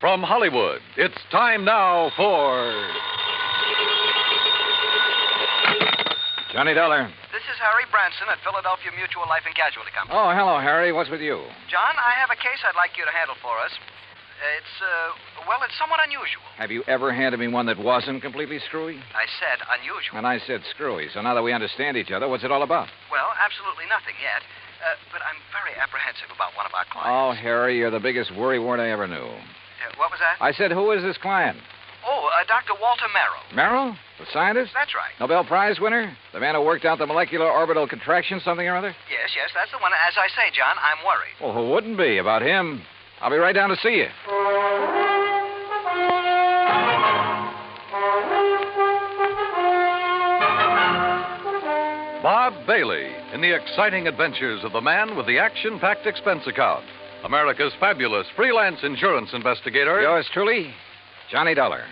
From Hollywood, it's time now for... Johnny Dollar. This is Harry Branson at Philadelphia Mutual Life and Casualty Company. Oh, hello, Harry. What's with you? John, I have a case I'd like you to handle for us. It's somewhat unusual. Have you ever handed me one that wasn't completely screwy? I said unusual. And I said screwy. So now that we understand each other, what's it all about? Well, absolutely nothing yet. But I'm very apprehensive about one of our clients. Oh, Harry, you're the biggest worrywart I ever knew. What was that? I said, who is this client? Oh, Dr. Walter Merrill. Merrill? The scientist? That's right. Nobel Prize winner? The man who worked out the molecular orbital contraction something or other? Yes, that's the one. As I say, John, I'm worried. Well, who wouldn't be about him? I'll be right down to see you. Bob Bailey in the exciting adventures of the man with the action-packed expense account. America's fabulous freelance insurance investigator. Yours truly, Johnny Dollar.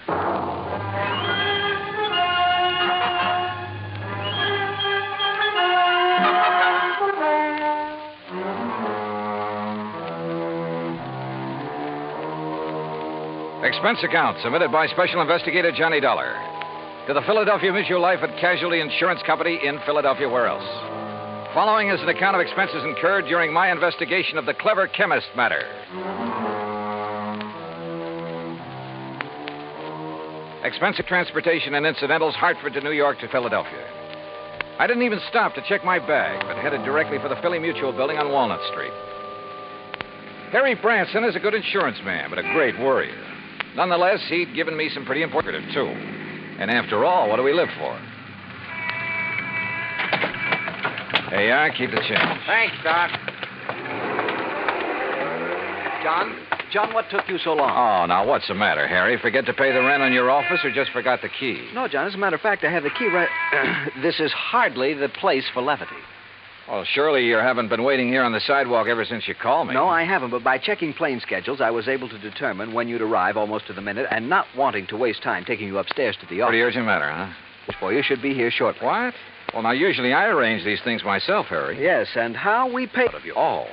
Expense account submitted by Special Investigator Johnny Dollar to the Philadelphia Mutual Life and Casualty Insurance Company in Philadelphia. Where else? Following is an account of expenses incurred during my investigation of the Clever Chemist Matter. Expensive transportation and incidentals, Hartford to New York to Philadelphia. I didn't even stop to check my bag, but headed directly for the Philly Mutual building on Walnut Street. Harry Branson is a good insurance man, but a great worrier. Nonetheless, he'd given me some pretty important, too. And after all, what do we live for? There you are. Keep the change. Thanks, Doc. John, what took you so long? Oh, now, what's the matter, Harry? Forget to pay the rent on your office or just forgot the key? No, John, as a matter of fact, I have the key right... This is hardly the place for levity. Well, surely you haven't been waiting here on the sidewalk ever since you called me. No, I haven't, but by checking plane schedules, I was able to determine when you'd arrive almost to the minute, and not wanting to waste time taking you upstairs to the office. Pretty urgent matter, huh? For you should be here shortly. What? Well, now, usually I arrange these things myself, Harry. Yes, and how we pay... Of you. Oh,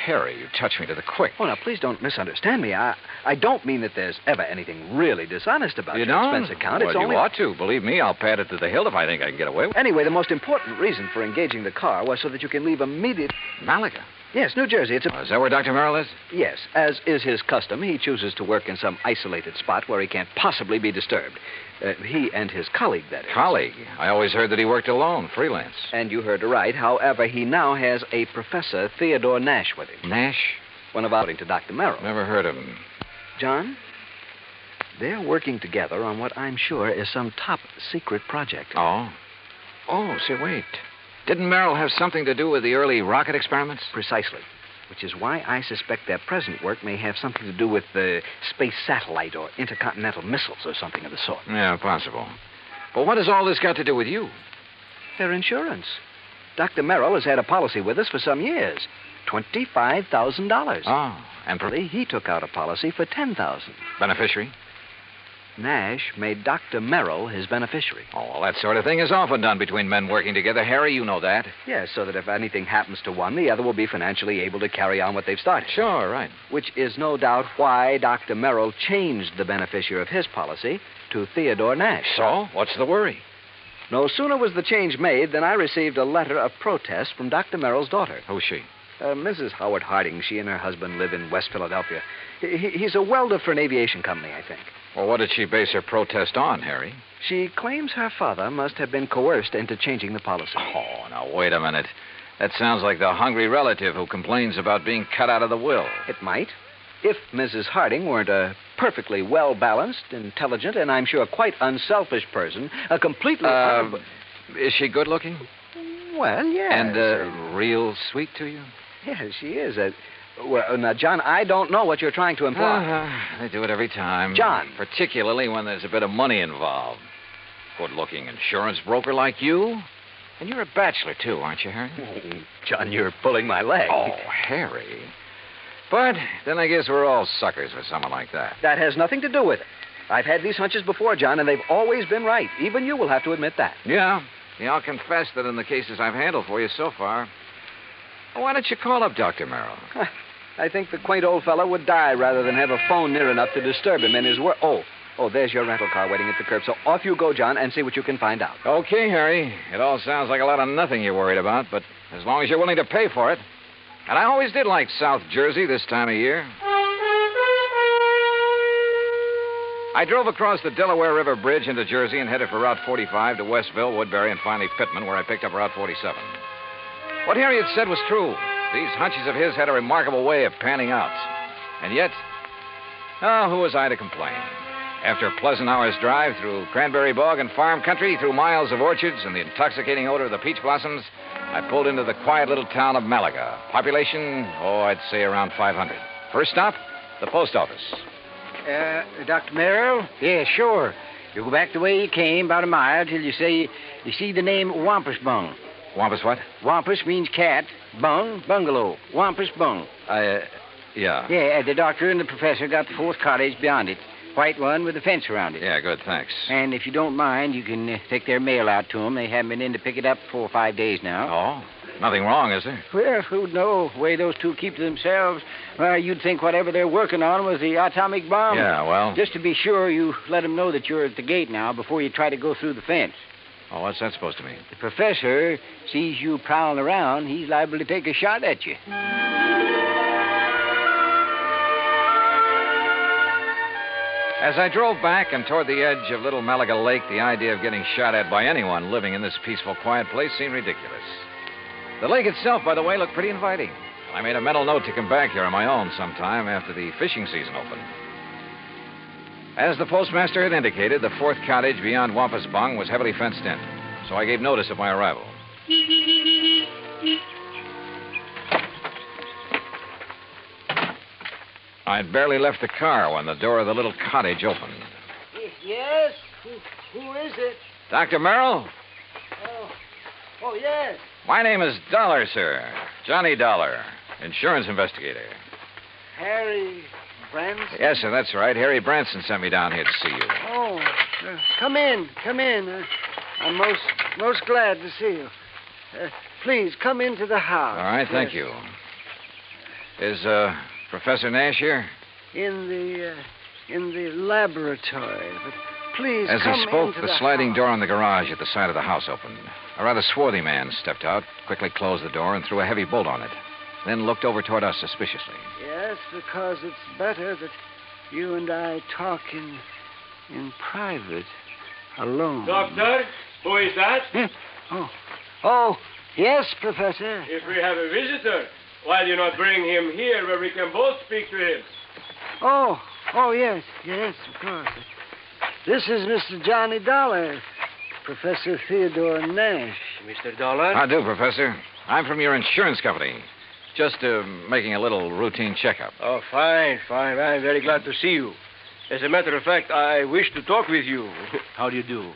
Harry, you touched me to the quick. Oh, now, please don't misunderstand me. I don't mean that there's ever anything really dishonest about you your don't? expense account. Well, It's only... you ought to. Believe me, I'll pad it to the hilt if I think I can get away with it. Anyway, the most important reason for engaging the car was so that you can leave immediate... Malaga? Yes, New Jersey. It's a... Is that where Dr. Merrill is? Yes, as is his custom, he chooses to work in some isolated spot where he can't possibly be disturbed. He and his colleague, that is. Colleague? I always heard that he worked alone, freelance. And you heard right. However, he now has a Professor Theodore Nash with him. Nash? One of according to Dr. Merrill. Never heard of him. John, they're working together on what I'm sure is some top secret project. Oh? Oh, say, wait. Didn't Merrill have something to do with the early rocket experiments? Precisely. Which is why I suspect their present work may have something to do with the space satellite or intercontinental missiles or something of the sort. Yeah, possible. But what has all this got to do with you? Their insurance. Dr. Merrill has had a policy with us for some years. $25,000. Oh, and He took out a policy for $10,000. beneficiary? Nash made Dr. Merrill his beneficiary. Oh, well, that sort of thing is often done between men working together. Harry, you know that. Yes, so that if anything happens to one, the other will be financially able to carry on what they've started. Sure, right. Which is no doubt why Dr. Merrill changed the beneficiary of his policy to Theodore Nash. So, what's the worry? No sooner was the change made than I received a letter of protest from Dr. Merrill's daughter. Who's she? Mrs. Howard Harding. She and her husband live in West Philadelphia. He's a welder for an aviation company, I think. Well, what did she base her protest on, Harry? She claims her father must have been coerced into changing the policy. Oh, now, wait a minute. That sounds like the hungry relative who complains about being cut out of the will. It might. If Mrs. Harding weren't a perfectly well-balanced, intelligent, and I'm sure quite unselfish person, a completely... Is she good-looking? Well, yes. And real sweet to you? Yes, she is. Well, now, John, I don't know what you're trying to imply. They do it every time. John. Particularly when there's a bit of money involved. Good-looking insurance broker like you. And you're a bachelor, too, aren't you, Harry? Oh, John, you're pulling my leg. Oh, Harry. But then I guess we're all suckers for someone like that. That has nothing to do with it. I've had these hunches before, John, and they've always been right. Even you will have to admit that. Yeah, I'll confess that in the cases I've handled for you so far. Why don't you call up Dr. Merrill? I think the quaint old fellow would die rather than have a phone near enough to disturb him in his work. Oh, there's your rental car waiting at the curb. So off you go, John, and see what you can find out. Okay, Harry. It all sounds like a lot of nothing you're worried about, but as long as you're willing to pay for it. And I always did like South Jersey this time of year. I drove across the Delaware River Bridge into Jersey and headed for Route 45 to Westville, Woodbury, and finally Pittman, where I picked up Route 47. What Harry had said was true. These hunches of his had a remarkable way of panning out. And yet, who was I to complain? After a pleasant hour's drive through cranberry bog and farm country, through miles of orchards and the intoxicating odor of the peach blossoms, I pulled into the quiet little town of Malaga. Population, I'd say around 500. First stop, the post office. Dr. Merrill? Yeah, sure. You go back the way you came, about a mile, till you see the name Wampus Bung. Wampus what? Wampus means cat. Bung, bungalow. Wampus Bung. Yeah. Yeah, the doctor and the professor got the fourth cottage beyond it. White one with a fence around it. Yeah, good, thanks. And if you don't mind, you can take their mail out to them. They haven't been in to pick it up 4 or 5 days now. Oh, nothing wrong, is there? Well, who'd know? The way those two keep to themselves. Well, you'd think whatever they're working on was the atomic bomb. Yeah, well... Just to be sure, you let them know that you're at the gate now before you try to go through the fence. Oh, what's that supposed to mean? The professor sees you prowling around, he's liable to take a shot at you. As I drove back and toward the edge of Little Malaga Lake, the idea of getting shot at by anyone living in this peaceful, quiet place seemed ridiculous. The lake itself, by the way, looked pretty inviting. I made a mental note to come back here on my own sometime after the fishing season opened. As the postmaster had indicated, the fourth cottage beyond Wampus Bung was heavily fenced in, so I gave notice of my arrival. I'd barely left the car when the door of the little cottage opened. Yes? Who is it? Dr. Merrill? Oh, yes. My name is Dollar, sir. Johnny Dollar, insurance investigator. Harry Branson? Yes, sir, that's right. Harry Branson sent me down here to see you. Oh, come in. I'm most glad to see you. Please, come into the house. All right, thank you. Is, Professor Nash here? In the laboratory. But please, As come he spoke, into the sliding house. door on the garage at the side of the house opened. A rather swarthy man stepped out, quickly closed the door, and threw a heavy bolt on it. Then looked over toward us suspiciously. Yes, because it's better that you and I talk in private, alone. Doctor, who is that? Oh, yes, Professor. If we have a visitor, why do you not bring him here where we can both speak to him? Oh, yes, of course. This is Mr. Johnny Dollar, Professor Theodore Nash. Mr. Dollar? How do, Professor? I'm from your insurance company. Just making a little routine checkup. Oh, fine. I'm very glad to see you. As a matter of fact, I wish to talk with you. How do you do?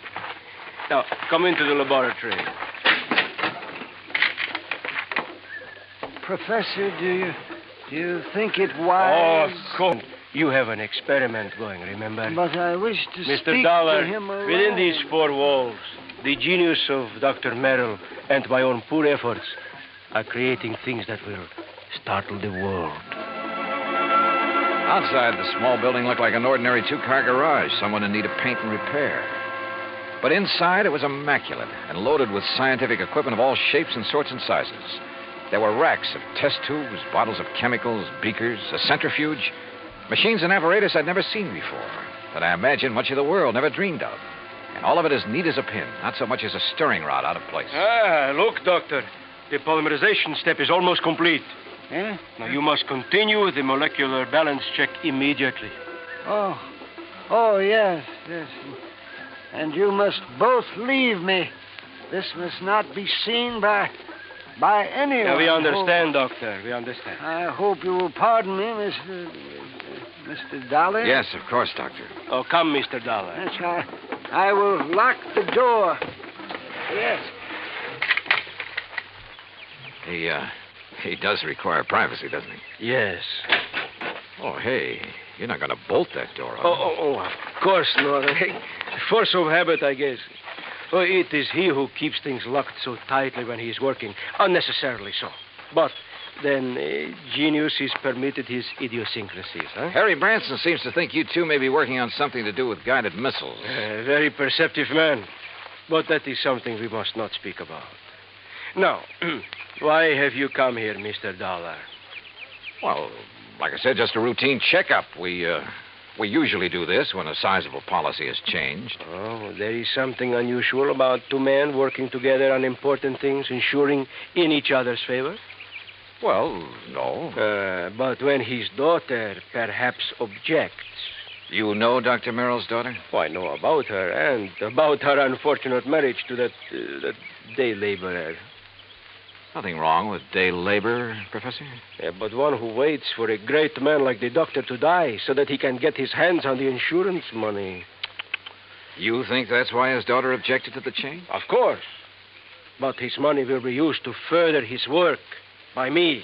Now, come into the laboratory. Professor, do you think it wise? Oh, of course. You have an experiment going, remember? But I wish to Mr. speak Dollar, to him alone. within these four walls, the genius of Dr. Merrill and my own poor efforts are creating things that will startle the world. Outside, the small building looked like an ordinary two-car garage, someone in need of paint and repair. But inside, it was immaculate and loaded with scientific equipment of all shapes and sorts and sizes. There were racks of test tubes, bottles of chemicals, beakers, a centrifuge, machines and apparatus I'd never seen before, that I imagine much of the world never dreamed of. And all of it as neat as a pin, not so much as a stirring rod out of place. Look, Doctor. The polymerization step is almost complete. Eh? Now, you must continue the molecular balance check immediately. Oh, yes. And you must both leave me. This must not be seen by anyone. Yeah, we understand, Doctor. We understand. I hope you will pardon me, Mr. Dollar. Yes, of course, Doctor. Oh, come, Mr. Dollar. Yes, I will lock the door. Yes. He does require privacy, doesn't he? Yes. Oh, hey, you're not going to bolt that door, are you? Oh, of course not. Force of habit, I guess. Oh, it is he who keeps things locked so tightly when he is working, unnecessarily so. But Then genius is permitted his idiosyncrasies, huh? Harry Branson seems to think you two may be working on something to do with guided missiles. Very perceptive man. But that is something we must not speak about. Now, why have you come here, Mr. Dollar? Well, like I said, just a routine checkup. We usually do this when a sizable policy has changed. Oh, there is something unusual about two men working together on important things, ensuring in each other's favor? Well, no. But when his daughter perhaps objects. You know Dr. Merrill's daughter? Oh, I know about her and about her unfortunate marriage to that day laborer. Nothing wrong with day labor, Professor. Yeah, but one who waits for a great man like the doctor to die so that he can get his hands on the insurance money. You think that's why his daughter objected to the change? Of course. But his money will be used to further his work by me.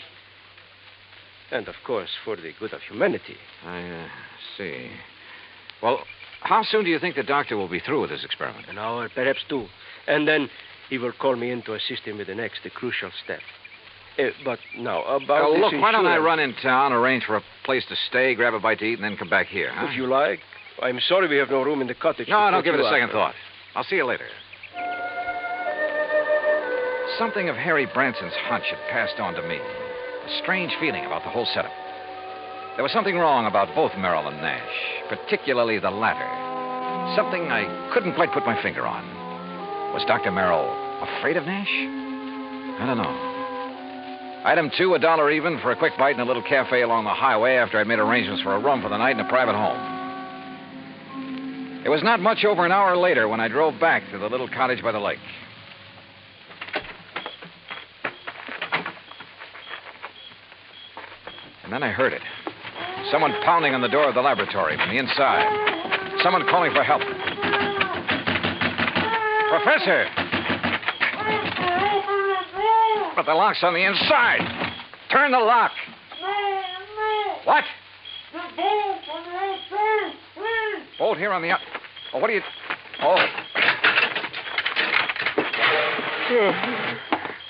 And, of course, for the good of humanity. I see. Well, how soon do you think the doctor will be through with his experiment? An hour, perhaps two. And then he will call me in to assist him with the next, the crucial step. But now, about this look, why don't I insurance- run in town, arrange for a place to stay, grab a bite to eat, and then come back here, huh? If you like. I'm sorry we have no room in the cottage. No, to don't put give it you a up. second thought. I'll see you later. Something of Harry Branson's hunch had passed on to me. A strange feeling about the whole setup. There was something wrong about both Merrill and Nash, particularly the latter. Something I couldn't quite put my finger on. Was Dr. Merrill afraid of Nash? I don't know. Item 2, $1 even for a quick bite in a little cafe along the highway after I'd made arrangements for a room for the night in a private home. It was not much over an hour later when I drove back to the little cottage by the lake. And then I heard it. Someone pounding on the door of the laboratory from the inside. Someone calling for help. Professor! But the lock's on the inside. Turn the lock. What? Bolt here on the... Oh, what do you... Oh.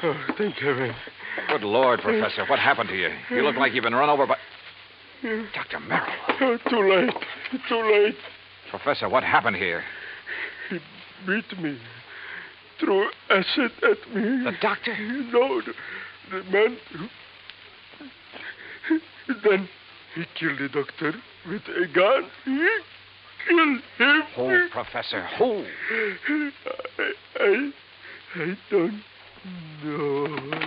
Oh, thank heaven. Good Lord, Professor. What happened to you? You look like you've been run over by... Dr. Merrill. Oh, too late. Too late. Professor, what happened here? He beat me. Threw acid at me. The doctor? No, the man who... Then he killed the doctor with a gun. He killed him. Who, Professor? Who? I don't know.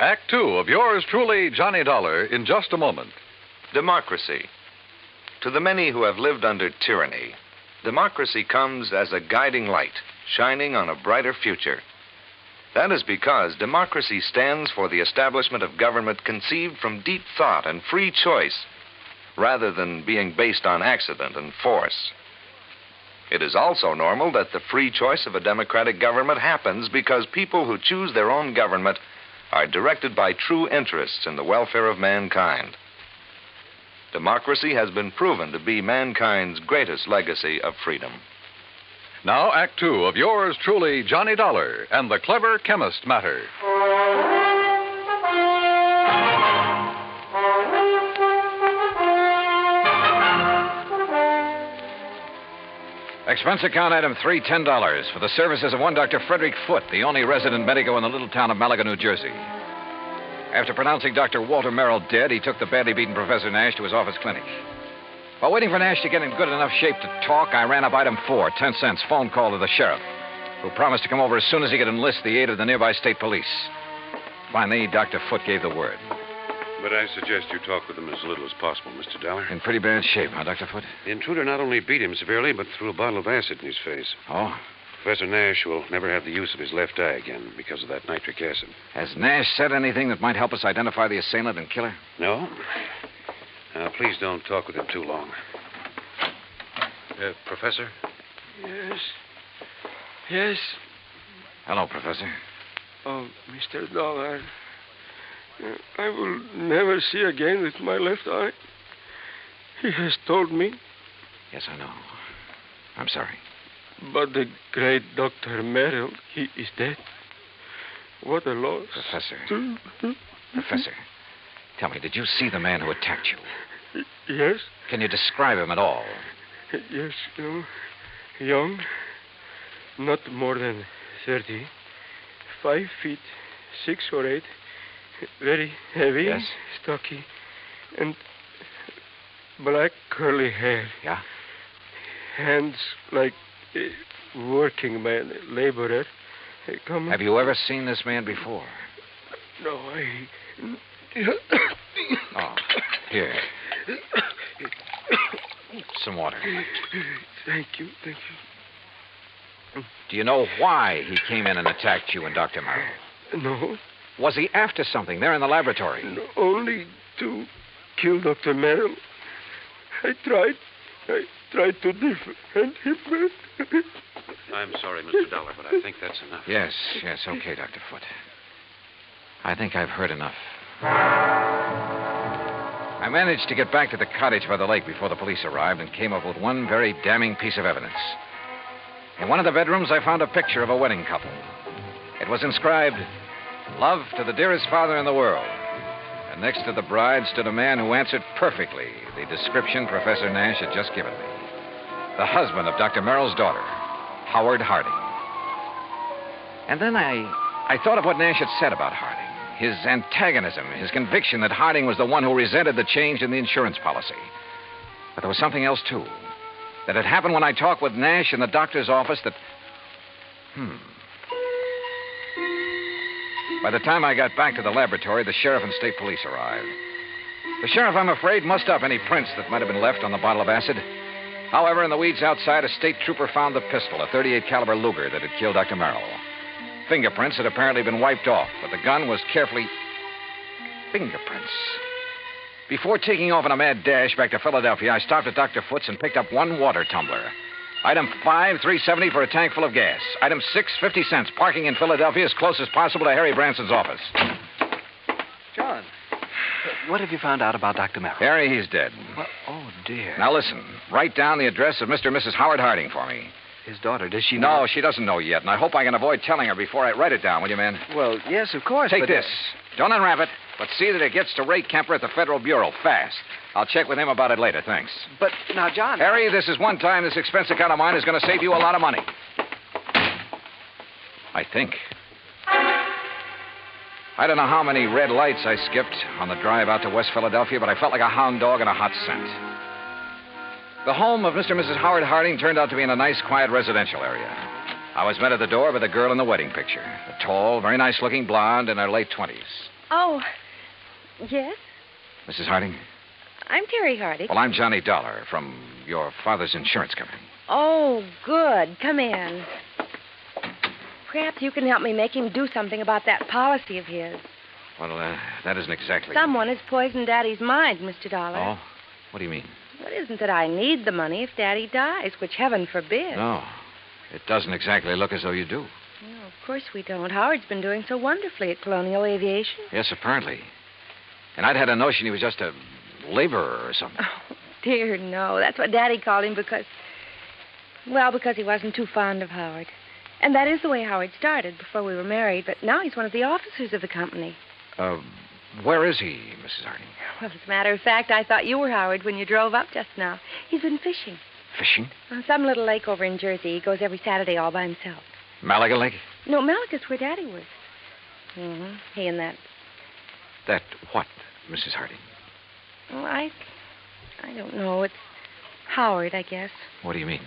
Act 2 of yours truly, Johnny Dollar, in just a moment. Democracy. To the many who have lived under tyranny, democracy comes as a guiding light, shining on a brighter future. That is because democracy stands for the establishment of government conceived from deep thought and free choice, rather than being based on accident and force. It is also normal that the free choice of a democratic government happens because people who choose their own government are directed by true interests in the welfare of mankind. Democracy has been proven to be mankind's greatest legacy of freedom. Now, Act 2 of yours truly, Johnny Dollar, and the Clever Chemist Matter. Expense account item 3, $10 for the services of one Dr. Frederick Foote, the only resident medico in the little town of Malaga, New Jersey. After pronouncing Dr. Walter Merrill dead, he took the badly beaten Professor Nash to his office clinic. While waiting for Nash to get in good enough shape to talk, I ran up item 4, 10 cents, phone call to the sheriff, who promised to come over as soon as he could enlist the aid of the nearby state police. Finally, Dr. Foote gave the word. But I suggest you talk with him as little as possible, Mr. Dollar. In pretty bad shape, huh, Dr. Foote? The intruder not only beat him severely, but threw a bottle of acid in his face. Oh? Professor Nash will never have the use of his left eye again because of that nitric acid. Has Nash said anything that might help us identify the assailant and killer? No? Now, please don't talk with him too long. Professor? Yes. Yes. Hello, Professor. Oh, Mr. Dollar. I will never see again with my left eye. He has told me. Yes, I know. I'm sorry. But the great Dr. Merrill, he is dead. What a loss. Professor, tell me, did you see the man who attacked you? Yes. Can you describe him at all? Yes, young, not more than 30, 5 feet, 6 or 8, very heavy, yes, stocky, and black curly hair. Yeah? Hands like a working man, laborer. Have you ever seen this man before? No, Oh, here. Some water. Thank you. Do you know why he came in and attacked you and Dr. Merrill? No. Was he after something there in the laboratory? No, only to kill Dr. Merrill. I tried to defend him. I'm sorry, Mr. Dollar, but I think that's enough. Yes, okay, Dr. Foote. I think I've heard enough. I managed to get back to the cottage by the lake before the police arrived and came up with one very damning piece of evidence. In one of the bedrooms, I found a picture of a wedding couple. It was inscribed, "Love to the dearest father in the world." And next to the bride stood a man who answered perfectly the description Professor Nash had just given me. The husband of Dr. Merrill's daughter, Howard Harding. And then I thought of what Nash had said about Harding. His antagonism, his conviction that Harding was the one who resented the change in the insurance policy. But there was something else, too. That had happened when I talked with Nash in the doctor's office that... By the time I got back to the laboratory, the sheriff and state police arrived. The sheriff, I'm afraid, mussed up any prints that might have been left on the bottle of acid. However, in the weeds outside, a state trooper found the pistol, a .38 caliber Luger that had killed Dr. Merrill. Fingerprints had apparently been wiped off, but the gun was carefully... Fingerprints. Before taking off on a mad dash back to Philadelphia, I stopped at Dr. Foote's and picked up one water tumbler. Item 5, $3.70 for a tank full of gas. Item 6, 50 cents. Parking in Philadelphia as close as possible to Harry Branson's office. John, what have you found out about Dr. Merrill? Harry, he's dead. Well, oh, dear. Now, listen. Write down the address of Mr. and Mrs. Howard Harding for me. His daughter, does she know? No, she doesn't know yet, and I hope I can avoid telling her before I write it down, will you, man? Well, yes, of course. Take this. Don't unwrap it, but see that it gets to Ray Kemper at the Federal Bureau fast. I'll check with him about it later, thanks. But now, John... Harry, this is one time this expense account of mine is going to save you a lot of money. I think. I don't know how many red lights I skipped on the drive out to West Philadelphia, but I felt like a hound dog in a hot scent. The home of Mr. and Mrs. Howard Harding turned out to be in a nice, quiet residential area. I was met at the door by the girl in the wedding picture. A tall, very nice-looking blonde in her late 20s. Oh, yes? Mrs. Harding? I'm Terry Harding. Well, I'm Johnny Dollar from your father's insurance company. Oh, good. Come in. Perhaps you can help me make him do something about that policy of his. Well, that isn't exactly... Someone has poisoned Daddy's mind, Mr. Dollar. Oh? What do you mean? Well, it isn't that I need the money if Daddy dies, which heaven forbid. No. It doesn't exactly look as though you do. No, of course we don't. Howard's been doing so wonderfully at Colonial Aviation. Yes, apparently. And I'd had a notion he was just a laborer or something. Oh, dear, no. That's what Daddy called him because he wasn't too fond of Howard. And that is the way Howard started before we were married, but now he's one of the officers of the company. Where is he, Mrs. Harding? Well, as a matter of fact, I thought you were Howard when you drove up just now. He's been fishing. Fishing? On some little lake over in Jersey. He goes every Saturday all by himself. Malaga Lake? No, Malaga's where Daddy was. Mm-hmm. He and that. That what, Mrs. Harding? Well, I don't know. It's Howard, I guess. What do you mean?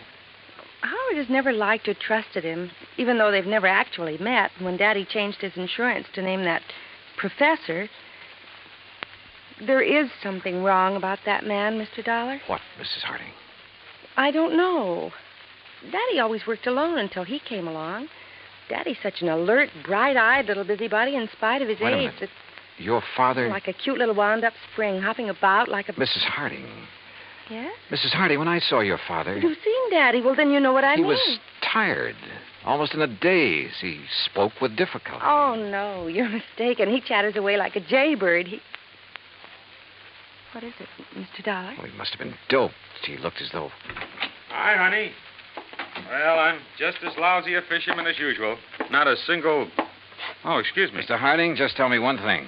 Howard has never liked or trusted him, even though they've never actually met. When Daddy changed his insurance to name that professor, there is something wrong about that man, Mr. Dollar. What, Mrs. Harding? I don't know. Daddy always worked alone until he came along. Daddy's such an alert, bright-eyed little busybody in spite of his Wait a age. minute. Your father... Like a cute little wound-up spring, hopping about like a... Mrs. Harding. Yes? Mrs. Harding, when I saw your father... You've seen Daddy. Well, then you know what I mean. He was tired. Almost in a daze. He spoke with difficulty. Oh, no, you're mistaken. He chatters away like a jaybird. What is it, Mr. Dollar? Well, he must have been doped. He looked as though... Hi, honey. Well, I'm just as lousy a fisherman as usual. Not a single... Oh, excuse me. Mr. Harding, just tell me one thing.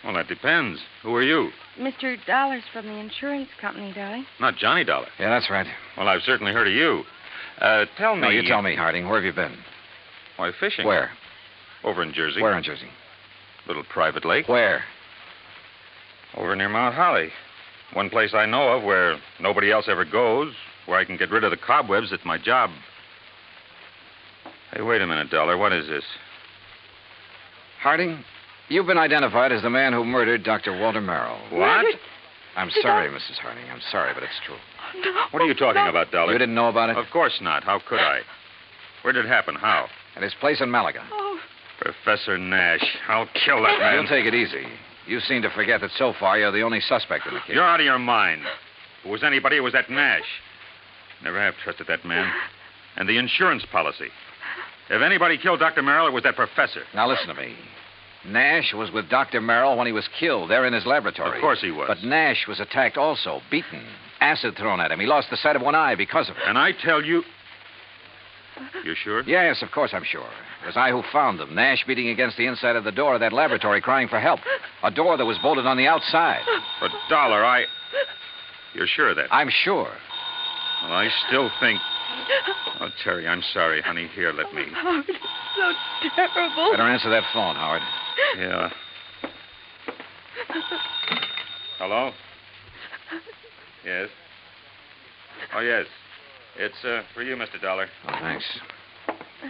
Well, that depends. Who are you? Mr. Dollar's from the insurance company, darling. Not Johnny Dollar. Yeah, that's right. Well, I've certainly heard of you. Tell me... No, you tell me, Harding. Where have you been? Why, fishing. Where? Over in Jersey. Where in Jersey? Little private lake. Where? Over near Mount Holly. One place I know of where nobody else ever goes, where I can get rid of the cobwebs at my job. Hey, wait a minute, Dollar. What is this? Harding, you've been identified as the man who murdered Dr. Walter Merrill. What? I'm sorry, Mrs. Harding. I'm sorry, but it's true. No, What are you talking about, Dollar? You didn't know about it? Of course not. How could I? Where did it happen? How? At his place in Malaga. Oh, Professor Nash. I'll kill that man. You'll take it easy. You seem to forget that so far you're the only suspect in the case. You're out of your mind. If it was anybody, it was that Nash. Never have trusted that man. And the insurance policy. If anybody killed Dr. Merrill, it was that professor. Now listen to me. Nash was with Dr. Merrill when he was killed there in his laboratory. Of course he was. But Nash was attacked also, beaten, acid thrown at him. He lost the sight of one eye because of it. And I tell you... You're sure? Yes, of course I'm sure. It was I who found them. Nash beating against the inside of the door of that laboratory crying for help. A door that was bolted on the outside. But, Dollar, You're sure of that? I'm sure. Well, I still think... Oh, Terry, I'm sorry, honey. Here, let me... Howard, it's so terrible. Better answer that phone, Howard. Yeah. Hello? Yes? Oh, yes. It's for you, Mr. Dollar. Oh, thanks.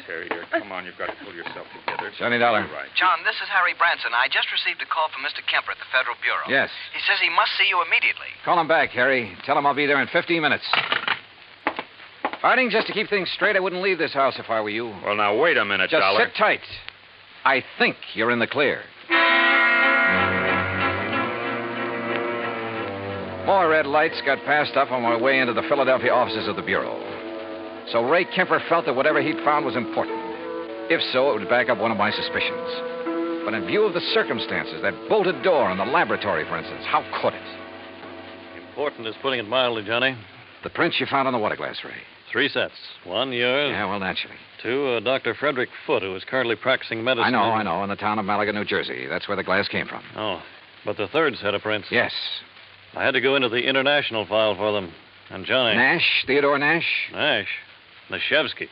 Terry, dear, come on. You've got to pull yourself together. Johnny Dollar. You're right. John, this is Harry Branson. I just received a call from Mr. Kemper at the Federal Bureau. Yes. He says he must see you immediately. Call him back, Harry. Tell him I'll be there in 15 minutes. Harding, just to keep things straight, I wouldn't leave this house if I were you. Well, now, wait a minute, Just Dollar. sit tight. I think you're in the clear. More red lights got passed up on my way into the Philadelphia offices of the Bureau. So Ray Kemper felt that whatever he'd found was important. If so, it would back up one of my suspicions. But in view of the circumstances, that bolted door in the laboratory, for instance, how could it? Important is putting it mildly, Johnny. The prints you found on the water glass, Ray. 3 sets. 1, yours. Yeah, well, naturally. 2, Dr. Frederick Foote, who is currently practicing medicine. I know, in the town of Malaga, New Jersey. That's where the glass came from. Oh, but the 3rd set of prints. Yes. I had to go into the international file for them. And Johnny... Nash? Theodore Nash? Nash. Nashevsky.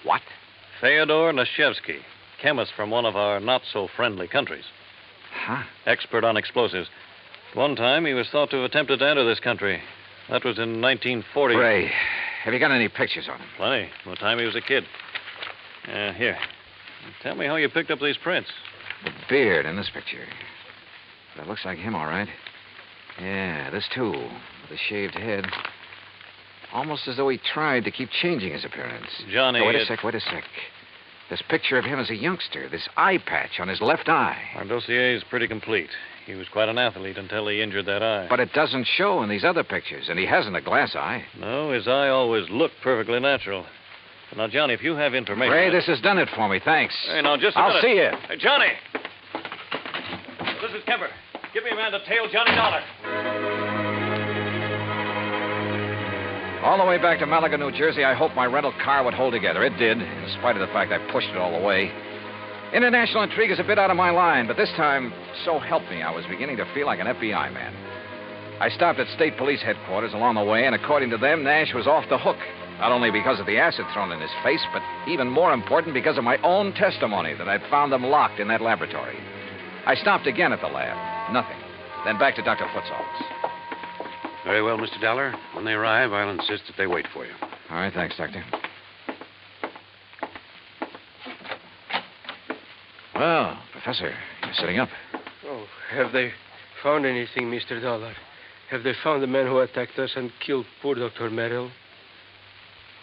What? Theodore Nashevsky. Chemist from one of our not-so-friendly countries. Huh? Expert on explosives. At one time, he was thought to have attempted to enter this country. That was in 1940. Ray, have you got any pictures on him? Plenty. From the time he was a kid. Here. Tell me how you picked up these prints. The beard in this picture. That looks like him, all right. Yeah, this too, with a shaved head. Almost as though he tried to keep changing his appearance. Johnny... Oh, wait a sec. This picture of him as a youngster, this eye patch on his left eye. Our dossier is pretty complete. He was quite an athlete until he injured that eye. But it doesn't show in these other pictures, and he hasn't a glass eye. No, his eye always looked perfectly natural. But now, Johnny, if you have information... Ray, this has done it for me, thanks. Hey, now, just a minute. I'll see you. Hey, Johnny! This is Kemper. Give me a man to tail Johnny Dollar. All the way back to Malaga, New Jersey, I hoped my rental car would hold together. It did, in spite of the fact I pushed it all the way. International intrigue is a bit out of my line, but this time, so help me, I was beginning to feel like an FBI man. I stopped at State Police headquarters along the way, and according to them, Nash was off the hook. Not only because of the acid thrown in his face, but even more important, because of my own testimony that I'd found them locked in that laboratory. I stopped again at the lab. Nothing. Then back to Dr. Foote's office. Very well, Mr. Dollar. When they arrive, I'll insist that they wait for you. All right, thanks, Doctor. Well, Professor, you're sitting up. Oh, have they found anything, Mr. Dollar? Have they found the man who attacked us and killed poor Dr. Merrill?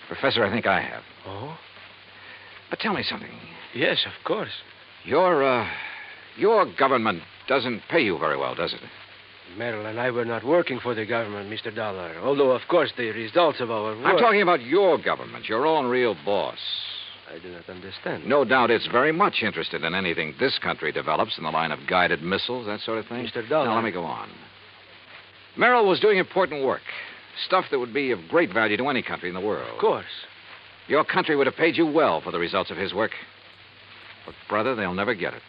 Professor, I think I have. Oh? But tell me something. Yes, of course. Your government doesn't pay you very well, does it? Merrill and I were not working for the government, Mr. Dollar. Although, of course, the results of our work... I'm talking about your government, your own real boss. I do not understand. No doubt it's very much interested in anything this country develops in the line of guided missiles, that sort of thing. Mr. Dollar. Now, let me go on. Merrill was doing important work. Stuff that would be of great value to any country in the world. Of course. Your country would have paid you well for the results of his work. But, brother, they'll never get it.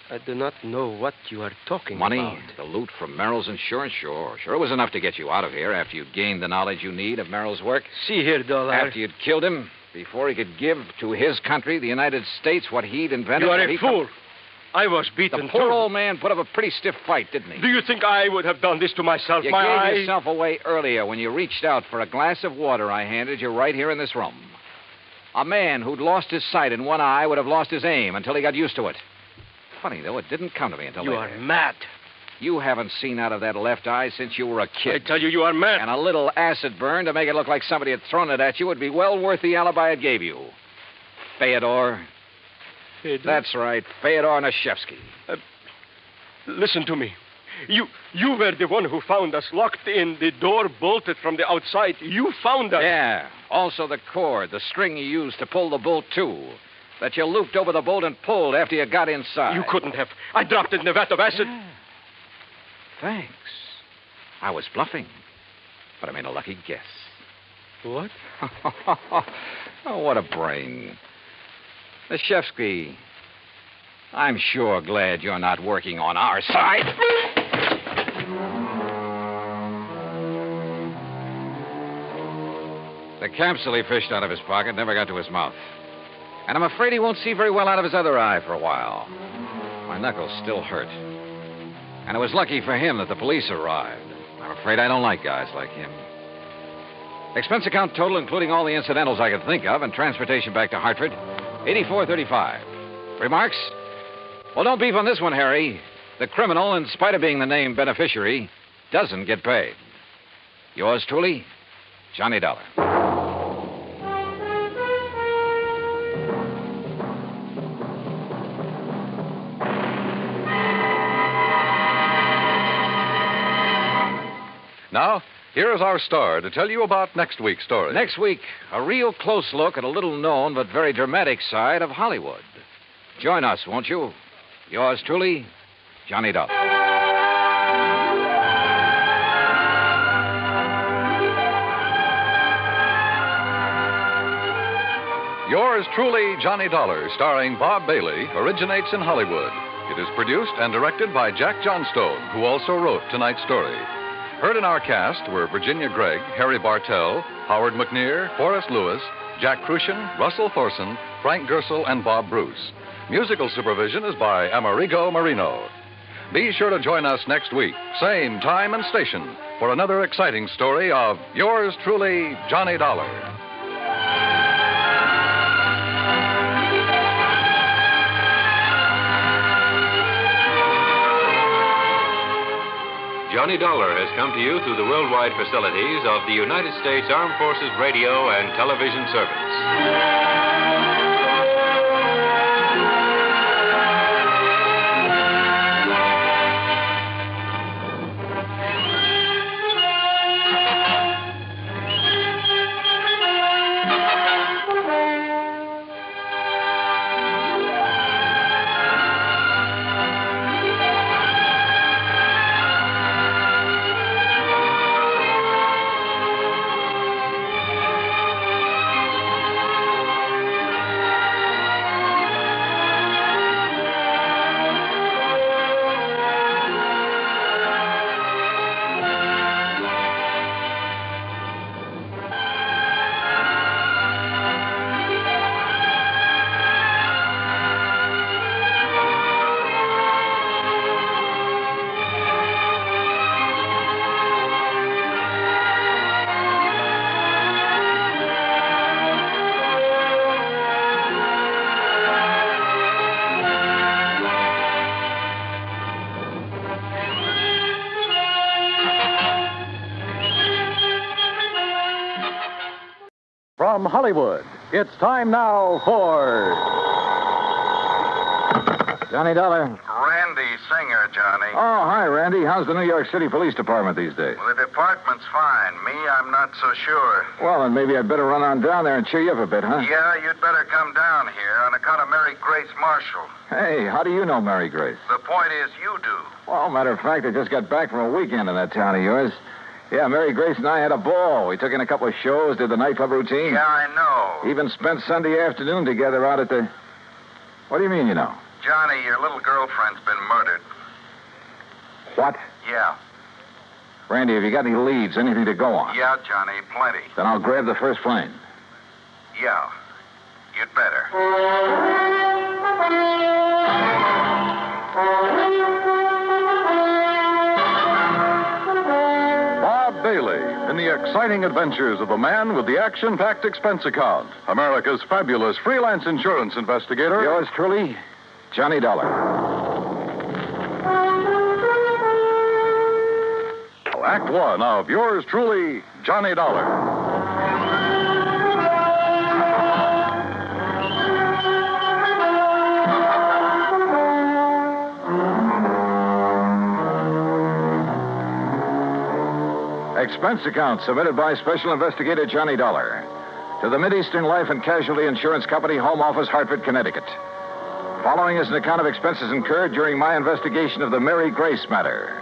I do not know what you are talking Money, about. the loot from Merrill's insurance, sure. Sure, it was enough to get you out of here after you'd gained the knowledge you need of Merrill's work. See here, Dollar. After you'd killed him, before he could give to his country, the United States, what he'd invented. You are a fool. I was beaten, The poor too. old man put up a pretty stiff fight, didn't he? Do you think I would have done this to myself? You My gave eye... yourself away earlier when you reached out for a glass of water I handed you right here in this room. A man who'd lost his sight in one eye would have lost his aim until he got used to it. Funny, though, it didn't come to me until You later. are mad. You haven't seen out of that left eye since you were a kid. I tell you, you are mad. And a little acid burn to make it look like somebody had thrown it at you would be well worth the alibi it gave you. Fyodor. That's right, Fyodor Nashevsky. Listen to me. You were the one who found us locked in, the door bolted from the outside. You found us. Yeah. Also the cord, the string you used to pull the bolt to. That you looped over the bolt and pulled after you got inside. You couldn't have. I dropped it in a vat of acid. Yeah. Thanks. I was bluffing. But I made a lucky guess. What? Oh, what a brain. Nashevsky, I'm sure glad you're not working on our side. The capsule he fished out of his pocket never got to his mouth. And I'm afraid he won't see very well out of his other eye for a while. My knuckles still hurt. And it was lucky for him that the police arrived. I'm afraid I don't like guys like him. Expense account total, including all the incidentals I could think of, and transportation back to Hartford, $84.35. Remarks? Well, don't beef on this one, Harry. The criminal, in spite of being the named beneficiary, doesn't get paid. Yours truly, Johnny Dollar. Now, here is our star to tell you about next week's story. Next week, a real close look at a little-known but very dramatic side of Hollywood. Join us, won't you? Yours truly, Johnny Dollar. Yours truly, Johnny Dollar, starring Bob Bailey, originates in Hollywood. It is produced and directed by Jack Johnstone, who also wrote tonight's story. Heard in our cast were Virginia Gregg, Harry Bartell, Howard McNear, Forrest Lewis, Jack Crucian, Russell Thorson, Frank Gersel, and Bob Bruce. Musical supervision is by Amerigo Marino. Be sure to join us next week, same time and station, for another exciting story of yours truly, Johnny Dollar. Johnny Dollar has come to you through the worldwide facilities of the United States Armed Forces Radio and Television Service. From Hollywood, it's time now for Johnny Dollar. Randy Singer, Johnny. Oh, hi, Randy. How's the New York City Police Department these days? Well, the department's fine. Me, I'm not so sure. Well, then maybe I'd better run on down there and cheer you up a bit, huh? Yeah, you'd better come down here on account of Mary Grace Marshall. Hey, how do you know Mary Grace? The point is, you do. Well, matter of fact, I just got back from a weekend in that town of yours. Yeah, Mary Grace and I had a ball. We took in a couple of shows, did the nightclub routine. Yeah, I know. Even spent Sunday afternoon together out at the... What do you mean, you know? Johnny, your little girlfriend's been murdered. What? Yeah. Randy, have you got any leads, anything to go on? Yeah, Johnny, plenty. Then I'll grab the first plane. Yeah, you'd better. Bob Bailey in the exciting adventures of the man with the action-packed expense account. America's fabulous freelance insurance investigator. Yours truly, Johnny Dollar. Act one of yours truly, Johnny Dollar. Expense account submitted by Special Investigator Johnny Dollar to the Mideastern Life and Casualty Insurance Company, Home Office, Hartford, Connecticut. Following is an account of expenses incurred during my investigation of the Mary Grace matter.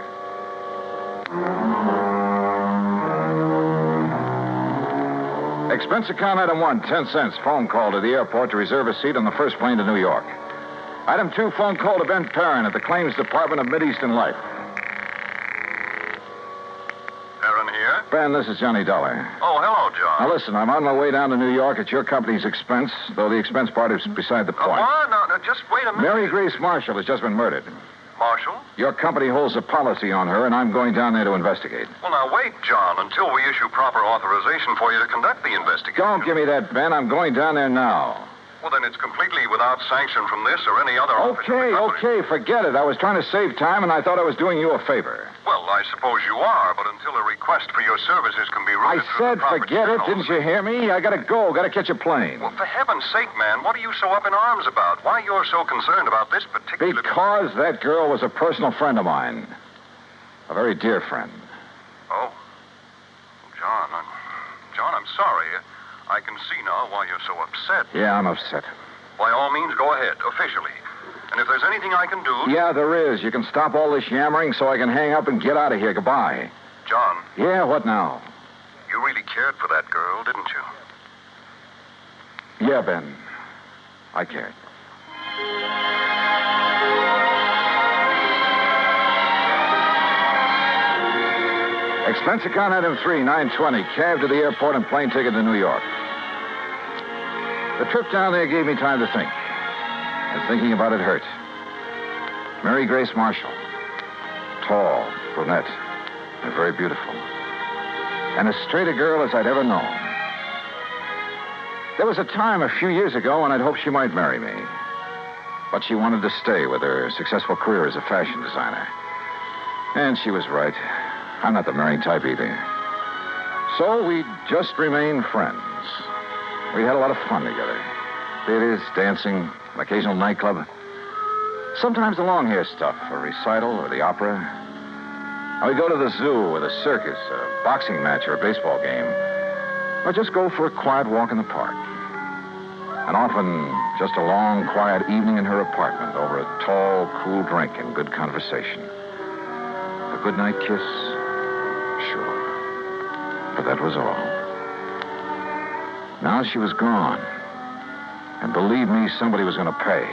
Expense account item 1, 10 cents. Phone call to the airport to reserve a seat on the first plane to New York. Item 2, phone call to Ben Perrin at the Claims Department of Mideastern Life. Here? Ben, this is Johnny Dollar. Oh, hello, John. Now, listen, I'm on my way down to New York at your company's expense, though the expense part is beside the point. What? No, just wait a minute. Mary Grace Marshall has just been murdered. Marshall? Your company holds a policy on her, and I'm going down there to investigate. Well, now, wait, John, until we issue proper authorization for you to conduct the investigation. Don't give me that, Ben. I'm going down there now. Well, then it's completely without sanction from this or any other office. Okay, forget it. I was trying to save time, and I thought I was doing you a favor. Well, I suppose you are, but until a request for your services can be routed I said forget it. Didn't you hear me? I gotta go. Gotta catch a plane. Well, for heaven's sake, man, what are you so up in arms about? Why you're so concerned about this particular... Because that girl was a personal friend of mine. A very dear friend. Oh. John, I'm sorry. I can see now why you're so upset. Yeah, I'm upset. By all means, go ahead, officially. And if there's anything I can do... Yeah, there is. You can stop all this yammering so I can hang up and get out of here. Goodbye. John. Yeah, what now? You really cared for that girl, didn't you? Yeah, Ben. I cared. Expense account item 3, $9.20. Cab to the airport and plane ticket to New York. The trip down there gave me time to think. And thinking about it hurt. Mary Grace Marshall. Tall, brunette, and very beautiful. And as straight a girl as I'd ever known. There was a time a few years ago when I'd hoped she might marry me. But she wanted to stay with her successful career as a fashion designer. And she was right. I'm not the marrying type either. So we just remained friends. We had a lot of fun together. Theaters, dancing, an occasional nightclub. Sometimes the long hair stuff, a recital or the opera. And we'd go to the zoo or the circus, a boxing match or a baseball game. Or just go for a quiet walk in the park. And often just a long, quiet evening in her apartment over a tall, cool drink and good conversation. A goodnight kiss? Sure. But that was all. Now she was gone. And believe me, somebody was going to pay.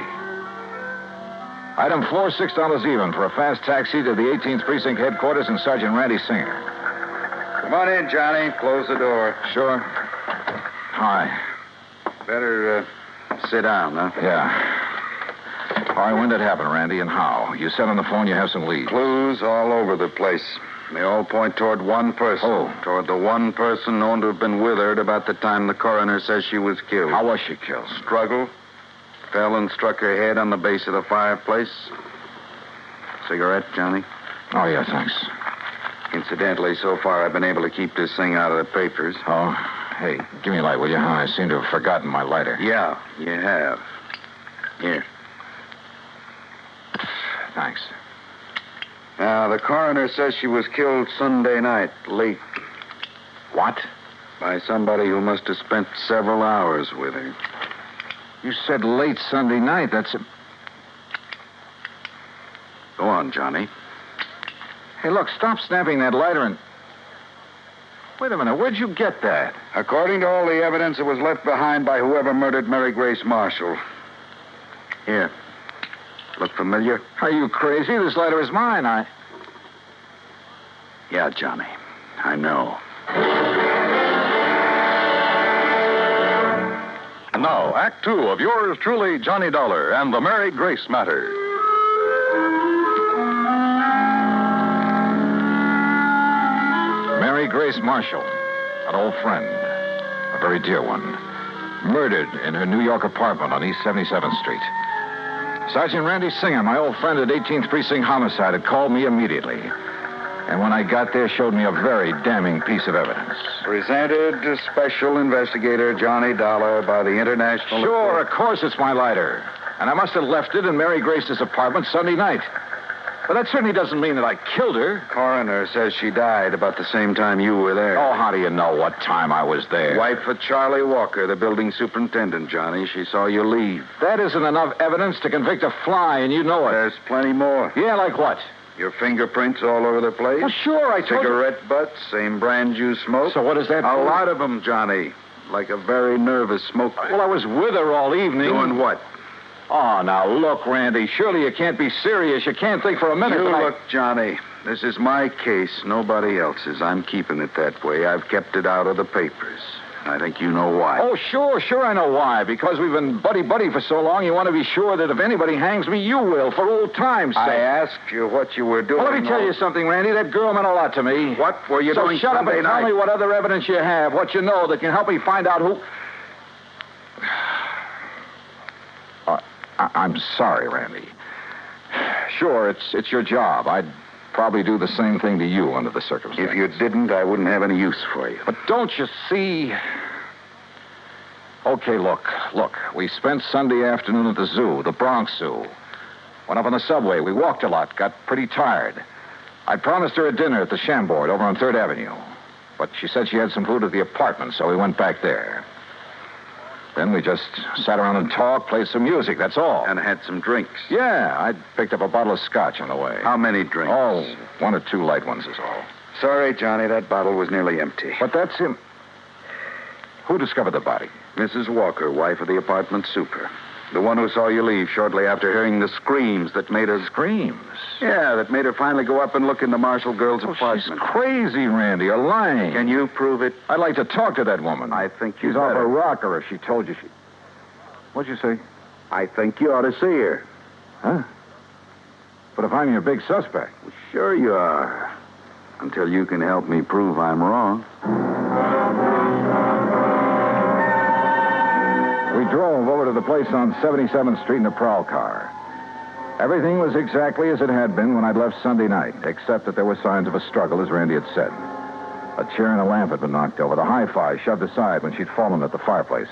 Item 4, $6 even for a fast taxi to the 18th Precinct headquarters and Sergeant Randy Singer. Come on in, Johnny. Close the door. Sure. Hi. Better sit down, huh? Yeah. All right, when did it happen, Randy, and how? You said on the phone you have some leads. Clues all over the place. They all point toward one person. Oh. Toward the one person known to have been with her at about the time the coroner says she was killed. How was she killed? Struggle. Fell and struck her head on the base of the fireplace. Cigarette, Johnny? Oh, yeah, thanks. Incidentally, so far I've been able to keep this thing out of the papers. Oh? Hey, give me a light, will you? I seem to have forgotten my lighter. Yeah, you have. Here. Thanks. Now, the coroner says she was killed Sunday night, late. What? By somebody who must have spent several hours with her. You said late Sunday night. That's a... Go on, Johnny. Hey, look, stop snapping that lighter and... Wait a minute, where'd you get that? According to all the evidence, it was left behind by whoever murdered Mary Grace Marshall. Here. Look familiar? Are you crazy? This lighter is mine. Yeah, Johnny. I know. And now, Act Two of yours truly, Johnny Dollar and the Mary Grace Matter. Mary Grace Marshall, an old friend, a very dear one, murdered in her New York apartment on East 77th Street. Sergeant Randy Singer, my old friend at 18th Precinct Homicide, had called me immediately. And when I got there, showed me a very damning piece of evidence. Presented to Special Investigator Johnny Dollar by the International... Sure, of course it's my lighter. And I must have left it in Mary Grace's apartment Sunday night. But that certainly doesn't mean that I killed her. Coroner says she died about the same time you were there. Oh, how do you know what time I was there? Wife of Charlie Walker, the building superintendent, Johnny. She saw you leave. That isn't enough evidence to convict a fly, and you know it. There's plenty more. Yeah, like what? Your fingerprints all over the place? Well, sure, I told you. Cigarette butts, same brand you smoke. So what does that A mean? lot of them, Johnny. Like a very nervous smoker. Well, I was with her all evening. Doing what? Oh, now, look, Randy, surely you can't be serious. You can't think for a minute. Look, Johnny, this is my case, nobody else's. I'm keeping it that way. I've kept it out of the papers. I think you know why. Oh, sure I know why. Because we've been buddy-buddy for so long, you want to be sure that if anybody hangs me, you will, for old time's sake. I asked you what you were doing. Well, let me tell you something, Randy. That girl meant a lot to me. What were you doing So shut up Sunday and tell night? me what other evidence you have, what you know that can help me find out who... I'm sorry, Randy. Sure, it's your job. I'd probably do the same thing to you under the circumstances. If you didn't, I wouldn't have any use for you. But don't you see... Okay, look. We spent Sunday afternoon at the zoo, the Bronx Zoo. Went up on the subway. We walked a lot, got pretty tired. I promised her a dinner at the Chambord over on 3rd Avenue. But she said she had some food at the apartment, so we went back there. Then we just sat around and talked, played some music, that's all. And had some drinks. Yeah, I picked up a bottle of scotch on the way. How many drinks? Oh, 1 or 2 light ones is all. Sorry, Johnny, that bottle was nearly empty. But that's him. Who discovered the body? Mrs. Walker, wife of the apartment super. The one who saw you leave shortly after hearing the screams that made her... Screams? Yeah, that made her finally go up and look in the Marshall girl's apartment. She's crazy, Randy. You're lying. Can you prove it? I'd like to talk to that woman. I think you She's off better. her rocker if she told you she... What'd you say? I think you ought to see her. Huh? But if I'm your big suspect... Well, sure you are. Until you can help me prove I'm wrong. We drove over to the place on 77th Street in a prowl car. Everything was exactly as it had been when I'd left Sunday night, except that there were signs of a struggle, as Randy had said. A chair and a lamp had been knocked over, the hi-fi shoved aside when she'd fallen at the fireplace.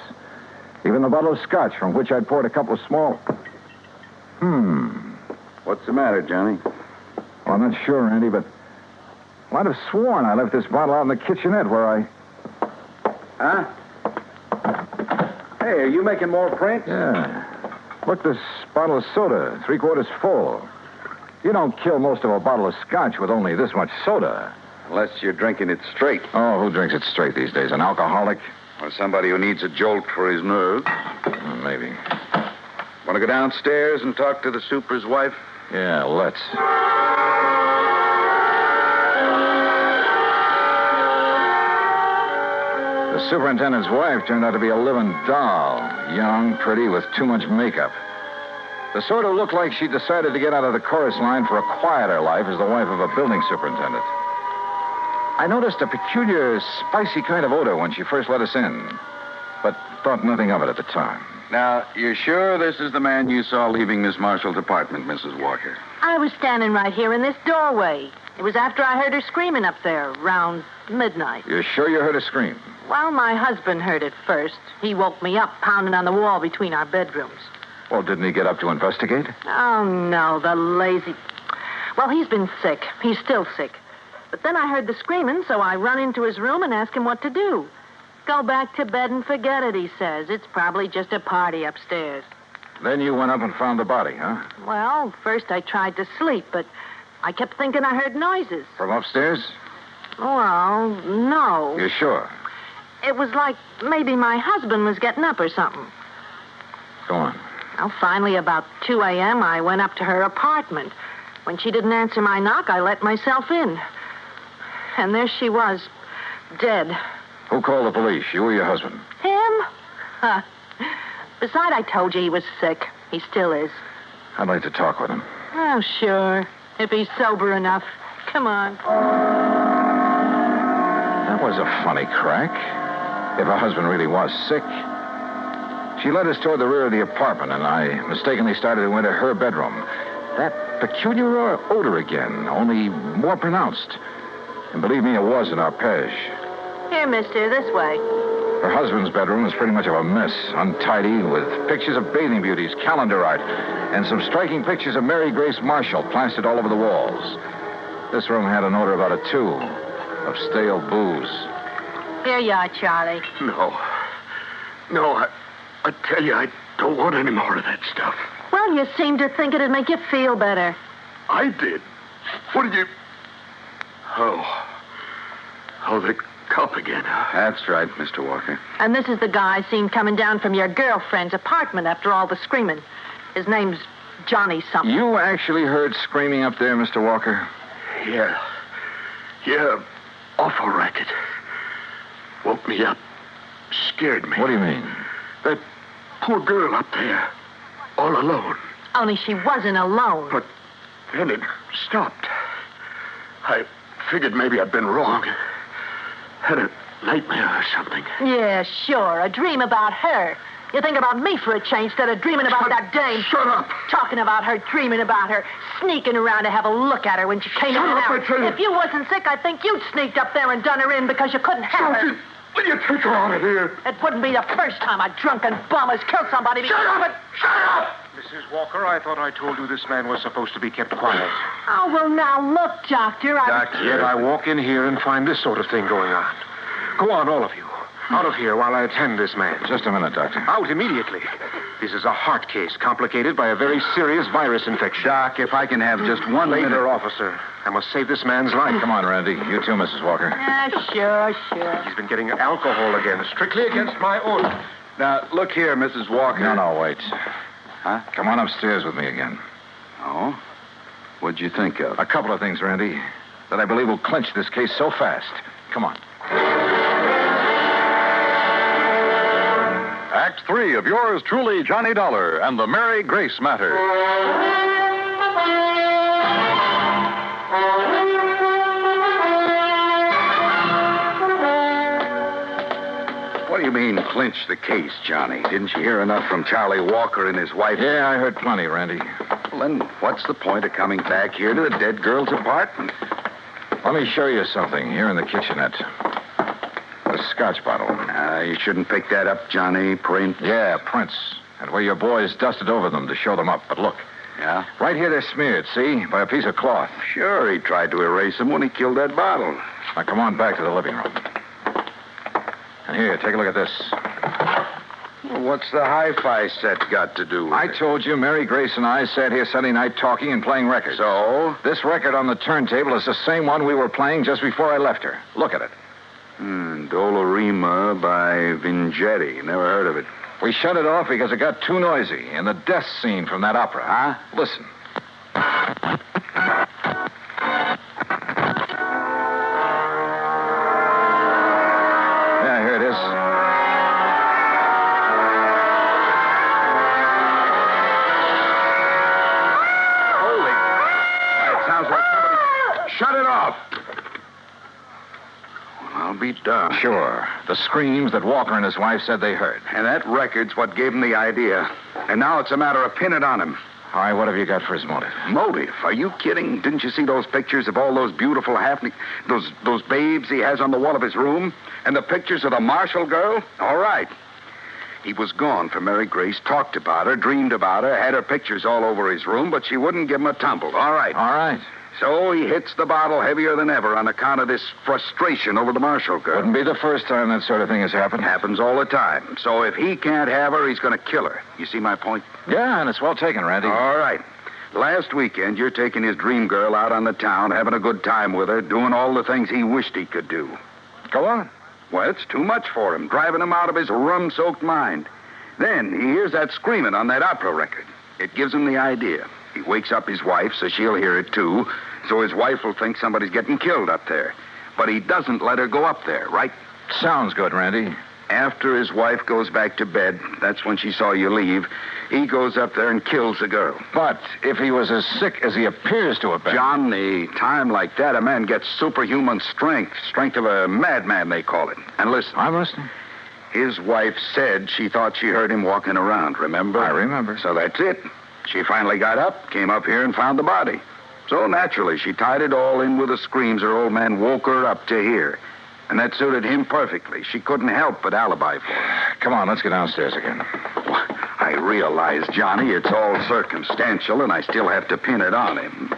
Even the bottle of scotch from which I'd poured a couple of small... What's the matter, Johnny? Well, I'm not sure, Randy, but I'd have sworn I left this bottle out in the kitchenette where I... Huh? Hey, are you making more prints? Yeah. Look, this bottle of soda, 3/4 full. You don't kill most of a bottle of scotch with only this much soda. Unless you're drinking it straight. Oh, who drinks it straight these days? An alcoholic? Or somebody who needs a jolt for his nerves. Maybe. Want to go downstairs and talk to the super's wife? Yeah, let's. The superintendent's wife turned out to be a living doll. Young, pretty, with too much makeup. The sort who looked like she decided to get out of the chorus line for a quieter life as the wife of a building superintendent. I noticed a peculiar, spicy kind of odor when she first let us in, but thought nothing of it at the time. Now, you're sure this is the man you saw leaving Miss Marshall's apartment, Mrs. Walker? I was standing right here in this doorway. It was after I heard her screaming up there, around midnight. You're sure you heard her scream? Well, my husband heard it first. He woke me up, pounding on the wall between our bedrooms. Well, didn't he get up to investigate? Oh, no, the lazy... Well, he's been sick. He's still sick. But then I heard the screaming, so I run into his room and ask him what to do. Go back to bed and forget it, he says. It's probably just a party upstairs. Then you went up and found the body, huh? Well, first I tried to sleep, but I kept thinking I heard noises. From upstairs? Well, no. You sure? It was like maybe my husband was getting up or something. Go on. Well, finally, about 2 a.m., I went up to her apartment. When she didn't answer my knock, I let myself in. And there she was, dead. Who called the police, you or your husband? Him? Huh. Besides, I told you he was sick. He still is. I'd like to talk with him. Oh, sure. If he's sober enough. Come on. That was a funny crack. If her husband really was sick. She led us toward the rear of the apartment, and I mistakenly started to enter her bedroom. That peculiar odor again, only more pronounced. And believe me, it was an arpege. Here, mister, this way. Her husband's bedroom was pretty much of a mess, untidy, with pictures of bathing beauties, calendar art, and some striking pictures of Mary Grace Marshall plastered all over the walls. This room had an odor about a two of stale booze. Here you are, Charlie. No, I tell you, I don't want any more of that stuff. Well, you seem to think it'd make you feel better. I did. What did you... Oh, the cup again, huh? That's right, Mr. Walker. And this is the guy seen coming down from your girlfriend's apartment after all the screaming. His name's Johnny something. You actually heard screaming up there, Mr. Walker? Yeah, awful racket. Woke me up. Scared me. What do you mean? That poor girl up there, all alone. Only she wasn't alone. But then it stopped. I figured maybe I'd been wrong. Had a nightmare or something. Yeah, sure. A dream about her. You think about me for a change instead of dreaming about that dame. Shut up. Talking about her, dreaming about her, sneaking around to have a look at her when she came in and out. I tell you. If you wasn't sick, I think you'd sneaked up there and done her in because you couldn't have her. Will you take her out of here? It wouldn't be the first time a drunken bum has killed somebody. Shut up! Shut up! Mrs. Walker, I thought I told you this man was supposed to be kept quiet. Oh, well, now, look, Doctor. Yet I walk in here and find this sort of thing going on. Go on, all of you. Out of here while I attend this man. Just a minute, Doctor. Out immediately. This is a heart case complicated by a very serious virus infection. Doc, if I can have just 1 minute. Later, officer. I must save this man's life. Come on, Randy. You too, Mrs. Walker. Sure. He's been getting alcohol again, strictly against my order. Now, look here, Mrs. Walker. No, wait. Huh? Come on upstairs with me again. Oh? What'd you think of? A couple of things, Randy, that I believe will clinch this case so fast. Come on. Act 3 of yours truly, Johnny Dollar and the Mary Grace Matter. What do you mean, clinch the case, Johnny? Didn't you hear enough from Charlie Walker and his wife? Yeah, I heard plenty, Randy. Well, then what's the point of coming back here to the dead girl's apartment? Let me show you something here in the kitchenette. A scotch bottle. You shouldn't pick that up, Johnny. Prints? Yeah, prints. And where your boys dusted over them to show them up. But look. Yeah? Right here they're smeared, see? By a piece of cloth. Sure, he tried to erase them when he killed that bottle. Now, come on back to the living room. And here, take a look at this. Well, what's the hi-fi set got to do with I it? told you Mary Grace and I sat here Sunday night talking and playing records. So? This record on the turntable is the same one we were playing just before I left her. Look at it. Dolorima by Vingetti. Never heard of it. We shut it off because it got too noisy in the death scene from that opera. Huh? Listen. Yeah, here it is. Holy. It sounds like somebody... Shut it off. I'll be darned. Sure. The screams that Walker and his wife said they heard. And that record's what gave him the idea. And now it's a matter of pinning it on him. All right, what have you got for his motive? Motive? Are you kidding? Didn't you see those pictures of all those beautiful those babes he has on the wall of his room? And the pictures of the Marshall girl? All right. He was gone for Mary Grace, talked about her, dreamed about her, had her pictures all over his room, but she wouldn't give him a tumble. All right. All right. So he hits the bottle heavier than ever on account of this frustration over the Marshall girl. Wouldn't be the first time that sort of thing has happened. Happens all the time. So if he can't have her, he's going to kill her. You see my point? Yeah, and it's well taken, Randy. All right. Last weekend, you're taking his dream girl out on the town, having a good time with her, doing all the things he wished he could do. Go on. Well, it's too much for him, driving him out of his rum-soaked mind. Then he hears that screaming on that opera record. It gives him the idea. He wakes up his wife, so she'll hear it, too, so his wife will think somebody's getting killed up there. But he doesn't let her go up there, right? Sounds good, Randy. After his wife goes back to bed, that's when she saw you leave, he goes up there and kills the girl. But if he was as sick as he appears to have been... John, a time like that, a man gets superhuman strength. Strength of a madman, they call it. And listen. I'm listening. His wife said she thought she heard him walking around, remember? I remember. So that's it. She finally got up, came up here, and found the body. So naturally, she tied it all in with the screams her old man woke her up to hear. And that suited him perfectly. She couldn't help but alibi for him. Come on, let's get downstairs again. I realize, Johnny, it's all circumstantial, and I still have to pin it on him.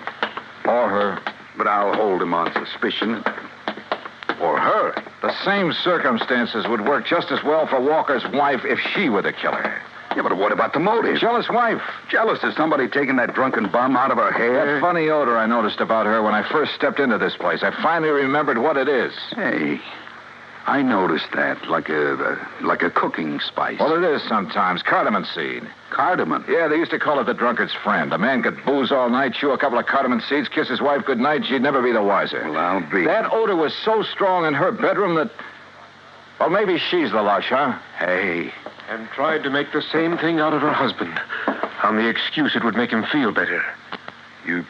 Or her. But I'll hold him on suspicion. Or her. The same circumstances would work just as well for Walker's wife if she were the killer. Yeah, but what about the motive? Jealous wife. Jealous of somebody taking that drunken bum out of her hair? That funny odor I noticed about her when I first stepped into this place. I finally remembered what it is. Hey, I noticed that, like a cooking spice. Well, it is sometimes. Cardamom seed. Cardamom? Yeah, they used to call it the drunkard's friend. A man could booze all night, chew a couple of cardamom seeds, kiss his wife goodnight, she'd never be the wiser. Well, I'll be. That odor was so strong in her bedroom that... Well, maybe she's the lush, huh? Hey. And tried to make the same thing out of her husband, on the excuse it would make him feel better. You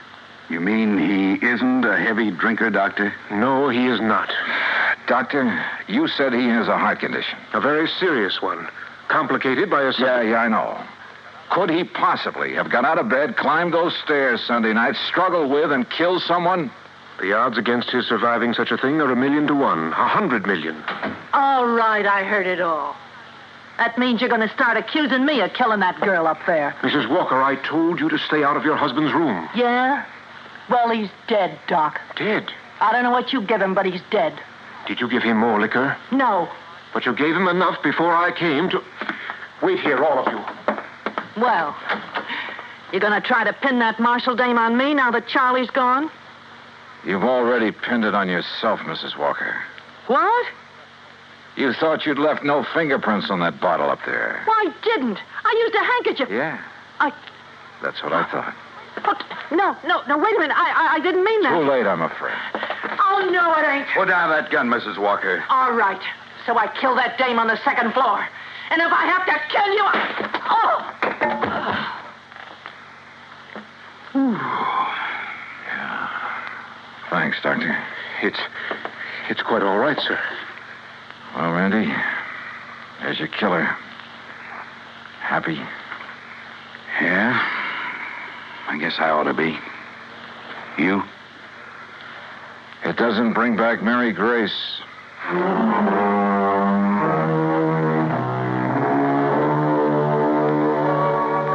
mean he isn't a heavy drinker, Doctor? No, he is not. Doctor, you said he has a heart condition. A very serious one. Complicated by a... Yeah, I know. Could he possibly have got out of bed, climbed those stairs Sunday night, struggled with, and killed someone? The odds against his surviving such a thing are 1,000,000 to 1. 100 million. All right, I heard it all. That means you're going to start accusing me of killing that girl up there. Mrs. Walker, I told you to stay out of your husband's room. Yeah? Well, he's dead, Doc. Dead? I don't know what you give him, but he's dead. Did you give him more liquor? No. But you gave him enough before I came to... Wait here, all of you. Well, you're going to try to pin that Marshall dame on me now that Charlie's gone? You've already pinned it on yourself, Mrs. Walker. What? You thought you'd left no fingerprints on that bottle up there. Well, I didn't. I used a handkerchief. Yeah. That's what I thought. Oh, no, wait a minute. I didn't mean that. Too late, I'm afraid. Oh, no, it ain't. Put down that gun, Mrs. Walker. All right. So I killed that dame on the second floor. And if I have to kill you, Yeah. Thanks, Doctor. It's quite all right, sir. Well, Randy, there's your killer. Happy? Yeah. I guess I ought to be. You? It doesn't bring back Mary Grace.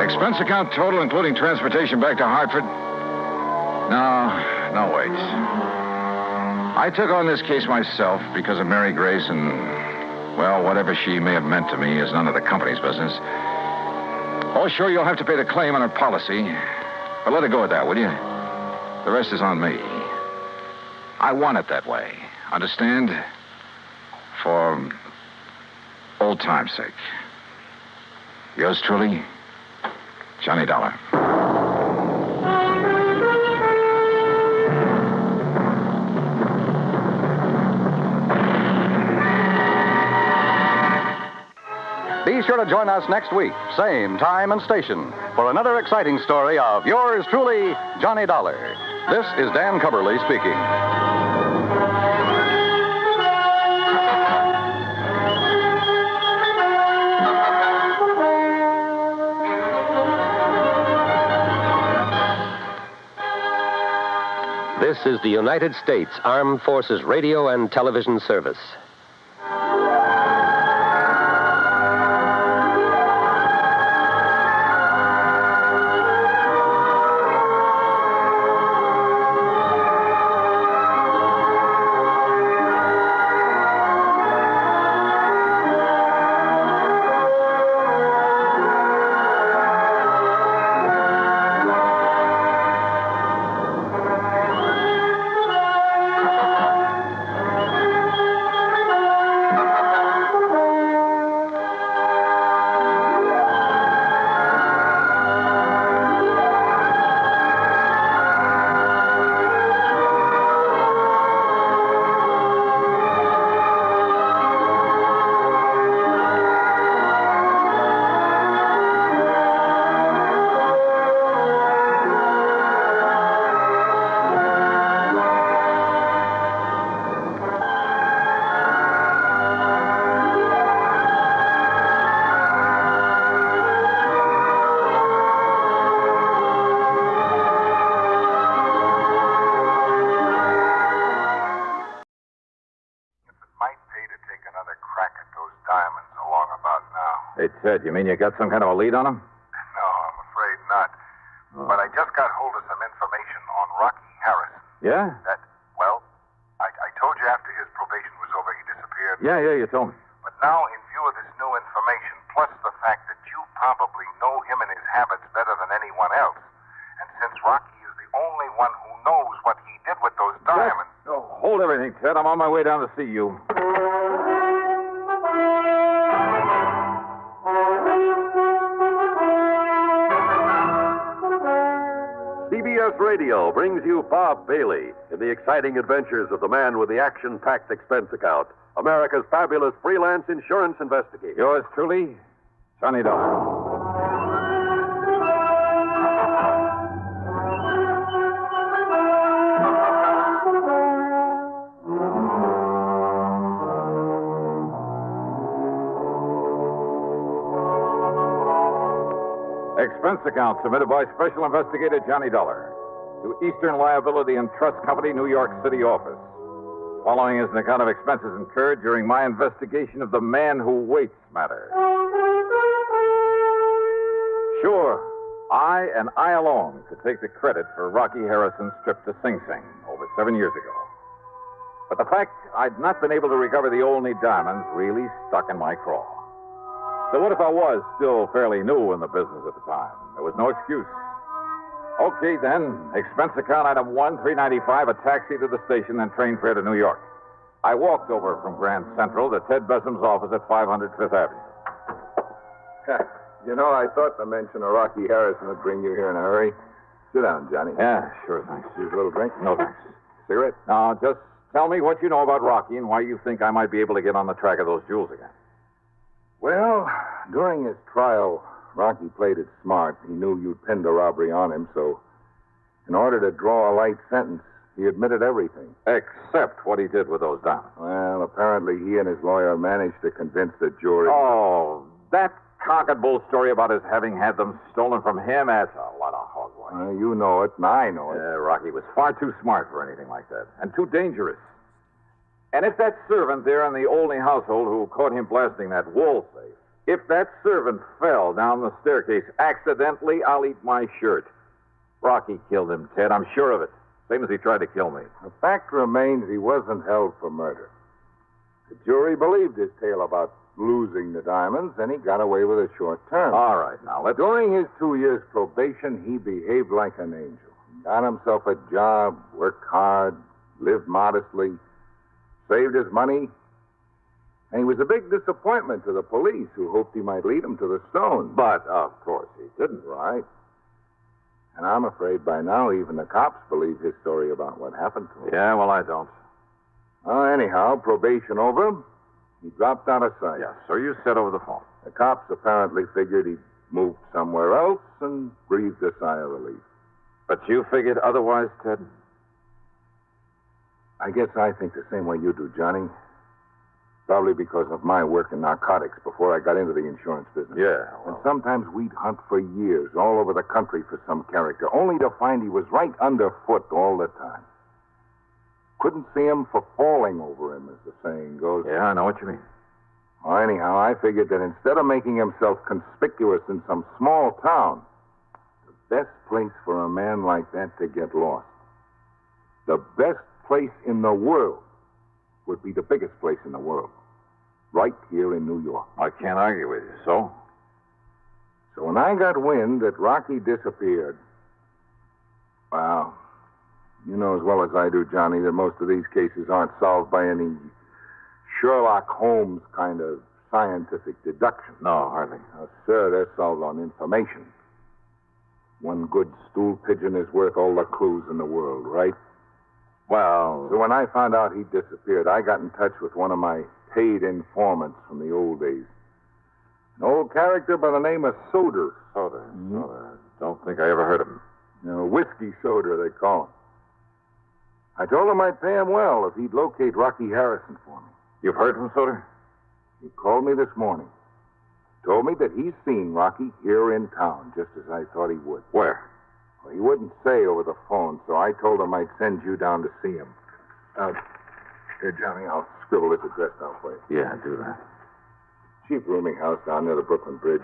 Expense account total, including transportation back to Hartford? No, wait. I took on this case myself because of Mary Grace and, well, whatever she may have meant to me is none of the company's business. Oh, sure, you'll have to pay the claim on her policy. But let it go at that, will you? The rest is on me. I want it that way. Understand? For old time's sake. Yours truly, Johnny Dollar. Be sure to join us next week, same time and station, for another exciting story of yours truly, Johnny Dollar. This is Dan Cubberly speaking. This is the United States Armed Forces Radio and Television Service. Hey, Ted, you mean you got some kind of a lead on him? No, I'm afraid not. Oh. But I just got hold of some information on Rocky Harrison. Yeah? I told you after his probation was over, he disappeared. Yeah, you told me. But now, in view of this new information, plus the fact that you probably know him and his habits better than anyone else, and since Rocky is the only one who knows what he did with those diamonds... Oh, hold everything, Ted. I'm on my way down to see you. CBS Radio brings you Bob Bailey in the exciting adventures of the man with the action-packed expense account, America's fabulous freelance insurance investigator. Yours truly, Johnny Dollar. Expense account submitted by Special Investigator Johnny Dollar to Eastern Liability and Trust Company, New York City office. Following is an account of expenses incurred during my investigation of the man who waits matter. Sure, I and I alone could take the credit for Rocky Harrison's trip to Sing Sing over 7 years ago. But the fact I'd not been able to recover the Olney diamonds really stuck in my craw. So what if I was still fairly new in the business at the time? There was no excuse. Okay, then. Expense account item 1, $395, a taxi to the station, then train fare to New York. I walked over from Grand Central to Ted Bessam's office at 500 Fifth Avenue. You know, I thought the mention of Rocky Harrison would bring you here in a hurry. Sit down, Johnny. Yeah, sure, thanks. Use a little drink? No, thanks. Cigarette? Now, just tell me what you know about Rocky and why you think I might be able to get on the track of those jewels again. Well, during his trial, Rocky played it smart. He knew you'd pinned a robbery on him, so in order to draw a light sentence, he admitted everything. Except what he did with those diamonds. Well, apparently he and his lawyer managed to convince the jury. Oh, that cock and bull story about his having had them stolen from him, that's a lot of hogwash. You know it, and I know it. Rocky was far too smart for anything like that, and too dangerous. And if that servant there in the Olney household who caught him blasting that wall safe, if that servant fell down the staircase accidentally, I'll eat my shirt. Rocky killed him, Ted. I'm sure of it. Same as he tried to kill me. The fact remains he wasn't held for murder. The jury believed his tale about losing the diamonds, and he got away with a short term. All right, now let's... During his 2 years probation, he behaved like an angel. He got himself a job, worked hard, lived modestly, saved his money, and he was a big disappointment to the police who hoped he might lead them to the stone. But, of course, he didn't. Right. And I'm afraid by now even the cops believe his story about what happened to him. Yeah, well, I don't. Anyhow, probation over. He dropped out of sight. Yeah, so you said over the phone. The cops apparently figured he'd moved somewhere else and breathed a sigh of relief. But you figured otherwise, Ted? I guess I think the same way you do, Johnny. Probably because of my work in narcotics before I got into the insurance business. Yeah. Well. And sometimes we'd hunt for years all over the country for some character, only to find he was right underfoot all the time. Couldn't see him for falling over him, as the saying goes. Yeah, I know what you mean. Well, anyhow, I figured that instead of making himself conspicuous in some small town, the best place for a man like that to get lost, the best place in the world, would be the biggest place in the world. Right here in New York. I can't argue with you. So when I got wind that Rocky disappeared, well, you know as well as I do, Johnny, that most of these cases aren't solved by any Sherlock Holmes kind of scientific deduction. No, hardly. Sir, they're solved on information. One good stool pigeon is worth all the clues in the world, right? Well... So when I found out he disappeared, I got in touch with one of my paid informants from the old days. An old character by the name of Soder. Soder. Soder. Don't think I ever heard of him. Whiskey Soder, they call him. I told him I'd pay him well if he'd locate Rocky Harrison for me. You've heard from Soder? He called me this morning. Told me that he's seen Rocky here in town, just as I thought he would. Where? Well, he wouldn't say over the phone, so I told him I'd send you down to see him. Here, Johnny, I'll scribble this address down for you. Yeah, do that. Cheap rooming house down near the Brooklyn Bridge.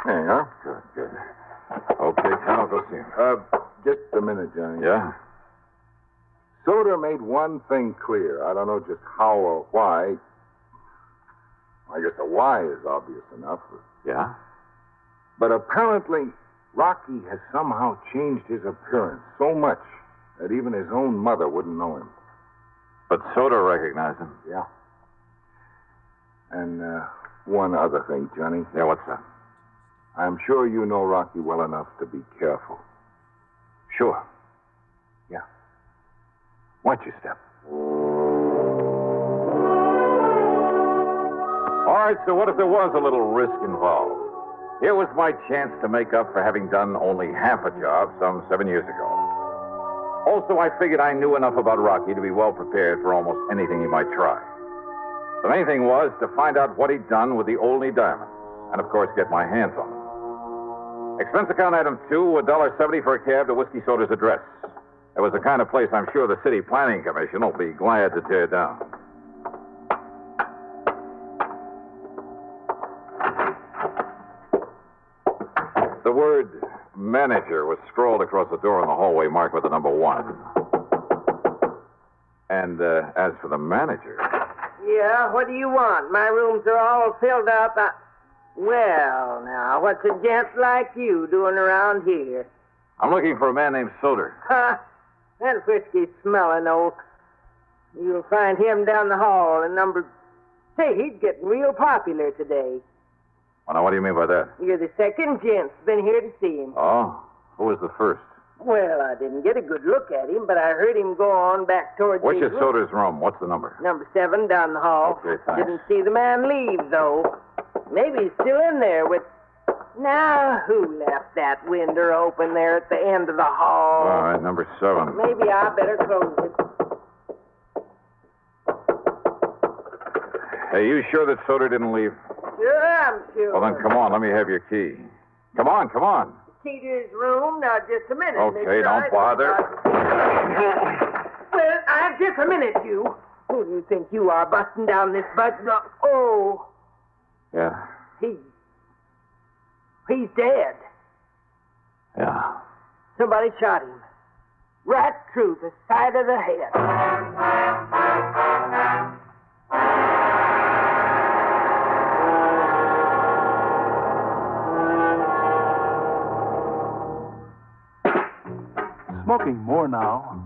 There you are. Good. Okay, Tom, I'll go see him. Just a minute, Johnny. Yeah? Soda made one thing clear. I don't know just how or why. I guess the why is obvious enough. Yeah? But apparently, Rocky has somehow changed his appearance so much that even his own mother wouldn't know him. But Soda recognized him. Yeah. And one other thing, Johnny. Yeah, what's that? I'm sure you know Rocky well enough to be careful. Sure. Yeah. Watch your step. All right, so what if there was a little risk involved? Here was my chance to make up for having done only half a job some 7 years ago. Also, I figured I knew enough about Rocky to be well prepared for almost anything he might try. The main thing was to find out what he'd done with the Olney diamonds, and of course, get my hands on them. Expense account item 2, $1.70 for a cab to Whiskey Soda's address. It was the kind of place I'm sure the City Planning Commission will be glad to tear down. The word manager was scrawled across the door in the hallway marked with the number 1. And as for the manager... Yeah, what do you want? My rooms are all filled up. Well, now, what's a gent like you doing around here? I'm looking for a man named Soder. Ha! That whiskey-smelling old... You'll find him down the hall in number... Hey, he's getting real popular today. Well, now, what do you mean by that? You're the second gent's been here to see him. Oh? Who was the first? Well, I didn't get a good look at him, but I heard him go on back towards Which his is Soder's room? What's the number? Number 7 down the hall. Okay, thanks. Didn't see the man leave, though. Maybe he's still in there with... Now, who left that window open there at the end of the hall? All right, number 7. Maybe I better close it. Hey, you sure that Soder didn't leave? Sure, I'm sure. Well, then come on. Let me have your key. Come on. Key to his room? Now, just a minute. Okay, don't bother. Well, just a minute, you. Who do you think you are, busting down this butt? Oh. Yeah. He's dead. Yeah. Somebody shot him. Right through the side of the head. Smoking more now,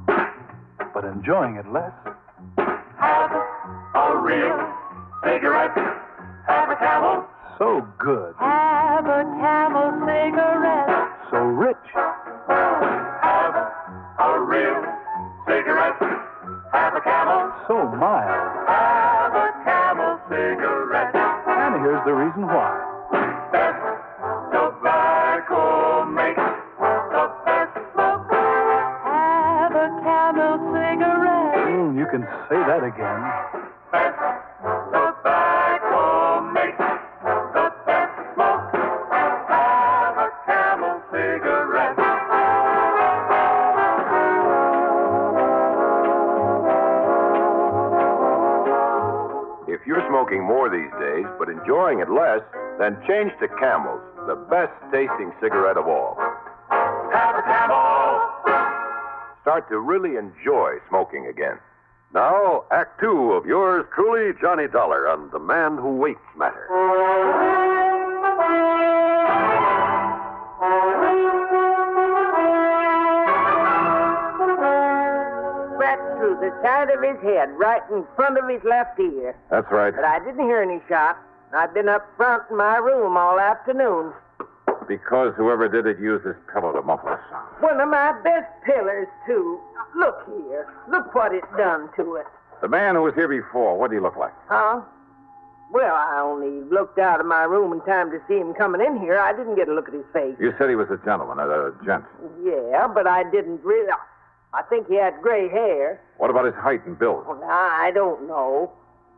but enjoying it less. Have a real cigarette. Have a Camel. So good. Have a Camel cigarette. So rich. Have a real cigarette. Have a Camel. So mild. Have a Camel cigarette. And here's the reason why. Best tobacco makes the best smoke. Have a Camel cigarette. You can say that again. Best tobacco makes the best smoke. Have a Camel cigarette. If you're smoking more these days, but enjoying it less, then change to Camels, the best tasting cigarette of all. Have a Camel. Start to really enjoy smoking again. Now, Act 2 of yours truly, Johnny Dollar, on The Man Who Waits Matter. Right through the side of his head, right in front of his left ear. That's right. But I didn't hear any shot. I've been up front in my room all afternoon. Because whoever did it used this pillow to muffle the sound. One of my best pillars, too. Look here. Look what it's done to it. The man who was here before, what did he look like? Huh? Well, I only looked out of my room in time to see him coming in here. I didn't get a look at his face. You said he was a gentleman, a gent. Yeah, but I didn't really... I think he had gray hair. What about his height and build? Well, now, I don't know.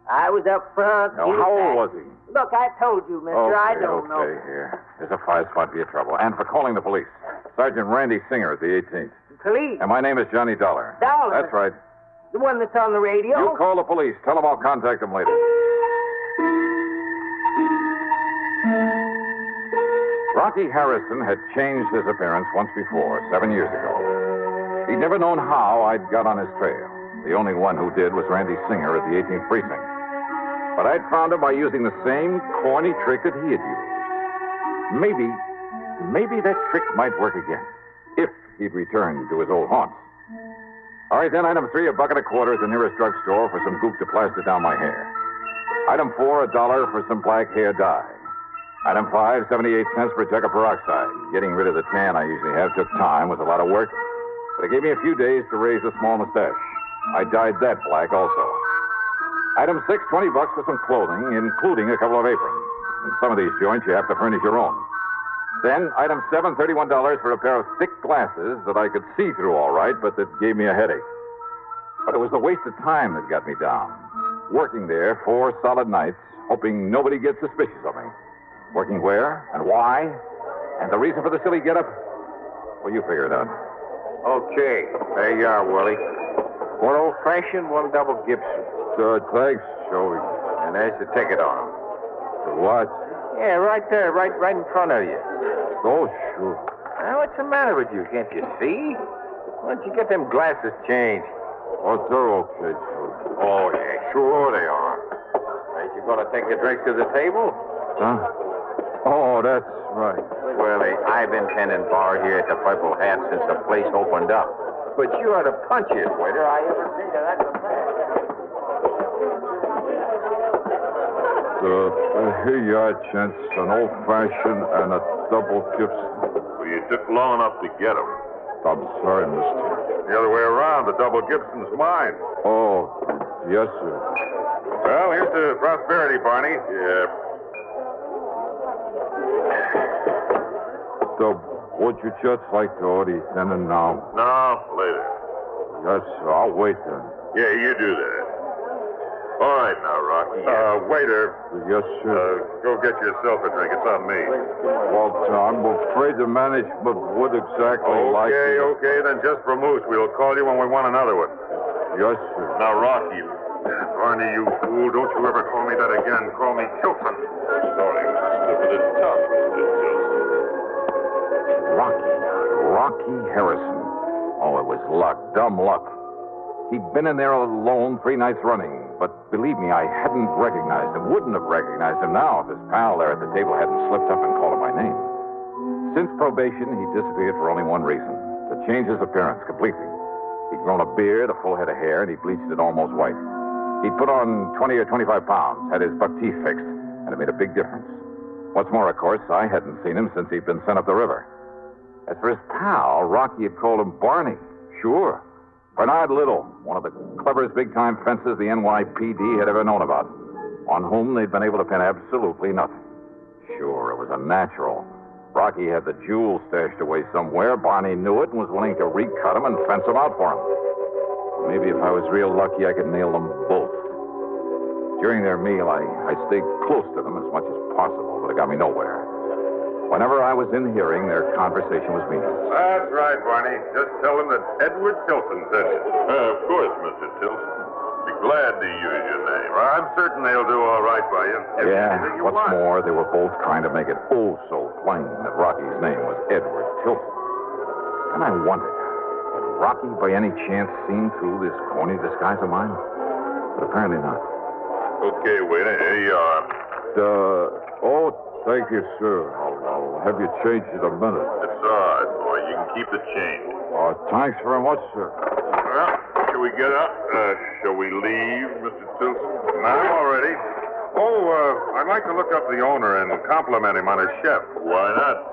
I was up front. Now, how old was he? Look, I told you, mister. I don't know. Okay, here. There's a 5 spot for your trouble. And for calling the police. Sergeant Randy Singer at the 18th. Police? And my name is Johnny Dollar. Dollar? That's right. The one that's on the radio? You call the police. Tell them I'll contact them later. Rocky Harrison had changed his appearance once before, 7 years ago. He'd never known how I'd got on his trail. The only one who did was Randy Singer at the 18th Precinct. But I'd found him by using the same corny trick that he had used. Maybe that trick might work again, if he'd return to his old haunts. All right, then, item 3, a bucket of quarters at the nearest drugstore for some goop to plaster down my hair. Item 4, $1 for some black hair dye. Item 5, 78 cents for a jug of peroxide. Getting rid of the tan I usually have took time, was a lot of work, but it gave me a few days to raise a small mustache. I dyed that black also. Item 6, $20 for some clothing, including a couple of aprons. In some of these joints, you have to furnish your own. Then, item 7, $31 for a pair of thick glasses that I could see through all right, but that gave me a headache. But it was the waste of time that got me down. Working there 4 solid nights, hoping nobody gets suspicious of me. Working where and why, and the reason for the silly getup, well, you figure it out. Okay, there you are, Willie. 1 old-fashioned, 1 double Gibson. Good, thanks, Joey. And there's the ticket on them. For what? Yeah, right there, right in front of you. Oh, sure. Now, what's the matter with you? Can't you see? Why don't you get them glasses changed? Oh, they're okay, Joey. Oh, yeah, sure they are. Ain't you going to take a drink to the table? Huh? Oh, that's right. Willie, I've been tending bar here at the Purple Hat since the place opened up. But you are the punchiest waiter I ever seen. That's a fact. Here you are, gents. An old-fashioned and a double Gibson. Well, you took long enough to get them. I'm sorry, mister. The other way around. The double Gibson's mine. Oh, yes, sir. Well, here's to prosperity, Barney. Yeah. Would you just like to order tenant now? No, later. Yes, sir. I'll wait then. Yeah, you do that. All right now, Rocky. Waiter. Yes, sir. Go get yourself a drink. It's on me. Well, I'm afraid the management would exactly like it. Okay, then just for moose. We'll call you when we want another one. Yes, sir. Now, Rocky. Barney, you fool. Don't you ever call me that again. Call me Tilton. Sorry. Slip of the tongue, Mr. Tilton. Rocky Harrison. Oh, it was luck. Dumb luck. He'd been in there alone 3 nights running, but believe me, I hadn't recognized him, wouldn't have recognized him now if his pal there at the table hadn't slipped up and called him by name. Since probation, he disappeared for only one reason, to change his appearance completely. He'd grown a beard, a full head of hair, and he bleached it almost white. He'd put on 20 or 25 pounds, had his buck teeth fixed, and it made a big difference. What's more, of course, I hadn't seen him since he'd been sent up the river. As for his pal, Rocky had called him Barney. Sure. Bernard Little, one of the cleverest big-time fences the NYPD had ever known about, on whom they'd been able to pin absolutely nothing. Sure, it was a natural. Rocky had the jewels stashed away somewhere. Barney knew it and was willing to recut him and fence him out for him. Maybe if I was real lucky, I could nail them both. During their meal, I stayed close to them as much as possible, but it got me nowhere. Whenever I was in hearing, their conversation was meaningless. That's right, Barney. Just tell them that Edward Tilton said it. Of course, Mr. Tilton. Be glad to use your name. I'm certain they'll do all right by you. Yeah, what's more, they were both trying to make it oh so plain that Rocky's name was Edward Tilton. And I wondered, had Rocky by any chance seen through this corny disguise of mine? But apparently not. Okay, waiter, here you are. Thank you, sir. I'll have you changed in a minute. It's all right, boy. You can keep the change. Thanks very much, sir. Well, shall we get up? Shall we leave, Mr. Tilton? I'm all ready. I'd like to look up the owner and compliment him on his chef. Why not?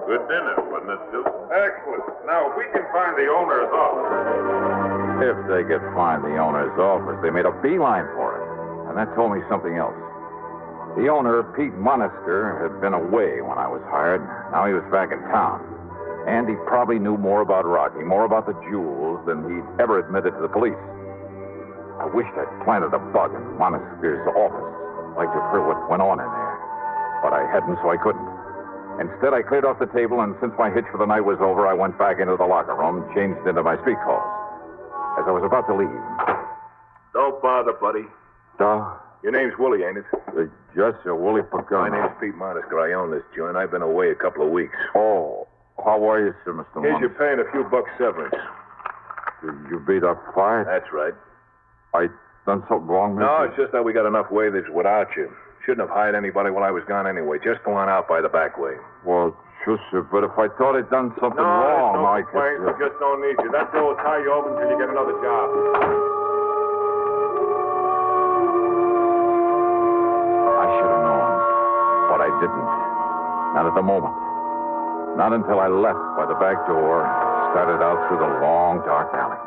Good dinner, wasn't it, Tilton? Excellent. Now, if we can find the owner's office. If they could find the owner's office, they made a beeline for it. And that told me something else. The owner, Pete Monister, had been away when I was hired. Now he was back in town. And he probably knew more about Rocky, more about the jewels than he'd ever admitted to the police. I wished I'd planted a bug in Monister's office. I'd like to have heard what went on in there. But I hadn't, so I couldn't. Instead, I cleared off the table, and since my hitch for the night was over, I went back into the locker room, changed into my street clothes. As I was about to leave... Don't bother, buddy. Your name's Willie, ain't it? Just a Willie Pagano. My name's Pete Monasker. I own this joint. I've been away a couple of weeks. Oh, how are you, sir, Mr. Here's Monasker? your pay and a few bucks severance. You beat up fired? That's right. I done something wrong, No, Mr. it's just that we got enough waiters without you. Shouldn't have hired anybody while I was gone anyway. Just go on out by the back way. Well, sure, sir, but if I thought I'd done something wrong, no I complaint. could... We just don't need you. That door will tie you over until you get another job. I should have known, but I didn't. Not at the moment. Not until I left by the back door and started out through the long, dark alley.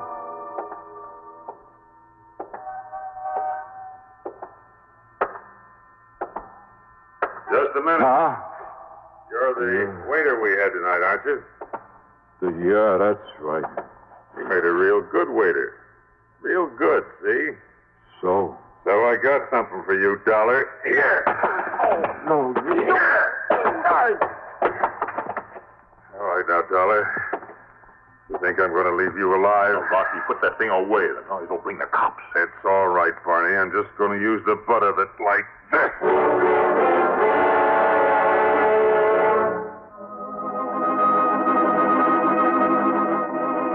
Just a minute. Huh? You're the waiter we had tonight, aren't you? Yeah, that's right. You made a real good waiter. Real good, see? So? So I got something for you, Dollar. Here. No, All right now, Dollar. You think I'm going to leave you alive? No, Rocky, put that thing away. It'll bring the cops. It's all right, Barney. I'm just going to use the butt of it like this.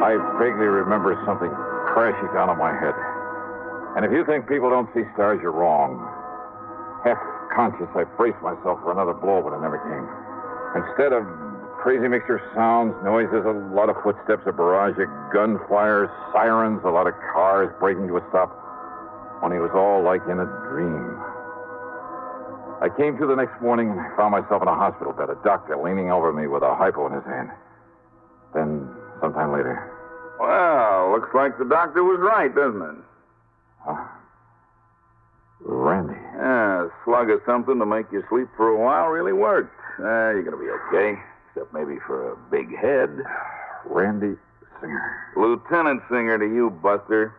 I vaguely remember something crashing down on my head. And if you think people don't see stars, you're wrong. Half conscious, I braced myself for another blow, but it never came. Instead of crazy mixture of sounds, noises, a lot of footsteps, a barrage of gunfire, sirens, a lot of cars breaking to a stop. Only it was all like in a dream. I came to the next morning and found myself in a hospital bed, a doctor leaning over me with a hypo in his hand. Then, sometime later... Well, looks like the doctor was right, doesn't it? Huh? Randy. Yeah, a slug of something to make you sleep for a while really worked. You're going to be okay, except maybe for a big head. Randy Singer. Lieutenant Singer to you, Buster.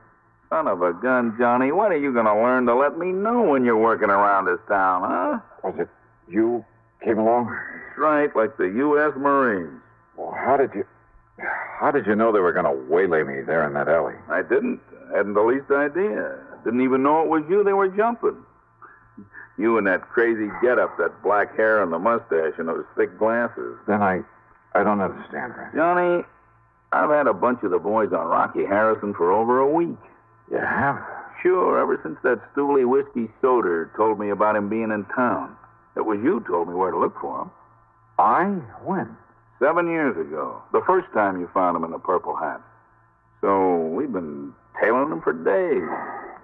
Son of a gun, Johnny. When are you going to learn to let me know when you're working around this town, huh? Was it you came along? That's right, like the U.S. Marines. Well, how did you know they were going to waylay me there in that alley? I didn't. I hadn't the least idea. Didn't even know it was you they were jumping. You and that crazy getup, that black hair and the mustache and those thick glasses. Then I don't understand, Randy. Johnny, I've had a bunch of the boys on Rocky Harrison for over a week. You have? Sure, ever since that stooly whiskey soda told me about him being in town. It was you told me where to look for him. I? When? 7 years ago. The first time you found him in the purple hat. So we've been tailing him for days.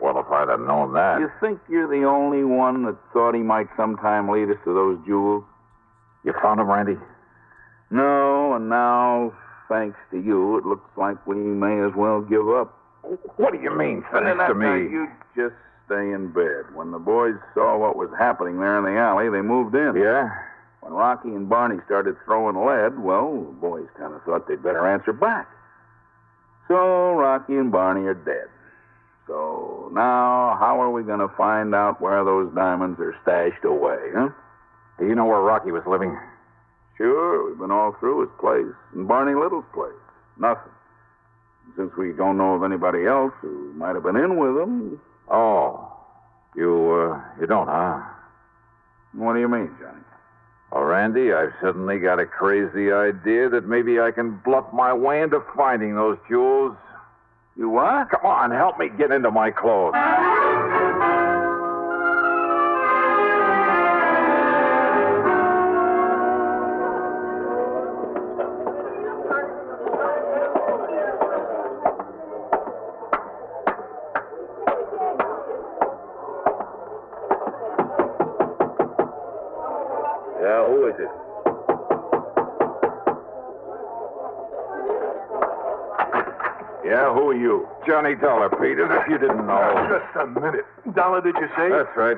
Well, if I'd have known that... You think you're the only one that thought he might sometime lead us to those jewels? You found him, Randy? No, and now, thanks to you, it looks like we may as well give up. What do you mean, thanks to me? You just stay in bed. When the boys saw what was happening there in the alley, they moved in. Yeah? When Rocky and Barney started throwing lead, well, the boys kind of thought they'd better answer back. So Rocky and Barney are dead. So now, how are we going to find out where those diamonds are stashed away, huh? Do you know where Rocky was living? Sure, we've been all through his place and Barney Little's place. Nothing. Since we don't know of anybody else who might have been in with him. Oh, you don't, huh? What do you mean, Johnny? Well, Randy, I've suddenly got a crazy idea that maybe I can bluff my way into finding those jewels. You what? Come on, help me get into my clothes. Yeah, who is it? Yeah, who are you? Johnny Dollar, Pete, as if you didn't know. Just a minute. Dollar, did you say? That's right.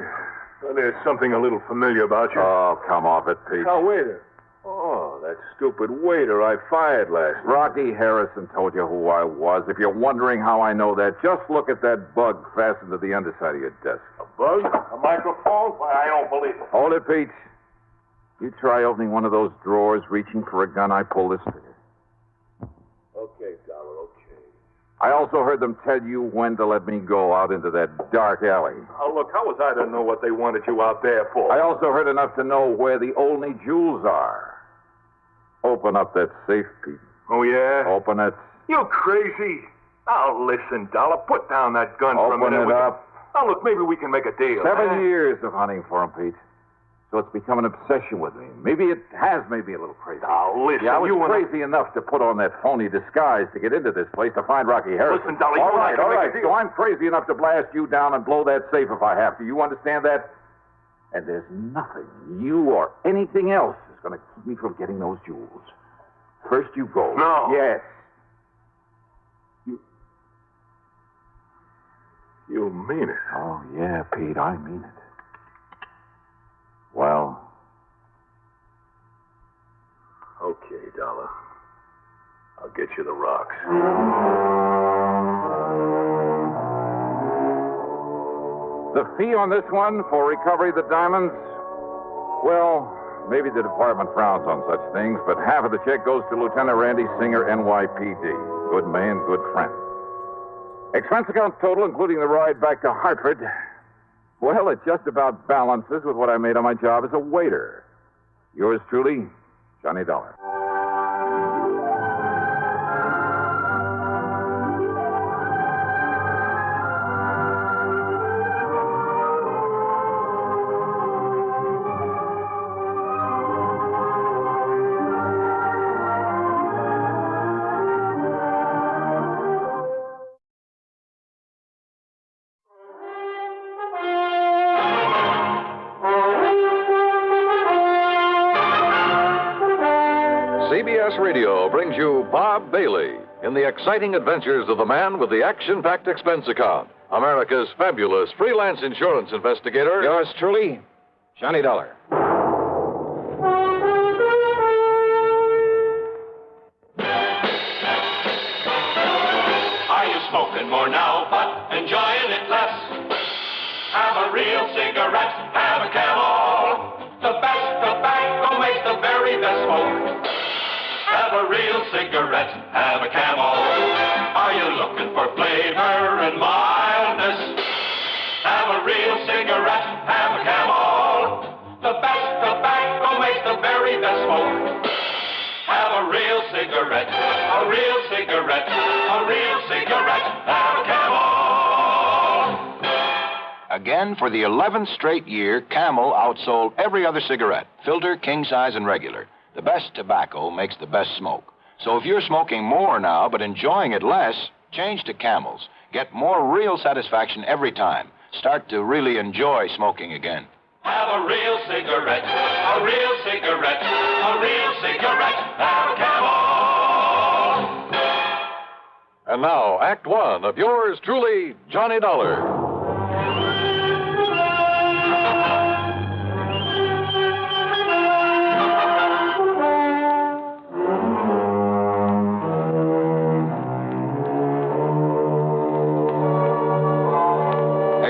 Well, there's something a little familiar about you. Oh, come off it, Pete. Now, waiter. Oh, that stupid waiter I fired last night. Rocky Harrison told you who I was. If you're wondering how I know that, just look at that bug fastened to the underside of your desk. A bug? A microphone? Why, I don't believe it. Hold it, Pete. You try opening one of those drawers, reaching for a gun, I pull this trigger. Okay, Dollar, okay. I also heard them tell you when to let me go out into that dark alley. Oh, look, how was I to know what they wanted you out there for? I also heard enough to know where the only jewels are. Open up that safe, Pete. Oh, yeah? Open it. You crazy? Oh, listen, Dollar, put down that gun for a minute. Open it up. Oh, look, maybe we can make a deal. 7 years of hunting for him, Pete. So it's become an obsession with me. Maybe it has made me a little crazy. Oh, listen, yeah, I was you crazy enough to put on that phony disguise to get into this place to find Rocky Harrison. Listen, Dolly, all right. make a deal. So I'm crazy enough to blast you down and blow that safe if I have to. You understand that? And there's nothing, you or anything else, is going to keep me from getting those jewels. First you go. No. Yes. You mean it? Oh, yeah, Pete, I mean it. Well... Okay, Dollar. I'll get you the rocks. The fee on this one for recovery of the diamonds? Well, maybe the department frowns on such things, but half of the check goes to Lieutenant Randy Singer, NYPD. Good man, good friend. Expense account total, including the ride back to Hartford, well, it just about balances with what I made on my job as a waiter. Yours truly, Johnny Dollar. CBS Radio brings you Bob Bailey in the exciting adventures of the man with the action-packed expense account, America's fabulous freelance insurance investigator. Yours truly, Johnny Dollar. Are you smoking more now, but enjoying it less? Have a real cigarette, have a Camel. The best tobacco makes the very best smoke. Have a real cigarette, have a Camel. Are you looking for flavor and mildness? Have a real cigarette, have a Camel. The best tobacco makes the very best smoke. Have a real cigarette, a real cigarette, a real cigarette, have a Camel. Again, for the 11th straight year, Camel outsold every other cigarette, filter, king size, and regular. The best tobacco makes the best smoke. So if you're smoking more now but enjoying it less, change to Camels. Get more real satisfaction every time. Start to really enjoy smoking again. Have a real cigarette, a real cigarette, a real cigarette, have a Camel. And now, Act One of yours truly, Johnny Dollar.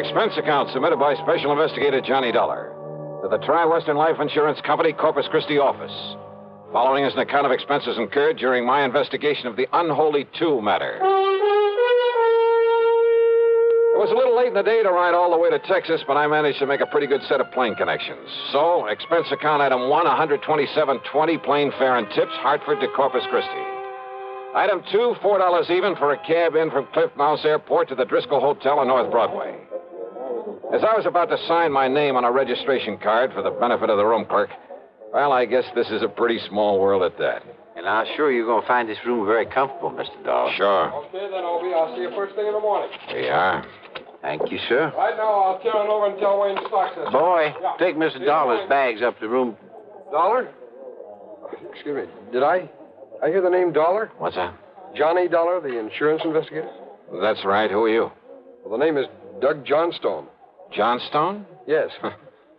Expense account submitted by Special Investigator Johnny Dollar to the Tri-Western Life Insurance Company, Corpus Christi office. Following is an account of expenses incurred during my investigation of the Unholy Two Matter. It was a little late in the day to ride all the way to Texas, but I managed to make a pretty good set of plane connections. So, expense account item 1, $127.20 plane fare and tips, Hartford to Corpus Christi. Item 2, $4 even for a cab in from Cliff Mouse Airport to the Driscoll Hotel on North Broadway. As I was about to sign my name on a registration card for the benefit of the room clerk, well, I guess this is a pretty small world at that. And I'm sure you're going to find this room very comfortable, Mr. Dollar. Sure. Okay, then, Obie. I'll see you first thing in the morning. Here you are. Thank you, sir. Right now, I'll turn over and tell Wayne Stocks this. Boy, Yeah. take Mr. Dollar's bags up to the room. Dollar? Excuse me. Did I hear the name Dollar? What's that? Johnny Dollar, the insurance investigator? That's right. Who are you? Well, the name is Doug Johnstone. Johnstone? Yes.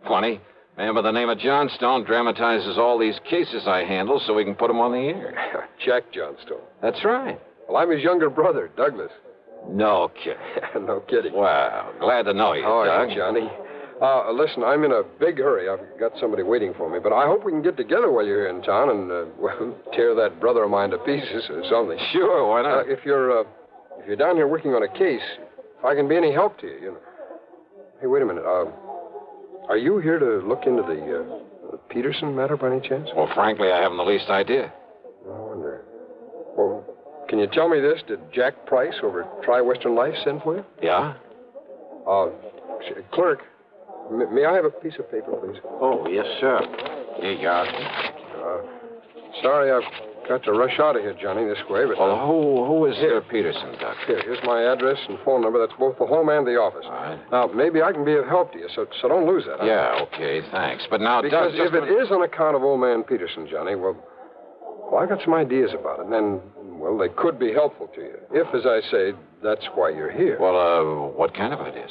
Funny. Man by the name of Johnstone dramatizes all these cases I handle so we can put them on the air. Jack Johnstone. That's right. Well, I'm his younger brother, Douglas. No kidding. No kidding. Well, glad to know you, How Doug. are you, Johnny? Listen, I'm in a big hurry. I've got somebody waiting for me, but I hope we can get together while you're here in town and, well, tear that brother of mine to pieces or something. Sure, why not? If you're if you're down here working on a case, if I can be any help to you, you know. Hey, wait a minute. Are you here to look into the Peterson matter by any chance? Well, frankly, I haven't the least idea. I wonder. Well, can you tell me this? Did Jack Price over at Tri-Western Life send for you? Yeah? Clerk, may I have a piece of paper, please? Oh, yes, sir. Here you are. Sorry, I've got to rush out of here, Johnny, this way, but... Well, who is Peterson, Doc? Here's my address and phone number. That's both the home and the office. All right. Now, maybe I can be of help to you, so don't lose that. Huh? Yeah, okay, thanks. But now, because Doc, if it is on account of old man Peterson, Johnny, well, I got some ideas about it, and then, well, they could be helpful to you. If, as I say, that's why you're here. Well, what kind of ideas?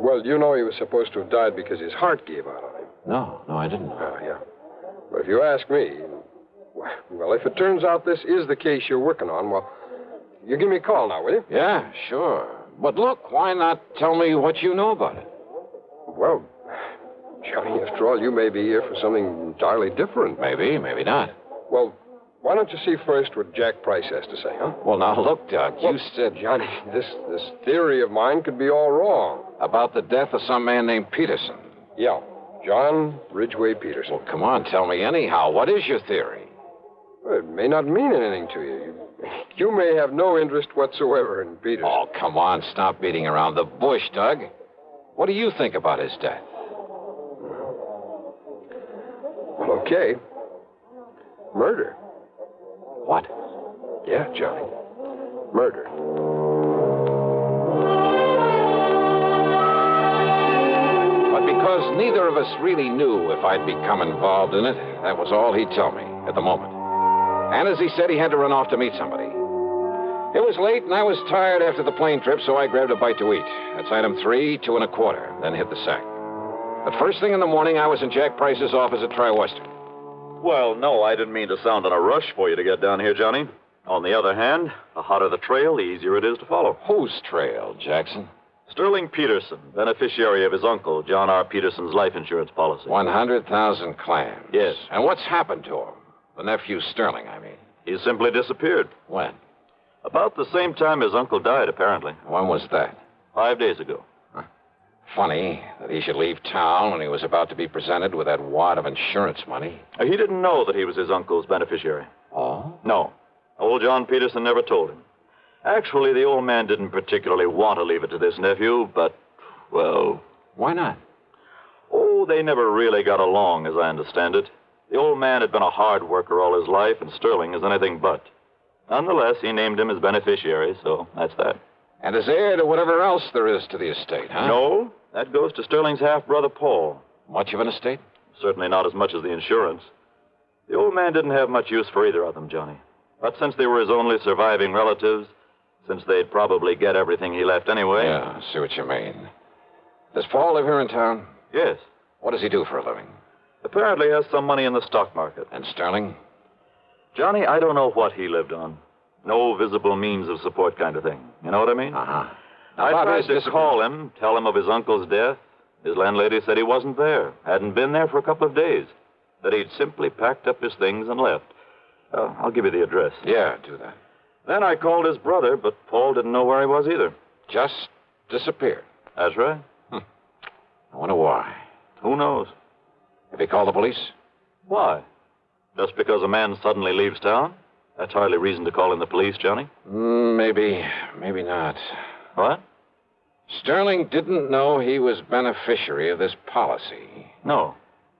Well, you know he was supposed to have died because his heart gave out on him. No, I didn't know. Oh, yeah. But if you ask me, well, if it turns out this is the case you're working on, well, you give me a call now, will you? Yeah, sure. But look, why not tell me what you know about it? Well, Johnny, after all, you may be here for something entirely different. Maybe not. Well, why don't you see first what Jack Price has to say, huh? Well, now, look, Doc, you said... Johnny, this theory of mine could be all wrong. About the death of some man named Peterson? Yeah, John Ridgway Peterson. Well, come on, tell me anyhow. What is your theory? Well, it may not mean anything to you. You may have no interest whatsoever in Peterson. Oh, come on, stop beating around the bush, Doug. What do you think about his death? Well, okay. Murder. What? Yeah, Johnny. Murder. But because neither of us really knew if I'd become involved in it, that was all he'd tell me at the moment. And as he said, he had to run off to meet somebody. It was late, and I was tired after the plane trip, so I grabbed a bite to eat. That's item 3, 2 1/4, then hit the sack. But first thing in the morning, I was in Jack Price's office at Tri-Western. Well, no, I didn't mean to sound in a rush for you to get down here, Johnny. On the other hand, the hotter the trail, the easier it is to follow. Whose trail, Jackson? Sterling Peterson, beneficiary of his uncle, John R. Peterson's life insurance policy. 100,000 clams. Yes. And what's happened to him? The nephew Sterling, I mean. He simply disappeared. When? About the same time his uncle died, apparently. When was that? 5 days ago. Funny that he should leave town when he was about to be presented with that wad of insurance money. He didn't know that he was his uncle's beneficiary. Oh? No. Old John Peterson never told him. Actually, the old man didn't particularly want to leave it to this nephew, but, well... Why not? Oh, they never really got along, as I understand it. The old man had been a hard worker all his life, and Sterling is anything but. Nonetheless, he named him his beneficiary, so that's that. And as heir to whatever else there is to the estate, huh? No, that goes to Sterling's half-brother, Paul. Much of an estate? Certainly not as much as the insurance. The old man didn't have much use for either of them, Johnny. But since they were his only surviving relatives, since they'd probably get everything he left anyway... Yeah, I see what you mean. Does Paul live here in town? Yes. What does he do for a living? Apparently has some money in the stock market. And Sterling? Johnny, I don't know what he lived on. No visible means of support kind of thing. You know what I mean? Uh-huh. I tried to call him, tell him of his uncle's death. His landlady said he wasn't there, hadn't been there for a couple of days, that he'd simply packed up his things and left. I'll give you the address. Yeah, do that. Then I called his brother, but Paul didn't know where he was either. Just disappeared. That's right. I wonder why. Who knows? Have he called the police? Why? Just because a man suddenly leaves town? That's hardly reason to call in the police, Johnny. Maybe not. What? Sterling didn't know he was beneficiary of this policy. No.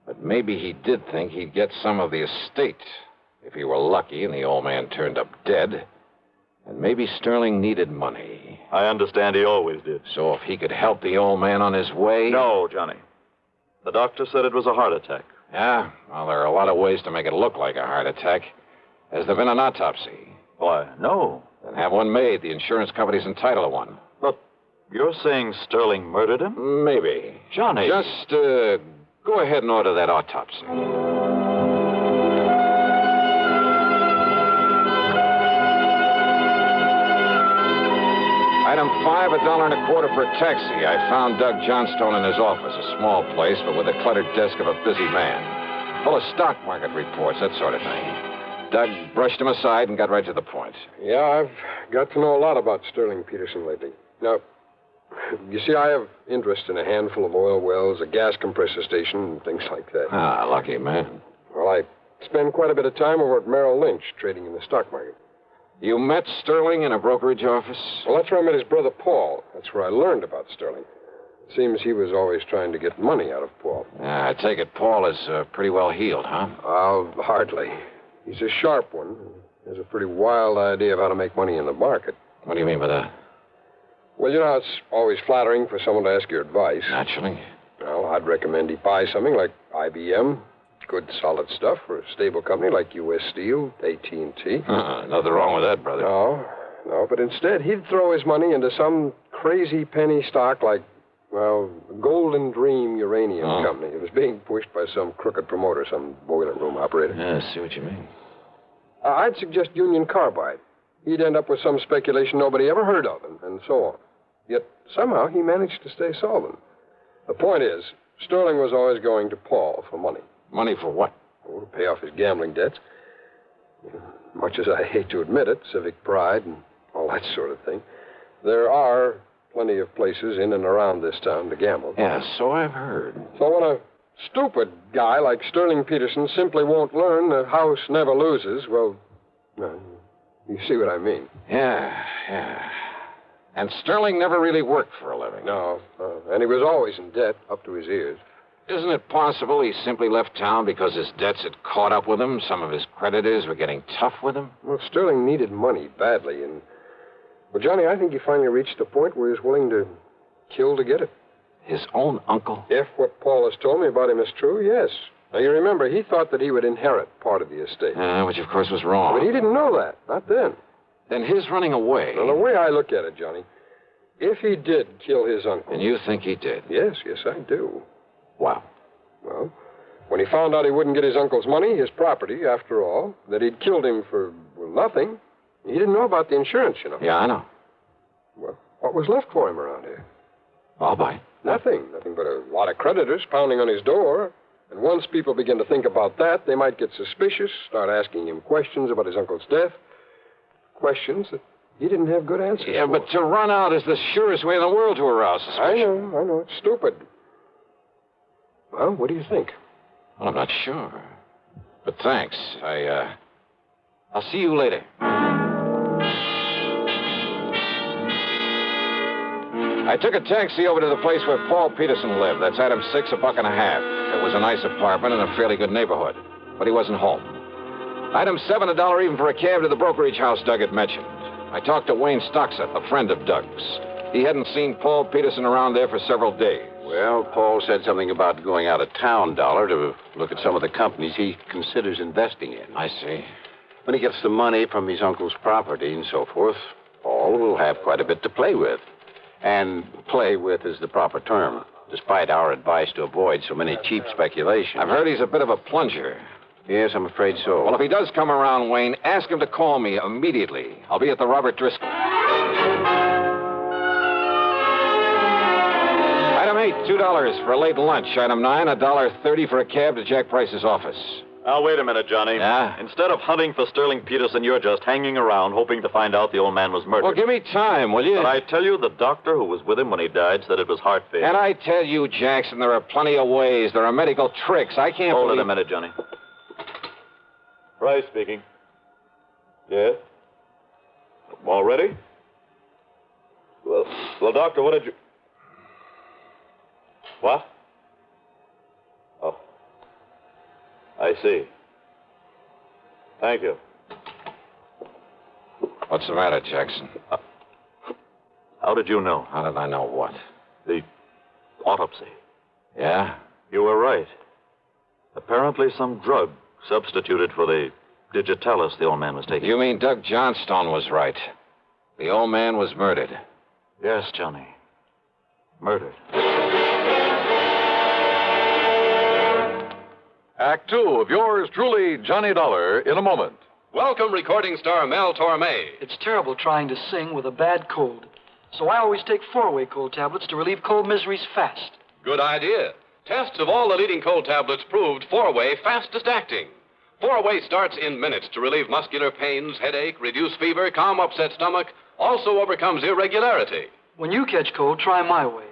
But maybe he did think he'd get some of the estate if he were lucky and the old man turned up dead. And maybe Sterling needed money. I understand he always did. So if he could help the old man on his way... No, Johnny. The doctor said it was a heart attack. Yeah? Well, there are a lot of ways to make it look like a heart attack. Has there been an autopsy? Why, no. Then have one made. The insurance company's entitled to one. But you're saying Sterling murdered him? Maybe. Johnny. Just go ahead and order that autopsy. Item 5, $1.25 for a taxi. I found Doug Johnstone in his office, a small place, but with the cluttered desk of a busy man. Full of stock market reports, that sort of thing. Doug brushed him aside and got right to the point. Yeah, I've got to know a lot about Sterling Peterson lately. Now, you see, I have interest in a handful of oil wells, a gas compressor station, and things like that. Ah, lucky man. Well, I spend quite a bit of time over at Merrill Lynch, trading in the stock market. You met Sterling in a brokerage office? Well, that's where I met his brother, Paul. That's where I learned about Sterling. It seems he was always trying to get money out of Paul. I take it Paul is pretty well healed, huh? Hardly. He's a sharp one. He has a pretty wild idea of how to make money in the market. What do you mean by that? Well, you know, it's always flattering for someone to ask your advice. Naturally. Well, I'd recommend he buy something like IBM. Good, solid stuff for a stable company like U.S. Steel, AT&T. Nothing wrong with that, brother. No, but instead he'd throw his money into some crazy penny stock like, well, Golden Dream Uranium Company. It was being pushed by some crooked promoter, some boiler room operator. Yeah, I see what you mean. I'd suggest Union Carbide. He'd end up with some speculation nobody ever heard of, and so on. Yet somehow he managed to stay solvent. The point is, Sterling was always going to Paul for money. Money for what? Oh, to pay off his gambling debts. Much as I hate to admit it, civic pride and all that sort of thing, there are plenty of places in and around this town to gamble. Yeah, so I've heard. So when a stupid guy like Sterling Peterson simply won't learn the house never loses, well, you see what I mean. Yeah. And Sterling never really worked for a living. No, and he was always in debt up to his ears. Isn't it possible he simply left town because his debts had caught up with him? Some of his creditors were getting tough with him? Well, Sterling needed money badly, and... Well, Johnny, I think he finally reached the point where he's willing to kill to get it. His own uncle? If what Paul has told me about him is true, yes. Now, you remember, he thought that he would inherit part of the estate. Which, of course, was wrong. But he didn't know that. Not then. Then his running away... Well, the way I look at it, Johnny, if he did kill his uncle... And you think he did? Yes, I do. Wow. Well, when he found out he wouldn't get his uncle's money, his property, after all, that he'd killed him for, nothing, he didn't know about the insurance, you know. Yeah, I know. Well, what was left for him around here? I'll buy. Nothing but a lot of creditors pounding on his door. And once people begin to think about that, they might get suspicious, start asking him questions about his uncle's death. Questions that he didn't have good answers for. But to run out is the surest way in the world to arouse suspicion. I know. It's stupid. Well, what do you think? Well, I'm not sure. But thanks. I'll see you later. I took a taxi over to the place where Paul Peterson lived. That's item 6, $1.50. It was a nice apartment in a fairly good neighborhood. But he wasn't home. Item 7, $1 even for a cab to the brokerage house Doug had mentioned. I talked to Wayne Stocksett, a friend of Doug's. He hadn't seen Paul Peterson around there for several days. Well, Paul said something about going out of town, Dollar, to look at some of the companies he considers investing in. I see. When he gets the money from his uncle's property and so forth, Paul will have quite a bit to play with. And play with is the proper term, despite our advice to avoid so many cheap speculations. I've heard he's a bit of a plunger. Yes, I'm afraid so. Well, if he does come around, Wayne, ask him to call me immediately. I'll be at the Robert Driscoll. Item 8, $2 for a late lunch. Item 9, $1.30 for a cab to Jack Price's office. Now, wait a minute, Johnny. Yeah? Instead of hunting for Sterling Peterson, you're just hanging around hoping to find out the old man was murdered. Well, give me time, will you? But I tell you, the doctor who was with him when he died said it was heart failure. And I tell you, Jackson, there are plenty of ways. There are medical tricks. I can't Hold believe... it a minute, Johnny. Price speaking. Yes? All ready? Well, doctor, what did you... What? Oh. I see. Thank you. What's the matter, Jackson? How did you know? How did I know what? The autopsy. Yeah? You were right. Apparently some drug substituted for the digitalis the old man was taking. You mean Doug Johnstone was right. The old man was murdered. Yes, Johnny. Murdered. Act 2 of yours truly, Johnny Dollar, in a moment. Welcome, recording star Mel Torme. It's terrible trying to sing with a bad cold. So I always take 4-way cold tablets to relieve cold miseries fast. Good idea. Tests of all the leading cold tablets proved 4-way fastest acting. 4-way starts in minutes to relieve muscular pains, headache, reduce fever, calm upset stomach, also overcomes irregularity. When you catch cold, try my way.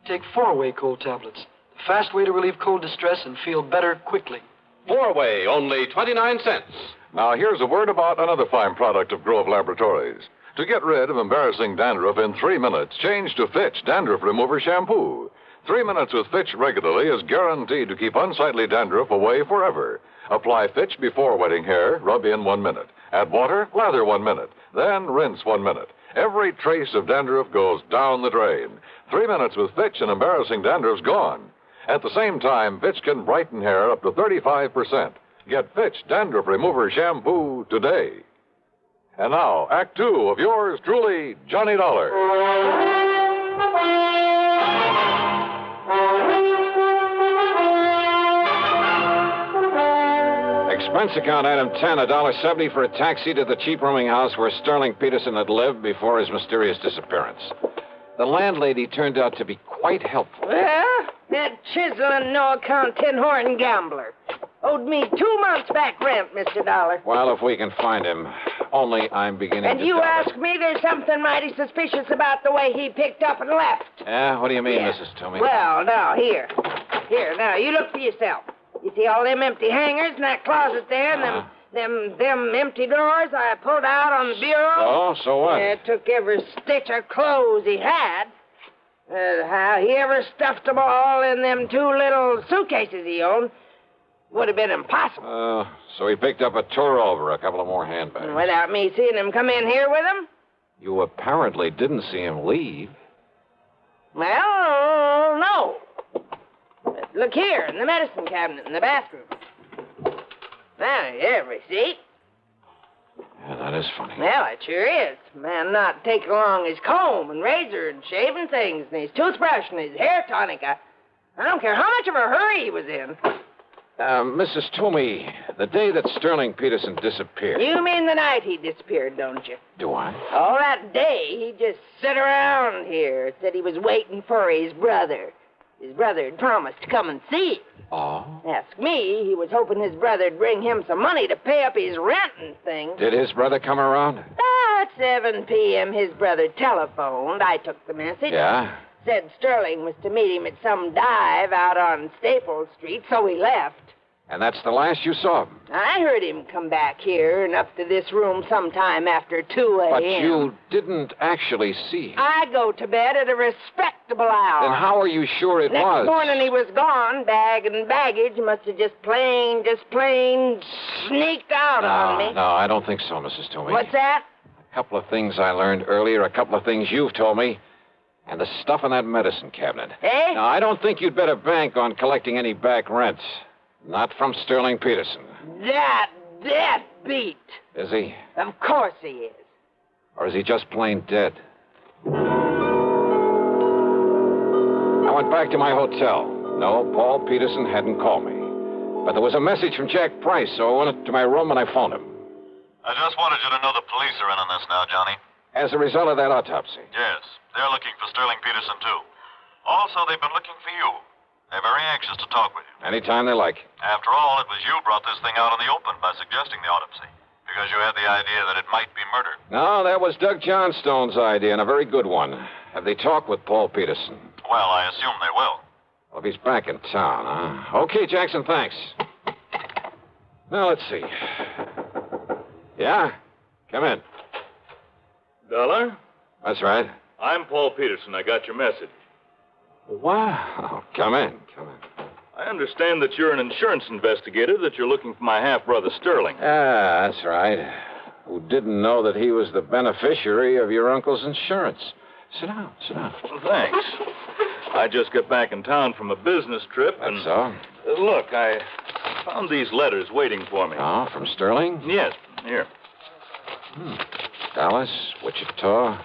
Take 4-way cold tablets. The fast way to relieve cold distress and feel better quickly. 4-way, only 29 cents. Now, here's a word about another fine product of Grove Laboratories. To get rid of embarrassing dandruff in 3 minutes, change to Fitch Dandruff Remover Shampoo. 3 minutes with Fitch regularly is guaranteed to keep unsightly dandruff away forever. Apply Fitch before wetting hair, rub in 1 minute. Add water, lather 1 minute. Then rinse 1 minute. Every trace of dandruff goes down the drain. 3 minutes with Fitch and embarrassing dandruff's gone. At the same time, Fitch can brighten hair up to 35%. Get Fitch Dandruff Remover Shampoo today. And now, Act 2 of yours truly, Johnny Dollar. Expense account item 10, $1.70 for a taxi to the cheap rooming house where Sterling Peterson had lived before his mysterious disappearance. The landlady turned out to be quite helpful. Well, that chiseling, no-account, tin-horn gambler owed me 2 months back rent, Mr. Dollar. Well, if we can find him. Only I'm beginning And to you doubt it. ask me, there's something mighty suspicious about the way he picked up and left. Yeah, what do you mean, Mrs. Toomey? Well, now, here, now, you look for yourself. You see all them empty hangers in that closet there, and them empty drawers I pulled out on the bureau? Oh, so what? Took every stitch of clothes he had. How he ever stuffed them all in them 2 little suitcases he owned would have been impossible. So he picked up a tour over, a couple of more handbags. Without me seeing him come in here with them? You apparently didn't see him leave. Well, no. Look here, in the medicine cabinet in the bathroom. Now, here, receipt. Yeah, that is funny. Well, it sure is. Man not taking along his comb and razor and shaving things and his toothbrush and his hair tonic. I don't care how much of a hurry he was in. Mrs. Toomey, the day that Sterling Peterson disappeared. You mean the night he disappeared, don't you? Do I? All that day, he just sat around here, said he was waiting for his brother. His brother had promised to come and see him. Oh? Ask me, he was hoping his brother'd bring him some money to pay up his rent and things. Did his brother come around? At 7 p.m., his brother telephoned. I took the message. Yeah? Said Sterling was to meet him at some dive out on Staple Street, so he left. And that's the last you saw of him? I heard him come back here and up to this room sometime after 2 a.m. But you didn't actually see him. I go to bed at a respectable hour. Then how are you sure it Next was? morning he was gone. Bag and baggage must have just plain sneaked out on me. No, I don't think so, Mrs. Toomey. What's that? A couple of things I learned earlier, a couple of things you've told me, and the stuff in that medicine cabinet. Eh? Now, I don't think you'd better bank on collecting any back rent. Not from Sterling Peterson. That beat. Is he? Of course he is. Or is he just plain dead? I went back to my hotel. No, Paul Peterson hadn't called me. But there was a message from Jack Price, so I went to my room and I phoned him. I just wanted you to know the police are in on this now, Johnny. As a result of that autopsy. Yes, they're looking for Sterling Peterson, too. Also, they've been looking for you. They're very anxious to talk with you. Anytime they like. After all, it was you brought this thing out in the open by suggesting the autopsy. Because you had the idea that it might be murder. No, that was Doug Johnstone's idea, and a very good one. Have they talked with Paul Peterson? Well, I assume they will. Well, if he's back in town, huh? Okay, Jackson, thanks. Now, let's see. Yeah? Come in. Dollar? That's right. I'm Paul Peterson. I got your message. Wow. Come in. I understand that you're an insurance investigator, that you're looking for my half-brother Sterling. Ah, that's right. Who didn't know that he was the beneficiary of your uncle's insurance. Sit down. Well, thanks. I just got back in town from a business trip, and... That's so? Look, I found these letters waiting for me. Oh, from Sterling? Yes, here. Dallas, Wichita,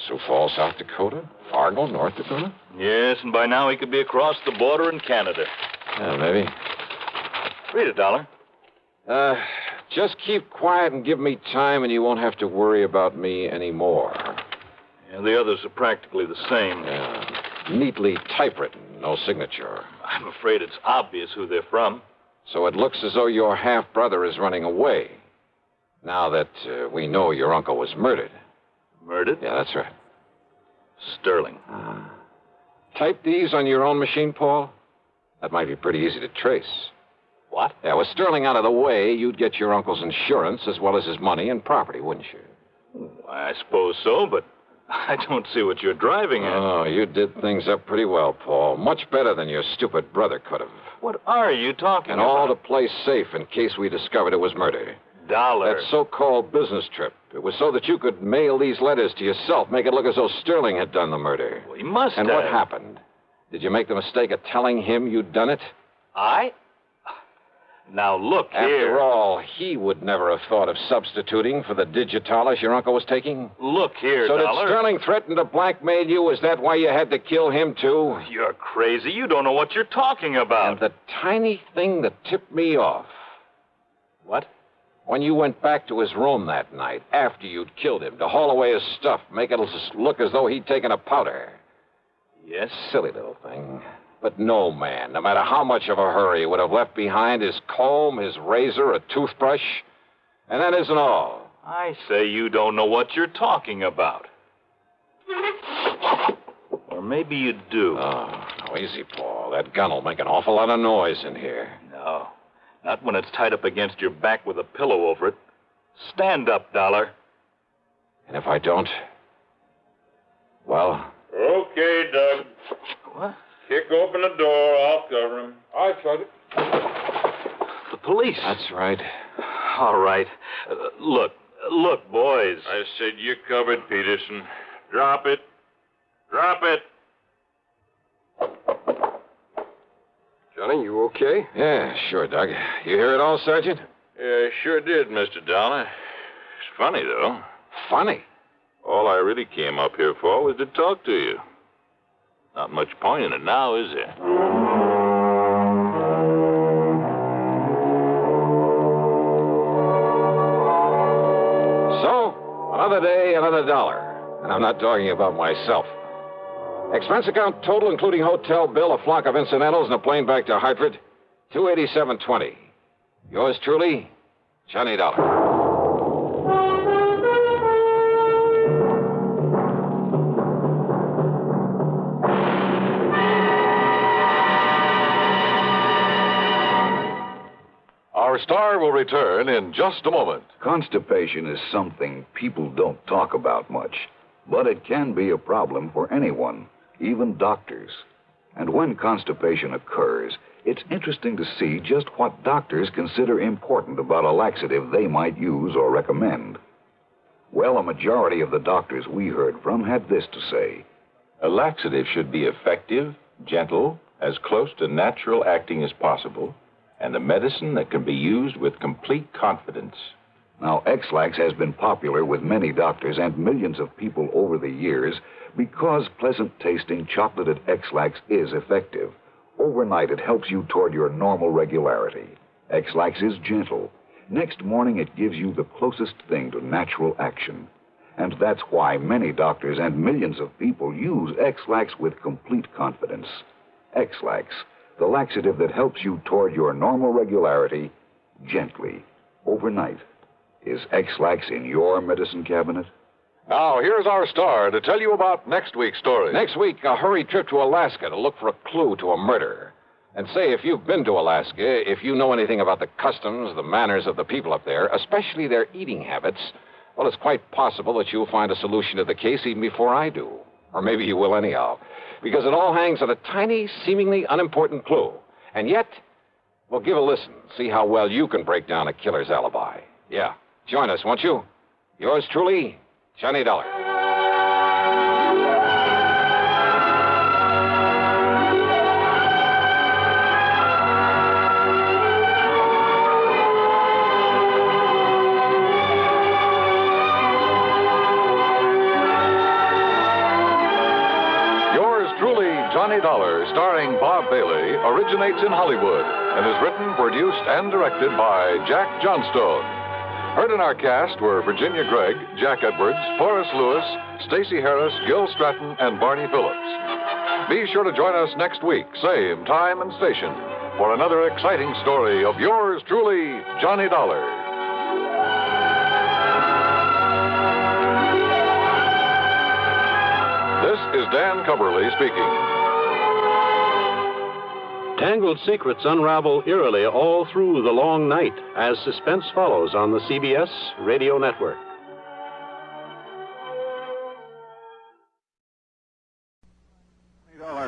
Sioux Falls, South Dakota, Fargo, North Dakota? Yes, and by now he could be across the border in Canada. Yeah, maybe. Read it, Dollar. Just keep quiet and give me time, and you won't have to worry about me anymore. Yeah, the others are practically the same. Yeah. Neatly typewritten, no signature. I'm afraid it's obvious who they're from. So it looks as though your half-brother is running away. Now that we know your uncle was murdered. Murdered? Yeah, that's right. Sterling. Type these on your own machine, Paul? That might be pretty easy to trace. What? Yeah, with Sterling out of the way, you'd get your uncle's insurance as well as his money and property, wouldn't you? I suppose so, but I don't see what you're driving at. Oh, you did things up pretty well, Paul. Much better than your stupid brother could have. What are you talking and about? all to play safe in case we discovered it was murder. Dollar. That so-called business trip. It was so that you could mail these letters to yourself, make it look as though Sterling had done the murder. Well, he must and have. what happened? Did you make the mistake of telling him you'd done it? I? Now, look here. After all, he would never have thought of substituting for the digitalis your uncle was taking. Look here, So Dollar. did Sterling threaten to blackmail you? Is that why you had to kill him, too? You're crazy. You don't know what you're talking about. And the tiny thing that tipped me off. What? When you went back to his room that night, after you'd killed him, to haul away his stuff, make it look as though he'd taken a powder. Yes? Silly little thing. But no man, no matter how much of a hurry, would have left behind his comb, his razor, a toothbrush. And that isn't all. I say you don't know what you're talking about. Or maybe you do. Oh, no, easy, Paul. That gun will make an awful lot of noise in here. No. Not when it's tied up against your back with a pillow over it. Stand up, Dollar. And if I don't? Well? Okay, Doug. What? Kick open the door. I'll cover him. I shut it. The police. That's right. All right. Look, boys. I said you covered, Peterson. Drop it. Drop it. Johnny, you okay? Yeah, sure, Doug. You hear it all, Sergeant? Yeah, I sure did, Mr. Dollar. It's funny, though. Funny? All I really came up here for was to talk to you. Not much point in it now, is there? So, another day, another dollar. And I'm not talking about myself. Expense account total, including hotel bill, a flock of incidentals, and a plane back to Hartford, $287.20. Yours truly, Johnny Dollar. Our star will return in just a moment. Constipation is something people don't talk about much, but it can be a problem for anyone, even doctors. And when constipation occurs, it's interesting to see just what doctors consider important about a laxative they might use or recommend. Well, a majority of the doctors we heard from had this to say. A laxative should be effective, gentle, as close to natural acting as possible, and a medicine that can be used with complete confidence. Now, X-Lax has been popular with many doctors and millions of people over the years because pleasant-tasting chocolated X-Lax is effective. Overnight, it helps you toward your normal regularity. X-Lax is gentle. Next morning, it gives you the closest thing to natural action. And that's why many doctors and millions of people use X-Lax with complete confidence. X-Lax, the laxative that helps you toward your normal regularity, gently, overnight. Is X-Lax in your medicine cabinet? Now, here's our star to tell you about next week's story. Next week, a hurried trip to Alaska to look for a clue to a murder. And say, if you've been to Alaska, if you know anything about the customs, the manners of the people up there, especially their eating habits, well, it's quite possible that you'll find a solution to the case even before I do. Or maybe you will anyhow. Because it all hangs on a tiny, seemingly unimportant clue. And yet, well, give a listen. See how well you can break down a killer's alibi. Yeah. Join us, won't you? Yours truly, Johnny Dollar. Yours truly, Johnny Dollar, starring Bob Bailey, originates in Hollywood and is written, produced, and directed by Jack Johnstone. Heard in our cast were Virginia Gregg, Jack Edwards, Forrest Lewis, Stacey Harris, Gil Stratton, and Barney Phillips. Be sure to join us next week, same time and station, for another exciting story of yours truly, Johnny Dollar. This is Dan Coverly speaking. Tangled secrets unravel eerily all through the long night as suspense follows on the CBS radio network.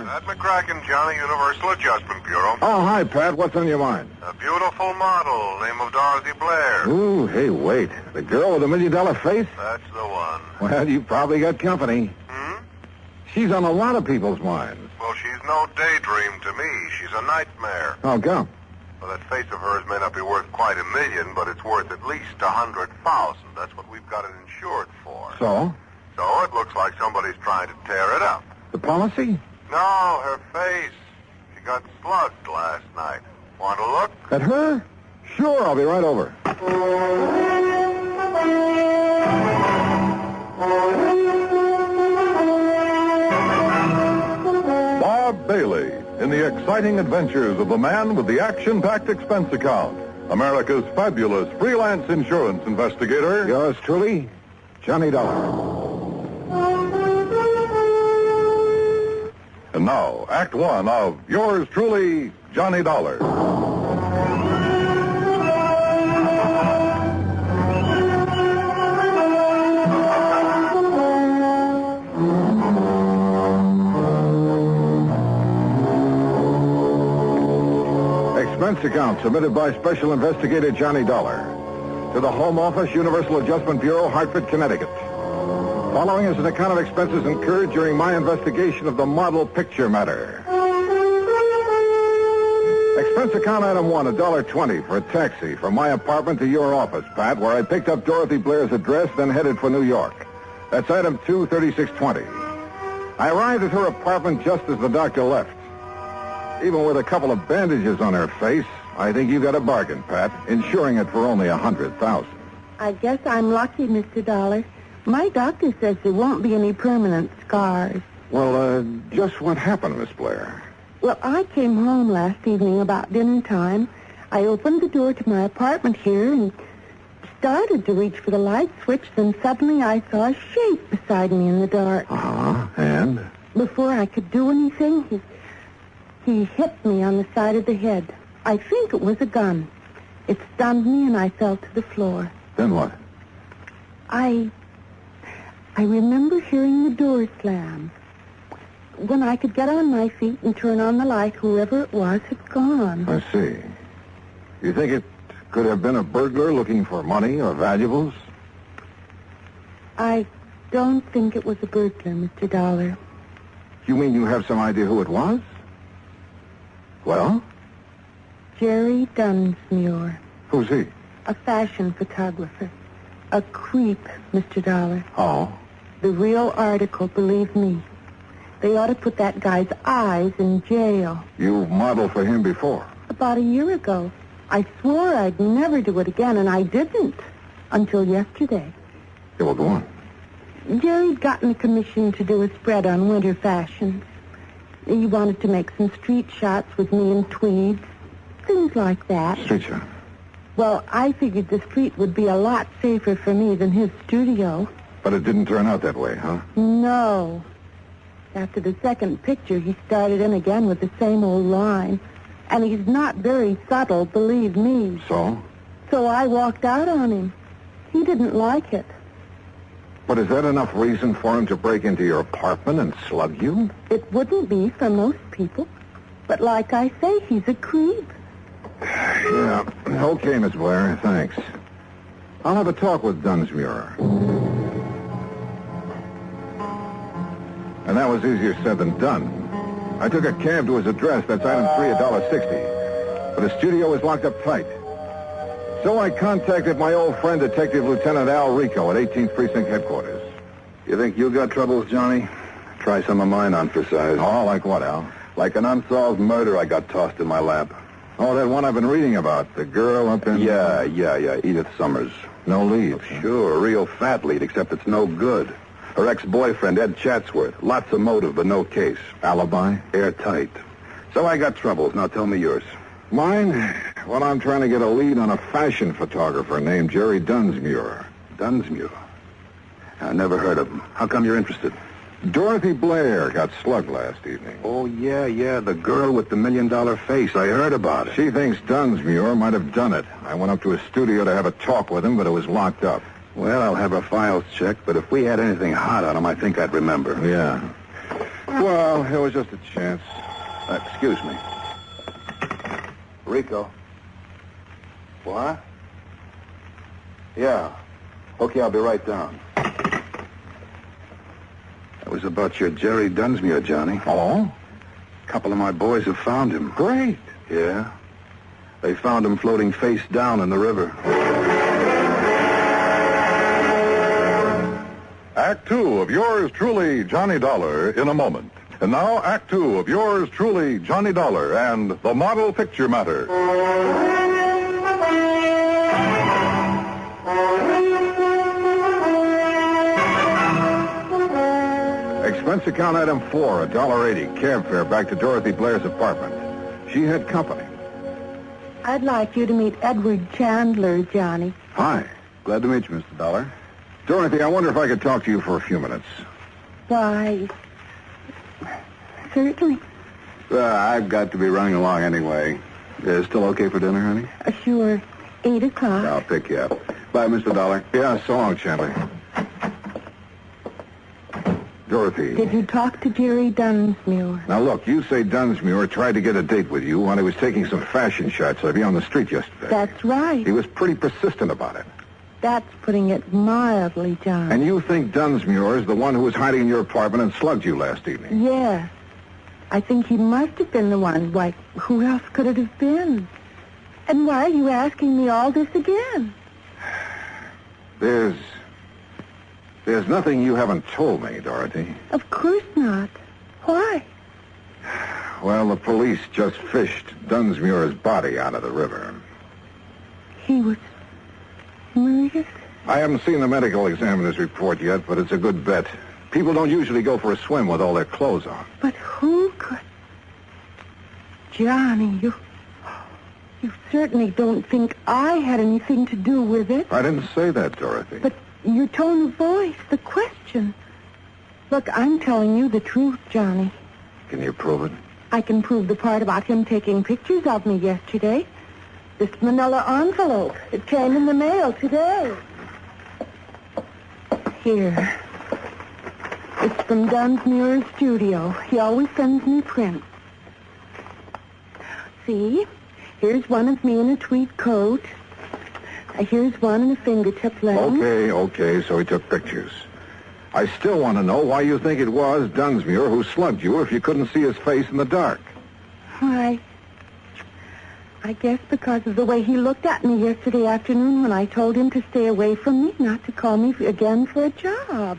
Pat McCracken, Johnny, Universal Adjustment Bureau. Oh, hi, Pat. What's on your mind? A beautiful model, name of Dorothy Blair. Ooh, hey, wait. The girl with the $1 million face? That's the one. Well, you probably got company. She's on a lot of people's minds. Well, she's no daydream to me. She's a nightmare. How come? Well, that face of hers may not be worth quite $1 million, but it's worth at least 100,000. That's what we've got it insured for. So? So it looks like somebody's trying to tear it up. The policy? No, her face. She got slugged last night. Want to look? At her? Sure, I'll be right over. Bob Bailey in the exciting adventures of the man with the action-packed expense account, America's fabulous freelance insurance investigator. Yours truly, Johnny Dollar. And now, Act One of yours truly, Johnny Dollar. Expense account submitted by Special Investigator Johnny Dollar to the Home Office, Universal Adjustment Bureau, Hartford, Connecticut. Following is an account of expenses incurred during my investigation of the model picture matter. Expense account item 1, $1.20 for a taxi from my apartment to your office, Pat, where I picked up Dorothy Blair's address, then headed for New York. That's item 2, $36.20. I arrived at her apartment just as the doctor left. Even with a couple of bandages on her face, I think you got a bargain, Pat, insuring it for only $100,000. I guess I'm lucky, Mr. Dollar. My doctor says there won't be any permanent scars. Well, just what happened, Miss Blair? Well, I came home last evening about dinner time. I opened the door to my apartment here and started to reach for the light switch, then suddenly I saw a shape beside me in the dark. And? Before I could do anything, he hit me on the side of the head. I think it was a gun. It stunned me and I fell to the floor. Then what? I remember hearing the door slam. When I could get on my feet and turn on the light, whoever it was had gone. I see. You think it could have been a burglar looking for money or valuables? I don't think it was a burglar, Mr. Dollar. You mean you have some idea who it was? Well? Jerry Dunsmuir. Who's he? A fashion photographer. A creep, Mr. Dollar. Oh? The real article, believe me. They ought to put that guy's eyes in jail. You modeled for him before? About a year ago. I swore I'd never do it again, and I didn't. Until yesterday. Yeah, well, go on. Jerry'd gotten a commission to do a spread on winter fashions. He wanted to make some street shots with me in tweeds. Things like that. Street shot? Well, I figured the street would be a lot safer for me than his studio. But it didn't turn out that way, huh? No. After the second picture, he started in again with the same old line. And he's not very subtle, believe me. So? So I walked out on him. He didn't like it. But is that enough reason for him to break into your apartment and slug you? It wouldn't be for most people. But like I say, he's a creep. Yeah. Okay, Miss Blair. Thanks. I'll have a talk with Dunsmuir. And that was easier said than done. I took a cab to his address. That's item 3, $1.60. But his studio was locked up tight. So I contacted my old friend, Detective Lieutenant Al Rico at 18th Precinct Headquarters. You think you got troubles, Johnny? Try some of mine on for size. Oh, like what, Al? Like an unsolved murder I got tossed in my lap. Oh, that one I've been reading about. The girl up in... Yeah. Edith Summers. No lead. Sure, a real fat lead, except it's no good. Her ex-boyfriend, Ed Chatsworth. Lots of motive, but no case. Alibi? Airtight. So I got troubles. Now tell me yours. Mine? Well, I'm trying to get a lead on a fashion photographer named Jerry Dunsmuir. Dunsmuir? I never heard of him. How come you're interested? Dorothy Blair got slugged last evening. Oh, yeah, the girl with the $1 million face. I heard about it. She thinks Dunsmuir might have done it. I went up to his studio to have a talk with him, but it was locked up. Well, I'll have her files checked, but if we had anything hot on him, I think I'd remember. Yeah. Well, it was just a chance. Excuse me. Rico. What? Yeah. Okay, I'll be right down. That was about your Jerry Dunsmuir, Johnny. Oh? A couple of my boys have found him. Great. Yeah. They found him floating face down in the river. Act two of yours truly, Johnny Dollar, in a moment. And now, Act two of yours truly, Johnny Dollar, and the Model Picture Matter. Expense account item 4, $1.80, cab fare back to Dorothy Blair's apartment. She had company. I'd like you to meet Edward Chandler, Johnny. Hi. Glad to meet you, Mr. Dollar. Dorothy, I wonder if I could talk to you for a few minutes. Why, certainly. I've got to be running along anyway. Still okay for dinner, honey? Sure. 8 o'clock. I'll pick you up. Bye, Mr. Dollar. Yeah, so long, Chandler. Dorothy. Did you talk to Jerry Dunsmuir? Now, look, you say Dunsmuir tried to get a date with you while he was taking some fashion shots of you on the street yesterday. That's right. He was pretty persistent about it. That's putting it mildly, John. And you think Dunsmuir is the one who was hiding in your apartment and slugged you last evening? Yes. I think he must have been the one. Why, who else could it have been? And why are you asking me all this again? There's nothing you haven't told me, Dorothy. Of course not. Why? Well, the police just fished Dunsmuir's body out of the river. He was murdered? I haven't seen the medical examiner's report yet, but it's a good bet. People don't usually go for a swim with all their clothes on. But who could... Johnny, you certainly don't think I had anything to do with it. I didn't say that, Dorothy. But your tone of voice, the question. Look, I'm telling you the truth, Johnny. Can you prove it? I can prove the part about him taking pictures of me yesterday. This manila envelope. It came in the mail today. Here. It's from Dunsmuir's studio. He always sends me prints. See? Here's one of me in a tweed coat. Here's one in a fingertip length. Okay, so he took pictures. I still want to know why you think it was Dunsmuir who slugged you if you couldn't see his face in the dark. Why, I guess because of the way he looked at me yesterday afternoon when I told him to stay away from me, not to call me again for a job.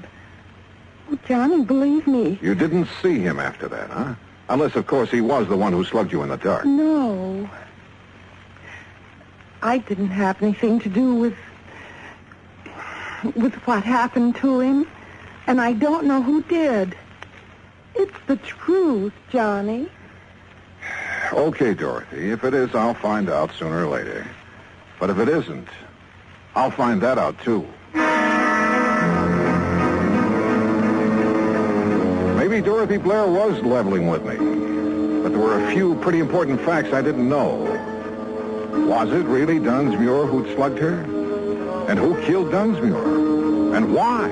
Oh, Johnny, believe me. You didn't see him after that, huh? Unless, of course, he was the one who slugged you in the dark. No. I didn't have anything to do with what happened to him, and I don't know who did. It's the truth, Johnny. Okay, Dorothy. If it is, I'll find out sooner or later. But if it isn't, I'll find that out, too. Maybe Dorothy Blair was leveling with me, but there were a few pretty important facts I didn't know. Was it really Dunsmuir who'd slugged her? And who killed Dunsmuir? And why?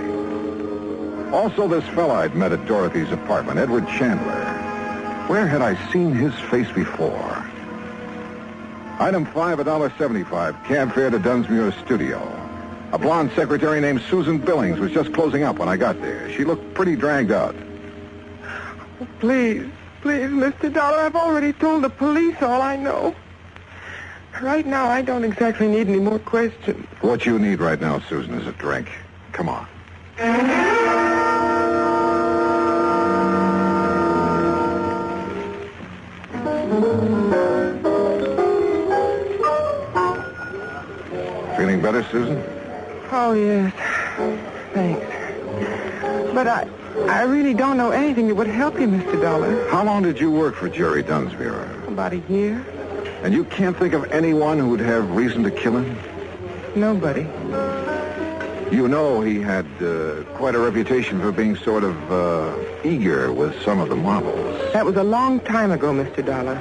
Also, this fella I'd met at Dorothy's apartment, Edward Chandler. Where had I seen his face before? Item 5, $1.75, cab fare to Dunsmuir's studio. A blonde secretary named Susan Billings was just closing up when I got there. She looked pretty dragged out. Please, Mr. Dollar, I've already told the police all I know. Right now, I don't exactly need any more questions. What you need right now, Susan, is a drink. Come on. Feeling better, Susan? Oh, yes. Thanks. But I really don't know anything that would help you, Mr. Dollar. How long did you work for Jerry Dunsmuir? About a year. And you can't think of anyone who'd have reason to kill him? Nobody. You know he had quite a reputation for being sort of eager with some of the models. That was a long time ago, Mr. Dollar.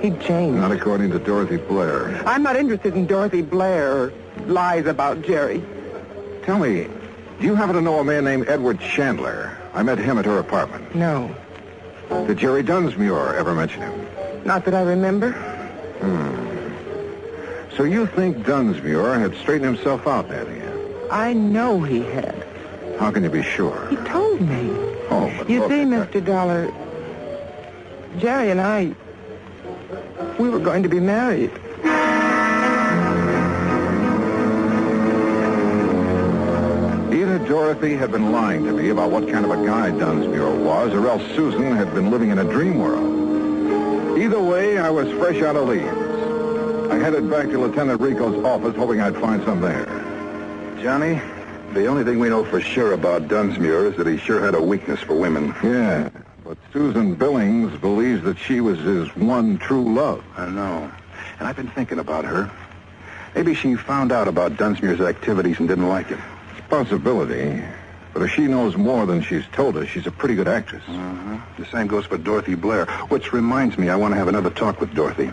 He'd changed. Not according to Dorothy Blair. I'm not interested in Dorothy Blair or lies about Jerry. Tell me, do you happen to know a man named Edward Chandler? I met him at her apartment. No. Did Jerry Dunsmuir ever mention him? Not that I remember. So you think Dunsmuir had straightened himself out, have you? I know he had. How can you be sure? He told me. Oh, but You look see, at that. Mr. Dollar, Jerry and I, we were going to be married. Either Dorothy had been lying to me about what kind of a guy Dunsmuir was, or else Susan had been living in a dream world. Either way, I was fresh out of leaves. I headed back to Lieutenant Rico's office, hoping I'd find some there. Johnny, the only thing we know for sure about Dunsmuir is that he sure had a weakness for women. Yeah, but Susan Billings believes that she was his one true love. I know. And I've been thinking about her. Maybe she found out about Dunsmuir's activities and didn't like it. It's a possibility. But if she knows more than she's told us, she's a pretty good actress. The same goes for Dorothy Blair, which reminds me I want to have another talk with Dorothy.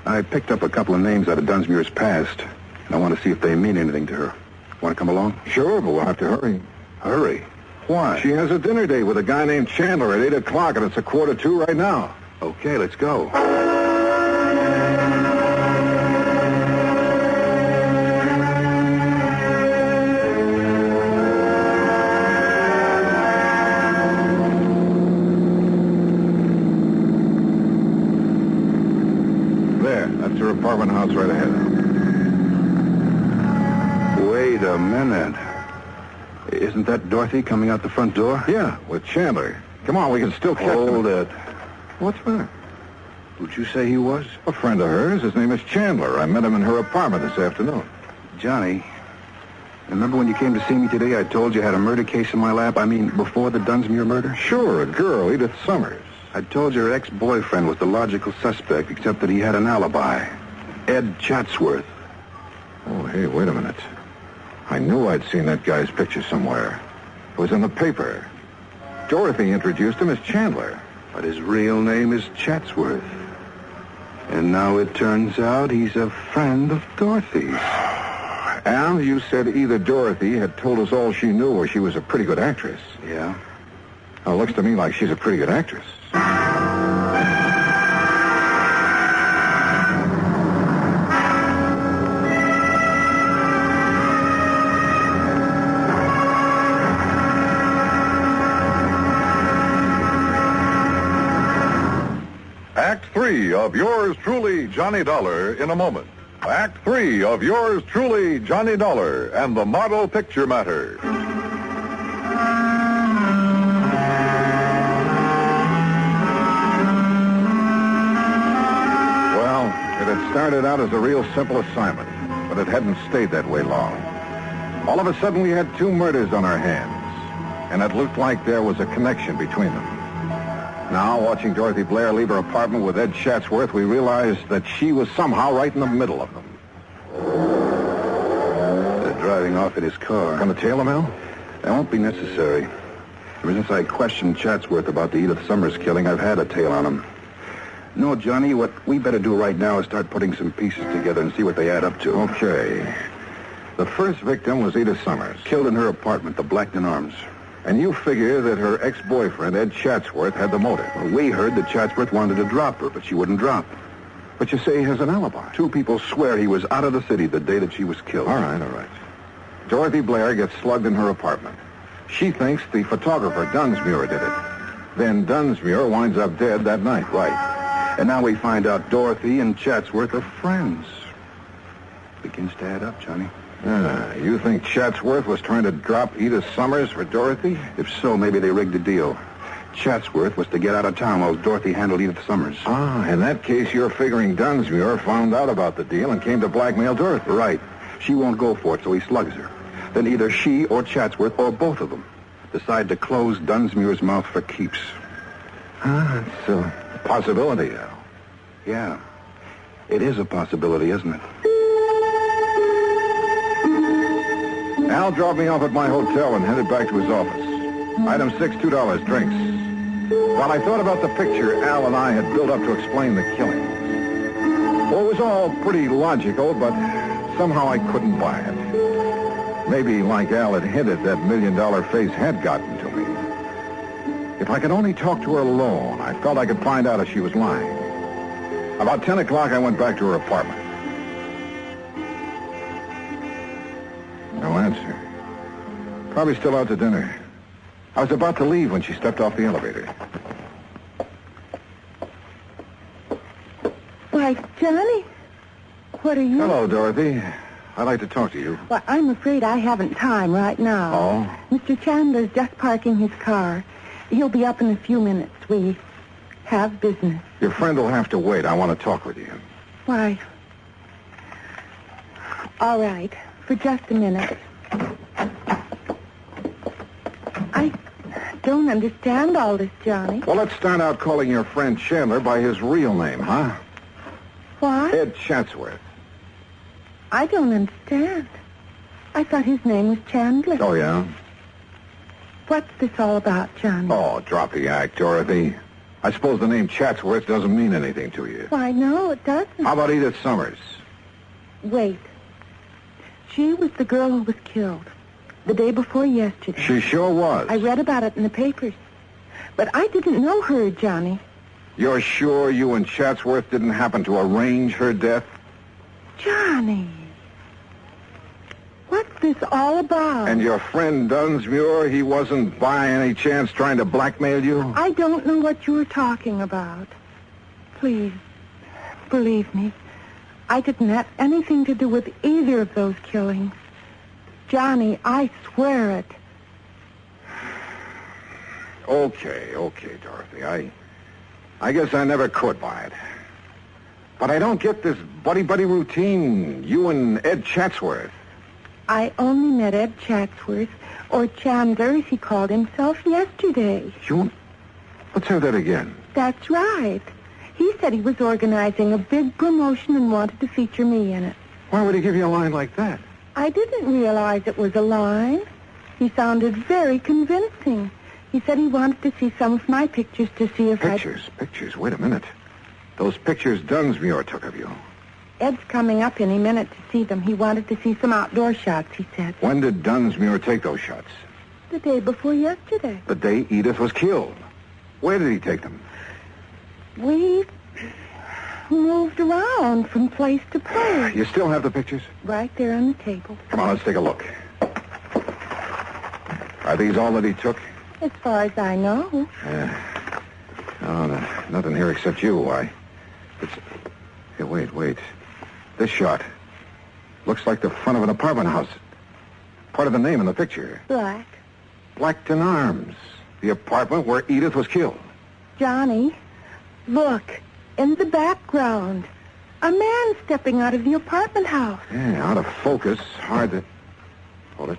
I picked up a couple of names out of Dunsmuir's past, and I want to see if they mean anything to her. Want to come along? Sure, but we'll have to hurry. Hurry? Why? She has a dinner date with a guy named Chandler at 8 o'clock, and it's 1:45 right now. Okay, let's go. There, that's her apartment house right ahead. Wait a minute. Isn't that Dorothy coming out the front door? Yeah, with Chandler. Come on, we can still catch him. Hold it. What's that? Who'd you say he was? A friend of hers. His name is Chandler. I met him in her apartment this afternoon. Johnny, remember when you came to see me today, I told you I had a murder case in my lap? I mean, before the Dunsmuir murder? Sure, a girl, Edith Summers. I told you her ex-boyfriend was the logical suspect, except that he had an alibi. Ed Chatsworth. Oh, hey, wait a minute. I knew I'd seen that guy's picture somewhere. It was in the paper. Dorothy introduced him as Chandler. But his real name is Chatsworth. And now it turns out he's a friend of Dorothy's. Al, you said either Dorothy had told us all she knew or she was a pretty good actress. Yeah? Well, it looks to me like she's a pretty good actress. Act 3 of yours truly, Johnny Dollar, in a moment. Act 3 of yours truly, Johnny Dollar, and the Model Picture Matter. Well, it had started out as a real simple assignment, but it hadn't stayed that way long. All of a sudden, we had two murders on our hands, and it looked like there was a connection between them. Now, watching Dorothy Blair leave her apartment with Ed Chatsworth, we realized that she was somehow right in the middle of them. They're driving off in his car. Gonna tail him, Al? That won't be necessary. Ever since I questioned Chatsworth about the Edith Summers killing, I've had a tail on him. No, Johnny, what we better do right now is start putting some pieces together and see what they add up to. Okay. The first victim was Edith Summers. Killed in her apartment, the Blackton Arms. And you figure that her ex-boyfriend, Ed Chatsworth, had the motive. Well, we heard that Chatsworth wanted to drop her, but she wouldn't drop. But you say he has an alibi. Two people swear he was out of the city the day that she was killed. All right. Dorothy Blair gets slugged in her apartment. She thinks the photographer, Dunsmuir, did it. Then Dunsmuir winds up dead that night. Right. And now we find out Dorothy and Chatsworth are friends. Begins to add up, Johnny. You think Chatsworth was trying to drop Edith Summers for Dorothy? If so, maybe they rigged the deal. Chatsworth was to get out of town while Dorothy handled Edith Summers. In that case, you're figuring Dunsmuir found out about the deal and came to blackmail Dorothy. Right. She won't go for it, so he slugs her. Then either she or Chatsworth, or both of them, decide to close Dunsmuir's mouth for keeps. It's a possibility, Al. Yeah. It is a possibility, isn't it? Al dropped me off at my hotel and headed back to his office. Item 6, $2, drinks. While I thought about the picture Al and I had built up to explain the killing. Well, it was all pretty logical, but somehow I couldn't buy it. Maybe, like Al had hinted, that $1 million face had gotten to me. If I could only talk to her alone, I felt I could find out if she was lying. About 10 o'clock, I went back to her apartment. No answer. Probably still out to dinner. I was about to leave when she stepped off the elevator. Why, Johnny, what are you... Hello, Dorothy. I'd like to talk to you. Well, I'm afraid I haven't time right now. Oh? Mr. Chandler's just parking his car. He'll be up in a few minutes. We have business. Your friend will have to wait. I want to talk with you. Why? All right. For just a minute. I don't understand all this, Johnny. Well, let's start out calling your friend Chandler by his real name, huh? What? Ed Chatsworth. I don't understand. I thought his name was Chandler. Oh, yeah? What's this all about, Johnny? Oh, drop the act, Dorothy. I suppose the name Chatsworth doesn't mean anything to you. Why, no, it doesn't. How about Edith Summers? Wait. She was the girl who was killed the day before yesterday. She sure was. I read about it in the papers. But I didn't know her, Johnny. You're sure you and Chatsworth didn't happen to arrange her death? Johnny. What's this all about? And your friend Dunsmuir, he wasn't by any chance trying to blackmail you? I don't know what you're talking about. Please, believe me. I didn't have anything to do with either of those killings. Johnny, I swear it. Okay, Dorothy. I guess I never could buy it. But I don't get this buddy-buddy routine, you and Ed Chatsworth. I only met Ed Chatsworth, or Chandler, as he called himself, yesterday. Let's have that again. That's right. He said he was organizing a big promotion and wanted to feature me in it. Why would he give you a line like that? I didn't realize it was a line. He sounded very convincing. He said he wanted to see some of my pictures to see if Pictures? Wait a minute. Those pictures Dunsmuir took of you. Ed's coming up any minute to see them. He wanted to see some outdoor shots, he said. When did Dunsmuir take those shots? The day before yesterday. The day Edith was killed. Where did he take them? We moved around from place to place. You still have the pictures? Right there on the table. Come on, let's take a look. Are these all that he took? As far as I know. No, nothing here except you. Hey, wait. This shot looks like the front of an apartment house. Part of the name in the picture. Blackton Arms. The apartment where Edith was killed. Johnny, look. In the background. A man stepping out of the apartment house. Yeah, out of focus. Hard to... Hold it.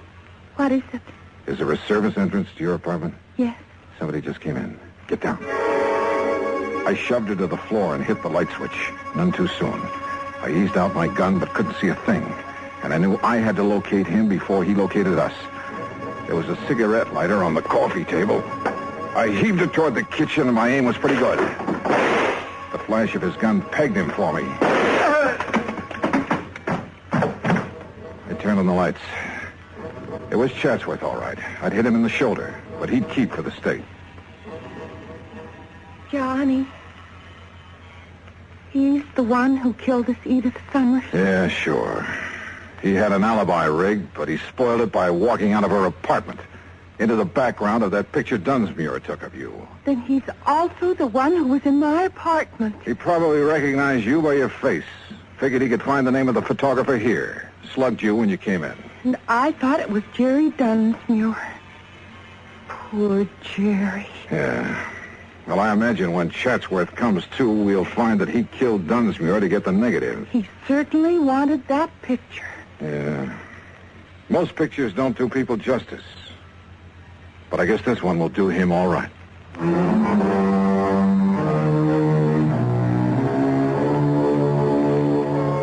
What is it? Is there a service entrance to your apartment? Yes. Somebody just came in. Get down. I shoved her to the floor and hit the light switch. None too soon. I eased out my gun but couldn't see a thing. And I knew I had to locate him before he located us. There was a cigarette lighter on the coffee table. I heaved it toward the kitchen and my aim was pretty good. The flash of his gun pegged him for me. I turned on the lights. It was Chatsworth, all right. I'd hit him in the shoulder, but he'd keep for the state. Johnny. He's the one who killed this Edith Summers. Yeah, sure. He had an alibi rigged, but he spoiled it by walking out of her apartment into the background of that picture Dunsmuir took of you. Then he's also the one who was in my apartment. He probably recognized you by your face. Figured he could find the name of the photographer here. Slugged you when you came in. And I thought it was Jerry Dunsmuir. Poor Jerry. Yeah. Well, I imagine when Chatsworth comes to, we'll find that he killed Dunsmuir to get the negative. He certainly wanted that picture. Yeah. Most pictures don't do people justice. But I guess this one will do him all right.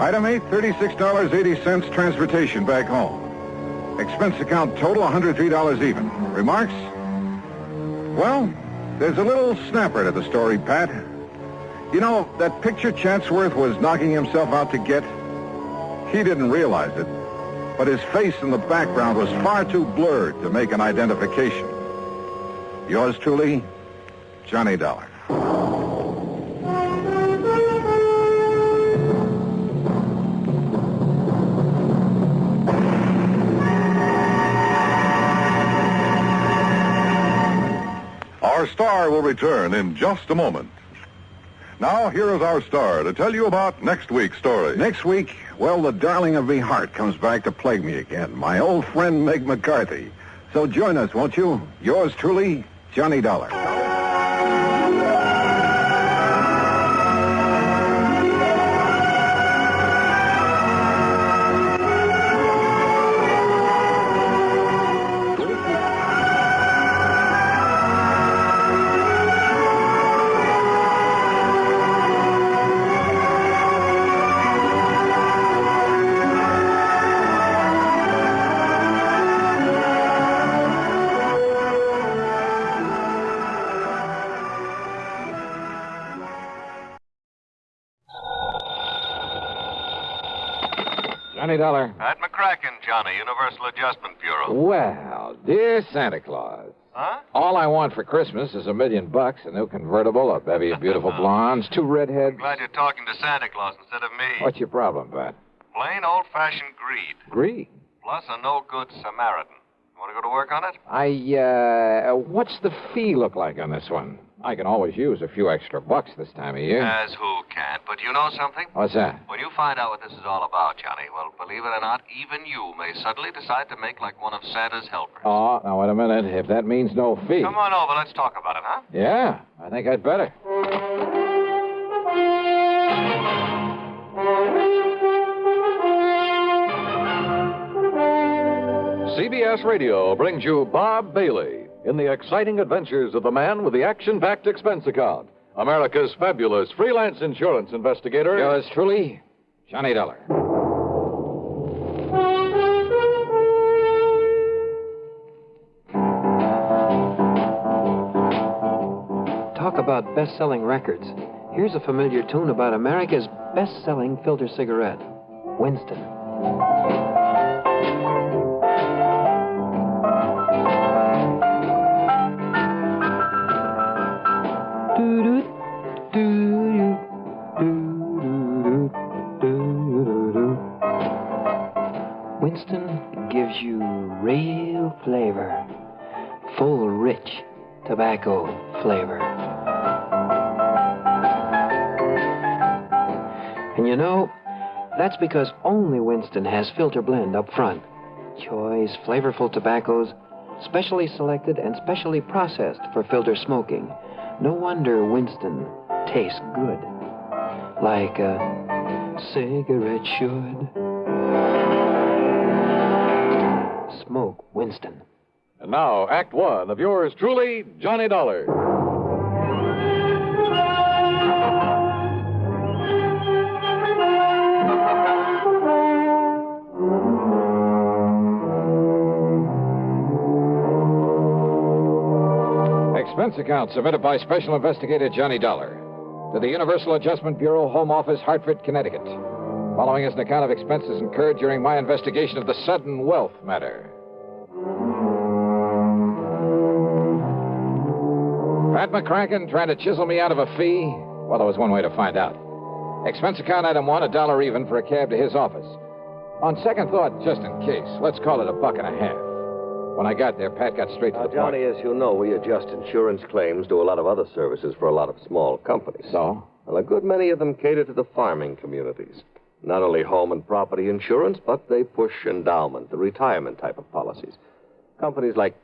Item 8, $36.80 transportation back home. Expense account total, $103 even. Remarks? Well, there's a little snapper to the story, Pat. You know, that picture Chatsworth was knocking himself out to get? He didn't realize it, but his face in the background was far too blurred to make an identification. Yours truly, Johnny Dollar. Our star will return in just a moment. Now, here is our star to tell you about next week's story. Next week, well, the darling of me heart comes back to plague me again. My old friend Meg McCarthy. So join us, won't you? Yours truly, Johnny Dollar. Johnny Dollar. At McCracken, Johnny, Universal Adjustment Bureau. Well, dear Santa Claus. Huh? All I want for Christmas is $1 million, a new convertible, a bevy of beautiful blondes, 2 redheads. Glad you're talking to Santa Claus instead of me. What's your problem, Pat? Plain old-fashioned greed. Greed? Plus a no-good Samaritan. You want to go to work on it? What's the fee look like on this one? I can always use a few extra bucks this time of year. As who can't. But you know something? What's that? When you find out what this is all about, Johnny, well, believe it or not, even you may suddenly decide to make like one of Santa's helpers. Oh, now, wait a minute. If that means no fee. Come on over. Let's talk about it, huh? Yeah, I think I'd better. CBS Radio brings you Bob Bailey in the exciting adventures of the man with the action-packed expense account, America's fabulous freelance insurance investigator. Yours truly, Johnny Dollar. Talk about best-selling records. Here's a familiar tune about America's best-selling filter cigarette, Winston. Winston gives you real flavor, full, rich tobacco flavor. And you know, that's because only Winston has filter blend up front. Choice, flavorful tobaccos, specially selected and specially processed for filter smoking. No wonder Winston tastes good, like a cigarette should. Smoke Winston. And now, Act One of yours truly, Johnny Dollar. Expense account submitted by Special Investigator Johnny Dollar to the Universal Adjustment Bureau, Home Office, Hartford, Connecticut. Following is an account of expenses incurred during my investigation of the sudden wealth matter. Pat McCracken trying to chisel me out of a fee? Well, there was one way to find out. Expense account item 1, $1 even for a cab to his office. On second thought, just in case, let's call it $1.50. When I got there, Pat got straight to the point. Johnny, as you know, we adjust insurance claims, do a lot of other services for a lot of small companies. So? Well, a good many of them cater to the farming communities. Not only home and property insurance, but they push endowment, the retirement type of policies. Companies like,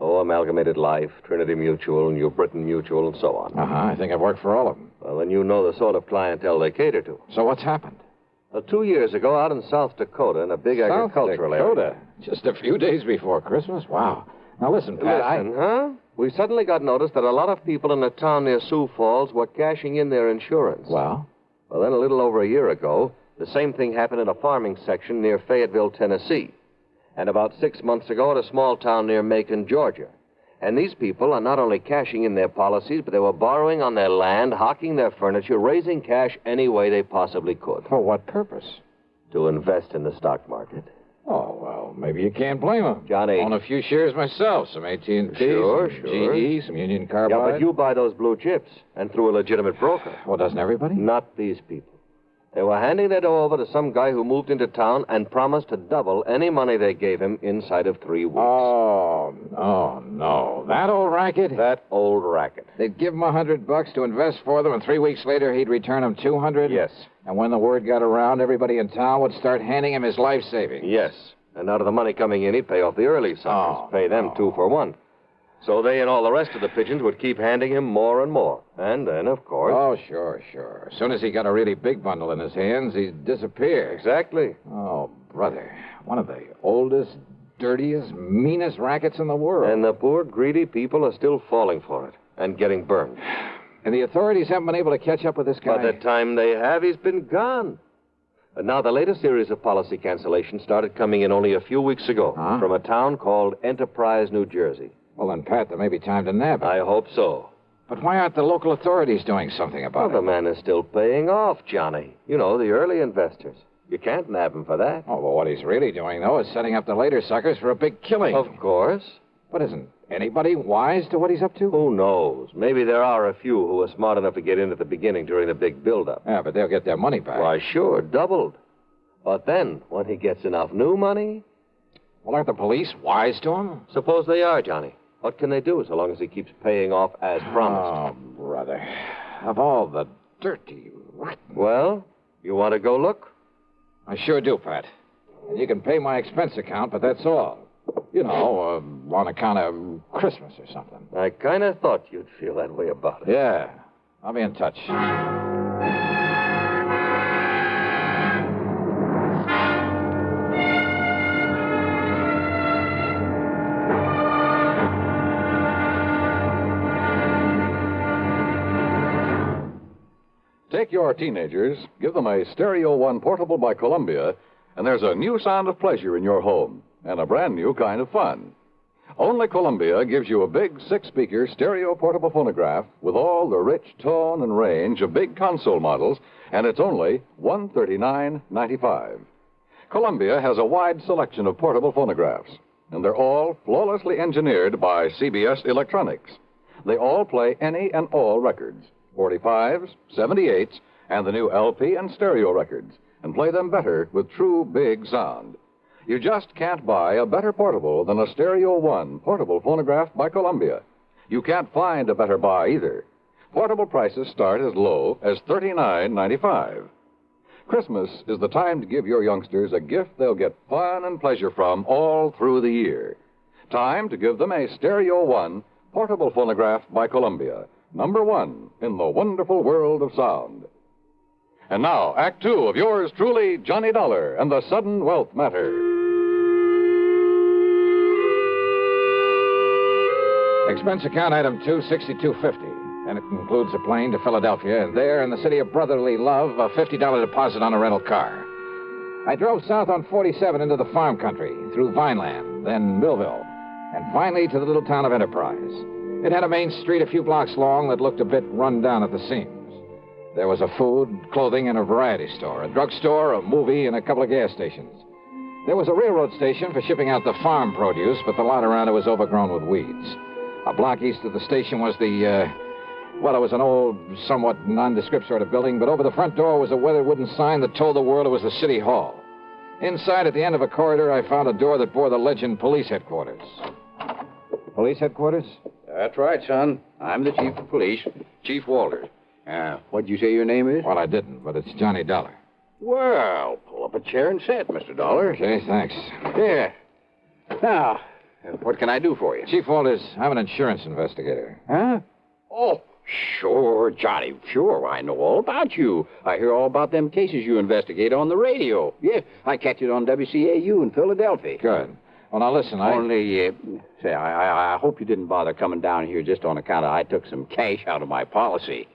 Amalgamated Life, Trinity Mutual, New Britain Mutual, and so on. I think I've worked for all of them. Well, then you know the sort of clientele they cater to. So what's happened? Well, 2 years ago, out in South Dakota, in a big agricultural area. Just a few days before Christmas? Wow. Now listen, Pat, huh? We suddenly got notice that a lot of people in a town near Sioux Falls were cashing in their insurance. Well? Well, then a little over a year ago, The same thing happened in a farming section near Fayetteville, Tennessee. And about 6 months ago at a small town near Macon, Georgia. And these people are not only cashing in their policies, but they were borrowing on their land, hawking their furniture, raising cash any way they possibly could. For what purpose? To invest in the stock market. Oh, well, maybe you can't blame them. Johnny. Own a few shares myself. Some AT&T, Sure. GE, some Union Carbide. Yeah, but you buy those blue chips, and through a legitimate broker. Well, doesn't everybody? Not these people. They were handing their dough over to some guy who moved into town and promised to double any money they gave him inside of 3 weeks. Oh, no. That old racket? That old racket. They'd give him $100 to invest for them, and 3 weeks later he'd return them $200? Yes. And when the word got around, everybody in town would start handing him his life savings? Yes. And out of the money coming in, he'd pay off the early suckers. Pay them 2 for 1. So they and all the rest of the pigeons would keep handing him more and more. And then, of course... Oh, sure. As soon as he got a really big bundle in his hands, he'd disappear. Exactly. Oh, brother. One of the oldest, dirtiest, meanest rackets in the world. And the poor, greedy people are still falling for it and getting burned. And the authorities haven't been able to catch up with this guy? By the time they have, he's been gone. And now the latest series of policy cancellations started coming in only a few weeks ago from a town called Enterprise, New Jersey. Well, then, Pat, there may be time to nab him. I hope so. But why aren't the local authorities doing something about it? The man is still paying off, Johnny. You know, the early investors. You can't nab him for that. Oh, well, what he's really doing, though, is setting up the later suckers for a big killing. Of course. But isn't anybody wise to what he's up to? Who knows? Maybe there are a few who are smart enough to get in at the beginning during the big build-up. Yeah, but they'll get their money back. Why, sure, doubled. But then, when he gets enough new money... Well, aren't the police wise to him? Suppose they are, Johnny. What can they do so long as he keeps paying off as promised? Oh, brother. Of all the dirty, rotten... Well, you want to go look? I sure do, Pat. And you can pay my expense account, but that's all. You know, on account of Christmas or something. I kind of thought you'd feel that way about it. Yeah. I'll be in touch. Take your teenagers, give them a Stereo One portable by Columbia, and there's a new sound of pleasure in your home and a brand new kind of fun. Only Columbia gives you a big 6-speaker stereo portable phonograph with all the rich tone and range of big console models, and it's only $139.95. Columbia has a wide selection of portable phonographs, and they're all flawlessly engineered by CBS Electronics. They all play any and all records. 45s, 78s, and the new LP and stereo records, and play them better with true big sound. You just can't buy a better portable than a Stereo One portable phonograph by Columbia. You can't find a better buy either. Portable prices start as low as $39.95. Christmas is the time to give your youngsters a gift they'll get fun and pleasure from all through the year. Time to give them a Stereo One portable phonograph by Columbia. #1 in the wonderful world of sound. And now, Act 2 of yours truly, Johnny Dollar and the Sudden Wealth Matter. Expense account item 26250. And it includes a plane to Philadelphia, and there in the city of brotherly love, a $50 deposit on a rental car. I drove south on 47 into the farm country, through Vineland, then Millville, and finally to the little town of Enterprise. It had a main street a few blocks long that looked a bit run down at the seams. There was a food, clothing, and a variety store, a drugstore, a movie, and a couple of gas stations. There was a railroad station for shipping out the farm produce, but the lot around it was overgrown with weeds. A block east of the station was it was an old, somewhat nondescript sort of building, but over the front door was a weathered wooden sign that told the world it was the city hall. Inside, at the end of a corridor, I found a door that bore the legend Police Headquarters. Police Headquarters? That's right, son. I'm the chief of police, Chief Walters. What'd you say your name is? Well, I didn't, but it's Johnny Dollar. Well, pull up a chair and sit, Mr. Dollar. Okay, thanks. Yeah. Now, what can I do for you? Chief Walters, I'm an insurance investigator. Huh? Oh, sure, Johnny. Sure, I know all about you. I hear all about them cases you investigate on the radio. Yeah, I catch it on WCAU in Philadelphia. Good. Well, now listen, I hope you didn't bother coming down here just on account of I took some cash out of my policy.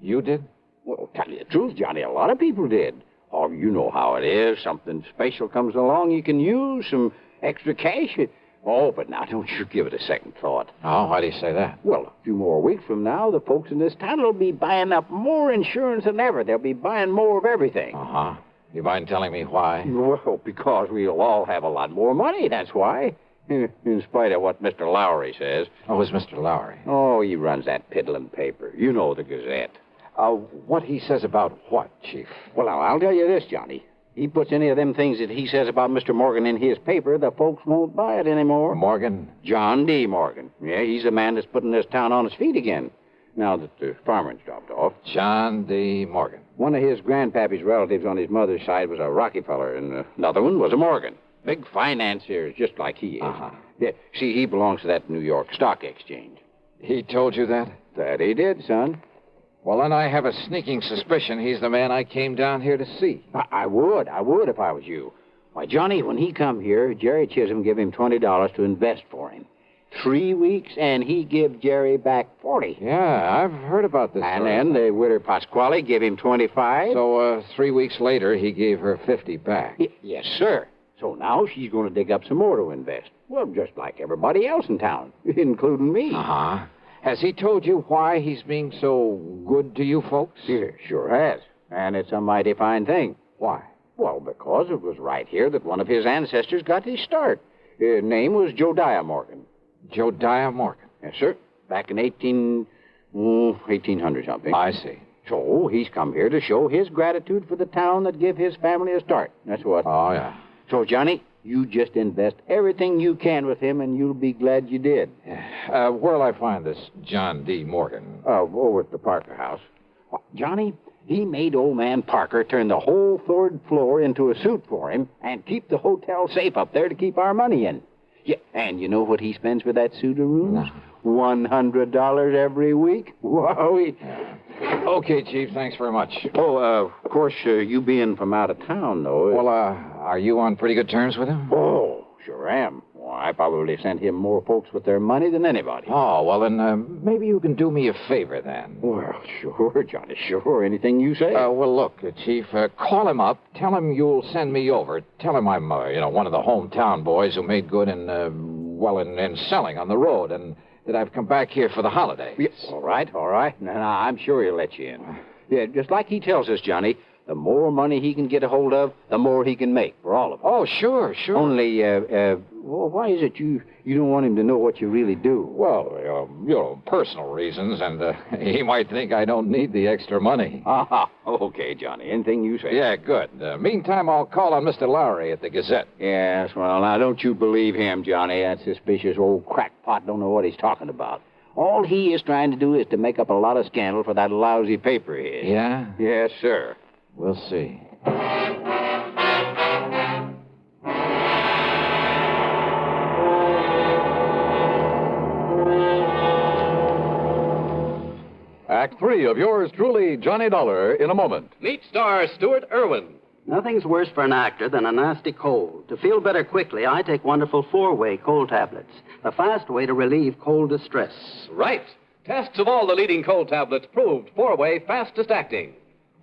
You did? Well, tell you the truth, Johnny, a lot of people did. Oh, you know how it is. Something special comes along, you can use some extra cash. Oh, but now don't you give it a second thought. Oh, why do you say that? Well, a few more weeks from now, the folks in this town will be buying up more insurance than ever. They'll be buying more of everything. Uh-huh. You mind telling me why? Well, because we'll all have a lot more money, that's why. In spite of what Mr. Lowry says. Oh, who's Mr. Lowry? Oh, he runs that piddling paper. You know, the Gazette. What he says about what, Chief? Well, now, I'll tell you this, Johnny. He puts any of them things that he says about Mr. Morgan in his paper, the folks won't buy it anymore. Morgan? John D. Morgan. Yeah, he's the man that's putting this town on its feet again, now that the farmer's dropped off. John D. Morgan. One of his grandpappy's relatives on his mother's side was a Rockefeller, and another one was a Morgan. Big financiers, just like he is. Uh-huh. Yeah, see, he belongs to that New York Stock Exchange. He told you that? That he did, son. Well, then I have a sneaking suspicion he's the man I came down here to see. I would if I was you. Why, Johnny, when he come here, Jerry Chisholm gave him $20 to invest for him. 3 weeks, and he give Jerry back 40. Yeah, I've heard about this. And then the widow Pasquale gave him 25. So, 3 weeks later, he gave her 50 back. Yes, sir. So now she's going to dig up some more to invest. Well, just like everybody else in town, including me. Uh-huh. Has he told you why he's being so good to you folks? Yeah, sure has. And it's a mighty fine thing. Why? Well, because it was right here that one of his ancestors got his start. His name was Josiah Morgan. Josiah Morgan? Yes, sir. Back in 1800 something. I see. So he's come here to show his gratitude for the town that gave his family a start. That's what. Oh, yeah. So, Johnny, you just invest everything you can with him, and you'll be glad you did. Where'll I find this John D. Morgan? Over at the Parker house. Well, Johnny, he made old man Parker turn the whole third floor into a suite for him and keep the hotel safe up there to keep our money in. Yeah, and you know what he spends for that suite of rooms? No. $100 every week. Whoa. Okay, Chief, thanks very much. Oh, of course, you being from out of town, though. Well, are you on pretty good terms with him? Oh, sure am. Well, I probably sent him more folks with their money than anybody. Oh, well, then maybe you can do me a favor, then. Well, sure, Johnny, sure. Anything you say. Well, look, Chief, call him up. Tell him you'll send me over. Tell him I'm, one of the hometown boys who made good in selling on the road, and that I've come back here for the holidays. Yes. All right. Now, I'm sure he'll let you in. Yeah, just like he tells us, Johnny, the more money he can get a hold of, the more he can make for all of us. Oh, sure. Only, well, why is it you don't want him to know what you really do? Well, personal reasons, and he might think I don't need the extra money. Okay, Johnny. Anything you say. Yeah, good. Meantime, I'll call on Mr. Lowry at the Gazette. Yes, well, now, don't you believe him, Johnny. That suspicious old crackpot don't know what he's talking about. All he is trying to do is to make up a lot of scandal for that lousy paper of his. Yeah? Yes, sir. We'll see. Act 3 of yours truly, Johnny Dollar, in a moment. Meet star Stuart Irwin. Nothing's worse for an actor than a nasty cold. To feel better quickly, I take wonderful 4-way cold tablets, the fast way to relieve cold distress. Right. Tests of all the leading cold tablets proved 4-way fastest acting.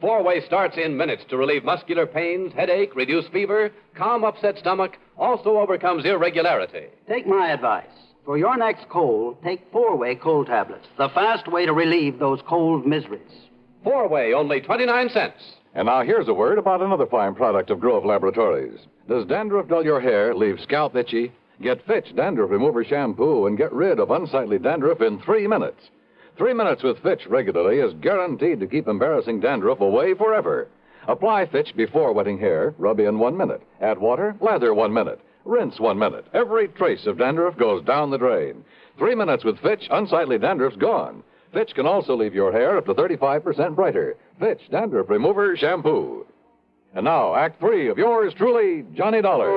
4-way starts in minutes to relieve muscular pains, headache, reduce fever, calm upset stomach, also overcomes irregularity. Take my advice. For your next cold, take 4-way cold tablets, the fast way to relieve those cold miseries. 4-way, only 29 cents. And now here's a word about another fine product of Grove Laboratories. Does dandruff dull your hair, leave scalp itchy? Get Fitch Dandruff Remover Shampoo and get rid of unsightly dandruff in 3 minutes. 3 minutes with Fitch regularly is guaranteed to keep embarrassing dandruff away forever. Apply Fitch before wetting hair, rub in 1 minute. Add water, lather 1 minute. Rinse 1 minute. Every trace of dandruff goes down the drain. 3 minutes with Fitch, unsightly dandruff's gone. Fitch can also leave your hair up to 35% brighter. Fitch Dandruff Remover Shampoo. And now, Act 3 of yours truly, Johnny Dollar.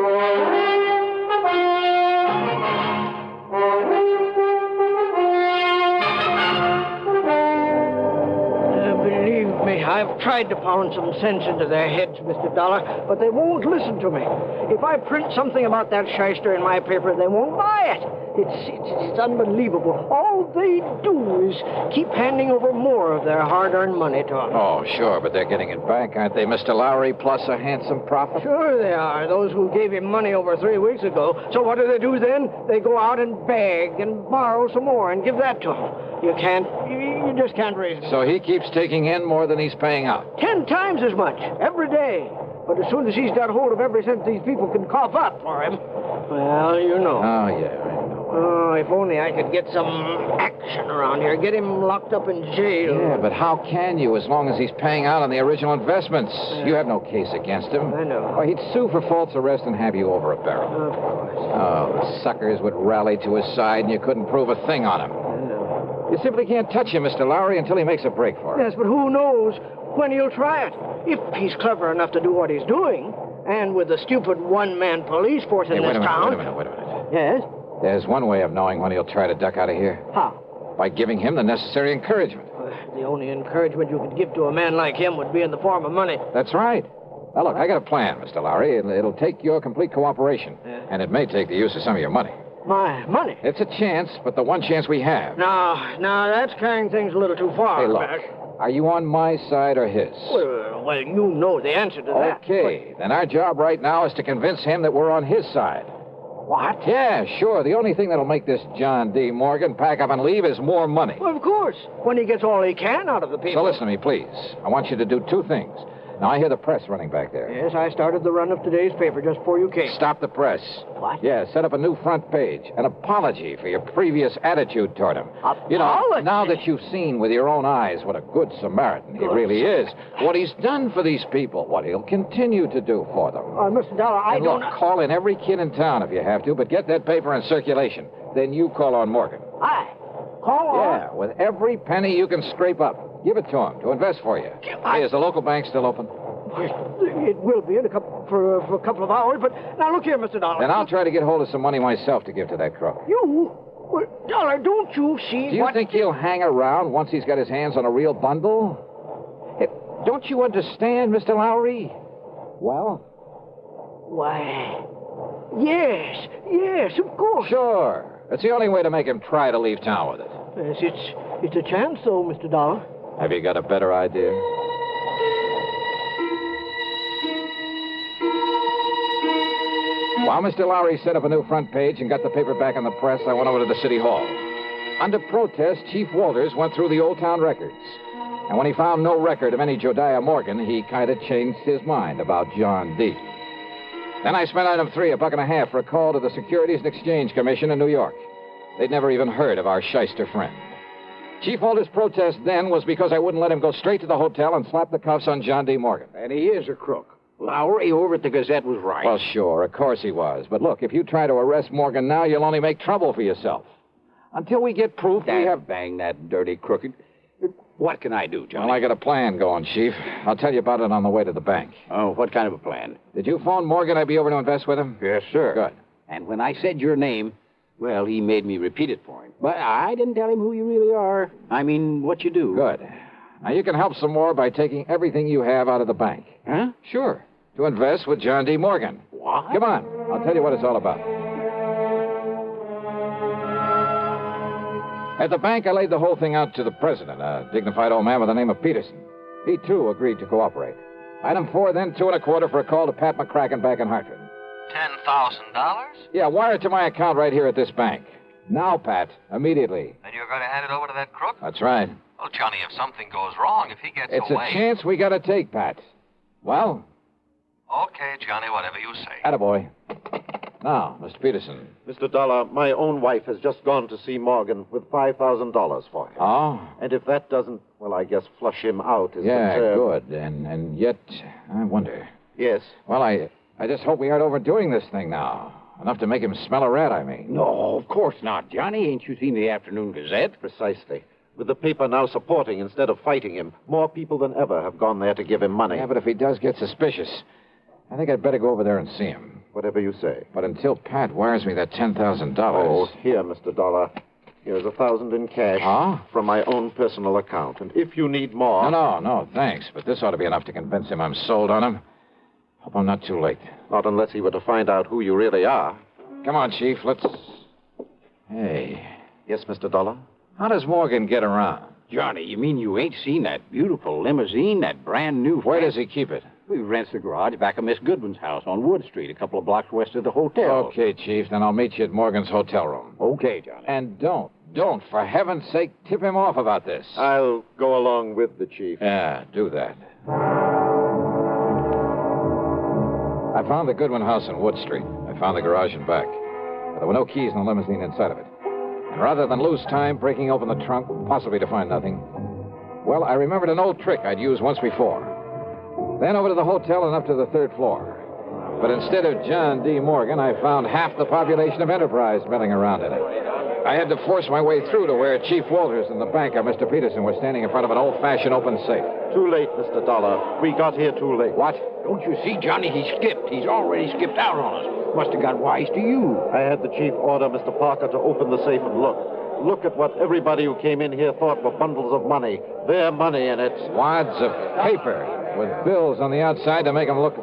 I've tried to pound some sense into their heads, Mr. Dollar, but they won't listen to me. If I print something about that shyster in my paper, they won't buy it. It's unbelievable. All they do is keep handing over more of their hard-earned money to us. Oh, sure, but they're getting it back, aren't they, Mr. Lowry, plus a handsome profit? Sure they are, those who gave him money over 3 weeks ago. So what do they do then? They go out and beg and borrow some more and give that to him. You just can't raise it. So he keeps taking in more than he's paying out. 10 times as much, every day. But as soon as he's got hold of every cent these people can cough up for him, well, you know. Oh, yeah, I know. Oh, if only I could get some action around here. Get him locked up in jail. Yeah, but how can you as long as he's paying out on the original investments? You have no case against him. I know. Why, he'd sue for false arrest and have you over a barrel. Of course. Oh, the suckers would rally to his side and you couldn't prove a thing on him. I know. You simply can't touch him, Mr. Lowry, until he makes a break for it. Yes, but who knows when he'll try it. If he's clever enough to do what he's doing, and with the stupid one-man police force in this town... Wait a minute. Yes? There's one way of knowing when he'll try to duck out of here. How? By giving him the necessary encouragement. The only encouragement you could give to a man like him would be in the form of money. That's right. Now, look, I got a plan, Mr. Lowry. It'll take your complete cooperation. Yeah. And it may take the use of some of your money. My money? It's a chance, but the one chance we have. No, that's carrying things a little too far. Hey, look. Back. Are you on my side or his? Well, you know the answer to that. Okay, then our job right now is to convince him that we're on his side. What? Yeah, sure. The only thing that'll make this John D. Morgan pack up and leave is more money. Well, of course. When he gets all he can out of the people. So listen to me, please. I want you to do two things. Now, I hear the press running back there. Yes, I started the run of today's paper just before you came. Stop the press. What? Yeah, set up a new front page. An apology for your previous attitude toward him. Apology? You know, now that you've seen with your own eyes what a good Samaritan he really is, what he's done for these people, what he'll continue to do for them. Mr. Dollar, I don't... Look, call in every kid in town if you have to, but get that paper in circulation. Then you call on Morgan. Call on? Yeah, with every penny you can scrape up. Give it to him to invest for you. Hey, is the local bank still open? It will be for a couple of hours, but now look here, Mr. Dollar. Then I'll try to get hold of some money myself to give to that crook. You? Well, Dollar, don't you see Do you think he'll hang around once he's got his hands on a real bundle? Hey, don't you understand, Mr. Lowry? Well? Why, yes, of course. Sure. It's the only way to make him try to leave town with it. Yes, it's a chance, though, Mr. Dollar. Have you got a better idea? While Mr. Lowry set up a new front page and got the paper back on the press, I went over to the city hall. Under protest, Chief Walters went through the old town records. And when he found no record of any Jodiah Morgan, he kind of changed his mind about John D. Then I spent item 3, $1.50 for a call to the Securities and Exchange Commission in New York. They'd never even heard of our shyster friend. Chief Walters' protest then was because I wouldn't let him go straight to the hotel and slap the cuffs on John D. Morgan. And he is a crook. Lowry over at the Gazette was right. Well, sure, of course he was. But look, if you try to arrest Morgan now, you'll only make trouble for yourself. Until we get proof, we have... Bang that dirty crooked. What can I do, Johnny? Well, I got a plan going, Chief. I'll tell you about it on the way to the bank. Oh, what kind of a plan? Did you phone Morgan I'd be over to invest with him? Yes, sir. Good. And when I said your name, well, he made me repeat it for him. But I didn't tell him who you really are. I mean, what you do. Good. Now, you can help some more by taking everything you have out of the bank. Huh? Sure. To invest with John D. Morgan. What? Come on. I'll tell you what it's all about. At the bank, I laid the whole thing out to the president, a dignified old man by the name of Peterson. He, too, agreed to cooperate. Item 4, then $2.25 for a call to Pat McCracken back in Hartford. $10,000? Yeah, wire it to my account right here at this bank. Now, Pat, immediately. Then you're going to hand it over to that crook? That's right. Well, Johnny, if something goes wrong, if he gets It's away... a chance we got to take, Pat. Well? Okay, Johnny, whatever you say. Attaboy. Now, Mr. Peterson. Mr. Dollar, my own wife has just gone to see Morgan with $5,000 for him. Oh? And if that doesn't, well, I guess flush him out is Yeah, concerned. good. And yet, I wonder. Yes. Well, I just hope we aren't overdoing this thing now. Enough to make him smell a rat, I mean. No, of course not, Johnny. Ain't you seen the Afternoon Gazette? Precisely. With the paper now supporting instead of fighting him, more people than ever have gone there to give him money. Yeah, but if he does get suspicious, I think I'd better go over there and see him. Whatever you say. But until Pat wires me that $10,000... Oh, here, Mr. Dollar. Here's $1,000 in cash. Huh? From my own personal account. And if you need more... No, thanks. But this ought to be enough to convince him I'm sold on him. Hope I'm not too late. Not unless he were to find out who you really are. Come on, Chief. Let's... Hey, Yes, Mr. Dollar? how does Morgan get around? Johnny, you mean you ain't seen that beautiful limousine, that brand new... Where does he keep it? We rents the garage back of Miss Goodwin's house on Wood Street, a couple of blocks west of the hotel. Okay, Chief, then I'll meet you at Morgan's hotel room. Okay, Johnny. And don't, for heaven's sake, tip him off about this. I'll go along with the chief. Yeah, do that. I found the Goodwin house on Wood Street. I found the garage and back. But there were no keys in the limousine inside of it. And rather than lose time breaking open the trunk, possibly to find nothing, well, I remembered an old trick I'd used once before. Then over to the hotel and up to the third floor. But instead of John D. Morgan, I found half the population of Enterprise milling around in it. I had to force my way through to where Chief Walters and the banker, Mr. Peterson, were standing in front of an old-fashioned open safe. Too late, Mr. Dollar. We got here too late. What? Don't you see, Johnny? He skipped. He's already skipped out on us. Must have got wise to you. I had the chief order Mr. Parker to open the safe and look. Look at what everybody who came in here thought were bundles of money. Their money in it. Wads of paper with bills on the outside to make them look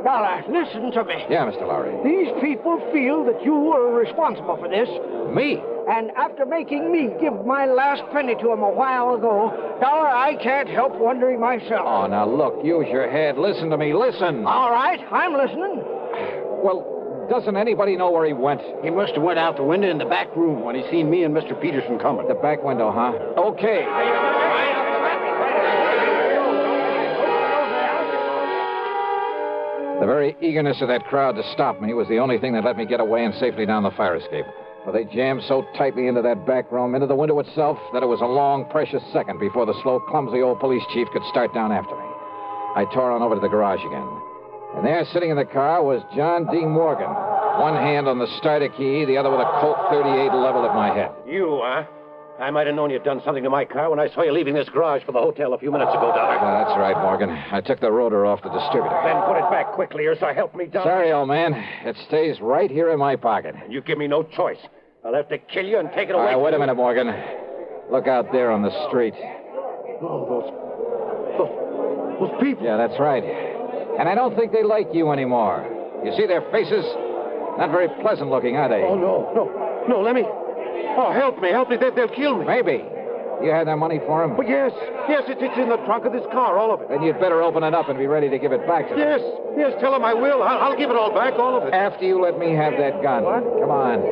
Dollar, listen to me. Yeah, Mr. Lowry. These people feel that you were responsible for this. Me? And after making me give my last penny to them a while ago, Dollar, I can't help wondering myself. Oh, now look, use your head. Listen to me, listen. All right, I'm listening. Well, doesn't anybody know where he went? He must have went out the window in the back room when he seen me and Mr. Peterson coming. The back window, huh? Okay. The very eagerness of that crowd to stop me was the only thing that let me get away and safely down the fire escape. For they jammed so tightly into that back room, into the window itself, that it was a long, precious second before the slow, clumsy old police chief could start down after me. I tore on over to the garage again. And there, sitting in the car, was John D. Morgan. One hand on the starter key, the other with a Colt 38 leveled at my head. You, huh? I might have known you'd done something to my car when I saw you leaving this garage for the hotel a few minutes ago, Dollar. That's right, Morgan. I took the rotor off the distributor. Then put it back quickly, or so help me, Dollar. Sorry, old man. It stays right here in my pocket. You give me no choice. I'll have to kill you and take it All away. right, wait a minute, Morgan. Look out there on the street. Oh, those people. Yeah, that's right. And I don't think they like you anymore. You see their faces? Not very pleasant looking, are they? Oh, no, let me... Oh, help me, they'll kill me. Maybe. You had that money for him? But yes, it's in the trunk of this car, all of it. Then you'd better open it up and be ready to give it back to them. Yes, tell them I will. I'll give it all back, all of it. After you let me have that gun. What? Come on.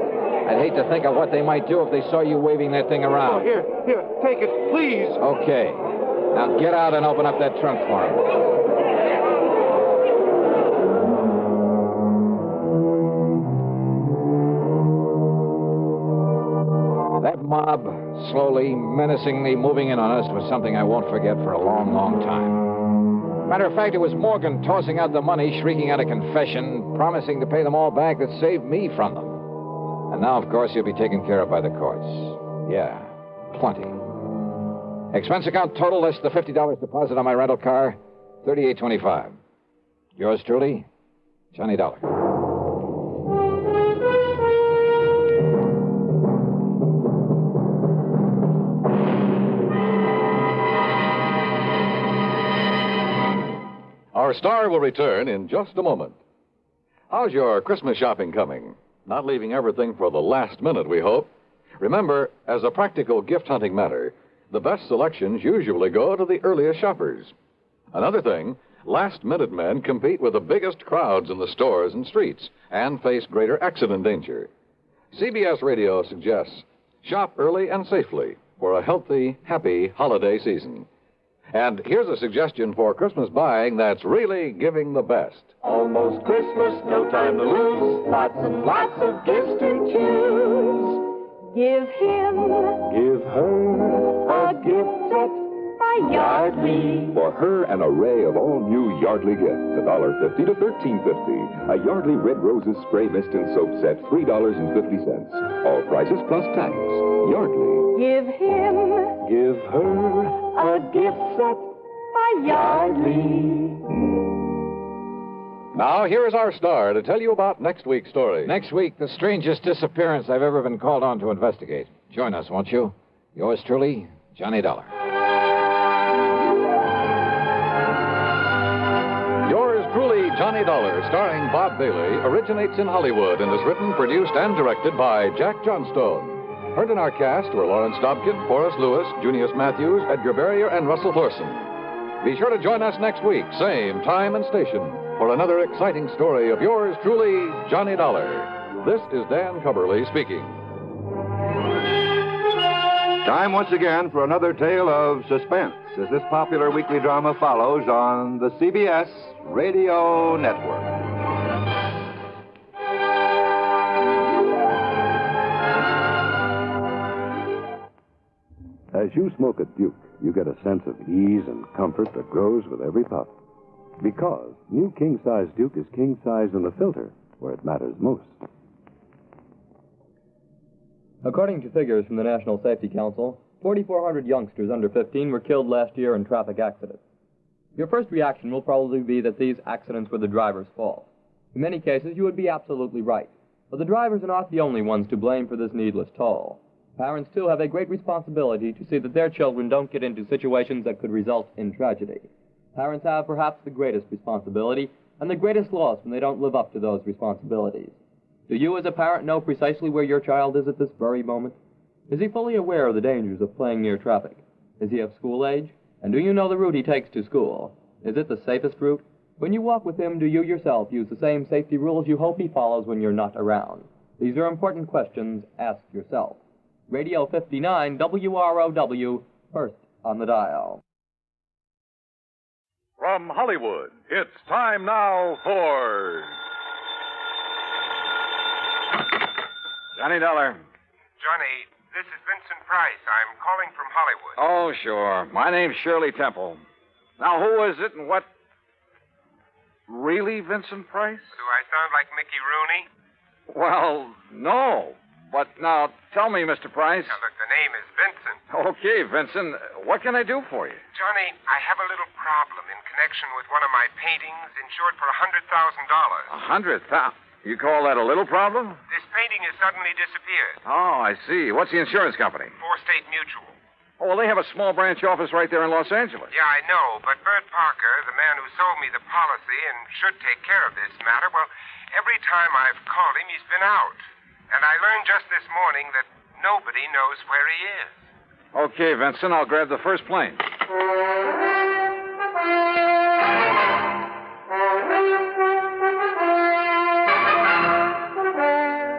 I'd hate to think of what they might do if they saw you waving that thing around. Oh, here, take it, please. Okay. Now get out and open up that trunk for him. That mob, slowly, menacingly moving in on us, was something I won't forget for a long, long time. Matter of fact, it was Morgan tossing out the money, shrieking out a confession, promising to pay them all back that saved me from them. And now, of course, he'll be taken care of by the courts. Yeah, plenty. Expense account total less the $50 deposit on my rental car, $38.25. Yours truly, Johnny Dollar. Our star will return in just a moment. How's your Christmas shopping coming? Not leaving everything for the last minute, we hope. Remember, as a practical gift-hunting matter, the best selections usually go to the earliest shoppers. Another thing, last-minute men compete with the biggest crowds in the stores and streets and face greater accident danger. CBS Radio suggests shop early and safely for a healthy, happy holiday season. And here's a suggestion for Christmas buying that's really giving the best. Almost Christmas, no time to lose. Lots and lots of gifts to choose. Give him, Give her a gift set by Yardley. For her an array of all new Yardley gifts, $1.50 to $13.50. A Yardley Red Roses Spray Mist and Soap Set, $3.50. All prices plus tax. Yardley. Give him, Give her a gift set by Yardley. Now, here is our star to tell you about next week's story. Next week, the strangest disappearance I've ever been called on to investigate. Join us, won't you? Yours truly, Johnny Dollar. Yours truly, Johnny Johnny Dollar, starring Bob Bailey, originates in Hollywood and is written, produced, and directed by Jack Johnstone. Heard in our cast were Lawrence Dobkin, Forrest Lewis, Junius Matthews, Edgar Barrier, and Russell Thorson. Be sure to join us next week, same time and station, for another exciting story of yours truly, Johnny Dollar. This is Dan Coverly speaking. Time once again for another tale of suspense as this popular weekly drama follows on the CBS Radio Network. As you smoke a Duke, you get a sense of ease and comfort that grows with every puff. Because new king-size Duke is king-size in the filter, where it matters most. According to figures from the National Safety Council, 4,400 youngsters under 15 were killed last year in traffic accidents. Your first reaction will probably be that these accidents were the driver's fault. In many cases, you would be absolutely right. But the drivers are not the only ones to blame for this needless toll. Parents, too, have a great responsibility to see that their children don't get into situations that could result in tragedy. Parents have perhaps the greatest responsibility and the greatest loss when they don't live up to those responsibilities. Do you, as a parent, know precisely where your child is at this very moment? Is he fully aware of the dangers of playing near traffic? Is he of school age? And do you know the route he takes to school? Is it the safest route? When you walk with him, do you yourself use the same safety rules you hope he follows when you're not around? These are important questions. Ask yourself. Radio 59 WROW, first on the dial. From Hollywood, it's time now for... Johnny Dollar. Johnny, this is Vincent Price. I'm calling from Hollywood. Oh, sure. My name's Shirley Temple. Now, who is it and what? Really, Vincent Price? Do I sound like Mickey Rooney? Well, no. But now, tell me, Mr. Price. Now, look, the name is Vincent. Okay, Vincent. What can I do for you? Johnny, I have a little problem in connection with one of my paintings insured for $100,000. $100,000? You call that a little problem? This painting has suddenly disappeared. Oh, I see. What's the insurance company? State Mutual. Oh, well, they have a small branch office right there in Los Angeles. Yeah, I know, but Bert Parker, the man who sold me the policy and should take care of this matter, well, every time I've called him, he's been out. And I learned just this morning that nobody knows where he is. Okay, Vincent, I'll grab the first plane.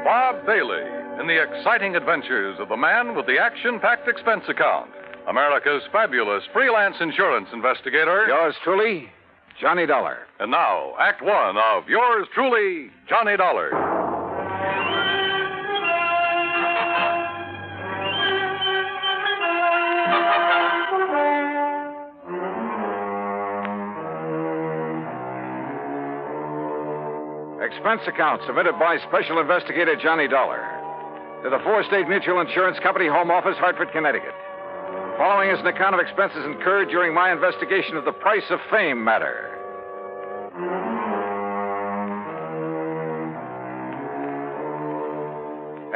Bob Bailey in the exciting adventures of the man with the action-packed expense account. America's fabulous freelance insurance investigator. Yours truly, Johnny Dollar. And now, Act One of yours truly, Johnny Dollar. Expense account submitted by Special Investigator Johnny Dollar to the Four-State Mutual Insurance Company, Home Office, Hartford, Connecticut. Following is an account of expenses incurred during my investigation of the price of Femme matter.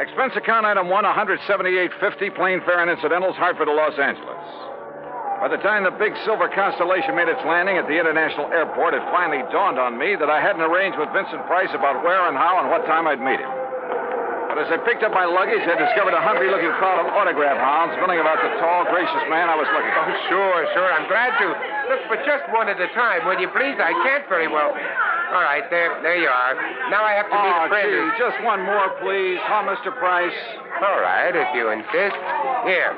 Expense account item 1, $178.50, plane fare and incidentals, Hartford to Los Angeles. By the time the big silver Constellation made its landing at the international airport, it finally dawned on me that I hadn't arranged with Vincent Price about where and how and what time I'd meet him. But as I picked up my luggage, I discovered a hungry-looking crowd of autograph hounds milling about the tall, gracious man I was looking for. Oh, sure. I'm glad to. Look, but just one at a time, will you please? I can't very well. All right, there you are. Now I have to meet a friend. Gee, just one more, please. Huh, Mr. Price? All right, if you insist. Here.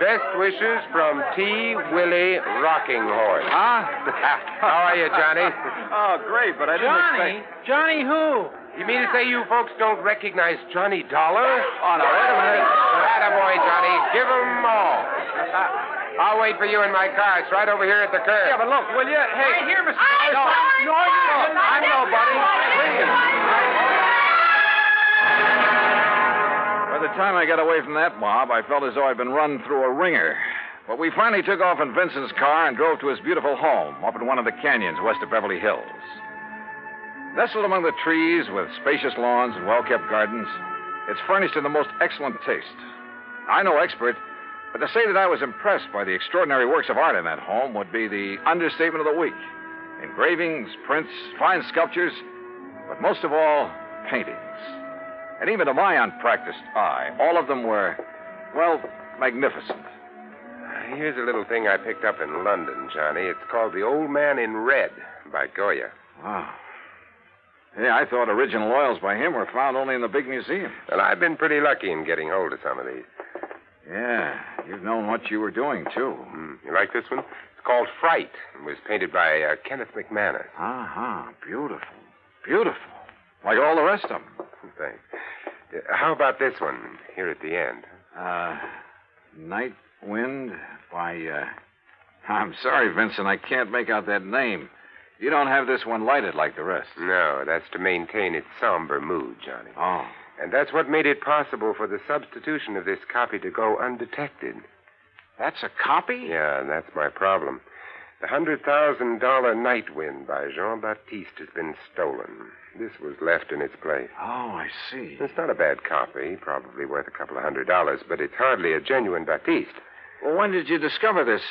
Best wishes from T. Willie Rocking Horse. Huh? How are you, Johnny? Oh, great, but I didn't expect... Johnny who? You mean to say you folks don't recognize Johnny Dollar? Oh, no, wait a minute. Attaboy, Johnny. Give 'em all. I'll wait for you in my car. It's right over here at the curb. Yeah, but look, will you? Hey. Right here, Mr. No, I'm nobody. Please. By the time I got away from that mob, I felt as though I'd been run through a ringer. But we finally took off in Vincent's car and drove to his beautiful home up in one of the canyons west of Beverly Hills. Nestled among the trees with spacious lawns and well-kept gardens, it's furnished in the most excellent taste. I'm no expert, but to say that I was impressed by the extraordinary works of art in that home would be the understatement of the week. Engravings, prints, fine sculptures, but most of all, paintings. And even to my unpracticed eye, all of them were, well, magnificent. Here's a little thing I picked up in London, Johnny. It's called The Old Man in Red by Goya. Wow. Yeah, I thought original oils by him were found only in the big museum. Well, I've been pretty lucky in getting hold of some of these. Yeah, you've known what you were doing, too. You like this one? It's called Fright. It was painted by Kenneth McManus. Beautiful. Beautiful. Like all the rest of them. Thanks. How about this one here at the end? Night Wind by, I'm sorry, Vincent, I can't make out that name. You don't have this one lighted like the rest. No, that's to maintain its somber mood, Johnny. Oh. And that's what made it possible for the substitution of this copy to go undetected. That's a copy? Yeah, that's my problem. The $100,000 Night Wind by Jean-Baptiste has been stolen. This was left in its place. Oh, I see. It's not a bad copy, probably worth a couple of $100, but it's hardly a genuine Baptiste. Well, when did you discover this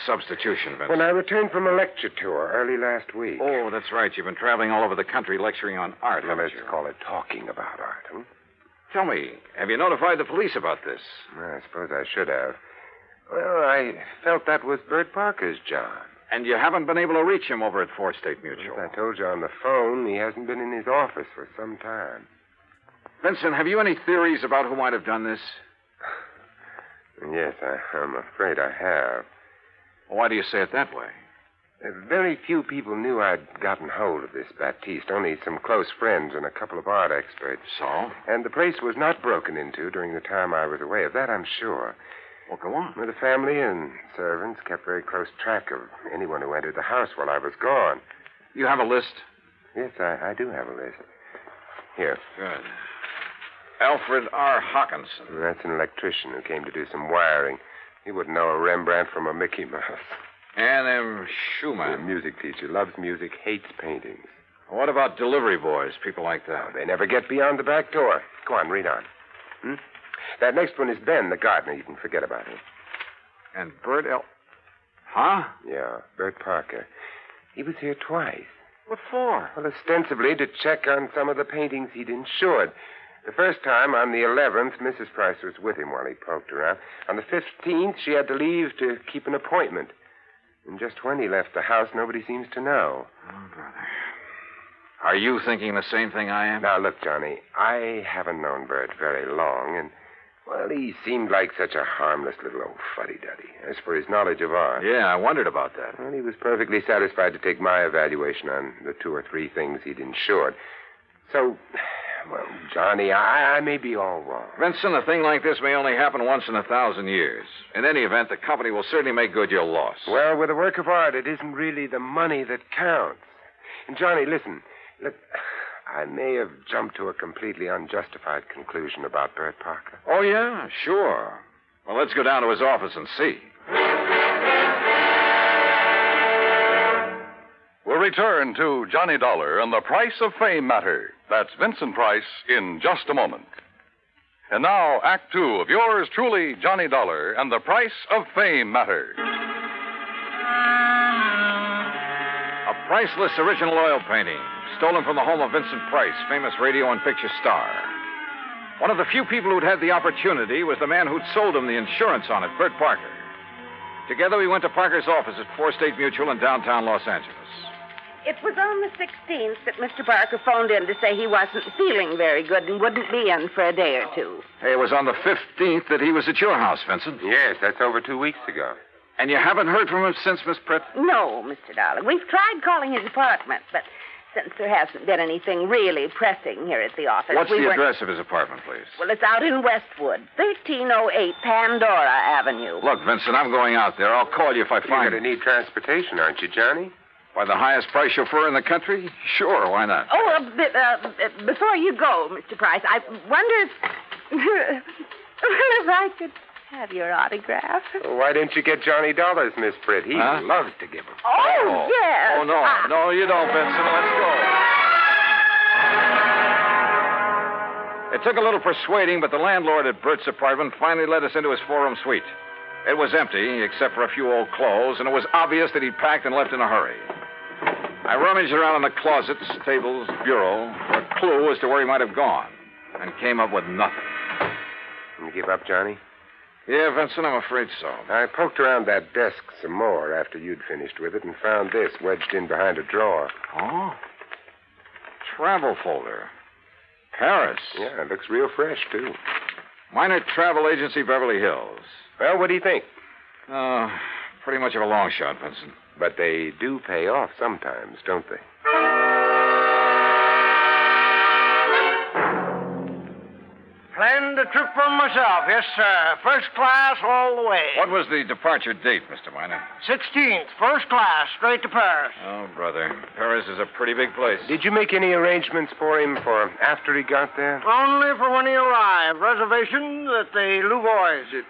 substitution, Vincent? When I returned from a lecture tour early last week. Oh, that's right. You've been traveling all over the country lecturing on art, Well, haven't let's you? call it talking about art, huh? Tell me, have you notified the police about this? I suppose I should have. Well, I felt that was Bert Parker's job. And you haven't been able to reach him over at Four State Mutual? As I told you on the phone, he hasn't been in his office for some time. Vincent, have you any theories about who might have done this? Yes, I'm afraid I have. Why do you say it that way? Very few people knew I'd gotten hold of this Baptiste, only some close friends and a couple of art experts. So? And the place was not broken into during the time I was away. Of that, I'm sure. Well, go on. Well, the family and servants kept very close track of anyone who entered the house while I was gone. You have a list? Yes, I do have a list. Here. Good. Alfred R. Hawkinson. That's an electrician who came to do some wiring. He wouldn't know a Rembrandt from a Mickey Mouse. Ann M. Schumann. A music teacher. Loves music, hates paintings. What about delivery boys, people like that? Oh, they never get beyond the back door. Go on, read on. That next one is Ben, the gardener. You can forget about him. And Bert L. Huh? Yeah, Bert Parker. He was here twice. What for? Well, ostensibly to check on some of the paintings he'd insured. The first time, on the 11th, Mrs. Price was with him while he poked around. On the 15th, she had to leave to keep an appointment. And just when he left the house, nobody seems to know. Oh, brother. Are you thinking the same thing I am? Now, look, Johnny, I haven't known Bert very long, and, well, he seemed like such a harmless little old fuddy-duddy. As for his knowledge of art... Yeah, I wondered about that. Well, he was perfectly satisfied to take my evaluation on the 2 or 3 things he'd insured. So, well, Johnny, I may be all wrong. Vincent, a thing like this may only happen once in 1,000 years. In any event, the company will certainly make good your loss. Well, with a work of art, it isn't really the money that counts. And, Johnny, listen. Look, I may have jumped to a completely unjustified conclusion about Bert Parker. Oh, yeah? Sure. Well, let's go down to his office and see. We'll return to Johnny Dollar and the Price of Fame Matter. That's Vincent Price in just a moment. And now, Act 2 of yours truly, Johnny Dollar and the Price of Fame Matter. A priceless original oil painting stolen from the home of Vincent Price, famous radio and picture star. One of the few people who'd had the opportunity was the man who'd sold him the insurance on it, Bert Parker. Together, we went to Parker's office at Four State Mutual in downtown Los Angeles. It was on the 16th that Mr. Parker phoned in to say he wasn't feeling very good and wouldn't be in for a day or two. Hey, it was on the 15th that he was at your house, Vincent. Yes, that's over 2 weeks ago. And you haven't heard from him since, Miss Pritt? No, Mr. Dollar. We've tried calling his apartment, but since there hasn't been anything really pressing here at the office... What's the address of his apartment, please? Well, it's out in Westwood, 1308 Pandora Avenue. Look, Vincent, I'm going out there. I'll call you if I find... You're going to need transportation, aren't you, Johnny? By the highest price chauffeur in the country? Sure, why not? Oh, before you go, Mr. Price, I wonder if... if I could have your autograph. Well, why didn't you get Johnny Dollars, Miss Britt? He loves to give them. Oh, yes. Oh, no. No, you don't, Vincent. Let's go. It took a little persuading, but the landlord at Bert's apartment finally let us into his 4-room suite. It was empty, except for a few old clothes, and it was obvious that he'd packed and left in a hurry. I rummaged around in the closets, tables, bureau for a clue as to where he might have gone, and came up with nothing. You give up, Johnny? Yeah, Vincent, I'm afraid so. I poked around that desk some more after you'd finished with it and found this wedged in behind a drawer. Oh? Travel folder. Paris. Yeah, it looks real fresh, too. Minor Travel Agency, Beverly Hills. Well, what do you think? Pretty much of a long shot, Vincent. But they do pay off sometimes, don't they? Planned the trip for myself, yes, sir. First class all the way. What was the departure date, Mr. Miner? 16th, first class, straight to Paris. Oh, brother. Paris is a pretty big place. Did you make any arrangements for him for after he got there? Only for when he arrived. Reservations at the Louvois.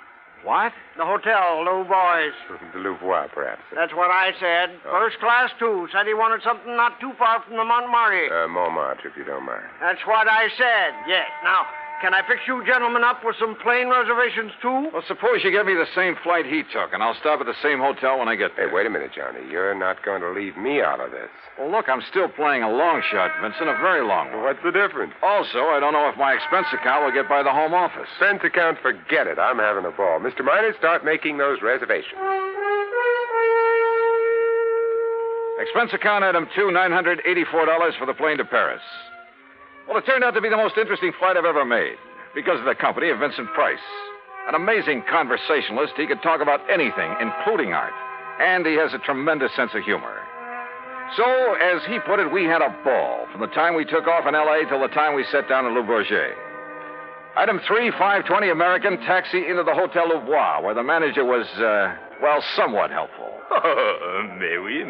What? The hotel, Louvois. The Louvois, perhaps. That's what I said. First class, too. Said he wanted something not too far from the Montmartre. Montmartre, if you don't mind. That's what I said, yes. Now, can I fix you gentlemen up with some plane reservations, too? Well, suppose you give me the same flight he took, and I'll stop at the same hotel when I get there. Hey, wait a minute, Johnny. You're not going to leave me out of this. Well, look, I'm still playing a long shot, Vincent, a very long one. What's the difference? Also, I don't know if my expense account will get by the home office. Expense account, forget it. I'm having a ball. Mr. Miner, start making those reservations. Expense account item 2, $984 for the plane to Paris. Well, it turned out to be the most interesting flight I've ever made because of the company of Vincent Price. An amazing conversationalist. He could talk about anything, including art. And he has a tremendous sense of humor. So, as he put it, we had a ball from the time we took off in L.A. till the time we set down in Le Bourget. Item 3, 5:20 American, taxi into the Hotel Louvois, where the manager was, somewhat helpful. Mais oui.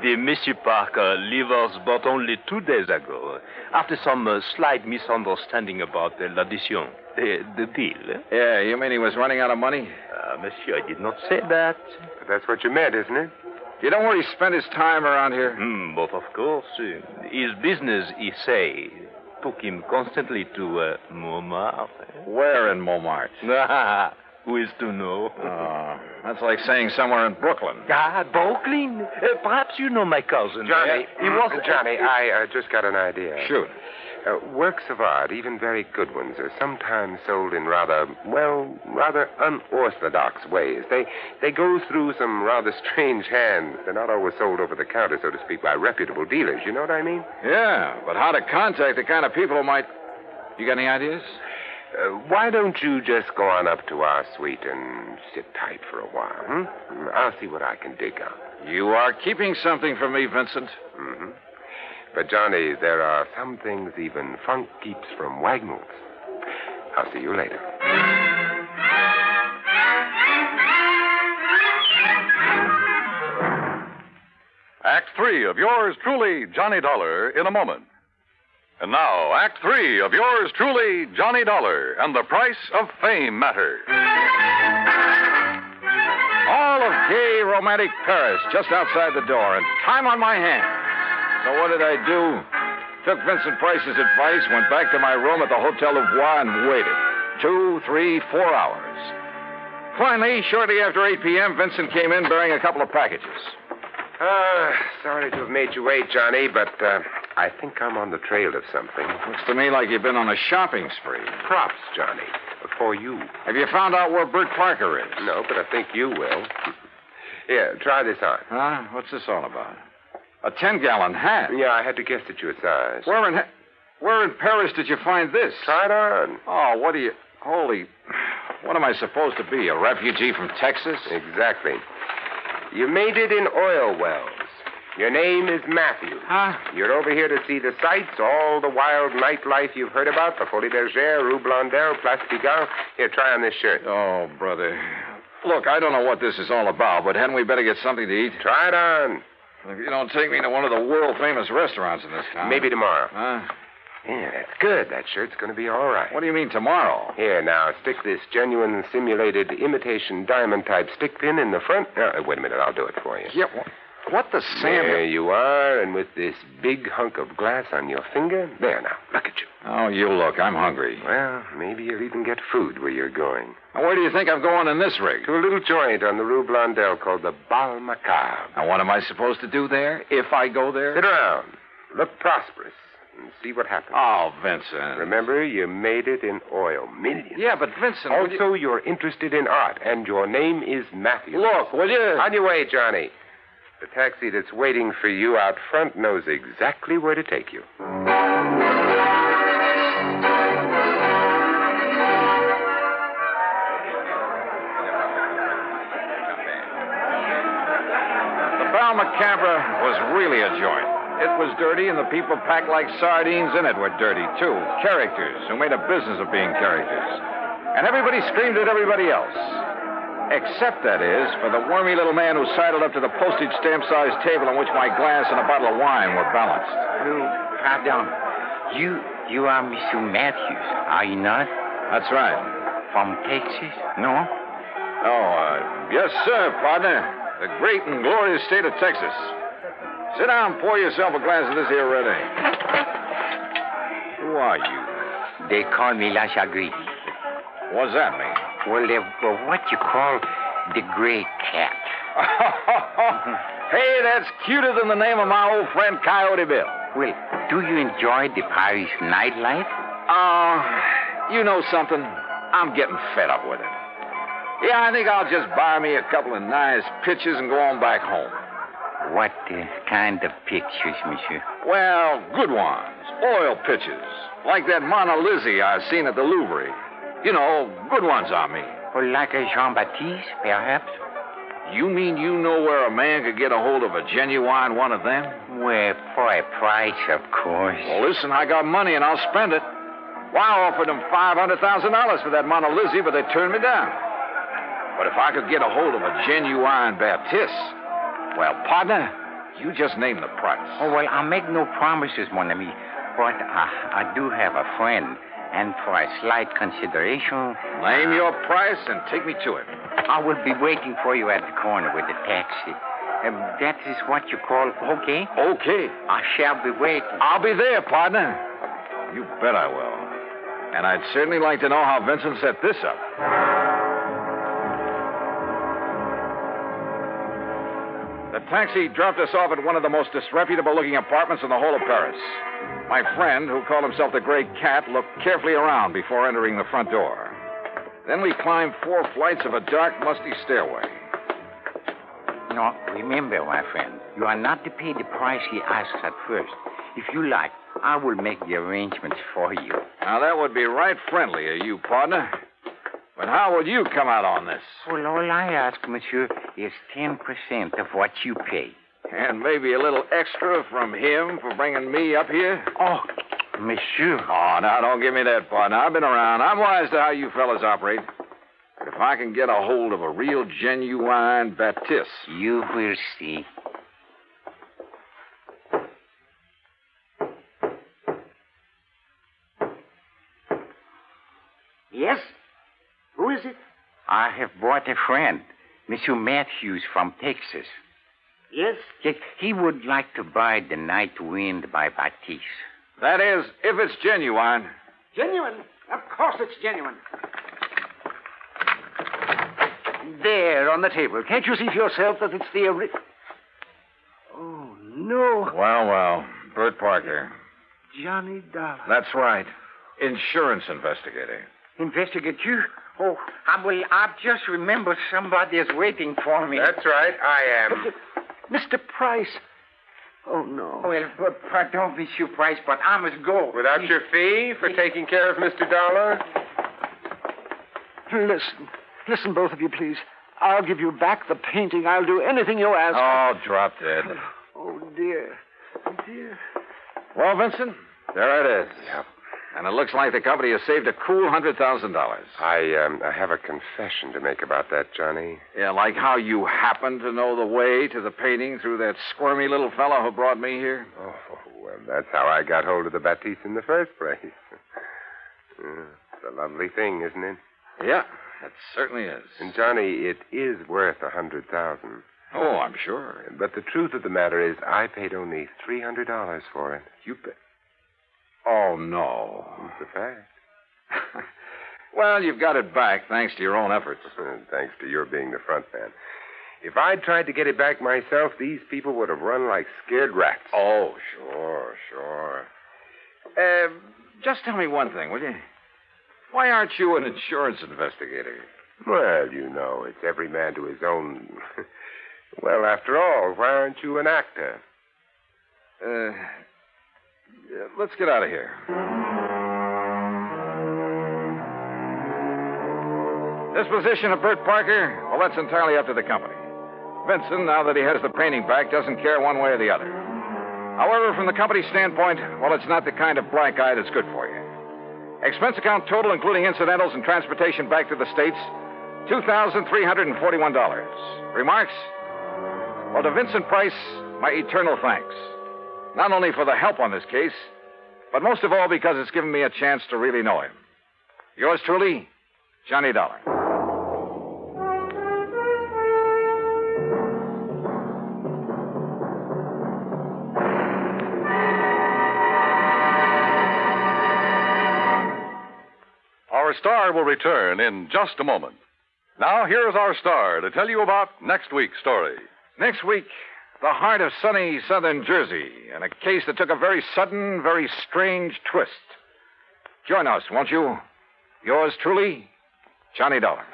The Monsieur Parker leave us but only 2 days ago, after some slight misunderstanding about l'audition, the deal. Yeah, you mean he was running out of money? Monsieur, I did not say that. But that's what you meant, isn't it? You know where he spent his time around here? But of course. His business, he say, took him constantly to Montmartre. Where in Montmartre? Who is to know? Oh, that's like saying somewhere in Brooklyn. Brooklyn? Perhaps you know my cousin. Johnny, he was... Johnny, I just got an idea. Shoot. Works of art, even very good ones, are sometimes sold in rather unorthodox ways. They go through some rather strange hands. They're not always sold over the counter, so to speak, by reputable dealers. You know what I mean? Yeah, but how to contact the kind of people who might... You got any ideas? Why don't you just go on up to our suite and sit tight for a while, I'll see what I can dig out. You are keeping something from me, Vincent. Mm-hmm. But, Johnny, there are some things even funk keeps from Wagnalls. I'll see you later. Act 3 of yours truly, Johnny Dollar, in a moment. And now, Act 3 of yours truly, Johnny Dollar, and the price of Fame Matter. All of gay, romantic Paris just outside the door, and time on my hands. So what did I do? Took Vincent Price's advice, went back to my room at the Hotel Louvois, and waited. 2, 3, 4 hours. Finally, shortly after 8 p.m., Vincent came in bearing a couple of packages. Sorry to have made you wait, Johnny, but I think I'm on the trail of something. Looks to me like you've been on a shopping spree. Props, Johnny, for you. Have you found out where Bert Parker is? No, but I think you will. Here, try this on. Huh? What's this all about? A 10-gallon hat? Yeah, I had to guess at your size. Where in Paris did you find this? Try it on. Oh, what do you... Holy... What am I supposed to be, a refugee from Texas? Exactly. You made it in oil wells. Your name is Matthew. Huh? You're over here to see the sights, all the wild nightlife you've heard about, the Folie Bergère, Rue Blondel, Place Pigalle. Here, try on this shirt. Oh, brother. Look, I don't know what this is all about, but hadn't we better get something to eat? Try it on. If you don't take me to one of the world-famous restaurants in this town. Maybe tomorrow. Huh? Yeah, that's good. That shirt's going to be all right. What do you mean tomorrow? Here, now, stick this genuine simulated imitation diamond-type stick pin in the front. Wait a minute, I'll do it for you. Yep. what the Sam... There you are, and with this big hunk of glass on your finger. There now, look at you. Oh, you look. I'm hungry. Well, maybe you'll even get food where you're going. Now, where do you think I'm going in this rig? To a little joint on the Rue Blondel called the Bal Macabre. Now, what am I supposed to do there, if I go there? Sit around, look prosperous, and see what happens. Oh, Vincent. Remember, you made it in oil. Millions. Yeah, but Vincent... Also, you're interested in art, and your name is Matthews. Look, will you... On your way, Johnny. The taxi that's waiting for you out front knows exactly where to take you. Bal Macabre was really a joint. It was dirty, and the people packed like sardines in it were dirty, too. Characters who made a business of being characters. And everybody screamed at everybody else. Except, that is, for the wormy little man who sidled up to the postage stamp-sized table on which my glass and a bottle of wine were balanced. Pardon. You are Mr. Matthews, are you not? That's right. From Texas? No? Yes, sir, partner. The great and glorious state of Texas. Sit down and pour yourself a glass of this here red ale. Who are you? They call me La Chagrin. What's that mean? Well, they're what you call the gray cat. Hey, that's cuter than the name of my old friend Coyote Bill. Well, do you enjoy the Paris nightlife? You know something? I'm getting fed up with it. Yeah, I think I'll just buy me a couple of nice pictures and go on back home. What kind of pictures, monsieur? Well, good ones. Oil pictures. Like that Mona Lisa I seen at the Louvre. You know, good ones, I mean. Well, like a Jean-Baptiste, perhaps? You mean you know where a man could get a hold of a genuine one of them? Well, for a price, of course. Well, listen, I got money and I'll spend it. Well, I offered them $500,000 for that Mona Lisa, but they turned me down. But if I could get a hold of a genuine Baptiste, well, partner, you just name the price. Oh, well, I'll make no promises, mon ami. But I do have a friend, and for a slight consideration... Name your price and take me to it. I will be waiting for you at the corner with the taxi. That is what you call okay? Okay. I shall be waiting. I'll be there, partner. You bet I will. And I'd certainly like to know how Vincent set this up. The taxi dropped us off at one of the most disreputable-looking apartments in the whole of Paris. My friend, who called himself the Gray Cat, looked carefully around before entering the front door. Then we climbed 4 flights of a dark, musty stairway. No, remember, my friend, you are not to pay the price he asks at first. If you like, I will make the arrangements for you. Now, that would be right friendly of you, partner. But how would you come out on this? Well, all I ask, monsieur, is 10% of what you pay. And maybe a little extra from him for bringing me up here? Oh, monsieur. Oh, now, don't give me that, partner. I've been around. I'm wise to how you fellas operate. But if I can get a hold of a real, genuine Baptiste... You will see. Yes? Who is it? I have brought a friend, Monsieur Matthews from Texas. Yes? Yes, he would like to buy The Night Wind by Baptiste. That is, if it's genuine. Genuine? Of course it's genuine. There, on the table. Can't you see for yourself that it's the Oh, no. Well, Bert Parker. Johnny Dollar. That's right. Insurance investigator. Investigate you? Oh, I've just remembered somebody is waiting for me. That's right, I am. Mr. Price. Oh, no. Well, pardon, Monsieur Price, but I must go. Without your fee for taking care of Mr. Dollar? Listen, both of you, please. I'll give you back the painting. I'll do anything you ask. Oh, drop dead. Oh, dear. Dear. Well, Vincent, there it is. Yep. And it looks like the company has saved a cool $100,000. I have a confession to make about that, Johnny. Yeah, like how you happen to know the way to the painting through that squirmy little fellow who brought me here? Oh, well, that's how I got hold of the Baptiste in the first place. It's a lovely thing, isn't it? Yeah, it certainly is. And, Johnny, it is worth $100,000. Oh, I'm sure. But the truth of the matter is, I paid only $300 for it. You bet. Oh, no. It's a fact. Well, you've got it back, thanks to your own efforts. Thanks to your being the front man. If I'd tried to get it back myself, these people would have run like scared rats. Oh, sure. Just tell me one thing, will you? Why aren't you an insurance investigator? Well, you know, it's every man to his own. Well, after all, why aren't you an actor? Let's get out of here. Disposition of Bert Parker? Well, that's entirely up to the company. Vincent, now that he has the painting back, doesn't care one way or the other. However, from the company's standpoint, well, it's not the kind of black eye that's good for you. Expense account total, including incidentals and transportation back to the States, $2,341. Remarks? Well, to Vincent Price, my eternal thanks. Not only for the help on this case, but most of all because it's given me a chance to really know him. Yours truly, Johnny Dollar. Our star will return in just a moment. Now, here's our star to tell you about next week's story. Next week, the heart of sunny southern Jersey, and a case that took a very sudden, very strange twist. Join us, won't you? Yours truly, Johnny Dollar.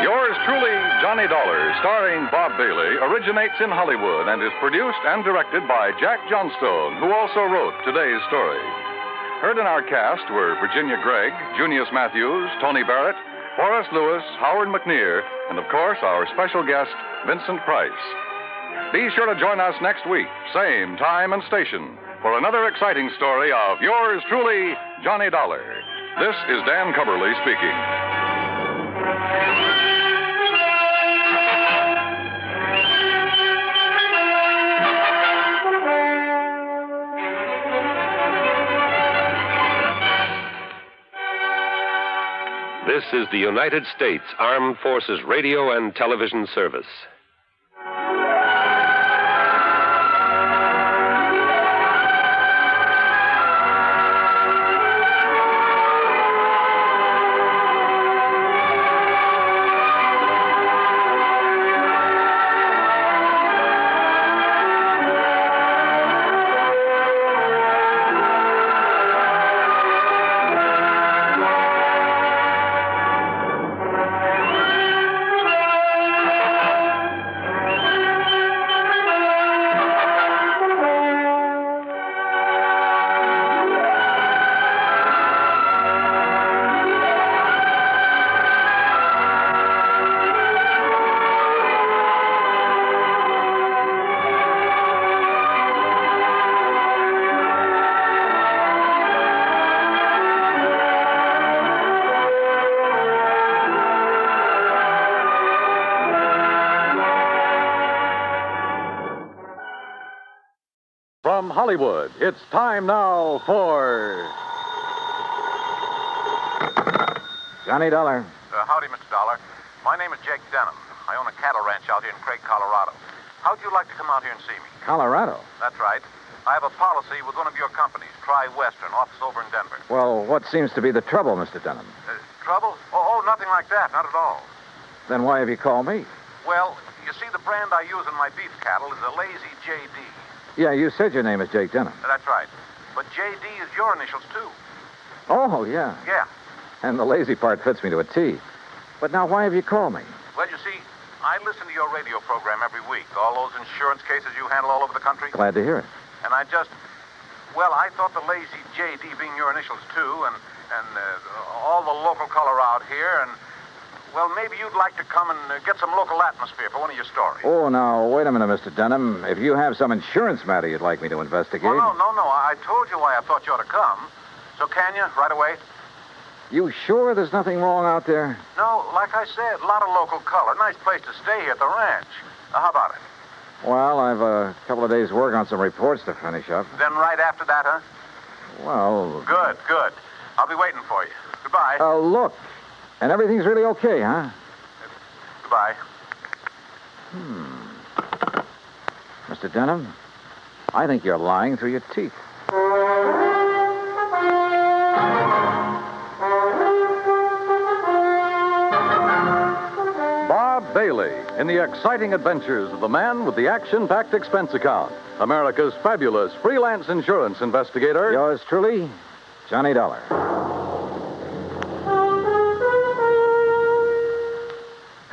Yours truly, Johnny Dollar, starring Bob Bailey, originates in Hollywood and is produced and directed by Jack Johnstone, who also wrote today's story. Heard in our cast were Virginia Gregg, Junius Matthews, Tony Barrett, Forrest Lewis, Howard McNear, and of course our special guest, Vincent Price. Be sure to join us next week, same time and station, for another exciting story of yours truly, Johnny Dollar. This is Dan Cumberly speaking. This is the United States Armed Forces Radio and Television Service. From Hollywood, it's time now for... Johnny Dollar. Howdy, Mr. Dollar. My name is Jake Denham. I own a cattle ranch out here in Craig, Colorado. How'd you like to come out here and see me? Colorado? That's right. I have a policy with one of your companies, Tri-Western, office over in Denver. Well, what seems to be the trouble, Mr. Denham? Trouble? Oh, nothing like that. Not at all. Then why have you called me? Well, you see, the brand I use in my beef cattle is a Lazy JD. Yeah, you said your name is Jake Denham. That's right. But JD is your initials, too. Oh, yeah. Yeah. And the lazy part fits me to a T. But now why have you called me? Well, you see, I listen to your radio program every week. All those insurance cases you handle all over the country. Glad to hear it. And I thought the Lazy JD being your initials, too, and all the local color out here, and, well, maybe you'd like to come and get some local atmosphere for one of your stories. Oh, now, wait a minute, Mr. Denham. If you have some insurance matter you'd like me to investigate... Oh, no. I told you why I thought you ought to come. So can you, right away? You sure there's nothing wrong out there? No, like I said, a lot of local color. Nice place to stay here at the ranch. Now, how about it? Well, I've a couple of days' work on some reports to finish up. Then right after that, huh? Well... Good. I'll be waiting for you. Goodbye. Look. And everything's really okay, huh? Goodbye. Mr. Denham, I think you're lying through your teeth. Bob Bailey in the exciting adventures of the man with the action-packed expense account. America's fabulous freelance insurance investigator. Yours truly, Johnny Dollar.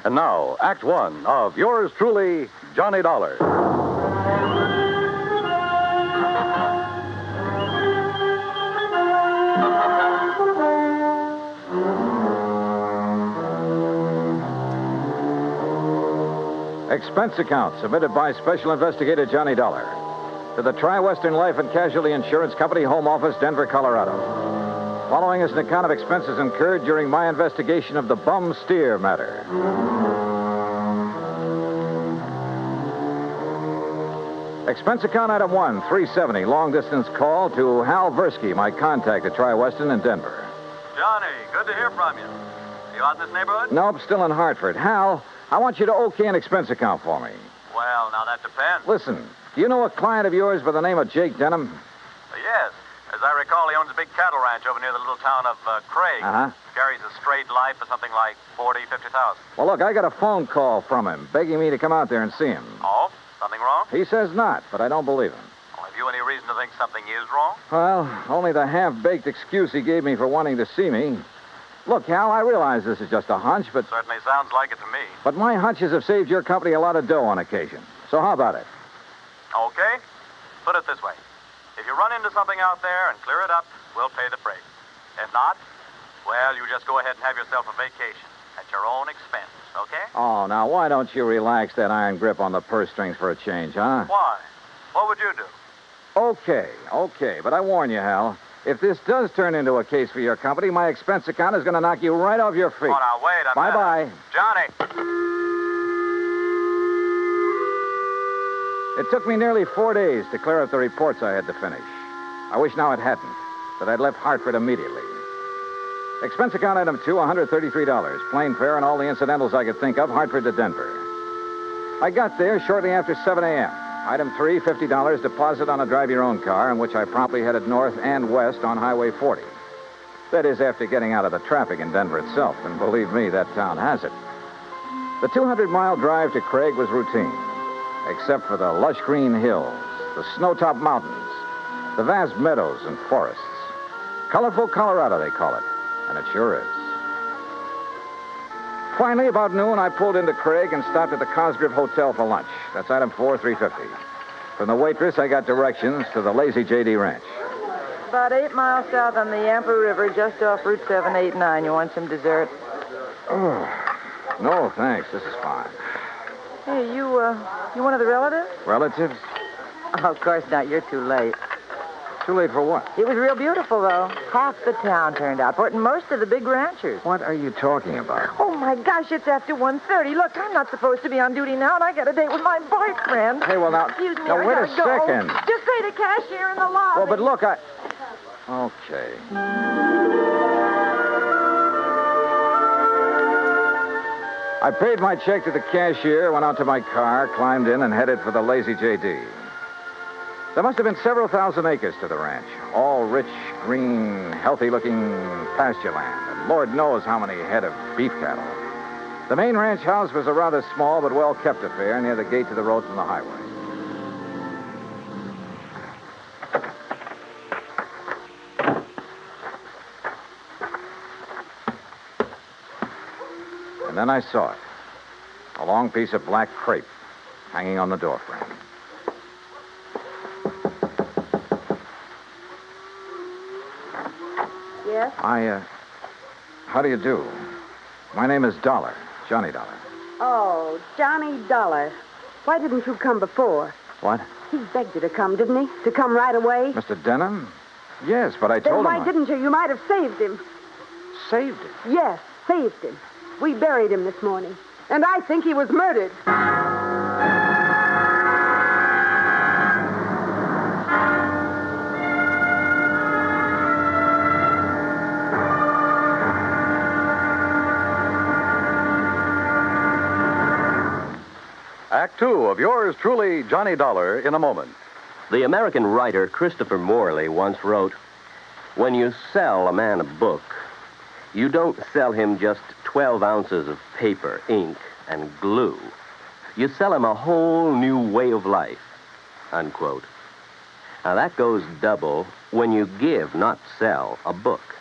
And now, Act One of yours truly, Johnny Dollar. Expense account submitted by Special Investigator Johnny Dollar to the Tri-Western Life and Casualty Insurance Company, Home Office, Denver, Colorado. Following is an account of expenses incurred during my investigation of the Bum Steer matter. Expense account item 1, 370, long-distance call to Hal Versky, my contact at Tri-Western in Denver. Johnny, good to hear from you. You out in this neighborhood? Nope, still in Hartford. Hal, I want you to okay an expense account for me. Well, now that depends. Listen, do you know a client of yours by the name of Jake Denham? Yes. As I recall, he owns a big cattle ranch over near the little town of Craig. Uh-huh. Carries a straight life for something like 40, 50,000. Well, look, I got a phone call from him begging me to come out there and see him. Oh? Something wrong? He says not, but I don't believe him. Well, have you any reason to think something is wrong? Well, only the half-baked excuse he gave me for wanting to see me. Look, Hal, I realize this is just a hunch, but... Certainly sounds like it to me. But my hunches have saved your company a lot of dough on occasion. So how about it? Okay. Put it this way. If you run into something out there and clear it up, we'll pay the freight. If not, well, you just go ahead and have yourself a vacation at your own expense, okay? Oh, now, why don't you relax that iron grip on the purse strings for a change, huh? Why? What would you do? Okay. But I warn you, Hal, if this does turn into a case for your company, my expense account is going to knock you right off your feet. Oh, now, wait a minute. Bye-bye. Johnny! It took me nearly 4 days to clear up the reports I had to finish. I wish now it hadn't, that I'd left Hartford immediately. Expense account item 2, $133. Plane fare and all the incidentals I could think of, Hartford to Denver. I got there shortly after 7 a.m. Item 3, $50 deposit on a drive-your-own car, in which I promptly headed north and west on Highway 40. That is, after getting out of the traffic in Denver itself, and believe me, that town has it. The 200-mile drive to Craig was routine, except for the lush green hills, the snow-topped mountains, the vast meadows and forests. Colorful Colorado, they call it, and it sure is. Finally, about noon, I pulled into Craig and stopped at the Cosgrove Hotel for lunch. That's item 4, $350. From the waitress, I got directions to the YTJD ranch. About 8 miles south on the Yampa River, just off Route 789. You want some dessert? Oh, no, thanks. This is fine. Hey, you one of the relatives? Relatives? Oh, of course not. You're too late. Too late for what? It was real beautiful, though. Half the town turned out for it, and most of the big ranchers. What are you talking about? Oh, my gosh, it's after 1:30. Look, I'm not supposed to be on duty now, and I got a date with my boyfriend. Hey, well, now... Excuse me, now, I wait gotta a go. second. Just say to cashier in the lobby. Well, but look, Okay. I paid my check to the cashier, went out to my car, climbed in, and headed for the YTJD. There must have been several thousand acres to the ranch, all rich, green, healthy-looking pasture land, and Lord knows how many head of beef cattle. The main ranch house was a rather small but well-kept affair near the gate to the road from the highway. And then I saw it. A long piece of black crepe hanging on the doorframe. Yes? How do you do? My name is Dollar, Johnny Dollar. Oh, Johnny Dollar. Why didn't you come before? What? He begged you to come, didn't he? To come right away? Mr. Denham? Yes, but I Then told why him... didn't you? You might have saved him. Saved him? Yes, saved him. We buried him this morning. And I think he was murdered. Two of yours truly, Johnny Dollar, in a moment. The American writer Christopher Morley once wrote, "When you sell a man a book, you don't sell him just 12 ounces of paper, ink, and glue. You sell him a whole new way of life," unquote. Now, that goes double when you give, not sell, a book.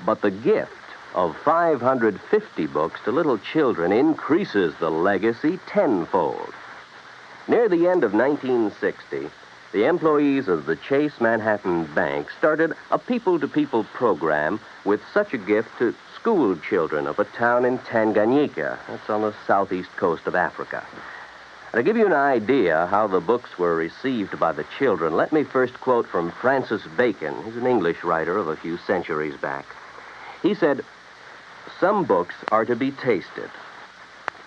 But the gift of 550 books to little children increases the legacy tenfold. Near the end of 1960, the employees of the Chase Manhattan Bank started a people-to-people program with such a gift to school children of a town in Tanganyika. That's on the southeast coast of Africa. To give you an idea how the books were received by the children, let me first quote from Francis Bacon. He's an English writer of a few centuries back. He said, "Some books are to be tasted,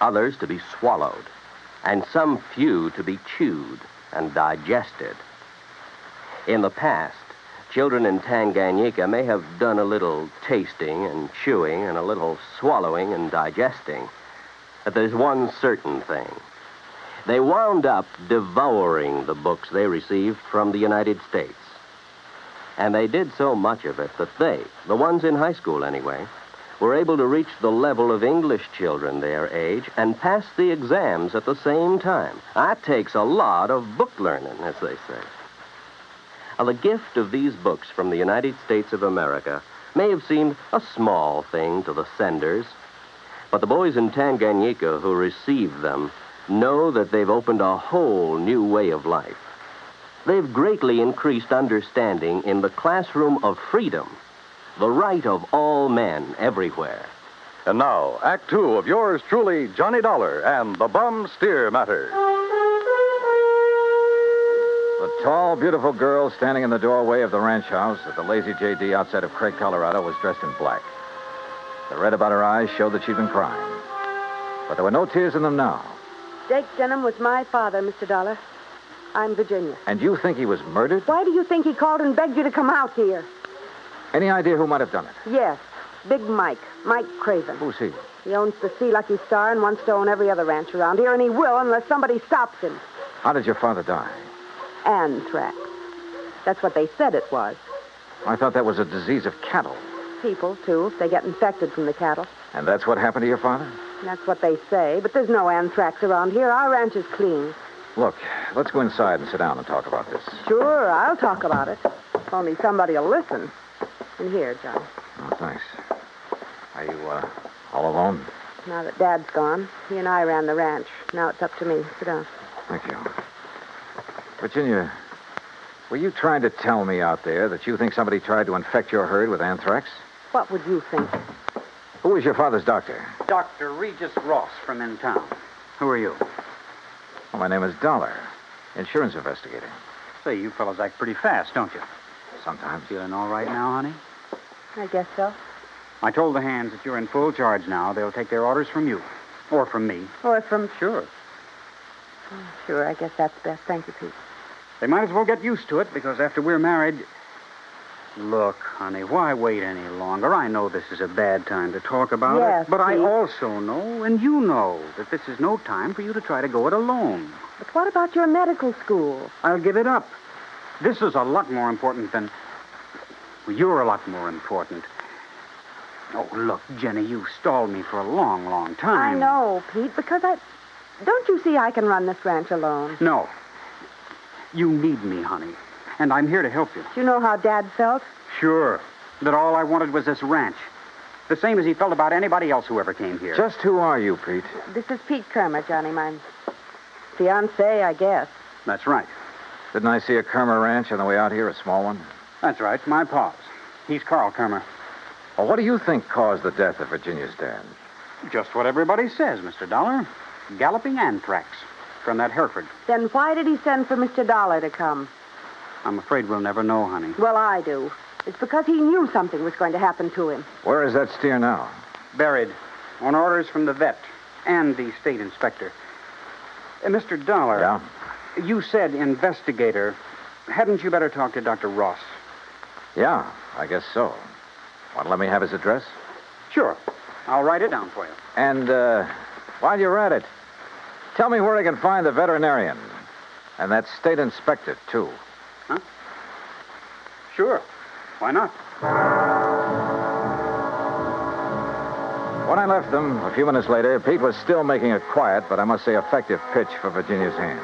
others to be swallowed, and some few to be chewed and digested." In the past, children in Tanganyika may have done a little tasting and chewing and a little swallowing and digesting. But there's one certain thing. They wound up devouring the books they received from the United States. And they did so much of it that they, the ones in high school anyway, were able to reach the level of English children their age and pass the exams at the same time. That takes a lot of book learning, as they say. Now, the gift of these books from the United States of America may have seemed a small thing to the senders, but the boys in Tanganyika who received them know that they've opened a whole new way of life. They've greatly increased understanding in the classroom of freedom, the right of all men everywhere. And now, Act Two of yours truly, Johnny Dollar and the Bum Steer Matter. The tall, beautiful girl standing in the doorway of the ranch house at the Lazy JD outside of Craig, Colorado, was dressed in black. The red about her eyes showed that she'd been crying. But there were no tears in them now. Jake Denham was my father, Mr. Dollar. I'm Virginia. And you think he was murdered? Why do you think he called and begged you to come out here? Any idea who might have done it? Yes, Big Mike Craven. Who's he? He owns the Sea Lucky Star and wants to own every other ranch around here, and he will unless somebody stops him. How did your father die? Anthrax. That's what they said it was. I thought that was a disease of cattle. People, too, if they get infected from the cattle. And that's what happened to your father? That's what they say, but there's no anthrax around here. Our ranch is clean. Look, let's go inside and sit down and talk about this. Sure, I'll talk about it. Only somebody will listen. And here, John. Oh, thanks. Are you, all alone? Now that Dad's gone, he and I ran the ranch. Now it's up to me. Sit down. Thank you. Virginia, were you trying to tell me out there that you think somebody tried to infect your herd with anthrax? What would you think? Who was your father's doctor? Dr. Regis Ross from in town. Who are you? Well, my name is Dollar, insurance investigator. Say, you fellows act pretty fast, don't you? Sometimes. Feeling all right now, honey? I guess so. I told the hands that you're in full charge now. They'll take their orders from you. Or from me. Or from... Sure. Sure, I guess that's best. Thank you, Pete. They might as well get used to it, because after we're married... Look, honey, why wait any longer? I know this is a bad time to talk about yes, it, but Pete. I also know, and you know, that this is no time for you to try to go it alone. But what about your medical school? I'll give it up. This is a lot more important than... Well, you're a lot more important. Oh, look, Jenny, you've stalled me for a long, long time. I know, Pete, because I... Don't you see I can run this ranch alone? No. You need me, honey. And I'm here to help you. Do you know how Dad felt? Sure. That all I wanted was this ranch. The same as he felt about anybody else who ever came here. Just who are you, Pete? This is Pete Kermer, Johnny, my fiancé, I guess. That's right. Didn't I see a Kermer ranch on the way out here, a small one? That's right, my pa's. He's Carl Kermer. Well, what do you think caused the death of Virginia's dad? Just what everybody says, Mr. Dollar. Galloping anthrax from that Hereford. Then why did he send for Mr. Dollar to come? I'm afraid we'll never know, honey. Well, I do. It's because he knew something was going to happen to him. Where is that steer now? Buried. On orders from the vet and the state inspector. Mr. Dollar. Yeah? You said investigator. Hadn't you better talk to Dr. Ross? Yeah, I guess so. Want to let me have his address? Sure. I'll write it down for you. And, while you're at it, Tell me where I can find the veterinarian. And that state inspector, too. Huh? Sure. Why not? When I left them, a few minutes later, Pete was still making a quiet, but I must say effective pitch for Virginia's hand.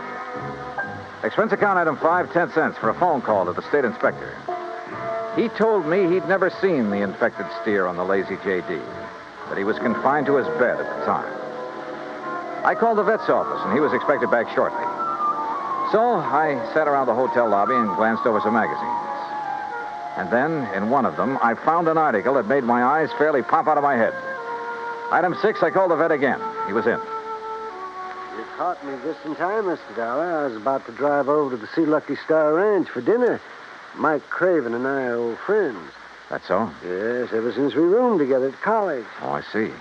Expense account item 5, 10 cents for a phone call to the state inspector. He told me he'd never seen the infected steer on the Lazy JD, that he was confined to his bed at the time. I called the vet's office, and he was expected back shortly. So I sat around the hotel lobby and glanced over some magazines. And then, in one of them, I found an article that made my eyes fairly pop out of my head. Item 6, I called the vet again. He was in. You caught me just in time, Mr. Dollar. I was about to drive over to the Sea Lucky Star Ranch for dinner. Mike Craven and I are old friends. That's so? Yes, ever since we roomed together at college. Oh, I see.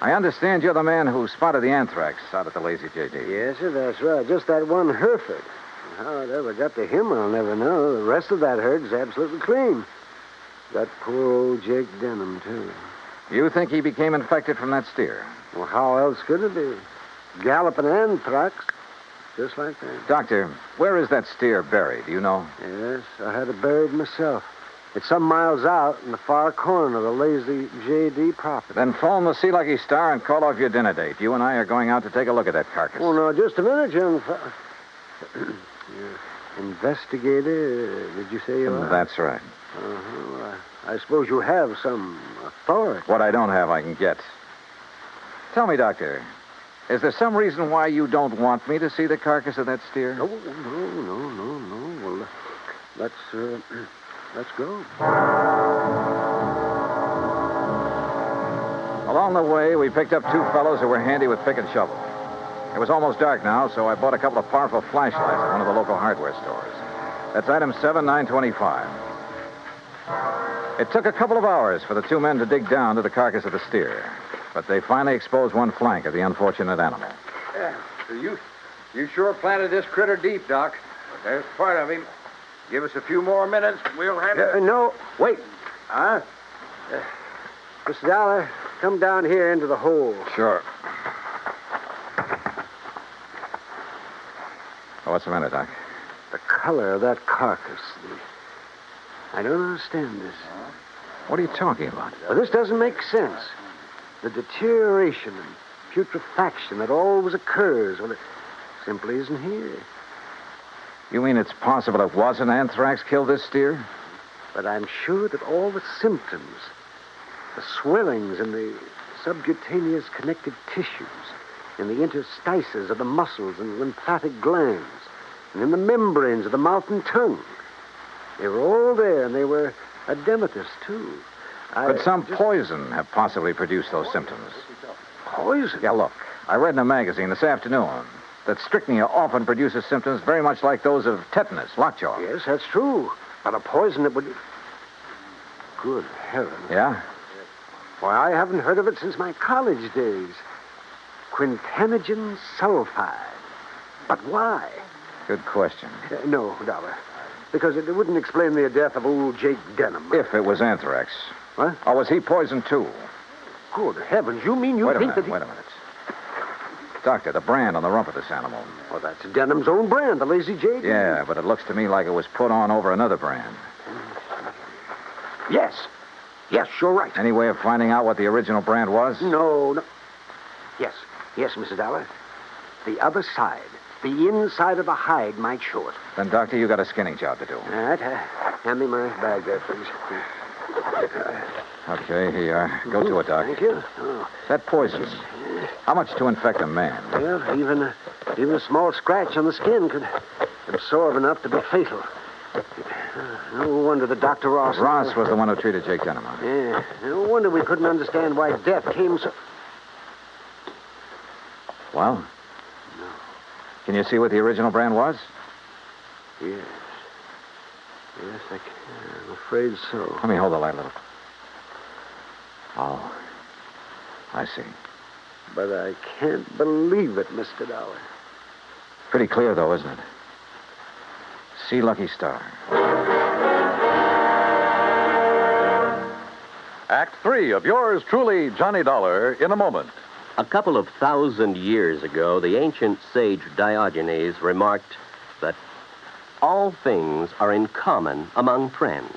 I understand you're the man who spotted the anthrax out at the Lazy JD. Yes, sir, that's right. Just that one Hereford. How it ever got to him, I'll never know. The rest of that herd's absolutely clean. That poor old Jake Denham, too. You think he became infected from that steer? Well, how else could it be? Galloping anthrax. Just like that. Doctor, where is that steer buried? Do you know? Yes, I had it buried myself. It's some miles out in the far corner of the Lazy JD property. Then phone the Sea Lucky Star and call off your dinner date. You and I are going out to take a look at that carcass. Oh, no, just a minute, young Investigator, did you say you are? That's right. Uh-huh. I suppose you have some authority. What I don't have, I can get. Tell me, Doctor, is there some reason why you don't want me to see the carcass of that steer? No. Well, let's go. Along the way, we picked up two fellows who were handy with pick and shovel. It was almost dark now, so I bought a couple of powerful flashlights at one of the local hardware stores. That's item 7, 925. It took a couple of hours for the two men to dig down to the carcass of the steer, but they finally exposed one flank of the unfortunate animal. Yeah, so you sure planted this critter deep, Doc. There's part of him. Give us a few more minutes, and we'll have it. No, wait. Huh? Mr. Dollar, come down here into the hole. Sure. Oh, what's the matter, Doc? The color of that carcass. I don't understand this. What are you talking about? Well, this doesn't make sense. The deterioration and putrefaction that always occurs, well, it simply isn't here. You mean it's possible it wasn't anthrax killed this steer? But I'm sure that all the symptoms, the swellings in the subcutaneous connective tissues, in the interstices of the muscles and lymphatic glands, and in the membranes of the mouth and tongue, they were all there, and they were edematous, too. Could some poison have possibly produced those symptoms? Poison? Yeah, look, I read in a magazine this afternoon that strychnia often produces symptoms very much like those of tetanus, lockjaw. Yes, that's true. But a poison that would... Good heavens. Yeah? Why, I haven't heard of it since my college days. Quintanogen sulfide. But why? Good question. No, Dollar. Because it wouldn't explain the death of old Jake Denham. If it was anthrax. What? Or was he poisoned, too? Good heavens, you mean you think that he... Wait a minute. Doctor, the brand on the rump of this animal. Well, that's Denham's own brand, the Lazy JD. Yeah, but it looks to me like it was put on over another brand. Yes. Yes, you're right. Any way of finding out what the original brand was? No. Yes, Mr. Dollar. The other side, the inside of the hide might show it. Then, Doctor, you got a skinning job to do. All right. Hand me my bag there, please. Okay, here you are. Go to it, Doc. Thank you. Oh. That poison. How much to infect a man? Well, even a small scratch on the skin could absorb enough to be fatal. No wonder that Dr. Ross... Ross was the one who treated Jake Denham. Yeah. No wonder we couldn't understand why death came so... Well? No. Can you see what the original brand was? Yes. Yes, I can. I'm afraid so. Let me hold the light a little. Oh. I see. But I can't believe it, Mr. Dollar. Pretty clear, though, isn't it? Sea Lucky Star. Act 3 of yours truly, Johnny Dollar, in a moment. A couple of 1,000 years ago, the ancient sage Diogenes remarked that all things are in common among friends.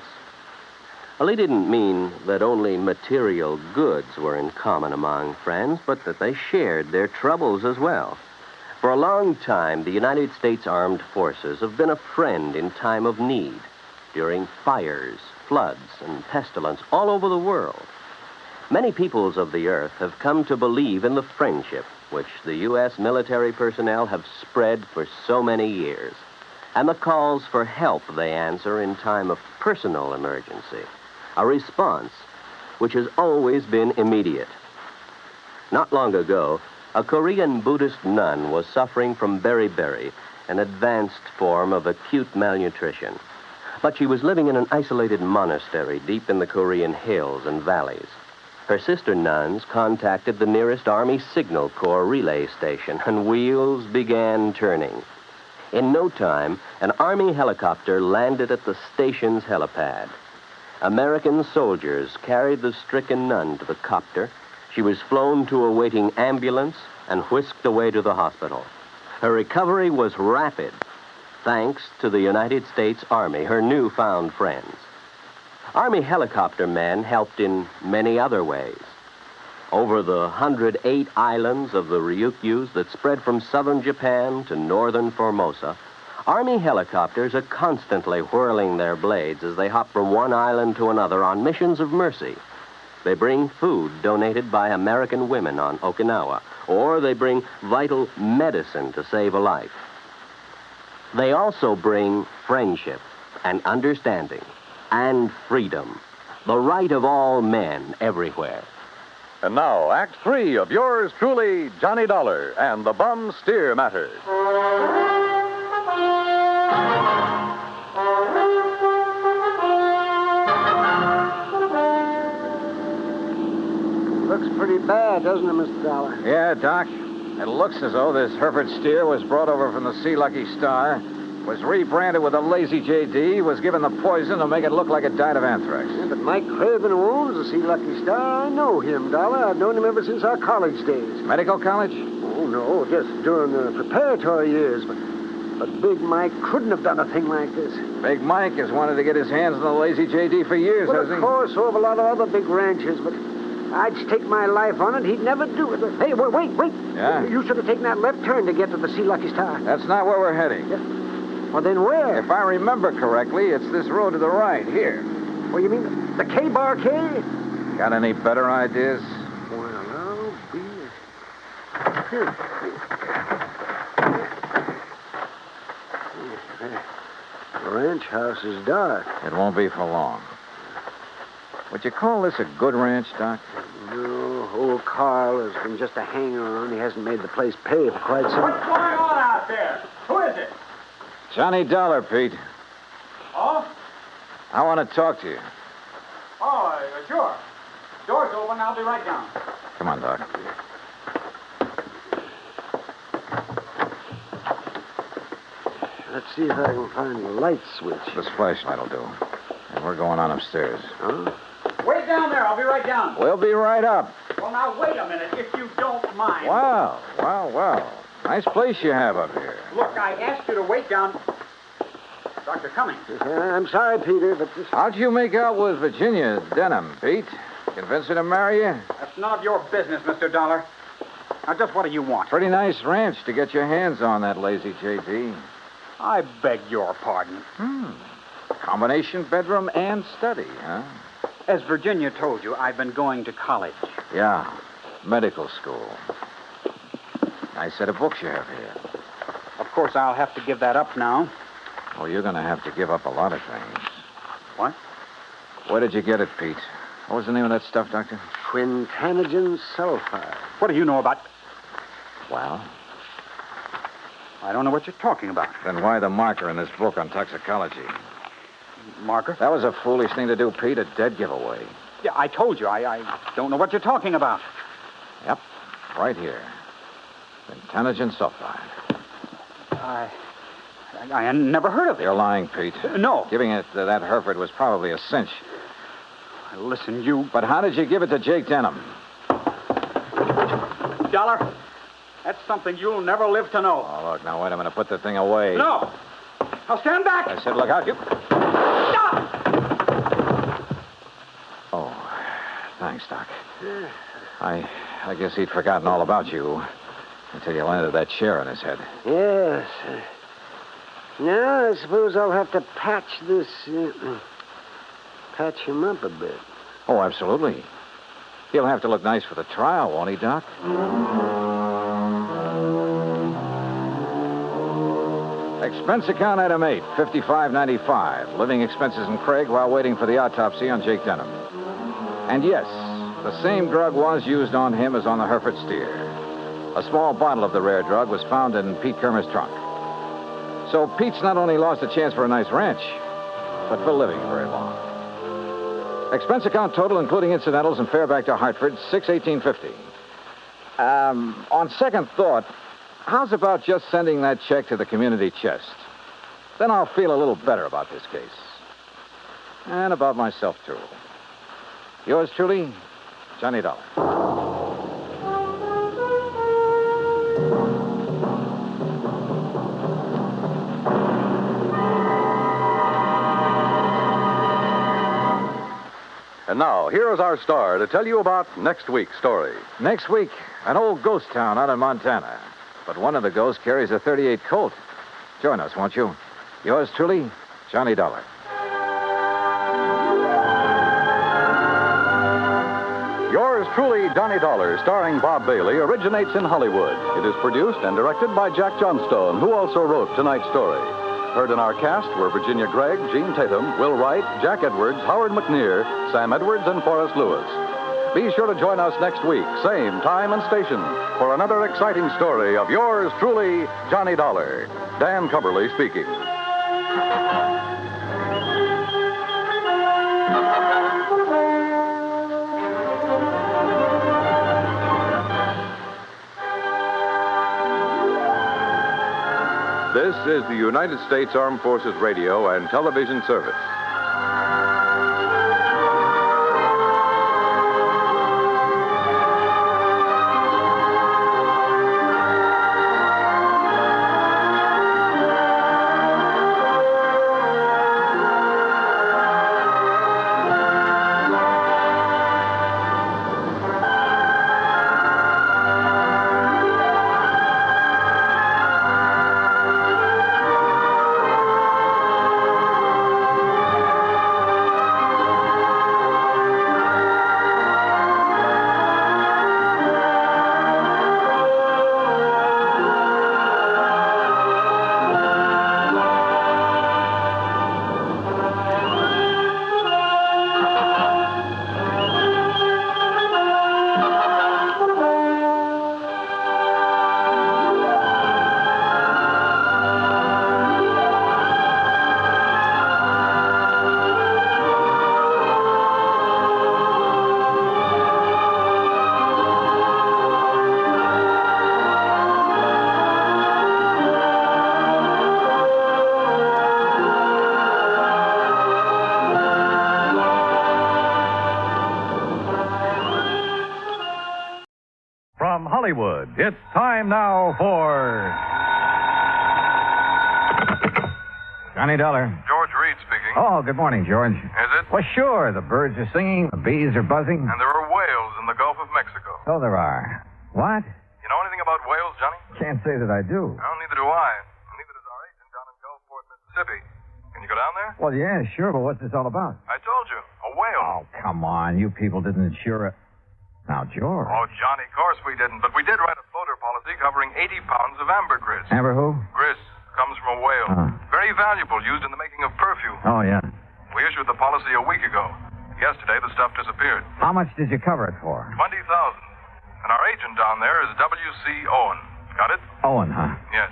Well, he didn't mean that only material goods were in common among friends, but that they shared their troubles as well. For a long time, the United States Armed Forces have been a friend in time of need, during fires, floods, and pestilence all over the world. Many peoples of the earth have come to believe in the friendship which the U.S. military personnel have spread for so many years, and the calls for help they answer in time of personal emergency, a response which has always been immediate. Not long ago, a Korean Buddhist nun was suffering from beriberi, an advanced form of acute malnutrition. But she was living in an isolated monastery deep in the Korean hills and valleys. Her sister nuns contacted the nearest Army Signal Corps relay station, and wheels began turning. In no time, an Army helicopter landed at the station's helipad. American soldiers carried the stricken nun to the copter. She was flown to a waiting ambulance and whisked away to the hospital. Her recovery was rapid, thanks to the United States Army, her newfound friends. Army helicopter men helped in many other ways. Over the 108 islands of the Ryukyus that spread from southern Japan to northern Formosa, Army helicopters are constantly whirling their blades as they hop from one island to another on missions of mercy. They bring food donated by American women on Okinawa, or they bring vital medicine to save a life. They also bring friendship and understanding and freedom, the right of all men everywhere. And now, Act 3 of yours truly, Johnny Dollar and the Bum Steer Matter. Looks pretty bad, doesn't it, Mr. Dollar? Yeah, Doc. It looks as though this Hereford steer was brought over from the Sea Lucky Star, was rebranded with a lazy JD, was given the poison to make it look like it died of anthrax. Yeah, but Mike Craven, who owns the Sea Lucky Star, I know him, Dollar. I've known him ever since our college days. Medical college? Oh, no, just during the preparatory years. But Big Mike couldn't have done a thing like this. Big Mike has wanted to get his hands on the lazy JD for years, Well, hasn't he? of course, so have a lot of other big ranchers, but I'd stake my life on it. He'd never do it. Hey, wait. Yeah? You should have taken that left turn to get to the Sea Lucky Star. That's not where we're heading. Yeah. Well, then where? If I remember correctly, it's this road to the right, here. Well, you mean the K-Bar K? Got any better ideas? Well, I'll be... The ranch house is dark. It won't be for long. Would you call this a good ranch, Doc? No, old Carl has been just a hanger-on. He hasn't made the place pay for quite some... What's going on out there? Who is it? Johnny Dollar, Pete. Oh? I want to talk to you. Oh, sure. Door's open. I'll be right down. Come on, Doc. Let's see if I can find the light switch. This flashlight will do. And we're going on upstairs. Huh? Wait down there. I'll be right down. We'll be right up. Well, now, wait a minute, if you don't mind. Wow. Nice place you have up here. Look, I asked you to wait down. Dr. Cummings. I'm sorry, Peter, but this... How'd you make out with Virginia Denham, Pete? Convince her to marry you? That's none of your business, Mr. Dollar. Now, just what do you want? Pretty nice ranch to get your hands on, that lazy JD. I beg your pardon. Combination bedroom and study, huh? As Virginia told you, I've been going to college. Yeah, medical school. Nice set of books you have here. Of course, I'll have to give that up now. Oh, you're going to have to give up a lot of things. What? Where did you get it, Pete? What was the name of that stuff, Doctor? Quintanogen sulfide. What do you know about... Well? I don't know what you're talking about. Then why the marker in this book on toxicology? Marker? That was a foolish thing to do, Pete. A dead giveaway. Yeah, I told you. I don't know what you're talking about. Yep. Right here. Quintanogen sulfide. I never heard of it. You're lying, Pete. No. Giving it to that Hereford was probably a cinch. Listen, you... But how did you give it to Jake Denham? Dollar. That's something you'll never live to know. Oh, look, now wait a minute. Put the thing away. No. Now stand back. I said look out. You. Stop! Oh, thanks, Doc. I guess he'd forgotten all about you until you landed that chair on his head. Yes. Now, I suppose I'll have to patch him up a bit. Oh, absolutely. He'll have to look nice for the trial, won't he, Doc? Expense account item 8, $55.95. Living expenses in Craig while waiting for the autopsy on Jake Denham. And yes, the same drug was used on him as on the Hereford steer. A small bottle of the rare drug was found in Pete Kermer's trunk. So Pete's not only lost a chance for a nice ranch, but for living very long. Expense account total, including incidentals and fare back to Hartford, $618.50. On second thought, how's about just sending that check to the community chest? Then I'll feel a little better about this case. And about myself, too. Yours truly, Johnny Dollar. And now, here is our star to tell you about next week's story. Next week, an old ghost town out in Montana. But one of the ghosts carries a .38 Colt. Join us, won't you? Yours truly, Johnny Dollar. Yours truly, Johnny Dollar, starring Bob Bailey, originates in Hollywood. It is produced and directed by Jack Johnstone, who also wrote tonight's story. Heard in our cast were Virginia Gregg, Gene Tatum, Will Wright, Jack Edwards, Howard McNear, Sam Edwards, and Forrest Lewis. Be sure to join us next week, same time and station, for another exciting story of yours truly, Johnny Dollar. Dan Cubberly speaking. This is the United States Armed Forces Radio and Television Service. Hollywood. It's time now for Johnny Dollar. George Reed speaking. Oh, good morning, George. Is it? Well, sure. The birds are singing, the bees are buzzing. And there are whales in the Gulf of Mexico. Oh, there are. What? You know anything about whales, Johnny? Can't say that I do. Well, neither do I. Neither does our agent down in Gulfport, Mississippi. Can you go down there? Well, yeah, sure, but what's this all about? I told you. A whale. Oh, come on. You people didn't insure it. Now, George. Oh, Johnny, of course we didn't. But we did write a floater policy covering 80 pounds of ambergris. Amber who? Gris comes from a whale. Very valuable, used in the making of perfume. Oh, yeah. We issued the policy a week ago. Yesterday, the stuff disappeared. How much did you cover it for? $20,000. And our agent down there is W.C. Owen. Got it? Owen, huh? Yes.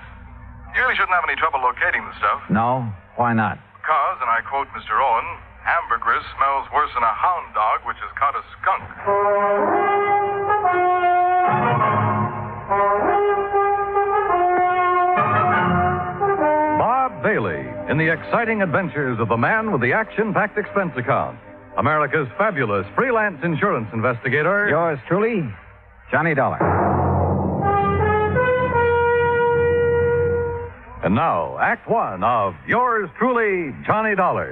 You really shouldn't have any trouble locating the stuff. No? Why not? Because, and I quote Mr. Owen, ambergris smells worse than a hound dog which has caught a skunk. Bob Bailey in the exciting adventures of the man with the action-packed expense account. America's fabulous freelance insurance investigator. Yours truly, Johnny Dollar. And now, Act One of yours truly, Johnny Dollar.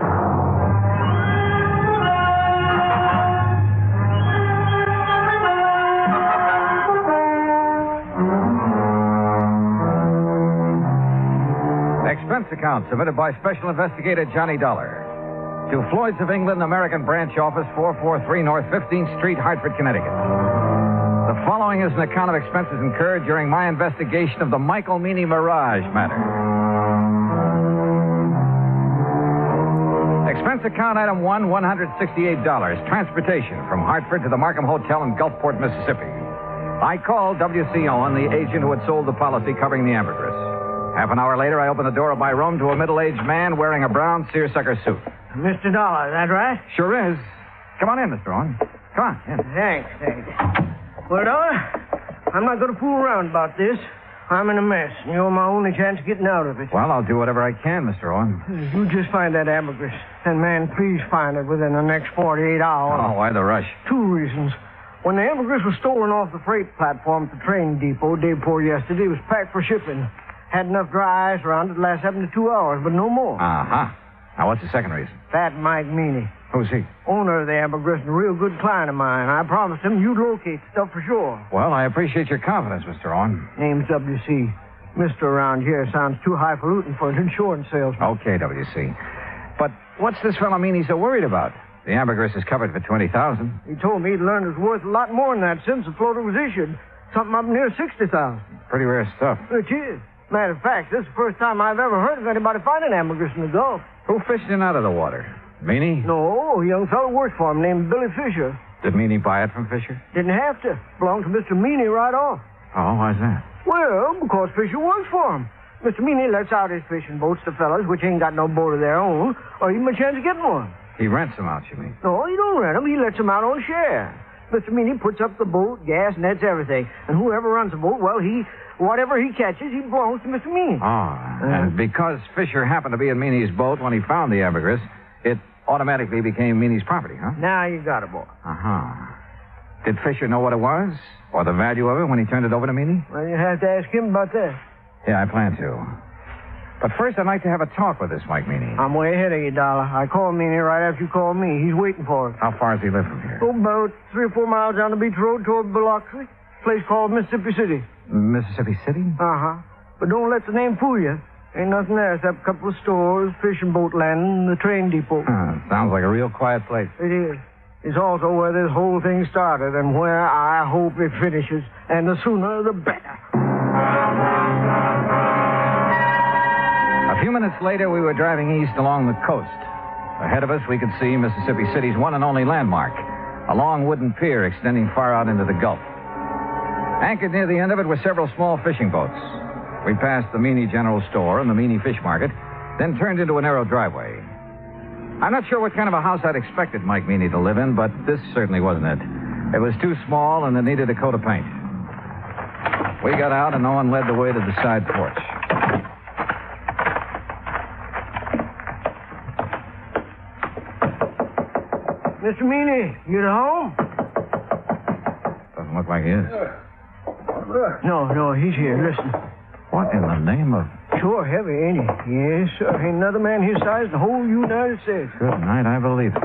Expense account submitted by Special Investigator Johnny Dollar to Floyd's of England, American Branch Office, 443 North 15th Street, Hartford, Connecticut. The following is an account of expenses incurred during my investigation of the Michael Meany Mirage Matter. Expense account item 1, $168. Transportation from Hartford to the Markham Hotel in Gulfport, Mississippi. I called W.C. Owen, the agent who had sold the policy covering the ambergris. Half an hour later, I opened the door of my room to a middle-aged man wearing a brown seersucker suit. Mr. Dollar, is that right? Sure is. Come on in, Mr. Owen. Come on in. Thanks. Well, Dollar, I'm not going to fool around about this. I'm in a mess, and you're my only chance of getting out of it. Well, I'll do whatever I can, Mr. Owen. You just find that ambergris. And, man, please find it within the next 48 hours. Oh, why the rush? 2 reasons. When the ambergris was stolen off the freight platform at the train depot day before yesterday, it was packed for shipping. Had enough dry ice around it to last 72 hours, but no more. Uh-huh. Now, what's the second reason? That Mike Meany. Who's he? Owner of the ambergris and a real good client of mine. I promised him you'd locate the stuff for sure. Well, I appreciate your confidence, Mr. Owen. Name's W.C. Mister around here sounds too highfalutin for an insurance salesman. Okay, W.C. But what's this fellow Meany so worried about? The ambergris is covered for $20,000. He told me he'd learned it was worth a lot more than that since the floater was issued. Something up near $60,000. Pretty rare stuff. It is. Matter of fact, this is the first time I've ever heard of anybody finding ambergris in the Gulf. Who fished it out of the water? Meany? No, a young fellow worked for him named Billy Fisher. Did Meany buy it from Fisher? Didn't have to. Belonged to Mr. Meany right off. Oh, why's that? Well, because Fisher works for him. Mr. Meany lets out his fishing boats to fellas which ain't got no boat of their own, or even a chance of getting one. He rents them out, you mean? No, he don't rent them. He lets them out on share. Mr. Meany puts up the boat, gas, nets, everything. And whoever runs the boat, well, whatever he catches, he belongs to Mr. Meany. Oh, and because Fisher happened to be in Meany's boat when he found the ambergris, it automatically became Meany's property, huh? Now you got it, boy. Uh-huh. Did Fisher know what it was? Or the value of it when he turned it over to Meany? Well, you have to ask him about that. Yeah, I plan to. But first, I'd like to have a talk with this Mike Meany. I'm way ahead of you, Dollar. I called Meany right after you called me. He's waiting for us. How far does he live from here? Oh, about 3 or 4 miles down the beach road toward Biloxi. Place called Mississippi City. Mississippi City? Uh-huh. But don't let the name fool you. Ain't nothing there except a couple of stores, fishing boat landing, and the train depot. Sounds like a real quiet place. It is. It's also where this whole thing started and where I hope it finishes. And the sooner, the better. A few minutes later, we were driving east along the coast. Ahead of us, we could see Mississippi City's one and only landmark, a long wooden pier extending far out into the Gulf. Anchored near the end of it were several small fishing boats. We passed the Meany General Store and the Meany Fish Market, then turned into a narrow driveway. I'm not sure what kind of a house I'd expected Mike Meany to live in, but this certainly wasn't it. It was too small and it needed a coat of paint. We got out and Owen led the way to the side porch. Mr. Meany, you at home? Doesn't look like he is. No, he's here. Listen. What in the name of... Sure heavy, ain't he? Yes, sir. Ain't another man his size in the whole United States. Good night, I believe it.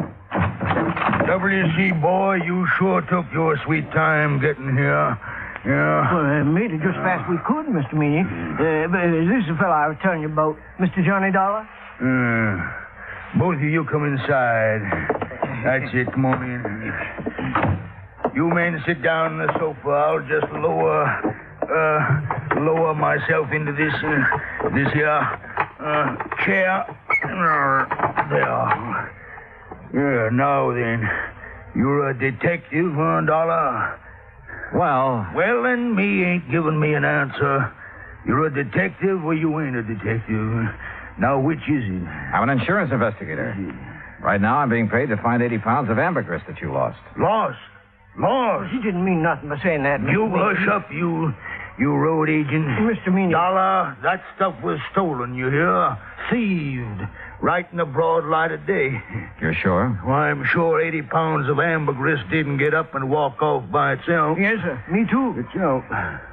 W.C., boy, you sure took your sweet time getting here. Yeah. Well, made it just fast we could, Mr. Meany. This is the fellow I was telling you about, Mr. Johnny Dollar. Both of you come inside. That's it. Come on in. You men sit down on the sofa. I'll just lower myself into this here chair. There. Yeah, now then. You're a detective, huh, Dollar? Well, then, me ain't giving me an answer. You're a detective or you ain't a detective. Now, which is it? I'm an insurance investigator. Right now, I'm being paid to find 80 pounds of ambergris that you lost. Lost? He didn't mean nothing by saying that, Mr. You Meany. hush up, you road agent. Mr. Meany. Dollar, that stuff was stolen, you hear? Thieved. Right in the broad light of day. You're sure? Why, I'm sure 80 pounds of ambergris didn't get up and walk off by itself. Yes, sir. Me too. Itself.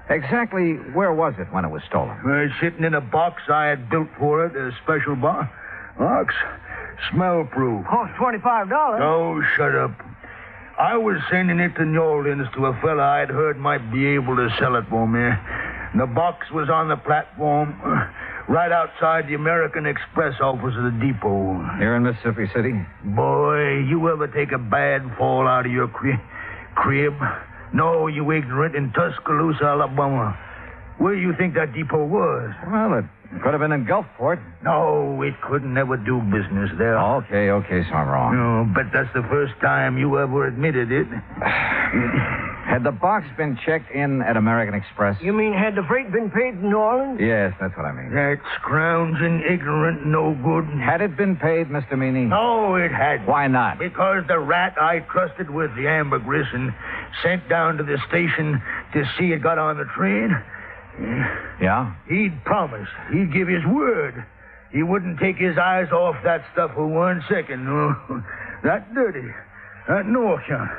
Exactly where was it when it was stolen? Sitting in a box I had built for it, a special box. Smell-proof. Cost $25. Oh, shut up. I was sending it to New Orleans to a fella I'd heard might be able to sell it for me. The box was on the platform right outside the American Express office of the depot. Here in Mississippi City? Boy, you ever take a bad fall out of your crib? No, you ignorant, in Tuscaloosa, Alabama. Where do you think that depot was? Well, it could have been in Gulfport. No, it couldn't never do business there. Okay, so I'm wrong. No, but that's the first time you ever admitted it. Had the box been checked in at American Express? You mean had the freight been paid to New Orleans? Yes, that's what I mean. That scrounging, ignorant, no good. Had it been paid, Mr. Meany? No, it hadn't. Why not? Because the rat I trusted with the ambergris and sent down to the station to see it got on the train. Yeah? He'd promised. He'd give his word. He wouldn't take his eyes off that stuff for 1 second. No. That dirty. That no account.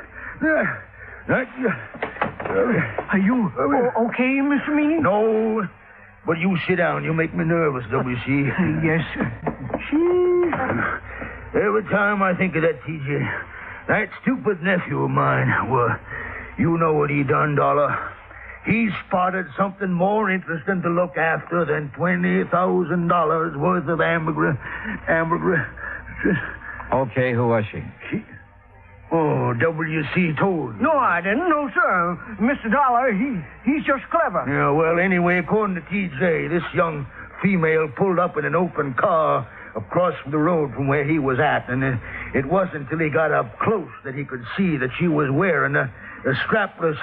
Are you okay, Mr. Meany? No. But you sit down. You make me nervous, W.C. Yes, sir. Every time I think of that, T.J., that stupid nephew of mine, well, you know what he done, Dollar. He spotted something more interesting to look after than $20,000 worth of ambergris. Okay, who was she? Oh, W.C. told. No, I didn't. No, sir. Mr. Dollar, he's just clever. Yeah, well, anyway, according to T.J., this young female pulled up in an open car across the road from where he was at, and it wasn't until he got up close that he could see that she was wearing a strapless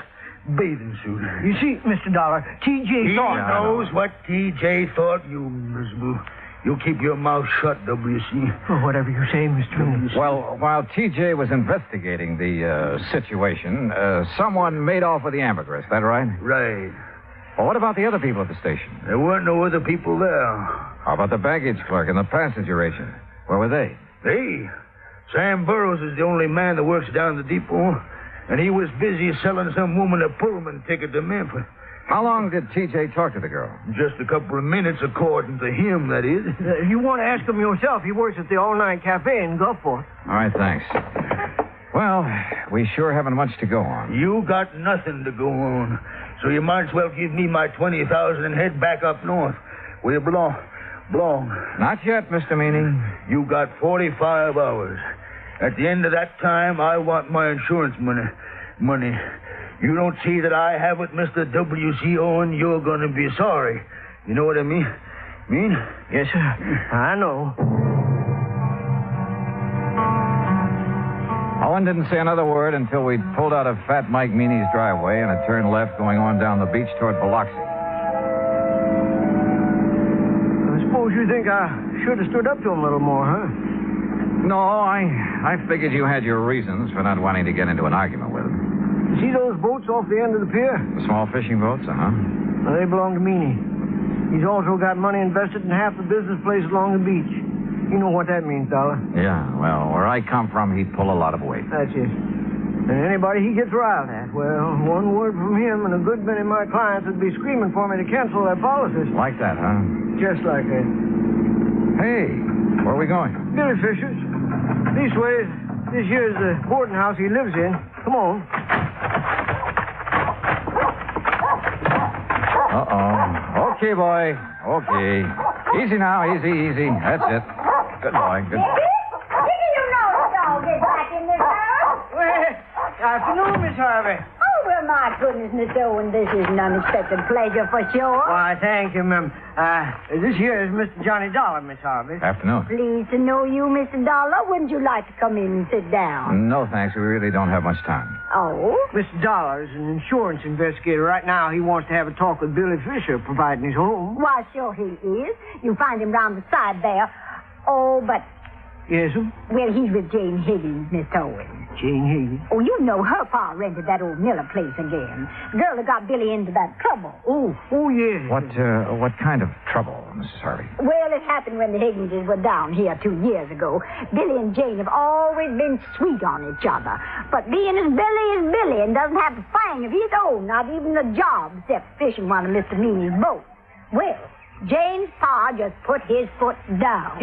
bathing suit. You see, Mr. Dollar, T.J. thought... He knows what T.J. thought, you miserable... You keep your mouth shut, W.C. Oh, whatever you say, Mr. Meany. Well, while T.J. was investigating the situation, someone made off with the ambergris. That right? Right. Well, what about the other people at the station? There weren't no other people there. How about the baggage clerk and the passenger agent? Where were they? Sam Burroughs is the only man that works down the depot, and he was busy selling some woman a Pullman ticket to Memphis. How long did T.J. talk to the girl? Just a couple of minutes, according to him, that is. You want to ask him yourself. He works at the all-night cafe in Gulfport. All right, thanks. Well, we sure haven't much to go on. You got nothing to go on. So you might as well give me my $20,000 and head back up north, where you belong. Not yet, Mr. Meany. You got 45 hours. At the end of that time, I want my insurance money. You don't see that I have it, Mr. W.C. Owen, you're going to be sorry. You know what I mean? Yes, sir. I know. Owen didn't say another word until we pulled out of Fat Mike Meany's driveway and it turned left going on down the beach toward Biloxi. I suppose you think I should have stood up to him a little more, huh? No, I figured you had your reasons for not wanting to get into an argument with him. See those boats off the end of the pier? The small fishing boats, Well, they belong to Meany. He's also got money invested in half the business place along the beach. You know what that means, Dollar. Yeah, well, where I come from, he'd pull a lot of weight. That's it. And anybody he gets riled at, well, one word from him and a good many of my clients would be screaming for me to cancel their policies. Like that, huh? Just like that. Hey, where are we going? Billy Fisher's. These ways, this here's the boarding house he lives in. Come on. Uh-oh. Okay, boy. Okay. Easy now, easy. That's it. Good boy, good boy. Did you know the dog is back in this house? Well, afternoon, Miss Harvey. Oh, well, my goodness, Mr. Owen, this is an unexpected pleasure for sure. Why, thank you, ma'am. This here is Mr. Johnny Dollar, Miss Harvey. Afternoon. Pleased to know you, Mr. Dollar. Wouldn't you like to come in and sit down? No, thanks. We really don't have much time. Oh? Mr. Dollar is an insurance investigator. Right now, he wants to have a talk with Billy Fisher, providing his home. Why, sure he is. You find him round the side there. Oh, but... Yes, sir? Well, he's with Jane Higgins, Miss Owen. Jane Higgins. Oh, you know her pa rented that old Miller place again. Girl that got Billy into that trouble. Oh, yeah. What kind of trouble, Mrs. Harvey? Well, it happened when the Higginses were down here 2 years ago. Billy and Jane have always been sweet on each other. But being as Billy is Billy and doesn't have a thing of his own, not even a job, except fishing one of Mr. Meany's boats. Well, Jane's pa just put his foot down.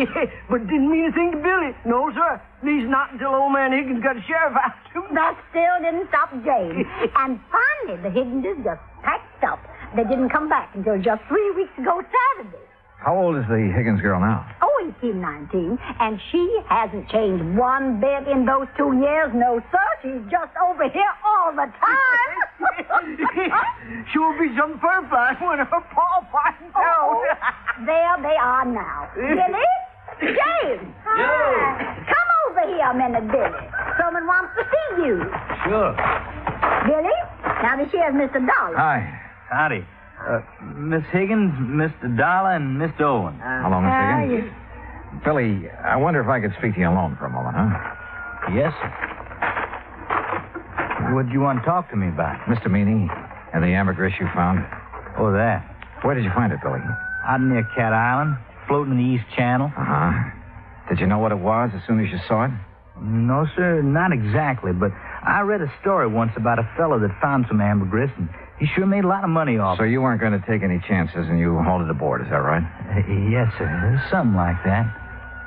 But didn't mean a thing to Billy. No, sir. At least not until old man Higgins got a sheriff after him. That still didn't stop Jane. And finally, the Higginses just packed up. They didn't come back until just 3 weeks ago Saturday. How old is the Higgins girl now? Oh, 18, 19. And she hasn't changed one bit in those 2 years. No, sir. She's just over here all the time. Sure be some fur fly when her paw finds out. There they are now. Billy? Jane! Hi. Come over here a minute, Billy. Someone wants to see you. Sure. Billy? Now this here's Mr. Dollar. Hi. Howdy. Miss Higgins, Mr. Dollar, and Mr. Owen. Hello, Miss Higgins. Billy, I wonder if I could speak to you alone for a moment, huh? Yes, sir. What do you want to talk to me about? Mr. Meany and the ambergris you found. Oh, that. Where did you find it, Billy? Out near Cat Island, floating in the East Channel. Uh-huh. Did you know what it was as soon as you saw it? No, sir, not exactly, but I read a story once about a fellow that found some ambergris, and he sure made a lot of money off it. So you weren't going to take any chances, and you hauled it aboard, is that right? Yes, sir. Something like that.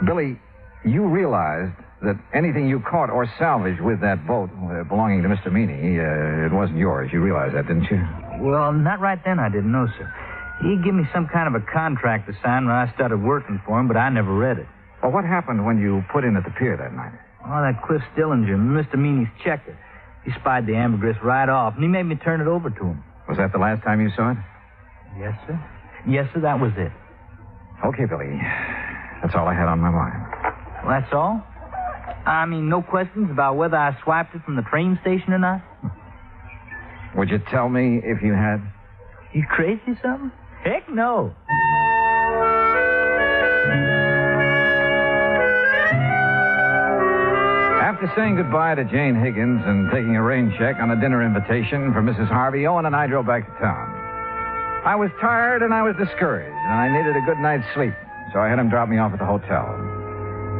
Billy, you realized that anything you caught or salvaged with that boat belonging to Mr. Meany, it wasn't yours. You realized that, didn't you? Well, not right then, I didn't know, sir. He gave me some kind of a contract to sign when I started working for him, but I never read it. Well, what happened when you put in at the pier that night? Oh, that Cliff Stillinger, Mr. Meany's checker. He spied the ambergris right off, and he made me turn it over to him. Was that the last time you saw it? Yes, sir. Yes, sir, that was it. Okay, Billy. That's all I had on my mind. Well, that's all? I mean, no questions about whether I swiped it from the train station or not? Would you tell me if you had? You crazy or something? Heck no. After saying goodbye to Jane Higgins and taking a rain check on a dinner invitation for Mrs. Harvey, Owen and I drove back to town. I was tired and I was discouraged, and I needed a good night's sleep, so I had him drop me off at the hotel.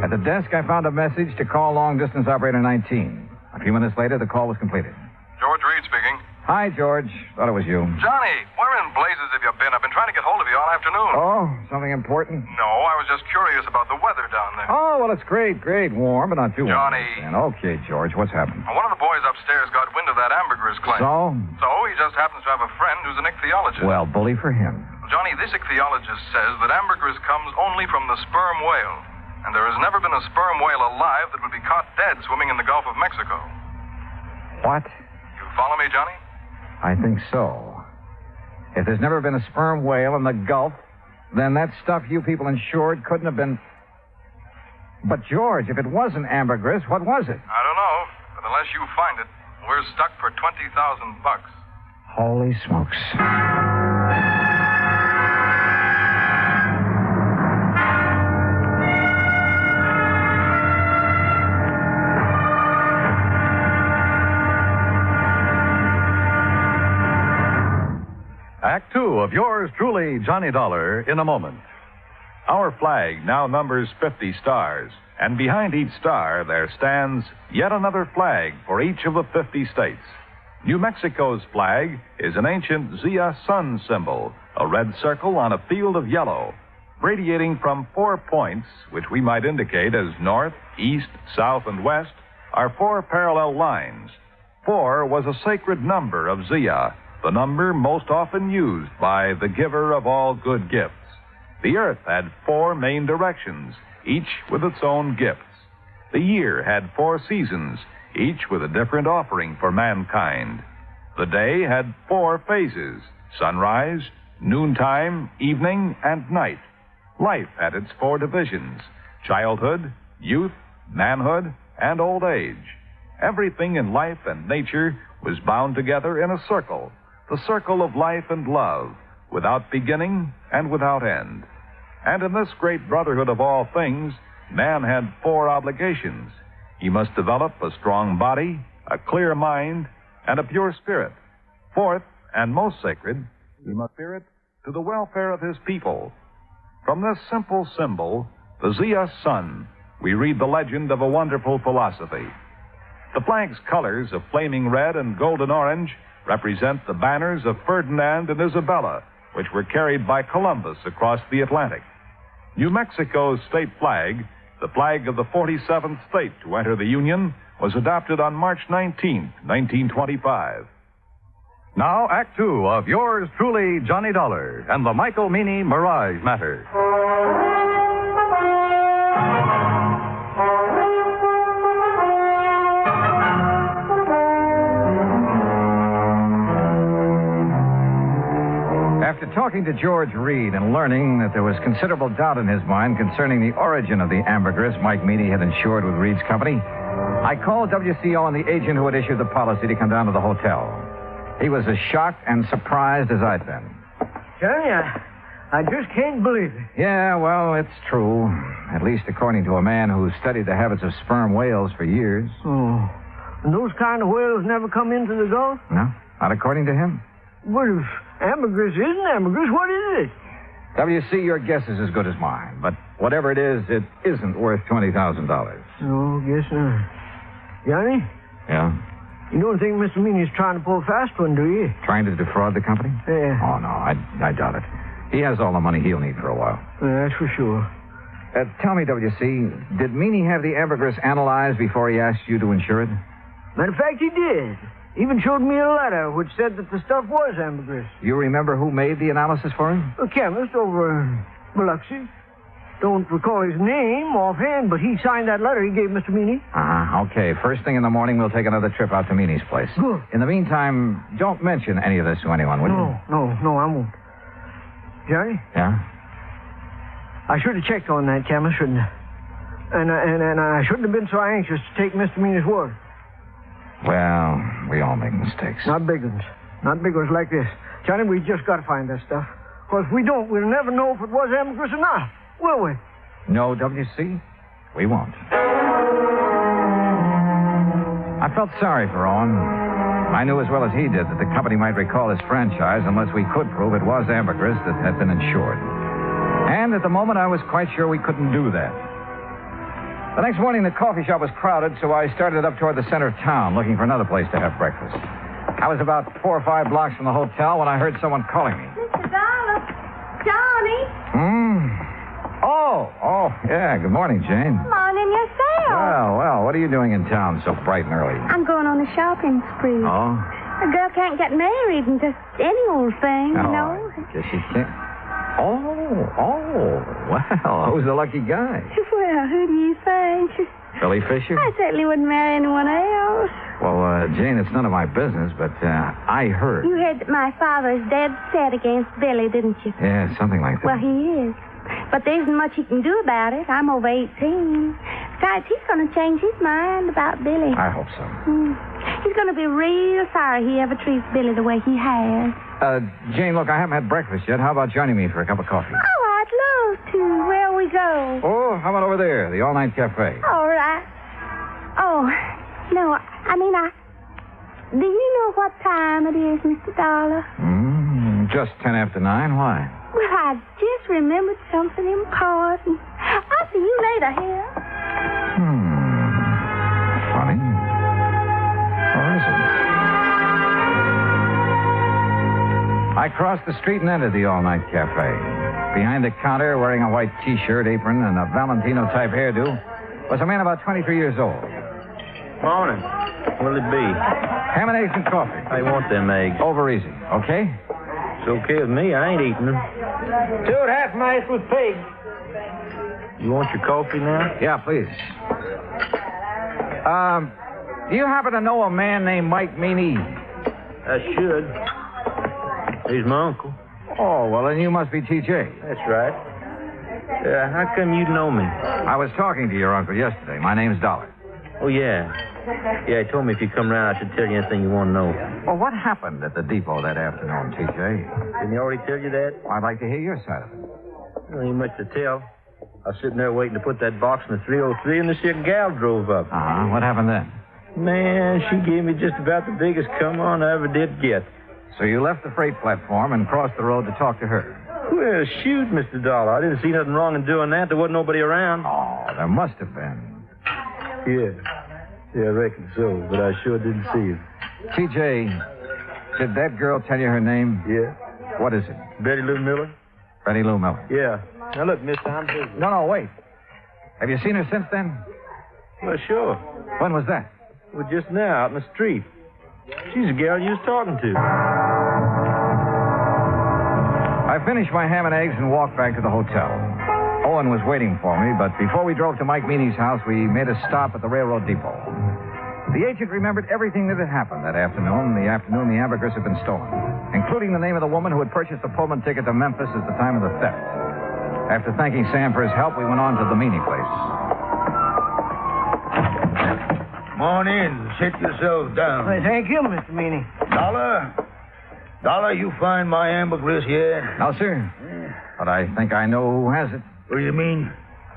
At the desk, I found a message to call long-distance operator 19. A few minutes later, the call was completed. George Reed speaking. Hi, George. Thought it was you. Johnny, where in blazes have you been? I've been trying to get hold of you all afternoon. Oh, something important? No, I was just curious about the weather down there. Oh, well, it's great. Warm, but not too warm. Johnny. Okay, George, what's happened? One of the boys upstairs got wind of that ambergris claim. So? So he just happens to have a friend who's an ichthyologist. Well, bully for him. Johnny, this ichthyologist says that ambergris comes only from the sperm whale. And there has never been a sperm whale alive that would be caught dead swimming in the Gulf of Mexico. What? You follow me, Johnny? I think so. If there's never been a sperm whale in the Gulf, then that stuff you people insured couldn't have been... But, George, if it wasn't ambergris, what was it? I don't know, but unless you find it, we're stuck for $20,000. Holy smokes. Act two of yours truly, Johnny Dollar, in a moment. Our flag now numbers 50 stars, and behind each star there stands yet another flag for each of the 50 states. New Mexico's flag is an ancient Zia sun symbol, a red circle on a field of yellow, radiating from 4 points, which we might indicate as north, east, south, and west, are 4 parallel lines. 4 was a sacred number of Zia, the number most often used by the giver of all good gifts. The earth had 4 main directions, each with its own gifts. The year had 4 seasons, each with a different offering for mankind. The day had 4 phases: sunrise, noontime, evening, and night. Life had its 4 divisions: childhood, youth, manhood, and old age. Everything in life and nature was bound together in a circle, the circle of life and love, without beginning and without end. And in this great brotherhood of all things, man had 4 obligations. he must develop a strong body, a clear mind, and a pure spirit. Fourth, and most sacred, he must spirit to the welfare of his people. From this simple symbol, the Zia sun, we read the legend of a wonderful philosophy. The flag's colors of flaming red and golden orange represent the banners of Ferdinand and Isabella, which were carried by Columbus across the Atlantic. New Mexico's state flag, the flag of the 47th state to enter the Union, was adopted on March 19, 1925. Now, Act Two of yours truly, Johnny Dollar, and the Michael Meany Mirage Matter. After talking to George Reed and learning that there was considerable doubt in his mind concerning the origin of the ambergris Mike Meany had insured with Reed's company, I called WCO and the agent who had issued the policy to come down to the hotel. He was as shocked and surprised as I'd been. Johnny, I just can't believe it. Yeah, well, it's true. At least according to a man who studied the habits of sperm whales for years. Oh, and those kind of whales never come into the Gulf? No, not according to him. What if ambergris isn't ambergris? What is it? WC, your guess is as good as mine. But whatever it isn't worth $20,000. No, guess not. Johnny? Yeah? You don't think Mr. Meany's trying to pull a fast one, do you? Trying to defraud the company? Yeah. Oh, no, I doubt it. He has all the money he'll need for a while. Yeah, that's for sure. Tell me, WC, did Meany have the ambergris analyzed before he asked you to insure it? Matter of fact, he did. Even showed me a letter which said that the stuff was ambergris. You remember who made the analysis for him? A chemist over in Biloxi. Don't recall his name offhand, but he signed that letter he gave Mr. Meany. Okay. First thing in the morning, we'll take another trip out to Meany's place. Good. In the meantime, don't mention any of this to anyone, will you? No, I won't. Johnny? Yeah? I should have checked on that chemist, shouldn't I? And I shouldn't have been so anxious to take Mr. Meany's word. Well, we all make mistakes. Not big ones. Not big ones like this. Johnny, we just got to find that stuff. Because if we don't, we'll never know if it was ambergris or not. Will we? No, WC, we won't. I felt sorry for Owen. I knew as well as he did that the company might recall his franchise unless we could prove it was ambergris that had been insured. And at the moment, I was quite sure we couldn't do that. The next morning, the coffee shop was crowded, so I started up toward the center of town, looking for another place to have breakfast. I was about 4 or 5 blocks from the hotel when I heard someone calling me. Mr. Dollar. Johnny. Oh, yeah. Good morning, Jane. Morning yourself. Well, what are you doing in town so bright and early? I'm going on a shopping spree. Oh? A girl can't get married and just any old thing, you know. I guess she can't. Oh, well, who's the lucky guy? Well, who do you think? Billy Fisher? I certainly wouldn't marry anyone else. Well, Jane, it's none of my business, but I heard. You heard that my father is dead set against Billy, didn't you? Yeah, something like that. Well, he is. But there isn't much he can do about it. I'm over 18. Besides, he's going to change his mind about Billy. I hope so. He's going to be real sorry he ever treats Billy the way he has. Jane, look, I haven't had breakfast yet. How about joining me for a cup of coffee? Oh, I'd love to. Where'll we go? Oh, how about over there, the all-night cafe? All right. Oh, no, I mean, do you know what time it is, Mr. Dollar? Just 10 after 9. Why? Well, I just remembered something important. I'll see you later, here. Funny. Or is it? I crossed the street and entered the all-night cafe. Behind the counter, wearing a white T-shirt, apron, and a Valentino-type hairdo, was a man about 23 years old. Morning. What'll it be? Ham and eggs and coffee. I want them eggs. Over easy, okay? It's okay with me. I ain't eating them. 2 half-mice with pig. You want your coffee now? Yeah, please. Do you happen to know a man named Mike Meany? I should. He's my uncle. Oh, well, then you must be TJ. That's right. How come you know me? I was talking to your uncle yesterday. My name's Dollar. Oh, yeah. Yeah, he told me if you come round, I should tell you anything you want to know. Well, what happened at the depot that afternoon, TJ? Didn't he already tell you that? I'd like to hear your side of it. There ain't much to tell. I was sitting there waiting to put that box in the 303, and this here gal drove up. Uh-huh. What happened then? Man, she gave me just about the biggest come on I ever did get. So you left the freight platform and crossed the road to talk to her? Well, shoot, Mr. Dollar. I didn't see nothing wrong in doing that. There wasn't nobody around. Oh, there must have been. Yeah, I reckon so, but I sure didn't see it. TJ, did that girl tell you her name? Yeah. What is it? Betty Lou Miller? Betty Lou Miller. Yeah. Now, look, mister, I'm busy. No, wait. Have you seen her since then? Well, sure. When was that? Well, just now, out in the street. She's the gal you was talking to. I finished my ham and eggs and walked back to the hotel. Owen was waiting for me, but before we drove to Mike Meany's house, we made a stop at the railroad depot. The agent remembered everything that had happened that afternoon, the ambergris had been stolen, including the name of the woman who had purchased the Pullman ticket to Memphis at the time of the theft. After thanking Sam for his help, we went on to the Meany place. Come on in. Sit yourselves down. Well, thank you, Mr. Meany. Dollar, you find my ambergris yet? No, sir. But I think I know who has it. What do you mean?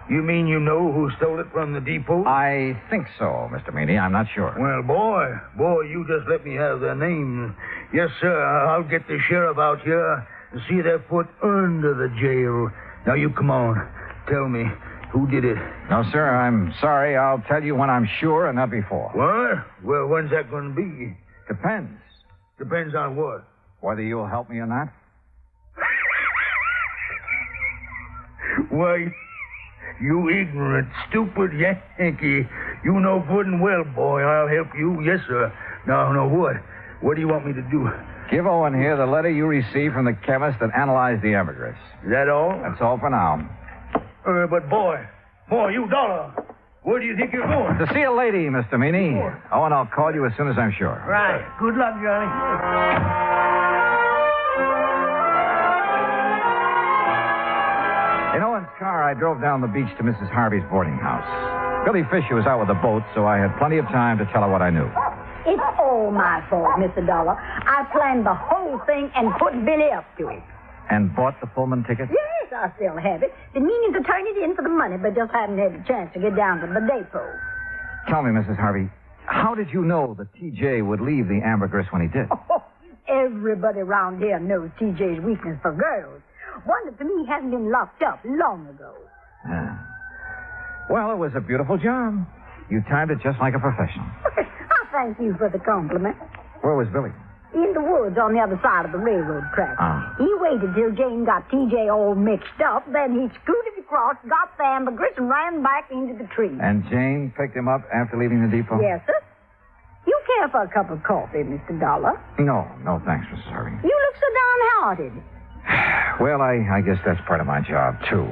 You mean you know who stole it from the depot? I think so, Mr. Meany. I'm not sure. Well, boy, you just let me have their name. Yes, sir, I'll get the sheriff out here and see they're put under the jail. Now, you come on. Tell me, who did it? No, sir, I'm sorry. I'll tell you when I'm sure and not before. What? Well, when's that going to be? Depends. Depends on what? Whether you'll help me or not. Why, you ignorant, stupid Yankee. You know good and well, boy, I'll help you. Yes, sir. Now, what? What do you want me to do? Give Owen here the letter you received from the chemist that analyzed the ambergris. Is that all? That's all for now. But, boy, you Dollar, where do you think you're going? To see a lady, Mr. Meany. Owen, I'll call you as soon as I'm sure. Right. Good luck, Johnny. In Owen's car, I drove down the beach to Mrs. Harvey's boarding house. Billy Fisher was out with the boat, so I had plenty of time to tell her what I knew. It's all my fault, Mr. Dollar. I planned the whole thing and put Billy up to it. And bought the Pullman ticket? Yes, I still have it. Been meaning to turn it in for the money, but just haven't had a chance to get down to the depot. Tell me, Mrs. Harvey, how did you know that T.J. would leave the ambergris when he did? Oh, everybody around here knows T.J.'s weakness for girls. Wonder to me he hasn't been locked up long ago. Well, it was a beautiful job. You timed it just like a professional. I thank you for the compliment. Where was Billy? In the woods on the other side of the railroad track. He waited till Jane got T.J. all mixed up, then he scooted across, got the ambergris, and ran back into the tree. And Jane picked him up after leaving the depot? Yes, sir. You care for a cup of coffee, Mr. Dollar? No, thanks, Mrs. Harvey. You look so downhearted. Well, I guess that's part of my job, too.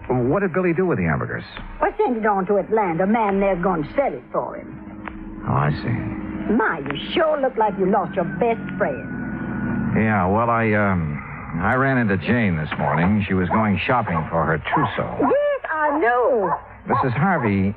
What did Billy do with the ambergris? I sent it on to Atlanta. A man there's going to sell it for him. Oh, I see. My, you sure look like you lost your best friend. Yeah, well, I ran into Jane this morning. She was going shopping for her trousseau. Yes, I know. Mrs. Harvey,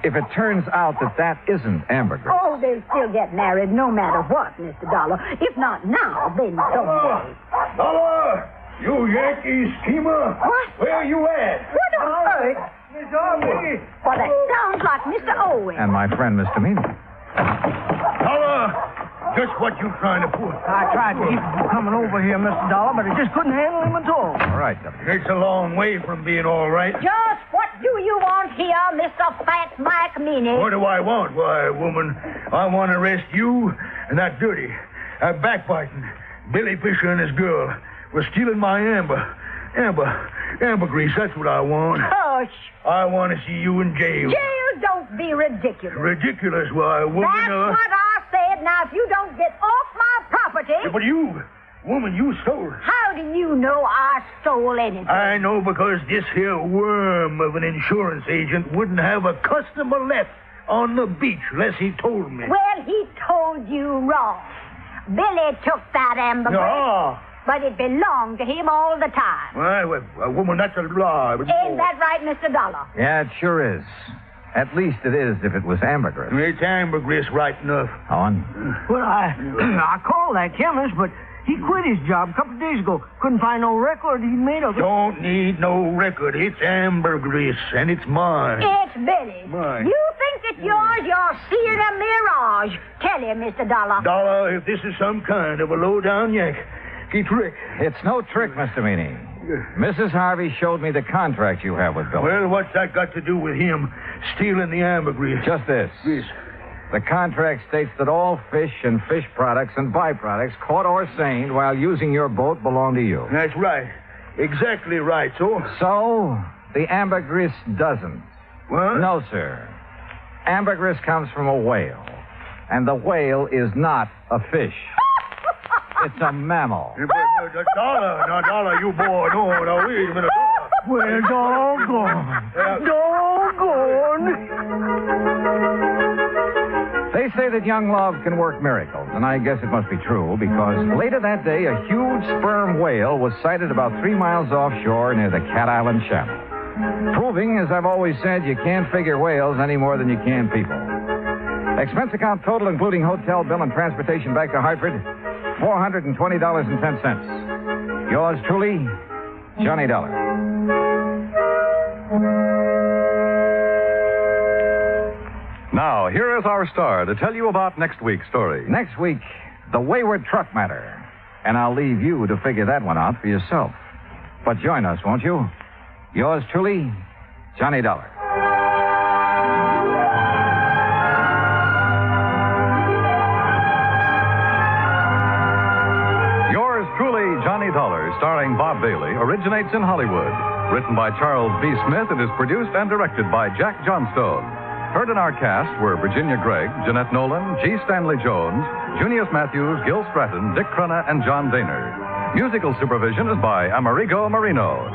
if it turns out that isn't ambergris... Oh, they'll still get married no matter what, Mr. Dollar. If not now, then someday. Dollar! You Yankee schemer! What? Where you at? What on earth? Miss Harvey! Well, that sounds like Mr. Owen. And my friend, Mr. Meany. Dollar! Just what you trying to pull? I tried to keep him from coming over here, Mr. Dollar, but I just couldn't handle him at all. All right, W. It's a long way from being all right. Just what do you want here, Mr. Fat Mike Meany? What do I want? Why, woman, I want to arrest you and that dirty, backbiting Billy Fisher and his girl was stealing my ambergris. That's what I want. Hush. I want to see you in jail. Jail? Don't be ridiculous. Ridiculous? Why, woman... That's what I said. Now, if you don't get off my property... Yeah, but you, woman, you stole it. How do you know I stole anything? I know because this here worm of an insurance agent wouldn't have a customer left on the beach unless he told me. Well, he told you wrong. Billy took that ambergris. No. But it belonged to him all the time. Well, woman, that's a lie. Ain't that right, Mr. Dollar? Yeah, it sure is. At least it is if it was ambergris. It's ambergris right enough. Owen? Well, I called that chemist, but He quit his job a couple of days ago. Couldn't find no record he made of it. Don't need no record. It's ambergris, and it's mine. It's Billy. Mine. You think it's yours? You're seeing a mirage. Tell him, Mr. Dollar. Dollar, if this is some kind of a low-down yank, it's Rick. It's no trick, Mr. Meany. Mrs. Harvey showed me the contract you have with Billy. Well, what's that got to do with him stealing the ambergris? Just this. This. The contract states that all fish and fish products and byproducts caught or seined while using your boat belong to you. That's right. Exactly right, so? So, the ambergris doesn't. What? No, sir. Ambergris comes from a whale. And the whale is not a fish. It's a mammal. But Dollar, now, Dollar, you boy, no, wait a minute, Dollar. Well, doggone. Doggone. They say that young love can work miracles, and I guess it must be true, because later that day, a huge sperm whale was sighted about 3 miles offshore near the Cat Island Channel. Proving, as I've always said, you can't figure whales any more than you can people. Expense account total, including hotel bill and transportation back to Hartford, $420.10. Yours truly, Johnny Dollar. Now, here is our star to tell you about next week's story. Next week, the Wayward Truck Matter. And I'll leave you to figure that one out for yourself. But join us, won't you? Yours truly, Johnny Dollar. Yours truly, Johnny Dollar, starring Bob Bailey, originates in Hollywood. Written by Charles B. Smith, it is produced and directed by Jack Johnstone. Heard in our cast were Virginia Gregg, Jeanette Nolan, G. Stanley Jones, Junius Matthews, Gil Stratton, Dick Crenna, and John Daner. Musical supervision is by Amerigo Marino.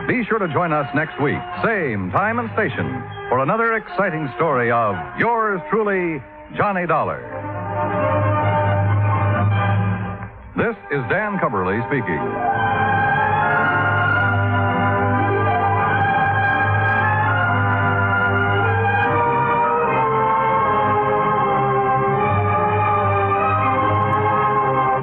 Be sure to join us next week, same time and station, for another exciting story of yours truly, Johnny Dollar. This is Dan Cumberly speaking.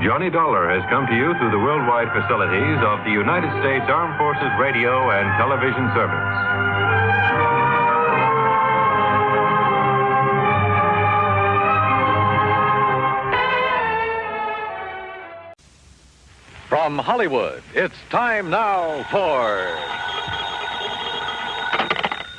Johnny Dollar has come to you through the worldwide facilities of the United States Armed Forces Radio and Television Service. From Hollywood, it's time now for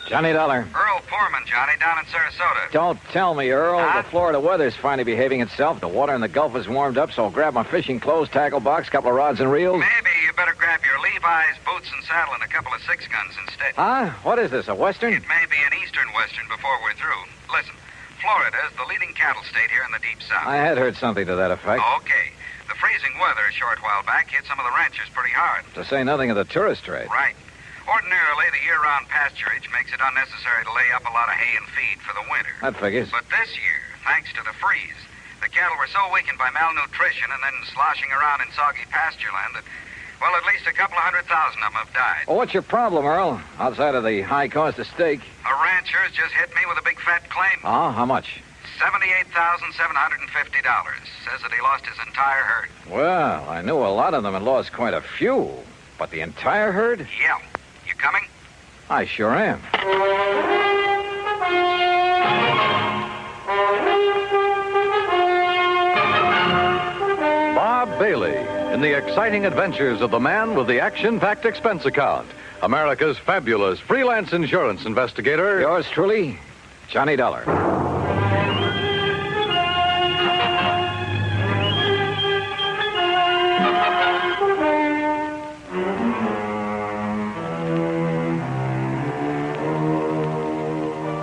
Johnny Dollar. Earl Foreman, Johnny, down in Sarasota. Don't tell me, Earl. The Florida weather's finally behaving itself. The water in the Gulf is warmed up, so I'll grab my fishing clothes, tackle box, couple of rods and reels. Maybe you better grab your Levi's, boots, and saddle, and a couple of 6-guns instead. Huh? What is this, a Western? It may be an Eastern Western before we're through. Listen, Florida is the leading cattle state here in the Deep South. I had heard something to that effect. Okay. The freezing weather a short while back hit some of the ranchers pretty hard. To say nothing of the tourist trade. Right. Ordinarily, the year-round pasturage makes it unnecessary to lay up a lot of hay and feed for the winter. That figures. But this year, thanks to the freeze, the cattle were so weakened by malnutrition and then sloshing around in soggy pasture land that, well, at least a couple of 100,000 of them have died. Well, what's your problem, Earl? Outside of the high cost of steak. A rancher's just hit me with a big fat claim. Oh, how much? $78,750. Says that he lost his entire herd. Well, I knew a lot of them had lost quite a few. But the entire herd? Yeah. You coming? I sure am. Bob Bailey in the exciting adventures of the man with the action-packed expense account. America's fabulous freelance insurance investigator. Yours truly, Johnny Dollar.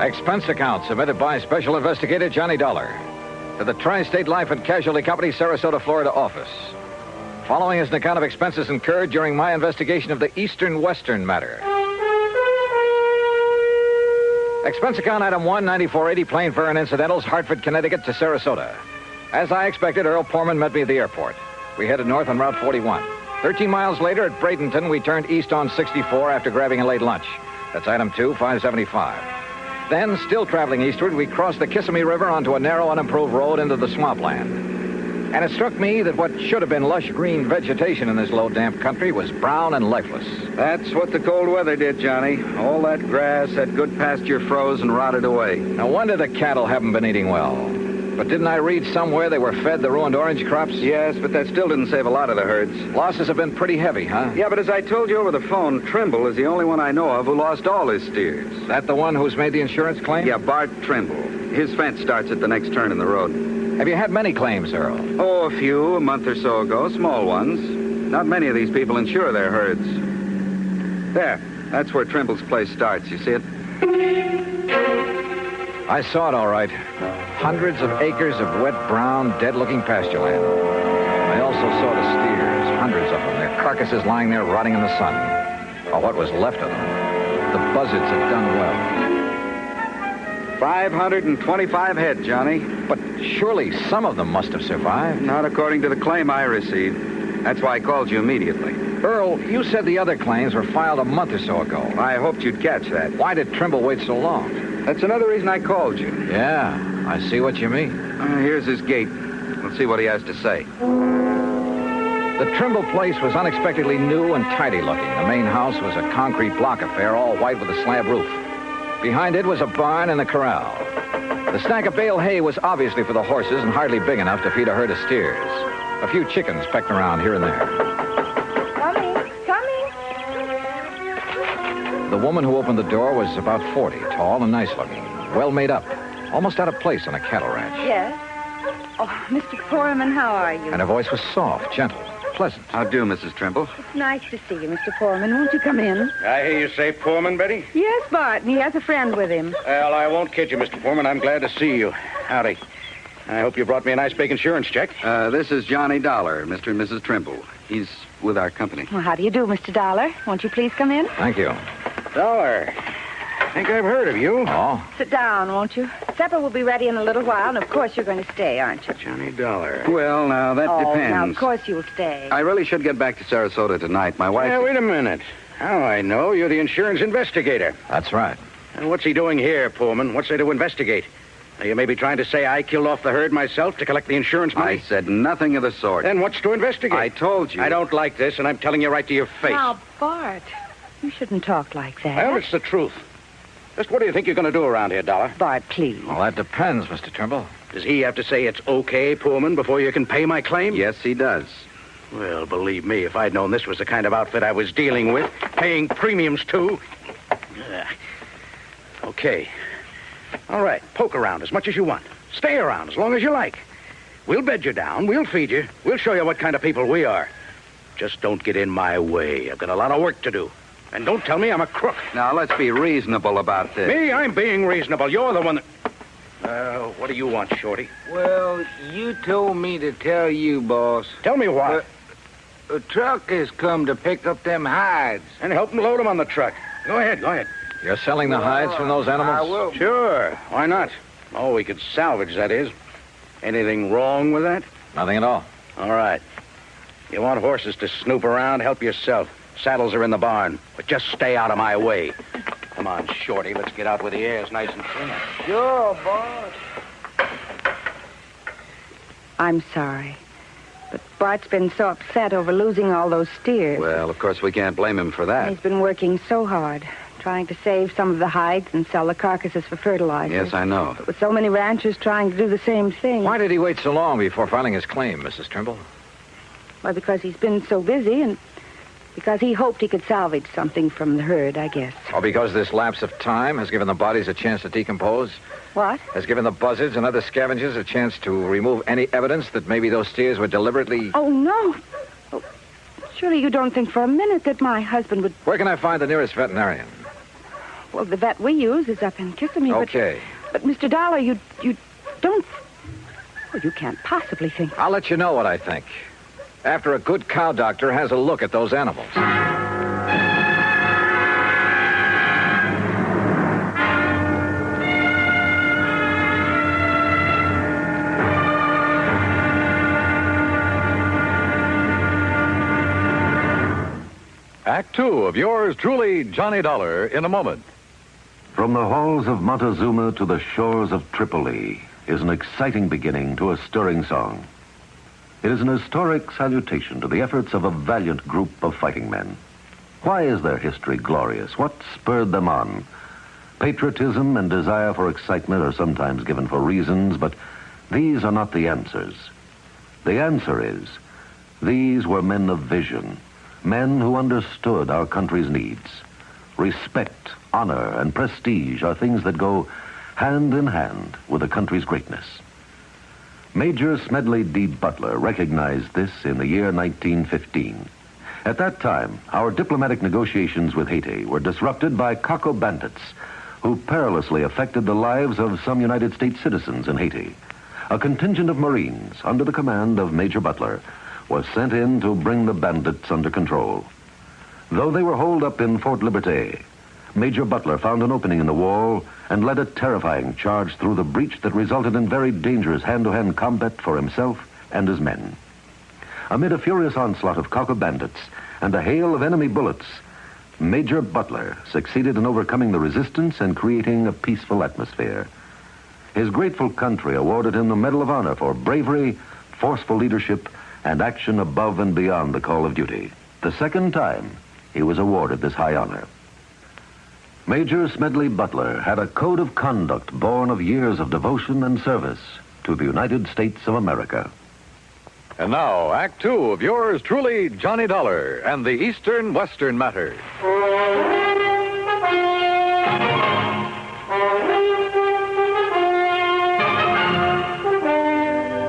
Expense account submitted by Special Investigator Johnny Dollar to the Tri-State Life and Casualty Company, Sarasota, Florida office. Following is an account of expenses incurred during my investigation of the Eastern Western Matter. Expense account item 1, 9480, plane fare and incidentals, Hartford, Connecticut to Sarasota. As I expected, Earl Porman met me at the airport. We headed north on Route 41. 13 miles later at Bradenton, we turned east on 64 after grabbing a late lunch. That's item 2, 575. Then, still traveling eastward, we crossed the Kissimmee River onto a narrow, unimproved road into the swampland. And it struck me that what should have been lush green vegetation in this low, damp country was brown and lifeless. That's what the cold weather did, Johnny. All that grass, that good pasture froze and rotted away. No wonder the cattle haven't been eating well. But didn't I read somewhere they were fed the ruined orange crops? Yes, but that still didn't save a lot of the herds. Losses have been pretty heavy, huh? Yeah, but as I told you over the phone, Trimble is the only one I know of who lost all his steers. That the one who's made the insurance claim? Yeah, Bart Trimble. His fence starts at the next turn in the road. Have you had many claims, Earl? Oh, a few, a month or so ago. Small ones. Not many of these people insure their herds. There. That's where Trimble's place starts. You see it? I saw it all right. Hundreds of acres of wet, brown, dead-looking pasture land. I also saw the steers, hundreds of them, their carcasses lying there rotting in the sun. Or what was left of them. The buzzards had done well. 525 head, Johnny. But surely some of them must have survived. Not according to the claim I received. That's why I called you immediately. Earl, you said the other claims were filed a month or so ago. I hoped you'd catch that. Why did Trimble wait so long? That's another reason I called you. Yeah, I see what you mean. Here's his gate. Let's see what he has to say. The Trimble place was unexpectedly new and tidy looking. The main house was a concrete block affair, all white with a slab roof. Behind it was a barn and a corral. The stack of bale hay was obviously for the horses and hardly big enough to feed a herd of steers. A few chickens pecked around here and there. Coming. The woman who opened the door was about 40, tall and nice looking, well made up, almost out of place on a cattle ranch. Yes. Oh, Mr. Foreman, how are you? And her voice was soft, gentle, pleasant. How do, Mrs. Trimble? It's nice to see you, Mr. Foreman. Won't you come in? I hear you say Foreman, Betty? Yes, Bart, and he has a friend with him. Well, I won't kid you, Mr. Foreman. I'm glad to see you. Howdy. I hope you brought me a nice big insurance check. This is Johnny Dollar, Mr. and Mrs. Trimble. He's with our company. Well, how do you do, Mr. Dollar? Won't you please come in? Thank you. Dollar. I think I've heard of you. Oh? Sit down, won't you? Supper will be ready in a little while, and of course you're going to stay, aren't you? Johnny Dollar. Well, now, that depends. Now, of course you'll stay. I really should get back to Sarasota tonight. My wife... Yeah, wait a minute. How I know you're the insurance investigator. That's right. And what's he doing here, Pullman? What's there to investigate? Now, you may be trying to say I killed off the herd myself to collect the insurance money? I said nothing of the sort. Then what's to investigate? I told you. I don't like this, and I'm telling you right to your face. Now, Bart, you shouldn't talk like that. Well, it's the truth. Just what do you think you're going to do around here, Dollar? Bart, please. Well, that depends, Mr. Trimble. Does he have to say it's okay, Pullman, before you can pay my claim? Yes, he does. Well, believe me, if I'd known this was the kind of outfit I was dealing with, paying premiums to... Okay. All right, poke around as much as you want. Stay around as long as you like. We'll bed you down. We'll feed you. We'll show you what kind of people we are. Just don't get in my way. I've got a lot of work to do. And don't tell me I'm a crook. Now, let's be reasonable about this. Me? I'm being reasonable. You're the one that... what do you want, Shorty? Well, you told me to tell you, boss. Tell me what? A truck has come to pick up them hides. And help them load them on the truck. Go ahead. You're selling the hides from those animals? I will. Sure. Why not? Oh, we could salvage, that is. Anything wrong with that? Nothing at all. All right. You want horses to snoop around? Help yourself. Saddles are in the barn, but just stay out of my way. Come on, Shorty. Let's get out where the air's nice and clean. Sure, boss. I'm sorry. But Bart's been so upset over losing all those steers. Well, of course, we can't blame him for that. He's been working so hard, trying to save some of the hides and sell the carcasses for fertilizer. Yes, I know. But with so many ranchers trying to do the same thing. Why did he wait so long before filing his claim, Mrs. Trimble? Well, because he's been so busy and because he hoped he could salvage something from the herd, I guess. Or because this lapse of time has given the bodies a chance to decompose? What? Has given the buzzards and other scavengers a chance to remove any evidence that maybe those steers were deliberately... Oh, no. Oh, surely you don't think for a minute that my husband would... Where can I find the nearest veterinarian? Well, the vet we use is up in Kissimmee, Okay. But Mr. Dollar, you don't... Well, you can't possibly think... I'll let you know what I think. After a good cow doctor has a look at those animals. Act two of yours truly, Johnny Dollar, in a moment. From the halls of Montezuma to the shores of Tripoli is an exciting beginning to a stirring song. It is an historic salutation to the efforts of a valiant group of fighting men. Why is their history glorious? What spurred them on? Patriotism and desire for excitement are sometimes given for reasons, but these are not the answers. The answer is, these were men of vision, men who understood our country's needs. Respect, honor, and prestige are things that go hand in hand with a country's greatness. Major Smedley D. Butler recognized this in the year 1915. At that time, our diplomatic negotiations with Haiti were disrupted by Coco bandits who perilously affected the lives of some United States citizens in Haiti. A contingent of Marines under the command of Major Butler was sent in to bring the bandits under control. Though they were holed up in Fort Liberté, Major Butler found an opening in the wall and led a terrifying charge through the breach that resulted in very dangerous hand-to-hand combat for himself and his men. Amid a furious onslaught of Coco bandits and a hail of enemy bullets, Major Butler succeeded in overcoming the resistance and creating a peaceful atmosphere. His grateful country awarded him the Medal of Honor for bravery, forceful leadership, and action above and beyond the call of duty. The second time he was awarded this high honor. Major Smedley Butler had a code of conduct born of years of devotion and service to the United States of America. And now, Act Two of yours truly, Johnny Dollar and the Eastern-Western Matter.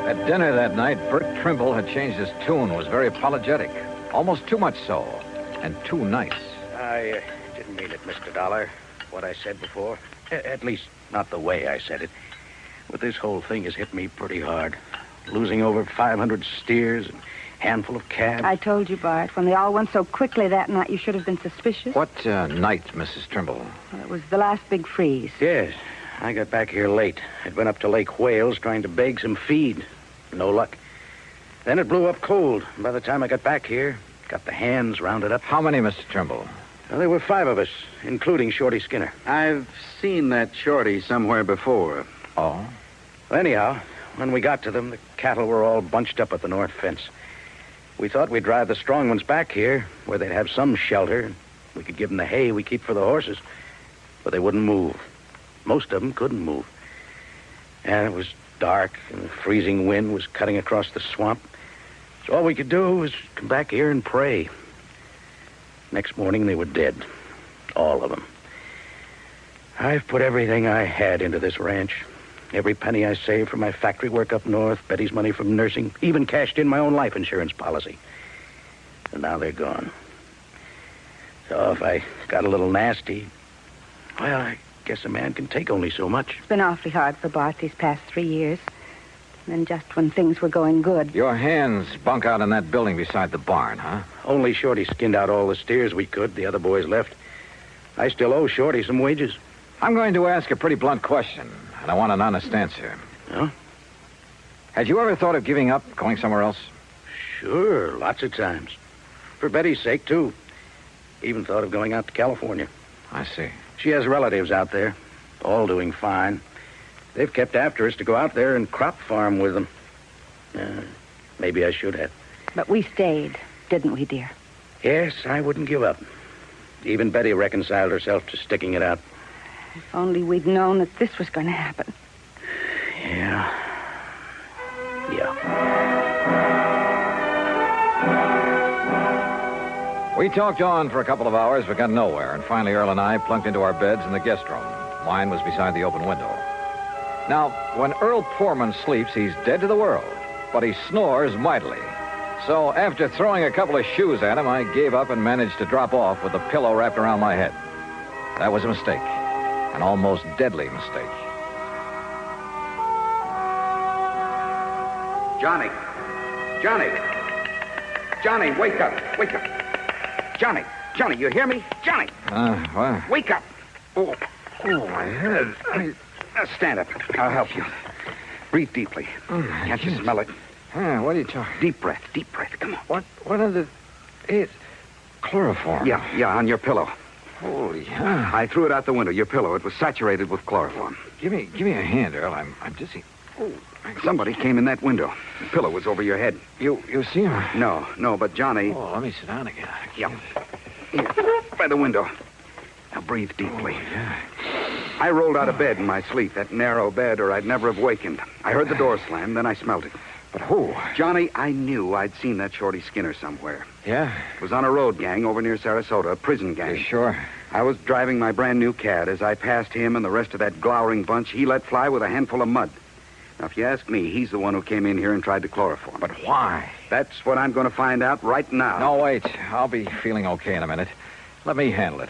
At dinner that night, Bert Trimble had changed his tune, was very apologetic. Almost too much so, and too nice. I didn't mean it, Mr. Dollar, what I said before. At least, not the way I said it. But this whole thing has hit me pretty hard. Losing over 500 steers and a handful of calves. I told you, Bart, when they all went so quickly that night, you should have been suspicious. What night, Mrs. Trimble? Well, it was the last big freeze. Yes, I got back here late. I'd been up to Lake Wales trying to bag some feed. No luck. Then it blew up cold. By the time I got back here, got the hands rounded up. How many, Mr. Trimble? Well, there were 5 of us, including Shorty Skinner. I've seen that Shorty somewhere before. Oh? Well, anyhow, when we got to them, the cattle were all bunched up at the north fence. We thought we'd drive the strong ones back here, where they'd have some shelter, and we could give them the hay we keep for the horses. But they wouldn't move. Most of them couldn't move. And it was dark, and the freezing wind was cutting across the swamp. So all we could do was come back here and pray. Next morning, they were dead. All of them. I've put everything I had into this ranch. Every penny I saved from my factory work up north, Betty's money from nursing, even cashed in my own life insurance policy. And now they're gone. So if I got a little nasty, well, I guess a man can take only so much. It's been awfully hard for Bart these past 3 years. And then just when things were going good. Your hands bunk out in that building beside the barn, huh? Only Shorty skinned out all the steers we could. The other boys left. I still owe Shorty some wages. I'm going to ask a pretty blunt question, and I want an honest answer. Huh? Had you ever thought of giving up, going somewhere else? Sure, lots of times. For Betty's sake, too. Even thought of going out to California. I see. She has relatives out there, all doing fine. They've kept after us to go out there and crop farm with them. Maybe I should have. But we stayed, didn't we, dear? Yes, I wouldn't give up. Even Betty reconciled herself to sticking it out. If only we'd known that this was going to happen. Yeah. We talked on for a couple of hours, but got nowhere, and finally Earl and I plunked into our beds in the guest room. Mine was beside the open window. Now, when Earl Poorman sleeps, he's dead to the world, but he snores mightily. So after throwing a couple of shoes at him, I gave up and managed to drop off with a pillow wrapped around my head. That was a mistake, an almost deadly mistake. Johnny! Johnny, wake up! Johnny, you hear me? Johnny! What? Wake up! Oh, my head. Now stand up. I'll help you. Breathe deeply. Can't you smell it? What are you talking? Deep breath. Come on. What are the... It's chloroform. Yeah, on your pillow. Holy hell. I threw it out the window, your pillow. It was saturated with chloroform. Give me a hand, Earl. I'm dizzy. Somebody came in that window. The pillow was over your head. You see him? No, but Johnny... Oh, let me sit down again. Yep. Here, by the window. Now breathe deeply. Oh, yeah. I rolled out of bed in my sleep, that narrow bed, or I'd never have wakened. I heard the door slam, then I smelled it. But who? Johnny, I knew I'd seen that Shorty Skinner somewhere. Yeah? It was on a road gang over near Sarasota, a prison gang. You sure? I was driving my brand new cat. As I passed him and the rest of that glowering bunch, he let fly with a handful of mud. Now, if you ask me, he's the one who came in here and tried to chloroform. But why? That's what I'm going to find out right now. No, wait. I'll be feeling okay in a minute. Let me handle it.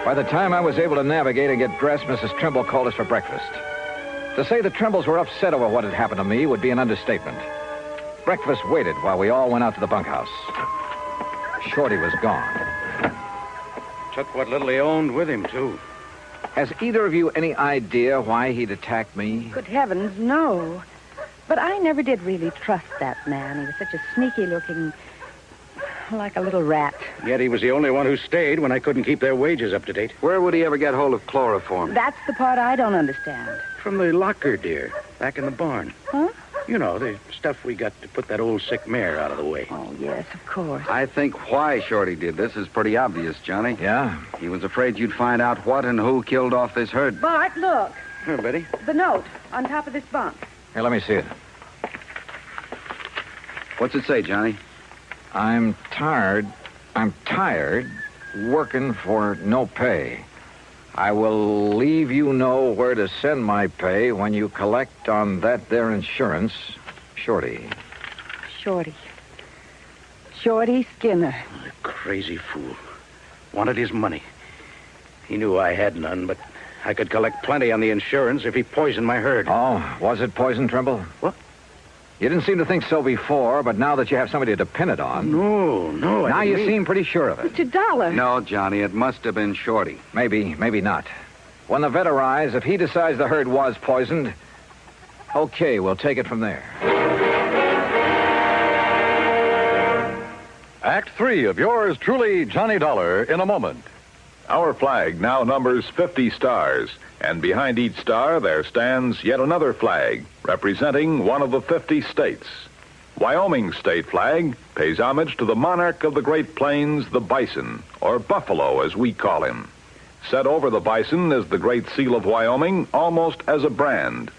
By the time I was able to navigate and get dressed, Mrs. Trimble called us for breakfast. To say the Trimbles were upset over what had happened to me would be an understatement. Breakfast waited while we all went out to the bunkhouse. Shorty was gone. Took what little he owned with him, too. Has either of you any idea why he'd attacked me? Good heavens, no. But I never did really trust that man. He was such a sneaky-looking... like a little rat. Yet he was the only one who stayed when I couldn't keep their wages up to date. Where would he ever get hold of chloroform? That's the part I don't understand. From the locker, dear. Back in the barn. Huh? You know, the stuff we got to put that old sick mare out of the way. Oh, yes, of course. I think why Shorty did this is pretty obvious, Johnny. Yeah? He was afraid you'd find out what and who killed off this herd. Bart, look. Here, Betty. The note on top of this bunk. Here, let me see it. What's it say, Johnny? I'm tired working for no pay. I will leave you know where to send my pay when you collect on that there insurance. Shorty. Shorty Skinner. The crazy fool. Wanted his money. He knew I had none, but I could collect plenty on the insurance if he poisoned my herd. Oh, was it poison, Trimble? What? You didn't seem to think so before, but now that you have somebody to depend it on... No. Now you seem pretty sure of it. Mr. Dollar. No, Johnny, it must have been Shorty. Maybe not. When the vet arrives, if he decides the herd was poisoned, okay, we'll take it from there. Act 3 of yours truly, Johnny Dollar, in a moment. Our flag now numbers 50 stars, and behind each star there stands yet another flag representing one of the 50 states. Wyoming's state flag pays homage to the monarch of the Great Plains, the bison, or buffalo as we call him. Set over the bison is the Great Seal of Wyoming, almost as a brand.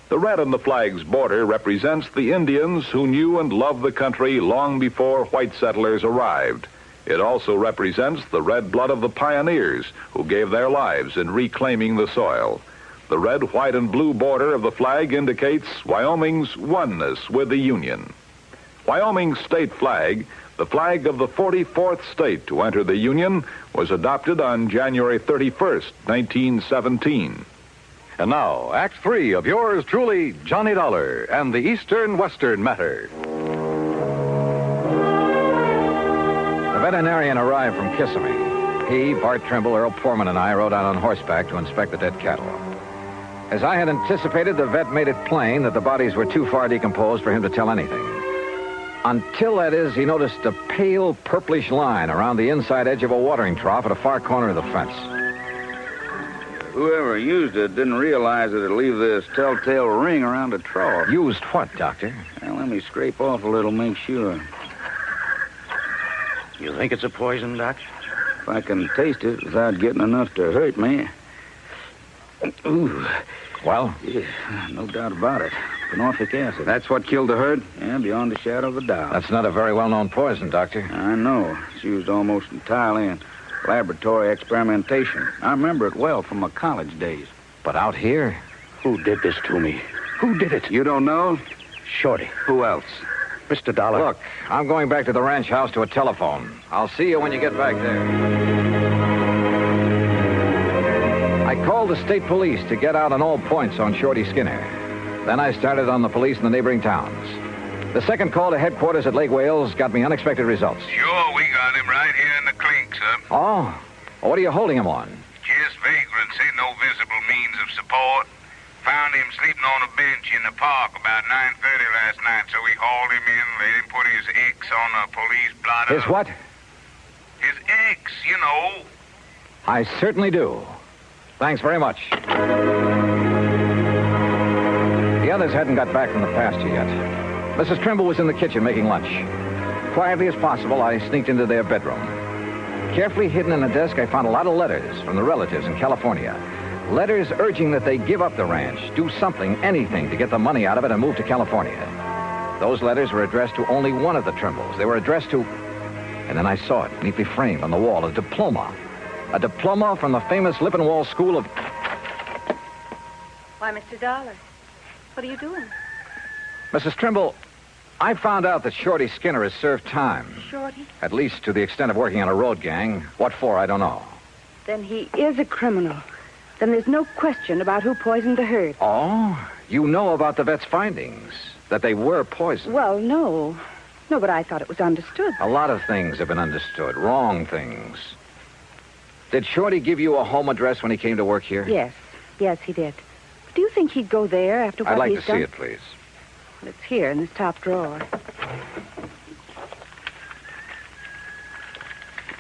The red on the flag's border represents the Indians who knew and loved the country long before white settlers arrived. It also represents the red blood of the pioneers who gave their lives in reclaiming the soil. The red, white, and blue border of the flag indicates Wyoming's oneness with the Union. Wyoming's state flag, the flag of the 44th state to enter the Union, was adopted on January 31st, 1917. And now, Act 3 of yours truly, Johnny Dollar and the Eastern-Western Matter. The veterinarian arrived from Kissimmee. He, Bart Trimble, Earl Poorman, and I rode out on horseback to inspect the dead cattle. As I had anticipated, the vet made it plain that the bodies were too far decomposed for him to tell anything. Until, that is, he noticed a pale purplish line around the inside edge of a watering trough at a far corner of the fence. Whoever used it didn't realize that it'd leave this telltale ring around the trough. Used what, Doctor? Well, let me scrape off a little, make sure. You think it's a poison, Doc? If I can taste it without getting enough to hurt me. Ooh. Well? Yeah, no doubt about it. Phenotic acid. That's what killed the herd? Yeah, beyond a shadow of a doubt. That's not a very well-known poison, Doctor. I know. It's used almost entirely in laboratory experimentation. I remember it well from my college days. But out here? Who did this to me? Who did it? You don't know? Shorty. Who else? Mr. Dollar. Look, I'm going back to the ranch house to a telephone. I'll see you when you get back there. I called the state police to get out on all points on Shorty Skinner. Then I started on the police in the neighboring towns. The second call to headquarters at Lake Wales got me unexpected results. Sure, we got him right here in the clink, sir. Oh? Well, what are you holding him on? Just vagrancy, no visible means of support. Found him sleeping on a bench in the park about 9:30 last night, so we hauled him in, let him put his X on a police blotter. His what? His X, you know. I certainly do. Thanks very much. The others hadn't got back from the pasture yet. Mrs. Trimble was in the kitchen making lunch. Quietly as possible, I sneaked into their bedroom. Carefully hidden in a desk, I found a lot of letters from the relatives in California. Letters urging that they give up the ranch, do something, anything, to get the money out of it and move to California. Those letters were addressed to only one of the Trimbles. They were addressed to... And then I saw it, neatly framed on the wall, a diploma. A diploma from the famous Lippenwall School of... Why, Mr. Dollar, what are you doing? Mrs. Trimble, I found out that Shorty Skinner has served time. Shorty? At least to the extent of working on a road gang. What for, I don't know. Then he is a criminal. Then there's no question about who poisoned the herd. Oh? You know about the vet's findings? That they were poisoned? Well, no. No, but I thought it was understood. A lot of things have been understood. Wrong things. Did Shorty give you a home address when he came to work here? Yes. Yes, he did. Do you think he'd go there after what I'd like he's to done? see it, please. Well, it's here in this top drawer.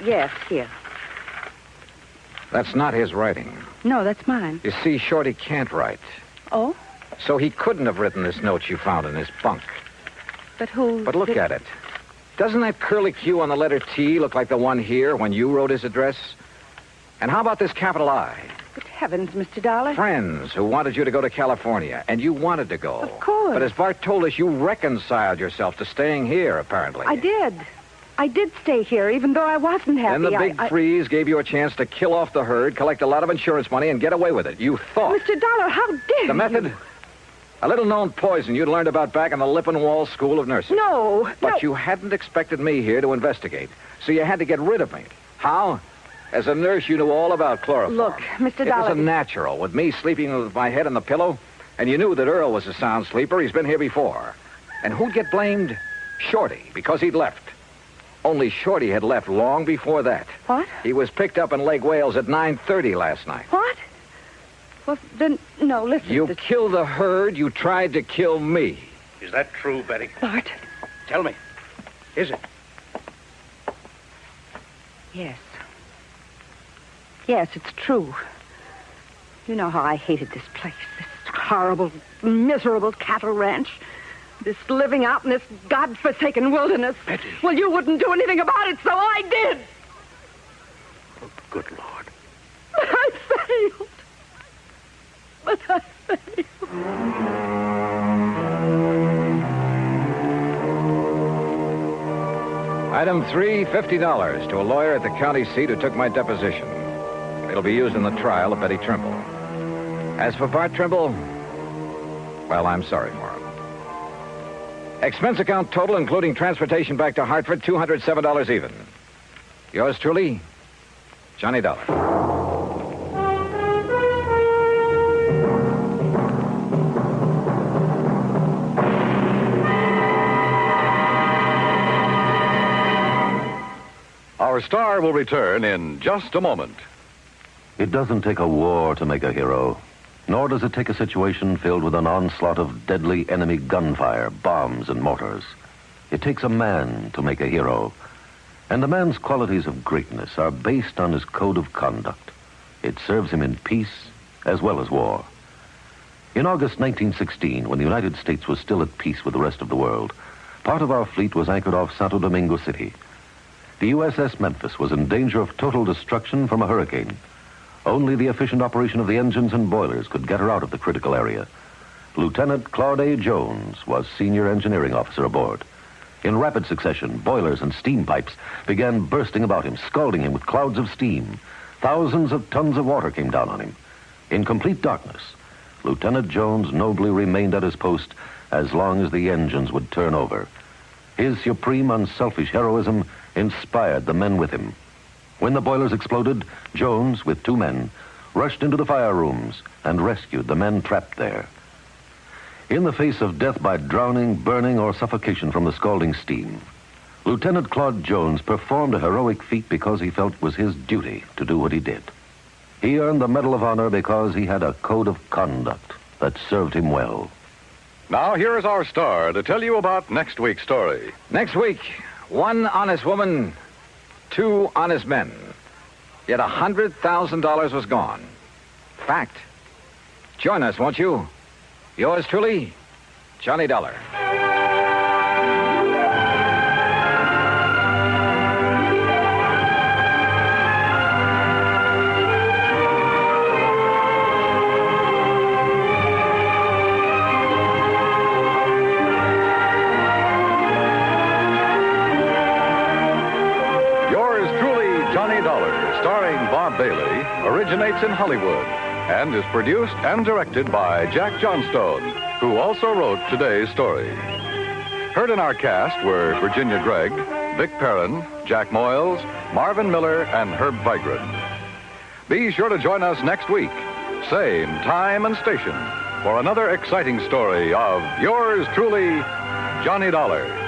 Yes, here. That's not his writing. No, that's mine. You see, Shorty can't write. Oh? So he couldn't have written this note you found in his bunk. But who... But look at it. Doesn't that curly Q on the letter T look like the one here when you wrote his address? And how about this capital I? Good heavens, Mr. Dollar. Friends who wanted you to go to California, and you wanted to go. Of course. But as Bart told us, you reconciled yourself to staying here, apparently. I did. I did stay here, even though I wasn't happy. Then the big freeze gave you a chance to kill off the herd, collect a lot of insurance money, and get away with it. You thought. Mr. Dollar, how dare you? The method? A little-known poison you'd learned about back in the Lippenwall School of Nursing. No. But you hadn't expected me here to investigate, so you had to get rid of me. How? As a nurse, you knew all about chloroform. Look, Mr. It Dollar... was a natural, with me sleeping with my head on the pillow, and you knew that Earl was a sound sleeper. He's been here before. And who'd get blamed? Shorty, because he'd left. Only Shorty had left long before that. What? He was picked up in Lake Wales at 9:30 last night. What? Well, then, no, listen. You killed the herd. You tried to kill me. Is that true, Betty? Bart? Tell me. Is it? Yes. Yes, it's true. You know how I hated this place. This horrible, miserable cattle ranch. This living out in this godforsaken wilderness. Betty. Well, you wouldn't do anything about it, so I did. Oh, good Lord. But I failed. But I failed. Item 3, $50 to a lawyer at the county seat who took my deposition. It'll be used in the trial of Betty Trimble. As for Bart Trimble, well, I'm sorry for him. Expense account total, including transportation back to Hartford, $207 even. Yours truly, Johnny Dollar. Our star will return in just a moment. It doesn't take a war to make a hero, nor does it take a situation filled with an onslaught of deadly enemy gunfire, bombs, and mortars. It takes a man to make a hero, and a man's qualities of greatness are based on his code of conduct. It serves him in peace as well as war. In August 1916, when the United States was still at peace with the rest of the world, part of our fleet was anchored off Santo Domingo City. The USS Memphis was in danger of total destruction from a hurricane. Only the efficient operation of the engines and boilers could get her out of the critical area. Lieutenant Claude A. Jones was senior engineering officer aboard. In rapid succession, boilers and steam pipes began bursting about him, scalding him with clouds of steam. Thousands of tons of water came down on him. In complete darkness, Lieutenant Jones nobly remained at his post as long as the engines would turn over. His supreme, unselfish heroism inspired the men with him. When the boilers exploded, Jones, with 2 men, rushed into the fire rooms and rescued the men trapped there. In the face of death by drowning, burning, or suffocation from the scalding steam, Lieutenant Claude Jones performed a heroic feat because he felt it was his duty to do what he did. He earned the Medal of Honor because he had a code of conduct that served him well. Now, here is our star to tell you about next week's story. Next week, 1 honest woman, 2 honest men. Yet $100,000 was gone. Fact. Join us, won't you? Yours truly, Johnny Dollar. Starring Bob Bailey, originates in Hollywood and is produced and directed by Jack Johnstone, who also wrote today's story. Heard in our cast were Virginia Gregg, Vic Perrin, Jack Moyles, Marvin Miller, and Herb Vigran. Be sure to join us next week, same time and station, for another exciting story of yours truly, Johnny Dollar.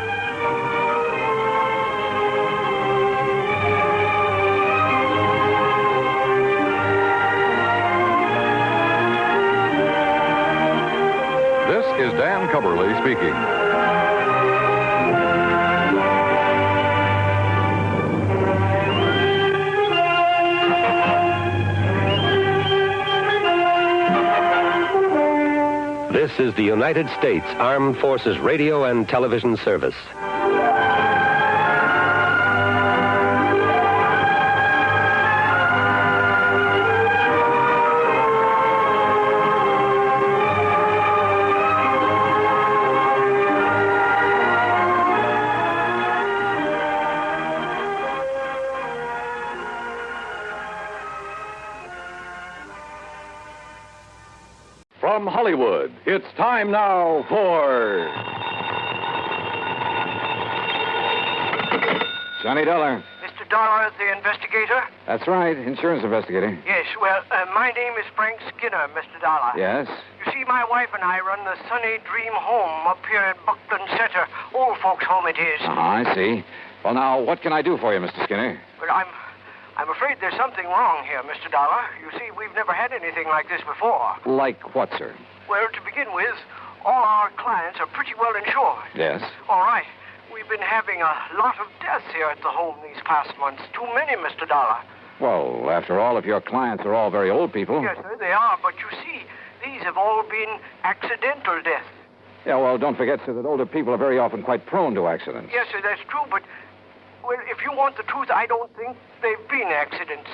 Is Dan Cubberly speaking. This is the United States Armed Forces Radio and Television Service. From Hollywood, it's time now for... Johnny Dollar. Mr. Dollar, the investigator? That's right, insurance investigator. Yes, well, my name is Frank Skinner, Mr. Dollar. Yes? You see, my wife and I run the Sunny Dream Home up here in Buckland Center. Old folks' home it is. I see. Well, now, what can I do for you, Mr. Skinner? Well, I'm afraid there's something wrong here, Mr. Dollar. You see, we've never had anything like this before. Like what, sir? Well, to begin with, all our clients are pretty well insured. Yes? All right. We've been having a lot of deaths here at the home these past months. Too many, Mr. Dollar. Well, after all, if your clients are all very old people... Yes, sir, they are. But you see, these have all been accidental deaths. Yeah, well, don't forget, sir, that older people are very often quite prone to accidents. Yes, sir, that's true, but... Well, if you want the truth, I don't think they've been accidents.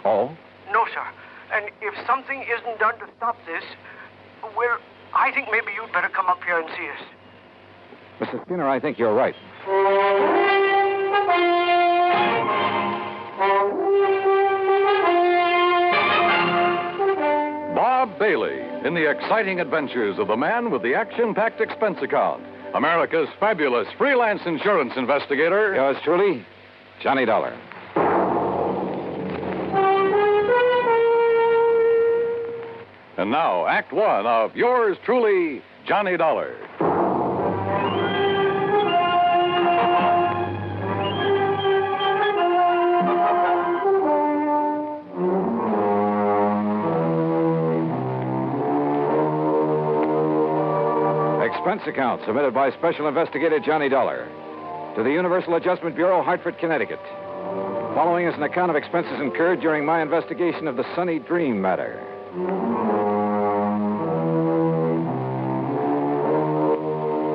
Oh? No, sir. And if something isn't done to stop this, well, I think maybe you'd better come up here and see us. Mr. Skinner, I think you're right. Bob Bailey in the exciting adventures of the man with the action-packed expense account. America's fabulous freelance insurance investigator. Yours truly, Johnny Dollar. And now, Act One of yours truly, Johnny Dollar. Expense account submitted by Special Investigator Johnny Dollar to the Universal Adjustment Bureau, Hartford, Connecticut. Following is an account of expenses incurred during my investigation of the Sunny Dream Matter.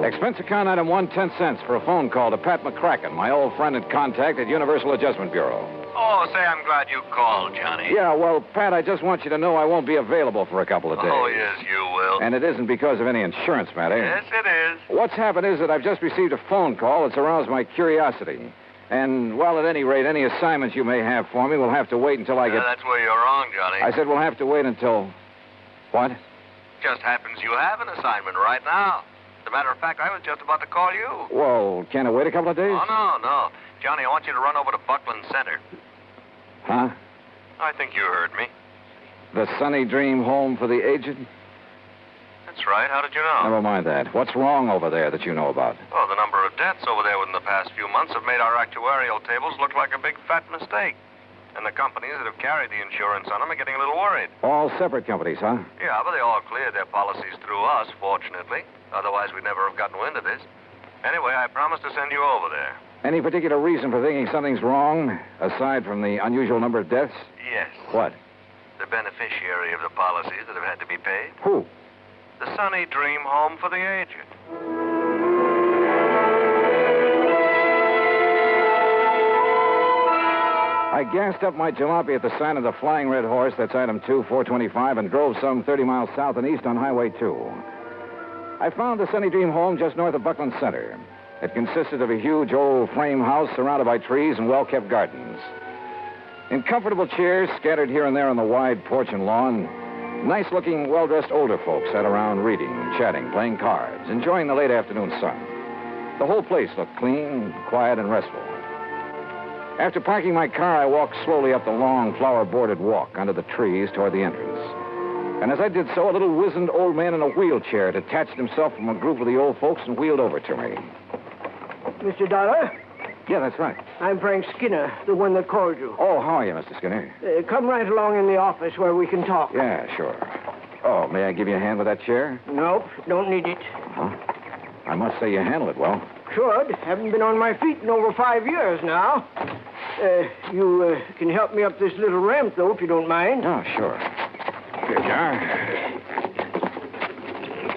Expense account item 1, 10 cents for a phone call to Pat McCracken, my old friend and contact at Universal Adjustment Bureau. Oh, say, I'm glad you called, Johnny. Yeah, well, Pat, I just want you to know I won't be available for a couple of days. Oh, yes, you will. And it isn't because of any insurance matter. Yes, it is. What's happened is that I've just received a phone call that's aroused my curiosity. And, well, at any rate, any assignments you may have for me will have to wait until I get... That's where you're wrong, Johnny. I said we'll have to wait until... What? Just happens you have an assignment right now. As a matter of fact, I was just about to call you. Well, can't I wait a couple of days? Oh, no. Johnny, I want you to run over to Buckland Center. Huh? I think you heard me. The Sunny Dream Home for the Aged? That's right. How did you know? Never mind that. What's wrong over there that you know about? Well, the number of deaths over there within the past few months have made our actuarial tables look like a big fat mistake. And the companies that have carried the insurance on them are getting a little worried. All separate companies, huh? Yeah, but they all cleared their policies through us, fortunately. Otherwise, we'd never have gotten wind of this. Anyway, I promised to send you over there. Any particular reason for thinking something's wrong, aside from the unusual number of deaths? Yes. What? The beneficiary of the policies that have had to be paid. Who? The Sunny Dream Home for the Aged. I gassed up my jalopy at the sign of the Flying Red Horse, that's item 2, 425, and drove some 30 miles south and east on Highway 2. I found the Sunny Dream home just north of Buckland Center. It consisted of a huge old frame house surrounded by trees and well-kept gardens. In comfortable chairs scattered here and there on the wide porch and lawn, nice-looking, well-dressed older folks sat around reading, chatting, playing cards, enjoying the late afternoon sun. The whole place looked clean, quiet, and restful. After parking my car, I walked slowly up the long, flower-bordered walk under the trees toward the entrance. And as I did so, a little wizened old man in a wheelchair detached himself from a group of the old folks and wheeled over to me. Mr. Dollar? Yeah, that's right. I'm Frank Skinner, the one that called you. Oh, how are you, Mr. Skinner? Come right along in the office where we can talk. Yeah, sure. Oh, may I give you a hand with that chair? Nope, don't need it. Huh? I must say you handle it well. Should. Haven't been on my feet in over 5 years now. You can help me up this little ramp, though, if you don't mind. Oh, sure. Here you are.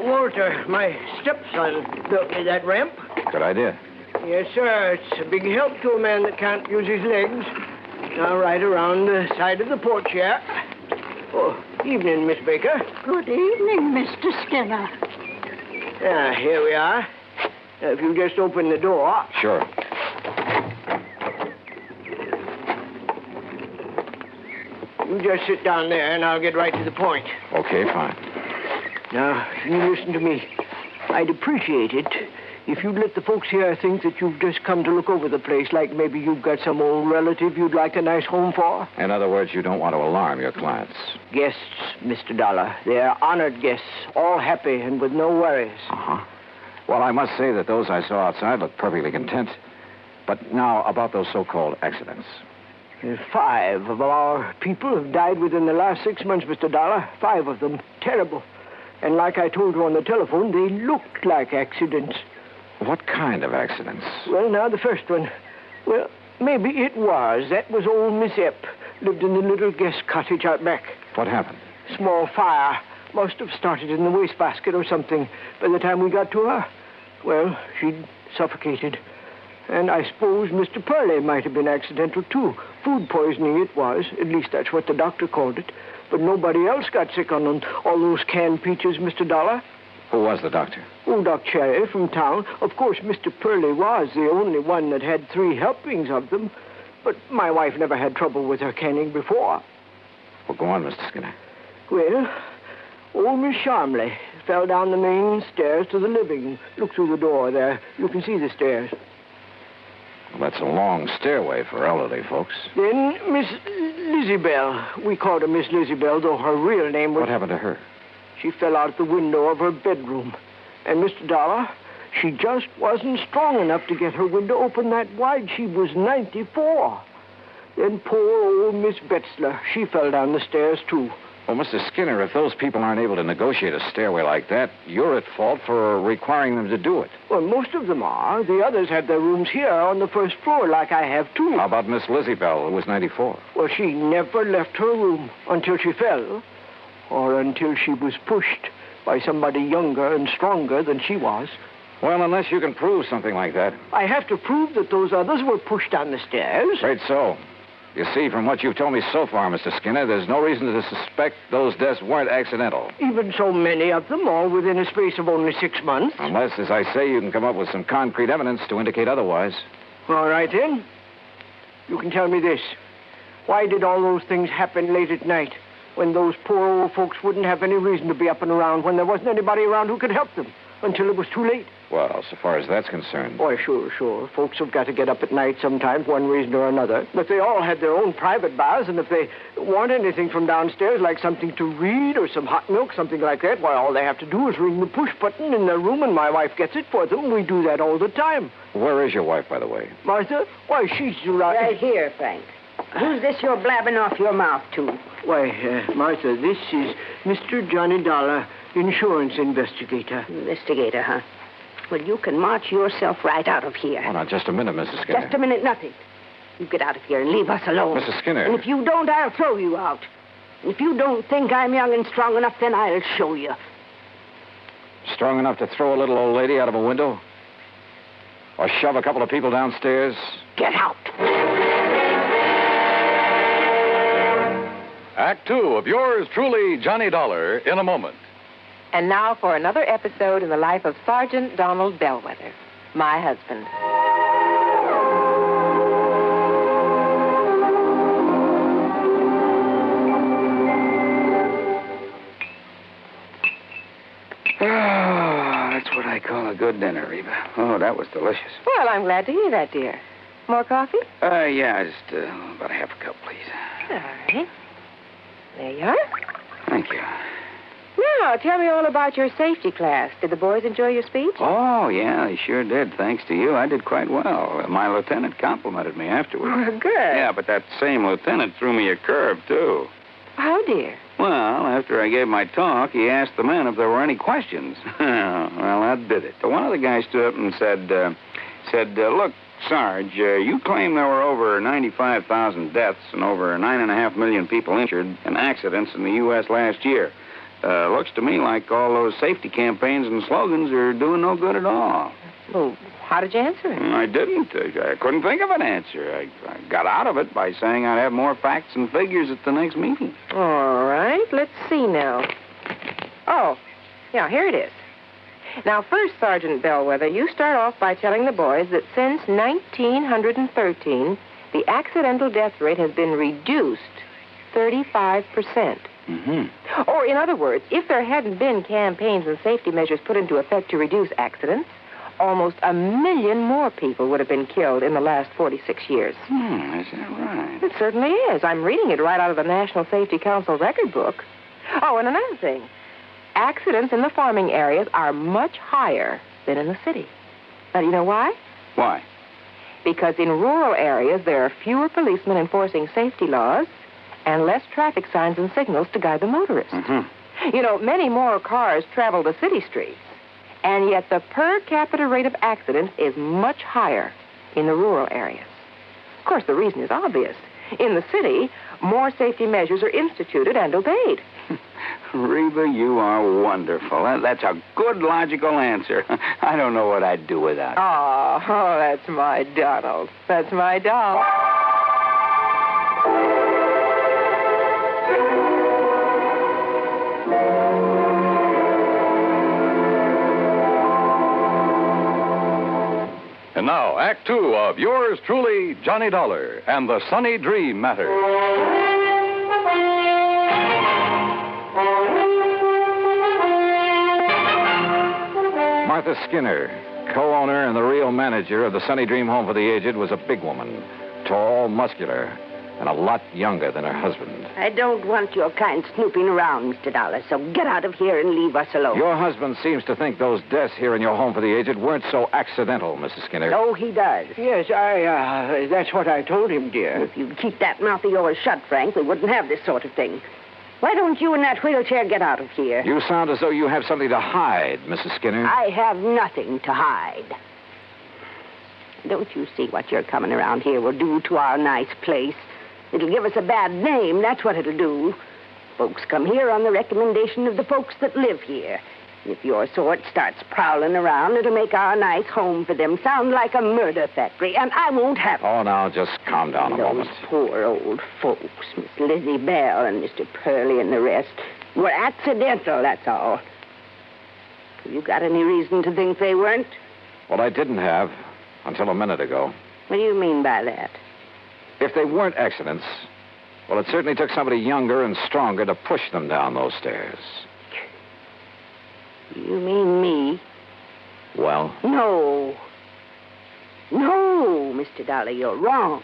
Walter, my stepson, built me that ramp. Good idea. Yes, sir. It's a big help to a man that can't use his legs. Now, right around the side of the porch here. Oh, evening, Miss Baker. Good evening, Mr. Skinner. Here we are. If you just open the door. Sure. You just sit down there, and I'll get right to the point. Okay, fine. Now, you listen to me. I'd appreciate it if you'd let the folks here think that you've just come to look over the place, like maybe you've got some old relative you'd like a nice home for. In other words, you don't want to alarm your clients. Guests, Mr. Dollar. They're honored guests, all happy and with no worries. Uh-huh. Well, I must say that those I saw outside looked perfectly content. But now, about those so-called accidents. 5 of our people have died within the last 6 months, Mr. Dollar. 5 of them. Terrible. And like I told you on the telephone, they looked like accidents. What kind of accidents? Well, now, the first one. Well, maybe it was. That was old Miss Epp. Lived in the little guest cottage out back. What happened? Small fire. Must have started in the wastebasket or something by the time we got to her. Well, she'd suffocated. And I suppose Mr. Purley might have been accidental, too. Food poisoning it was. At least that's what the doctor called it. But nobody else got sick on all those canned peaches, Mr. Dollar. Who was the doctor? Oh, Doc Cherry from town. Of course, Mr. Purley was the only one that had 3 helpings of them. But my wife never had trouble with her canning before. Well, go on, Mr. Skinner. Well, old Miss Sharmley fell down the main stairs to the living. Look through the door there. You can see the stairs. Well, that's a long stairway for elderly folks. Then Miss Lizzie-Bell. We called her Miss Lizzie-Bell, though her real name was... What happened to her? She fell out the window of her bedroom. And, Mr. Dollar, she just wasn't strong enough to get her window open that wide. She was 94. Then poor old Miss Betzler, she fell down the stairs, too. Well, Mr. Skinner, if those people aren't able to negotiate a stairway like that, you're at fault for requiring them to do it. Well, most of them are. The others have their rooms here on the first floor, like I have, too. How about Miss Lizzie Bell, who was 94? Well, she never left her room until she fell, or until she was pushed by somebody younger and stronger than she was. Well, unless you can prove something like that. I have to prove that those others were pushed down the stairs. Right so. You see, from what you've told me so far, Mr. Skinner, there's no reason to suspect those deaths weren't accidental. Even so many of them, all within a space of only 6 months. Unless, as I say, you can come up with some concrete evidence to indicate otherwise. All right, then. You can tell me this. Why did all those things happen late at night, when those poor old folks wouldn't have any reason to be up and around, when there wasn't anybody around who could help them, until it was too late? Well, so far as that's concerned... Why, sure. Folks have got to get up at night sometimes, one reason or another. But they all had their own private baths, and if they want anything from downstairs, like something to read or some hot milk, something like that, why, all they have to do is ring the push button in their room, and my wife gets it for them. We do that all the time. Where is your wife, by the way? Martha? Why, she's right here, Frank. Who's this you're blabbing off your mouth to? Why, Martha, this is Mr. Johnny Dollar, insurance investigator. Investigator, huh? Well, you can march yourself right out of here. Oh, now, just a minute, Mrs. Skinner. Just a minute, nothing. You get out of here and leave us alone. Mrs. Skinner. And if you don't, I'll throw you out. And if you don't think I'm young and strong enough, then I'll show you. Strong enough to throw a little old lady out of a window? Or shove a couple of people downstairs? Get out. Act 2 of yours truly, Johnny Dollar, in a moment. And now for another episode in the life of Sergeant Donald Bellwether, my husband. Oh, that's what I call a good dinner, Reba. Oh, that was delicious. Well, I'm glad to hear that, dear. More coffee? Yeah, just about a half a cup, please. All right. There you are. Thank you. Now, tell me all about your safety class. Did the boys enjoy your speech? Oh, yeah, they sure did. Thanks to you, I did quite well. My lieutenant complimented me afterwards. Well, good. Yeah, but that same lieutenant threw me a curve, too. How, dear? Well, after I gave my talk, he asked the men if there were any questions. Well, that did it. One of the guys stood up and said, look, Sarge, you claim there were over 95,000 deaths and over 9.5 million people injured in accidents in the U.S. last year. Looks to me like all those safety campaigns and slogans are doing no good at all. Well, how did you answer him? I didn't. I couldn't think of an answer. I got out of it by saying I'd have more facts and figures at the next meeting. All right, let's see now. Oh, yeah, here it is. Now, first, Sergeant Bellwether, you start off by telling the boys that since 1913, the accidental death rate has been reduced 35%. Mm-hmm. Or, in other words, if there hadn't been campaigns and safety measures put into effect to reduce accidents, almost 1 million more people would have been killed in the last 46 years. Is that right? It certainly is. I'm reading it right out of the National Safety Council record book. Oh, and another thing. Accidents in the farming areas are much higher than in the city. Now, do you know why? Why? Because in rural areas, there are fewer policemen enforcing safety laws and less traffic signs and signals to guide the motorists. Mm-hmm. You know, many more cars travel the city streets, and yet the per capita rate of accidents is much higher in the rural areas. Of course, the reason is obvious. In the city, more safety measures are instituted and obeyed. Reba, you are wonderful. That's a good, logical answer. I don't know what I'd do without it. Oh, that's my Donald. That's my doll. And now, Act 2 of yours truly, Johnny Dollar, and the Sunny Dream Matter. Martha Skinner, co-owner and the real manager of the Sunny Dream Home for the Aged, was a big woman, tall, muscular, and a lot younger than her husband. I don't want your kind snooping around, Mr. Dollar, so get out of here and leave us alone. Your husband seems to think those deaths here in your home for the aged weren't so accidental, Mrs. Skinner. So he does. Yes, that's what I told him, dear. If you'd keep that mouth of yours shut, Frank, we wouldn't have this sort of thing. Why don't you in that wheelchair get out of here? You sound as though you have something to hide, Mrs. Skinner. I have nothing to hide. Don't you see what your coming around here will do to our nice place? It'll give us a bad name, that's what it'll do. Folks come here on the recommendation of the folks that live here. If your sort starts prowling around, it'll make our nice home for them sound like a murder factory, and I won't have it. Oh, now, just calm down a moment. Those poor old folks, Miss Lizzie Bell and Mr. Purley and the rest, were accidental, that's all. You got any reason to think they weren't? Well, I didn't have until a minute ago. What do you mean by that? If they weren't accidents, well, it certainly took somebody younger and stronger to push them down those stairs. You mean me? Well? No, Mr. Dollar, you're wrong.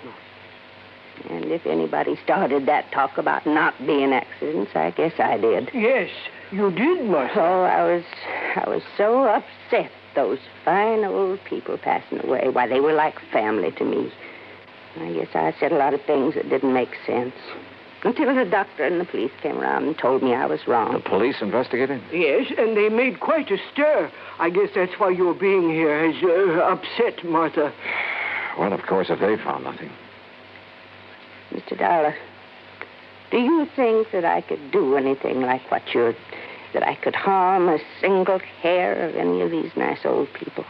And if anybody started that talk about not being accidents, I guess I did. Yes, you did, Martha. Oh, I was so upset, those fine old people passing away. Why, they were like family to me. I guess I said a lot of things that didn't make sense. Until the doctor and the police came around and told me I was wrong. The police investigated? Yes, and they made quite a stir. I guess that's why your being here has upset Martha. Well, of course, if they found nothing. Mr. Dollar, do you think that I could do anything like what you're... that I could harm a single hair of any of these nice old people?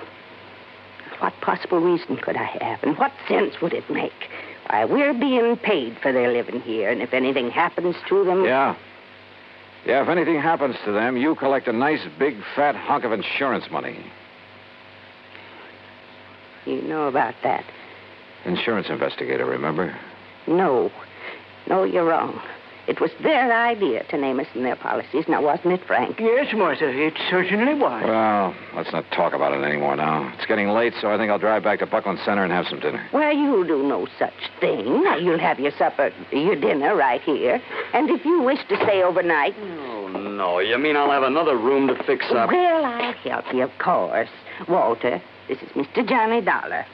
What possible reason could I have, and what sense would it make? Why, we're being paid for their living here, and if anything happens to them... Yeah. Yeah, if anything happens to them, you collect a nice, big, fat hunk of insurance money. You know about that? Insurance investigator, remember? No. No, you're wrong. It was their idea to name us in their policies, now wasn't it, Frank? Yes, Martha, it certainly was. Well, let's not talk about it anymore now. It's getting late, so I think I'll drive back to Buckland Center and have some dinner. Why, you'll do no such thing. Now, you'll have your dinner right here. And if you wish to stay overnight... Oh, no. You mean I'll have another room to fix up? Well, I'll help you, of course. Walter, this is Mr. Johnny Dollar.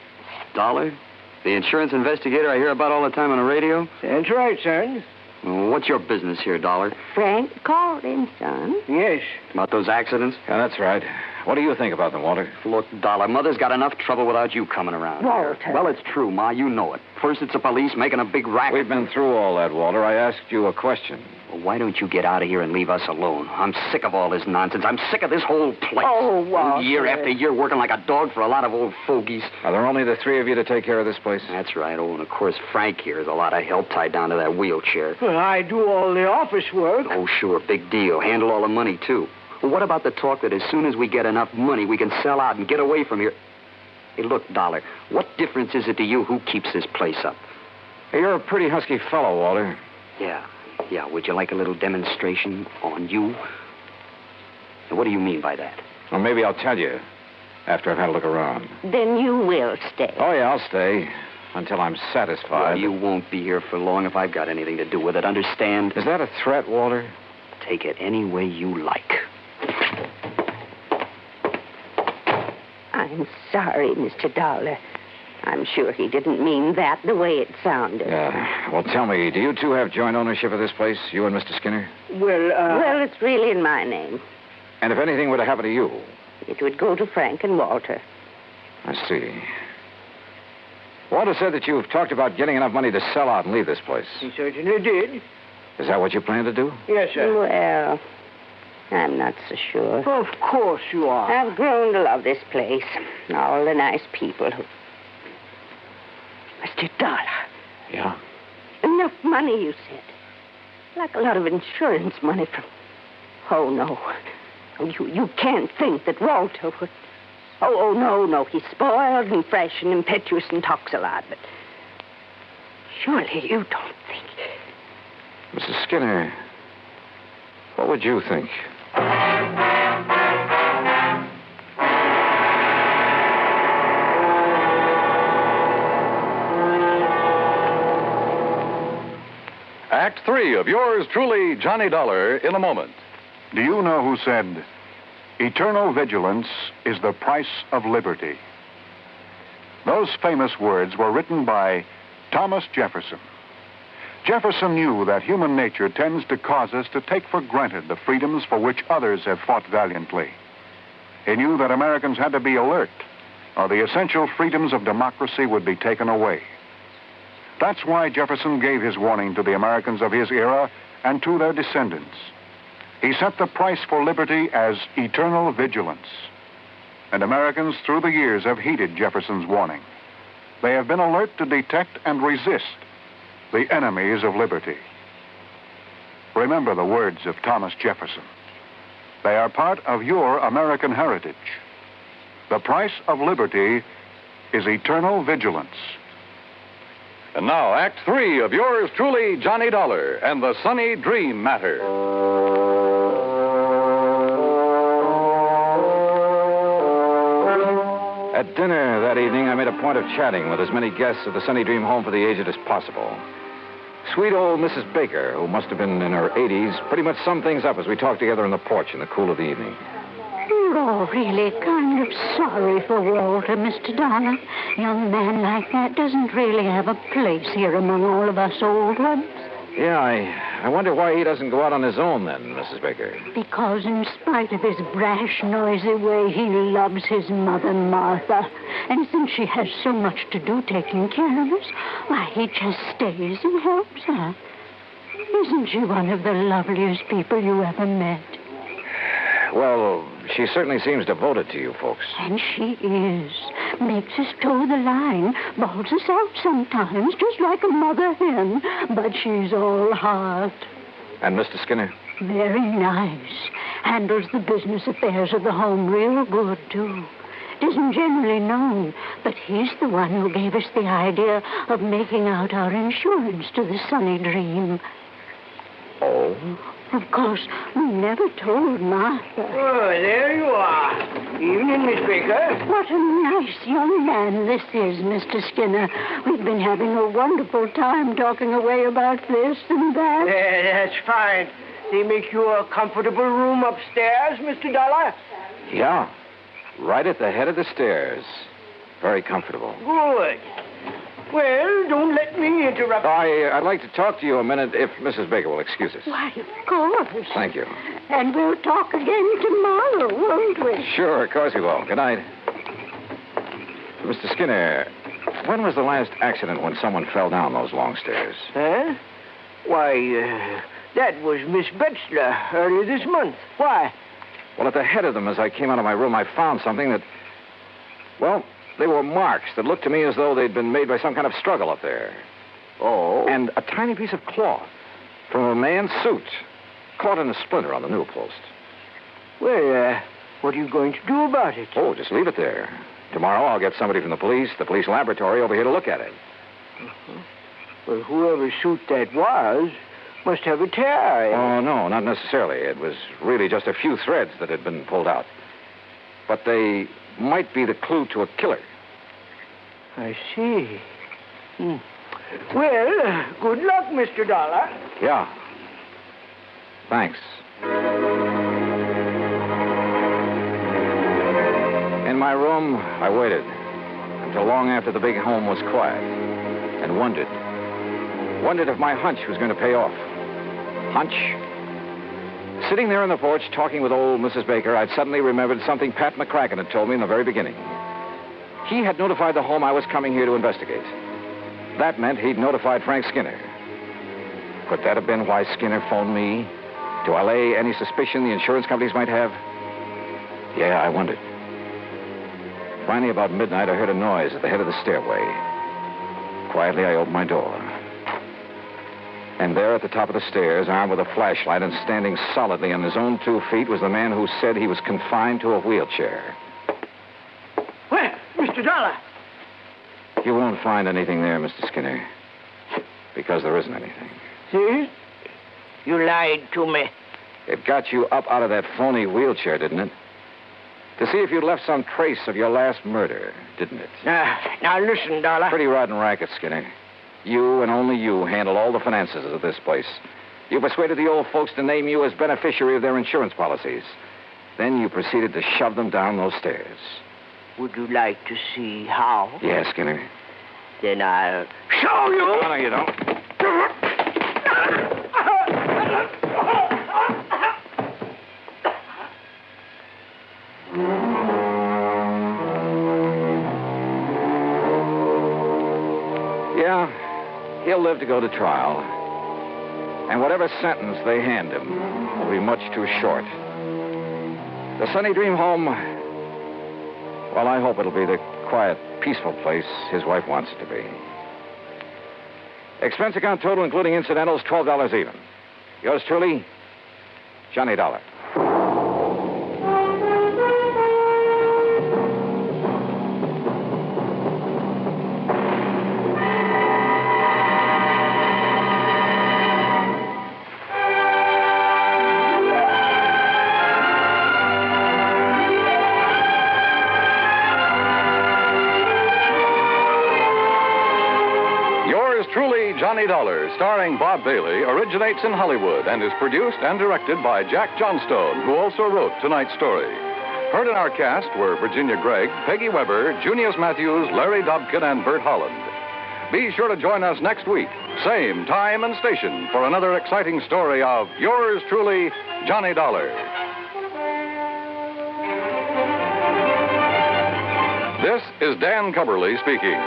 Dollar? The insurance investigator I hear about all the time on the radio? That's right, son. What's your business here, Dollar? Frank called in, son. Yes. About those accidents? Yeah, that's right. What do you think about them, Walter? Look, Dollar, Mother's got enough trouble without you coming around Walter. here. Well, it's true, Ma. You know it. First, it's the police making a big racket. We've been through all that, Walter. I asked you a question. Well, why don't you get out of here and leave us alone? I'm sick of all this nonsense. I'm sick of this whole place. Oh, Walter. Year after year working like a dog for a lot of old fogies. Are there only the three of you to take care of this place? That's right. Oh, and of course, Frank here has a lot of help tied down to that wheelchair. Well, I do all the office work. Oh, sure. Big deal. Handle all the money, too. Well, what about the talk that as soon as we get enough money, we can sell out and get away from here? Hey, look, Dollar, what difference is it to you who keeps this place up? Hey, you're a pretty husky fellow, Walter. Yeah. Would you like a little demonstration on you? And what do you mean by that? Well, maybe I'll tell you after I've had a look around. Then you will stay. Oh, yeah, I'll stay until I'm satisfied. Well, you won't be here for long if I've got anything to do with it, understand? Is that a threat, Walter? Take it any way you like. I'm sorry, Mr. Dollar. I'm sure he didn't mean that the way it sounded. Yeah. Well, tell me, do you two have joint ownership of this place, you and Mr. Skinner? Well, it's really in my name. And if anything were to happen to you? It would go to Frank and Walter. I see. Walter said that you've talked about getting enough money to sell out and leave this place. He certainly did. Is that what you plan to do? Yes, sir. Well, I'm not so sure. Of course you are. I've grown to love this place. All the nice people who... Mr. Dollar. Yeah? Enough money, you said. Like a lot of insurance money from... Oh, no. You can't think that Walter would... Oh, no. He's spoiled and fresh and impetuous and talks a lot, but... Surely you don't think... Mrs. Skinner, what would you think? Act 3 of yours truly, Johnny Dollar, in a moment. Do you know who said, "Eternal vigilance is the price of liberty"? Those famous words were written by Thomas Jefferson. Jefferson knew that human nature tends to cause us to take for granted the freedoms for which others have fought valiantly. He knew that Americans had to be alert, or the essential freedoms of democracy would be taken away. That's why Jefferson gave his warning to the Americans of his era and to their descendants. He set the price for liberty as eternal vigilance. And Americans through the years have heeded Jefferson's warning. They have been alert to detect and resist the enemies of liberty. Remember the words of Thomas Jefferson. They are part of your American heritage. The price of liberty is eternal vigilance. And now, Act 3 of yours truly, Johnny Dollar, and the Sunny Dream Matter. At dinner that evening, I made a point of chatting with as many guests of the Sunny Dream home for the aged as possible. Sweet old Mrs. Baker, who must have been in her 80s, pretty much summed things up as we talked together on the porch in the cool of the evening. You're really kind of sorry for Walter, Mr. Dollar. Young man like that doesn't really have a place here among all of us old ones. Yeah, I wonder why he doesn't go out on his own then, Mrs. Baker. Because in spite of his brash, noisy way, he loves his mother, Martha. And since she has so much to do taking care of us, why, he just stays and helps her. Isn't she one of the loveliest people you ever met? Well, she certainly seems devoted to you folks. And she is. Makes us toe the line, bawls us out sometimes, just like a mother hen. But she's all heart. And Mr. Skinner? Very nice. Handles the business affairs of the home real good, too. It isn't generally known, but he's the one who gave us the idea of making out our insurance to the Sunny Dream. Oh? Of course, we never told Martha. Oh, there you are. Evening, Miss Baker. What a nice young man this is, Mr. Skinner. We've been having a wonderful time talking away about this and that. That's fine. They make you a comfortable room upstairs, Mr. Dollar? Yeah. Right at the head of the stairs. Very comfortable. Good. Well, don't let me interrupt. I'd like to talk to you a minute if Mrs. Baker will excuse us. Why, of course. Thank you. And we'll talk again tomorrow, won't we? Sure, of course we will. Good night. Mr. Skinner, when was the last accident when someone fell down those long stairs? Huh? Why, that was Miss Betzler earlier this month. Why? Well, at the head of them, as I came out of my room, I found something that, well, they were marks that looked to me as though they'd been made by some kind of struggle up there. Oh? And a tiny piece of cloth from a man's suit caught in a splinter on the newel post. Well, what are you going to do about it? Oh, just leave it there. Tomorrow I'll get somebody from the police laboratory over here to look at it. Uh-huh. Well, whoever suit that was must have a tear. Oh, no, not necessarily. It was really just a few threads that had been pulled out. But they might be the clue to a killer. I see. Well, good luck, Mr. Dollar. Yeah. Thanks. In my room, I waited until long after the big home was quiet and wondered if my hunch was going to pay off. Hunch? Sitting there on the porch talking with old Mrs. Baker, I'd suddenly remembered something Pat McCracken had told me in the very beginning. He had notified the home I was coming here to investigate. That meant he'd notified Frank Skinner. Could that have been why Skinner phoned me? To allay any suspicion the insurance companies might have? Yeah, I wondered. Finally, about midnight, I heard a noise at the head of the stairway. Quietly, I opened my door. And there at the top of the stairs, armed with a flashlight and standing solidly on his own 2 feet, was the man who said he was confined to a wheelchair. Where? Mr. Dollar? You won't find anything there, Mr. Skinner. Because there isn't anything. See? You lied to me. It got you up out of that phony wheelchair, didn't it? To see if you'd left some trace of your last murder, didn't it? Now listen, Dollar. Pretty rotten racket, Skinner. You and only you handle all the finances of this place. You persuaded the old folks to name you as beneficiary of their insurance policies. Then you proceeded to shove them down those stairs. Would you like to see how? Yes, Skinner. Then I'll show you. No, you don't. Yeah, he'll live to go to trial. And whatever sentence they hand him will be much too short. The Sunny Dream home, well, I hope it'll be the quiet, peaceful place his wife wants it to be. Expense account total, including incidentals, $12 even. Yours truly, Johnny Dollar. Johnny Dollar, starring Bob Bailey, originates in Hollywood and is produced and directed by Jack Johnstone, who also wrote tonight's story. Heard in our cast were Virginia Gregg, Peggy Weber, Junius Matthews, Larry Dobkin, and Bert Holland. Be sure to join us next week, same time and station, for another exciting story of yours truly, Johnny Dollar. This is Dan Cubberly speaking.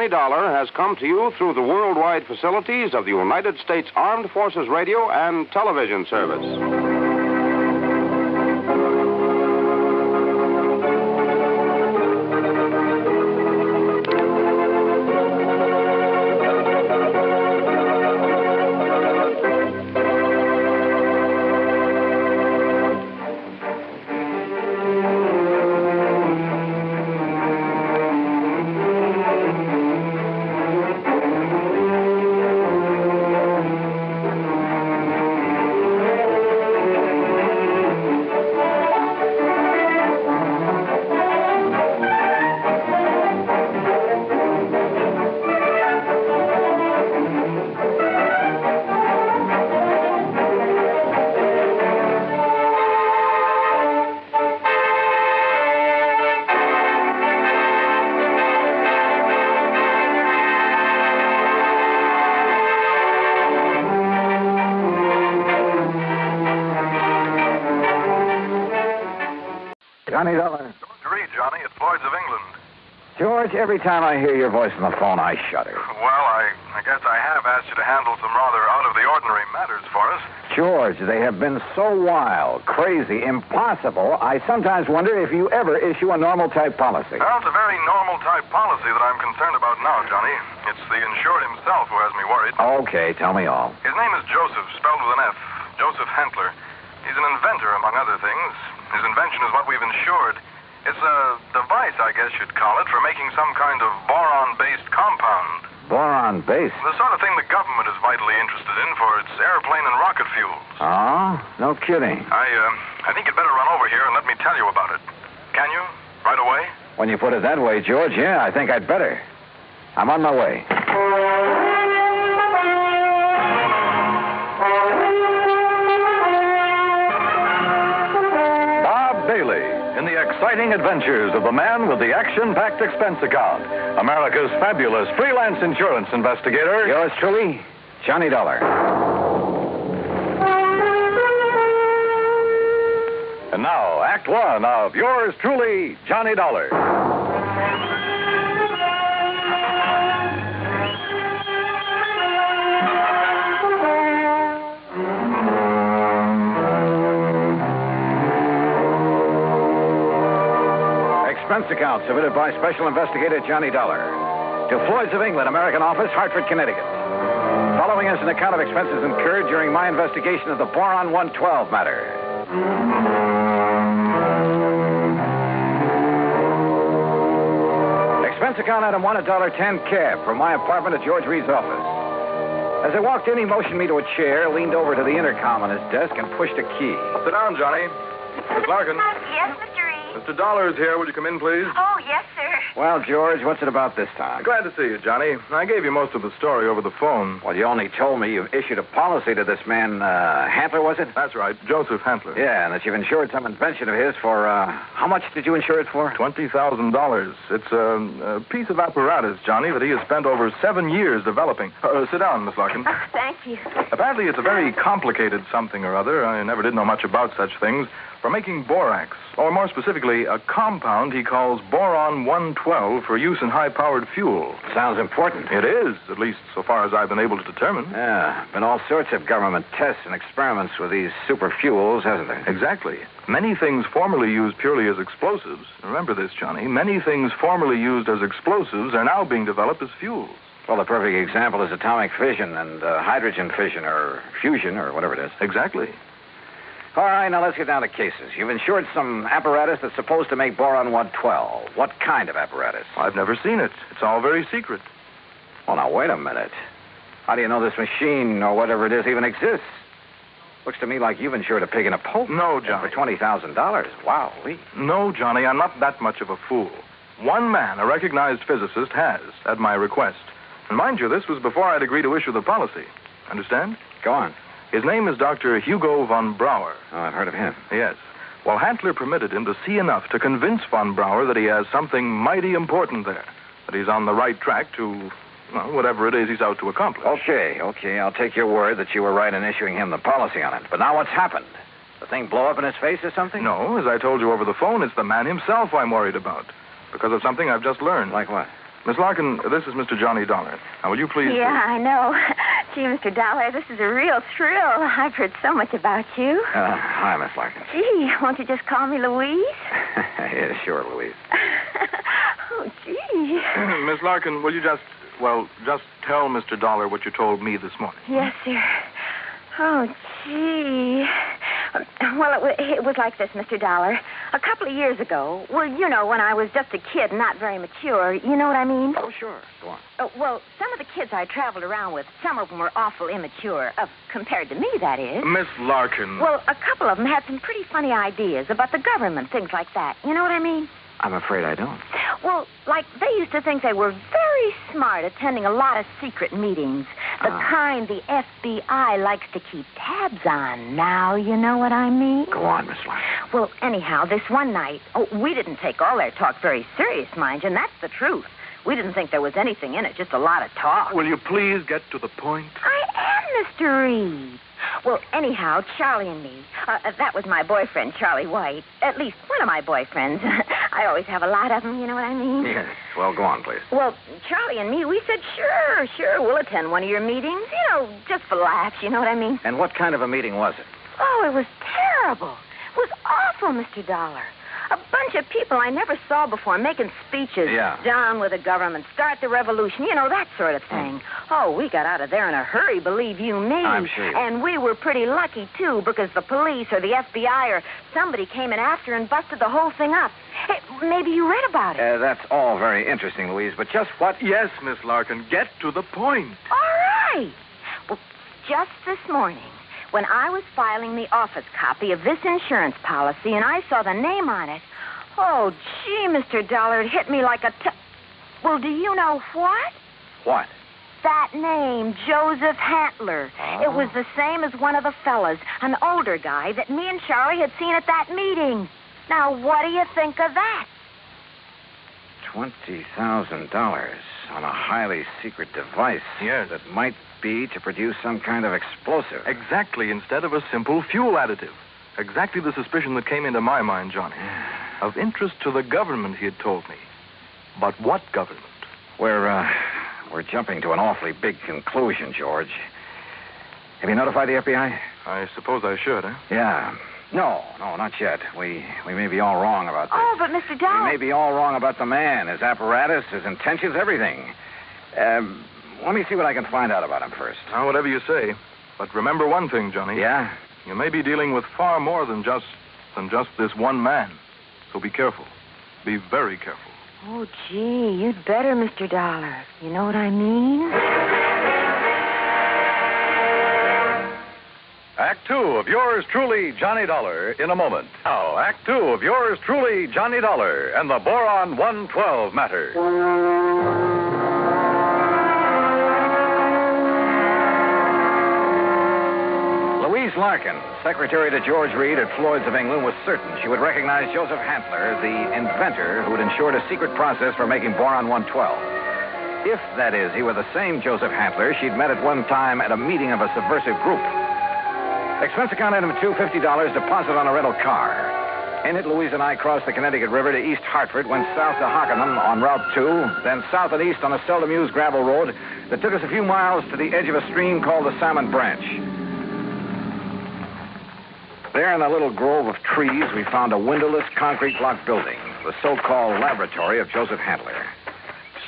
Dollar has come to you through the worldwide facilities of the United States Armed Forces Radio and Television Service. Johnny Dollar. George Reed, Johnny, at Floyd's of England. George, every time I hear your voice on the phone, I shudder. Well, I guess I have asked you to handle some rather out-of-the-ordinary matters for us. George, they have been so wild, crazy, impossible, I sometimes wonder if you ever issue a normal-type policy. Well, it's a very normal-type policy that I'm concerned about now, Johnny. It's the insured himself who has me worried. Okay, tell me all. His name is Joseph, spelled with an F. Joseph Hentler. He's an inventor, among other things. His invention is what we've insured. It's a device, I guess you'd call it, for making some kind of boron-based compound. Boron-based? The sort of thing the government is vitally interested in for its airplane and rocket fuels. Oh? No kidding. I think you'd better run over here and let me tell you about it. Can you? Right away? When you put it that way, George, yeah, I think I'd better. I'm on my way. Bailey in the exciting adventures of the man with the action-packed expense account, America's fabulous freelance insurance investigator. Yours truly, Johnny Dollar. And now, Act One of yours truly, Johnny Dollar. Expense account submitted by Special Investigator Johnny Dollar to Floyd's of England, American office, Hartford, Connecticut. Following is an account of expenses incurred during my investigation of the Boron 112 matter. Expense account item 1, $1.10 cab from my apartment to George Reed's office. As I walked in, he motioned me to a chair, leaned over to the intercom on his desk, and pushed a key. Sit down, Johnny. Miss Larkin. Yes, Mr. Reed. Mr. Dollar is here. Will you come in, please? Oh, yes, sir. Well, George, what's it about this time? Glad to see you, Johnny. I gave you most of the story over the phone. Well, you only told me you've issued a policy to this man, Hantler, was it? That's right, Joseph Hantler. Yeah, and that you've insured some invention of his for, how much did you insure it for? $20,000. It's a piece of apparatus, Johnny, that he has spent over 7 years developing. Sit down, Miss Larkin. Oh, thank you. Apparently, it's a very complicated something or other. I never did know much about such things. For making borax, or more specifically, a compound he calls Boron 112 for use in high-powered fuel. Sounds important. It is, at least so far as I've been able to determine. Yeah, been all sorts of government tests and experiments with these super fuels, hasn't there? Exactly. Many things formerly used purely as explosives, remember this, Johnny, many things formerly used as explosives are now being developed as fuels. Well, the perfect example is atomic fission and hydrogen fission or fusion or whatever it is. Exactly. All right, now let's get down to cases. You've insured some apparatus that's supposed to make boron 112. What kind of apparatus? I've never seen it. It's all very secret. Well, now, wait a minute. How do you know this machine, or whatever it is, even exists? Looks to me like you've insured a pig in a poke. No, Johnny. For $20,000. Wow, Lee. No, Johnny, I'm not that much of a fool. One man, a recognized physicist, has, at my request. And mind you, this was before I'd agreed to issue the policy. Understand? Go on. His name is Dr. Hugo von Brauer. Oh, I've heard of him. Yes. Well, Hantler permitted him to see enough to convince von Brauer that he has something mighty important there. That he's on the right track to, well, whatever it is he's out to accomplish. Okay. I'll take your word that you were right in issuing him the policy on it. But now what's happened? The thing blow up in his face or something? No, as I told you over the phone, it's the man himself I'm worried about. Because of something I've just learned. Like what? Miss Larkin, this is Mr. Johnny Dollar. Now, will you please... Yeah, I know. Gee, Mr. Dollar, this is a real thrill. I've heard so much about you. Hi, Miss Larkin. Gee, won't you just call me Louise? Yeah, sure, Louise. Oh, gee. Miss Larkin, will you just tell Mr. Dollar what you told me this morning? Yes, sir. Oh, gee. Well, it was like this, Mr. Dollar. A couple of years ago, well, you know, when I was just a kid, not very mature, you know what I mean? Oh, sure. Go on. Well, some of the kids I traveled around with, some of them were awful immature, compared to me, that is. Miss Larkin. Well, a couple of them had some pretty funny ideas about the government, things like that. You know what I mean? I'm afraid I don't. Well, like, they used to think they were very smart attending a lot of secret meetings. The kind the FBI likes to keep tabs on. Now, you know what I mean? Go on, Miss Larkin. Well, anyhow, this one night, we didn't take all their talk very serious, mind you, and that's the truth. We didn't think there was anything in it, just a lot of talk. Will you please get to the point? I am, Mr. Reed. Well, anyhow, Charlie and me, that was my boyfriend, Charlie White. At least one of my boyfriends. I always have a lot of them, you know what I mean? Yes. Well, go on, please. Well, Charlie and me, we said, sure, we'll attend one of your meetings. You know, just for laughs, you know what I mean? And what kind of a meeting was it? Oh, it was terrible. It was awful, Mr. Dollar. A bunch of people I never saw before making speeches. Yeah. Down with the government, start the revolution, you know, that sort of thing. Oh, we got out of there in a hurry, believe you me. I'm sure. And we were pretty lucky, too, because the police or the FBI or somebody came in after and busted the whole thing up. Hey, maybe you read about it. That's all very interesting, Louise, but just what... Yes, Miss Larkin, get to the point. All right. Well, just this morning, when I was filing the office copy of this insurance policy and I saw the name on it, oh, gee, Mr. Dollar, it hit me like a... Well, do you know what? What? That name, Joseph Hantler. Oh. It was the same as one of the fellas, an older guy that me and Charlie had seen at that meeting. Now, what do you think of that? $20,000 on a highly secret device. Yes. That might be to produce some kind of explosive. Exactly, instead of a simple fuel additive. Exactly the suspicion that came into my mind, Johnny. Of interest to the government, he had told me. But what government? We're jumping to an awfully big conclusion, George. Have you notified the FBI? I suppose I should, eh? Yeah. No, not yet. We may be all wrong about this. Oh, but Mr. Dollar... We may be all wrong about the man, his apparatus, his intentions, everything. Let me see what I can find out about him first. Now, whatever you say. But remember one thing, Johnny. Yeah? You may be dealing with far more than just this one man. So be careful. Be very careful. Oh, gee, you'd better, Mr. Dollar. You know what I mean? Act Two of yours truly, Johnny Dollar, in a moment. Now, Act Two of yours truly, Johnny Dollar, and the Boron 112 Matter. Louise Larkin, secretary to George Reed at Floyd's of England, was certain she would recognize Joseph Hantler, the inventor who had ensured a secret process for making Boron 112. If, that is, he were the same Joseph Hantler she'd met at one time at a meeting of a subversive group. Expense account item 2, $50, deposit on a rental car. In it, Louise and I crossed the Connecticut River to East Hartford, went south to Hockenham on Route 2, then south and east on a seldom used gravel road that took us a few miles to the edge of a stream called the Salmon Branch. There in a little grove of trees, we found a windowless concrete block building, the so-called laboratory of Joseph Hantler.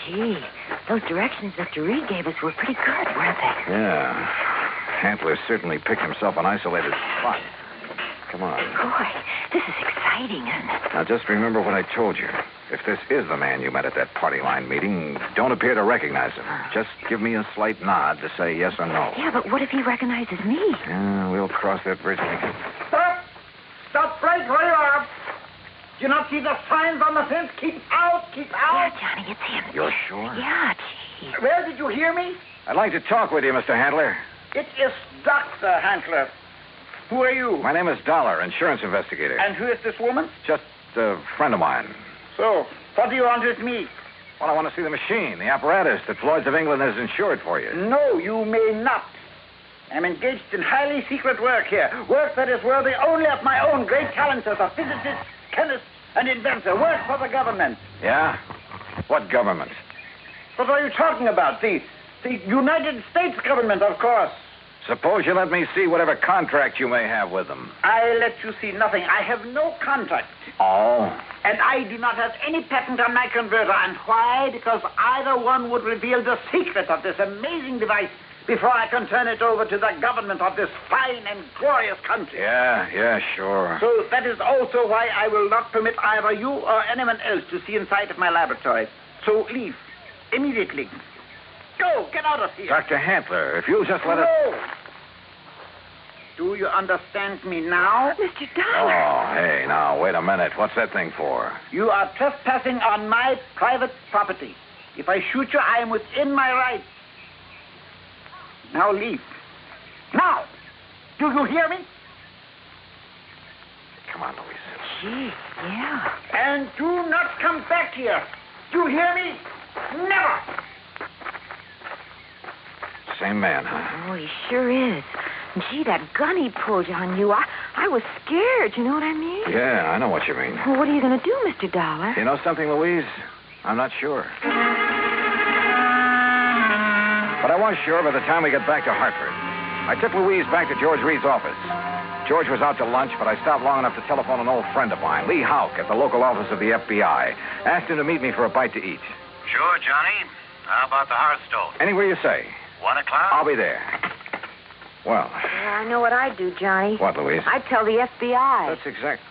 Gee, those directions Mr. Reed gave us were pretty good, weren't they? Yeah. Hantler certainly picked himself an isolated spot. Come on. Boy, this is exciting, isn't it? Now, just remember what I told you. If this is the man you met at that party line meeting, don't appear to recognize him. Just give me a slight nod to say yes or no. Yeah, but what if he recognizes me? Yeah, we'll cross that bridge when we get... Stop! Stop right where you are! Do you not see the signs on the fence? Keep out! Keep out! Yeah, Johnny, it's him. You're sure? Yeah, gee. Where did you hear me? I'd like to talk with you, Mr. Handler. It is Dr. Handler. Who are you? My name is Dollar, insurance investigator. And who is this woman? Just a friend of mine. So, what do you want with me? Well, I want to see the machine, the apparatus that Floyd's of England has insured for you. No, you may not. I'm engaged in highly secret work here. Work that is worthy only of my own great talents as a physicist, chemist, and inventor. Work for the government. Yeah? What government? What are you talking about? The United States government, of course. Suppose you let me see whatever contract you may have with them. I let you see nothing. I have no contract. Oh? And I do not have any patent on my converter. And why? Because either one would reveal the secret of this amazing device before I can turn it over to the government of this fine and glorious country. Yeah, sure. So that is also why I will not permit either you or anyone else to see inside of my laboratory. So leave. Immediately. Go, get out of here. Dr. Handler, if you'll just let us... No. Do you understand me now? Mr. Dollar. Oh, hey, now, wait a minute. What's that thing for? You are trespassing on my private property. If I shoot you, I am within my rights. Now leave. Now! Do you hear me? Come on, Louise. Gee, yeah. And do not come back here. Do you hear me? Never! Same man, huh? Oh, he sure is. Gee, that gun he pulled on you, I was scared, you know what I mean? Yeah, I know what you mean. Well, what are you going to do, Mr. Dollar? You know something, Louise? I'm not sure. But I was sure by the time we got back to Hartford. I took Louise back to George Reed's office. George was out to lunch, but I stopped long enough to telephone an old friend of mine, Lee Houck, at the local office of the FBI. Asked him to meet me for a bite to eat. Sure, Johnny. How about the Hearthstone? Anywhere you say. 1 o'clock? I'll be there. Well. Yeah, I know what I'd do, Johnny. What, Louise? I'd tell the FBI. That's exact.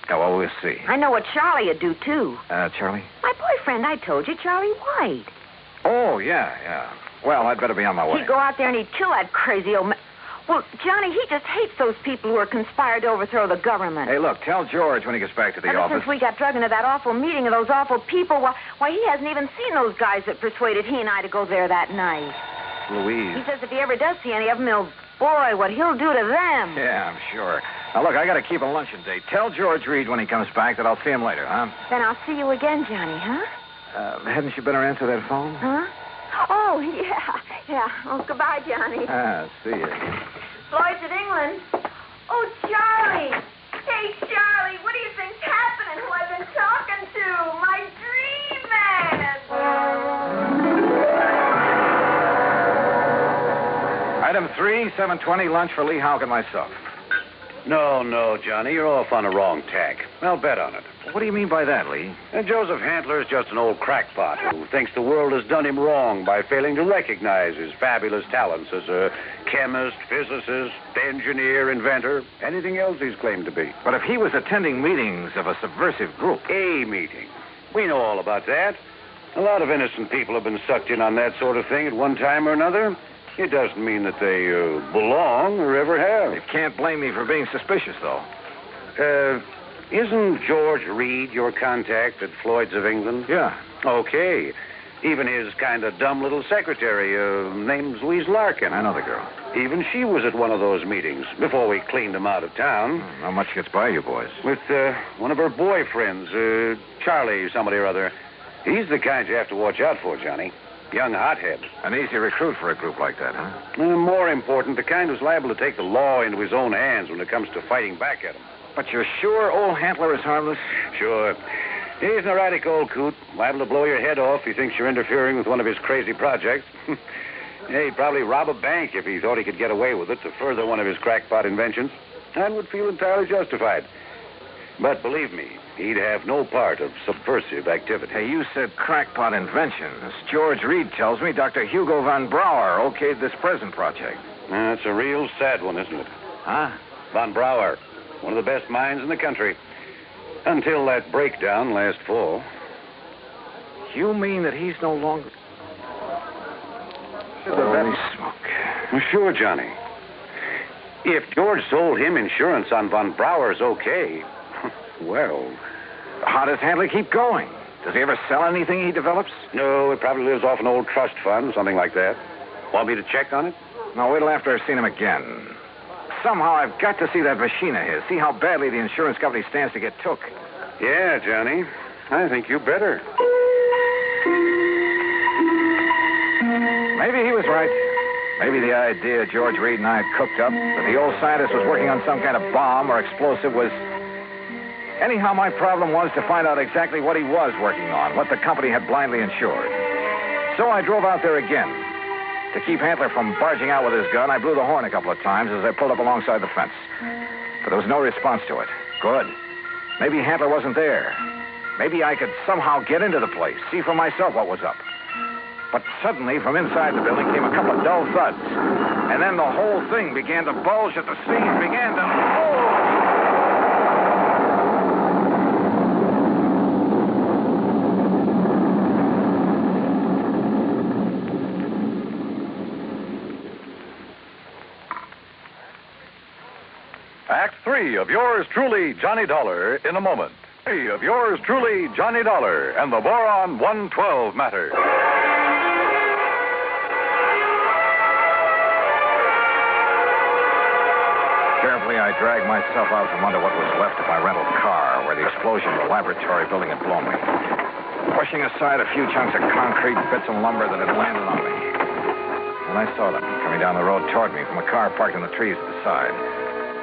Oh, well, we'll see. I know what Charlie would do, too. Charlie? My boyfriend, I told you, Charlie White. Oh, yeah. Well, I'd better be on my way. He'd go out there and he'd kill that crazy old man. Well, Johnny, he just hates those people who are conspired to overthrow the government. Hey, look, tell George when he gets back to the Ever office. since we got drug into that awful meeting of those awful people, why, he hasn't even seen those guys that persuaded he and I to go there that night. Louise. He says if he ever does see any of them, boy, what he'll do to them. Yeah, I'm sure. Now, look, I got to keep a luncheon date. Tell George Reed when he comes back that I'll see him later, huh? Then I'll see you again, Johnny, huh? Hadn't you better answer that phone? Huh? Oh, yeah. Oh, goodbye, Johnny. See you. Floyd's in England. Oh, Charlie. Hey, Charlie, what do you think's happening? Who I've been talking to? My dream man. Item 3, 7:20, lunch for Lee Houck and myself. No, Johnny, you're off on the wrong tack. I'll bet on it. What do you mean by that, Lee? Joseph Handler is just an old crackpot who thinks the world has done him wrong by failing to recognize his fabulous talents as a chemist, physicist, engineer, inventor, anything else he's claimed to be. But if he was attending meetings of a subversive group... A meeting. We know all about that. A lot of innocent people have been sucked in on that sort of thing at one time or another. It doesn't mean that they belong or ever have. You can't blame me for being suspicious, though. Isn't George Reed your contact at Floyd's of England? Yeah. Okay. Even his kind of dumb little secretary, name's Louise Larkin. I know the girl. Even she was at one of those meetings before we cleaned him out of town. How much gets by you boys? With one of her boyfriends, Charlie somebody or other. He's the kind you have to watch out for, Johnny. Young hothead. An easy recruit for a group like that, huh? More important, the kind who's liable to take the law into his own hands when it comes to fighting back at him. But you're sure old Handler is harmless? Sure. He's an erratic old coot, liable to blow your head off if he thinks you're interfering with one of his crazy projects. He'd probably rob a bank if he thought he could get away with it to further one of his crackpot inventions, and would feel entirely justified. But believe me, he'd have no part of subversive activity. Hey, you said crackpot inventions. George Reed tells me Dr. Hugo von Brauer okayed this present project. That's a real sad one, isn't it? Huh? Von Brauer. One of the best mines in the country. Until that breakdown last fall. You mean that he's no longer... Holy smoke. Well, sure, Johnny. If George sold him insurance on Von Brauer's okay, well... How does Handler keep going? Does he ever sell anything he develops? No, it probably lives off an old trust fund, something like that. Want me to check on it? No, wait till after I've seen him again. Somehow I've got to see that machine of his, see how badly the insurance company stands to get took. Yeah, Johnny. I think you better. Maybe he was right. Maybe the idea George Reed and I had cooked up, that the old scientist was working on some kind of bomb or explosive was... Anyhow, my problem was to find out exactly what he was working on, what the company had blindly insured. So I drove out there again. To keep Handler from barging out with his gun, I blew the horn a couple of times as I pulled up alongside the fence. But there was no response to it. Good. Maybe Handler wasn't there. Maybe I could somehow get into the place, see for myself what was up. But suddenly, from inside the building came a couple of dull thuds. And then the whole thing began to bulge at the seams, began to... Oh! Act 3 of yours truly, Johnny Dollar, in a moment. 3 of yours truly, Johnny Dollar, and the Boron 112 Matter. Carefully, I dragged myself out from under what was left of my rental car, where the explosion of the laboratory building had blown me. Pushing aside a few chunks of concrete, bits of lumber that had landed on me. And I saw them coming down the road toward me from a car parked in the trees at the side.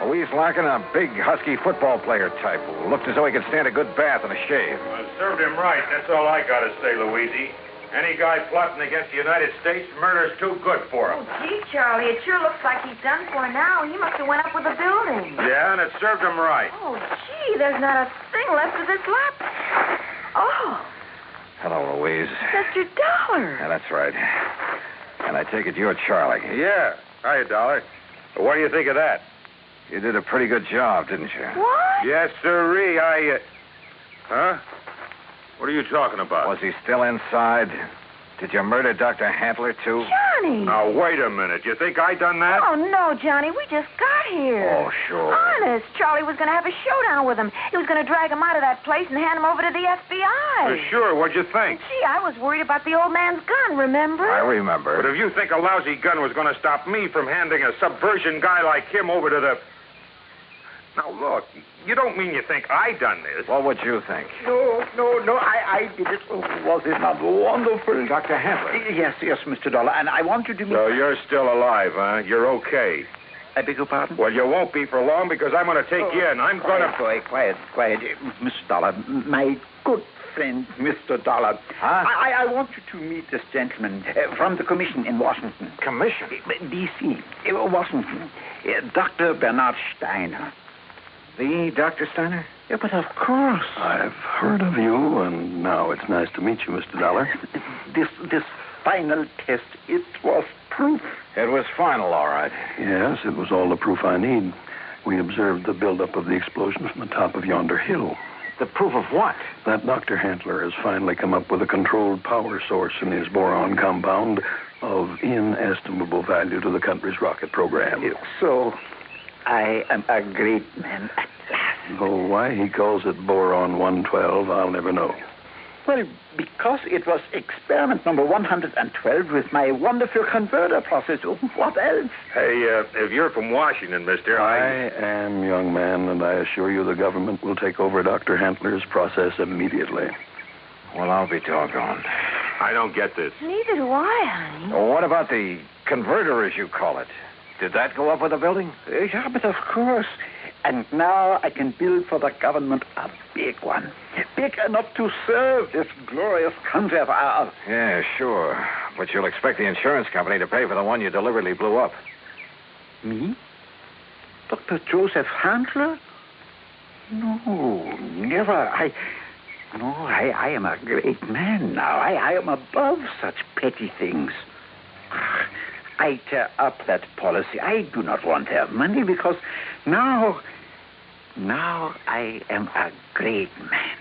Louise Larkin, a big, husky football player type who looked as though he could stand a good bath and a shave. Well, served him right. That's all I got to say, Louise. Any guy plotting against the United States, murder's too good for him. Oh, gee, Charlie, it sure looks like he's done for now. He must have went up with the building. Yeah, and it served him right. Oh, gee, there's not a thing left of this lap. Oh. Hello, Louise. Mr. Dollar. Yeah, that's right. And I take it you're Charlie. Yeah. Hiya, Dollar. What do you think of that? You did a pretty good job, didn't you? What? Yes, sirree. Huh? What are you talking about? Was he still inside? Did you murder Dr. Handler, too? Johnny! Now, wait a minute. You think I done that? Oh, no, Johnny. We just got here. Oh, sure. Honest. Charlie was going to have a showdown with him. He was going to drag him out of that place and hand him over to the FBI. Sure. What'd you think? Gee, I was worried about the old man's gun, remember? I remember. But if you think a lousy gun was going to stop me from handing a subversion guy like him over to the... Now, look, you don't mean you think I done this. What would you think? No, I did it. Oh, was it not wonderful? Dr. Handler. Yes, Mr. Dollar, and I want you to meet... So you're still alive, huh? You're okay. I beg your pardon? Well, you won't be for long because I'm going to take you in. I'm going to... Quiet. Mr. Dollar, my good friend, Mr. Dollar. Huh? I want you to meet this gentleman from the commission in Washington. Commission? D.C., Washington. Dr. Bernard Steiner. The Dr. Steiner? Yeah, but of course. I've heard of you, and now it's nice to meet you, Mr. Dollar. This final test, it was proof. It was final, all right. Yes, it was all the proof I need. We observed the buildup of the explosion from the top of yonder hill. The proof of what? That Dr. Handler has finally come up with a controlled power source in his boron compound of inestimable value to the country's rocket program. So, I am a great man at last. Oh, why he calls it Boron 112, I'll never know. Well, because it was experiment number 112 with my wonderful converter process. What else? Hey, if you're from Washington, mister, I am, young man, and I assure you the government will take over Dr. Handler's process immediately. Well, I'll be doggone. I don't get this. Neither do I, honey. Well, what about the converter, as you call it? Did that go up with the building? Yeah, but of course. And now I can build for the government a big one. Big enough to serve this glorious country of ours. Yeah, sure. But you'll expect the insurance company to pay for the one you deliberately blew up. Me? Dr. Joseph Handler? No, never. I am a great man now. I am above such petty things. I tear up that policy. I do not want their money because now Now I am a great man.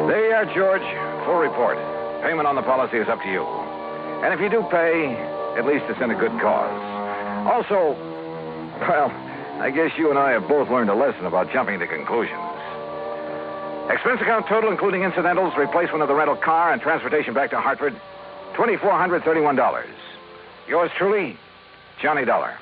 There you are, George. Full report. Payment on the policy is up to you. And if you do pay, at least it's in a good cause. Also, well, I guess you and I have both learned a lesson about jumping to conclusions. Expense account total, including incidentals, replacement of the rental car, and transportation back to Hartford, $2,431. Yours truly, Johnny Dollar.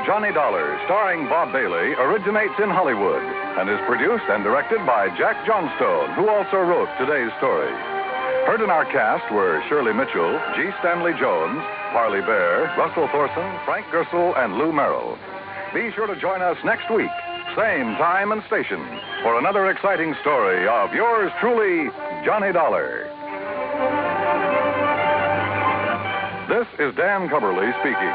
Johnny Dollar, starring Bob Bailey, originates in Hollywood and is produced and directed by Jack Johnstone, who also wrote today's story. Heard in our cast were Shirley Mitchell, G. Stanley Jones, Parley Bear, Russell Thorson, Frank Gersel, and Lou Merrill. Be sure to join us next week, same time and station, for another exciting story of yours truly, Johnny Dollar. This is Dan Cubberly speaking.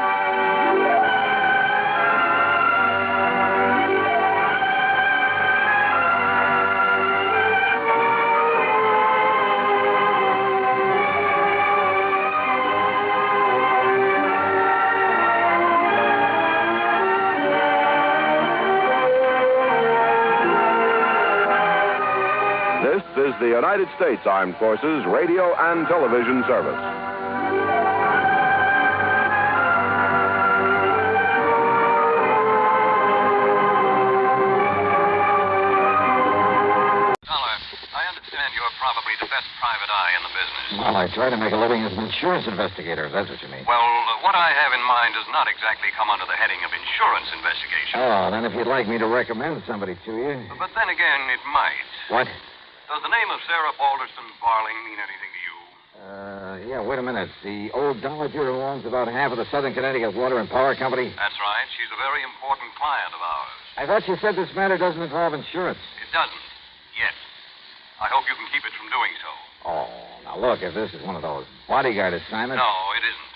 This is the United States Armed Forces Radio and Television Service. Probably the best private eye in the business. Well, I try to make a living as an insurance investigator, if that's what you mean. Well, what I have in mind does not exactly come under the heading of insurance investigation. Oh, then if you'd like me to recommend somebody to you. But then again, it might. What? Does the name of Sarah Balderston Barling mean anything to you? Yeah, wait a minute. The old dowager who owns about half of the Southern Connecticut Water and Power Company? That's right. She's a very important client of ours. I thought you said this matter doesn't involve insurance. It doesn't. Yet. I hope you can keep it from doing so. Oh, now look, if this is one of those bodyguard assignments... No, it isn't.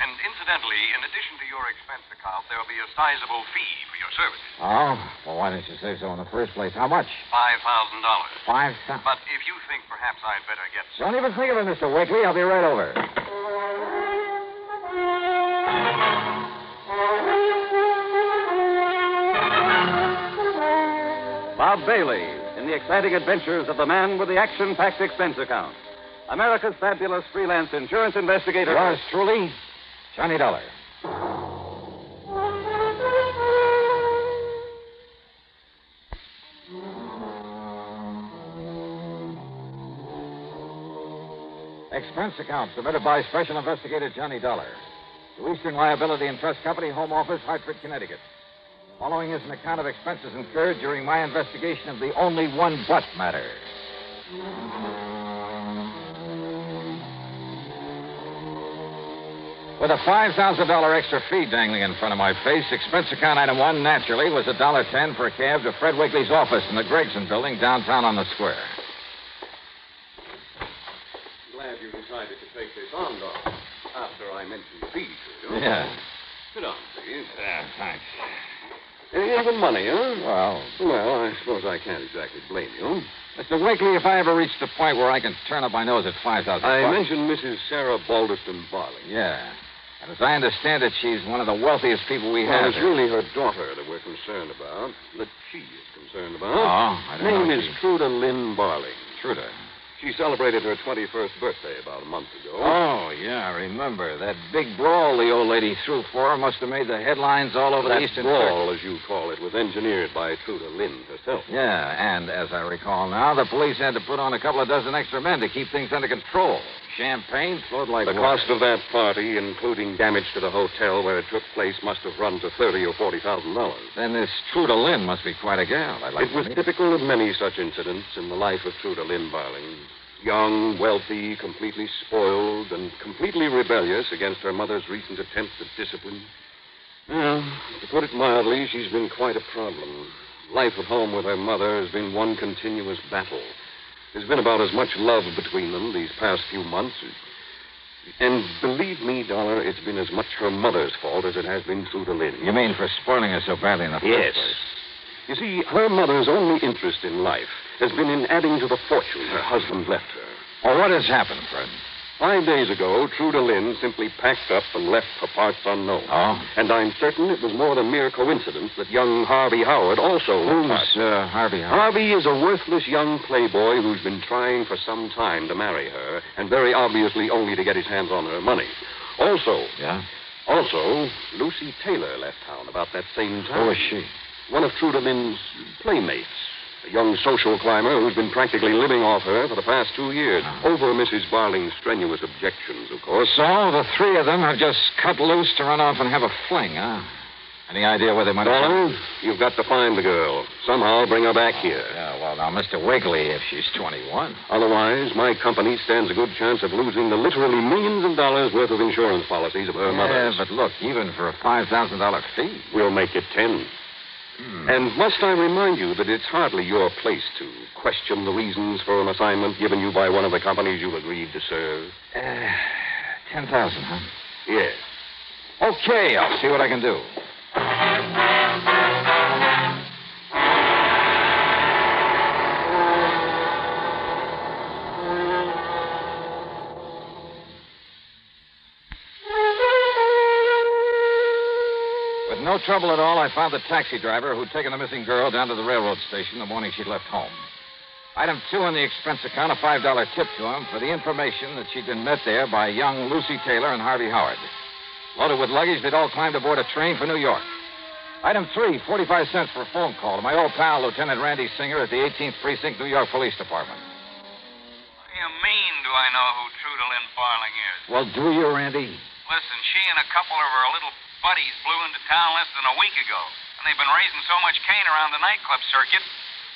And incidentally, in addition to your expense account, there'll be a sizable fee for your services. Oh? Well, why didn't you say so in the first place? How much? $5,000. $5,000? But if you think perhaps I'd better get... Don't even think of it, Mr. Wakely. I'll be right over. Bob Bailey in the exciting adventures of the man with the action-packed expense account. America's fabulous freelance insurance investigator. Yours truly, Johnny Dollar. Expense account submitted by Special Investigator Johnny Dollar to Eastern Liability and Trust Company, Home Office, Hartford, Connecticut. Following is an account of expenses incurred during my investigation of the Only One But matter. With a $5,000 extra fee dangling in front of my face, expense account item 1, naturally, was $1.10 for a cab to Fred Wakely's office in the Gregson building downtown on the square. Glad you decided to take this on, Doc, after I mentioned fees to you. Yeah. Sit down, please. Yeah, thanks. Even money, huh? Well, I suppose I can't exactly blame you. Mr. Wakely, if I ever reach the point where I can turn up my nose at $5,000... I mentioned Mrs. Sarah Balderston Barling. Yeah. And as I understand it, she's one of the wealthiest people we have. It's really her daughter that we're concerned about, that she is concerned about. Oh, I don't know. Name is Truda Lynn Barling. Truda? She celebrated her 21st birthday about a month ago. Oh, yeah, I remember. That big brawl the old lady threw for her must have made the headlines all over the Eastern brawl, as you call it, was engineered by Truda Lynn herself. Yeah, and as I recall now, the police had to put on a couple of dozen extra men to keep things under control. Champagne flowed like the water. cost of that party, including damage to the hotel where it took place, must have run to $30,000 or $40,000. Then this Truda Lynn must be quite a gal. It was typical of many such incidents in the life of Truda Lynn Barling. Young, wealthy, completely spoiled, and completely rebellious against her mother's recent attempts at discipline. Well, to put it mildly, she's been quite a problem. Life at home with her mother has been one continuous battle. There's been about as much love between them these past few months. And believe me, Dollar, it's been as much her mother's fault as it has been Truda Lynn. You mean for spoiling her so badly in the Yes. first place? You see, her mother's only interest in life has been in adding to the fortune her husband left her. Well, what has happened, Fred? 5 days ago, Truda Lynn simply packed up and left for parts unknown. Oh? And I'm certain it was more than mere coincidence that young Harvey Howard also left. Who's Harvey Howard? Harvey is a worthless young playboy who's been trying for some time to marry her, and very obviously only to get his hands on her money. Also, Lucy Taylor left town about that same time. Who is she? One of Truda Lynn's playmates. A young social climber who's been practically living off her for the past 2 years. Over Mrs. Barling's strenuous objections, of course. So the three of them have just cut loose to run off and have a fling, huh? Any idea where they might have... Dollar, you've got to find the girl. Somehow bring her back here. Yeah, well, now, Mr. Wiggly, if she's 21. Otherwise, my company stands a good chance of losing the literally millions of dollars worth of insurance policies of her mother's. Yeah, but look, even for a $5,000 fee... We'll make it 10. And must I remind you that it's hardly your place to question the reasons for an assignment given you by one of the companies you agreed to serve? 10,000, huh? Yes. Okay, I'll see what I can do. With no trouble at all, I found the taxi driver who'd taken the missing girl down to the railroad station the morning she'd left home. Item 2 on the expense account, a $5 tip to him for the information that she'd been met there by young Lucy Taylor and Harvey Howard. Loaded with luggage, they'd all climbed aboard a train for New York. Item 3, 45 cents for a phone call to my old pal, Lieutenant Randy Singer at the 18th Precinct, New York Police Department. What do you mean, do I know who Truda Lynn Barling is? Well, do you, Randy? Listen, she and a couple of her little buddies blew into town less than a week ago. And they've been raising so much cane around the nightclub circuit.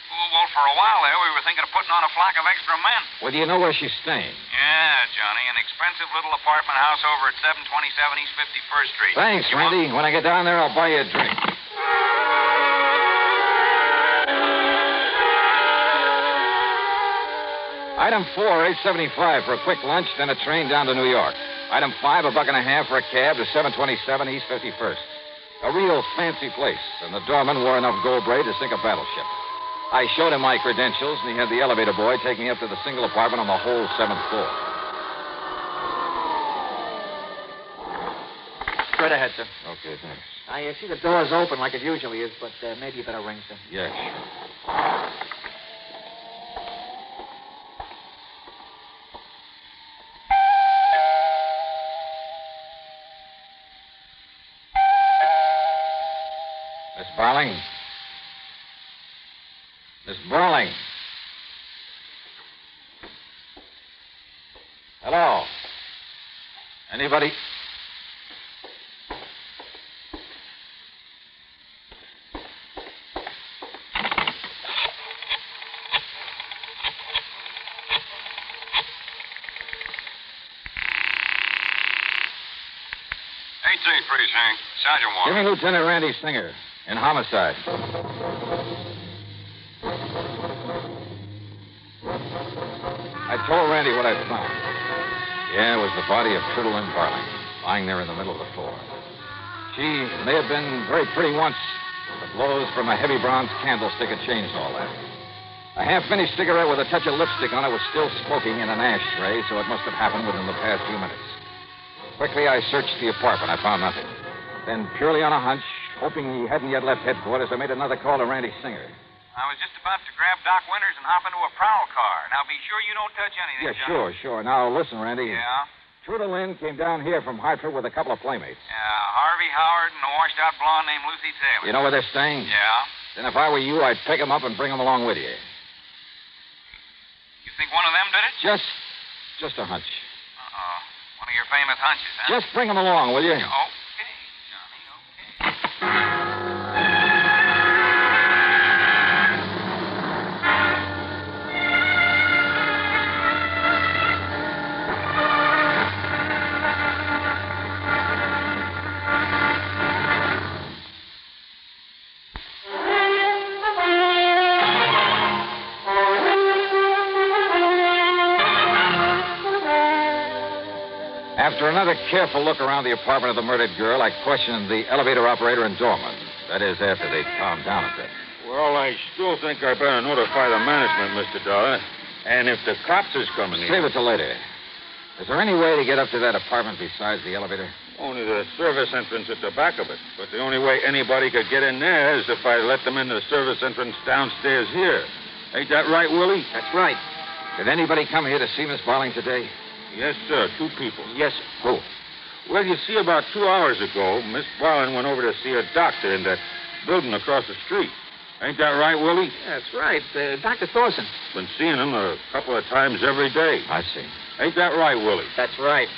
Well, for a while there, we were thinking of putting on a flock of extra men. Well, do you know where she's staying? Yeah, Johnny. An expensive little apartment house over at 727 East 51st Street. Thanks, Randy. When I get down there, I'll buy you a drink. Item 4, $8.75 for a quick lunch, then a train down to New York. Item 5, $1.50 for a cab to 727 East 51st. A real fancy place, and the doorman wore enough gold braid to sink a battleship. I showed him my credentials, and he had the elevator boy take me up to the single apartment on the whole 7th floor. Straight ahead, sir. Okay, thanks. I see the door's open like it usually is, but maybe you better ring, sir. Yes. Miss Barling? Miss Barling? Hello? Anybody? Precinct. Sergeant Warren. Give me Lieutenant Randy Singer in homicide. I told Randy what I'd found. Yeah, it was the body of Truda Lynn Barling, lying there in the middle of the floor. She may have been very pretty once. The blows from a heavy bronze candlestick had changed all that. A half-finished cigarette with a touch of lipstick on it was still smoking in an ashtray, so it must have happened within the past few minutes. Quickly, I searched the apartment. I found nothing. Then, purely on a hunch, hoping he hadn't yet left headquarters, I made another call to Randy Singer. I was just about to grab Doc Winters and hop into a prowl car. Now, be sure you don't touch anything, Yeah, Johnny. sure. Now, listen, Randy. Yeah? Truda Lynn came down here from Hartford with a couple of playmates. Yeah, Harvey Howard and a washed-out blonde named Lucy Taylor. You know where they're staying? Yeah? Then if I were you, I'd pick them up and bring them along with you. You think one of them did it? Just a hunch. Uh-oh. One of your famous hunches, huh? Just bring them along, will you? Okay, Johnny, okay. After another careful look around the apartment of the murdered girl, I questioned the elevator operator and doorman. That is, after they calmed down a bit. Well, I still think I better notify the management, Mr. Dollar. And if the cops is coming in... Save it till later. Is there any way to get up to that apartment besides the elevator? Only the service entrance at the back of it. But the only way anybody could get in there is if I let them into the service entrance downstairs here. Ain't that right, Willie? That's right. Did anybody come here to see Miss Barling today? Yes, sir. 2 people. Yes, sir. Who? Well, you see, about 2 hours ago, Miss Barling went over to see a doctor in that building across the street. Ain't that right, Willie? Yeah, that's right. Dr. Thorson. Been seeing him a couple of times every day. I see. Ain't that right, Willie? That's right.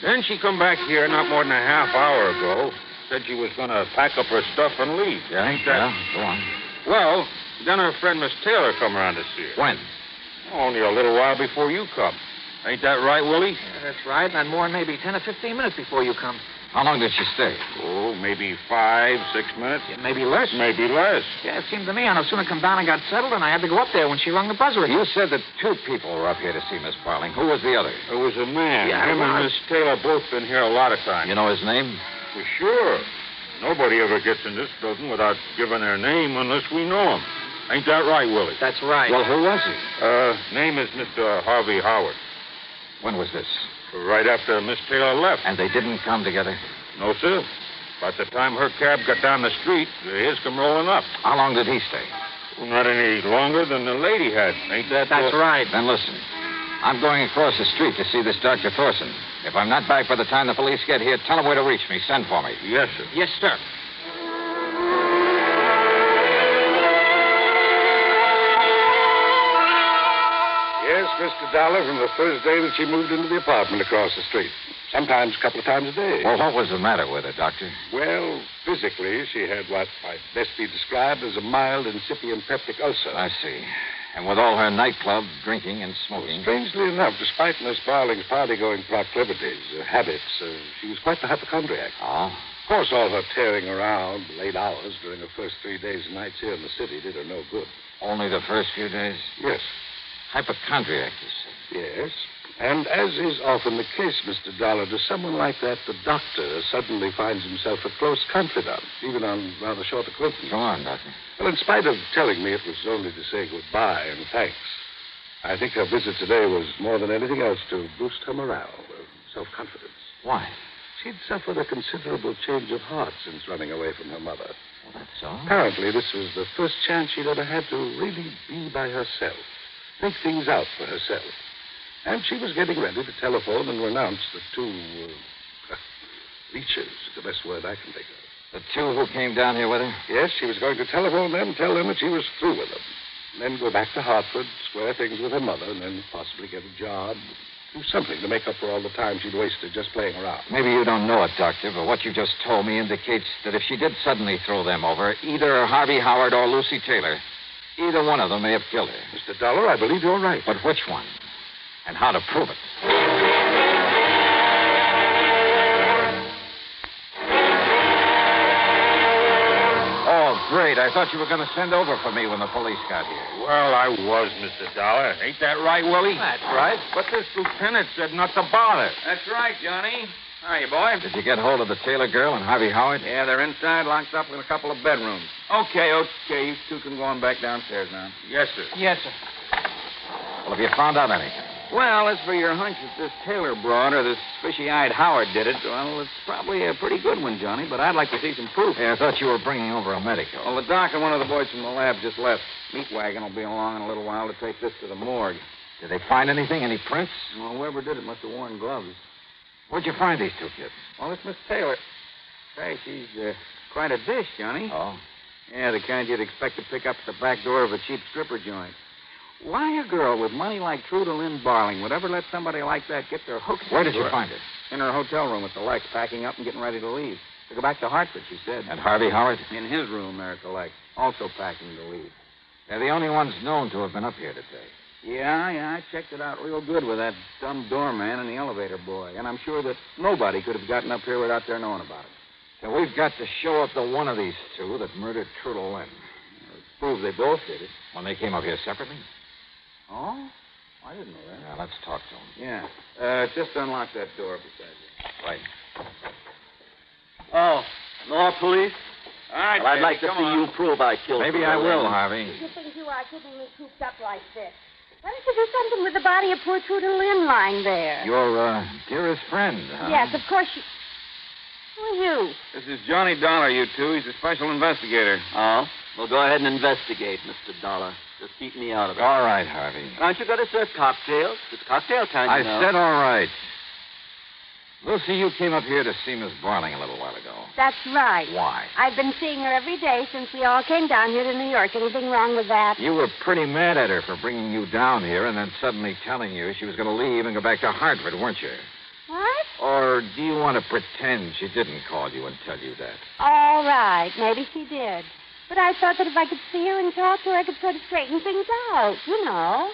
Then she come back here not more than a half hour ago. Said she was going to pack up her stuff and leave. Yeah, Ain't that... Go on. Well, then her friend Miss Taylor come around to see her. When? Only a little while before you come. Ain't that right, Willie? Yeah, that's right. Not more than maybe 10 or 15 minutes before you come. How long did she stay? Oh, maybe 5, 6 minutes. Yeah, maybe less. Maybe less. Yeah, it seemed to me I no sooner come down and got settled, and I had to go up there when she rung the buzzer again. You said that 2 people were up here to see Miss Barling. Who was the other? It was a man. Yeah, Him and Miss Taylor both been here a lot of times. You know his name? Well, sure. Nobody ever gets in this building without giving their name unless we know him. Ain't that right, Willie? That's right. Well, who was he? Name is Mr. Harvey Howard. When was this? Right after Miss Taylor left. And they didn't come together? No, sir. By the time her cab got down the street, his come rolling up. How long did he stay? Well, not any longer than the lady had. Ain't that... That's right. Then listen. I'm going across the street to see this Dr. Thorson. If I'm not back by the time the police get here, tell them where to reach me. Send for me. Yes, sir. Yes, sir. Yes, Mr. Dollar, from the first day that she moved into the apartment across the street. Sometimes a couple of times a day. Well, what was the matter with her, Doctor? Well, physically, she had what might best be described as a mild incipient peptic ulcer. I see. And with all her nightclub drinking and smoking... Strangely enough, despite Miss Barling's party-going proclivities, habits, she was quite the hypochondriac. Oh? Of course, all her tearing around, late hours during the first 3 days and nights here in the city did her no good. Only the first few days? Yes. Hypochondriac, you said? Yes. And as is often the case, Mr. Dollar, to someone like that, the doctor suddenly finds himself a close confidant, even on rather short acquaintance. Go on, Doctor. Well, in spite of telling me it was only to say goodbye and thanks, I think her visit today was more than anything else to boost her morale, self-confidence. Why? She'd suffered a considerable change of heart since running away from her mother. Well, that's so. Apparently, this was the first chance she'd ever had to really be by herself, think things out for herself. And she was getting ready to telephone and renounce the 2 leeches, the best word I can think of. The 2 who came down here with her? Yes, she was going to telephone them, tell them that she was through with them. And then go back to Hartford, square things with her mother, and then possibly get a job, do something to make up for all the time she'd wasted just playing around. Maybe you don't know it, Doctor, but what you just told me indicates that if she did suddenly throw them over, either Harvey Howard or Lucy Taylor, either one of them may have killed her. Mr. Dollar, I believe you're right. But which one? And how to prove it? Oh, great. I thought you were going to send over for me when the police got here. Well, I was, Mr. Dollar. Ain't that right, Willie? That's right. But this lieutenant said not to bother. That's right, Johnny. Hiya, boy. Did you get hold of the Taylor girl and Harvey Howard? Yeah, they're inside, locked up in a couple of bedrooms. Okay. You 2 can go on back downstairs now. Yes, sir. Yes, sir. Well, have you found out anything? Well, as for your hunch that this Taylor broad or this fishy-eyed Howard did it, well, it's probably a pretty good one, Johnny, but I'd like to see some proof. Yeah, I thought you were bringing over a medical. Well, the doc and one of the boys from the lab just left. Meat wagon will be along in a little while to take this to the morgue. Did they find anything? Any prints? Well, whoever did it must have worn gloves. Where'd you find these 2 kids? Well, it's Miss Taylor. Say, she's quite a dish, Johnny. Oh? Yeah, the kind you'd expect to pick up at the back door of a cheap stripper joint. Why a girl with money like Truda Lynn Barling would ever let somebody like that get their hooks Where did into you her? find her? In her hotel room at the Lex, packing up and getting ready to leave. To go back to Hartford, she said. And Harvey Howard? In his room there at the Lex, also packing to leave. They're the only ones known to have been up here today. Yeah, I checked it out real good with that dumb doorman and the elevator boy. And I'm sure that nobody could have gotten up here without their knowing about it. So we've got to show up to one of these 2 that murdered Truda Lynn. It proves they both did it. When they came up here separately? Oh? I didn't know that. Yeah, let's talk to him. Yeah. Just unlock that door beside you. Right. Oh, Noir police? All right, Well, I'd like to come see on. you prove I killed Maybe Truda I will, Lynn. Harvey. You think you are keeping me cooped up like this? Why don't you do something with the body of poor Truda Lynn lying there? Your, dearest friend, huh? Yes, of course you... Who are you? This is Johnny Dollar, you two. He's a special investigator. Oh? Well, go ahead and investigate, Mr. Dollar. Just keep me out of it. All right, Harvey. Aren't you going to serve cocktails? It's cocktail time, I you know. said all right. Lucy, you came up here to see Miss Barling a little while ago. That's right. Why? I've been seeing her every day since we all came down here to New York. Anything wrong with that? You were pretty mad at her for bringing you down here and then suddenly telling you she was going to leave and go back to Hartford, weren't you? What? Or do you want to pretend she didn't call you and tell you that? All right. Maybe she did. But I thought that if I could see her and talk to her, I could sort of straighten things out, you know.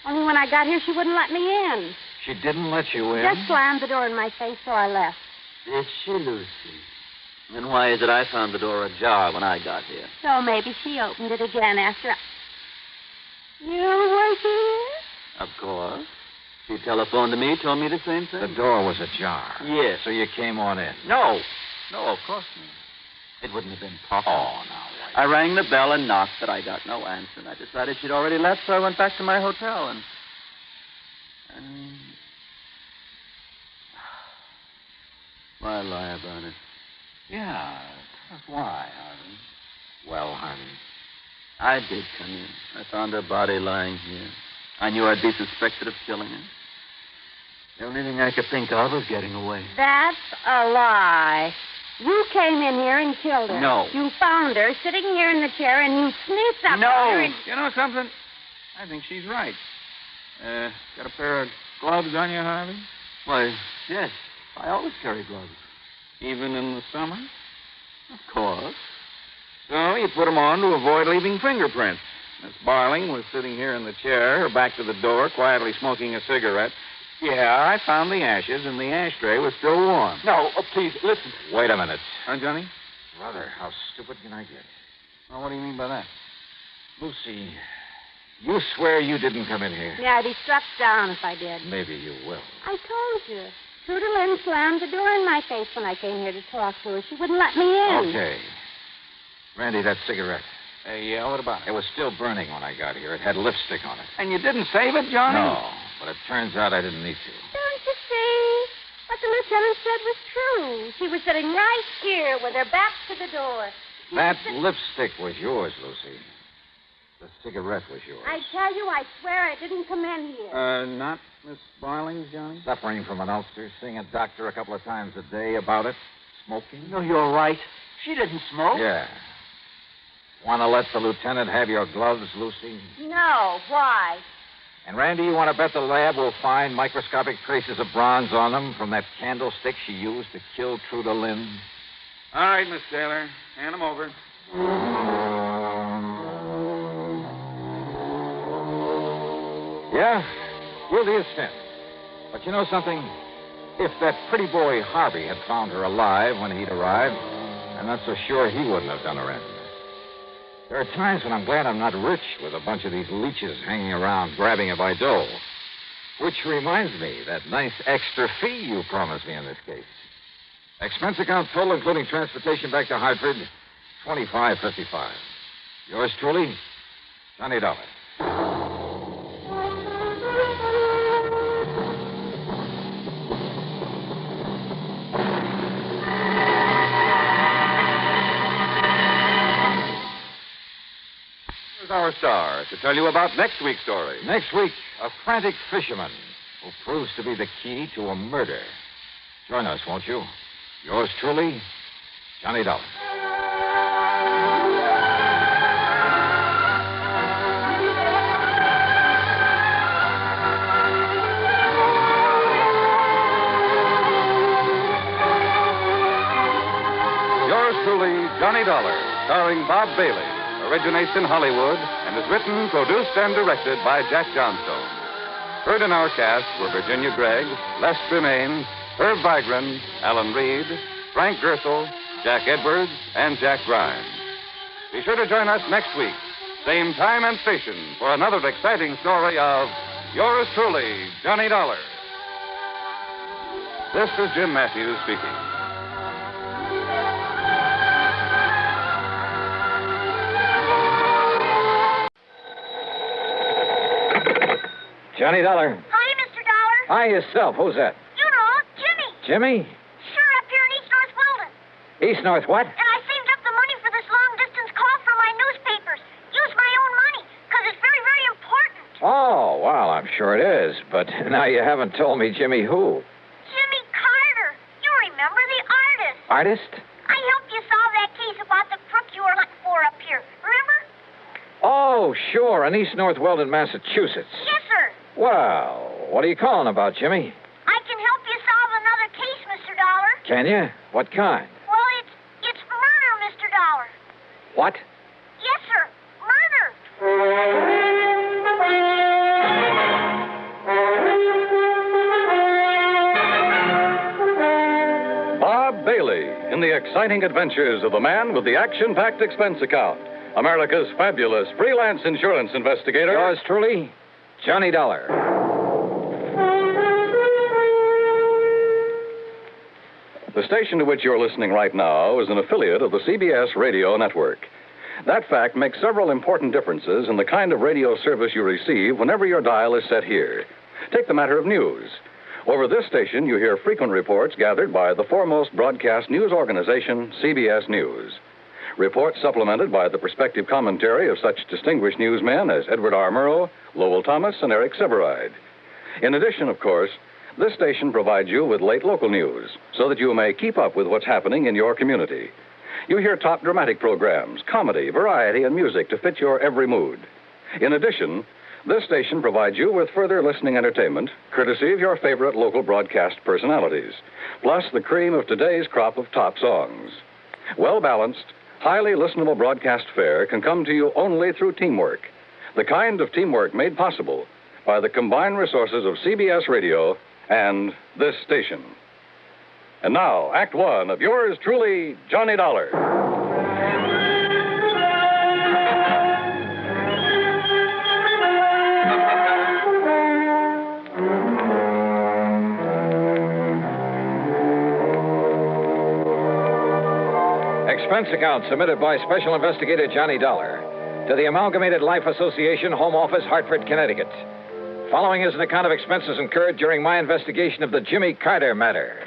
Only when I got here, she wouldn't let me in. She didn't let you in? Just slammed the door in my face, so I left. Did she, Lucy? Then why is it I found the door ajar when I got here? So maybe she opened it again after You were here? Of course. She telephoned to me, told me the same thing. The door was ajar. Yes. So you came on in? No. No, of course not. It wouldn't have been possible. Oh, no. I rang the bell and knocked, but I got no answer. And I decided she'd already left, so I went back to my hotel and why lie about it? Yeah. Why, Harvey? Well, Harvey. I did come in. I found her body lying here. I knew I'd be suspected of killing her. The only thing I could think of was getting away. That's a lie. You came in here and killed her. No. You found her sitting here in the chair, and you sneaked up No. on her and... You know something? I think she's right. Got a pair of gloves on you, Harvey? Why, yes. I always carry gloves. Even in the summer? Of course. So you put them on to avoid leaving fingerprints. Miss Barling was sitting here in the chair, her back to the door, quietly smoking a cigarette. Yeah, I found the ashes, and the ashtray was still warm. No, please, listen. Wait a minute. Huh, Johnny? Brother, how stupid can I get? Well, what do you mean by that? Lucy, you swear you didn't come in here? Yeah, I'd be struck down if I did. Maybe you will. I told you. Truda Lynn slammed the door in my face when I came here to talk to her. She wouldn't let me in. Okay. Randy, that cigarette. Yeah, what about it? It was still burning when I got here. It had lipstick on it. And you didn't save it, Johnny? No, but it turns out I didn't need to. Don't you see? What the lieutenant said was true. She was sitting right here with her back to the door. That lipstick was yours, Lucy. The cigarette was yours. I tell you, I swear I didn't come in here. Not Miss Barling's, Johnny? Suffering from an ulcer, seeing a doctor a couple of times a day about it. Smoking. No, you're right. She didn't smoke. Yeah. Want to let the lieutenant have your gloves, Lucy? No. Why? And, Randy, you want to bet the lab will find microscopic traces of bronze on them from that candlestick she used to kill Truda Lynn? All right, Miss Taylor. Hand them over. Yeah, guilty as sin. But you know something? If that pretty boy Harvey had found her alive when he'd arrived, I'm not so sure he wouldn't have done her in. There are times when I'm glad I'm not rich with a bunch of these leeches hanging around grabbing her by dough. Which reminds me, that nice extra fee you promised me in this case. Expense account total, including transportation back to Hartford, $25.55. Yours truly, Johnny Dollar. Our star to tell you about next week's story. Next week, a frantic fisherman who proves to be the key to a murder. Join us, won't you? Yours truly, Johnny Dollar. Yours truly, Johnny Dollar, starring Bob Bailey. Originates in Hollywood and is written, produced, and directed by Jack Johnstone. Heard in our cast were Virginia Gregg, Les Tremaine, Herb Vigran, Alan Reed, Frank Gersel, Jack Edwards, and Jack Grimes. Be sure to join us next week, same time and station, for another exciting story of yours truly, Johnny Dollar. This is Jim Matthews speaking. Johnny Dollar. Hi, Mr. Dollar. Hi, yourself. Who's that? You know, Jimmy. Jimmy? Sure, up here in East North Weldon. East North what? And I saved up the money for this long-distance call for my newspapers. Use my own money, because it's very, very important. Oh, well, I'm sure it is. But now you haven't told me Jimmy who. Jimmy Carter. You remember the artist. Artist? I helped you solve that case about the crook you were looking for up here. Remember? Oh, sure, in East North Weldon, Massachusetts. Yes, sir. Well, what are you calling about, Jimmy? I can help you solve another case, Mr. Dollar. Can you? What kind? Well, it's murder, Mr. Dollar. What? Yes, sir. Murder. Bob Bailey in the exciting adventures of the man with the action-packed expense account. America's fabulous freelance insurance investigator. Yours truly, Johnny Dollar. The station to which you're listening right now is an affiliate of the CBS radio network. That fact makes several important differences in the kind of radio service you receive whenever your dial is set here. Take the matter of news. Over this station, you hear frequent reports gathered by the foremost broadcast news organization, CBS News. Reports supplemented by the perspective commentary of such distinguished newsmen as Edward R. Murrow, Lowell Thomas, and Eric Severide. In addition, of course, this station provides you with late local news so that you may keep up with what's happening in your community. You hear top dramatic programs, comedy, variety, and music to fit your every mood. In addition, this station provides you with further listening entertainment, courtesy of your favorite local broadcast personalities, plus the cream of today's crop of top songs. Well-balanced, highly listenable broadcast fare can come to you only through teamwork, the kind of teamwork made possible by the combined resources of CBS Radio and this station. And now, Act One of yours truly, Johnny Dollar. Expense account submitted by Special Investigator Johnny Dollar to the Amalgamated Life Association, Home Office, Hartford, Connecticut. Following is an account of expenses incurred during my investigation of the Jimmy Carter matter.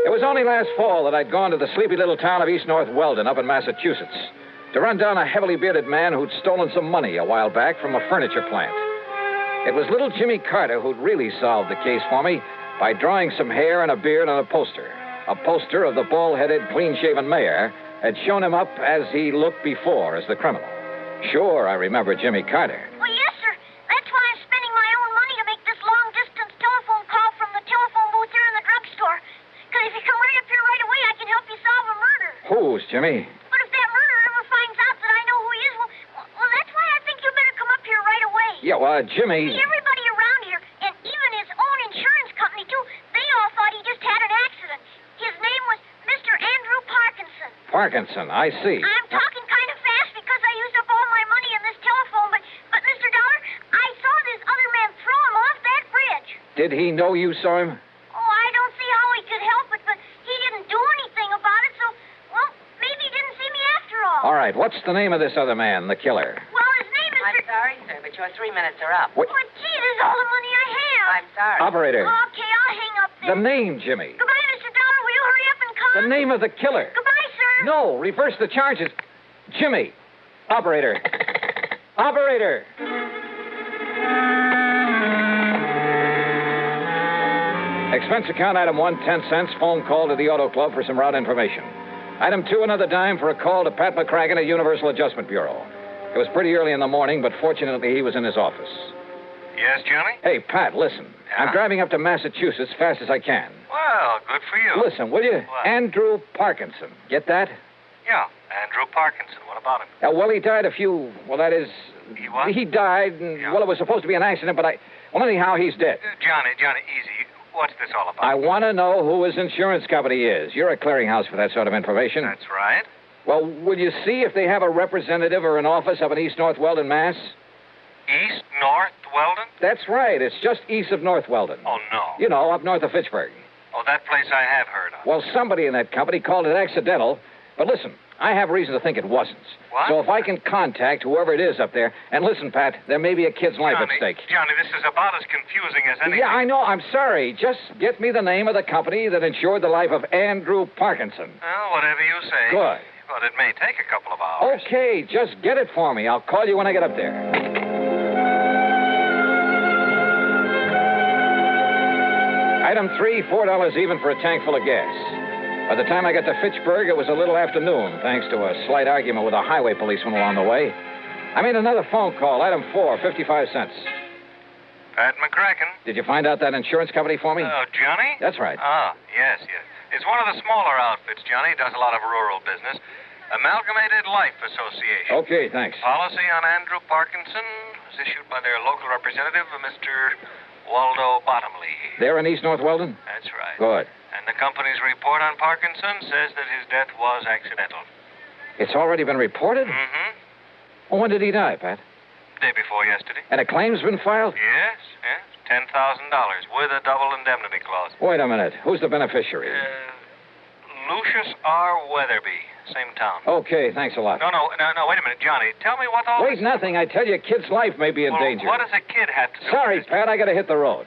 It was only last fall that I'd gone to the sleepy little town of East North Weldon up in Massachusetts to run down a heavily bearded man who'd stolen some money a while back from a furniture plant. It was little Jimmy Carter who'd really solved the case for me by drawing some hair and a beard on a poster. A poster of the bald-headed, clean-shaven mayor had shown him up as he looked before as the criminal. Sure, I remember Jimmy Carter. Well, yes, sir. That's why I'm spending my own money to make this long-distance telephone call from the telephone booth here in the drugstore. Because if you come right up here right away, I can help you solve a murder. Whose, Jimmy? But if that murderer ever finds out that I know who he is, well, that's why I think you better come up here right away. Yeah, well, Jimmy... See, everybody around here, and even his own insurance company, too, they all thought he just had an accident. His name was Mr. Andrew Parkinson. Parkinson, I see. I'm talking kind of fast because I used up all my money in this telephone, but Mr. Dollar, I saw this other man throw him off that bridge. Did he know you saw him? Oh, I don't see how he could help it, but he didn't do anything about it, so, well, maybe he didn't see me after all. All right, what's the name of this other man, the killer? Well, his name is... I'm sorry, sir, but your 3 minutes are up. What? But, gee, there's all the money I have. I'm sorry. Operator. Okay, I'll hang up then. The name, Jimmy. Goodbye, Mr. Dollar. Will you hurry up and come? The name of the killer. Goodbye, sir. No, reverse the charges. Jimmy. Operator. Operator. Expense account item 1, 10 cents. Phone call to the Auto Club for some route information. Item 2, another dime for a call to Pat McCracken at Universal Adjustment Bureau. It was pretty early in the morning, but fortunately he was in his office. Yes, Johnny? Hey, Pat, listen. Yeah? I'm driving up to Massachusetts fast as I can. Well, good for you. Listen, will you? What? Andrew Parkinson. Get that? Yeah, Andrew Parkinson. What about him? Well, he died He what? He died, and, well, it was supposed to be an accident, but well, anyhow, he's dead. Johnny, easy. What's this all about? I want to know who his insurance company is. You're a clearinghouse for that sort of information. That's right. Well, will you see if they have a representative or an office up in East North Weldon, Mass? East, North, Weldon? That's right. It's just east of North Weldon. Oh, no. You know, up north of Fitchburg. Oh, that place I have heard of. Well, somebody in that company called it accidental. But listen, I have reason to think it wasn't. What? So if I can contact whoever it is up there, and listen, Pat, there may be a kid's life at stake. Johnny, this is about as confusing as anything. Yeah, I know. I'm sorry. Just get me the name of the company that insured the life of Andrew Parkinson. Well, whatever you say. Good. But it may take a couple of hours. Okay, just get it for me. I'll call you when I get up there. Item 3, $4 even for a tank full of gas. By the time I got to Fitchburg, it was a little after noon, thanks to a slight argument with a highway policeman along the way. I made another phone call. Item 4, 55 cents. Pat McCracken. Did you find out that insurance company for me? Johnny? That's right. Ah, yes. It's one of the smaller outfits, Johnny. Does a lot of rural business. Amalgamated Life Association. Okay, thanks. Policy on Andrew Parkinson was issued by their local representative, Mr. Waldo Bottomley. There in East North Weldon? That's right. Good. And the company's report on Parkinson says that his death was accidental. It's already been reported? Mm-hmm. Well, when did he die, Pat? Day before yesterday. And a claim's been filed? Yes. $10,000 with a double indemnity clause. Wait a minute. Who's the beneficiary? Lucius R. Weatherby. Same town. Okay, thanks a lot. No, wait a minute, Johnny. Tell me what all Wait, nothing. I tell you, a kid's life may be in danger. What does a kid have to do? Sorry, Pat, I gotta hit the road.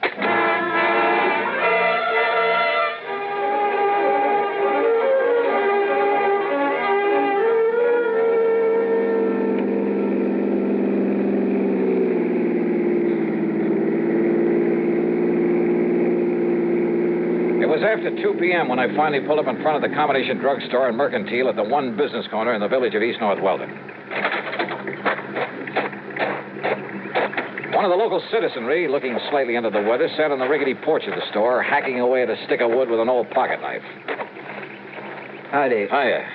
It was after 2 p.m. when I finally pulled up in front of the combination drugstore and mercantile at the one business corner in the village of East North Weldon. One of the local citizenry, looking slightly under the weather, sat on the rickety porch of the store, hacking away at a stick of wood with an old pocket knife. Howdy. Hiya.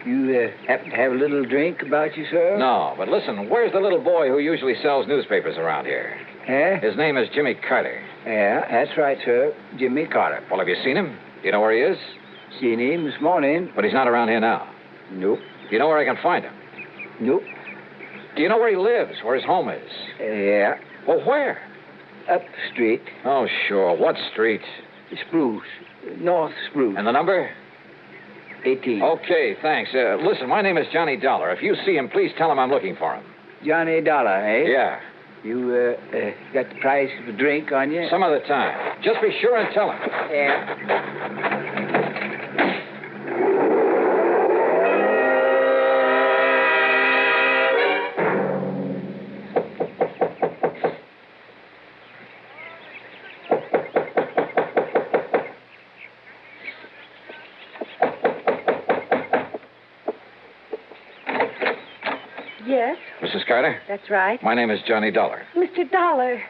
You happen to have a little drink about you, sir? No, but listen, where's the little boy who usually sells newspapers around here? His name is Jimmy Carter. Yeah, that's right, sir. Jimmy Carter. Well, have you seen him? Do you know where he is? Seen him this morning. But he's not around here now. Nope. Do you know where I can find him? Nope. Do you know where he lives, where his home is? Yeah. Well, where? Up the street. Oh, sure. What street? Spruce. North Spruce. And the number? 18. Okay, thanks. Listen, my name is Johnny Dollar. If you see him, please tell him I'm looking for him. Johnny Dollar, eh? Yeah. You got the price of a drink on you? Some other time. Just be sure and tell him. Yeah. Yes, Mrs. Carter? that's right. My name is Johnny Dollar. Mr. Dollar,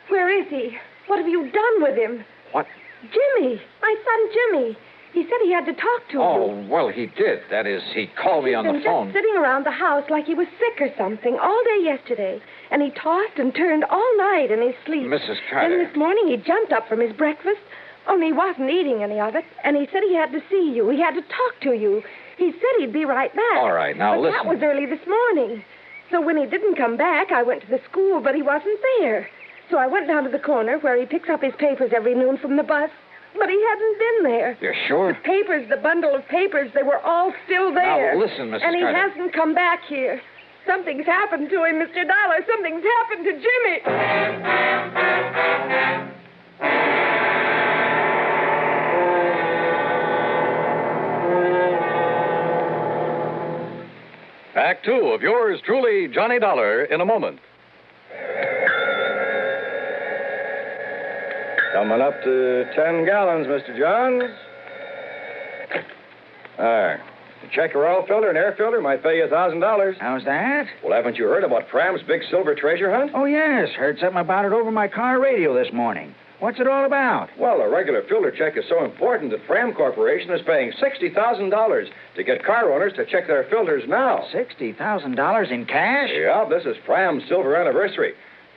where is he? What have you done with him? What? Jimmy, my son Jimmy. He said he had to talk to you. Oh, well, he did. That is, he called me on the He's phone. been just sitting around the house like he was sick or something all day yesterday. And he tossed and turned all night in his sleep. Mrs. Carter. Then this morning he jumped up from his breakfast, only he wasn't eating any of it. And he said he had to see you. He had to talk to you. He said he'd be right back. All right, now but listen. that was early this morning. So when he didn't come back, I went to the school, but he wasn't there. So I went down to the corner where he picks up his papers every noon from the bus. But he hadn't been there. You're sure? The papers, the bundle of papers, they were all still there. Now, listen, Mrs. And he Carter. hasn't come back here. Something's happened to him, Mr. Dollar. Something's happened to Jimmy. Act 2 of yours truly, Johnny Dollar, in a moment. Coming up to 10 gallons, Mr. Johns. There. Check your oil filter and air filter might pay you $1,000. How's that? Well, haven't you heard about Fram's big silver treasure hunt? Oh, yes. Heard something about it over my car radio this morning. What's it all about? Well, a regular filter check is so important that Fram Corporation is paying $60,000 to get car owners to check their filters now. $60,000 in cash? Yeah, this is Fram's silver anniversary.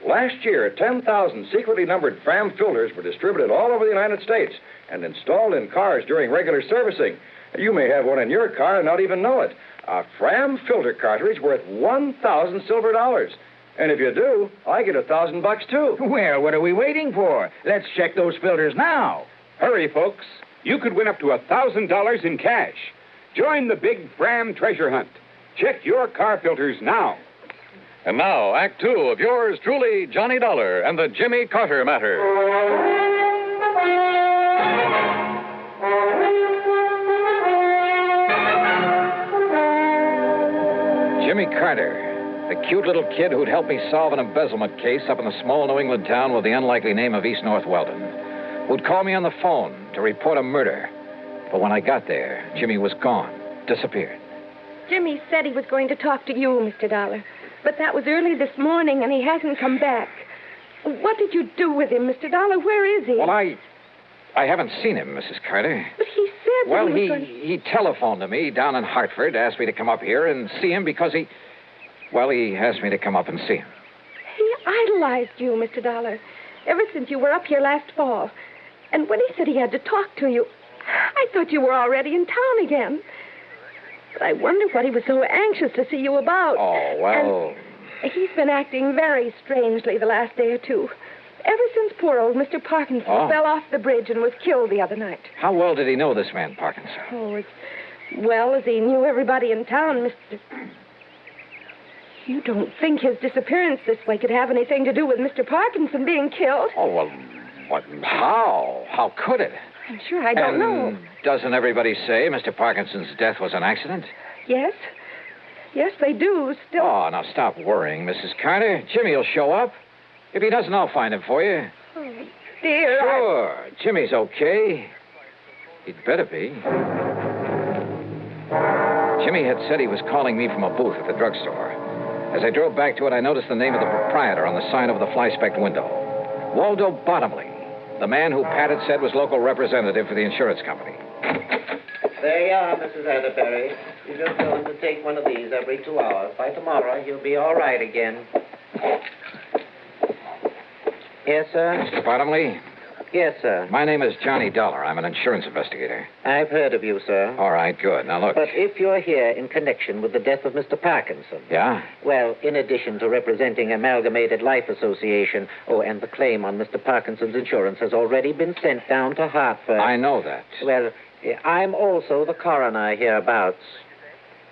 Last year, 10,000 secretly numbered Fram filters were distributed all over the United States and installed in cars during regular servicing. You may have one in your car and not even know it. A Fram filter cartridge worth 1,000 silver dollars. And if you do, I get $1,000 too. Well, what are we waiting for? Let's check those filters now. Hurry, folks. You could win up to $1,000 in cash. Join the big Fram treasure hunt. Check your car filters now. And now, Act Two of yours truly, Johnny Dollar and the Jimmy Carter Matter. Jimmy Carter, the cute little kid who'd helped me solve an embezzlement case up in the small New England town with the unlikely name of East North Weldon, who'd call me on the phone to report a murder. But when I got there, Jimmy was gone, disappeared. Jimmy said he was going to talk to you, Mr. Dollar. But that was early this morning, and he hasn't come back. What did you do with him, Mr. Dollar? Where is he? Well, I haven't seen him, Mrs. Carter. But he said Well, that he telephoned to me down in Hartford, asked me to come up here and see him because he asked me to come up and see him. He idolized you, Mr. Dollar, ever since you were up here last fall. And when he said he had to talk to you, I thought you were already in town again. But I wonder what he was so anxious to see you about. Oh, well... And he's been acting very strangely the last day or two. Ever since poor old Mr. Parkinson fell off the bridge and was killed the other night. How well did he know this man, Parkinson? Oh, as well as he knew everybody in town, Mr. You don't think his disappearance this way could have anything to do with Mr. Parkinson being killed? Oh, well, what? How? How could it? I'm sure I don't know. Doesn't everybody say Mr. Parkinson's death was an accident? Yes. Yes, they do. Still. Oh, now stop worrying, Mrs. Carter. Jimmy will show up. If he doesn't, I'll find him for you. Oh, dear. Sure. Jimmy's okay. He'd better be. Jimmy had said he was calling me from a booth at the drugstore. As I drove back to it, I noticed the name of the proprietor on the sign over the fly-specked window. Waldo Bottomley, the man who Pat had said was local representative for the insurance company. There you are, Mrs. Atterbury. You just tell him to take one of these every 2 hours. By tomorrow, he'll be all right again. Yes, sir? Mr. Bottomley? Yes, sir. My name is Johnny Dollar. I'm an insurance investigator. I've heard of you, sir. All right, good. Now, look. But if you're here in connection with the death of Mr. Parkinson... Yeah? Well, in addition to representing Amalgamated Life Association, and the claim on Mr. Parkinson's insurance has already been sent down to Hartford... I know that. Well, I'm also the coroner hereabouts.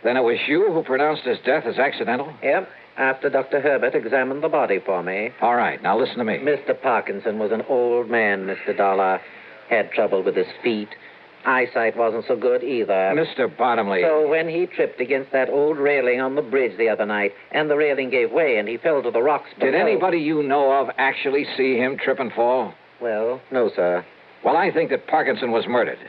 Then it was you who pronounced his death as accidental? Yep. After Dr. Herbert examined the body for me. All right, now listen to me. Mr. Parkinson was an old man, Mr. Dollar. Had trouble with his feet. Eyesight wasn't so good either. Mr. Bottomley. So when he tripped against that old railing on the bridge the other night, and the railing gave way and he fell to the rocks below... Did anybody you know of actually see him trip and fall? Well, no, sir. Well, I think that Parkinson was murdered.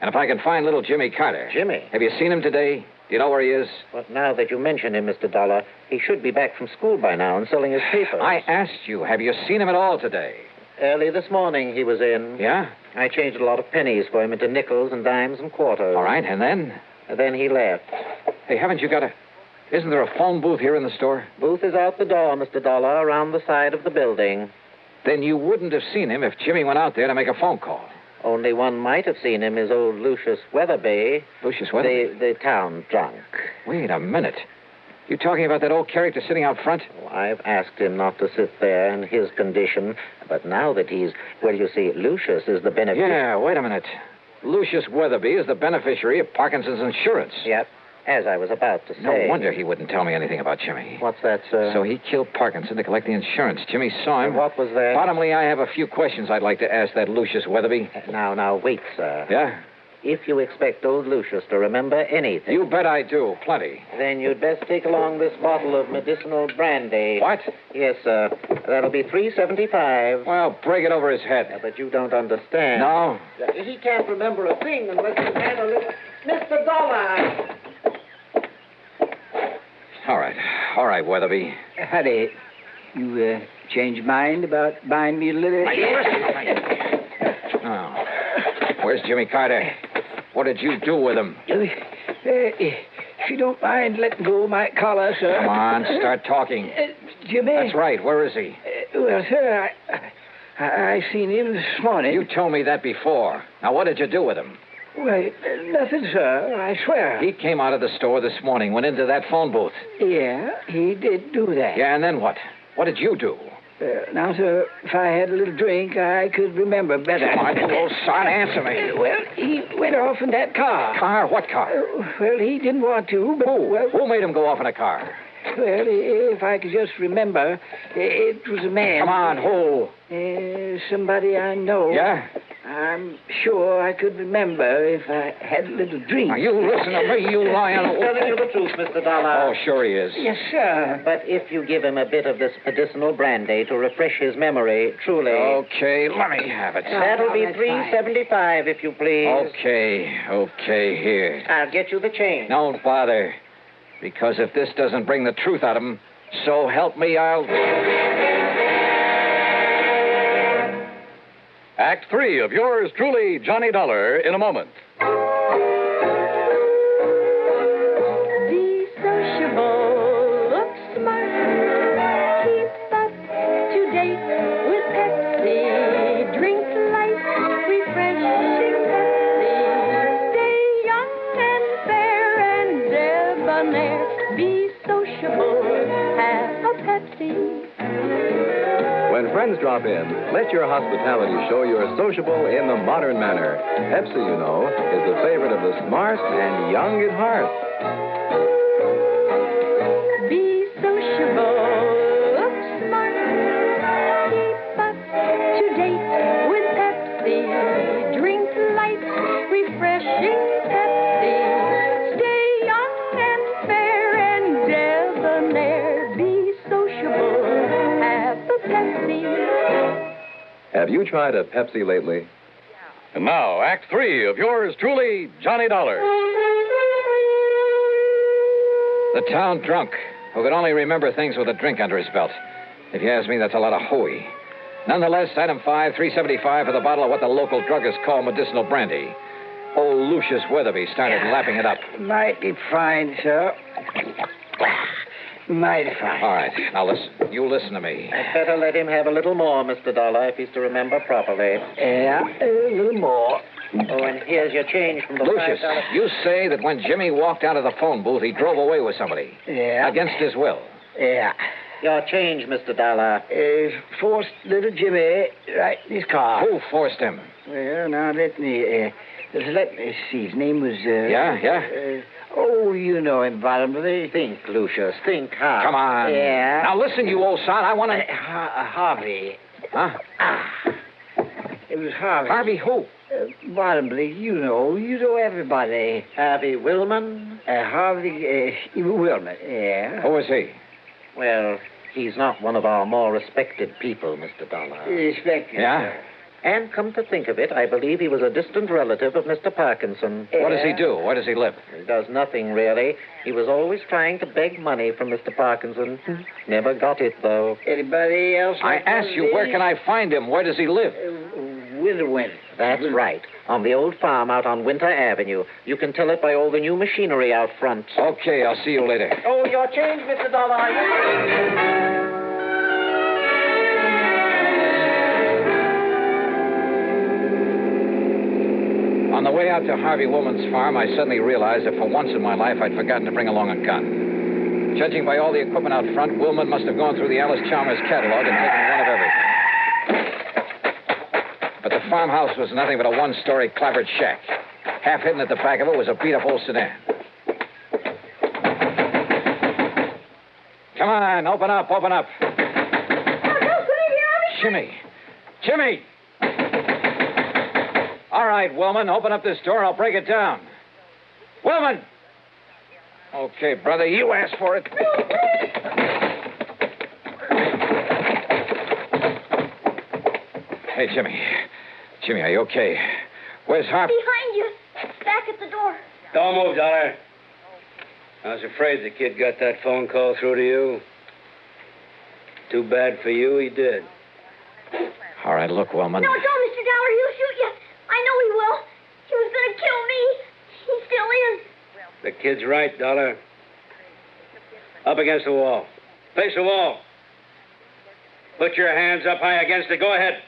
And if I can find little Jimmy Carter... Jimmy? Have you seen him today? Do you know where he is? Well, now that you mention him, Mr. Dollar, he should be back from school by now and selling his papers. I asked you, have you seen him at all today? Early this morning he was in. Yeah? I changed a lot of pennies for him into nickels and dimes and quarters. All right, and then? And then he left. Hey, haven't you got a... Isn't there a phone booth here in the store? Booth is out the door, Mr. Dollar, around the side of the building. Then you wouldn't have seen him if Jimmy went out there to make a phone call. Only one might have seen him is old Lucius Weatherby. Lucius Weatherby? The town drunk. Wait a minute. You talking about that old character sitting out front? Oh, I've asked him not to sit there in his condition, but now that he's... Well, you see, Lucius is the beneficiary. Yeah, wait a minute. Lucius Weatherby is the beneficiary of Parkinson's insurance. Yep, as I was about to say. No wonder he wouldn't tell me anything about Jimmy. What's that, sir? So he killed Parkinson to collect the insurance. Jimmy saw him. And what was that? Bottomley, I have a few questions I'd like to ask that Lucius Weatherby. Now, wait, sir. Yeah? If you expect old Lucius to remember anything... You bet I do. Plenty. Then you'd best take along this bottle of medicinal brandy. What? Yes, sir. That'll be $3.75. Well, break it over his head. Yeah, but you don't understand. No? He can't remember a thing unless he's had a little... Mr. Dollar! All right, Weatherby. Honey, you changed your mind about buying me a little... Oh. Where's Jimmy Carter? What did you do with him? If you don't mind letting go of my collar, sir. Come on, start talking. Jimmy? That's right. Where is he? Well, sir, I seen him this morning. You told me that before. Now, what did you do with him? Well, nothing, sir. I swear. He came out of the store this morning, went into that phone booth. Yeah, he did do that. Yeah, and then what? What did you do? Now, sir, if I had a little drink, I could remember better. Come on, you old son, answer me. Well, he went off in that car. Car? What car? Well, he didn't want to, but... Who? Well, Who made him go off in a car? Well, if I could just remember, it was a man. Come on, who? Somebody I know. Yeah? I'm sure I could remember if I had a little drink. Now, you listen to me, you lying... He's telling you the truth, Mr. Dollar. Oh, sure he is. Yes, sir. But if you give him a bit of this medicinal brandy to refresh his memory, truly... Okay, let me have it. That'll be $3.75, if you please. Okay, here. I'll get you the change. Don't bother. Because if this doesn't bring the truth out of him, so help me, I'll... Act 3 of yours truly, Johnny Dollar, in a moment. Be sociable, look smart, keep up to date with Pepsi, drink light, refreshing Pepsi, stay young and fair and debonair, be sociable, have a Pepsi. When friends drop in, let your hospitality show you're sociable in the modern manner. Pepsi, you know, is the favorite of the smart and young at heart. Be sociable, look smart, keep up to date with Pepsi, drink light, refreshing Pepsi, stay young and fair and debonair, be sociable, have a Pepsi. Have you tried a Pepsi lately? And now, Act 3 of yours truly, Johnny Dollar. The town drunk, who could only remember things with a drink under his belt. If you ask me, that's a lot of hooey. Nonetheless, item 5, $3.75 for the bottle of what the local druggists call medicinal brandy. Old Lucius Weatherby started lapping it up. Mighty fine, sir. Mighty fine. All right, now listen. You listen to me. I'd better let him have a little more, Mr. Dollar, if he's to remember properly. Yeah, a little more. Oh, and here's your change from the Lucius, $5. you say that when Jimmy walked out of the phone booth, he drove away with somebody. Yeah. Against his will. Yeah. Your change, Mr. Dollar. Forced little Jimmy right in his car. Who forced him? Well, now let me see. His name was... Yeah? Oh, you know him, bottomly. Think, Lucius. Think hard. Come on. Yeah. Now listen, you old son. I want to... Harvey. Huh? It was Harvey. Harvey who? Bottomly, you know everybody. Harvey Willman? Harvey Willman, yeah. Who is he? Well, he's not one of our more respected people, Mr. Dollar. Respected? Yeah? And come to think of it, I believe he was a distant relative of Mr. Parkinson. What does he do? Where does he live? He does nothing, really. He was always trying to beg money from Mr. Parkinson. Never got it, though. Anybody else? I ask you, where can I find him? Where does he live? Witherwind. That's right. On the old farm out on Winter Avenue. You can tell it by all the new machinery out front. Okay, I'll see you later. Oh, your change, Mr. Dollar. On the way out to Harvey Woolman's farm, I suddenly realized that for once in my life, I'd forgotten to bring along a gun. Judging by all the equipment out front, Woolman must have gone through the Alice Chalmers catalog and taken one of everything. But the farmhouse was nothing but a one-story clapboard shack. Half hidden at the back of it was a beat-up old sedan. Come on, open up, open up. Jimmy! All right, Willman, open up this door. I'll break it down. Willman! Okay, brother, you asked for it. Hey, Jimmy. Jimmy, are you okay? Where's Harp? Behind you. Back at the door. Don't move, Dollar. I was afraid the kid got that phone call through to you. Too bad for you, he did. All right, look, Willman. No, don't, Mr. Dollar. He'll shoot you. I know he will. He was going to kill me. He still is. The kid's right, Dollar. Up against the wall. Face the wall. Put your hands up high against it. Go ahead.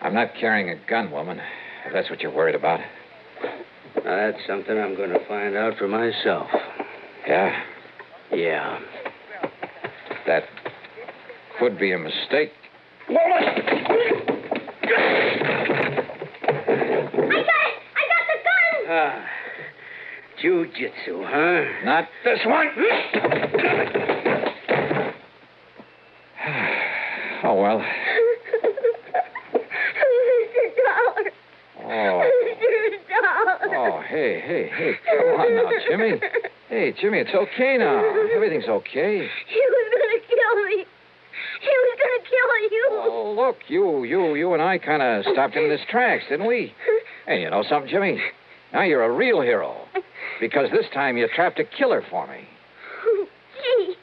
I'm not carrying a gun, woman, if that's what you're worried about. Now, that's something I'm going to find out for myself. Yeah? Yeah. That could be a mistake. I got the gun! Ah, jiu-jitsu, huh? Not this one. Oh, well. Mr. Dollar. Oh. Mr. Dollar. Oh, hey. Come on now, Jimmy. Hey, Jimmy, it's okay now. Everything's okay. He was going to kill me. He was going to kill you. Oh, look, you and I kind of stopped him in his tracks, didn't we? Hey, you know something, Jimmy? Now you're a real hero. Because this time you trapped a killer for me. Gee.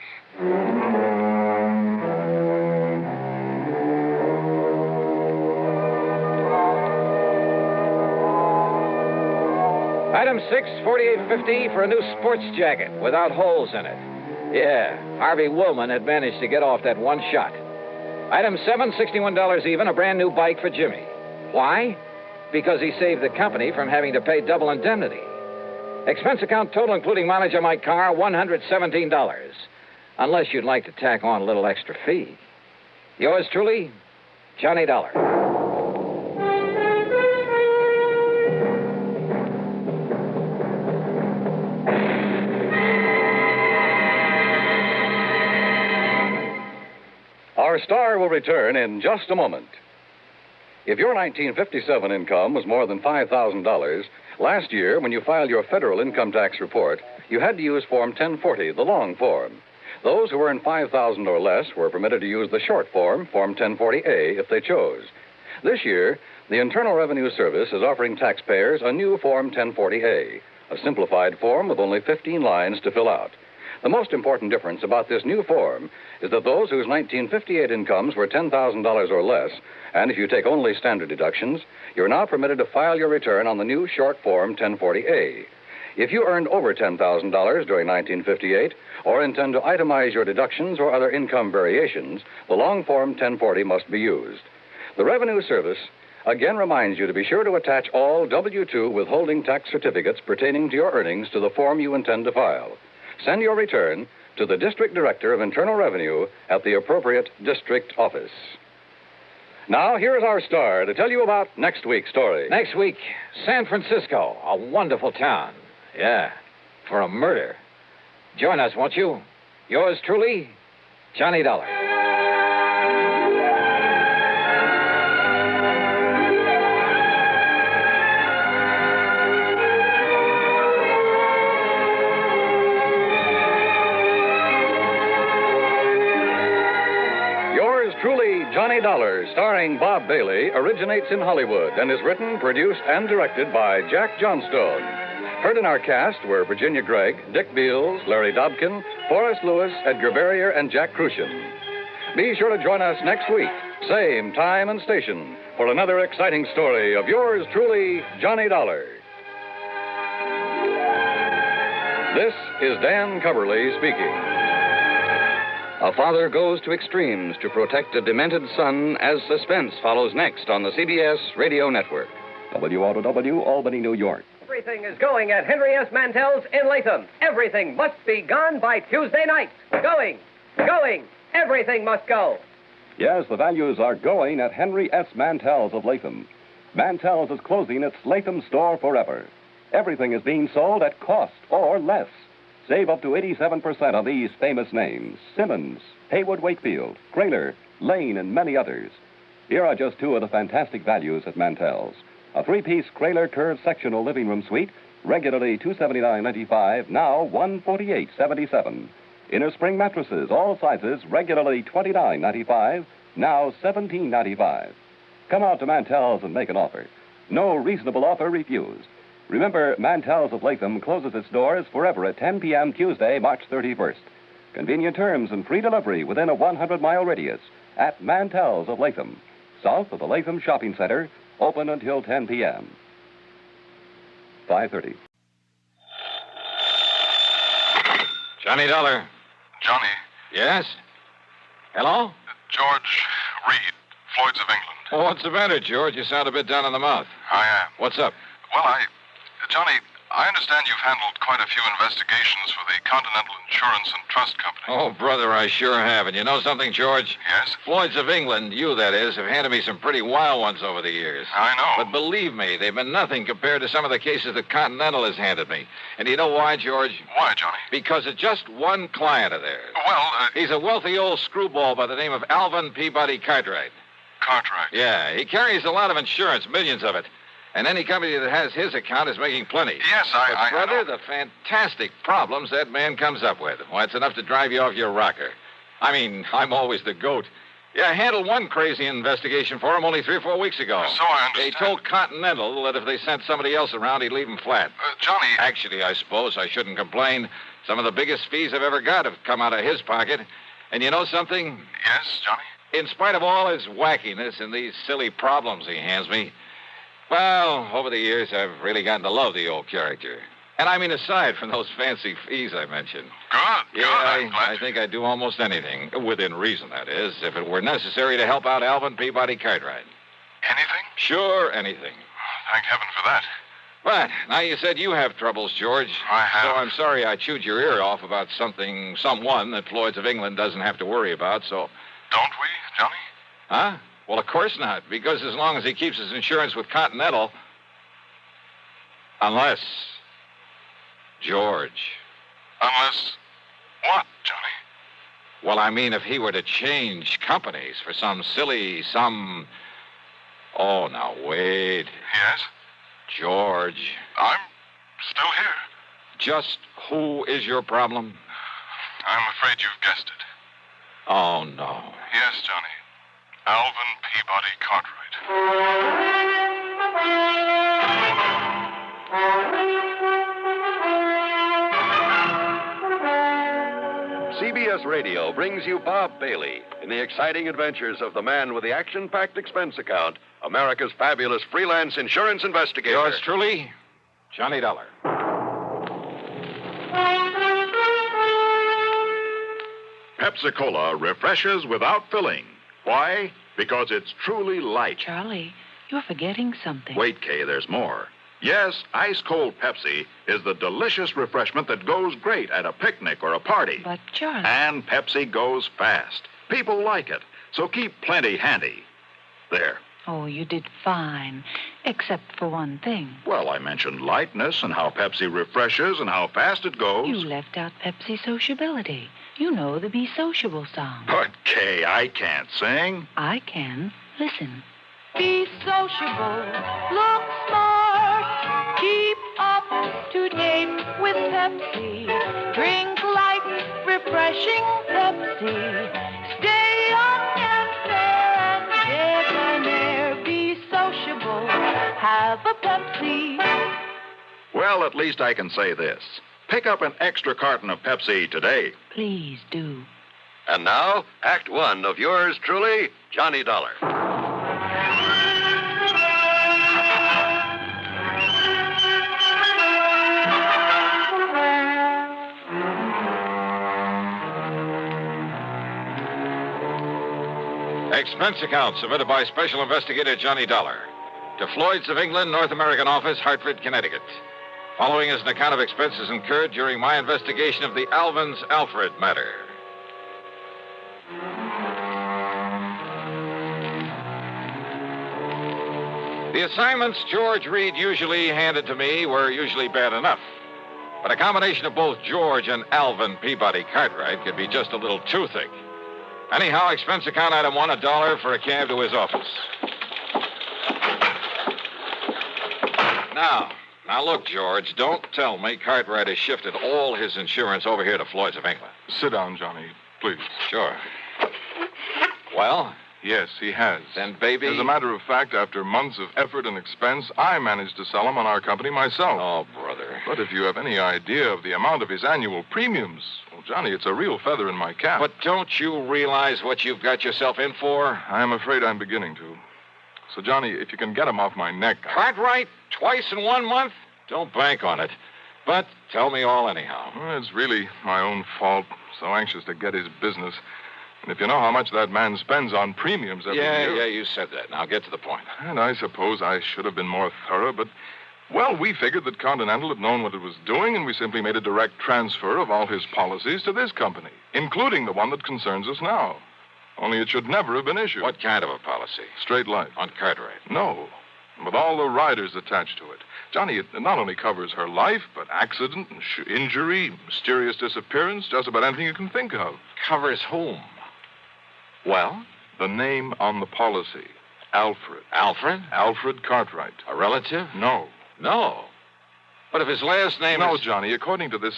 Item 6, $48.50 for a new sports jacket without holes in it. Yeah, Harvey Woolman had managed to get off that one shot. Item 7, $61 even, a brand new bike for Jimmy. Why? Because he saved the company from having to pay double indemnity. Expense account total, including mileage on my car, $117. Unless you'd like to tack on a little extra fee. Yours truly, Johnny Dollar. Our star will return in just a moment. If your 1957 income was more than $5,000, last year, when you filed your federal income tax report, you had to use Form 1040, the long form. Those who earned $5,000 or less were permitted to use the short form, Form 1040A, if they chose. This year, the Internal Revenue Service is offering taxpayers a new Form 1040A, a simplified form with only 15 lines to fill out. The most important difference about this new form is that those whose 1958 incomes were $10,000 or less, and if you take only standard deductions, you're now permitted to file your return on the new short form 1040A. If you earned over $10,000 during 1958 or intend to itemize your deductions or other income variations, the long form 1040 must be used. The Revenue Service again reminds you to be sure to attach all W-2 withholding tax certificates pertaining to your earnings to the form you intend to file. Send your return to the District Director of Internal Revenue at the appropriate district office. Now, here's our star to tell you about next week's story. Next week, San Francisco, a wonderful town. Yeah, for a murder. Join us, won't you? Yours truly, Johnny Dollar. Truly, Johnny Dollar, starring Bob Bailey, originates in Hollywood and is written, produced, and directed by Jack Johnstone. Heard in our cast were Virginia Gregg, Dick Beals, Larry Dobkin, Forrest Lewis, Edgar Barrier, and Jack Crucian. Be sure to join us next week, same time and station, for another exciting story of yours truly, Johnny Dollar. This is Dan Coverly speaking. A father goes to extremes to protect a demented son as suspense follows next on the CBS Radio Network. WROW, Albany, New York. Everything is going at Henry S. Mantel's in Latham. Everything must be gone by Tuesday night. Going. Everything must go. Yes, the values are going at Henry S. Mantel's of Latham. Mantel's is closing its Latham store forever. Everything is being sold at cost or less. Save up to 87% on these famous names: Simmons, Haywood Wakefield, Kraler, Lane, and many others. Here are just two of the fantastic values at Mantel's. A three-piece Kraler curved sectional living room suite, regularly $279.95, now $148.77. Inner spring mattresses, all sizes, regularly $29.95, now $17.95. Come out to Mantel's and make an offer. No reasonable offer refused. Remember, Mantel's of Latham closes its doors forever at 10 p.m. Tuesday, March 31st. Convenient terms and free delivery within a 100-mile radius at Mantel's of Latham, south of the Latham Shopping Center, open until 10 p.m. 5:30. Johnny Dollar. Johnny. Yes? Hello? George Reed, Floyd's of England. Oh, what's the matter, George? You sound a bit down in the mouth. I am. What's up? Well, Johnny, I understand you've handled quite a few investigations for the Continental Insurance and Trust Company. Oh, brother, I sure have. And you know something, George? Yes? Floyd's of England, you that is, have handed me some pretty wild ones over the years. I know. But believe me, they've been nothing compared to some of the cases that Continental has handed me. And you know why, George? Why, Johnny? Because of just one client of theirs. Well, He's a wealthy old screwball by the name of Alvin Peabody Cartwright. Cartwright? Yeah, he carries a lot of insurance, millions of it. And any company that has his account is making plenty. Yes, But, brother, the fantastic problems that man comes up with. Why, it's enough to drive you off your rocker. I mean, I'm always the goat. Yeah, I handled one crazy investigation for him only 3 or 4 weeks ago. So I understand. He told Continental that if they sent somebody else around, he'd leave him flat. Johnny... Actually, I suppose I shouldn't complain. Some of the biggest fees I've ever got have come out of his pocket. And you know something? Yes, Johnny? In spite of all his wackiness and these silly problems he hands me, well, over the years, I've really gotten to love the old character. And I mean, aside from those fancy fees I mentioned. Good, Yeah, I think I'd do almost anything, within reason, that is, if it were necessary to help out Alvin Peabody Cartwright. Anything? Sure, anything. Thank heaven for that. But now you said you have troubles, George. I have. So I'm sorry I chewed your ear off about someone that Floyd's of England doesn't have to worry about, so... Don't we, Johnny? Huh? Well, of course not, because as long as he keeps his insurance with Continental... Unless... George. Unless... what, Johnny? Well, I mean, if he were to change companies for some... Oh, now, wait. Yes? George. I'm still here. Just who is your problem? I'm afraid you've guessed it. Oh, no. Yes, Johnny. Alvin Peabody Cartwright. CBS Radio brings you Bob Bailey in the exciting adventures of the man with the action-packed expense account, America's fabulous freelance insurance investigator. Yours truly, Johnny Dollar. Pepsi-Cola refreshes without filling. Why? Because it's truly light. Charlie, you're forgetting something. Wait, Kay, there's more. Yes, ice-cold Pepsi is the delicious refreshment that goes great at a picnic or a party. But, Charlie... And Pepsi goes fast. People like it, so keep plenty handy. There. Oh, you did fine, except for one thing. Well, I mentioned lightness and how Pepsi refreshes and how fast it goes. You left out Pepsi sociability. You know the Be Sociable song. But, Kay, I can't sing. I can. Listen. Be sociable, look smart, keep up to date with Pepsi. Drink light, refreshing Pepsi. Stay young and fair and debonair. Be sociable, have a Pepsi. Well, at least I can say this. Pick up an extra carton of Pepsi today. Please do. And now, Act One of yours truly, Johnny Dollar. Expense account submitted by Special Investigator Johnny Dollar to Floyd's of England, North American Office, Hartford, Connecticut. Following is an account of expenses incurred during my investigation of the Alvin's Alfred matter. The assignments George Reed usually handed to me were usually bad enough. But a combination of both George and Alvin Peabody Cartwright could be just a little too thick. Anyhow, expense account item $1, $1 for a cab to his office. Now look, George, don't tell me Cartwright has shifted all his insurance over here to Floyd's of England. Sit down, Johnny, please. Sure. Well? Yes, he has. Then, baby... As a matter of fact, after months of effort and expense, I managed to sell him on our company myself. Oh, brother. But if you have any idea of the amount of his annual premiums, well, Johnny, it's a real feather in my cap. But don't you realize what you've got yourself in for? I'm afraid I'm beginning to. So, Johnny, if you can get him off my neck... Cartwright? Twice in 1 month? Don't bank on it. But tell me all anyhow. Well, it's really my own fault. So anxious to get his business. And if you know how much that man spends on premiums every year... Yeah, you said that. Now get to the point. And I suppose I should have been more thorough, but Well, we figured that Continental had known what it was doing, and we simply made a direct transfer of all his policies to this company, including the one that concerns us now. Only it should never have been issued. What kind of a policy? Straight life. On Cartwright? No. With all the riders attached to it. Johnny, it not only covers her life, but accident, injury, mysterious disappearance, just about anything you can think of. Covers whom? Well? The name on the policy. Alfred. Alfred? Alfred Cartwright. A relative? No. No. But if his last name No, is... Johnny, according to this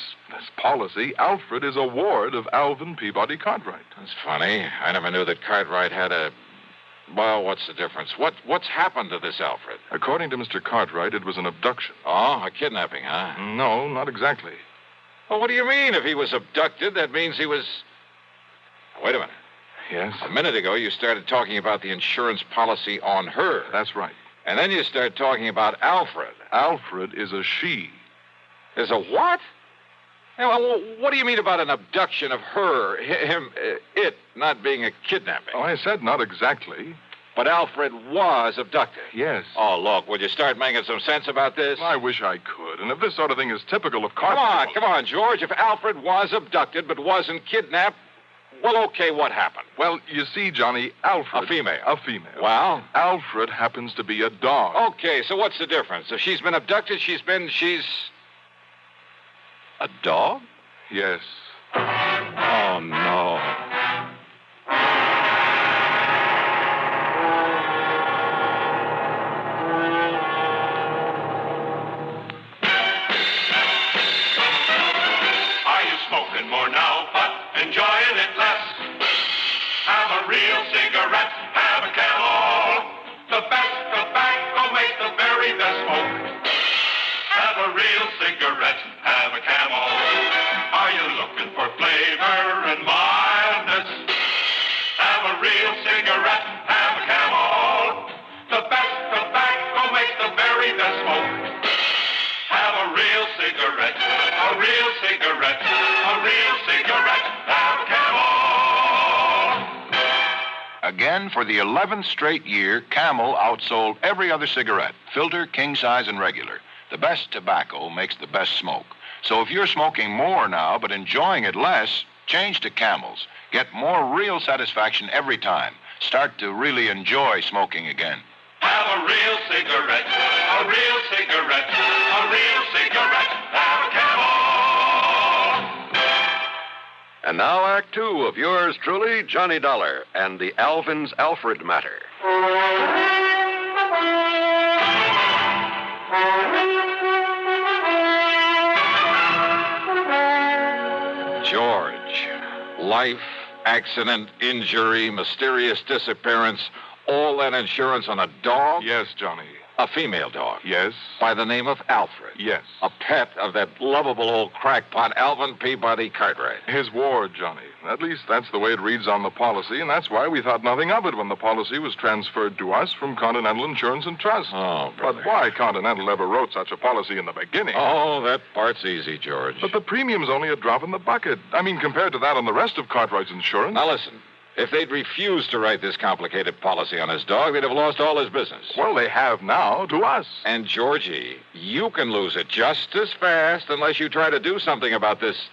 policy, Alfred is a ward of Alvin Peabody Cartwright. That's funny. I never knew that Cartwright had a... Well, what's the difference? What's happened to this Alfred? According to Mr. Cartwright, it was an abduction. Oh, a kidnapping, huh? No, not exactly. Well, what do you mean? If he was abducted, that means he was... Wait a minute. Yes? A minute ago, you started talking about the insurance policy on her. That's right. And then you start talking about Alfred. Alfred is a she. Is a what? Well, what do you mean about an abduction of her, him, it not being a kidnapping? Oh, I said not exactly. But Alfred was abducted. Yes. Oh, look, will you start making some sense about this? I wish I could. And if this sort of thing is typical of Cartwright... Come on, George. If Alfred was abducted but wasn't kidnapped, well, okay, what happened? Well, you see, Johnny, Alfred... A female. A female. Well? Alfred happens to be a dog. Okay, so what's the difference? If she's been abducted, she's... A dog? Yes. Oh, no. Are you smoking more now, but enjoying it less? Have a real cigarette, have a Camel. The best tobacco makes the very best smoke. Have a real cigarette, have a Camel. Are you looking for flavor and mildness? Have a real cigarette, have a Camel. The best tobacco makes the very best smoke. Have a real cigarette, a real cigarette, a real cigarette, have a Camel. Again, for the 11th straight year, Camel outsold every other cigarette, filter, king size, and regular. The best tobacco makes the best smoke. So if you're smoking more now but enjoying it less, change to Camels. Get more real satisfaction every time. Start to really enjoy smoking again. Have a real cigarette, a real cigarette, a real cigarette, have a Camel. And now Act Two of yours truly, Johnny Dollar, and the Alvin's Alfred Matter. George, life, accident, injury, mysterious disappearance, all that insurance on a dog? Yes, Johnny. A female dog? Yes. By the name of Alfred? Yes. A pet of that lovable old crackpot Alvin Peabody Cartwright? His ward, Johnny. At least that's the way it reads on the policy, and that's why we thought nothing of it when the policy was transferred to us from Continental Insurance and Trust. Oh, brother. But why Continental ever wrote such a policy in the beginning? Oh, that part's easy, George. But the premium's only a drop in the bucket. I mean, compared to that on the rest of Cartwright's insurance. Now, listen. If they'd refused to write this complicated policy on his dog, they'd have lost all his business. Well, they have now, to us. And, Georgie, you can lose it just as fast unless you try to do something about this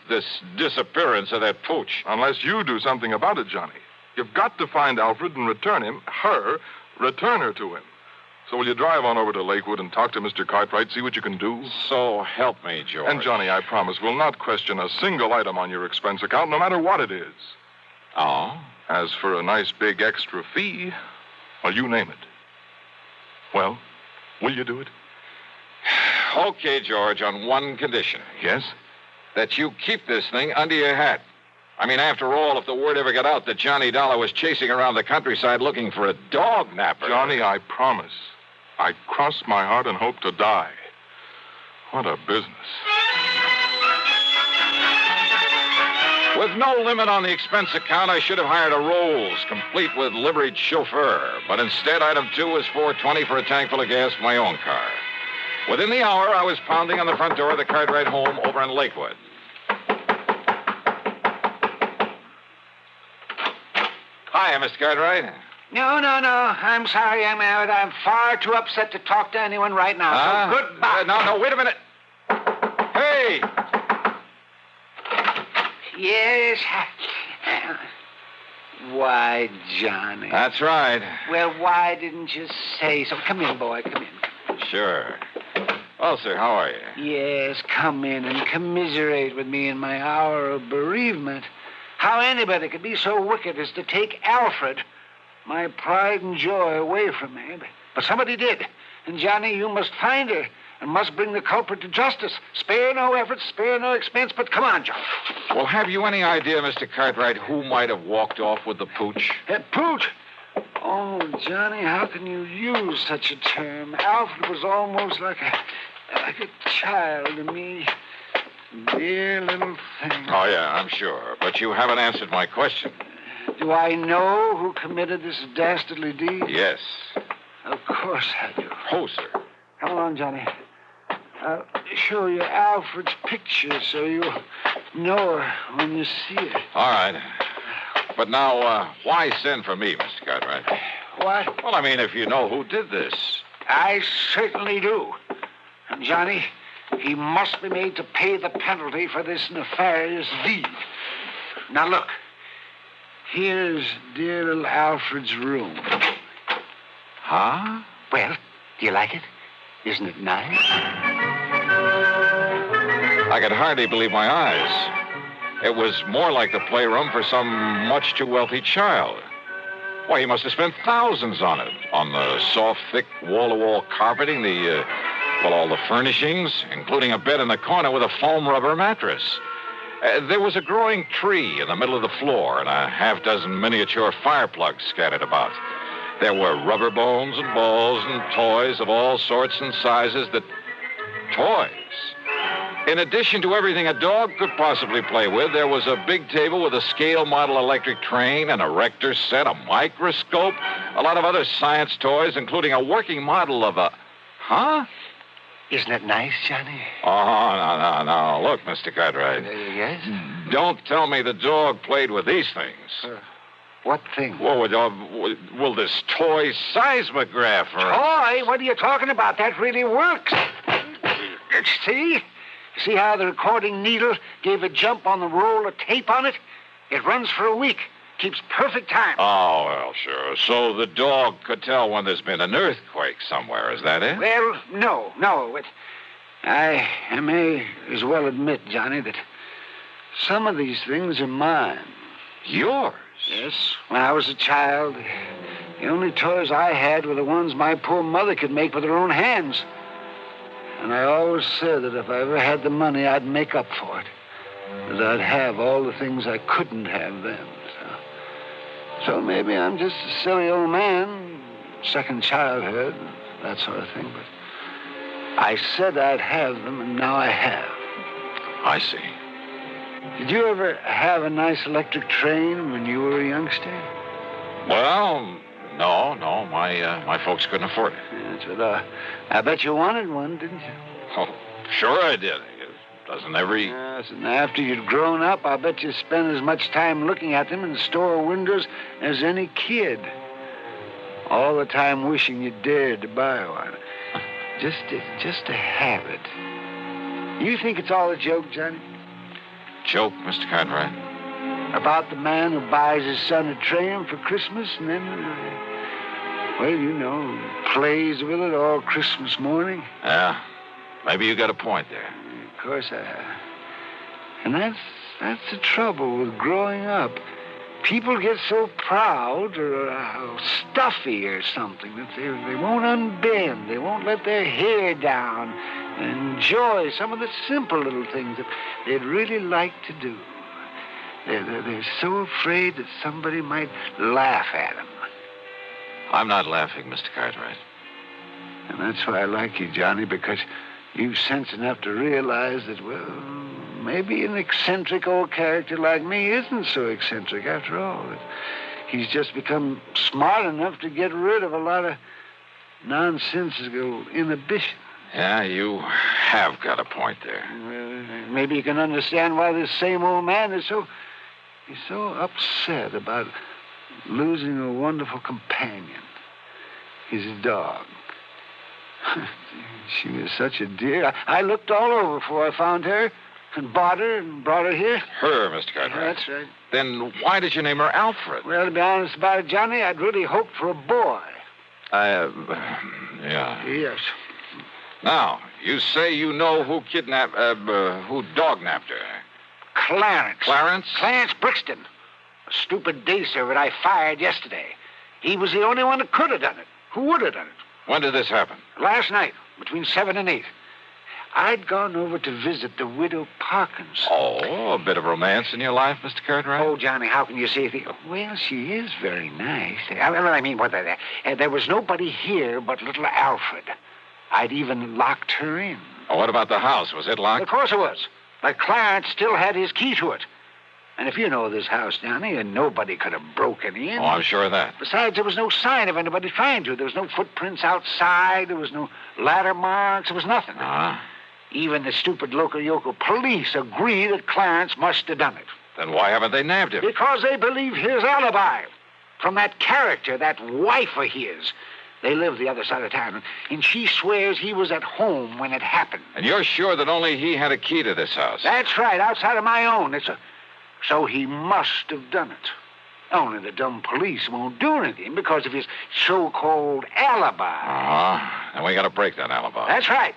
disappearance of that pooch. Unless you do something about it, Johnny. You've got to find Alfred and return her to him. So will you drive on over to Lakewood and talk to Mr. Cartwright, see what you can do? So help me, George. And, Johnny, I promise we'll not question a single item on your expense account, no matter what it is. Oh? As for a nice big extra fee, well, you name it. Well, will you do it? Okay, George, on one condition. Yes? That you keep this thing under your hat. I mean, after all, if the word ever got out that Johnny Dollar was chasing around the countryside looking for a dog napper... Johnny, I promise. I cross my heart and hope to die. What a business. With no limit on the expense account, I should have hired a Rolls, complete with liveried chauffeur. But instead, item 2 was $4.20 for a tank full of gas for my own car. Within the hour, I was pounding on the front door of the Cartwright home over in Lakewood. Hi, Mr. Cartwright. No. I'm sorry, I'm far too upset to talk to anyone right now. So goodbye. No, wait a minute. Hey! Yes. Why, Johnny? That's right. Well, why didn't you say so? Come in, boy, come in. Sure. Well, sir, how are you? Yes, come in and commiserate with me in my hour of bereavement. How anybody could be so wicked as to take Alfred, my pride and joy, away from me. But somebody did. And, Johnny, you must find her and must bring the culprit to justice. Spare no effort, spare no expense, but come on, Johnny. Well, have you any idea, Mr. Cartwright, who might have walked off with the pooch? Pooch? Oh, Johnny, how can you use such a term? Alfred was almost like a child to me. Dear little thing. Oh, yeah, I'm sure. But you haven't answered my question. Do I know who committed this dastardly deed? Yes. Of course I do. Oh, sir. Come along, Johnny. I'll show you Alfred's picture so you'll know her when you see her. All right. But now, why send for me, Mr. Cartwright? What? Well, I mean, if you know who did this. I certainly do. And, Johnny, he must be made to pay the penalty for this nefarious deed. Now, look. Here's dear little Alfred's room. Huh? Well, do you like it? Isn't it nice? I could hardly believe my eyes. It was more like the playroom for some much too wealthy child. Why, he must have spent thousands on it. On the soft, thick, wall-to-wall carpeting, all the furnishings, including a bed in the corner with a foam rubber mattress. There was a growing tree in the middle of the floor and a half-dozen miniature fire plugs scattered about. There were rubber bones and balls and toys of all sorts and sizes Toys? In addition to everything a dog could possibly play with, there was a big table with a scale model electric train, an erector set, a microscope, a lot of other science toys, including a working model of a... Huh? Isn't it nice, Johnny? Oh, no. Look, Mr. Cartwright. Yes? Don't tell me the dog played with these things. What thing? Well, this toy seismograph. Toy? What are you talking about? That really works. See? See how the recording needle gave a jump on the roll of tape on it? It runs for a week. Keeps perfect time. Oh, well, sure. So the dog could tell when there's been an earthquake somewhere. Is that it? Well, no. I may as well admit, Johnny, that some of these things are mine. Yours? Yes. When I was a child, the only toys I had were the ones my poor mother could make with her own hands. And I always said that if I ever had the money, I'd make up for it. That I'd have all the things I couldn't have then. So maybe I'm just a silly old man, second childhood, that sort of thing. But I said I'd have them, and now I have. I see. Did you ever have a nice electric train when you were a youngster? Well, no. My folks couldn't afford it. Yes, but I bet you wanted one, didn't you? Oh, sure I did. Doesn't every... Yes, and after you'd grown up, I bet you spent as much time looking at them in store windows as any kid. All the time wishing you dared to buy one. Just to have it. You think it's all a joke, Johnny? Joke, Mr. Cartwright? About the man who buys his son a train for Christmas and then, plays with it all Christmas morning? Yeah, maybe you got a point there. Of course I have. And that's the trouble with growing up. People get so proud or stuffy or something that they won't unbend. They won't let their hair down and enjoy some of the simple little things that they'd really like to do. They're so afraid that somebody might laugh at them. I'm not laughing, Mr. Cartwright. And that's why I like you, Johnny, because you've sense enough to realize that, well, maybe an eccentric old character like me isn't so eccentric after all. He's just become smart enough to get rid of a lot of nonsensical inhibition. Yeah, you have got a point there. Well, maybe you can understand why this same old man is so upset about losing a wonderful companion, his dog. She was such a dear. I looked all over before I found her and bought her and brought her here. Her, Mr. Cartwright. That's right. Then why did you name her Alfred? Well, to be honest about it, Johnny, I'd really hoped for a boy. Yeah. Yes. Now, you say you know who who dog-napped her. Clarence. Clarence? Clarence Brixton. A stupid day servant I fired yesterday. He was the only one that could have done it. Who would have done it? When did this happen? Last night, between 7 and 8. I'd gone over to visit the widow Parkinson. Oh, a bit of romance in your life, Mr. Cartwright? Oh, Johnny, how can you say that? Well, she is very nice. There was nobody here but little Alfred. I'd even locked her in. Oh, what about the house? Was it locked? Of course it was. But Clarence still had his key to it. And if you know this house, Johnny, and nobody could have broken in. Oh, I'm sure of that. Besides, there was no sign of anybody trying to. There was no footprints outside. There was no ladder marks. There was nothing. Even the stupid local police agree that Clarence must have done it. Then why haven't they nabbed him? Because they believe his alibi. From that character, that wife of his. They live the other side of town, and she swears he was at home when it happened. And you're sure that only he had a key to this house? That's right, outside of my own. So he must have done it. Only the dumb police won't do anything because of his so-called alibi. And we got to break that alibi. That's right.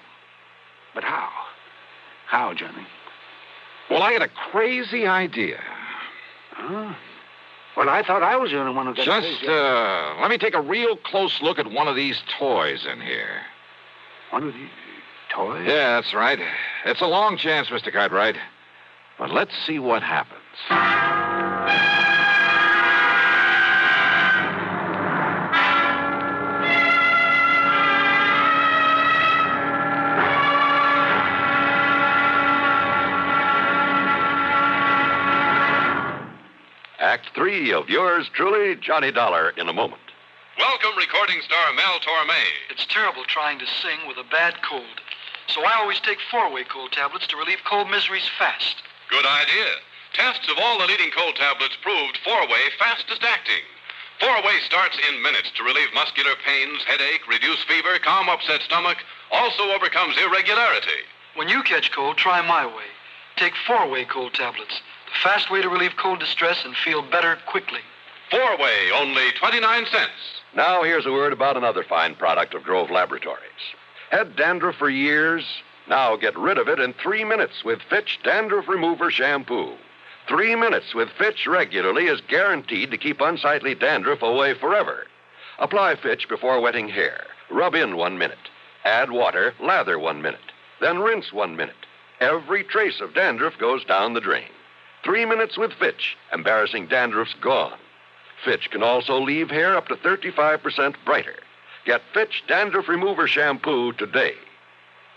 But how? How, Johnny? Well, I got a crazy idea. Huh? Well, I thought I was the only one who got Just, let me take a real close look at one of these toys in here. One of these toys? Yeah, that's right. It's a long chance, Mr. Cartwright. But let's see what happens. Act 3 of yours truly, Johnny Dollar, in a moment. Welcome, recording star Mel Torme. It's terrible trying to sing with a bad cold. So I always take 4-way cold tablets to relieve cold miseries fast. Good idea. Tests of all the leading cold tablets proved 4-way fastest acting. 4-way starts in minutes to relieve muscular pains, headache, reduce fever, calm upset stomach, also overcomes irregularity. When you catch cold, try my way. Take 4-way cold tablets. The fast way to relieve cold distress and feel better quickly. 4-way, only 29 cents. Now here's a word about another fine product of Grove Laboratories. Had dandruff for years? Now get rid of it in 3 minutes with Fitch Dandruff Remover Shampoo. 3 minutes with Fitch regularly is guaranteed to keep unsightly dandruff away forever. Apply Fitch before wetting hair. Rub in 1 minute. Add water, lather 1 minute. Then rinse 1 minute. Every trace of dandruff goes down the drain. 3 minutes with Fitch. Embarrassing dandruff's gone. Fitch can also leave hair up to 35% brighter. Get Fitch Dandruff Remover Shampoo today.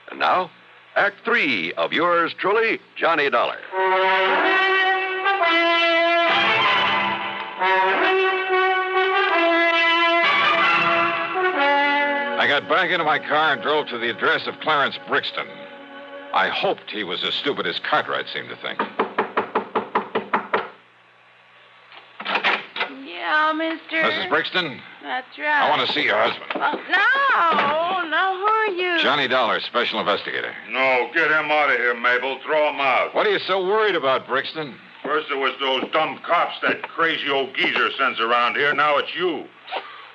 And now, Act 3 of yours truly, Johnny Dollar. I got back into my car and drove to the address of Clarence Brixton. I hoped he was as stupid as Cartwright seemed to think. Yeah, mister. Mrs. Brixton, That's right. I want to see your husband. No, who are you? Johnny Dollar, special investigator. No, get him out of here, Mabel. Throw him out. What are you so worried about, Brixton? First it was those dumb cops that crazy old geezer sends around here. Now it's you.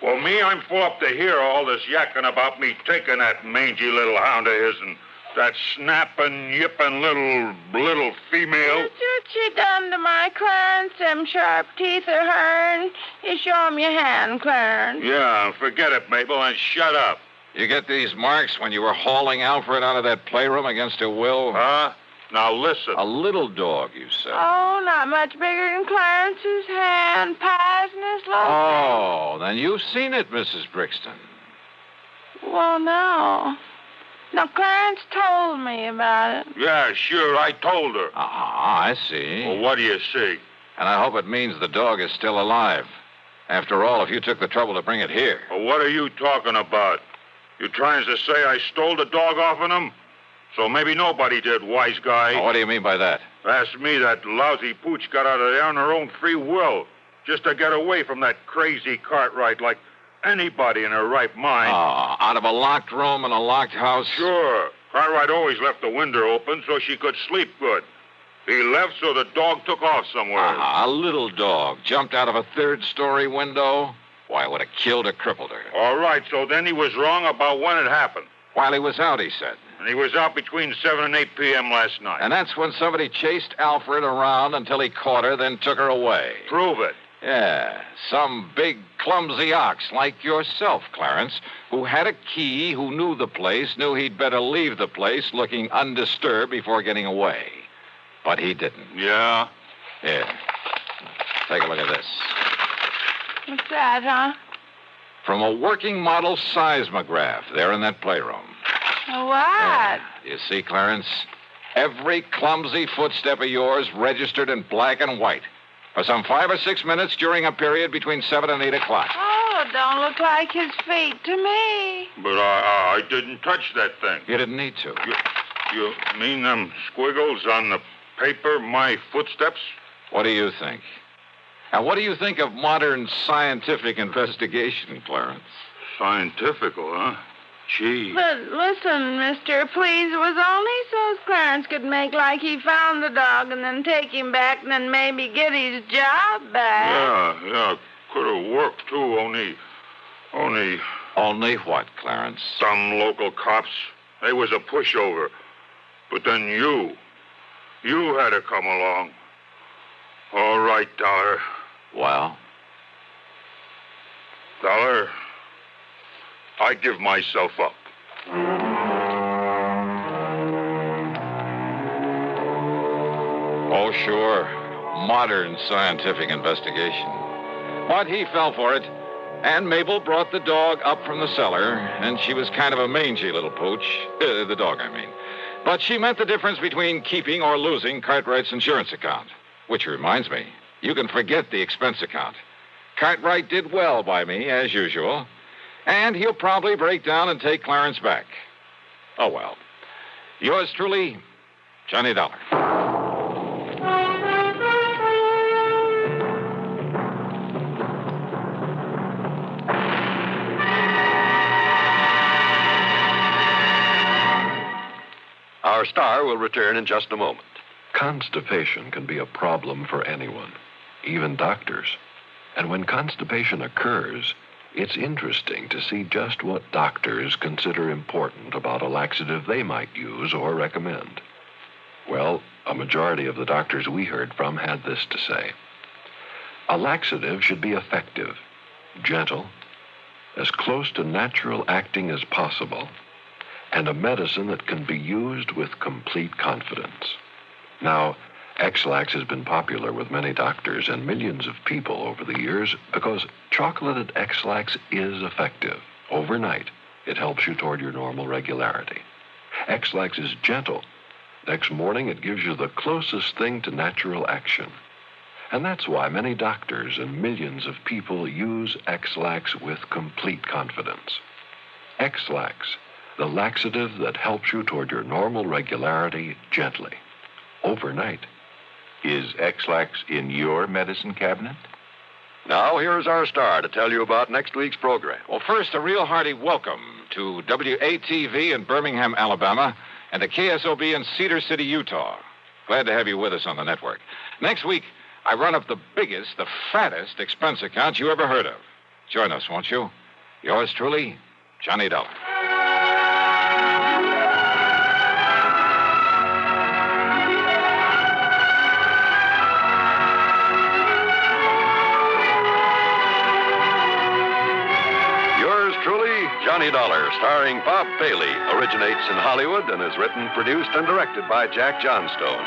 Well, me, I'm full up to hear all this yakking about me taking that mangy little hound of his and that snapping, yipping little female. What you done to my Clarence? Them sharp teeth are hurting. You show him your hand, Clarence. Yeah, forget it, Mabel, and shut up. You get these marks when you were hauling Alfred out of that playroom against her will? Huh? Now listen. A little dog, you said. Oh, not much bigger than Clarence's hand. Pies in his little Oh, then you've seen it, Mrs. Brixton. Well, no. Now, Clarence told me about it. Yeah, sure, I told her. I see. Well, what do you see? And I hope it means the dog is still alive. After all, if you took the trouble to bring it here. Well, what are you talking about? You trying to say I stole the dog off of him? So maybe nobody did, wise guy. What do you mean by that? Ask me, that lousy pooch got out of there on her own free will. just to get away from that crazy Cartwright like anybody in her right mind. Oh, out of a locked room in a locked house? Sure. Cartwright always left the window open so she could sleep good. He left so the dog took off somewhere. A little dog jumped out of a third-story window? Why, it would have killed or crippled her. All right, so then he was wrong about when it happened. While he was out, he said. And he was out between 7 and 8 p.m. last night. And that's when somebody chased Alfred around until he caught her, then took her away. Prove it. Yeah, some big, clumsy ox like yourself, Clarence, who had a key, who knew the place, knew he'd better leave the place looking undisturbed before getting away. But he didn't. Yeah? Here. Take a look at this. What's that, huh? From a working model seismograph there in that playroom. What? You see, Clarence? Every clumsy footstep of yours registered in black and white for some 5 or 6 minutes during a period between 7 and 8 o'clock. Oh, it don't look like his feet to me. But I didn't touch that thing. You didn't need to. You mean them squiggles on the paper, my footsteps? What do you think? And what do you think of modern scientific investigation, Clarence? Scientifical, huh? Gee. But listen, mister, please, it was only so Clarence could make like he found the dog and then take him back and then maybe get his job back. Yeah, could have worked, too, only... Only what, Clarence? Some local cops. They was a pushover. But then you had to come along. All right, Dollar. Well? Dollar, I give myself up. Oh, sure. Modern scientific investigation. But he fell for it. And Mabel brought the dog up from the cellar, and she was kind of a mangy little pooch. The dog, I mean. But she meant the difference between keeping or losing Cartwright's insurance account. Which reminds me, you can forget the expense account. Cartwright did well by me, as usual. And he'll probably break down and take Clarence back. Oh, well. Yours truly, Johnny Dollar. Our star will return in just a moment. Constipation can be a problem for anyone, even doctors. And when constipation occurs, it's interesting to see just what doctors consider important about a laxative they might use or recommend. Well, a majority of the doctors we heard from had this to say. A laxative should be effective, gentle, as close to natural acting as possible, and a medicine that can be used with complete confidence. Now, X-Lax has been popular with many doctors and millions of people over the years because chocolated X-Lax is effective. Overnight, it helps you toward your normal regularity. X-Lax is gentle. Next morning, it gives you the closest thing to natural action. And that's why many doctors and millions of people use X-Lax with complete confidence. X-Lax, the laxative that helps you toward your normal regularity gently. Overnight. Is X-Lax in your medicine cabinet? Now, here's our star to tell you about next week's program. Well, first, a real hearty welcome to WATV in Birmingham, Alabama, and to KSOB in Cedar City, Utah. Glad to have you with us on the network. Next week, I run up the biggest, the fattest expense account you ever heard of. Join us, won't you? Yours truly, Johnny Dollar. Johnny Dollar, starring Bob Bailey, originates in Hollywood and is written, produced, and directed by Jack Johnstone.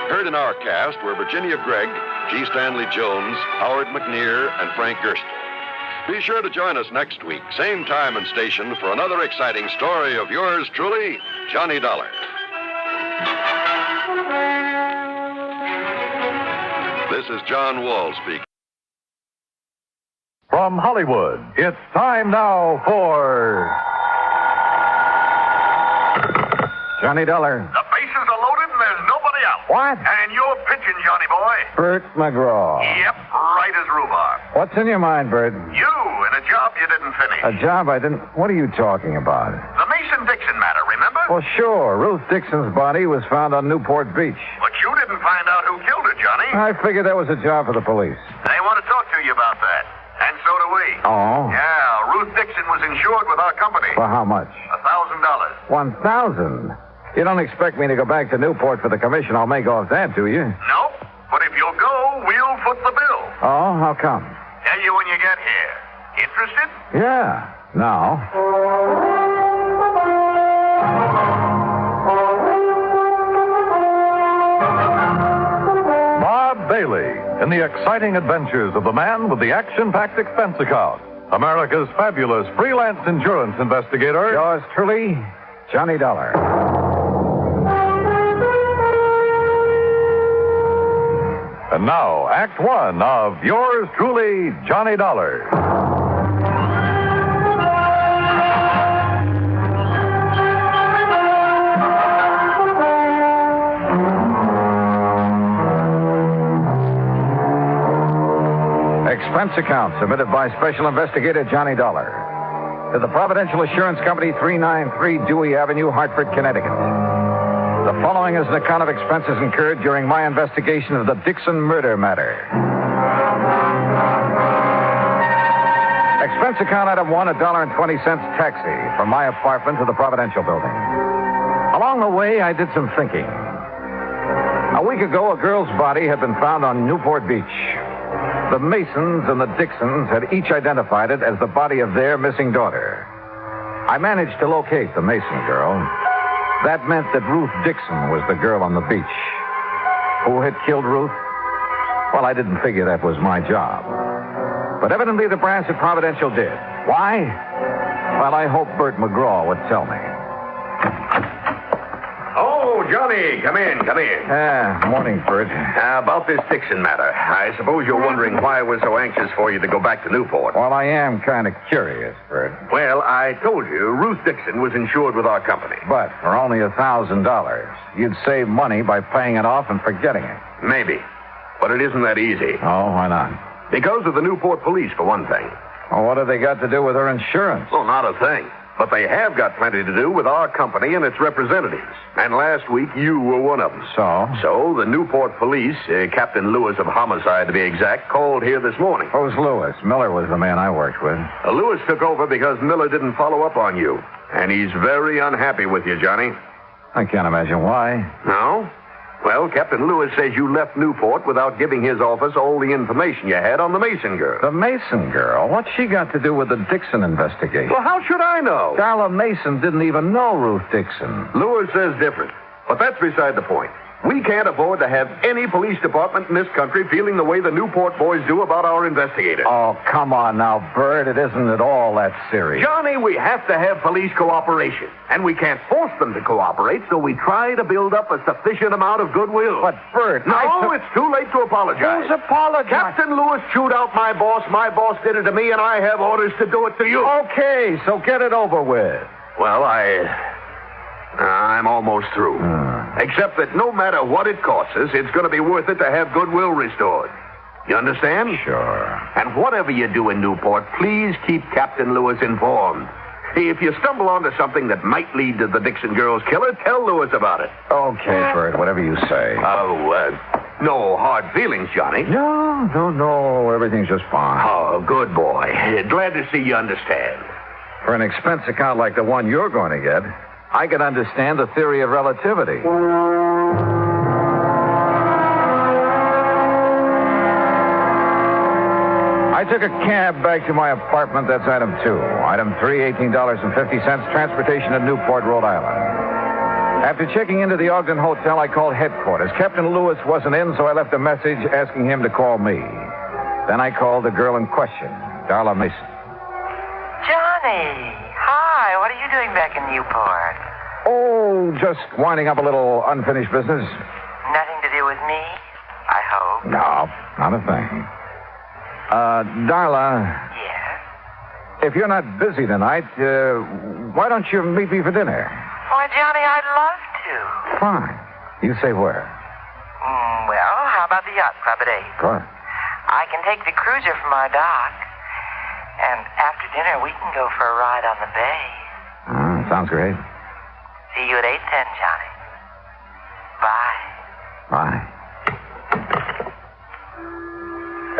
Heard in our cast were Virginia Gregg, G. Stanley Jones, Howard McNear, and Frank Gerstle. Be sure to join us next week, same time and station, for another exciting story of yours truly, Johnny Dollar. This is John Wall speaking. From Hollywood, it's time now for Johnny Dollar. The bases are loaded and there's nobody out. What? And you're pitching, Johnny boy. Bert McGraw. Yep, right as rhubarb. What's in your mind, Bert? You in a job you didn't finish. A job I didn't... What are you talking about? The Mason-Dixon matter, remember? Well, sure. Ruth Dixon's body was found on Newport Beach. But you didn't find out who killed her, Johnny. I figured that was a job for the police. They want to talk to you about that. And so do we. Oh? Yeah, Ruth Dixon was insured with our company. For how much? $1,000. 1,000? You don't expect me to go back to Newport for the commission I'll make off that, do you? Nope. But if you'll go, we'll foot the bill. Oh, how come? Tell you when you get here. Interested? Yeah. Now. Bob Bailey in the exciting adventures of the man with the action-packed expense account. America's fabulous freelance insurance investigator. Yours truly, Johnny Dollar. And now, Act One of yours truly, Johnny Dollar. Expense account submitted by Special Investigator Johnny Dollar to the Providential Assurance Company, 393 Dewey Avenue, Hartford, Connecticut. The following is an account of expenses incurred during my investigation of the Dixon Murder Matter. Expense account item 1, $1.20 taxi from my apartment to the Providential building. Along the way, I did some thinking. A week ago, a girl's body had been found on Newport Beach. The Masons and the Dixons had each identified it as the body of their missing daughter. I managed to locate the Mason girl. That meant that Ruth Dixon was the girl on the beach. Who had killed Ruth? Well, I didn't figure that was my job. But evidently the brass at Providential did. Why? Well, I hope Bert McGraw would tell me. Oh, Johnny, come in. Morning, Bert. About this Dixon matter. I suppose you're wondering why I was so anxious for you to go back to Newport. Well, I am kind of curious, Bert. Well, I told you Ruth Dixon was insured with our company. But for only $1,000, you'd save money by paying it off and forgetting it. Maybe. But it isn't that easy. Oh, why not? Because of the Newport police, for one thing. Well, what have they got to do with her insurance? Well, not a thing. But they have got plenty to do with our company and its representatives. And last week, you were one of them. So the Newport police, Captain Lewis of Homicide to be exact, called here this morning. Who's Lewis? Miller was the man I worked with. Lewis took over because Miller didn't follow up on you. And he's very unhappy with you, Johnny. I can't imagine why. No? Well, Captain Lewis says you left Newport without giving his office all the information you had on the Mason girl. The Mason girl? What's she got to do with the Dixon investigation? Well, how should I know? Darla Mason didn't even know Ruth Dixon. Lewis says different. But that's beside the point. We can't afford to have any police department in this country feeling the way the Newport boys do about our investigator. Oh, come on now, Bert. It isn't at all that serious. Johnny, we have to have police cooperation. And we can't force them to cooperate, so we try to build up a sufficient amount of goodwill. But, Bert, No, it's too late to apologize. Who's apologizing? Captain Lewis chewed out my boss. My boss did it to me, and I have orders to do it to you. Okay, so get it over with. Well, I'm almost through. Except that no matter what it costs us, it's going to be worth it to have goodwill restored. You understand? Sure. And whatever you do in Newport, please keep Captain Lewis informed. If you stumble onto something that might lead to the Dixon girl's killer, tell Lewis about it. Okay, Bert, whatever you say. No hard feelings, Johnny. No, everything's just fine. Oh, good boy. Glad to see you understand. For an expense account like the one you're going to get, I can understand the theory of relativity. I took a cab back to my apartment. That's item 2. Item 3, $18.50, transportation to Newport, Rhode Island. After checking into the Ogden Hotel, I called headquarters. Captain Lewis wasn't in, so I left a message asking him to call me. Then I called the girl in question, Darla Mason. Johnny, hi. What are you doing back in Newport? Oh, just winding up a little unfinished business. Nothing to do with me, I hope. No, not a thing. Darla. Yes? If you're not busy tonight, why don't you meet me for dinner? Why, Johnny, I'd love to. Fine. You say where? the yacht club at 8. Good. I can take the cruiser from our dock. And after dinner, we can go for a ride on the bay. Sounds great. See you at 8:10, Johnny. Bye. Bye.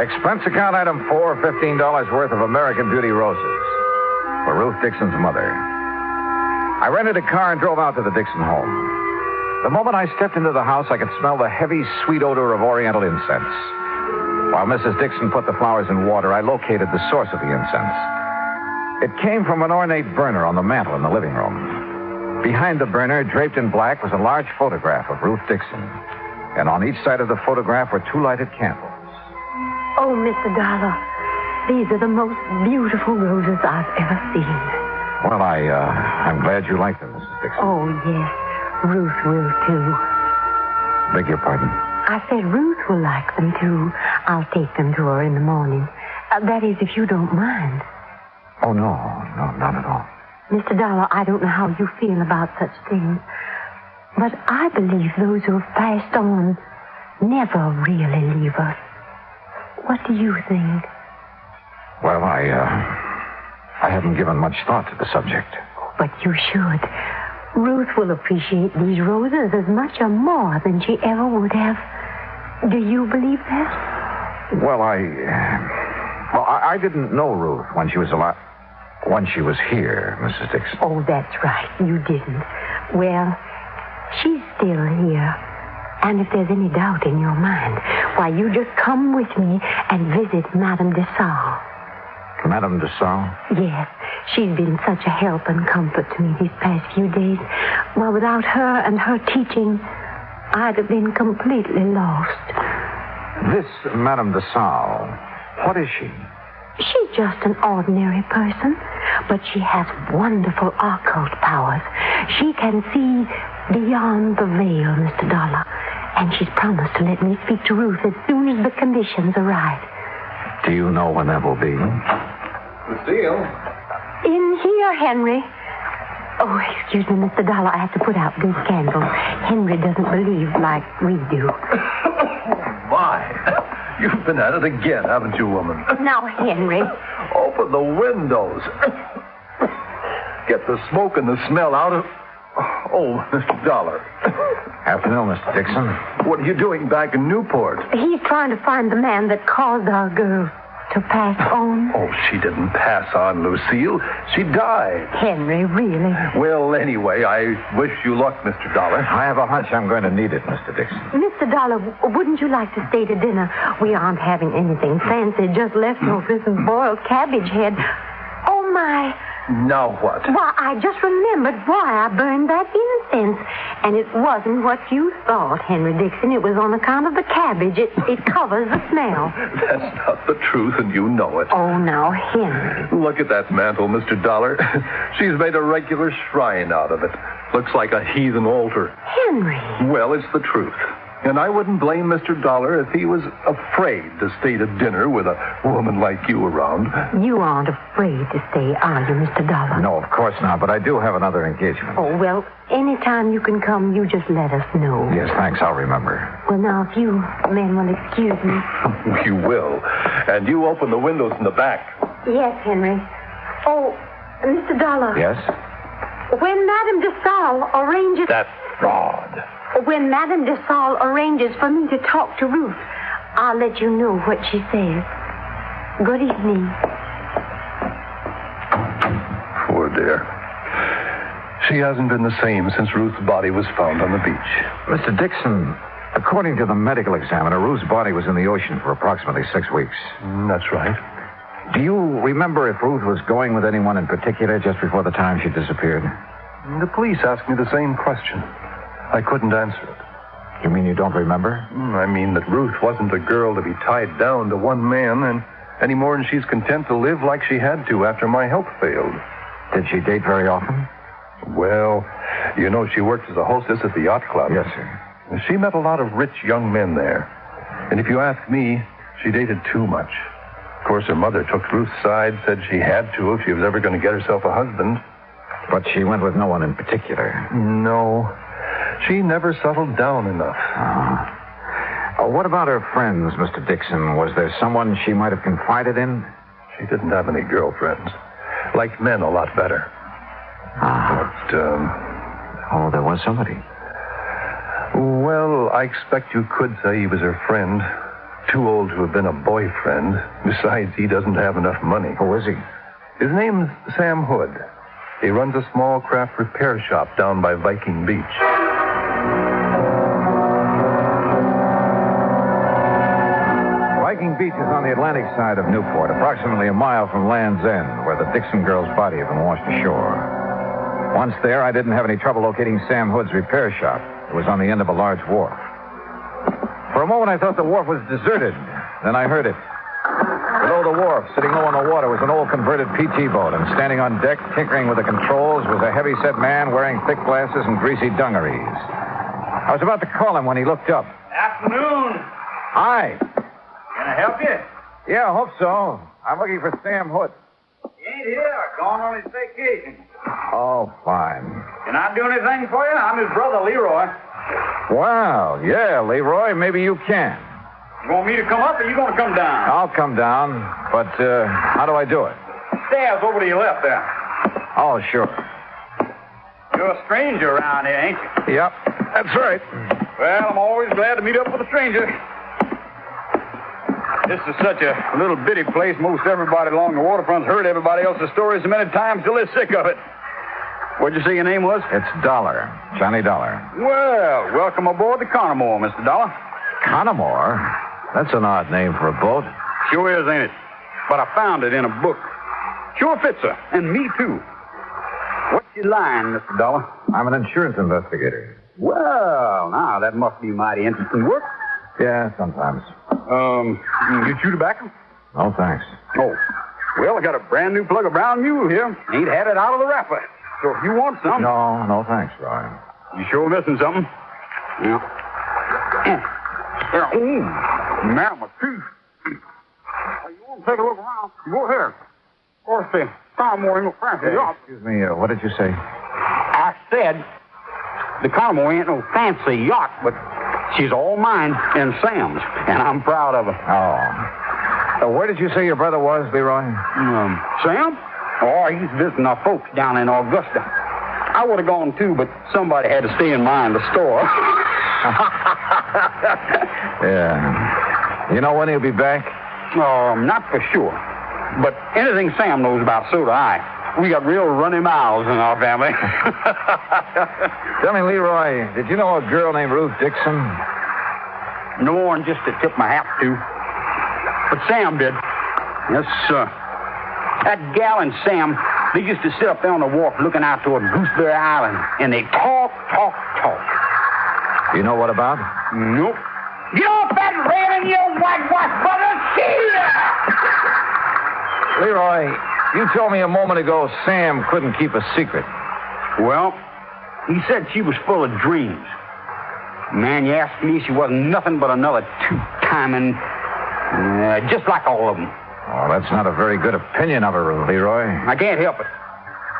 Expense account item 4, $15 worth of American Beauty roses for Ruth Dixon's mother. I rented a car and drove out to the Dixon home. The moment I stepped into the house, I could smell the heavy, sweet odor of Oriental incense. While Mrs. Dixon put the flowers in water, I located the source of the incense. It came from an ornate burner on the mantel in the living room. Behind the burner, draped in black, was a large photograph of Ruth Dixon. And on each side of the photograph were 2 lighted candles. Oh, Mr. Dollar, these are the most beautiful roses I've ever seen. Well, I'm glad you like them, Mrs. Dixon. Oh, yes. Ruth will, too. Beg your pardon? I said Ruth will like them, too. I'll take them to her in the morning. That is, if you don't mind. Oh, no, not at all. Mr. Dollar, I don't know how you feel about such things, but I believe those who have passed on never really leave us. What do you think? Well, I haven't given much thought to the subject. But you should. Ruth will appreciate these roses as much or more than she ever would have. Do you believe that? Well, I didn't know Ruth when she was alive. When she was here, Mrs. Dixon. Oh, that's right. You didn't. Well, she's still here. And if there's any doubt in your mind, why, you just come with me and visit Madame de Salle. Madame de Salle? Yes. She's been such a help and comfort to me these past few days. Well, without her and her teaching, I'd have been completely lost. This Madame de Salle, what is she? She's just an ordinary person, but she has wonderful occult powers. She can see beyond the veil, Mr. Dollar, and she's promised to let me speak to Ruth as soon as the conditions are right. Do you know when that will be? Lucille? In here, Henry. Oh, excuse me, Mr. Dollar. I have to put out these candles. Henry doesn't believe like we do. My, you've been at it again, haven't you, woman? Now, Henry. Open the windows. Get the smoke and the smell out of... Oh, Mr. Dollar. Afternoon, Mr. Dixon. What are you doing back in Newport? He's trying to find the man that caused our girl to pass on. Oh, she didn't pass on, Lucille. She died. Henry, really? Well, anyway, I wish you luck, Mr. Dollar. I have a hunch I'm going to need it, Mr. Dixon. Mr. Dollar, wouldn't you like to stay to dinner? We aren't having anything fancy, just leftovers and boiled cabbage head. Oh, my. Now what? Why, I just remembered why I burned that incense. And it wasn't what you thought, Henry Dixon. It was on account of the cabbage. It covers the smell. That's not the truth, and you know it. Oh, now, Henry. Look at that mantle, Mr. Dollar. She's made a regular shrine out of it. Looks like a heathen altar. Henry. Well, it's the truth. And I wouldn't blame Mr. Dollar if he was afraid to stay to dinner with a woman like you around. You aren't afraid to stay, are you, Mr. Dollar? No, of course not, but I do have another engagement. Oh, well, anytime you can come, you just let us know. Yes, thanks, I'll remember. Well, now, if you men will excuse me. You will. And you open the windows in the back. Yes, Henry. Oh, Mr. Dollar. Yes? When Madame de Salle arranges... That fraud. When Madame de Salle arranges for me to talk to Ruth, I'll let you know what she says. Good evening. Poor dear. She hasn't been the same since Ruth's body was found on the beach. Mr. Dixon, according to the medical examiner, Ruth's body was in the ocean for approximately 6 weeks. That's right. Do you remember if Ruth was going with anyone in particular just before the time she disappeared? The police asked me the same question. I couldn't answer it. You mean you don't remember? I mean that Ruth wasn't a girl to be tied down to one man, and any more than she's content to live like she had to after my health failed. Did she date very often? Well, you know, she worked as a hostess at the yacht club. Yes, sir. She met a lot of rich young men there. And if you ask me, she dated too much. Of course, her mother took Ruth's side, said she had to if she was ever going to get herself a husband. But she went with no one in particular. No. She never settled down enough. What about her friends, Mr. Dixon? Was there someone she might have confided in? She didn't have any girlfriends. Liked men a lot better. But, Oh, there was somebody. Well, I expect you could say he was her friend. Too old to have been a boyfriend. Besides, he doesn't have enough money. Who is he? His name's Sam Hood. He runs a small craft repair shop down by Viking Beach. Viking Beach is on the Atlantic side of Newport, approximately a mile from Land's End, where the Dixon girl's body had been washed ashore. Once there, I didn't have any trouble locating Sam Hood's repair shop. It was on the end of a large wharf. For a moment, I thought the wharf was deserted. Then I heard it. Below the wharf, sitting low on the water, was an old converted PT boat, and standing on deck, tinkering with the controls, was a heavy-set man wearing thick glasses and greasy dungarees. I was about to call him when he looked up. Afternoon. Hi. Can I help you? Yeah, I hope so. I'm looking for Sam Hood. He ain't here. Gone on his vacation. Oh, fine. Can I do anything for you? I'm his brother, Leroy. Well, yeah, Leroy, maybe you can. You want me to come up or you going to come down? I'll come down, but how do I do it? Stairs over to your left there. Oh, sure. You're a stranger around here, ain't you? Yep, that's right. Well, I'm always glad to meet up with a stranger. This is such a little bitty place. Most everybody along the waterfront's heard everybody else's stories so many times till they're sick of it. What'd you say your name was? It's Dollar. Johnny Dollar. Well, welcome aboard the Connemore, Mr. Dollar. Connemore? That's an odd name for a boat. Sure is, ain't it? But I found it in a book. Sure fits her. And me, too. What's your line, Mr. Dollar? I'm an insurance investigator. Well, now, that must be mighty interesting work. Yeah, sometimes. You chew tobacco? No, thanks. Oh. Well, I got a brand new plug of brown mule here. Ain't had it out of the wrapper. So if you want some... No, thanks, Roy. You sure missing something? Yeah. Man, my tooth. You want to take a look around? Go ahead. Of course, the Connemore ain't no fancy yacht. Excuse me, what did you say? I said the Connemore ain't no fancy yacht, but she's all mine and Sam's, and I'm proud of her. Oh. Where did you say your brother was, Leroy? Sam? Oh, he's visiting our folks down in Augusta. I would have gone, too, but somebody had to stay in mind the store. Yeah. You know when he'll be back? Not for sure. But anything Sam knows about, so do I. We got real runny mouths in our family. Tell me, Leroy, did you know a girl named Ruth Dixon? No more than just to tip my hat to. But Sam did. Yes, sir. That gal and Sam, they used to sit up there on the wharf looking out toward Gooseberry Island, and they talk. You know what about? Nope. Get off that railing, you whitewash brother! See ya! Leroy, you told me a moment ago Sam couldn't keep a secret. Well, he said she was full of dreams. Man, you asked me, she wasn't nothing but another two-timing, just like all of them. Oh, that's not a very good opinion of her, Leroy. I can't help it.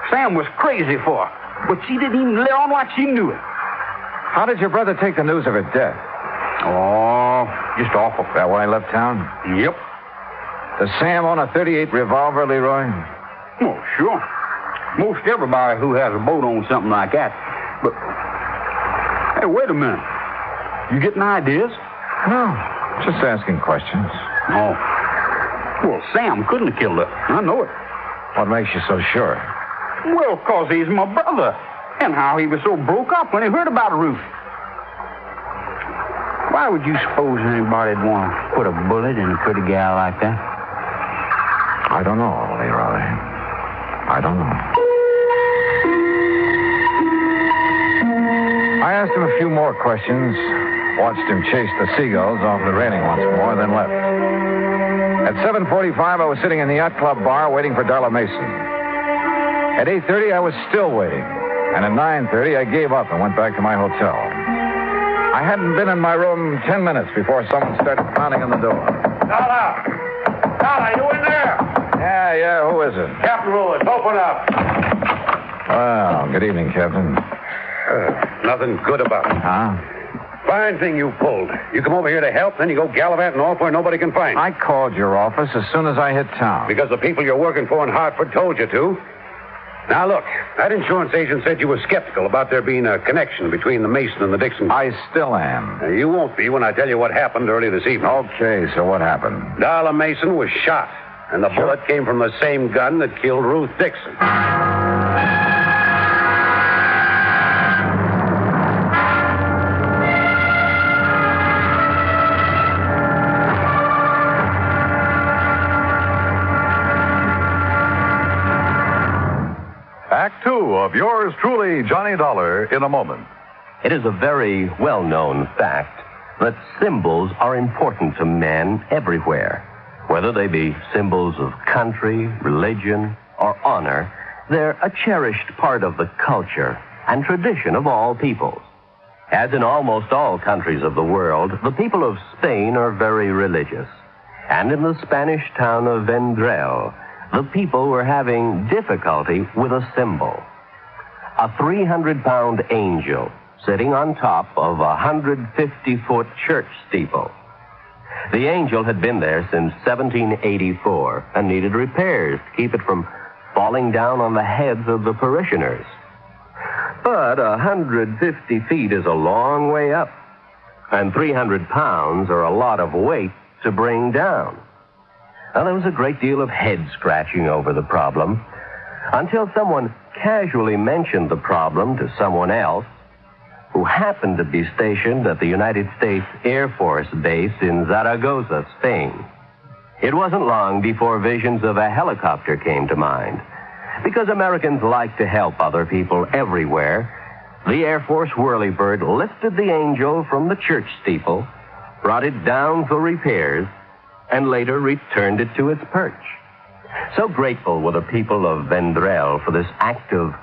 Sam was crazy for her, but she didn't even let on like she knew it. How did your brother take the news of her death? Oh, just awful. That when I left town? Yep. Does Sam own a .38 revolver, Leroy? Oh, sure. Most everybody who has a boat owns something like that. But, hey, wait a minute. You getting ideas? No, just asking questions. Oh. Well, Sam couldn't have killed her. I know it. What makes you so sure? Well, 'cause he's my brother. And how he was so broke up when he heard about Ruth. Why would you suppose anybody'd want to put a bullet in a pretty gal like that? I don't know, Leroy. I don't know. I asked him a few more questions, watched him chase the seagulls off the railing once more, then left. At 7:45, I was sitting in the yacht club bar waiting for Darla Mason. At 8:30, I was still waiting. And at 9:30, I gave up and went back to my hotel. I hadn't been in my room 10 minutes before someone started pounding on the door. Dollar, you in there? Yeah, who is it? Captain Lewis, open up. Well, good evening, Captain. Nothing good about it. Huh? Fine thing you pulled. You come over here to help, then you go gallivanting off where nobody can find you. I called your office as soon as I hit town. Because the people you're working for in Hartford told you to. Now, look, that insurance agent said you were skeptical about there being a connection between the Mason and the Dixon. I still am. Now, you won't be when I tell you what happened early this evening. Okay, so what happened? Darla Mason was shot, and the bullet came from the same gun that killed Ruth Dixon. Act two of yours truly, Johnny Dollar, in a moment. It is a very well-known fact that symbols are important to men everywhere. Whether they be symbols of country, religion, or honor, they're a cherished part of the culture and tradition of all peoples. As in almost all countries of the world, the people of Spain are very religious. And in the Spanish town of Vendrell, the people were having difficulty with a symbol. A 300-pound angel sitting on top of a 150-foot church steeple. The angel had been there since 1784 and needed repairs to keep it from falling down on the heads of the parishioners. But 150 feet is a long way up, and 300 pounds are a lot of weight to bring down. Now, there was a great deal of head-scratching over the problem until someone casually mentioned the problem to someone else who happened to be stationed at the United States Air Force Base in Zaragoza, Spain. It wasn't long before visions of a helicopter came to mind. Because Americans like to help other people everywhere, the Air Force whirlybird lifted the angel from the church steeple, brought it down for repairs, and later returned it to its perch. So grateful were the people of Vendrell for this act of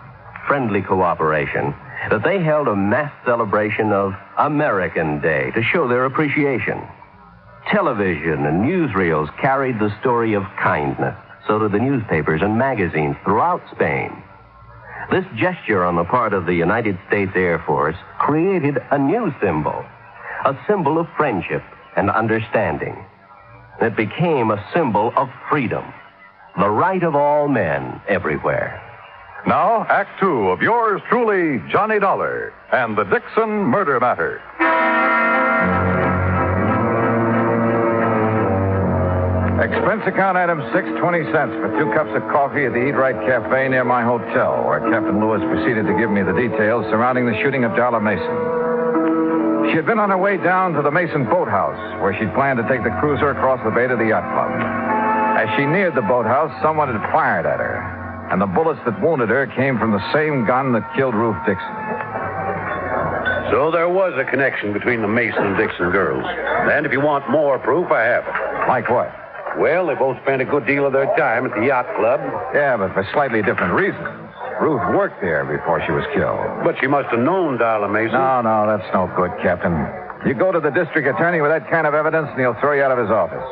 friendly cooperation that they held a mass celebration of American Day to show their appreciation. Television and newsreels carried the story of kindness. So did the newspapers and magazines throughout Spain. This gesture on the part of the United States Air Force created a new symbol, a symbol of friendship and understanding. It became a symbol of freedom, the right of all men everywhere. Now, Act two of yours truly, Johnny Dollar, and the Dixon Murder Matter. Expense account item 620 cents for 2 cups of coffee at the Eat Right Cafe near my hotel, where Captain Lewis proceeded to give me the details surrounding the shooting of Darla Mason. She had been on her way down to the Mason boathouse, where she'd planned to take the cruiser across the bay to the yacht club. As she neared the boathouse, someone had fired at her, and the bullets that wounded her came from the same gun that killed Ruth Dixon. So there was a connection between the Mason and Dixon girls. And if you want more proof, I have it. Like what? Well, they both spent a good deal of their time at the yacht club. Yeah, but for slightly different reasons. Ruth worked there before she was killed. But she must have known Darla Mason. No, that's no good, Captain. You go to the district attorney with that kind of evidence, and he'll throw you out of his office.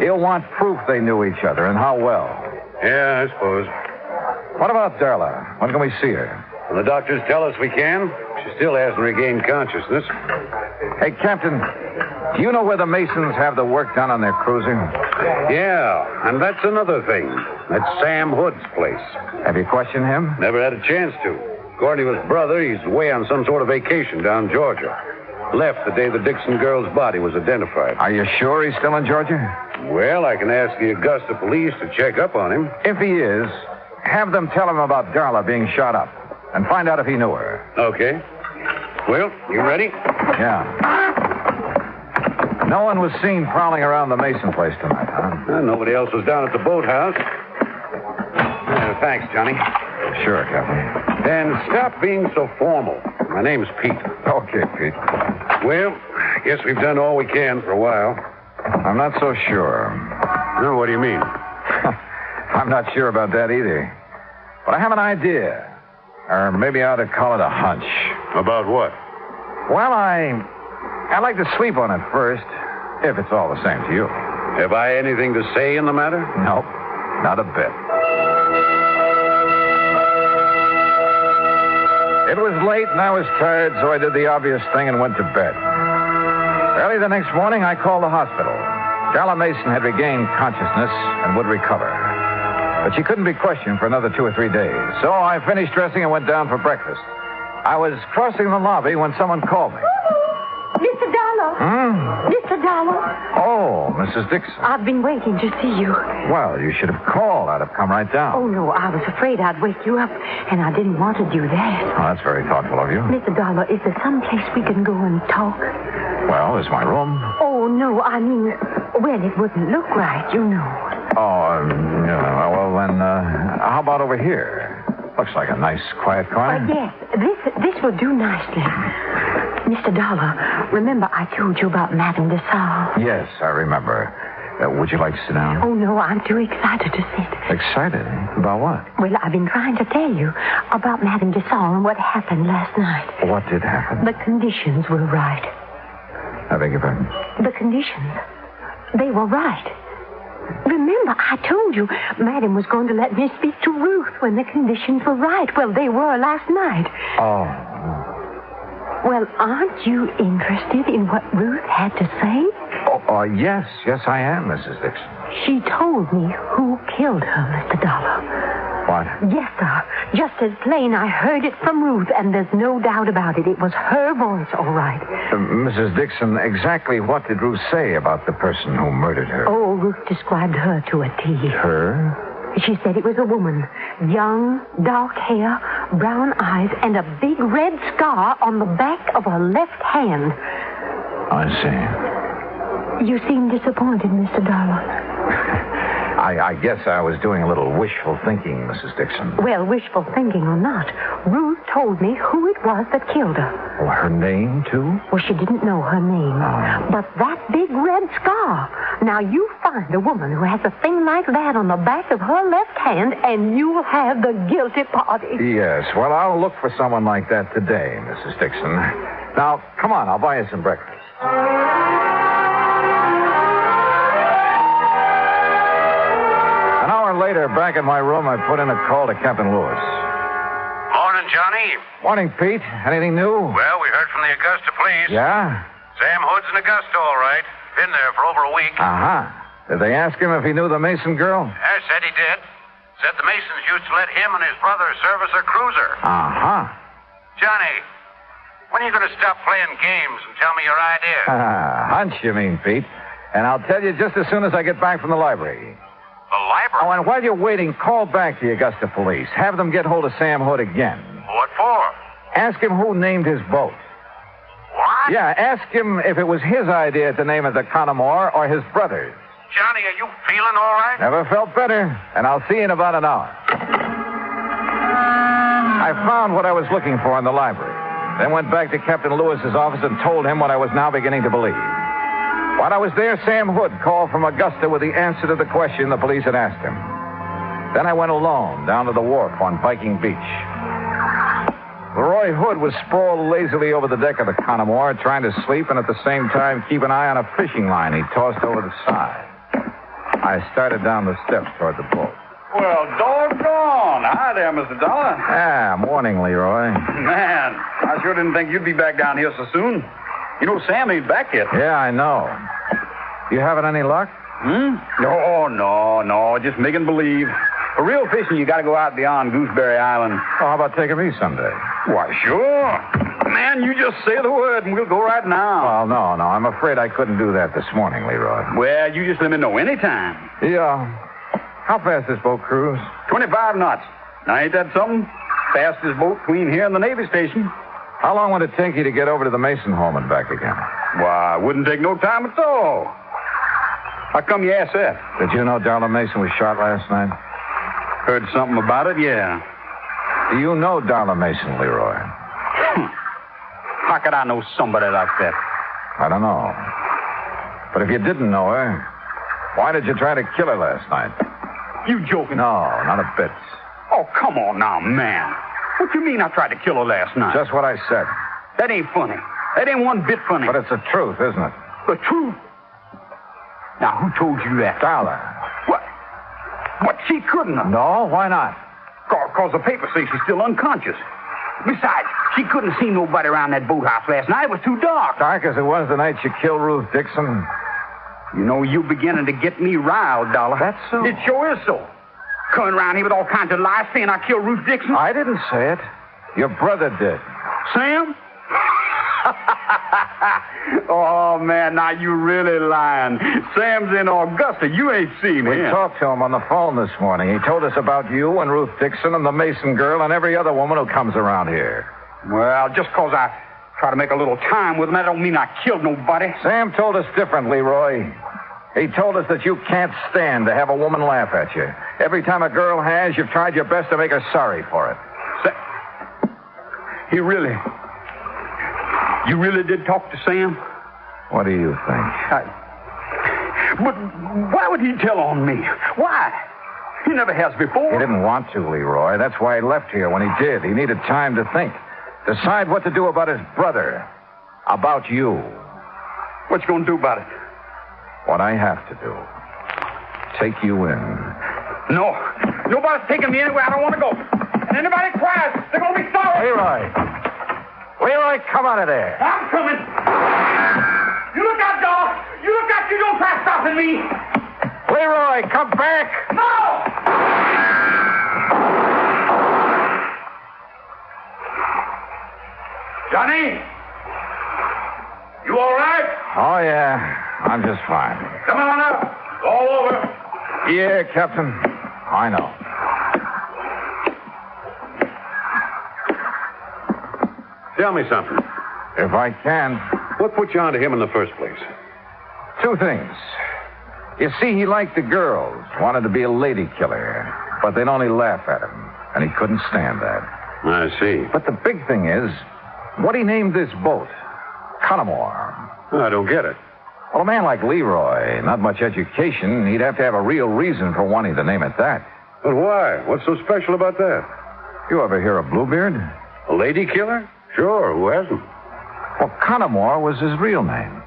He'll want proof they knew each other, and how well. Yeah, I suppose. What about Darla? When can we see her? Well, the doctors tell us we can. She still hasn't regained consciousness. Hey, Captain, do you know where the Masons have the work done on their cruiser? Yeah, and that's another thing. That's Sam Hood's place. Have you questioned him? Never had a chance to. According to his brother, he's away on some sort of vacation down Georgia. Left the day the Dixon girl's body was identified. Are you sure he's still in Georgia? Well, I can ask the Augusta police to check up on him. If he is, have them tell him about Darla being shot up and find out if he knew her. Okay. Well, you ready? Yeah. No one was seen prowling around the Mason place tonight, huh? Well, nobody else was down at the boathouse. Thanks, Johnny. Sure, Captain. And stop being so formal. My name's Pete. Okay, Pete. Well, I guess we've done all we can for a while. I'm not so sure. No, what do you mean? I'm not sure about that either. But I have an idea. Or maybe I ought to call it a hunch. About what? Well, I'd like to sleep on it first, if it's all the same to you. Have I anything to say in the matter? Nope, not a bit. It was late and I was tired, so I did the obvious thing and went to bed. Early the next morning, I called the hospital. Darla Mason had regained consciousness and would recover. But she couldn't be questioned for another 2 or 3 days. So I finished dressing and went down for breakfast. I was crossing the lobby when someone called me. Mr. Dollar. Mr. Dollar. Oh, Mrs. Dixon. I've been waiting to see you. Well, you should have called. I'd have come right down. Oh, no, I was afraid I'd wake you up, and I didn't want to do that. Oh, that's very thoughtful of you. Mr. Dollar, is there some place we can go and talk? Well, there's my room. Oh, no, I mean, well, it wouldn't look right, you know. Oh, yeah, well, then, how about over here? Looks like a nice, quiet corner. Yes, this will do nicely. Mr. Dollar, remember I told you about Madame de Salle? Yes, I remember. Would you like to sit down? Oh, no, I'm too excited to sit. Excited? About what? Well, I've been trying to tell you about Madame de Salle and what happened last night. What did happen? The conditions were right. I beg your pardon? The conditions. They were right. Remember, I told you Madame was going to let me speak to Ruth when the conditions were right. Well, they were last night. Oh. Well, aren't you interested in what Ruth had to say? Oh, yes, I am, Mrs. Dixon. She told me who killed her, Mr. Dollar. What? Yes, sir. Just as plain, I heard it from Ruth, and there's no doubt about it. It was her voice, all right. Mrs. Dixon, exactly what did Ruth say about the person who murdered her? Oh, Ruth described her to a T. Her? She said it was a woman. Young, dark hair, brown eyes, and a big red scar on the back of her left hand. I see. You seem disappointed, Mr. Dollar. I guess I was doing a little wishful thinking, Mrs. Dixon. Well, wishful thinking or not, Ruth told me who it was that killed her. Well, her name, too? Well, she didn't know her name. Oh. But that big red scar. Now, you find a woman who has a thing like that on the back of her left hand, and you'll have the guilty party. Yes, well, I'll look for someone like that today, Mrs. Dixon. Now, come on, I'll buy you some breakfast. An hour later, back in my room, I put in a call to Captain Lewis. Morning, Johnny. Morning, Pete. Anything new? Well, we heard from the Augusta police. Yeah? Sam Hood's in Augusta, all right. Been there for over a week. Uh-huh. Did they ask him if he knew the Mason girl? I said he did. Said the Masons used to let him and his brother service a cruiser. Uh-huh. Johnny, when are you going to stop playing games and tell me your ideas? Hunch, you mean, Pete. And I'll tell you just as soon as I get back from the library. The library? Oh, and while you're waiting, call back the Augusta police. Have them get hold of Sam Hood again. What for? Ask him who named his boat. What? Yeah, ask him if it was his idea to name it the Connemore or his brother's. Johnny, are you feeling all right? Never felt better, and I'll see you in about an hour. I found what I was looking for in the library, then went back to Captain Lewis's office and told him what I was now beginning to believe. While I was there, Sam Hood called from Augusta with the answer to the question the police had asked him. Then I went alone down to the wharf on Viking Beach. Leroy Hood was sprawled lazily over the deck of the Connemore, trying to sleep and at the same time keep an eye on a fishing line he tossed over the side. I started down the steps toward the boat. Well, doggone. Hi there, Mr. Dollar. Ah, morning, Leroy. Man, I sure didn't think you'd be back down here so soon. You know, Sam ain't back yet. Yeah, I know. You having any luck? No, just making believe. For real fishing, you got to go out beyond Gooseberry Island. Oh, how about taking me someday? Why, sure. Man, you just say the word and we'll go right now. Well, no. I'm afraid I couldn't do that this morning, Leroy. Well, you just let me know anytime. Yeah. How fast this boat cruise? 25 knots. Now, ain't that something? Fastest boat between here and the Navy station. How long would it take you to get over to the Mason home and back again? Why, it wouldn't take no time at all. How come you asked that? Did you know Darla Mason was shot last night? Heard something about it, yeah. Do you know Darla Mason, Leroy? How could I know somebody like that? I don't know. But if you didn't know her, why did you try to kill her last night? You joking? No, not a bit. Oh, come on now, man. What you mean I tried to kill her last night? Just what I said. That ain't funny. That ain't one bit funny. But it's the truth, isn't it? The truth? Now, who told you that? Darla. What? What, she couldn't have? No, why not? Because the papers say she's still unconscious. Besides, she couldn't see nobody around that boathouse last night. It was too dark. Dark as it was the night you killed Ruth Dixon. You know, you beginning to get me riled, Dollar. That's so. It sure is so. Coming around here with all kinds of lies saying I killed Ruth Dixon. I didn't say it. Your brother did. Sam? Oh, man, now you really lying. Sam's in Augusta. You ain't seen him. We talked to him on the phone this morning. He told us about you and Ruth Dixon and the Mason girl and every other woman who comes around here. Well, just because I try to make a little time with him, that don't mean I killed nobody. Sam told us differently, Roy. He told us that you can't stand to have a woman laugh at you. Every time a girl has, you've tried your best to make her sorry for it. You really did talk to Sam? What do you think? But why would he tell on me? Why? He never has before. He didn't want to, Leroy. That's why he left here when he did. He needed time to think. Decide what to do about his brother. About you. What you gonna do about it? What I have to do. Take you in. No. Nobody's taking me anywhere I don't want to go. And anybody cries, they're gonna be sorry. Leroy, come out of there. I'm coming. You look out, dog. You look out. You don't try stopping me. Leroy, come back. No! Johnny? You all right? Oh, yeah. I'm just fine. Come on up. All over. Yeah, Captain. I know. Tell me something. If I can. What put you onto him in the first place? Two things. You see, he liked the girls, wanted to be a lady killer, but they'd only laugh at him, and he couldn't stand that. I see. But the big thing is, what he named this boat, Connemore. I don't get it. Well, a man like Leroy, not much education, he'd have to have a real reason for wanting to name it that. But why? What's so special about that? You ever hear of Bluebeard? A lady killer? Sure, who hasn't? Well, Connemore was his real name.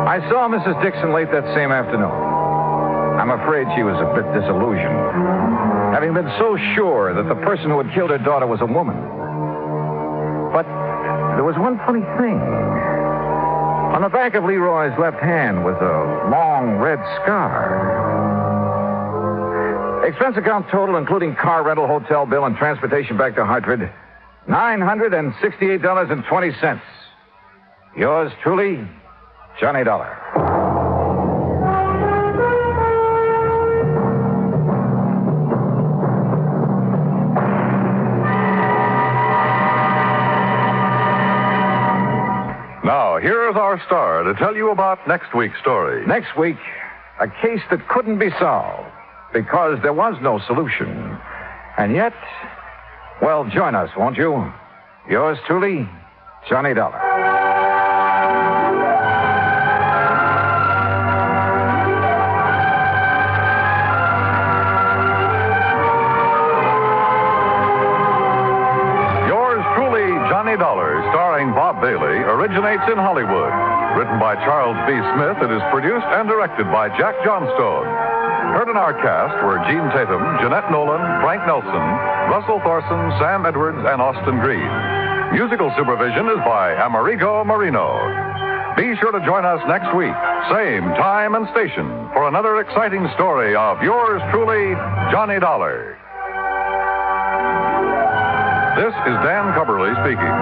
I saw Mrs. Dixon late that same afternoon. I'm afraid she was a bit disillusioned, having been so sure that the person who had killed her daughter was a woman. But there was one funny thing. On the back of Leroy's left hand was a long red scar. Expense account total, including car rental, hotel bill, and transportation back to Hartford, $968.20. Yours truly, Johnny Dollar. Now, here is our star to tell you about next week's story. Next week, a case that couldn't be solved because there was no solution. And yet, well, join us, won't you? Yours truly, Johnny Dollar. Starring Bob Bailey, originates in Hollywood. Written by Charles B. Smith, it is produced and directed by Jack Johnstone. Heard in our cast were Gene Tatum, Jeanette Nolan, Frank Nelson, Russell Thorson, Sam Edwards, and Austin Green. Musical supervision is by Amerigo Marino. Be sure to join us next week, same time and station, for another exciting story of yours truly, Johnny Dollar. This is Dan Cubberly speaking.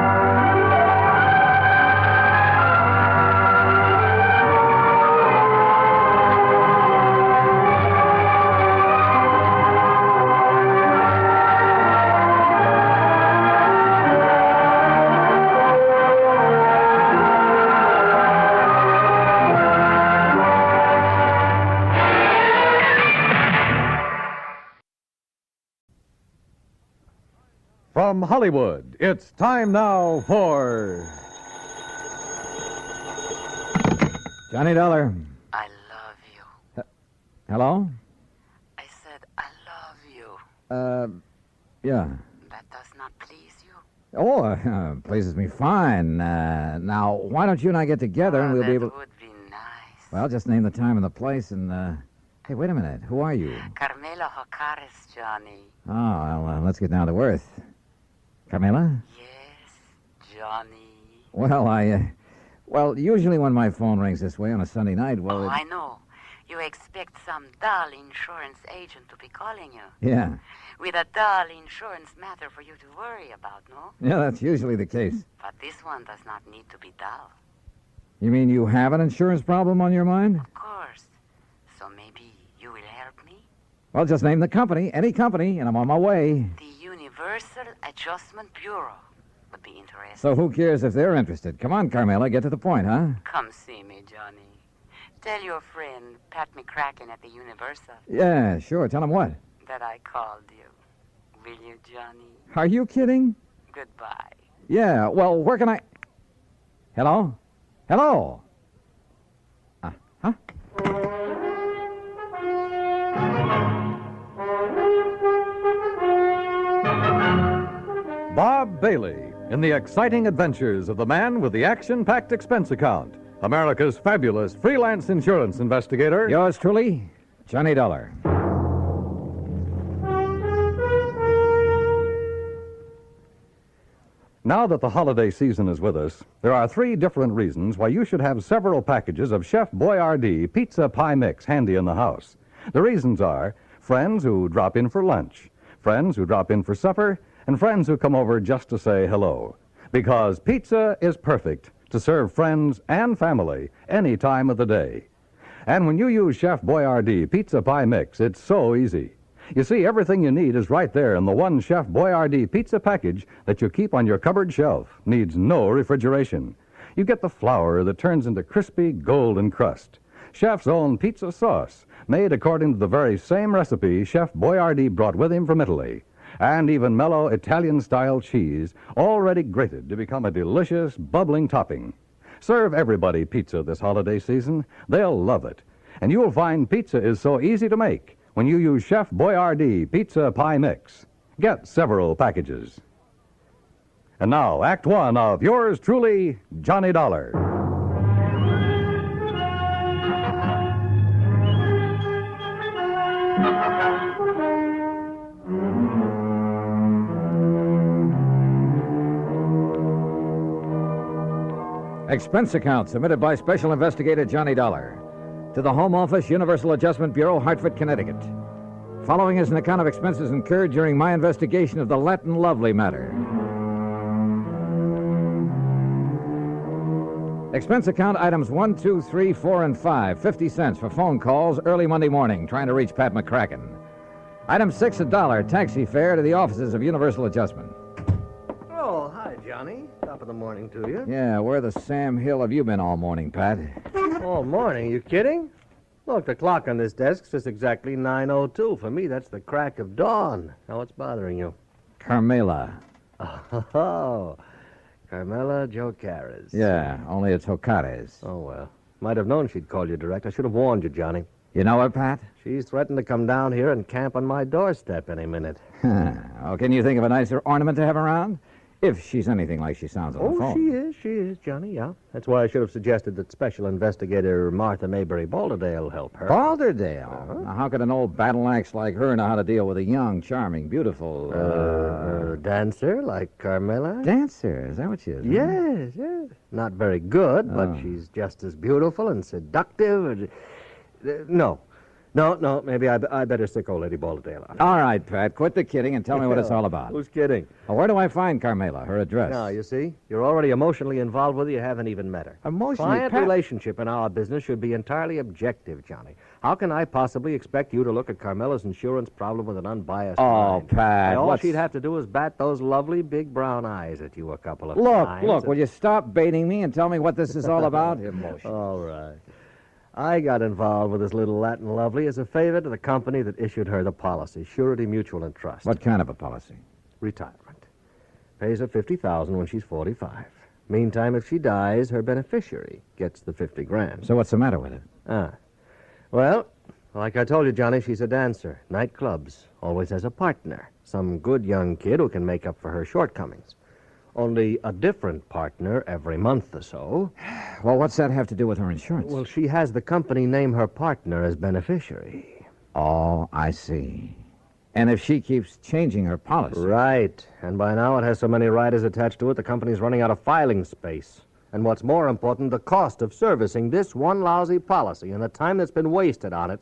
From Hollywood, it's time now for Johnny Dollar. I love you. Hello? I said I love you. Yeah. That does not please you? Oh, pleases me fine. Now, why don't you and I get together and we'll be able... That would be nice. Well, just name the time and the place and, Hey, wait a minute. Who are you? Carmela Hocaris, Johnny. Oh, well, let's get down to earth. Carmela? Yes, Johnny. Well, well, usually when my phone rings this way on a Sunday night, well, I know. You expect some dull insurance agent to be calling you. Yeah. With a dull insurance matter for you to worry about, no? Yeah, that's usually the case. But this one does not need to be dull. You mean you have an insurance problem on your mind? Of course. So maybe you will help me? Well, just name the company, any company, and I'm on my way. The Universal Adjustment Bureau would be interesting. So who cares if they're interested? Come on, Carmela, get to the point, huh? Come see me, Johnny. Tell your friend, Pat McCracken at the Universal, Yeah, sure. Tell him what? that I called you. Will you, Johnny? Are you kidding? Goodbye. Yeah, well, where can I... Hello? Hello? Huh? Bob Bailey in the exciting adventures of the man with the action-packed expense account, America's fabulous freelance insurance investigator. Yours truly, Johnny Dollar. Now that the holiday season is with us, there are 3 different reasons why you should have several packages of Chef Boyardee Pizza Pie Mix handy in the house. The reasons are friends who drop in for lunch, friends who drop in for supper, and friends who come over just to say hello. Because pizza is perfect to serve friends and family any time of the day. And when you use Chef Boyardee Pizza Pie Mix, it's so easy. You see, everything you need is right there in the one Chef Boyardee pizza package that you keep on your cupboard shelf. Needs no refrigeration. You get the flour that turns into crispy golden crust. Chef's own pizza sauce, made according to the very same recipe Chef Boyardee brought with him from Italy. And even mellow Italian-style cheese, already grated to become a delicious, bubbling topping. Serve everybody pizza this holiday season. They'll love it. And you'll find pizza is so easy to make when you use Chef Boyardee Pizza Pie Mix. Get several packages. And now, Act 1 of yours truly, Johnny Dollar. Expense account submitted by Special Investigator Johnny Dollar to the Home Office, Universal Adjustment Bureau, Hartford, Connecticut. Following is an account of expenses incurred during my investigation of the Latin Lovely matter. Expense account items 1, 2, 3, 4, and 5, 50 cents for phone calls early Monday morning trying to reach Pat McCracken. Item 6, $1, taxi fare to the offices of Universal Adjustment. Oh, hi, Johnny. Top of the morning to you. Yeah, where the Sam Hill have you been all morning, Pat? All morning? You kidding? Look, the clock on this desk says exactly 9:02. For me, that's the crack of dawn. Now, what's bothering you? Carmela. Oh, Carmela Jocaris. Yeah, only it's Hocares. Oh, well. Might have known she'd call you direct. I should have warned you, Johnny. You know her, Pat? She's threatened to come down here and camp on my doorstep any minute. Oh, can you think of a nicer ornament to have around? If she's anything like she sounds on the phone. She is, Johnny, yeah. That's why I should have suggested that Special Investigator Martha Maybury Balderdale help her. Balderdale? Now, how could an old battle axe like her know how to deal with a young, charming, beautiful... dancer like Carmela? Dancer? Is that what she is? Yes, yes. Not very good, but she's just as beautiful and seductive. No, maybe I better stick old Lady Balderdale on. All right, Pat, quit the kidding and tell me what it's all about. Who's kidding? Well, where do I find Carmela, her address? Now, you see, you're already emotionally involved with her. You haven't even met her. Emotionally? Client relationship in our business should be entirely objective, Johnny. How can I possibly expect you to look at Carmela's insurance problem with an unbiased mind? Pat, All she'd have to do is bat those lovely big brown eyes at you a couple of times. Look, will you stop baiting me and tell me what this is all about? Emotion. All right. I got involved with this little Latin lovely as a favor to the company that issued her the policy, Surety Mutual and Trust. What kind of a policy? Retirement. Pays her $50,000 when she's 45. Meantime, if she dies, her beneficiary gets the $50,000. So what's the matter with it? Well, like I told you, Johnny, she's a dancer. Nightclubs. Always has a partner. Some good young kid who can make up for her shortcomings. Only a different partner every month or so. Well, what's that have to do with her insurance? Well, she has the company name her partner as beneficiary. Oh, I see. And if she keeps changing her policy... Right. And by now it has so many riders attached to it, the company's running out of filing space. And what's more important, the cost of servicing this one lousy policy and the time that's been wasted on it.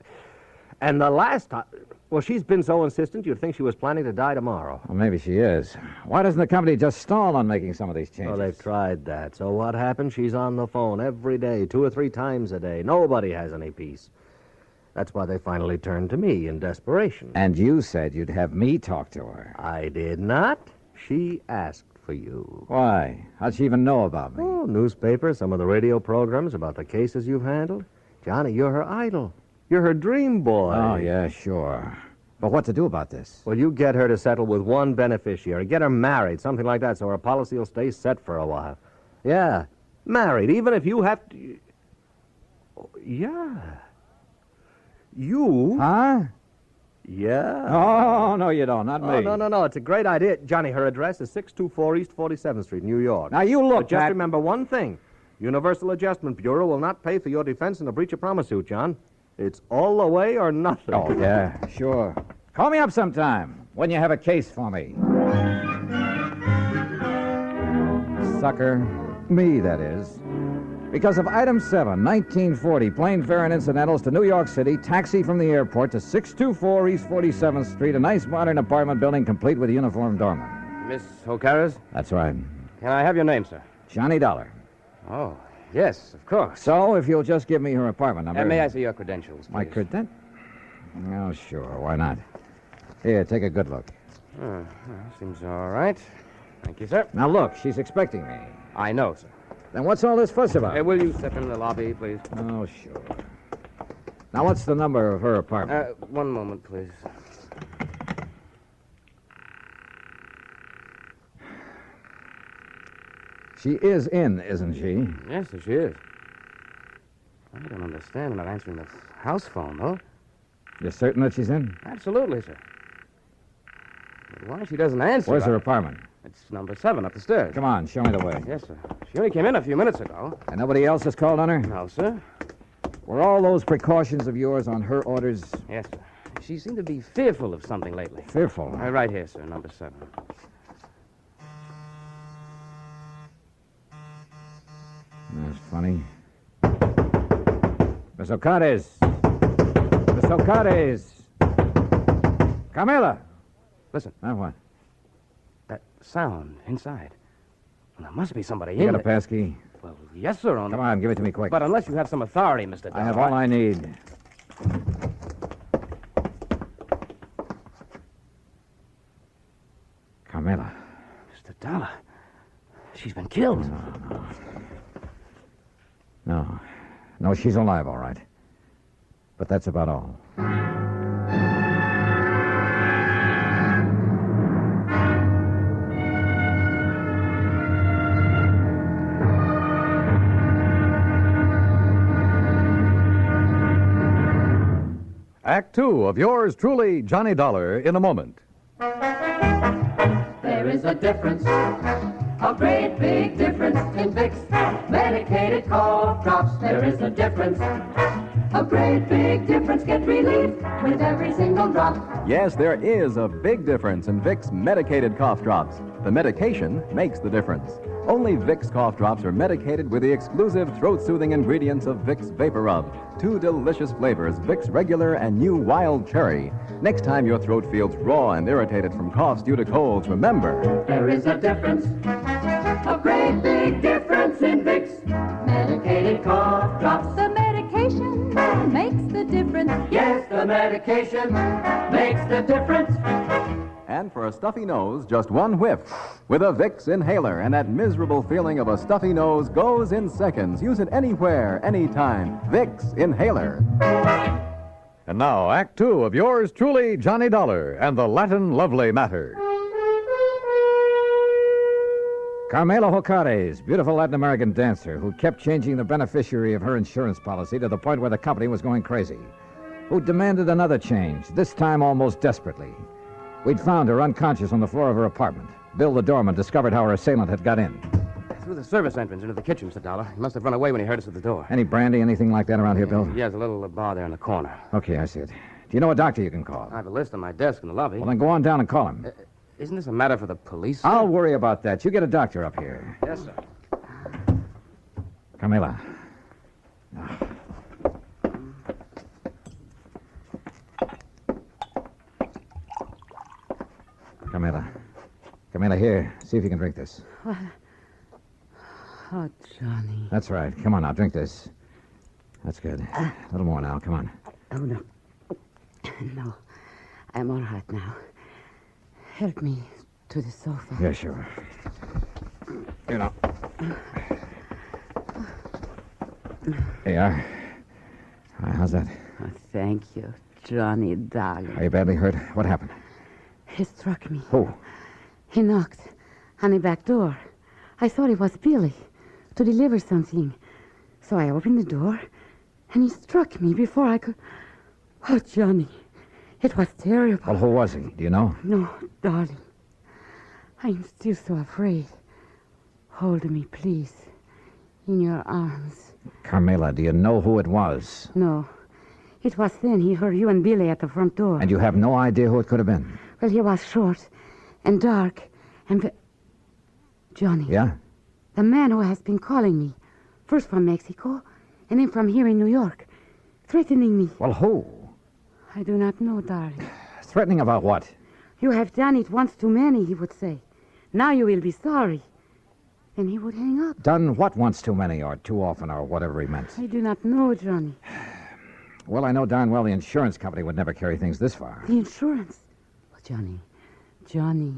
And the last time... Well, she's been so insistent you'd think she was planning to die tomorrow. Well, maybe she is. Why doesn't the company just stall on making some of these changes? Well, they've tried that. So what happened? She's on the phone every day, 2 or 3 times a day. Nobody has any peace. That's why they finally turned to me in desperation. And you said you'd have me talk to her. I did not. She asked for you. Why? How'd she even know about me? Oh, newspapers, some of the radio programs about the cases you've handled. Johnny, you're her idol. You're her dream boy. Oh, yeah, sure. But what to do about this? Well, you get her to settle with one beneficiary. Get her married, something like that, so her policy will stay set for a while. Yeah, married, even if you have to... Oh, yeah. You? Huh? Yeah. Oh, no, you don't. Not me. Oh, no. It's a great idea. Johnny, her address is 624 East 47th Street, New York. Now, you look, But just remember one thing. Universal Adjustment Bureau will not pay for your defense in a breach of promise suit, John. It's all the way or nothing. Oh, yeah, sure. Call me up sometime when you have a case for me. Sucker. Me, that is. Because of Item 7, 1940, plane fare and incidentals to New York City, taxi from the airport to 624 East 47th Street, a nice modern apartment building complete with a uniformed doorman. Miss O'Carra's? That's right. Can I have your name, sir? Johnny Dollar. Oh, yes, of course. So, if you'll just give me her apartment number... may I see your credentials, please? My credentials? Oh, sure. Why not? Here, take a good look. Seems all right. Thank you, sir. Now, look, she's expecting me. I know, sir. Then what's all this fuss about? Hey, will you step into the lobby, please? Oh, sure. Now, what's the number of her apartment? One moment, please. She is in, isn't she? Yes, sir, she is. I don't understand about answering the house phone, though. You're certain that she's in? Absolutely, sir. But why she doesn't answer... Where's her apartment? It's number 7 up the stairs. Come on, show me the way. Yes, sir. She only came in a few minutes ago. And nobody else has called on her? No, sir. Were all those precautions of yours on her orders? Yes, sir. She seemed to be fearful of something lately. Fearful? Right here, sir, number 7. That's funny. Miss O'Carra's. Miss O'Carra's. Carmela. Listen. Now what? That sound inside. Well, there must be somebody You in got a there. passkey? Well, yes, sir. Come on, give it to me quick. But unless you have some authority, Mr. Dollar. I have all I need. Carmela. Mr. Dollar. She's been killed. No, she's alive, all right. But that's about all. Act 2 of yours truly, Johnny Dollar, in a moment. There is a difference, a great big difference in Vicks medicated cough drops. There is a difference, a great big difference. Get relief with every single drop. Yes, there is a big difference in Vicks medicated cough drops. The medication makes the difference. Only Vicks cough drops are medicated with the exclusive throat-soothing ingredients of Vicks Vapor Rub. 2 delicious flavors, Vicks Regular and new Wild Cherry. Next time your throat feels raw and irritated from coughs due to colds, remember... There is a difference, a great big difference in Vicks medicated cough drops. The medication makes the difference. Yes, the medication makes the difference. And for a stuffy nose, just 1 whiff. With a Vicks inhaler, and that miserable feeling of a stuffy nose goes in seconds. Use it anywhere, anytime. Vicks Inhaler. And now, Act 2 of yours truly, Johnny Dollar, and the Latin Lovely Matter. Carmela O'Carra's, beautiful Latin American dancer who kept changing the beneficiary of her insurance policy to the point where the company was going crazy, who demanded another change, this time almost desperately. We'd found her unconscious on the floor of her apartment. Bill, the doorman, discovered how our assailant had got in. Through the service entrance into the kitchen, Mr. Dollar. He must have run away when he heard us at the door. Any brandy, anything like that around here, Bill? Yeah, there's a little bar there in the corner. Okay, I see it. Do you know a doctor you can call? I have a list on my desk in the lobby. Well, then go on down and call him. Isn't this a matter for the police? Sir? I'll worry about that. You get a doctor up here. Yes, sir. Carmela. Carmela, here. See if you can drink this. What? Oh, Johnny. That's right. Come on now, drink this. That's good. A little more now. Come on. Oh, no. No. I'm all right now. Help me to the sofa. Yeah, sure. Here now. There you are. How's that? Oh, thank you, Johnny, darling. Are you badly hurt? What happened? He struck me. Who? He knocked on the back door. I thought it was Billy to deliver something. So I opened the door, and he struck me before I could... Oh, Johnny, it was terrible. Well, who was he? Do you know? No, darling. I'm still so afraid. Hold me, please, in your arms. Carmela, do you know who it was? No. It was then he heard you and Billy at the front door. And you have no idea who it could have been? Well, he was short and dark and... Johnny. Yeah? The man who has been calling me. First from Mexico, and then from here in New York. Threatening me. Well, who? I do not know, darling. Threatening about what? You have done it once too many, he would say. Now you will be sorry. Then he would hang up. Done what once too many or too often or whatever he meant? I do not know, Johnny. Well, I know darn well the insurance company would never carry things this far. The insurance? Oh, Johnny,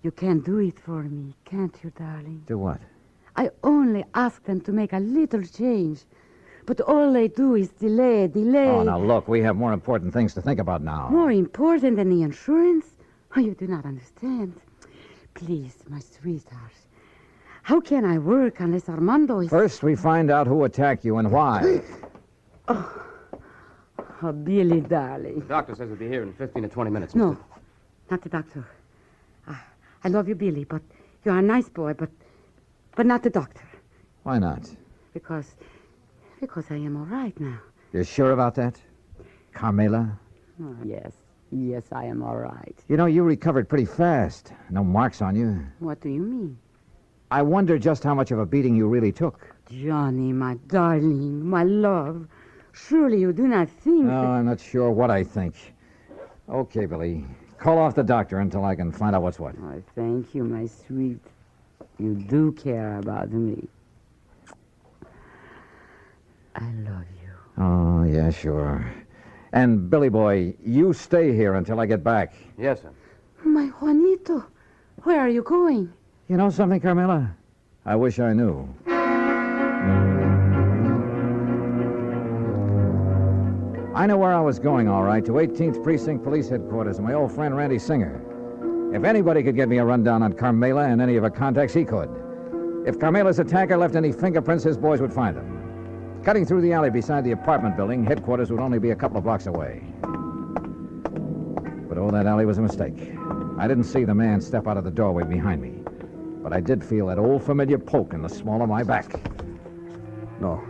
you can't do it for me, can't you, darling? Do what? I only ask them to make a little change. But all they do is delay. Oh, now look, we have more important things to think about now. More important than the insurance? Oh, you do not understand. Please, my sweetheart. How can I work unless Armando is... First, we find out who attacked you and why. Oh, Billy, darling. The doctor says he'll be here in 15 to 20 minutes. No, not the doctor. I love you, Billy, but you're a nice boy, but not the doctor. Why not? Because I am all right now. You're sure about that? Carmela? Oh, yes, I am all right. You know, you recovered pretty fast. No marks on you. What do you mean? I wonder just how much of a beating you really took. Johnny, my darling, my love. Surely you do not think... No, I'm not sure what I think. Okay, Billy. Call off the doctor until I can find out what's what. Oh, thank you, my sweet. You do care about me. I love you. Oh, yeah, sure. And, Billy boy, you stay here until I get back. Yes, sir. My Juanito, where are you going? You know something, Carmela? I wish I knew. I know where I was going, all right, to 18th Precinct Police Headquarters and my old friend Randy Singer. If anybody could get me a rundown on Carmela and any of her contacts, he could. If Carmela's attacker left any fingerprints, his boys would find them. Cutting through the alley beside the apartment building, headquarters would only be a couple of blocks away. But that alley was a mistake. I didn't see the man step out of the doorway behind me. But I did feel that old familiar poke in the small of my back. No.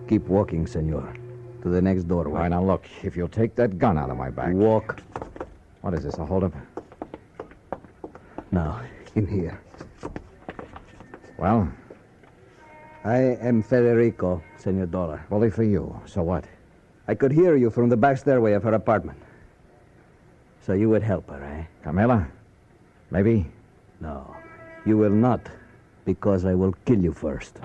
Keep walking, senor. To the next doorway. All right, now look. If you'll take that gun out of my back. Walk. What is this, a holdup? Now, in here. Well? I am Federico, Senor Dollar. Bully for you. So what? I could hear you from the back stairway of her apartment. So you would help her, eh? Carmela? Maybe? No. You will not, because I will kill you first.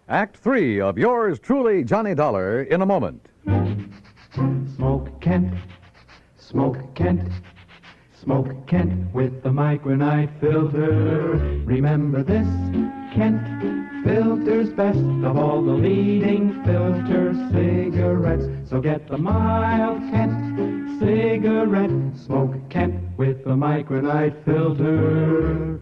Act 3 of yours truly, Johnny Dollar, in a moment. Smoke Kent, Smoke Kent, Smoke Kent with the micronite filter. Remember this, Kent filters best of all the leading filter cigarettes. So get the mild Kent cigarette. Smoke Kent with the micronite filter.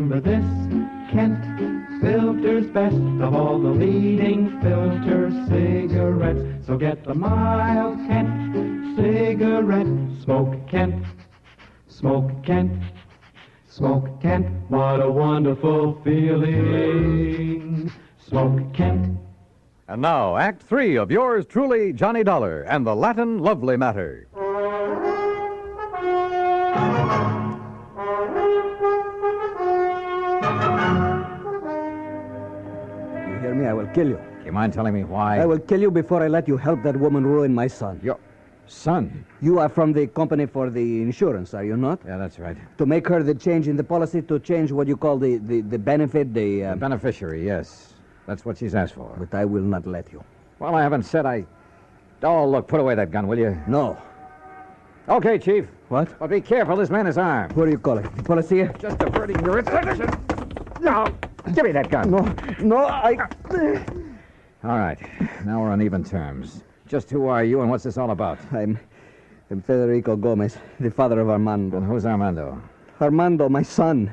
remember this, Kent filters best of all the leading filter cigarettes. So get the mild Kent cigarette. Smoke Kent, smoke Kent, smoke Kent. What a wonderful feeling. Smoke Kent. And now, Act 3 of yours truly, Johnny Dollar and the Latin Lovely Matter. You hear me? I will kill you. You mind telling me why? I will kill you before I let you help that woman ruin my son. Your son? You are from the company for the insurance, are you not? Yeah, that's right. To make her the change in the policy, to change what you call the benefit, The beneficiary, yes. That's what she's asked for. But I will not let you. Well, I haven't said I... Oh, look, put away that gun, will you? No. Okay, Chief. What? But be careful, this man is armed. What do you call it? Policia? Just diverting your attention. No, give me that gun. No, I... All right, now we're on even terms. Just who are you and what's this all about? I'm Federico Gomez, the father of Armando. And who's Armando? Armando, my son.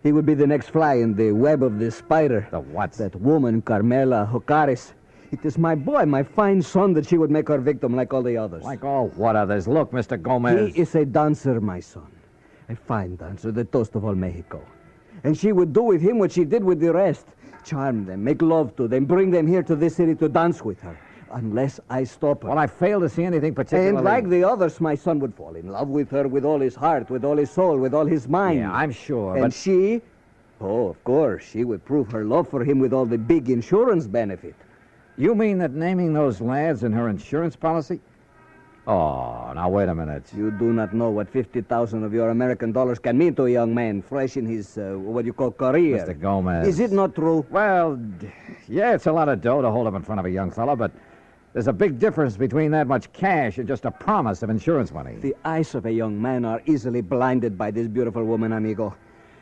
He would be the next fly in the web of the spider. The what? That woman, Carmela Jocares. It is my boy, my fine son, that she would make her victim like all the others. Like all what others? Look, Mr. Gomez. He is a dancer, my son. A fine dancer, the toast of all Mexico. And she would do with him what she did with the rest. Charm them, make love to them, bring them here to this city to dance with her. Unless I stop her. Well, I fail to see anything particularly... And like the others, my son would fall in love with her with all his heart, with all his soul, with all his mind. Yeah, I'm sure, And but... she... Oh, of course, she would prove her love for him with all the big insurance benefit. You mean that naming those lads in her insurance policy? Oh, now wait a minute. You do not know what 50,000 of your American dollars can mean to a young man fresh in his, what you call, career. Mr. Gomez. Is it not true? Well, yeah, it's a lot of dough to hold up in front of a young fellow, but there's a big difference between that much cash and just a promise of insurance money. The eyes of a young man are easily blinded by this beautiful woman, amigo.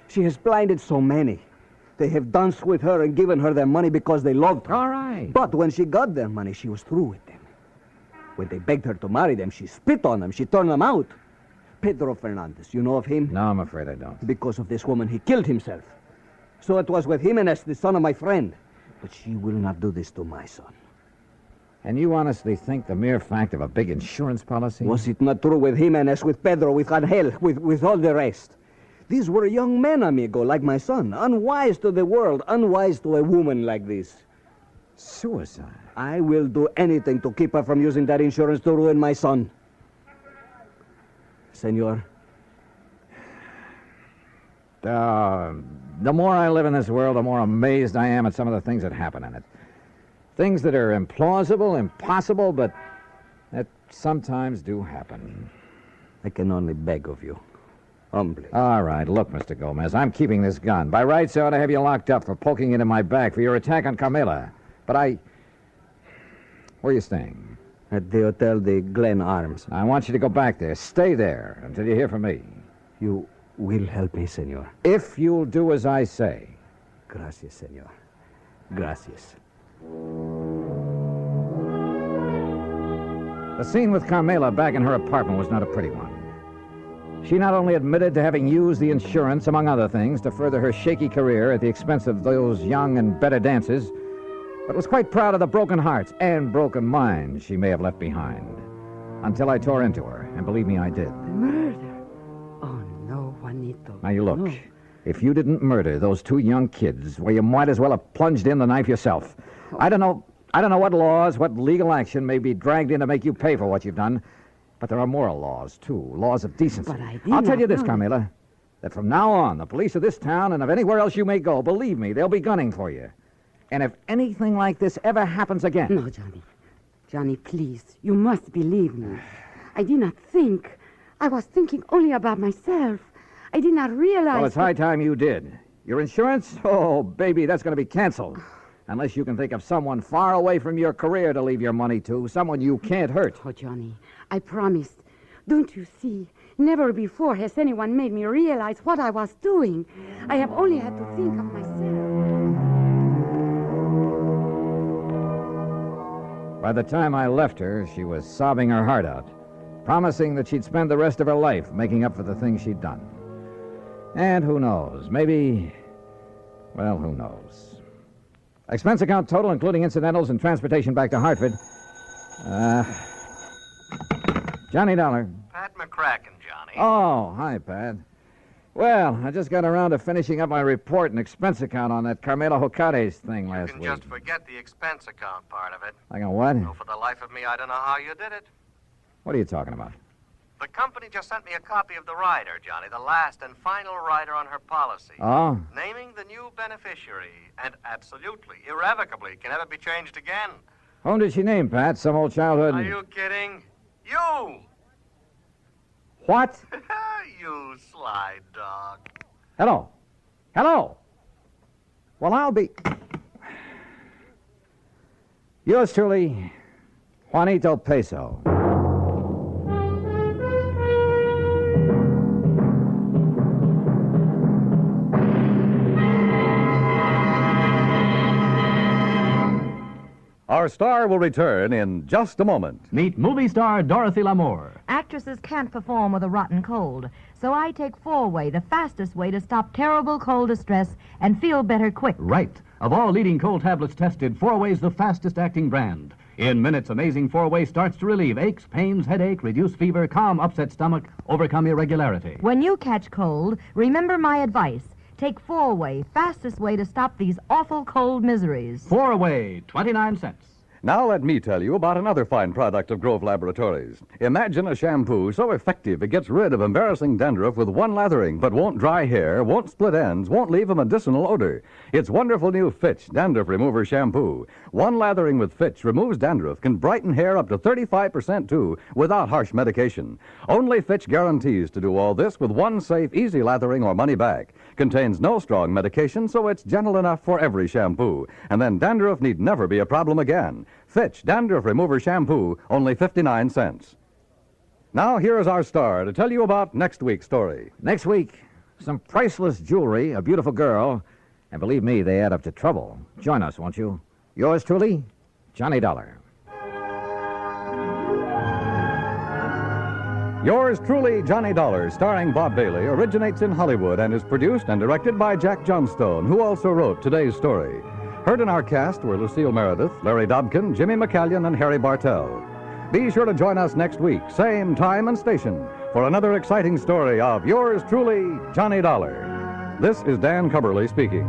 She has blinded so many. They have danced with her and given her their money because they loved her. All right. But when she got their money, she was through with them. When they begged her to marry them, she spit on them. She turned them out. Pedro Fernandez, you know of him? No, I'm afraid I don't. Because of this woman, he killed himself. So it was with Jimenez, the son of my friend. But she will not do this to my son. And you honestly think the mere fact of a big insurance policy? Was it not true with Jimenez, with Pedro, with Angel, with all the rest? These were young men, amigo, like my son. Unwise to the world, unwise to a woman like this. Suicide? I will do anything to keep her from using that insurance to ruin my son. Senor? The more I live in this world, the more amazed I am at some of the things that happen in it. Things that are implausible, impossible, but that sometimes do happen. I can only beg of you. Humbly. All right, look, Mr. Gomez, I'm keeping this gun. By rights, I ought to have you locked up for poking it in my back for your attack on Carmela. But Where are you staying? At the Hotel de Glen Arms. I want you to go back there. Stay there until you hear from me. You will help me, senor. If you'll do as I say. Gracias, senor. Gracias. The scene with Carmela back in her apartment was not a pretty one. She not only admitted to having used the insurance, among other things, to further her shaky career at the expense of those young and better dancers, but was quite proud of the broken hearts and broken minds she may have left behind. Until I tore into her, and believe me, I did. Murder? Oh, no, Juanito. Now, you look. No. If you didn't murder those two young kids, well, you might as well have plunged in the knife yourself. I don't know what laws, what legal action may be dragged in to make you pay for what you've done, but there are moral laws, too, laws of decency. But I did I'll tell not you this, know. Carmela, that from now on, the police of this town and of anywhere else you may go, believe me, they'll be gunning for you. And if anything like this ever happens again... No, Johnny. Johnny, please. You must believe me. I did not think. I was thinking only about myself. I did not realize... Well, it's high time you did. Your insurance? Oh, baby, that's going to be canceled. Unless you can think of someone far away from your career to leave your money to, someone you can't hurt. Oh, Johnny, I promised. Don't you see? Never before has anyone made me realize what I was doing. I have only had to think of myself. By the time I left her, she was sobbing her heart out, promising that she'd spend the rest of her life making up for the things she'd done. And who knows? Maybe... Well, who knows? Expense account total, including incidentals and transportation back to Hartford. Johnny Dollar. Pat McCracken, Johnny. Oh, hi, Pat. Well, I just got around to finishing up my report and expense account on that Carmela Jocates thing last You week. can just forget the expense account part of it. I got what? No, for the life of me, I don't know how you did it. What are you talking about? The company just sent me a copy of the rider, Johnny, the last and final rider on her policy. Oh? Naming the new beneficiary, and absolutely, irrevocably, can never be changed again. Whom did she name, Pat? Some old childhood... Are you kidding? You! What? You sly dog. Hello. Hello. Well, I'll be... Yours truly, Juanito Peso. Our star will return in just a moment. Meet movie star Dorothy Lamour. Actresses can't perform with a rotten cold, so I take 4-Way, the fastest way to stop terrible cold distress and feel better quick. Right. Of all leading cold tablets tested, 4-Way's the fastest acting brand. In minutes, amazing 4-Way starts to relieve aches, pains, headache, reduce fever, calm upset stomach, overcome irregularity. When you catch cold, remember my advice. Take 4-Way, fastest way to stop these awful cold miseries. 4-Way, 29 cents. Now let me tell you about another fine product of Grove Laboratories. Imagine a shampoo so effective it gets rid of embarrassing dandruff with one lathering, but won't dry hair, won't split ends, won't leave a medicinal odor. It's wonderful new Fitch Dandruff Remover Shampoo. One lathering with Fitch removes dandruff, can brighten hair up to 35% too, without harsh medication. Only Fitch guarantees to do all this with one safe, easy lathering or money back. Contains no strong medication, so it's gentle enough for every shampoo. And then dandruff need never be a problem again. Fitch Dandruff Remover Shampoo, only 59 cents. Now, here is our star to tell you about next week's story. Next week, some priceless jewelry, a beautiful girl, and believe me, they add up to trouble. Join us, won't you? Yours truly, Johnny Dollar. Yours truly, Johnny Dollar, starring Bob Bailey, originates in Hollywood and is produced and directed by Jack Johnstone, who also wrote today's story. Heard in our cast were Lucille Meredith, Larry Dobkin, Jimmy McCallion, and Harry Bartell. Be sure to join us next week, same time and station, for another exciting story of yours truly, Johnny Dollar. This is Dan Cubberly speaking.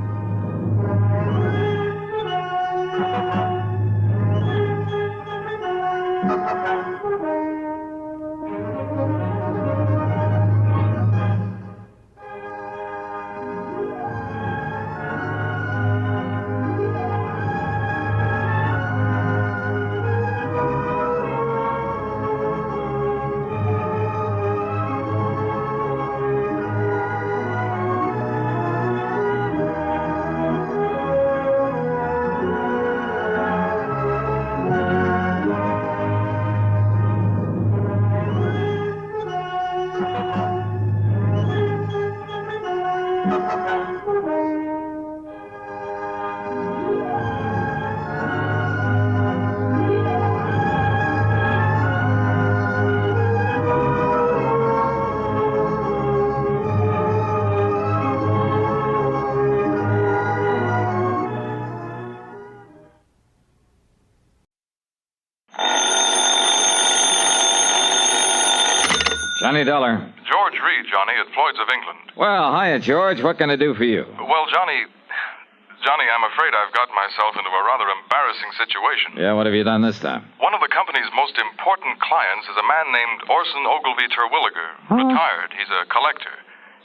Johnny Dollar. George Reed, Johnny, at Floyd's of England. Well, hiya, George. What can I do for you? Well, Johnny, I'm afraid I've got myself into a rather embarrassing situation. Yeah, what have you done this time? One of the company's most important clients is a man named Orson Ogilvy Terwilliger, retired. He's a collector.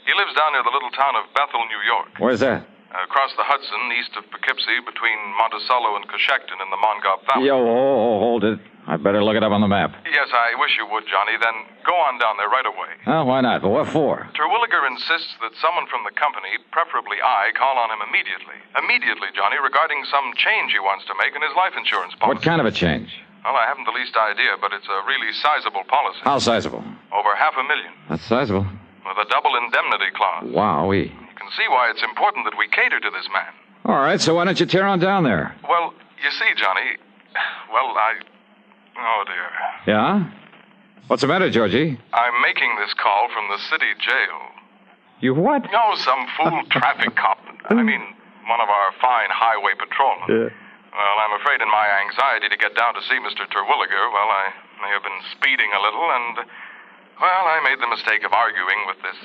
He lives down near the little town of Bethel, New York. Where's that? Across the Hudson, east of Poughkeepsie, between Monticello and Coshecton in the Mongauk Valley. Yo, hold it. I better look it up on the map. Yes, I wish you would, Johnny. Then go on down there right away. Oh, why not? But what for? Terwilliger insists that someone from the company, preferably I, call on him immediately. Immediately, Johnny, regarding some change he wants to make in his life insurance policy. What kind of a change? Well, I haven't the least idea, but it's a really sizable policy. How sizable? Over $500,000. That's sizable. With a double indemnity clause. Wowee. You can see why it's important that we cater to this man. All right, so why don't you tear on down there? Well, you see, Johnny, oh, dear. Yeah? What's the matter, Georgie? I'm making this call from the city jail. You what? No, some fool traffic cop. I mean, one of our fine highway patrolmen. Well, I'm afraid in my anxiety to get down to see Mr. Terwilliger, well, I may have been speeding a little, and, well, I made the mistake of arguing with this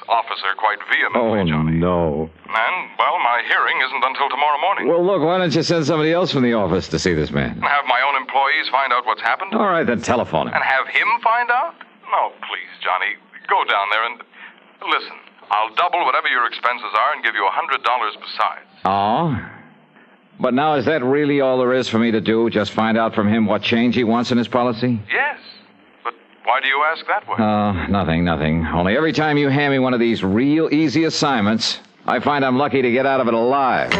officer quite vehemently, Johnny. No. And, well, my hearing isn't until tomorrow morning. Well, look, why don't you send somebody else from the office to see this man? And have my own employees find out what's happened? All right, then telephone him. And have him find out? No, please, Johnny. Go down there and... Listen, I'll double whatever your expenses are and give you $100 besides. Oh? But now, is that really all there is for me to do? Just find out from him what change he wants in his policy? Yes. But why do you ask that way? Nothing. Only every time you hand me one of these real easy assignments, I find I'm lucky to get out of it alive.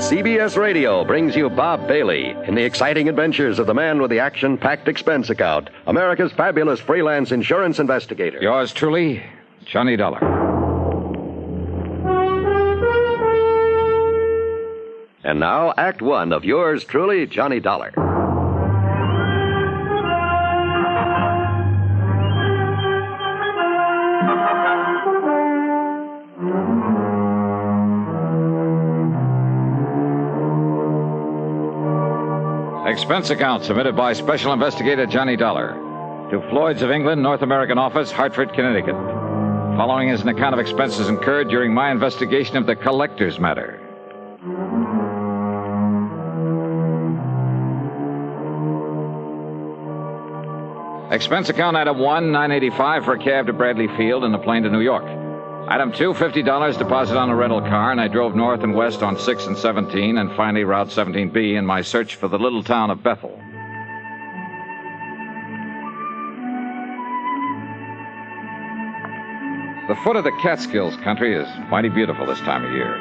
CBS Radio brings you Bob Bailey in the exciting adventures of the man with the action-packed expense account, America's fabulous freelance insurance investigator. Yours truly, Johnny Dollar. And now, Act One of yours truly, Johnny Dollar. Expense account submitted by Special Investigator Johnny Dollar to Floyd's of England, North American Office, Hartford, Connecticut. Following is an account of expenses incurred during my investigation of the Collector's Matter. Expense account item 1, $9.85 for a cab to Bradley Field and a plane to New York. Item 2, $50 deposit on a rental car, and I drove north and west on 6 and 17 and finally Route 17B in my search for the little town of Bethel. The foot of the Catskills country is mighty beautiful this time of year.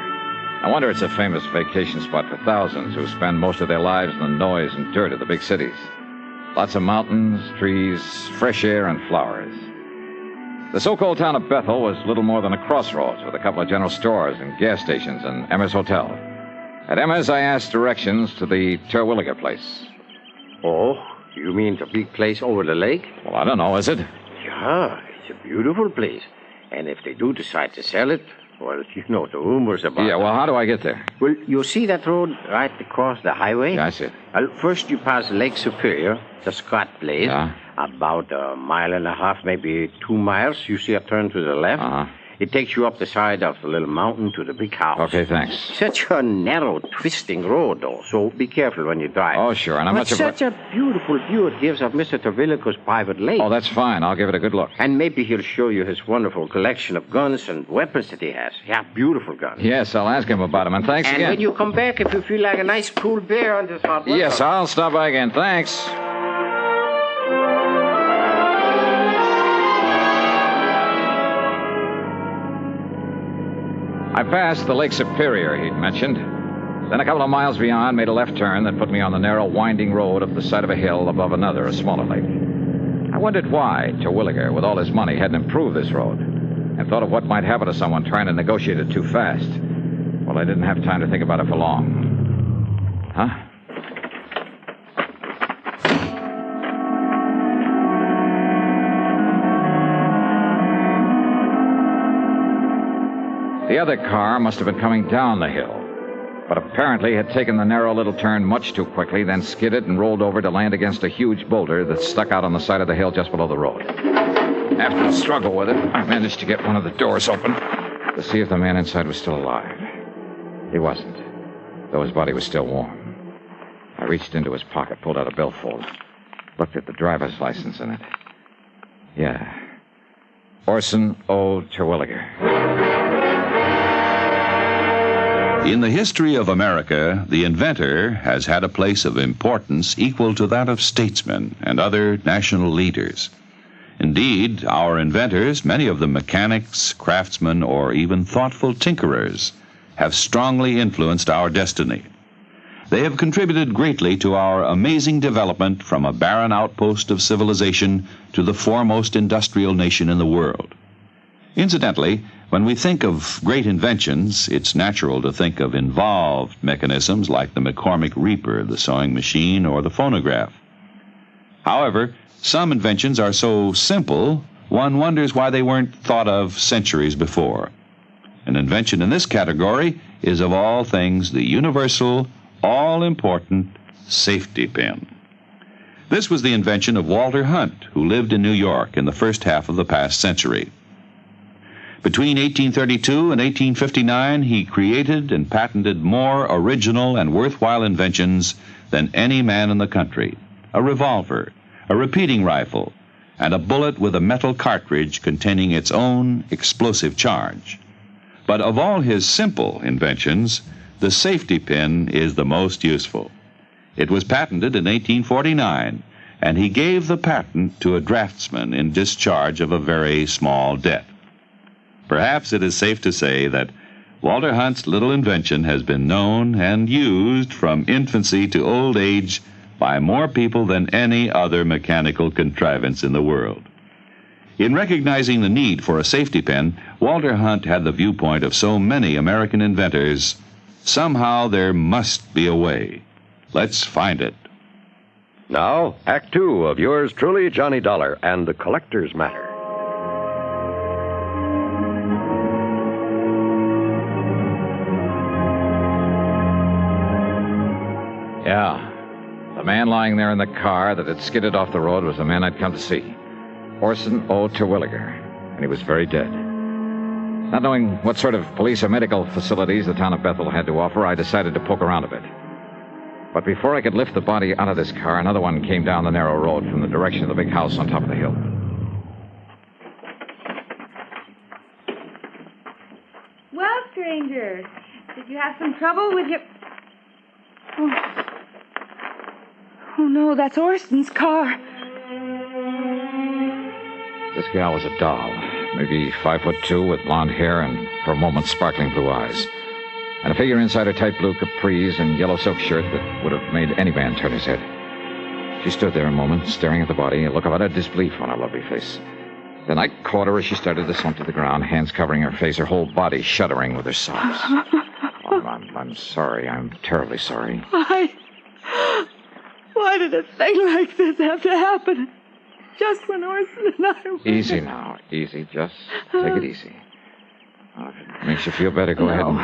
I wonder it's a famous vacation spot for thousands who spend most of their lives in the noise and dirt of the big cities. Lots of mountains, trees, fresh air, and flowers. The so-called town of Bethel was little more than a crossroads with a couple of general stores and gas stations and Emma's Hotel. At Emma's, I asked directions to the Terwilliger place. Oh, you mean the big place over the lake? Well, I don't know, is it? Yeah, it's a beautiful place. And if they do decide to sell it, well, you know the rumors about it. Yeah, well, how do I get there? Well, you see that road right across the highway? Yeah, I see it. Well, first you pass Lake Superior, the Scott place. Yeah. About a mile and a half, maybe 2 miles. You see a turn to the left. Uh-huh. It takes you up the side of the little mountain to the big house. Okay, thanks. Such a narrow, twisting road, though, so be careful when you drive. Oh, sure, and I'm not such a beautiful view it gives of Mr. Terwilliger's private lake. Oh, that's fine. I'll give it a good look. And maybe he'll show you his wonderful collection of guns and weapons that he has. Yeah, beautiful guns. Yes, I'll ask him about them, and thanks and again. And when you come back, if you feel like a nice cool beer on this hot weather. Yes, I'll stop by again. Thanks. I passed the Lake Superior he'd mentioned. Then a couple of miles beyond, made a left turn that put me on the narrow, winding road up the side of a hill above another, a smaller lake. I wondered why Terwilliger, with all his money, hadn't improved this road, and thought of what might happen to someone trying to negotiate it too fast. Well, I didn't have time to think about it for long. Huh? The other car must have been coming down the hill, but apparently had taken the narrow little turn much too quickly, then skidded and rolled over to land against a huge boulder that stuck out on the side of the hill just below the road. After a struggle with it, I managed to get one of the doors open to see if the man inside was still alive. He wasn't, though his body was still warm. I reached into his pocket, pulled out a billfold, looked at the driver's license in it. Yeah. Orson O. Terwilliger. In the history of America, the inventor has had a place of importance equal to that of statesmen and other national leaders. Indeed, our inventors, many of them mechanics, craftsmen, or even thoughtful tinkerers, have strongly influenced our destiny. They have contributed greatly to our amazing development from a barren outpost of civilization to the foremost industrial nation in the world. Incidentally, When we think of great inventions, it's natural to think of involved mechanisms like the McCormick Reaper, the sewing machine, or the phonograph. However, some inventions are so simple, one wonders why they weren't thought of centuries before. An invention in this category is, of all things, the universal, all-important safety pin. This was the invention of Walter Hunt, who lived in New York in the first half of the past century. Between 1832 and 1859, he created and patented more original and worthwhile inventions than any man in the country. A revolver, a repeating rifle, and a bullet with a metal cartridge containing its own explosive charge. But of all his simple inventions, the safety pin is the most useful. It was patented in 1849, and he gave the patent to a draftsman in discharge of a very small debt. Perhaps it is safe to say that Walter Hunt's little invention has been known and used from infancy to old age by more people than any other mechanical contrivance in the world. In recognizing the need for a safety pin, Walter Hunt had the viewpoint of so many American inventors. Somehow there must be a way. Let's find it. Now, Act Two of yours truly, Johnny Dollar, and the Collector's Matter. Yeah. The man lying there in the car that had skidded off the road was the man I'd come to see. Orson O. Terwilliger. And he was very dead. Not knowing what sort of police or medical facilities the town of Bethel had to offer, I decided to poke around a bit. But before I could lift the body out of this car, another one came down the narrow road from the direction of the big house on top of the hill. Well, stranger, did you have some trouble with your... Oh, no, that's Orson's car. This gal was a doll, maybe 5'2", with blonde hair and, for a moment, sparkling blue eyes. And a figure inside her tight blue capris and yellow silk shirt that would have made any man turn his head. She stood there a moment, staring at the body, a look of utter disbelief on her lovely face. Then I caught her as she started to slump to the ground, hands covering her face, her whole body shuddering with her sobs. I'm sorry. I'm terribly sorry. Why did a thing like this have to happen? Just when Orson and I were... Easy now. Easy. Just take it easy. If it makes you feel better, go ahead and...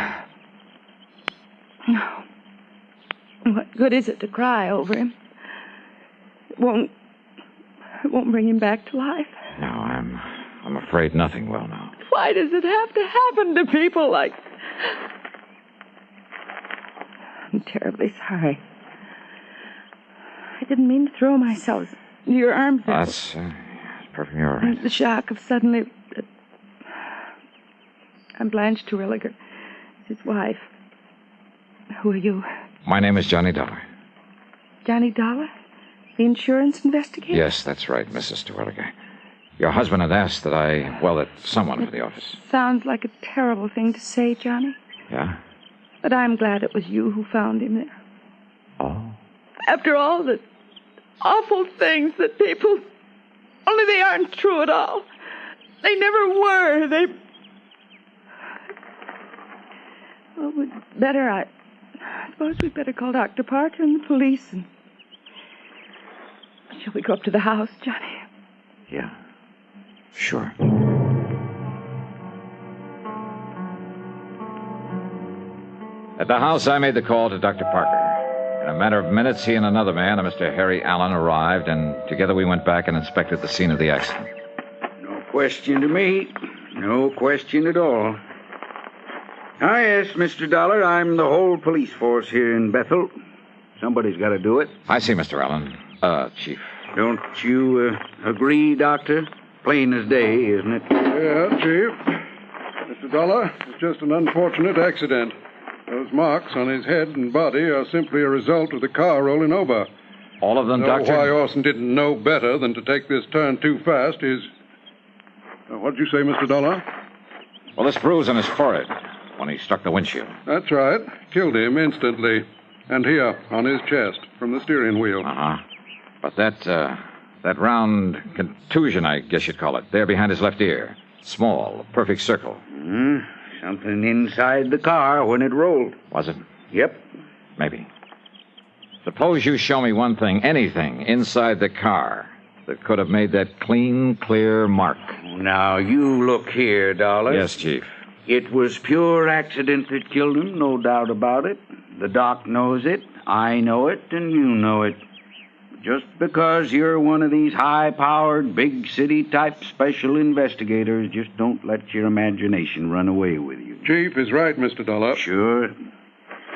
No. What good is it to cry over him? It won't bring him back to life. No, I'm afraid nothing will now. Why does it have to happen to people like... I'm terribly sorry. I didn't mean to throw myself into your arms. That's perfectly all right. The shock of suddenly... I'm Blanche Terwilliger, his wife. Who are you? My name is Johnny Dollar. Johnny Dollar? The insurance investigator? Yes, that's right, Mrs. Terwilliger. Your husband had asked that someone for the office. Sounds like a terrible thing to say, Johnny. Yeah? But I'm glad it was you who found him there. Oh? After all the awful things that people... Only they aren't true at all. They never were. Well, we'd better... I suppose we'd better call Dr. Parker and the police and... Shall we go up to the house, Johnny? Yeah. Sure. At the house, I made the call to Dr. Parker. In a matter of minutes, he and another man, a Mr. Harry Allen, arrived, and together we went back and inspected the scene of the accident. No question to me. No question at all. Ah, yes, Mr. Dollar, I'm the whole police force here in Bethel. Somebody's got to do it. I see, Mr. Allen. Chief. Don't you agree, Doctor? Plain as day, isn't it? Yeah, Chief. Mr. Dollar, it's just an unfortunate accident. Those marks on his head and body are simply a result of the car rolling over. All of them, Doctor? Why Orson didn't know better than to take this turn too fast is... What'd you say, Mr. Dollar? Well, this bruise on his forehead when he struck the windshield. That's right. Killed him instantly. And here, on his chest, from the steering wheel. Uh-huh. But that round contusion, I guess you'd call it, there behind his left ear. Small, a perfect circle. Something inside the car when it rolled. Was it? Yep. Maybe. Suppose you show me one thing, anything, inside the car that could have made that clean, clear mark. Now, you look here, Dollar. Yes, Chief. It was pure accident that killed him, no doubt about it. The doc knows it, I know it, and you know it. Just because you're one of these high-powered, big-city-type special investigators, just don't let your imagination run away with you. Chief is right, Mr. Dollar. Sure.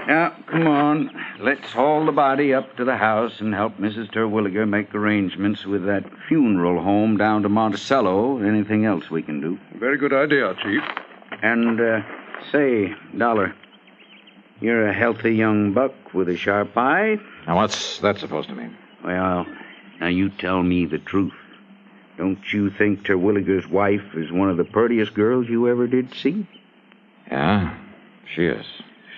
Now, come on. Let's haul the body up to the house and help Mrs. Terwilliger make arrangements with that funeral home down to Monticello. Anything else we can do. Very good idea, Chief. And, say, Dollar, you're a healthy young buck with a sharp eye. Now, what's that supposed to mean? Well, now you tell me the truth. Don't you think Terwilliger's wife is one of the prettiest girls you ever did see? Yeah, she is.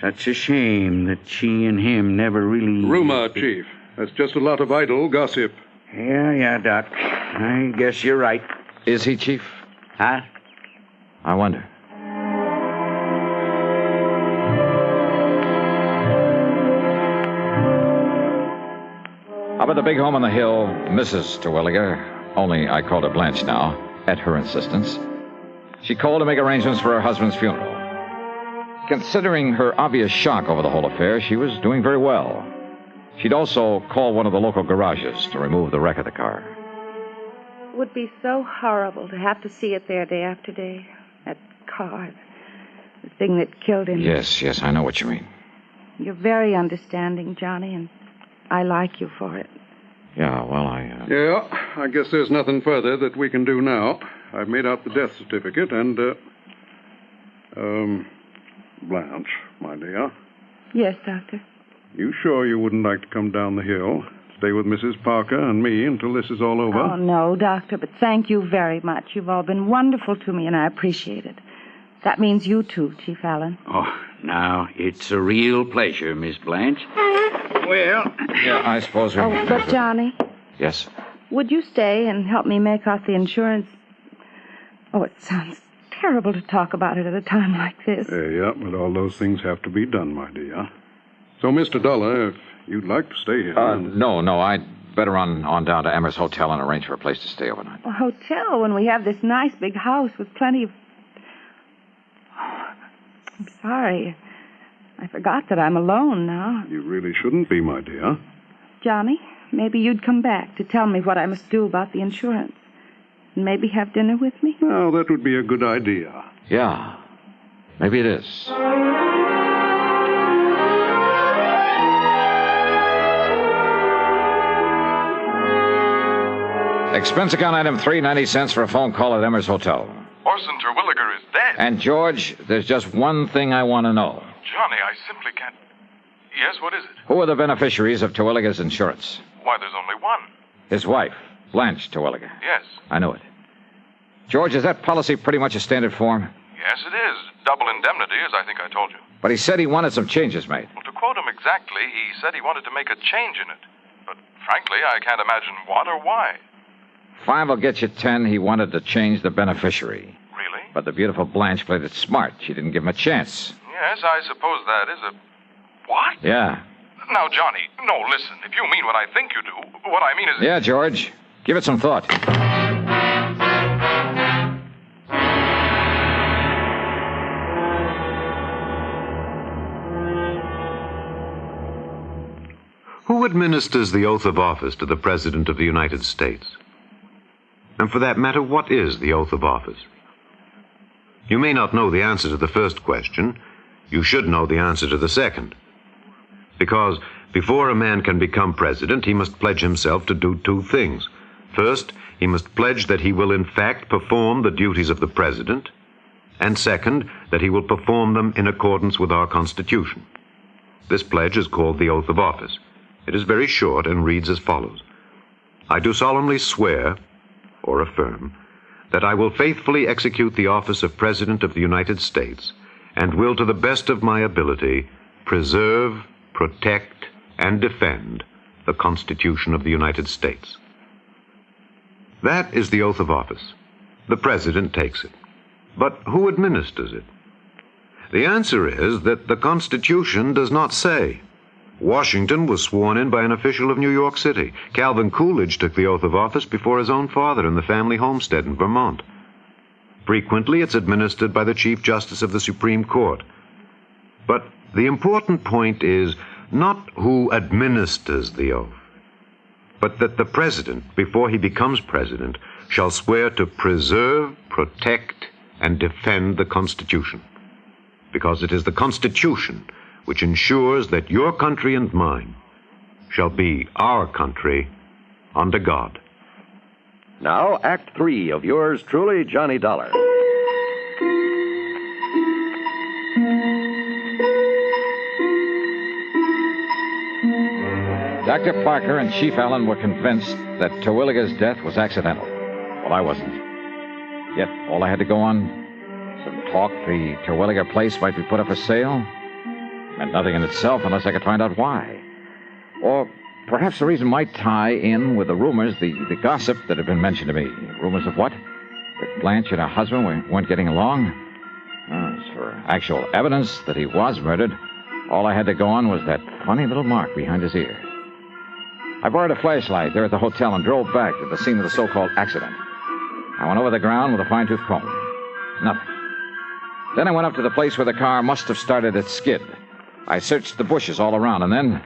Such a shame that she and him never really... Rumor, Chief. That's just a lot of idle gossip. Yeah, Doc. I guess you're right. Is he, Chief? Huh? I wonder. Up at the big home on the hill, Mrs. Terwilliger, only I called her Blanche now, at her insistence, she called to make arrangements for her husband's funeral. Considering her obvious shock over the whole affair, she was doing very well. She'd also called one of the local garages to remove the wreck of the car. It would be so horrible to have to see it there day after day. That car, the thing that killed him. Yes, I know what you mean. You're very understanding, Johnny, and I like you for it. Yeah, well, Yeah, I guess there's nothing further that we can do now. I've made out the death certificate and, Blanche, my dear. Yes, Doctor. You sure you wouldn't like to come down the hill, stay with Mrs. Parker and me until this is all over? Oh, no, Doctor, but thank you very much. You've all been wonderful to me, and I appreciate it. That means you too, Chief Allen. Oh, now, it's a real pleasure, Miss Blanche. Well... Yeah, I suppose we... Oh, but Johnny... Yes? Would you stay and help me make out the insurance? Oh, it sounds terrible to talk about it at a time like this. Yeah, but all those things have to be done, my dear. So, Mr. Dollar, if you'd like to stay here... No, I'd better run on down to Emmer's Hotel and arrange for a place to stay overnight. A hotel when we have this nice big house with plenty of... Oh, I'm sorry. I forgot that I'm alone now. You really shouldn't be, my dear. Johnny, maybe you'd come back to tell me what I must do about the insurance. And maybe have dinner with me? Well, that would be a good idea. Yeah, maybe it is. Expense account item 3, 90 cents for a phone call at Emmer's Hotel. Orson Terwilliger is dead. And, George, there's just one thing I want to know. Johnny, I simply can't... Yes, what is it? Who are the beneficiaries of Terwilliger's insurance? Why, there's only one. His wife, Blanche Terwilliger. Yes. I knew it. George, is that policy pretty much a standard form? Yes, it is. Double indemnity, as I think I told you. But he said he wanted some changes made. Well, to quote him exactly, he said he wanted to make a change in it. But frankly, I can't imagine what or why. 5 will get you 10. He wanted to change the beneficiary. Really? But the beautiful Blanche played it smart. She didn't give him a chance. Yes, I suppose that is a... What? Yeah. Now, Johnny, no, listen. If you mean what I think you do, what I mean is... Yeah, George. Give it some thought. Who administers the oath of office to the President of the United States? And for that matter, what is the oath of office? You may not know the answer to the first question. You should know the answer to the second. Because before a man can become president, he must pledge himself to do 2 things. First, he must pledge that he will in fact perform the duties of the president, and second, that he will perform them in accordance with our Constitution. This pledge is called the oath of office. It is very short and reads as follows. I do solemnly swear, or affirm, that I will faithfully execute the office of President of the United States, and will, to the best of my ability, preserve, protect, and defend the Constitution of the United States. That is the oath of office. The President takes it. But who administers it? The answer is that the Constitution does not say. Washington was sworn in by an official of New York City. Calvin Coolidge took the oath of office before his own father in the family homestead in Vermont. Frequently, it's administered by the Chief Justice of the Supreme Court. But the important point is not who administers the oath, but that the President, before he becomes President, shall swear to preserve, protect, and defend the Constitution. Because it is the Constitution which ensures that your country and mine shall be our country under God. Now, Act 3 of yours truly, Johnny Dollar. Dr. Parker and Chief Allen were convinced that Terwilliger's death was accidental. Well, I wasn't. Yet, all I had to go on, some talk the Terwilliger place might be put up for sale, meant nothing in itself unless I could find out why. Or perhaps the reason might tie in with the rumors, the gossip that had been mentioned to me. Rumors of what? That Blanche and her husband weren't getting along? As for actual evidence that he was murdered, all I had to go on was that funny little mark behind his ear. I borrowed a flashlight there at the hotel and drove back to the scene of the so-called accident. I went over the ground with a fine-tooth comb. Nothing. Then I went up to the place where the car must have started its skid. I searched the bushes all around, and then...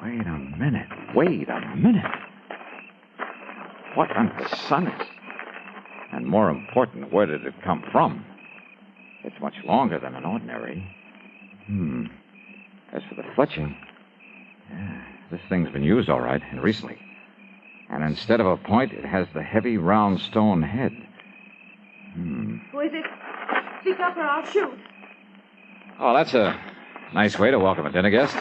Wait a minute. What under the sun is... And more important, where did it come from? It's much longer than an ordinary. As for the fletching... Yeah, this thing's been used all right, and recently. And instead of a point, it has the heavy, round stone head. Who is it? Speak up or I'll shoot. Oh, that's a nice way to welcome a dinner guest.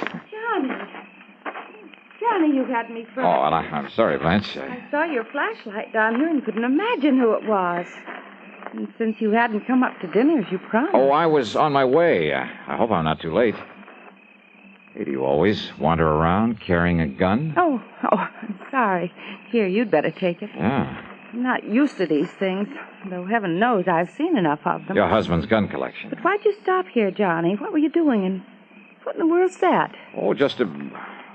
Johnny, you had me frightened. Oh, well, I'm sorry, Blanche. I saw your flashlight down here and couldn't imagine who it was. And since you hadn't come up to dinner as you promised... Oh, I was on my way. I hope I'm not too late. Hey, do you always wander around carrying a gun? Oh, I'm sorry. Here, you'd better take it. Yeah. I'm not used to these things, though heaven knows I've seen enough of them. Your husband's gun collection. But why'd you stop here, Johnny? What were you doing, and what in the world's that? Oh, just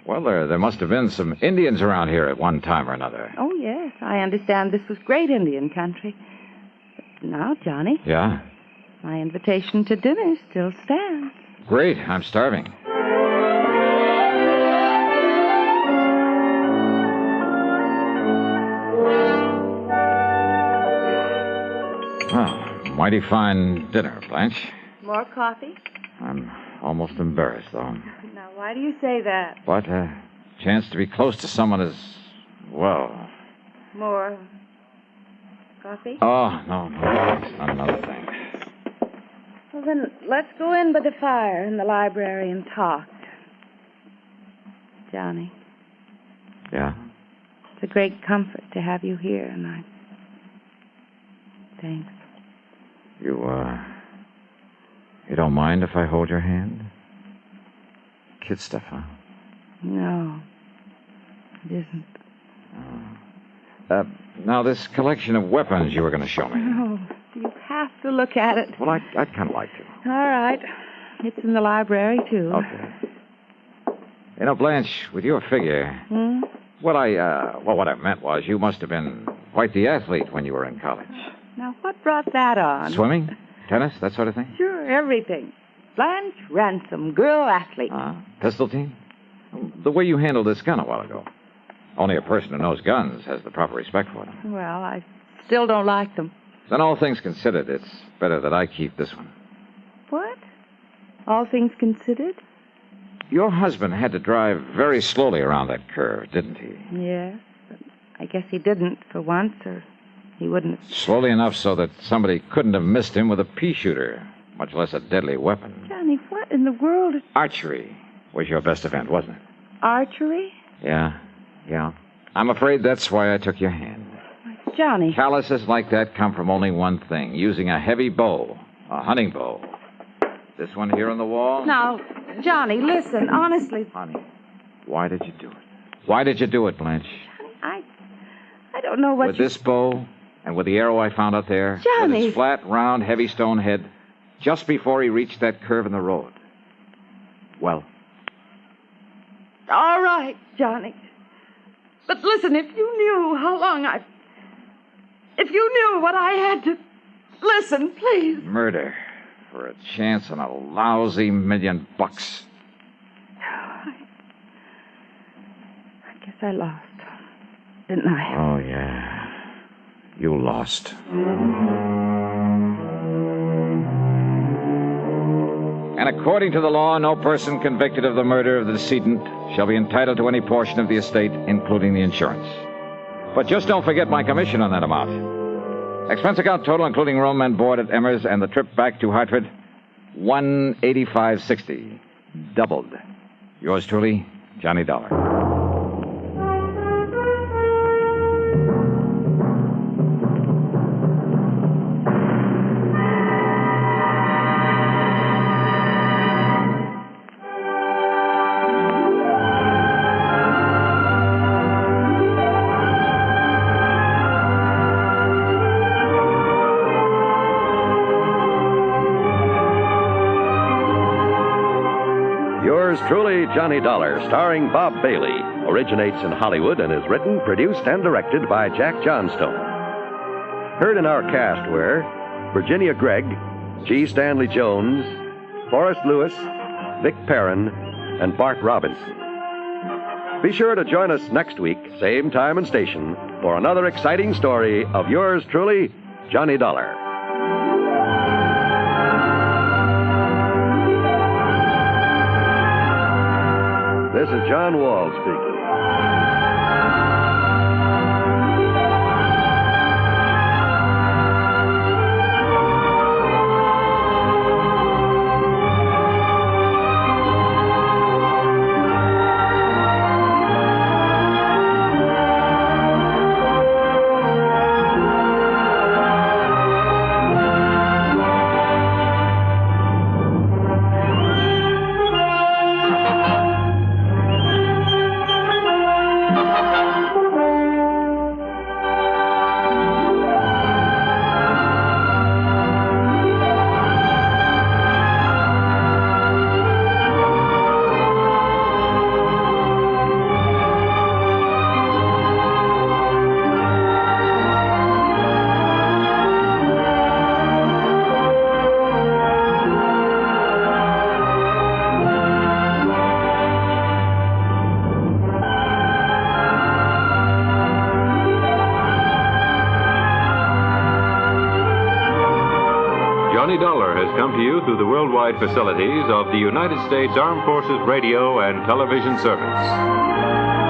well, there must have been some Indians around here at one time or another. Oh, yes. I understand this was great Indian country. But now, Johnny. Yeah? My invitation to dinner still stands. Great. I'm starving. Oh, mighty fine dinner, Blanche. More coffee? I'm almost embarrassed, though. Now, why do you say that? But a chance to be close to someone is, well... More coffee? Oh, no, it's not another thing. Well, then, let's go in by the fire in the library and talk. Johnny. Yeah? It's a great comfort to have you here, and Thanks. You don't mind if I hold your hand? Kid stuff, huh? No, it isn't. Now, this collection of weapons you were going to show me. No, you have to look at it. Well, I'd kind of like to. All right. It's in the library, too. Okay. You know, Blanche, with your figure... what I meant was you must have been quite the athlete when you were in college. Now, what brought that on? Swimming? Tennis? That sort of thing? Sure, everything. Blanche Ransom, girl athlete. Pistol team? The way you handled this gun a while ago. Only a person who knows guns has the proper respect for them. Well, I still don't like them. Then all things considered, it's better that I keep this one. What? All things considered? Your husband had to drive very slowly around that curve, didn't he? Yes, but I guess he didn't for once, or he wouldn't have... Slowly enough so that somebody couldn't have missed him with a pea shooter, much less a deadly weapon. Johnny, what in the world is... Archery was your best event, wasn't it? Archery? Yeah. I'm afraid that's why I took your hand. Johnny. Calluses like that come from only one thing, using a heavy bow, a hunting bow. This one here on the wall? Now, Johnny, listen, honestly. Honey, why did you do it? Why did you do it, Blanche? Johnny, I don't know what With this bow, And with the arrow I found out there, Johnny. with its flat, round, heavy stone head, just before he reached that curve in the road. Well, All right, Johnny. But listen, if you knew how long if you knew what I had to... Listen, please. murder for a chance on a lousy $1,000,000. I guess I lost, didn't I? Oh, yeah. You lost. And according to the law, no person convicted of the murder of the decedent shall be entitled to any portion of the estate, including the insurance. But just don't forget my commission on that amount. Expense account total, including room and board at Emmer's and the trip back to Hartford, $185.60. Doubled. Yours truly, Johnny Dollar. Yours truly, Johnny Dollar, starring Bob Bailey, originates in Hollywood and is written, produced, and directed by Jack Johnstone. Heard in our cast were Virginia Gregg, G. Stanley Jones, Forrest Lewis, Vic Perrin, and Bart Robinson. Be sure to join us next week, same time and station, for another exciting story of yours truly, Johnny Dollar. This is John Wall speaking. Johnny Dollar has come to you through the worldwide facilities of the United States Armed Forces Radio and Television Service.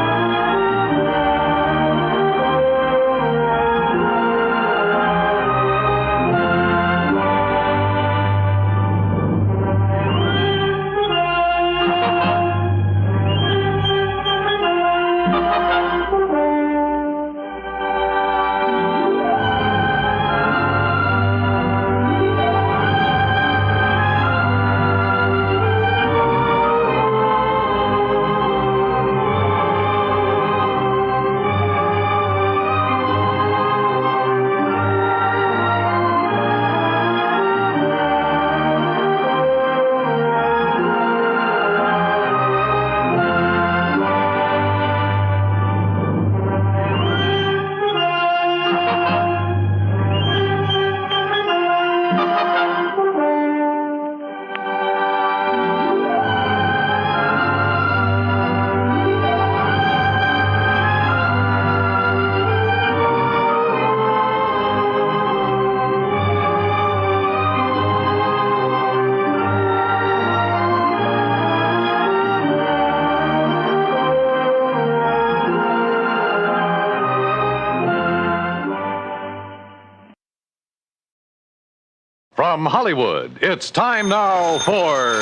From Hollywood, it's time now for...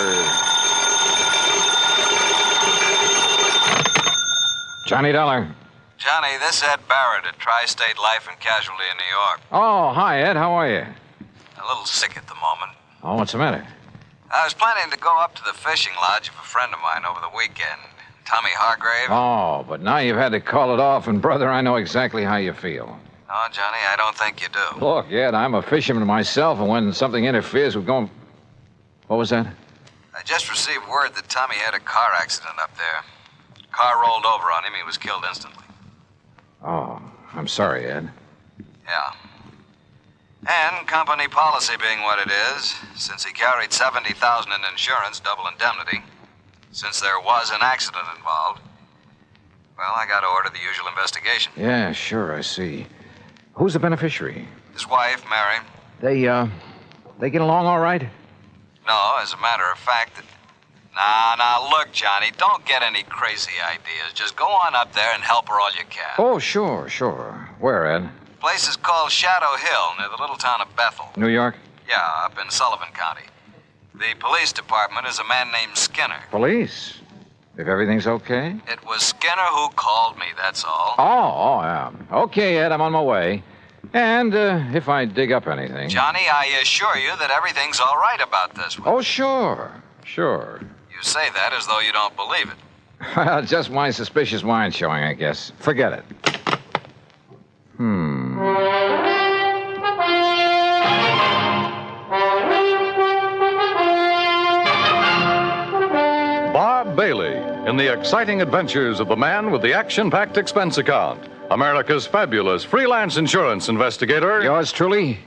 Johnny Dollar. Johnny, this is Ed Barrett at Tri-State Life and Casualty in New York. Oh, hi, Ed. How are you? A little sick at the moment. Oh, what's the matter? I was planning to go up to the fishing lodge of a friend of mine over the weekend, Tommy Hargrave. Oh, but now you've had to call it off, and brother, I know exactly how you feel. No, Johnny, I don't think you do. Look, Ed, I'm a fisherman myself, and when something interferes with going... What was that? I just received word that Tommy had a car accident up there. Car rolled over on him. He was killed instantly. Oh, I'm sorry, Ed. Yeah. And company policy being what it is, since he carried $70,000 in insurance, double indemnity, since there was an accident involved, well, I got to order the usual investigation. Yeah, sure, I see. Who's the beneficiary? His wife, Mary. They get along all right? No, as a matter of fact, Now, look, Johnny, don't get any crazy ideas. Just go on up there and help her all you can. Oh, sure. Where, Ed? The place is called Shadow Hill, near the little town of Bethel. New York? Yeah, up in Sullivan County. The police department is a man named Skinner. Police? If everything's okay? It was Skinner who called me, that's all. Oh, yeah. Okay, Ed, I'm on my way. And if I dig up anything... Johnny, I assure you that everything's all right about this one. Oh, sure. You say that as though you don't believe it. Well, just my suspicious mind showing, I guess. Forget it. Bob Bailey in the exciting adventures of the man with the action-packed expense account. America's fabulous freelance insurance investigator. Yours truly,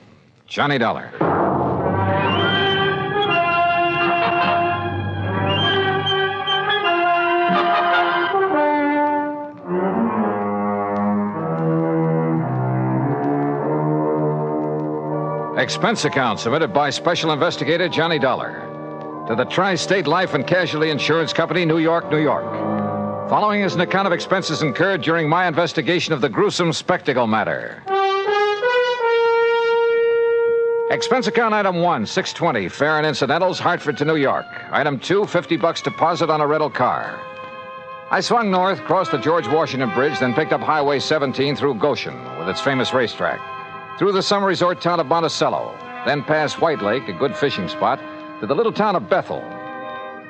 Johnny Dollar. Expense account submitted by Special Investigator Johnny Dollar to the Tri-State Life and Casualty Insurance Company, New York, New York. Following is an account of expenses incurred during my investigation of the Gruesome Spectacle Matter. Expense account item 1, $620, fare and incidentals, Hartford to New York. Item 2, $50 deposit on a rental car. I swung north, crossed the George Washington Bridge, then picked up Highway 17 through Goshen with its famous racetrack. Through the summer resort town of Monticello, then past White Lake, a good fishing spot, to the little town of Bethel.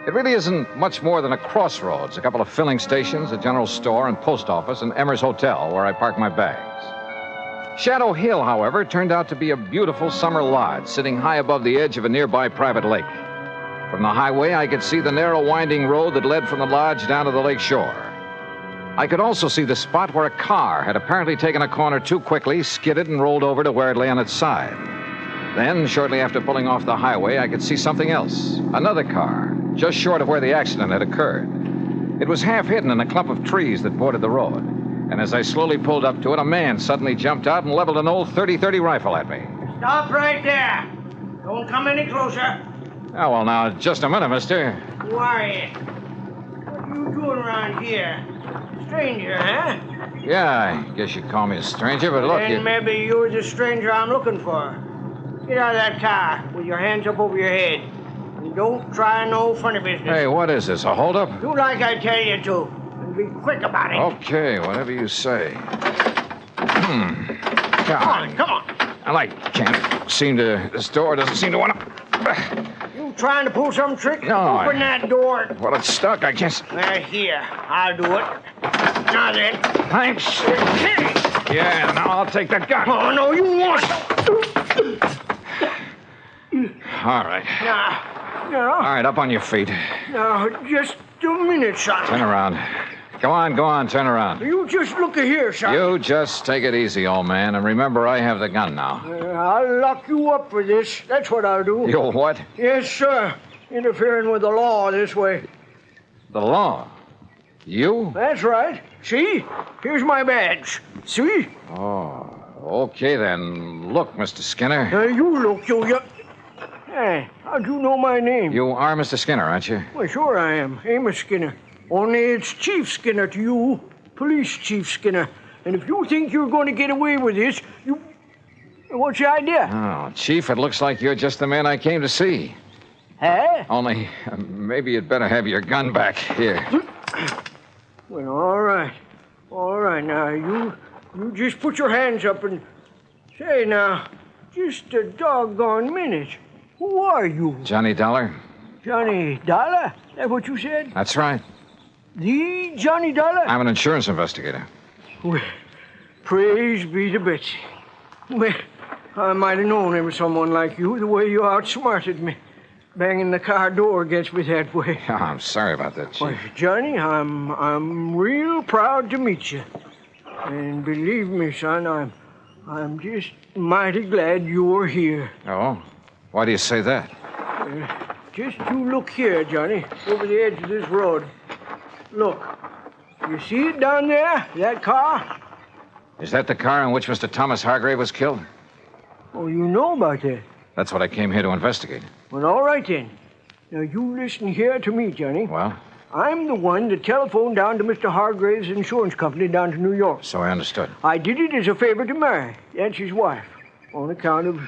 It really isn't much more than a crossroads, a couple of filling stations, a general store and post office, and Emmer's Hotel, where I park my bags. Shadow Hill, however, turned out to be a beautiful summer lodge, sitting high above the edge of a nearby private lake. From the highway, I could see the narrow, winding road that led from the lodge down to the lake shore. I could also see the spot where a car had apparently taken a corner too quickly, skidded, and rolled over to where it lay on its side. Then, shortly after pulling off the highway, I could see something else. Another car, just short of where the accident had occurred. It was half hidden in a clump of trees that bordered the road. And as I slowly pulled up to it, a man suddenly jumped out and leveled an old .30-30 rifle at me. Stop right there. Don't come any closer. Oh, well, now, just a minute, mister. Who are you? What are you doing around here? Stranger, huh? Yeah, I guess you'd call me a stranger, but look, Then maybe you're the stranger I'm looking for. Get out of that car with your hands up over your head. And don't try no funny business. Hey, what is this, a holdup? Do like I tell you to. And be quick about it. Okay, whatever you say. Come on. This door doesn't seem to want to... You trying to pull some trick? No, Open that door. Well, it's stuck, I guess. Here, I'll do it. Now then. Thanks. Yeah, now I'll take that gun. Oh, no, you won't. All right. Now. All right, up on your feet. Now, just a minute, son. Turn around. Go on, turn around. You just look here, son. You just take it easy, old man, and remember I have the gun now. I'll lock you up for this. That's what I'll do. You what? Yes, sir. Interfering with the law this way. The law? You? That's right. See? Here's my badge. See? Oh, okay then. Look, Mr. Skinner. You look, you... Hey, how'd you know my name? You are Mr. Skinner, aren't you? Well, sure I am. Amos Skinner. Only it's Chief Skinner to you. Police Chief Skinner. And if you think you're going to get away with this, you... What's your idea? Oh, Chief, it looks like you're just the man I came to see. Huh? Only, maybe you'd better have your gun back. Here. Well, all right. All right, now, you just put your hands up and... Say, now, just a doggone minute. Who are you? Johnny Dollar. Johnny Dollar? That what you said? That's right. The Johnny Dollar? I'm an insurance investigator. Praise be to Betsy. Well, I might have known there was someone like you, the way you outsmarted me, banging the car door against me that way. Oh, I'm sorry about that, Chief. Well, Johnny, I'm real proud to meet you. And believe me, son, I'm just mighty glad you're here. Oh? Why do you say that? Just you look here, Johnny, over the edge of this road. Look. You see it down there? That car? Is that the car in which Mr. Thomas Hargrave was killed? Oh, you know about that? That's what I came here to investigate. Well, all right then. Now, you listen here to me, Johnny. Well? I'm the one that telephoned down to Mr. Hargrave's insurance company down to New York. So I understood. I did it as a favor to Mary. That's his wife. On account of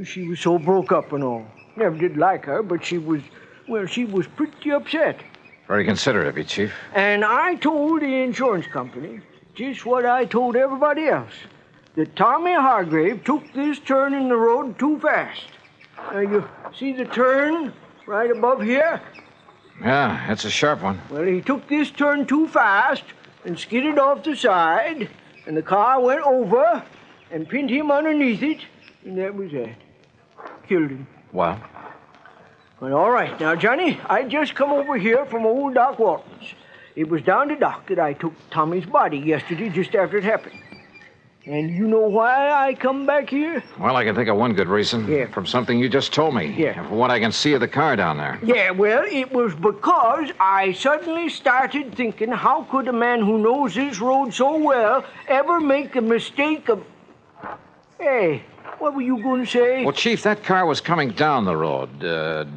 she was so broke up and all. Never did like her, but she was pretty upset. Very considerate of you, Chief. And I told the insurance company just what I told everybody else. That Tommy Hargrave took this turn in the road too fast. Now, you see the turn right above here? Yeah, that's a sharp one. Well, he took this turn too fast and skidded off the side, and the car went over and pinned him underneath it, and that was that. Killed him. Well? Well, all right. Now, Johnny, I just come over here from old Doc Walton's. It was down to Doc that I took Tommy's body yesterday just after it happened. And you know why I come back here? Well, I can think of one good reason. Yeah. From something you just told me. Yeah. And from what I can see of the car down there. Yeah, well, it was because I suddenly started thinking, how could a man who knows this road so well ever make a mistake of... Hey, what were you going to say? Well, Chief, that car was coming down the road,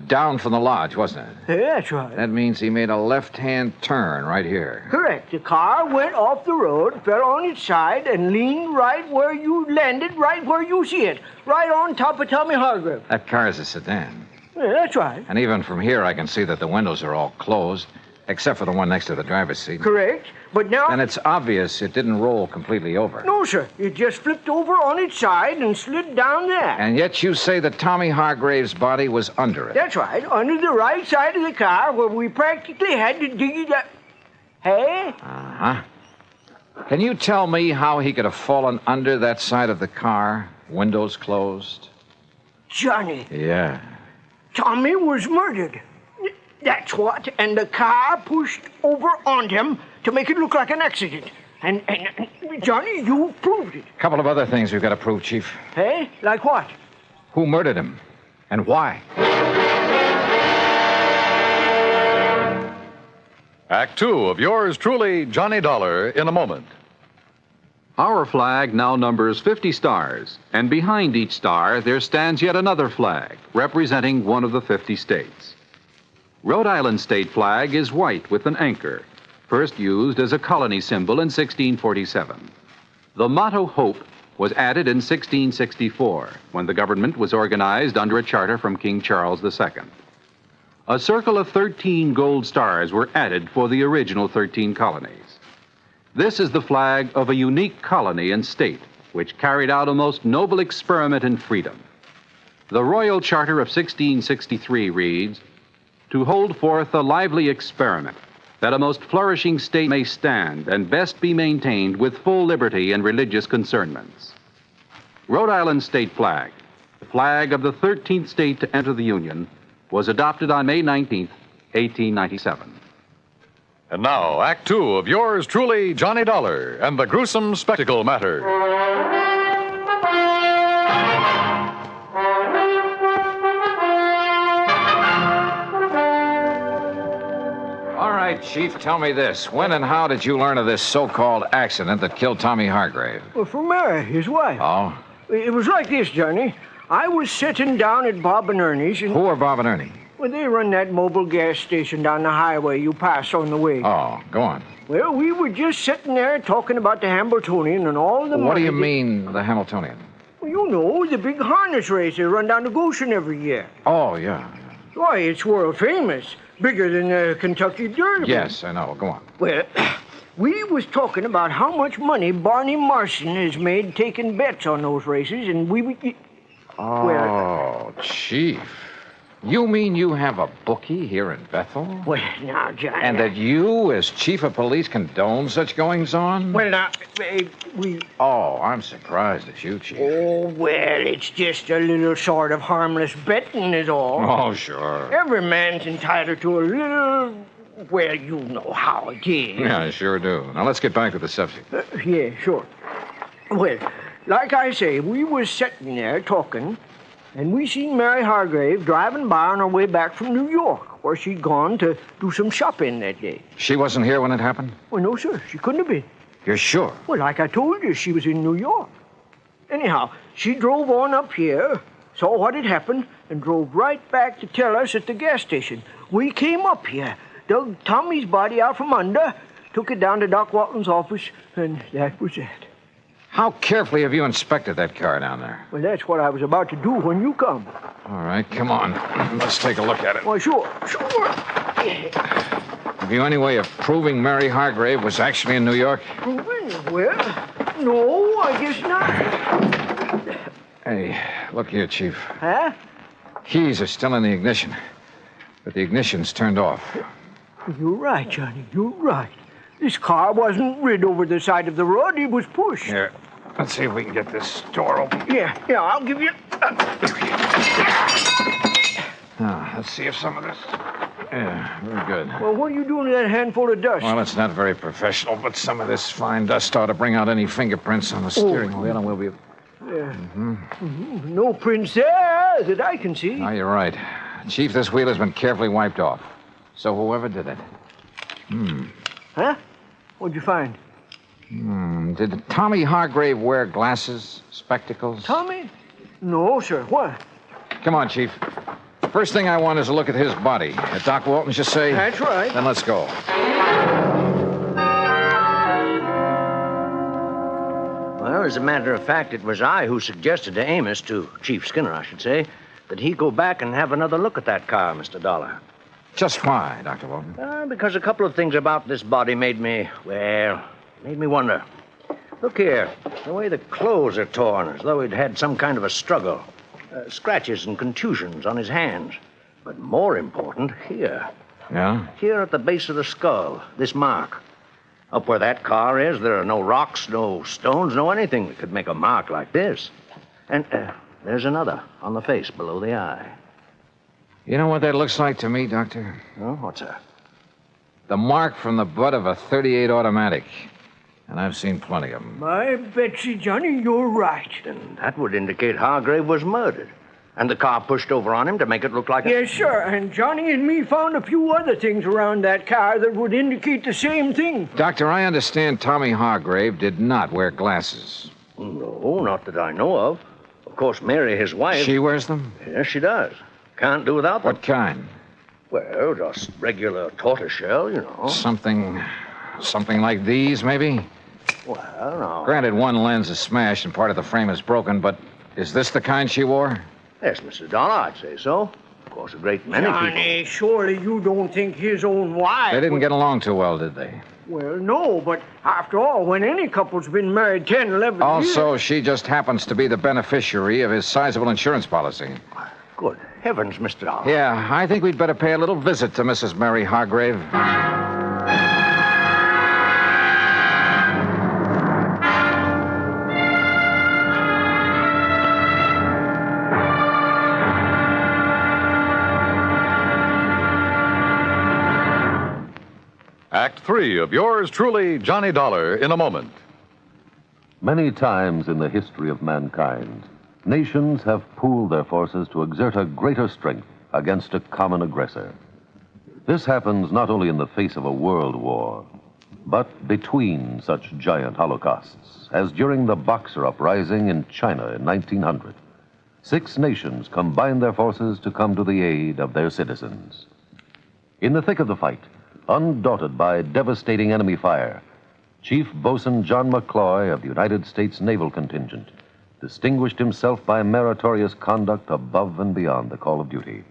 down from the lodge, wasn't it? Yeah, that's right. That means he made a left-hand turn right here. Correct. The car went off the road, fell on its side, and leaned right where you landed, right where you see it, right on top of Tommy Hargrave. That car is a sedan. Yeah, that's right. And even from here, I can see that the windows are all closed, except for the one next to the driver's seat. Correct. But now... And it's obvious it didn't roll completely over. No, sir. It just flipped over on its side and slid down there. And yet you say that Tommy Hargrave's body was under it. That's right. Under the right side of the car where we practically had to dig it up. Hey? Uh-huh. Can you tell me how he could have fallen under that side of the car, windows closed? Johnny. Yeah. Tommy was murdered. That's what. And the car pushed over on him to make it look like an accident. And Johnny, you proved it. A couple of other things we've got to prove, Chief. Hey? Like what? Who murdered him? And why? Act two of yours truly, Johnny Dollar, in a moment. Our flag now numbers 50 stars, and behind each star there stands yet another flag, representing one of the 50 states. Rhode Island's state flag is white with an anchor, first used as a colony symbol in 1647. The motto Hope was added in 1664, when the government was organized under a charter from King Charles II. A circle of 13 gold stars were added for the original 13 colonies. This is the flag of a unique colony and state, which carried out a most noble experiment in freedom. The Royal Charter of 1663 reads, "To hold forth a lively experiment, that a most flourishing state may stand and best be maintained with full liberty and religious concernments." Rhode Island's state flag, the flag of the 13th state to enter the Union, was adopted on May 19th, 1897. And now, Act two of yours truly, Johnny Dollar, and the Gruesome Spectacle Matter. All right, Chief, tell me this. When and how did you learn of this so-called accident that killed Tommy Hargrave? Well, from Mary, his wife. Oh? It was like this, Johnny. I was sitting down at Bob and Ernie's and... Who are Bob and Ernie? Well, they run that mobile gas station down the highway you pass on the way. Oh, go on. Well, we were just sitting there talking about the Hamiltonian and all the money... What do you mean, the Hamiltonian? Well, you know, the big harness race they run down to Goshen every year. Oh, yeah. Why, it's world famous. Bigger than the Kentucky Derby. Yes, I know. Go on. Well, we was talking about how much money Barney Marson has made taking bets on those races, and we... Oh, Chief. You mean you have a bookie here in Bethel? Well, now, Johnny. And that you, as chief of police, condone such goings-on? Well, now, we... Oh, I'm surprised at you, Chief. Oh, well, it's just a little sort of harmless betting is all. Oh, sure. Every man's entitled to a little... Well, you know how it is. Yeah, I sure do. Now, let's get back to the subject. Yeah, sure. Well, like I say, we was sitting there talking, and we seen Mary Hargrave driving by on her way back from New York, where she'd gone to do some shopping that day. She wasn't here when it happened? Well, no, sir. She couldn't have been. You're sure? Well, like I told you, she was in New York. Anyhow, she drove on up here, saw what had happened, and drove right back to tell us at the gas station. We came up here, dug Tommy's body out from under, took it down to Doc Walton's office, and that was it. How carefully have you inspected that car down there? Well, that's what I was about to do when you come. All right, come on. Let's take a look at it. Well, sure. Have you any way of proving Mary Hargrave was actually in New York? Well, no, I guess not. Hey, look here, Chief. Huh? Keys are still in the ignition, but the ignition's turned off. You're right, Johnny. You're right. This car wasn't rid over the side of the road. It was pushed. Here, let's see if we can get this door open. Yeah, I'll give you... Now, let's see if some of this... Yeah, very good. Well, what are you doing with that handful of dust? Well, it's not very professional, but some of this fine dust ought to bring out any fingerprints on the steering wheel, and we'll be... Yeah. No prints there that I can see. No, you're right. Chief, this wheel has been carefully wiped off. So whoever did it... Huh? What'd you find? Did Tommy Hargrave wear glasses, spectacles? Tommy? No, sir. What? Come on, Chief. First thing I want is a look at his body. At Doc Walton's, you say? That's right. Then let's go. Well, as a matter of fact, it was I who suggested to Amos, to Chief Skinner, I should say, that he go back and have another look at that car, Mr. Dollar. Just why, Dr. Walton? Because a couple of things about this body made me wonder. Look here, the way the clothes are torn, as though he'd had some kind of a struggle. Scratches and contusions on his hands. But more important, here. Yeah? Here at the base of the skull, this mark. Up where that car is, there are no rocks, no stones, no anything that could make a mark like this. And there's another on the face below the eye. You know what that looks like to me, Doctor? Oh, what's that? The mark from the butt of a .38 automatic. And I've seen plenty of them. My Betsy, Johnny, you're right. Then that would indicate Hargrave was murdered. And the car pushed over on him to make it look like Yes, sir. And Johnny and me found a few other things around that car that would indicate the same thing. Doctor, I understand Tommy Hargrave did not wear glasses. No, not that I know of. Of course, Mary, his wife... She wears them? Yes, she does. Can't do without them. What kind? Well, just regular tortoiseshell, you know. Something like these, maybe? Well, no. Granted, one lens is smashed and part of the frame is broken, but is this the kind she wore? Yes, Mr. Dollar, I'd say so. Of course, a great many Johnny, surely you don't think his own wife... They didn't get along too well, did they? Well, no, but after all, when any couple's been married 10, 11 years... Also, she just happens to be the beneficiary of his sizable insurance policy. Good heavens, Mr. Dollar. Yeah, I think we'd better pay a little visit to Mrs. Mary Hargrave. Act 3 of yours truly, Johnny Dollar, in a moment. Many times in the history of mankind, nations have pooled their forces to exert a greater strength against a common aggressor. This happens not only in the face of a world war, but between such giant holocausts, as during the Boxer Uprising in China in 1900. 6 nations combined their forces to come to the aid of their citizens. In the thick of the fight, undaunted by devastating enemy fire, Chief Bosun John McCloy of the United States Naval Contingent distinguished himself by meritorious conduct above and beyond the call of duty.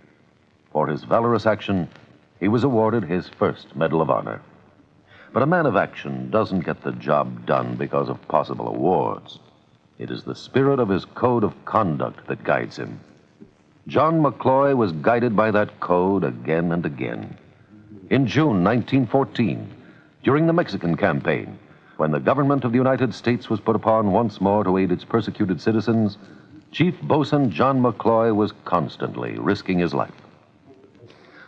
For his valorous action, he was awarded his first Medal of Honor. But a man of action doesn't get the job done because of possible awards. It is the spirit of his code of conduct that guides him. John McCloy was guided by that code again and again. In June 1914, during the Mexican campaign, when the government of the United States was put upon once more to aid its persecuted citizens, Chief Bosun John McCloy was constantly risking his life.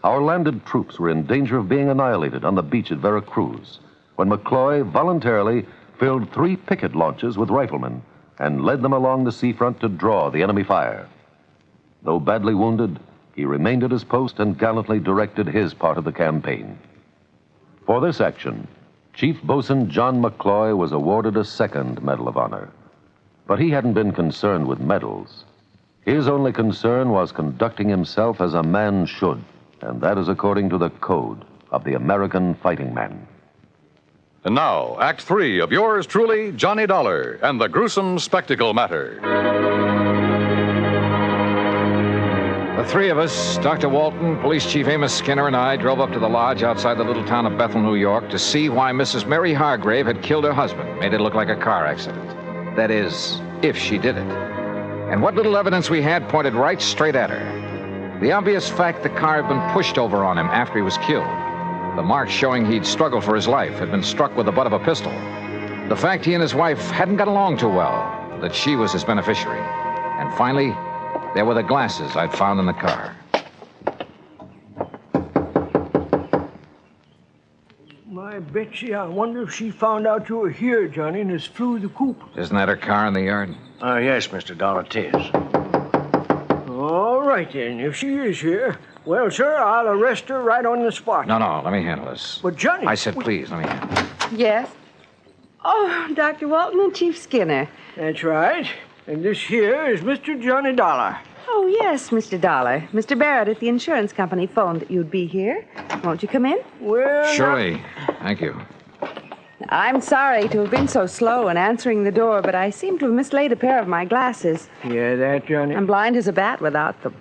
Our landed troops were in danger of being annihilated on the beach at Veracruz, when McCloy voluntarily filled 3 picket launches with riflemen and led them along the seafront to draw the enemy fire. Though badly wounded, he remained at his post and gallantly directed his part of the campaign. For this action, Chief Bosun John McCloy was awarded a 2nd Medal of Honor. But he hadn't been concerned with medals. His only concern was conducting himself as a man should, and that is according to the code of the American fighting man. And now, Act 3 of yours truly, Johnny Dollar and the Gruesome Spectacle Matter. The 3 of us, Dr. Walton, Police Chief Amos Skinner, and I drove up to the lodge outside the little town of Bethel, New York, to see why Mrs. Mary Hargrave had killed her husband, made it look like a car accident. That is, if she did it. And what little evidence we had pointed right straight at her. The obvious fact the car had been pushed over on him after he was killed. The marks showing he'd struggled for his life, had been struck with the butt of a pistol. The fact he and his wife hadn't got along too well, that she was his beneficiary. And finally, there were the glasses I'd found in the car. My Betsy, I wonder if she found out you were here, Johnny, and has flew the coop. Isn't that her car in the yard? Yes, Mr. Dollar, it is. All right, then. If she is here, well, sir, I'll arrest her right on the spot. No, let me handle this. But, Johnny... I said please, let me handle it. Yes? Oh, Dr. Walton and Chief Skinner. That's right. And this here is Mr. Johnny Dollar. Oh, yes, Mr. Dollar. Mr. Barrett at the insurance company phoned that you'd be here. Won't you come in? Well, surely. Thank you. I'm sorry to have been so slow in answering the door, but I seem to have mislaid a pair of my glasses. Yeah, that, Johnny. I'm blind as a bat without them.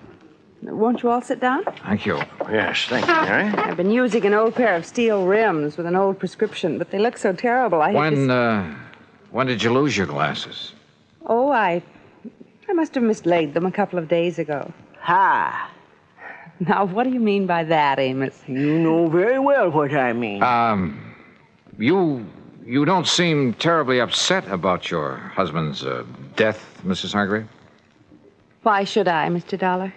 Won't you all sit down? Thank you. Yes, thank you, Mary. I've been using an old pair of steel rims with an old prescription, but they look so terrible. When did you lose your glasses? Oh, I must have mislaid them a couple of days ago. Ha! Now, what do you mean by that, Amos? You know very well what I mean. You don't seem terribly upset about your husband's death, Mrs. Hargrave? Why should I, Mr. Dollar?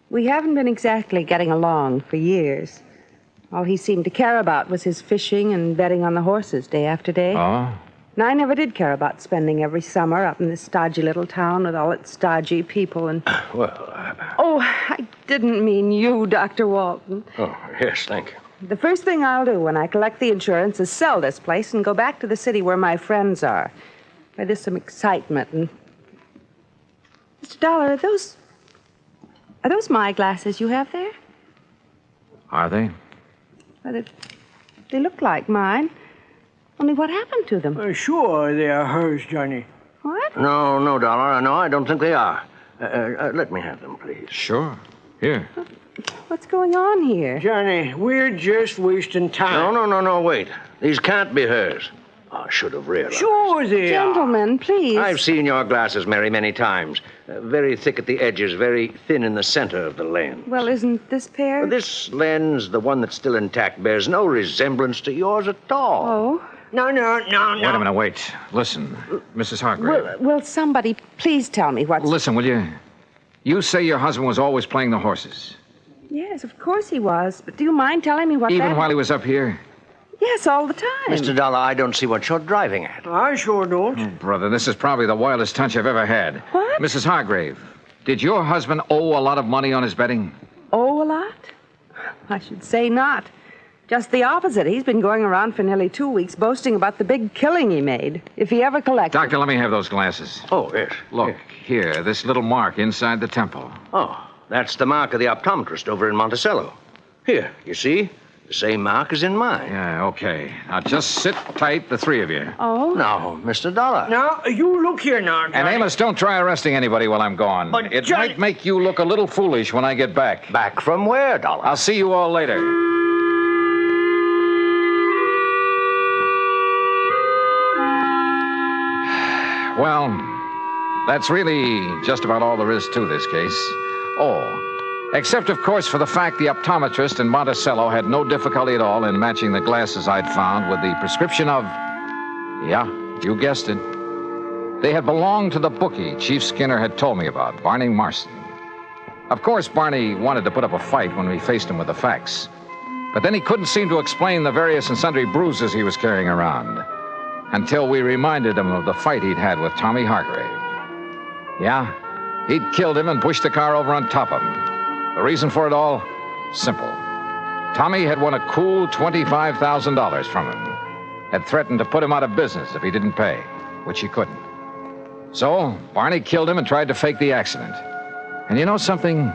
We haven't been exactly getting along for years. All he seemed to care about was his fishing and betting on the horses day after day. Oh? And I never did care about spending every summer up in this stodgy little town with all its stodgy people and... Oh, I didn't mean you, Dr. Walton. Oh, yes, thank you. The first thing I'll do when I collect the insurance is sell this place and go back to the city where my friends are. Where there's some excitement and... Mr. Dollar, are those my glasses you have there? Are they? Well, they look like mine. Only what happened to them? Sure, they are hers, Johnny. What? No, Dollar. No, I don't think they are. Let me have them, please. Sure. Here. What's going on here? Johnny, we're just wasting time. No, wait. These can't be hers. I should have realized. Sure they Gentlemen, please. I've seen your glasses, Mary, many times. Very thick at the edges, very thin in the center of the lens. Well, isn't this pair? This lens, the one that's still intact, bears no resemblance to yours at all. Oh? No. Wait a minute, wait. Listen, Mrs. Hargrave. Will somebody please tell me what's... Listen, will you? You say your husband was always playing the horses. Yes, of course he was. But do you mind telling me what Even while he was up here? Yes, all the time. Mr. Dollar, I don't see what you're driving at. I sure don't. Oh, brother, this is probably the wildest hunch I've ever had. What? Mrs. Hargrave, did your husband owe a lot of money on his betting? Owe a lot? I should say not. Just the opposite. He's been going around for nearly 2 weeks boasting about the big killing he made, if he ever collected. Doctor, let me have those glasses. Oh, yes. Look, here, this little mark inside the temple. Oh, that's the mark of the optometrist over in Monticello. Here, you see? The same mark as in mine. Yeah, okay. Now, just sit tight, the 3 of you. Oh? Now, Mr. Dollar. Now, you look here now, Johnny. And Amos, don't try arresting anybody while I'm gone. But, it Johnny... might make you look a little foolish when I get back. Back from where, Dollar? I'll see you all later. Well, that's really just about all there is to this case. Oh, except, of course, for the fact the optometrist in Monticello had no difficulty at all in matching the glasses I'd found with the prescription of, yeah, you guessed it. They had belonged to the bookie Chief Skinner had told me about, Barney Marston. Of course, Barney wanted to put up a fight when we faced him with the facts. But then he couldn't seem to explain the various and sundry bruises he was carrying around until we reminded him of the fight he'd had with Tommy Hargrave. Yeah, he'd killed him and pushed the car over on top of him. The reason for it all? Simple. Tommy had won a cool $25,000 from him, had threatened to put him out of business if he didn't pay, which he couldn't. So, Barney killed him and tried to fake the accident. And you know something?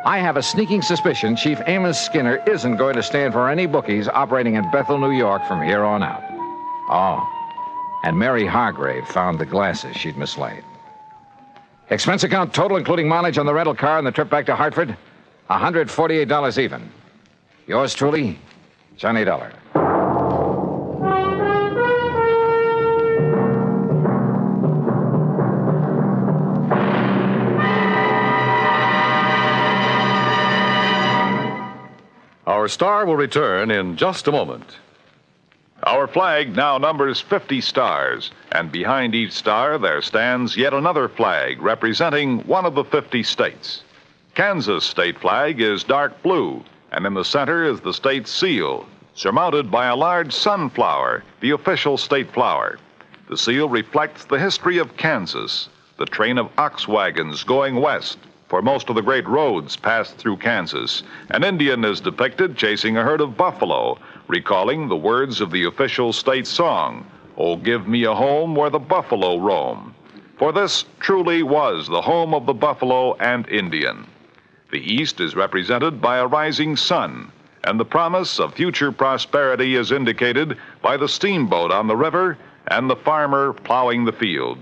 I have a sneaking suspicion Chief Amos Skinner isn't going to stand for any bookies operating in Bethel, New York from here on out. Oh, and Mary Hargrave found the glasses she'd mislaid. Expense account total, including mileage on the rental car and the trip back to Hartford, $148 even. Yours truly, Johnny Dollar. Our star will return in just a moment. Our flag now numbers 50 stars, and behind each star there stands yet another flag representing one of the 50 states. Kansas' state flag is dark blue, and in the center is the state seal, surmounted by a large sunflower, the official state flower. The seal reflects the history of Kansas, the train of ox wagons going west, for most of the great roads passed through Kansas. An Indian is depicted chasing a herd of buffalo, recalling the words of the official state song, "Oh, give me a home where the buffalo roam." For this truly was the home of the buffalo and Indian. The East is represented by a rising sun, and the promise of future prosperity is indicated by the steamboat on the river and the farmer plowing the field.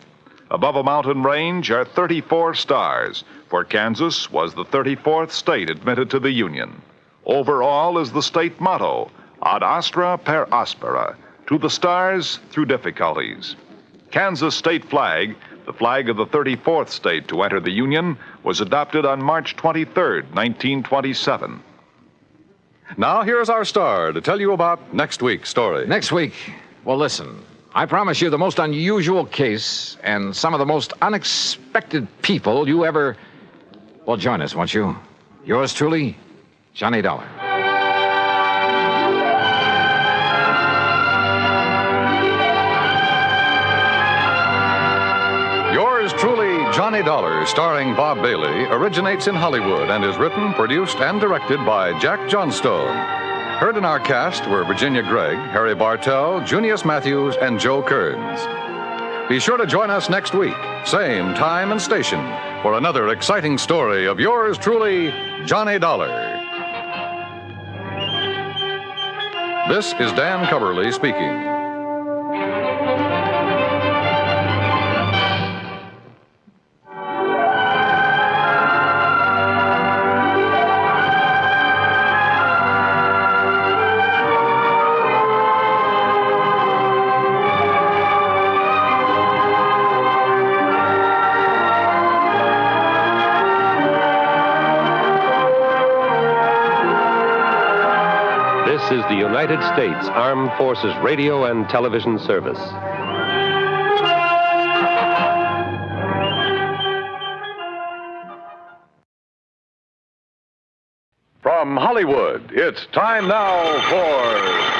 Above a mountain range are 34 stars, for Kansas was the 34th state admitted to the Union. Over all is the state motto, ad astra per aspera, to the stars through difficulties. Kansas state flag, the flag of the 34th state to enter the Union, was adopted on March 23, 1927. Now here's our star to tell you about next week's story. Next week? Well, listen. I promise you the most unusual case and some of the most unexpected people you ever... Well, join us, won't you? Yours truly, Johnny Dollar. Yours truly, Johnny Dollar, starring Bob Bailey, originates in Hollywood and is written, produced, and directed by Jack Johnstone. Heard in our cast were Virginia Gregg, Harry Bartell, Junius Matthews, and Joe Kearns. Be sure to join us next week, same time and station, for another exciting story of yours truly, Johnny Dollar. This is Dan Coverly speaking. This is the United States Armed Forces Radio and Television Service. From Hollywood, it's time now for...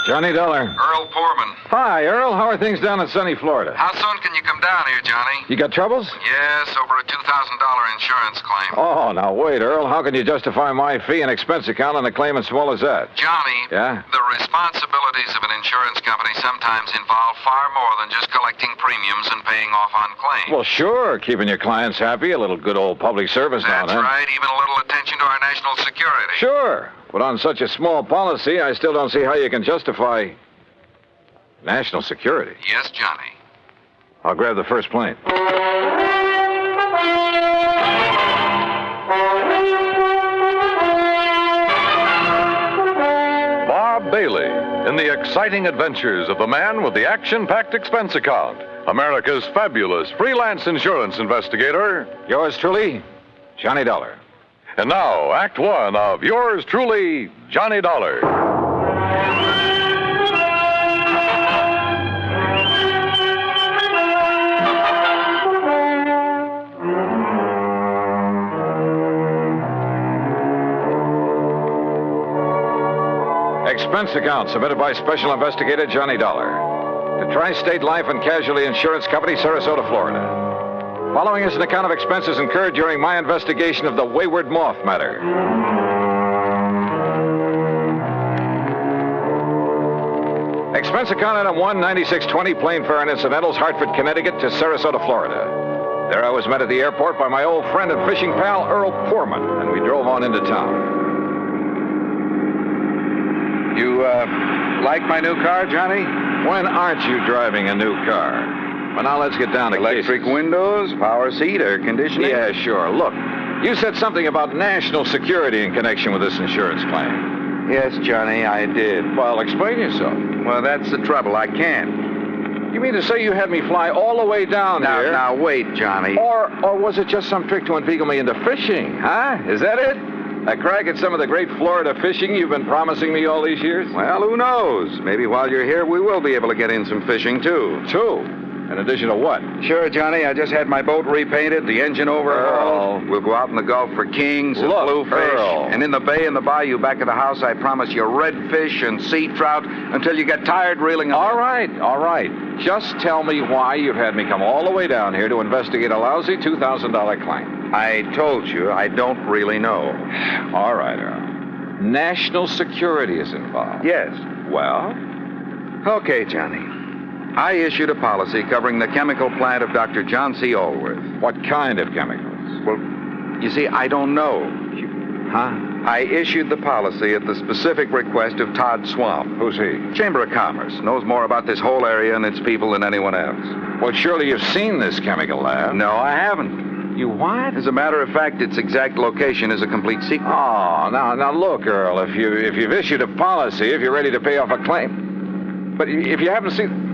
Johnny Dollar. Earl Poorman. Hi, Earl. How are things down in sunny Florida? How soon can you come down here, Johnny? You got troubles? Yes, over a $2,000 insurance claim. Oh, now wait, Earl. How can you justify my fee and expense account on a claim as small as that? Johnny, Yeah? the responsibilities of an insurance company sometimes involve far more than just collecting premiums and paying off on claims. Well, sure. Keeping your clients happy, a little good old public service now and That's then. right, even a little attention to our national security. Sure. But on such a small policy, I still don't see how you can justify national security. Yes, Johnny. I'll grab the first plane. Bob Bailey in in the exciting adventures of the man with the action-packed expense account, America's fabulous freelance insurance investigator. Yours truly, Johnny Dollar. And now, Act One of yours truly, Johnny Dollar. Expense account submitted by Special Investigator Johnny Dollar to Tri-State Life and Casualty Insurance Company, Sarasota, Florida. Following is an account of expenses incurred during my investigation of the Wayward Moth Matter. Expense account item 1, 9620, plane fare and incidentals, Hartford, Connecticut to Sarasota, Florida. There I was met at the airport by my old friend and fishing pal, Earl Poorman, and we drove on into town. You, like my new car, Johnny? When aren't you driving a new car? Well, now let's get down to electric cases. Windows, power seat, air conditioning? Yeah, sure. Look, you said something about national security in connection with this insurance claim. Yes, Johnny, I did. Well, explain yourself. Well, that's the trouble. I can't. You mean to say you had me fly all the way down here? Now, wait, Johnny. Or was it just some trick to inveigle me into fishing, huh? Is that it? A crack at some of the great Florida fishing you've been promising me all these years? Well, who knows? Maybe while you're here, we will be able to get in some fishing, too. In addition to what? Sure, Johnny. I just had my boat repainted, the engine overhauled. We'll go out in the Gulf for kings and bluefish. Earl. And in the bay and the bayou back of the house, I promise you redfish and sea trout until you get tired reeling them. All right. Just tell me why you've had me come all the way down here to investigate a lousy $2,000 claim. I told you I don't really know. All right, Earl. National security is involved. Yes. Well? Okay, Johnny. I issued a policy covering the chemical plant of Dr. John C. Allworth. What kind of chemicals? Well, you see, I don't know. Huh? I issued the policy at the specific request of Todd Swamp. Who's he? Chamber of Commerce. Knows more about this whole area and its people than anyone else. Well, surely you've seen this chemical lab. No, I haven't. You what? As a matter of fact, its exact location is a complete secret. Oh, now look, Earl, if you've issued a policy, if you're ready to pay off a claim. But if you haven't seen...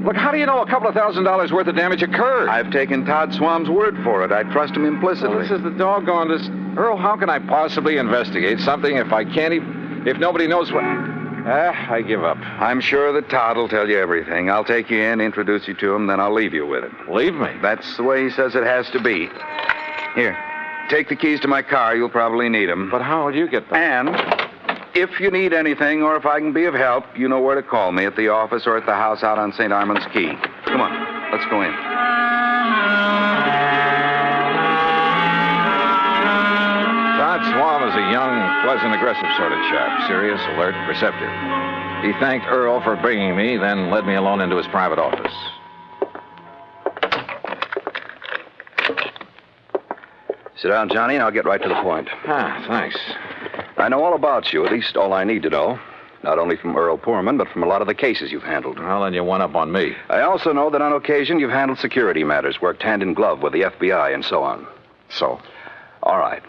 Look, how do you know a couple of $1,000s worth of damage occurred? I've taken Todd Swamp's word for it. I trust him implicitly. Well, this is the doggonedest... Earl, how can I possibly investigate something if I can't even... If nobody knows what... I give up. I'm sure that Todd will tell you everything. I'll take you in, introduce you to him, then I'll leave you with it. Leave me? That's the way he says it has to be. Here, take the keys to my car. You'll probably need them. But how will you get them? And if you need anything or if I can be of help, you know where to call me, at the office or at the house out on St. Armand's Key. Come on, let's go in. Todd Swam is a young, pleasant, aggressive sort of chap. Serious, alert, receptive. He thanked Earl for bringing me, then led me alone into his private office. Sit down, Johnny, and I'll get right to the point. Thanks. I know all about you, at least all I need to know. Not only from Earl Poorman, but from a lot of the cases you've handled. Well, then you one up on me. I also know that on occasion you've handled security matters, worked hand in glove with the FBI and so on. So? All right.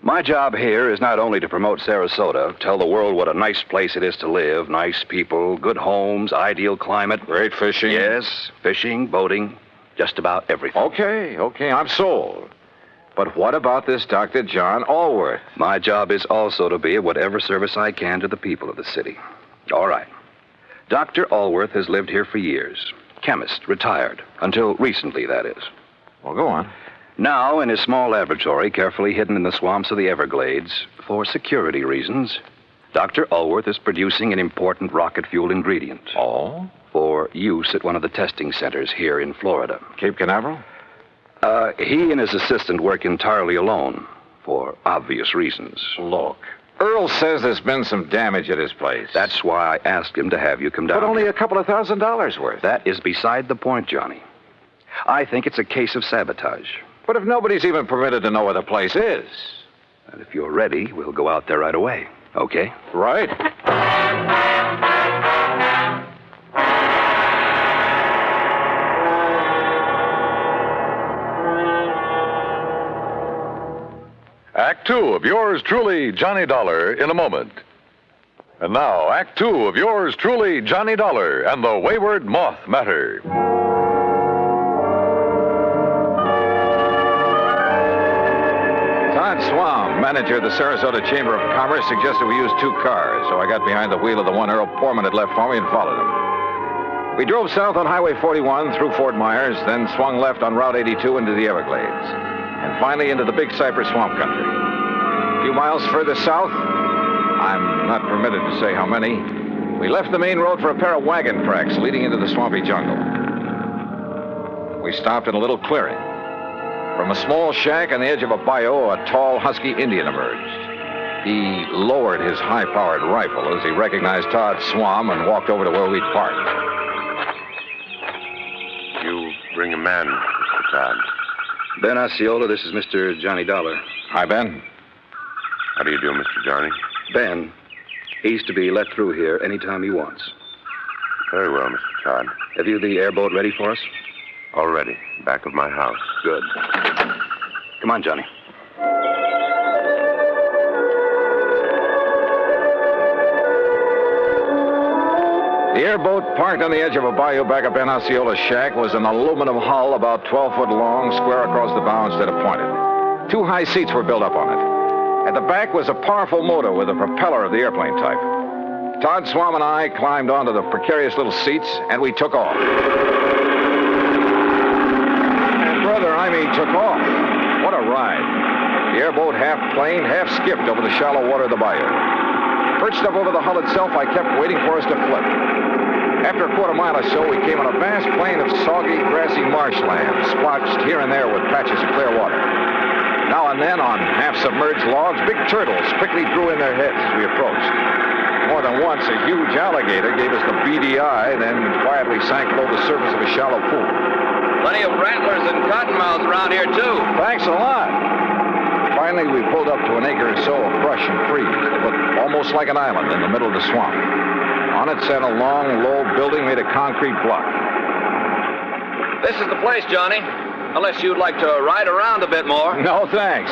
My job here is not only to promote Sarasota, tell the world what a nice place it is to live, nice people, good homes, ideal climate. Great fishing. Yes, fishing, boating, just about everything. Okay, I'm sold. But what about this Dr. John Allworth? My job is also to be of whatever service I can to the people of the city. All right. Dr. Allworth has lived here for years. Chemist, retired. Until recently, that is. Well, go on. Now, in his small laboratory, carefully hidden in the swamps of the Everglades, for security reasons, Dr. Allworth is producing an important rocket fuel ingredient. Oh? For use at one of the testing centers here in Florida. Cape Canaveral? He and his assistant work entirely alone, for obvious reasons. Look, Earl says there's been some damage at his place. That's why I asked him to have you come down. But only a couple of $1,000s worth. That is beside the point, Johnny. I think it's a case of sabotage. But if nobody's even permitted to know where the place is... And if you're ready, we'll go out there right away, okay? Right. Act Two of yours truly, Johnny Dollar, in a moment. And now, Act Two of yours truly, Johnny Dollar and the Wayward Moth Matter. Todd Swam, manager of the Sarasota Chamber of Commerce, suggested we use 2 cars, so I got behind the wheel of the one Earl Poorman had left for me and followed him. We drove south on Highway 41 through Fort Myers, then swung left on Route 82 into the Everglades, and finally into the Big Cypress Swamp Country. A few miles further south, I'm not permitted to say how many, we left the main road for a pair of wagon tracks leading into the swampy jungle. We stopped in a little clearing. From a small shack on the edge of a bayou, a tall, husky Indian emerged. He lowered his high-powered rifle as he recognized Todd Swam and walked over to where we'd parked. You bring a man, Mr. Todd. Ben Osceola, this is Mr. Johnny Dollar. Hi, Ben. How do you do, Mr. Johnny? Ben, he's to be let through here anytime he wants. Very well, Mr. Todd. Have you the airboat ready for us? All ready. Back of my house. Good. Come on, Johnny. The airboat, parked on the edge of a bayou back of Ben Osceola's shack, was an aluminum hull about 12 foot long, square across the bow instead of pointed. 2 high seats were built up on it. At the back was a powerful motor with a propeller of the airplane type. Todd Swam and I climbed onto the precarious little seats, and we took off. Brother, I mean, took off. What a ride. The airboat half planed, half skipped over the shallow water of the bayou. Perched up over the hull itself, I kept waiting for us to flip. After a quarter mile or so, we came on a vast plain of soggy, grassy marshland, splotched here and there with patches of clear water. Now and then, on half-submerged logs, big turtles quickly drew in their heads as we approached. More than once, a huge alligator gave us the beady eye, then quietly sank below the surface of a shallow pool. Plenty of rattlers and cottonmouths around here, too. Thanks a lot. Finally, we pulled up to an acre or so of brush and trees that looked almost like an island in the middle of the swamp. On it sat a long, low building made of concrete block. This is the place, Johnny. Unless you'd like to ride around a bit more. No, thanks.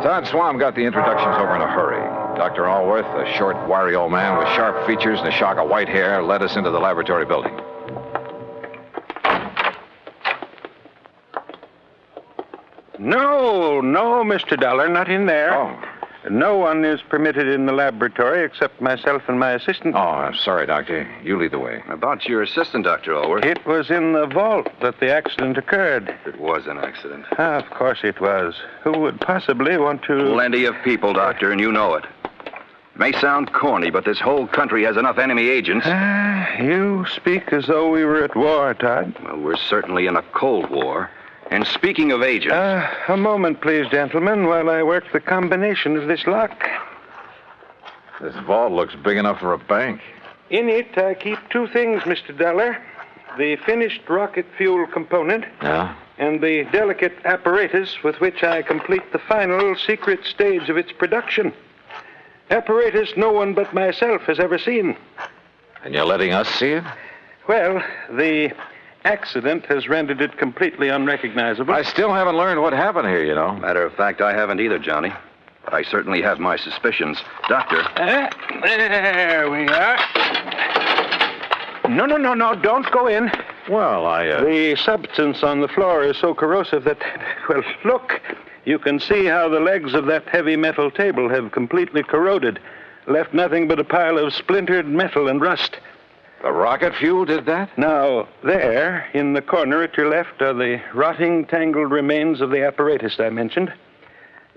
Todd Swam got the introductions over in a hurry. Dr. Allworth, a short, wiry old man with sharp features and a shock of white hair, led us into the laboratory building. No, Mr. Dollar, not in there. Oh. No one is permitted in the laboratory except myself and my assistant. Oh, I'm sorry, Doctor. You lead the way. About your assistant, Dr. Allworth. It was in the vault that the accident occurred. It was an accident. Of course it was. Who would possibly want to... Plenty of people, Doctor, and you know it. It may sound corny, but this whole country has enough enemy agents. You speak as though we were at war, Todd. Well, we're certainly in a Cold War. And speaking of agents... A moment, please, gentlemen, while I work the combination of this lock. This vault looks big enough for a bank. In it, I keep 2 things, Mr. Dollar. The finished rocket fuel component. Yeah? And the delicate apparatus with which I complete the final secret stage of its production. Apparatus no one but myself has ever seen. And you're letting us see it? Well, the accident has rendered it completely unrecognizable. I still haven't learned what happened here, you know. Matter of fact, I haven't either, Johnny. But I certainly have my suspicions. Doctor. There we are. No, don't go in. Well, The substance on the floor is so corrosive that... Well, look. You can see how the legs of that heavy metal table have completely corroded. Left nothing but a pile of splintered metal and rust. The rocket fuel did that? Now, there, in the corner at your left, are the rotting, tangled remains of the apparatus I mentioned.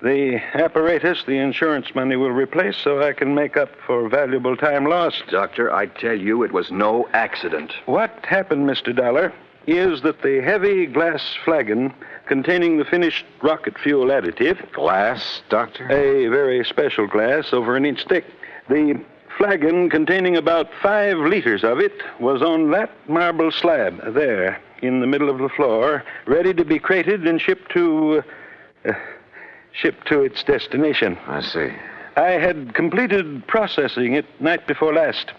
The apparatus the insurance money will replace so I can make up for valuable time lost. Doctor, I tell you, it was no accident. What happened, Mr. Dollar, is that the heavy glass flagon containing the finished rocket fuel additive... Glass, Doctor? A very special glass, over an inch thick. The flagon containing about 5 liters of it was on that marble slab there in the middle of the floor, ready to be crated and shipped to its destination. I see. I had completed processing it night before last.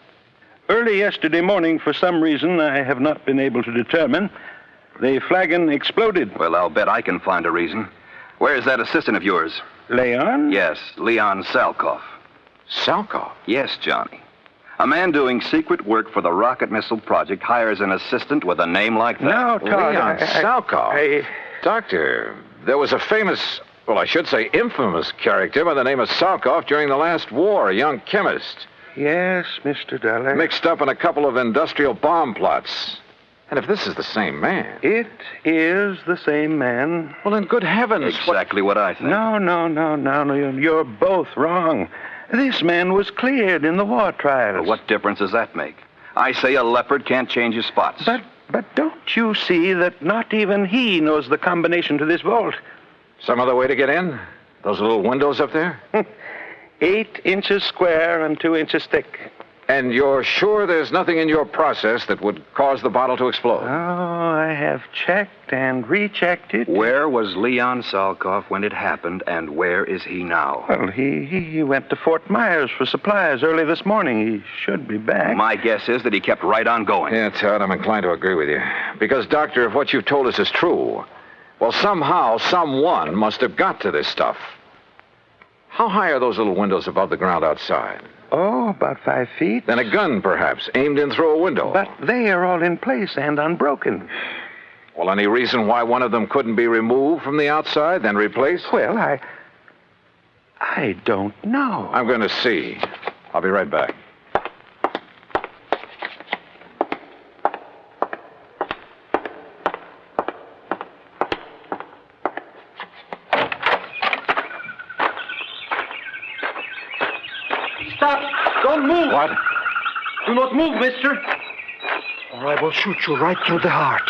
Early yesterday morning, for some reason I have not been able to determine, The flagon exploded. Well, I'll bet I can find a reason. Where's that assistant of yours? Leon? Yes, Leon Salkoff. Salkoff? Yes, Johnny. A man doing secret work for the rocket missile project hires an assistant with a name like that. No, Todd. Leon Salkoff. Doctor, there was a famous, well, I should say infamous character by the name of Salkoff during the last war, a young chemist. Yes, Mr. Dollar. Mixed up in a couple of industrial bomb plots. And if this is the same man... It is the same man. Well, in good heavens... Exactly what I think. No. You're both wrong. This man was cleared in the war trials. Well, what difference does that make? I say a leopard can't change his spots. But don't you see that not even he knows the combination to this vault? Some other way to get in? Those little windows up there? 8 inches square and 2 inches thick. And you're sure there's nothing in your process that would cause the bottle to explode? Oh, I have checked and rechecked it. Where was Leon Salkoff when it happened, and where is he now? Well, he went to Fort Myers for supplies early this morning. He should be back. My guess is that he kept right on going. Yeah, Todd, I'm inclined to agree with you. Because, Doctor, if what you've told us is true, well, somehow, someone must have got to this stuff. How high are those little windows above the ground outside? Oh, about 5 feet. Then a gun, perhaps, aimed in through a window. But they are all in place and unbroken. Well, any reason why one of them couldn't be removed from the outside, then replaced? Well, I don't know. I'm going to see. I'll be right back. Stop! Don't move! What? Do not move, mister, or I will shoot you right through the heart.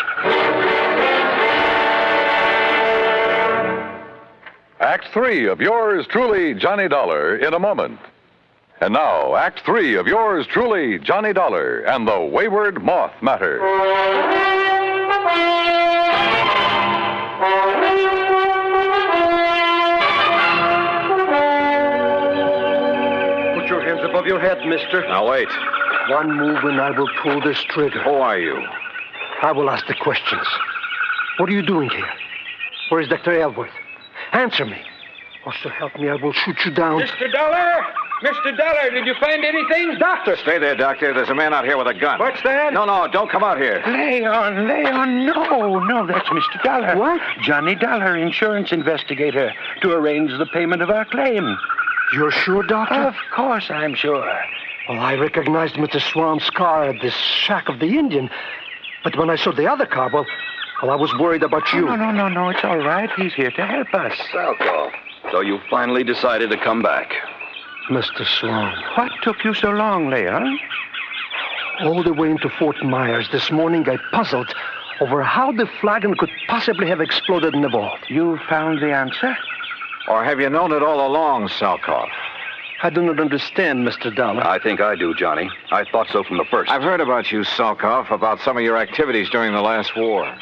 Act 3 of yours truly, Johnny Dollar, in a moment. And now, Act 3 of yours truly, Johnny Dollar, and the Wayward Moth Matter. Put your hands above your head, mister. Now, wait. One move and I will pull this trigger. Who are you? I will ask the questions. What are you doing here? Where is Dr. Elworth? Answer me. Or so help me, I will shoot you down. Mr. Dollar! Mr. Dollar, did you find anything? Doctor! Stay there, Doctor. There's a man out here with a gun. What's that? No, don't come out here. Leon, no, that's Mr. Dollar. What? Johnny Dollar, insurance investigator, to arrange the payment of our claim. You're sure, Doctor? Of course I'm sure. Well, I recognized Mr. Swan's car at the shack of the Indian. But when I saw the other car, well, I was worried about you. No, it's all right. He's here to help us. Salkoff, so you finally decided to come back. Mr. Swan. What took you so long, Leon? All the way into Fort Myers this morning, I puzzled over how the flagon could possibly have exploded in the vault. You found the answer? Or have you known it all along, Salkoff? I do not understand, Mr. Dollar. I think I do, Johnny. I thought so from the first. I've heard about you, Salkoff, about some of your activities during the last war.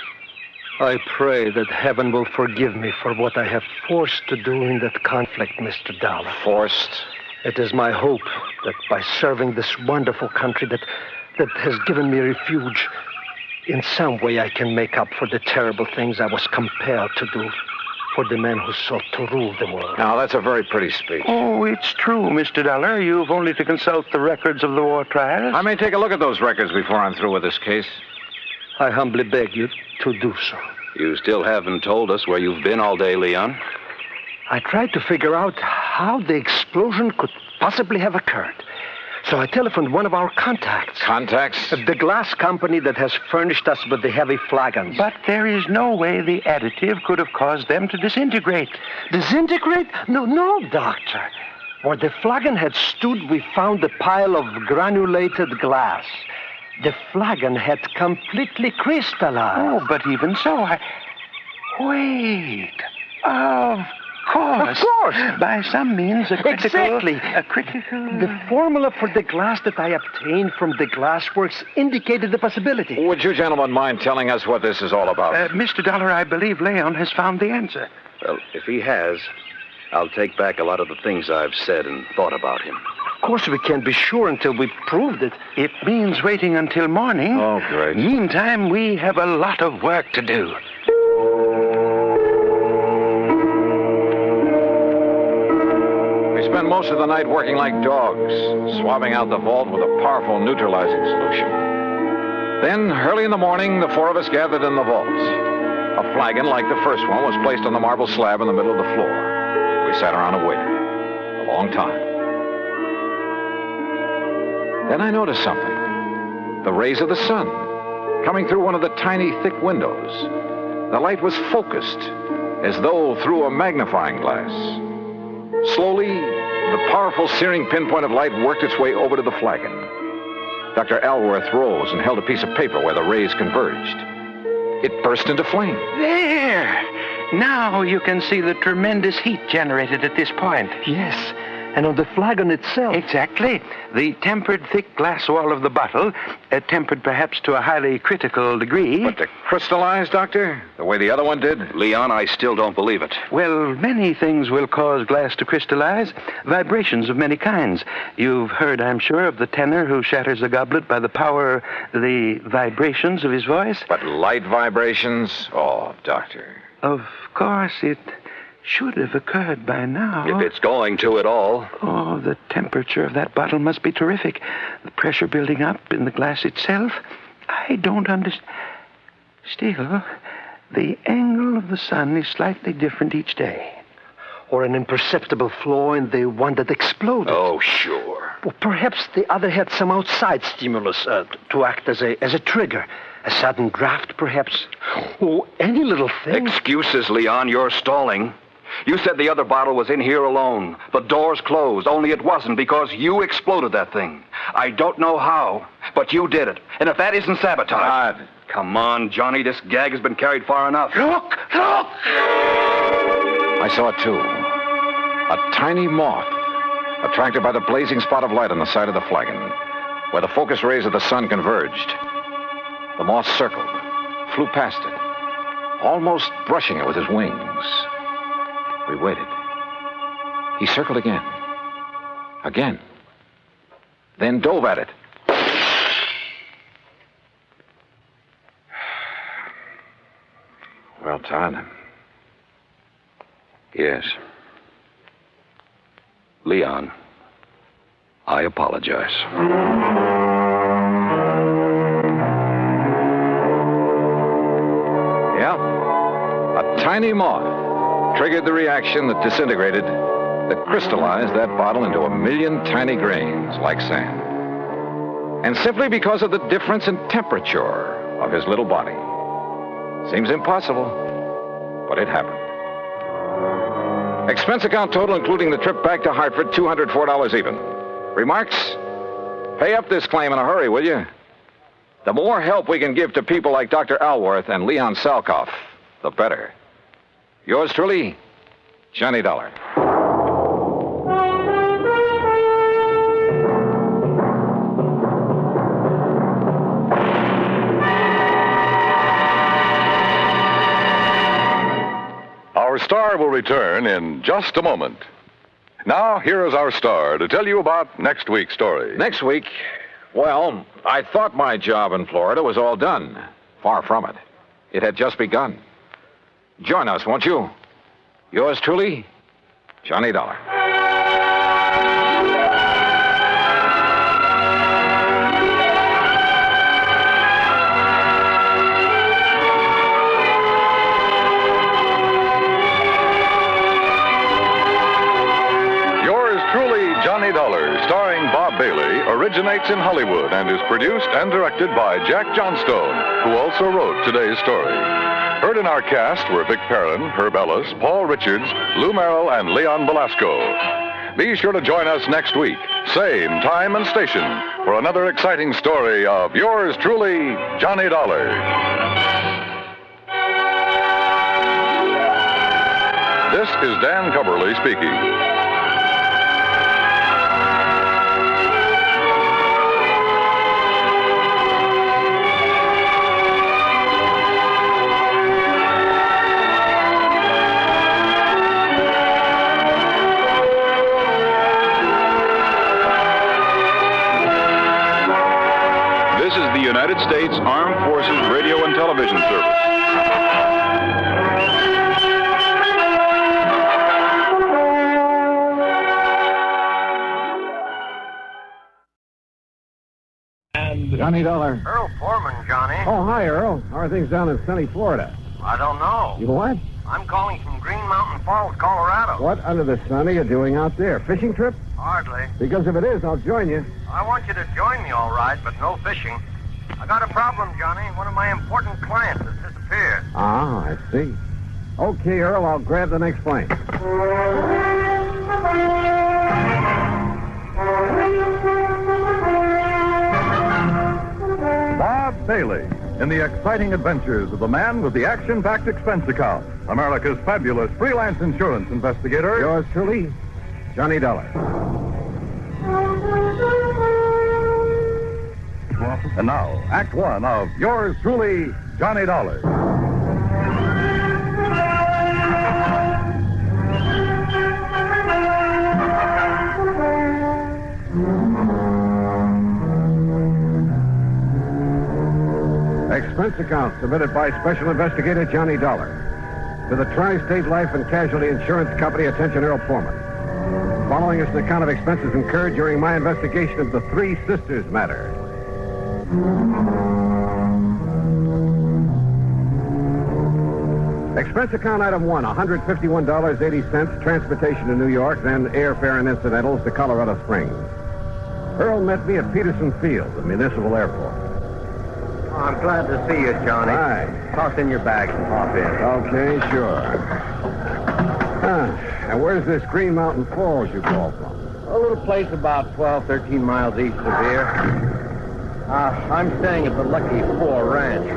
I pray that heaven will forgive me for what I have forced to do in that conflict, Mr. Dollar. Forced? It is my hope that by serving this wonderful country that has given me refuge, in some way I can make up for the terrible things I was compelled to do for the men who sought to rule the world. Now, that's a very pretty speech. Oh, it's true, Mr. Dollar. You've only to consult the records of the war trials. I may take a look at those records before I'm through with this case. I humbly beg you to do so. You still haven't told us where you've been all day, Leon. I tried to figure out how the explosion could possibly have occurred. So I telephoned one of our contacts. Contacts? The glass company that has furnished us with the heavy flagons. But there is no way the additive could have caused them to disintegrate. Disintegrate? No, Doctor. Where the flagon had stood, we found a pile of granulated glass. The flagon had completely crystallized. Oh, but even so, Wait. Of course. By some means, a critical... Exactly. A critical... The formula for the glass that I obtained from the glassworks indicated the possibility. Would you gentlemen mind telling us what this is all about? Mr. Dollar, I believe Leon has found the answer. Well, if he has, I'll take back a lot of the things I've said and thought about him. Of course we can't be sure until we proved it. It means waiting until morning. Oh, great. Meantime, we have a lot of work to do. We spent most of the night working like dogs, swabbing out the vault with a powerful neutralizing solution. Then, early in the morning, the four of us gathered in the vault. A flagon like the first one was placed on the marble slab in the middle of the floor. We sat around and waited. A long time. Then I noticed something. The rays of the sun coming through one of the tiny, thick windows. The light was focused, as though through a magnifying glass. Slowly, the powerful searing pinpoint of light worked its way over to the flagon. Dr. Alworth rose and held a piece of paper where the rays converged. It burst into flame. There! Now you can see the tremendous heat generated at this point. Yes, and on the flagon itself. Exactly. The tempered thick glass wall of the bottle, tempered perhaps to a highly critical degree. But to crystallize, Doctor, the way the other one did? Leon, I still don't believe it. Well, many things will cause glass to crystallize. Vibrations of many kinds. You've heard, I'm sure, of the tenor who shatters a goblet by the vibrations of his voice. But light vibrations? Oh, Doctor. Of course, it should have occurred by now. If it's going to at all. Oh, the temperature of that bottle must be terrific. The pressure building up in the glass itself. I don't understand. Still, the angle of the sun is slightly different each day. Or an imperceptible flaw in the one that exploded. Oh, sure. Well, perhaps the other had some outside stimulus to act as a trigger. A sudden draft, perhaps. Oh, any little thing. Excuses, Leon. You're stalling. You said the other bottle was in here alone. The door's closed, only it wasn't because you exploded that thing. I don't know how, but you did it. And if that isn't sabotage... Come on, Johnny. This gag has been carried far enough. Look! I saw it, too. A tiny moth, attracted by the blazing spot of light on the side of the flagon, where the focus rays of the sun converged. The moth circled, flew past it, almost brushing it with his wings. We waited. He circled again. Again. Then dove at it. Well, Todd. Yes. Leon, I apologize. Yeah. A tiny moth triggered the reaction that disintegrated, that crystallized that bottle into a million tiny grains like sand. And simply because of the difference in temperature of his little body. Seems impossible, but it happened. Expense account total, including the trip back to Hartford, $204 even. Remarks? Pay up this claim in a hurry, will you? The more help we can give to people like Dr. Alworth and Leon Salkoff, the better. Yours truly, Johnny Dollar. Our star will return in just a moment. Now, here is our star to tell you about next week's story. Next week? Well, I thought my job in Florida was all done. Far from it. It had just begun. Join us, won't you? Yours truly, Johnny Dollar. Yours truly, Johnny Dollar, starring Bob Bailey, originates in Hollywood and is produced and directed by Jack Johnstone, who also wrote today's story. Heard in our cast were Vic Perrin, Herb Ellis, Paul Richards, Lou Merrill, and Leon Belasco. Be sure to join us next week, same time and station, for another exciting story of yours truly, Johnny Dollar. This is Dan Cubberly speaking. United States Armed Forces Radio and Television Service. Johnny Dollar. Earl Foreman, Johnny. Oh, hi, Earl. How are things down in sunny Florida? I don't know. You what? I'm calling from Green Mountain Falls, Colorado. What under the sun are you doing out there? Fishing trip? Hardly. Because if it is, I'll join you. I want you to join me, all right, but no fishing. I got a problem, Johnny. One of my important clients has disappeared. Ah, I see. Okay, Earl, I'll grab the next plane. Bob Bailey, in the exciting adventures of the man with the action-packed expense account, America's fabulous freelance insurance investigator. Yours truly, Johnny Dollar. And now, Act One of yours truly, Johnny Dollar. Expense account submitted by Special Investigator Johnny Dollar to the Tri-State Life and Casualty Insurance Company. Attention, Earl Foreman. Following is an account of expenses incurred during my investigation of the Three Sisters matter. Expense account item 1, $151.80, transportation to New York, then airfare and incidentals to Colorado Springs. Earl met me at Peterson Field, the municipal airport. Oh, I'm glad to see you, Johnny. Hi. Toss in your bags and hop in. Okay, sure. And where's this Green Mountain Falls you call from? A little place about 12, 13 miles east of here. I'm staying at the Lucky Four Ranch.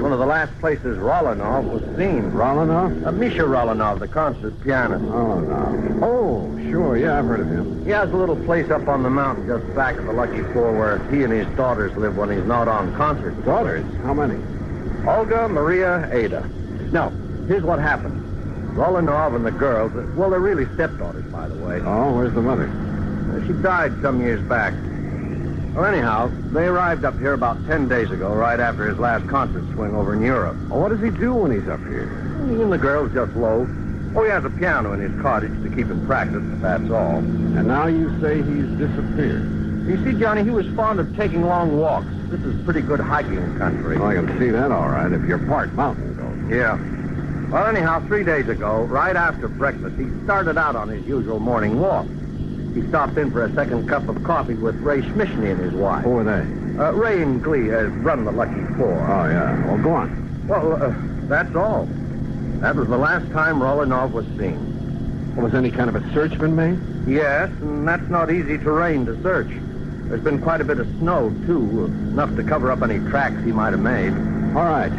One of the last places Rolanov was seen. Rolanov? Misha Rolanov, the concert pianist. Oh, no. Oh, sure. Yeah, I've heard of him. He has a little place up on the mountain just back of the Lucky Four where he and his daughters live when he's not on concert. Daughters? How many? Olga, Maria, Ada. Now, here's what happened. Rolanov and the girls, well, they're really stepdaughters, by the way. Oh, where's the mother? She died some years back. Well, anyhow, they arrived up here about 10 days ago, right after his last concert swing over in Europe. Well, what does he do when he's up here? He and the girls just loaf. Oh, he has a piano in his cottage to keep him practiced, but that's all. And now you say he's disappeared. You see, Johnny, he was fond of taking long walks. This is pretty good hiking country. Oh, I can see that all right, if you're part mountain goat. Yeah. Well, anyhow, 3 days ago, right after breakfast, he started out on his usual morning walk. He stopped in for a second cup of coffee with Ray Schmishny and his wife. Who are they? Ray and Glee run the Lucky Four. Oh, yeah. Well, go on. Well, that's all. That was the last time Rolanov was seen. Well, has any kind of a search been made? Yes, and that's not easy terrain to search. There's been quite a bit of snow, too, enough to cover up any tracks he might have made. All right.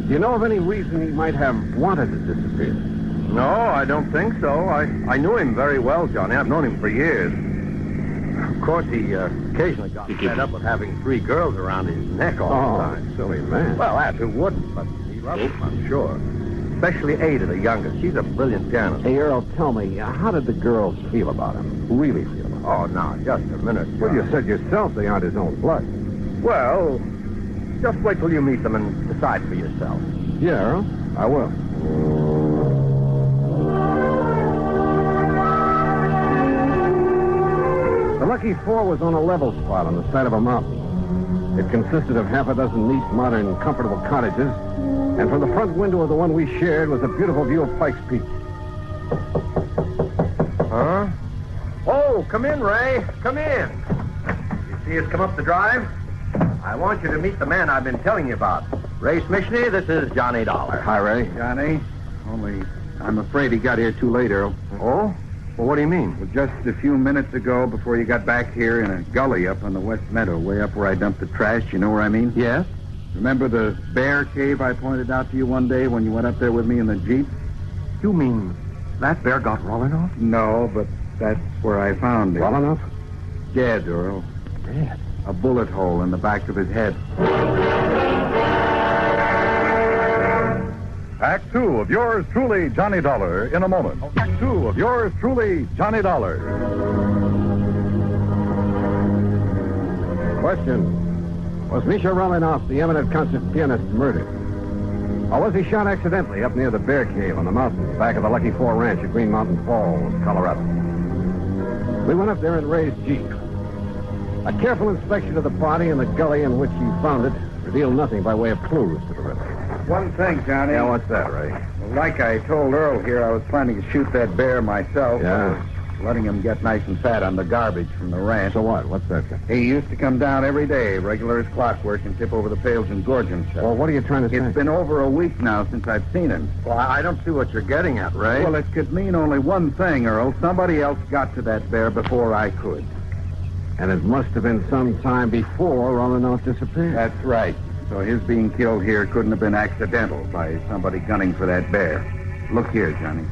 Do you know of any reason he might have wanted to disappear? No, I don't think so. I knew him very well, Johnny. I've known him for years. Of course, he occasionally got fed up with having 3 girls around his neck all the time. Silly man. Well, that's who wouldn't, but he loved them, I'm sure. Especially Ada, the youngest. She's a brilliant pianist. Hey, Earl, tell me, how did the girls feel about him? Really feel about him? Oh, now, just a minute, John. Well, you said yourself they aren't his own blood. Well, just wait till you meet them and decide for yourself. Yeah, Earl, I will. The Lucky Four was on a level spot on the side of a mountain. It consisted of half a dozen neat, modern, comfortable cottages, and from the front window of the one we shared was a beautiful view of Pike's Peak. Huh? Oh, come in, Ray. Come in. You see us come up the drive? I want you to meet the man I've been telling you about. Ray Schmishny, this is Johnny Dollar. Hi, Ray. Johnny, only I'm afraid he got here too late, Earl. Oh? Well, what do you mean? Well, just a few minutes ago, before you got back here in a gully up on the West Meadow, way up where I dumped the trash, you know where I mean? Yes. Remember the bear cave I pointed out to you one day when you went up there with me in the Jeep? You mean that bear got Rolanov? No, but that's where I found him. Rolanov? Dead, Earl. Dead? A bullet hole in the back of his head. Act Two of yours truly, Johnny Dollar, in a moment. Act Two of yours truly, Johnny Dollar. Question. Was Misha Rolinoff the eminent concert pianist murdered? Or was he shot accidentally up near the Bear Cave on the mountains back of the Lucky Four Ranch at Green Mountain Falls, Colorado? We went up there in Ray's Jeep. A careful inspection of the body and the gully in which he found it revealed nothing by way of clues to the river. One thing, Johnny. Yeah, what's that, Ray? Well, like I told Earl here, I was planning to shoot that bear myself. Yeah? Letting him get nice and fat on the garbage from the ranch. So what? What's that? He used to come down every day, regular as clockwork, and tip over the pails and gorge himself. Well, what are you trying to say? It's been over a week now since I've seen him. Well, I don't see what you're getting at, Ray. Well, it could mean only one thing, Earl. Somebody else got to that bear before I could. And it must have been some time before Rolinoff disappeared. That's right. So his being killed here couldn't have been accidental by somebody gunning for that bear. Look here, Johnny.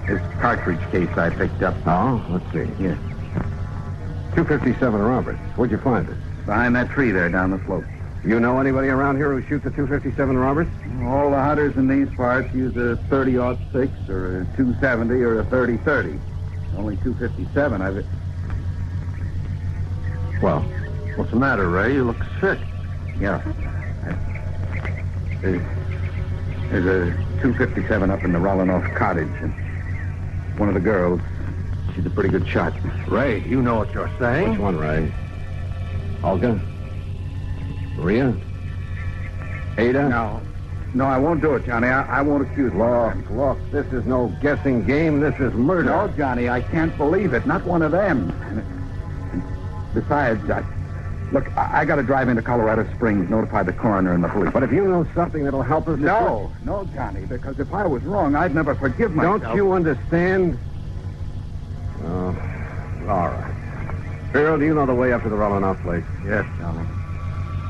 This cartridge case I picked up. Oh, let's see. Here. 257 Roberts. Where'd you find it? Behind that tree there down the slope. You know anybody around here who shoots a 257 Roberts? All the hunters in these parts use a 30-06 or a 270 or a 30-30. Only 257 I've... Well, what's the matter, Ray? You look sick. Yeah. There's a 257 up in the Rolinoff cottage, and one of the girls, she's a pretty good shot. Ray, you know what you're saying. Which one, Ray? Olga? Maria? Ada? No, I won't do it, Johnny. I won't accuse you. Look, this is no guessing game. This is murder. No, Johnny, I can't believe it. Not one of them. Besides, I got to drive into Colorado Springs, notify the coroner and the police. But if you know something that'll help us... No, Johnny, because if I was wrong, I'd never forgive myself. Don't you understand? Oh, all right. Earl, do you know the way up to the Rolinoff place? Yes, Johnny.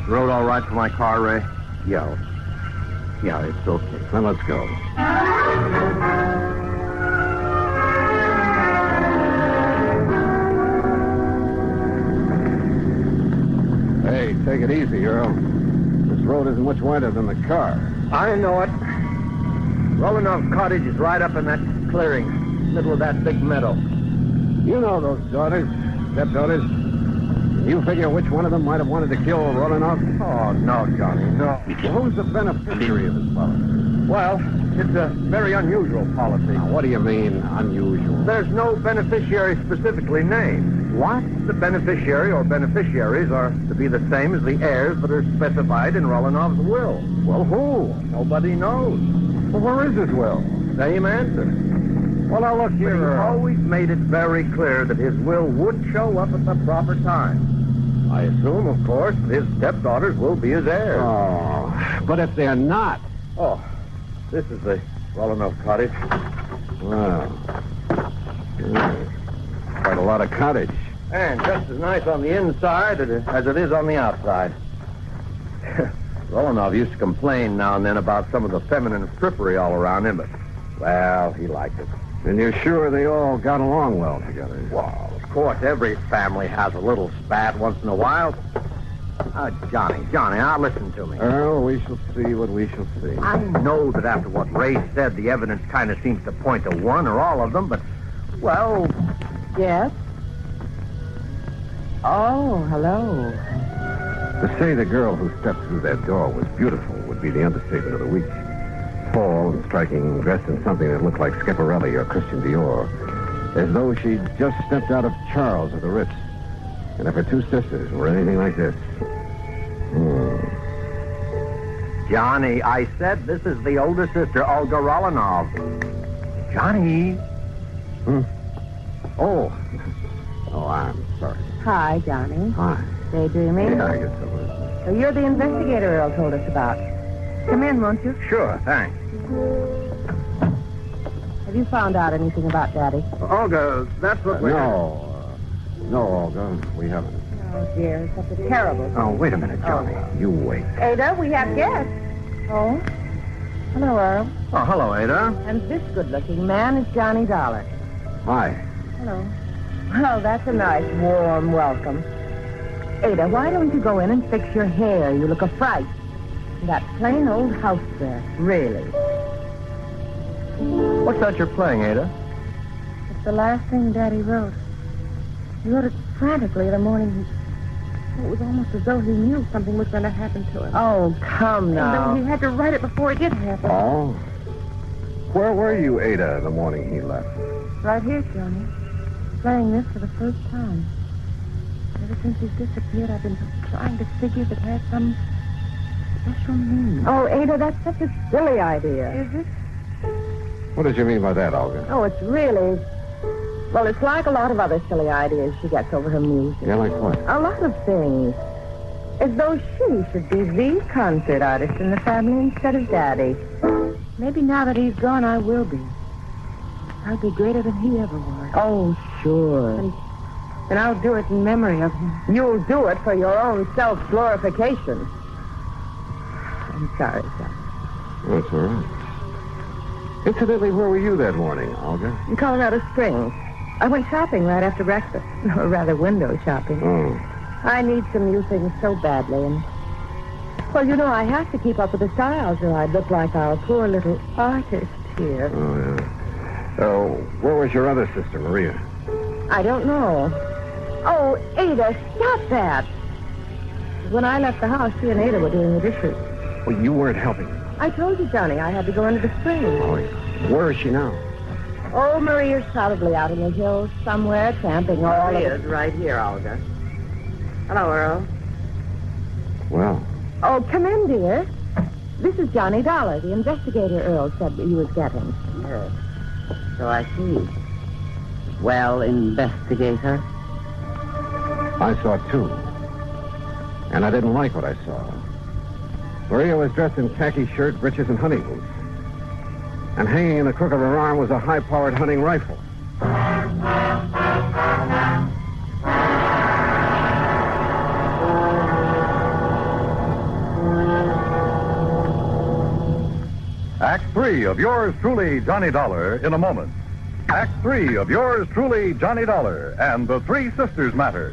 Road all right for my car, Ray? Yeah, it's okay. Then let's go. Hey, take it easy, Earl. This road isn't much wider than the car. I know it. Rolinoff Cottage is right up in that clearing, middle of that big meadow. You know those daughters, stepdaughters. You figure which one of them might have wanted to kill Rolinoff? Oh, no, Johnny, no. Well, who's the beneficiary of this policy? Well, it's a very unusual policy. Now, what do you mean, unusual? There's no beneficiary specifically named. What? The beneficiary or beneficiaries are to be the same as the heirs that are specified in Rolinoff's will. Well, who? Nobody knows. Well, where is his will? Same answer. Well, now, look here, But he always made it very clear that his will would show up at the proper time. I assume, of course, that his stepdaughters will be his heirs. Oh, but if they're not... Oh, this is the Rolinoff cottage. Wow. Quite a lot of cottage. And just as nice on the inside as it is on the outside. Rolinoff used to complain now and then about some of the feminine frippery all around him, but, well, he liked it. And you're sure they all got along well together? Well, of course, every family has a little spat once in a while. Johnny, now listen to me. Earl, we shall see what we shall see. I know that after what Ray said, the evidence kind of seems to point to one or all of them, but, well... Yes? Oh, hello. To say the girl who stepped through that door was beautiful would be the understatement of the week. Tall and striking, dressed in something that looked like Schiaparelli or Christian Dior, as though she'd just stepped out of Charles or the Ritz. And if her two sisters were anything like this... Johnny, I said this is the older sister, Olga Rolinoff. Johnny. Oh, I'm sorry. Hi, Johnny. Hi. Daydreaming? Yeah, I guess so. So you're the investigator Earl told us about. Come in, won't you? Sure, thanks. Have you found out anything about Daddy? Olga, that's what we... No, Olga, we haven't. Oh, dear, it's such a terrible... Oh, wait a minute, Johnny. You wait. Ada, we have guests. Oh? Hello, Earl. Oh, hello, Ada. And this good-looking man is Johnny Dollar. Hi. Hello. Well, that's a nice, warm welcome. Ada, why don't you go in and fix your hair? You look a fright. That plain old house there, really. What's that you're playing, Ada? It's the last thing Daddy wrote. He wrote it frantically the morning It was almost as though he knew something was going to happen to him. Oh, come now. And though he had to write it before it did happen. Oh? Where were you, Ada, the morning he left? Right here, Johnny. Playing this for the first time. Ever since he's disappeared, I've been trying to figure if it has some special meaning. Oh, Ada, that's such a silly idea. Is it? What did you mean by that, Olga? Oh, it's really... Well, it's like a lot of other silly ideas she gets over her music. Yeah, like what? A lot of things. As though she should be the concert artist in the family instead of Daddy. Maybe now that he's gone, I will be. I'll be greater than he ever was. Oh, sure. And I'll do it in memory of him. You'll do it for your own self-glorification. I'm sorry, son. That's all right. Incidentally, where were you that morning, Olga? In Colorado Springs. I went shopping right after breakfast. Or rather, window shopping. Oh. I need some new things so badly, and... Well, you know, I have to keep up with the styles, or I'd look like our poor little artist here. Oh, yeah. Where was your other sister, Maria? I don't know. Oh, Ada, stop that. When I left the house, she and Ada were doing the dishes. Well, you weren't helping. I told you, Johnny, I had to go into the spring. Oh, yeah. Where is she now? Oh, Maria's probably out in the hills somewhere, camping all Maria's right here, Olga. Hello, Earl. Well. Oh, come in, dear. This is Johnny Dollar, the investigator Earl said that he was getting. Yes. So I see. Well, investigator? I saw two. And I didn't like what I saw. Maria was dressed in khaki shirt, breeches, and hunting boots. And hanging in the crook of her arm was a high-powered hunting rifle. Act 3 of yours truly, Johnny Dollar, in a moment. Act 3 of yours truly, Johnny Dollar, and the Three Sisters Matter.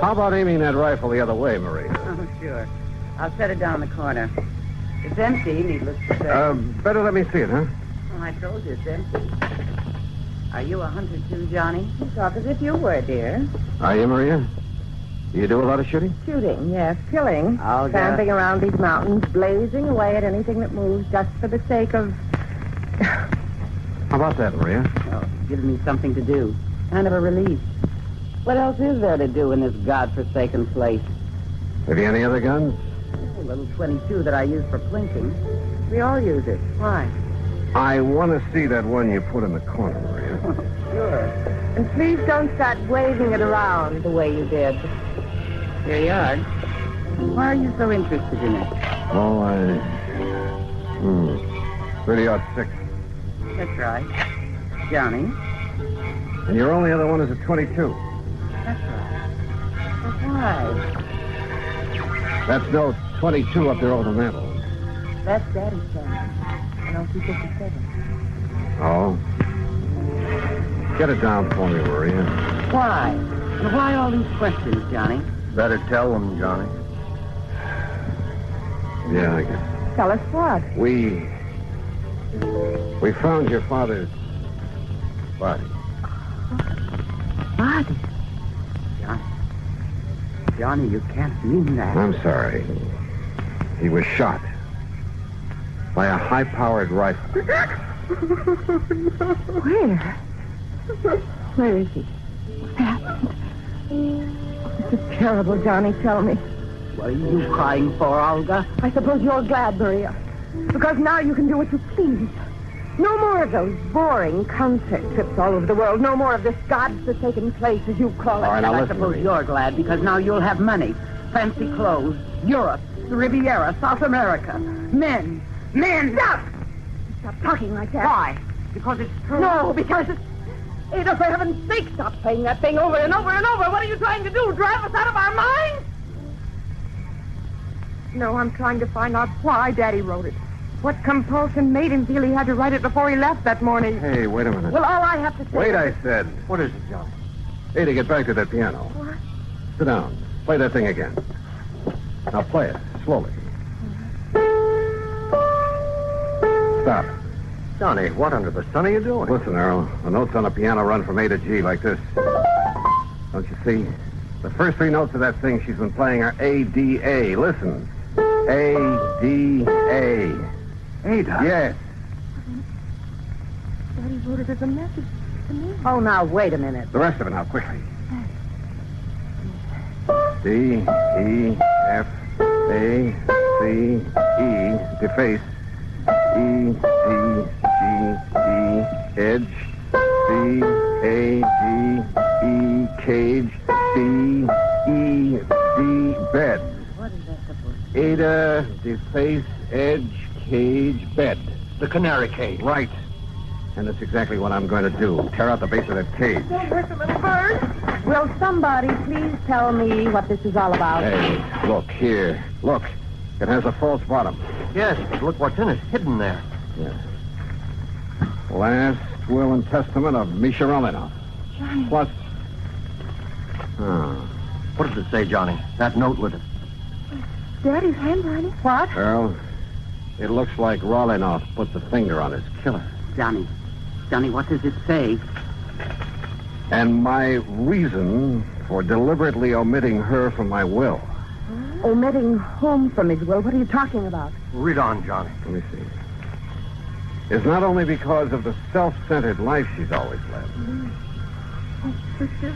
How about aiming that rifle the other way, Maria? Oh, sure. I'll set it down in the corner. It's empty, needless to say. Better let me see it, huh? Well, I told you it's empty. Are you a hunter too, Johnny? You talk as if you were, dear. Are you, Maria? Do you do a lot of shooting? Shooting, yes. Killing. Olga. Tramping around these mountains, blazing away at anything that moves just for the sake of... How about that, Maria? Oh, it gives me something to do. Kind of a relief. What else is there to do in this godforsaken place? Have you any other guns? A little 22 that I use for plinking. We all use it. Why? I want to see that one you put in the corner, Maria. Sure. And please don't start waving it around the way you did. Here you are. Why are you so interested in it? Oh, 30-06. That's right. Johnny? And your only other one is a 22. That's right. But why? That's no 22 up there over the mantel. That's Daddy's family. An LT-57. Oh? Get it down for me, Maria. Why? And why all these questions, Johnny? Better tell them, Johnny. Yeah, I guess. Tell us what? We found your father's body. Body? Johnny, you can't mean that. I'm sorry. He was shot by a high-powered rifle. Where? Where is he? What happened? This is terrible, Johnny. Tell me. What are you crying for, Olga? I suppose you're glad, Maria. Because now you can do what you please. No more of those boring concert trips all over the world. No more of this godforsaken place, as you call it. All right, now I listen, suppose Maria. you're glad because now you'll have money, fancy clothes, Europe, the Riviera, South America, men. Stop! Stop talking like that. Why? Because it's true. No, because it's... Ada, for heaven's sake, stop playing that thing over and over and over. What are you trying to do? Drive us out of our minds? No, I'm trying to find out why Daddy wrote it. What compulsion made him feel he had to write it before he left that morning? Hey, wait a minute. Well, all I have to say... Wait, I said. What is it, John? Ada, get back to that piano. What? Sit down. Play that thing again. Now play it, slowly. stop. Johnny, what under the sun are you doing? Listen, Earl. The notes on the piano run from A to G like this. Don't you see? The first three notes of that thing she's been playing are A-D-A. Listen. A-D-A. Ada? Yes. Daddy wrote it as a message to me. Oh, now, wait a minute. The rest of it now, quickly. D-E-F-A-C-E. Deface. E-D-G-E. Edge. C-A-G-E. Cage. C-E-D. Bed. What is that supposed to be? Ada, deface, edge, cage, bed. The canary cage. Right. And that's exactly what I'm going to do. Tear out the base of that cage. Don't hurt the little bird. Will somebody please tell me what this is all about? Hey, look here. Look. It has a false bottom. Yes, but look what's in it, hidden there. Yeah. Last will and testament of Misha Romanov. Johnny. Plus... What does it say, Johnny? That note with it. Daddy's handwriting. What? Earl, it looks like Romanov put the finger on his killer. Johnny, what does it say? And my reason for deliberately omitting her from my will. Omitting whom from his will? What are you talking about? Read on, Johnny. Let me see. Is not only because of the self-centered life she's always led.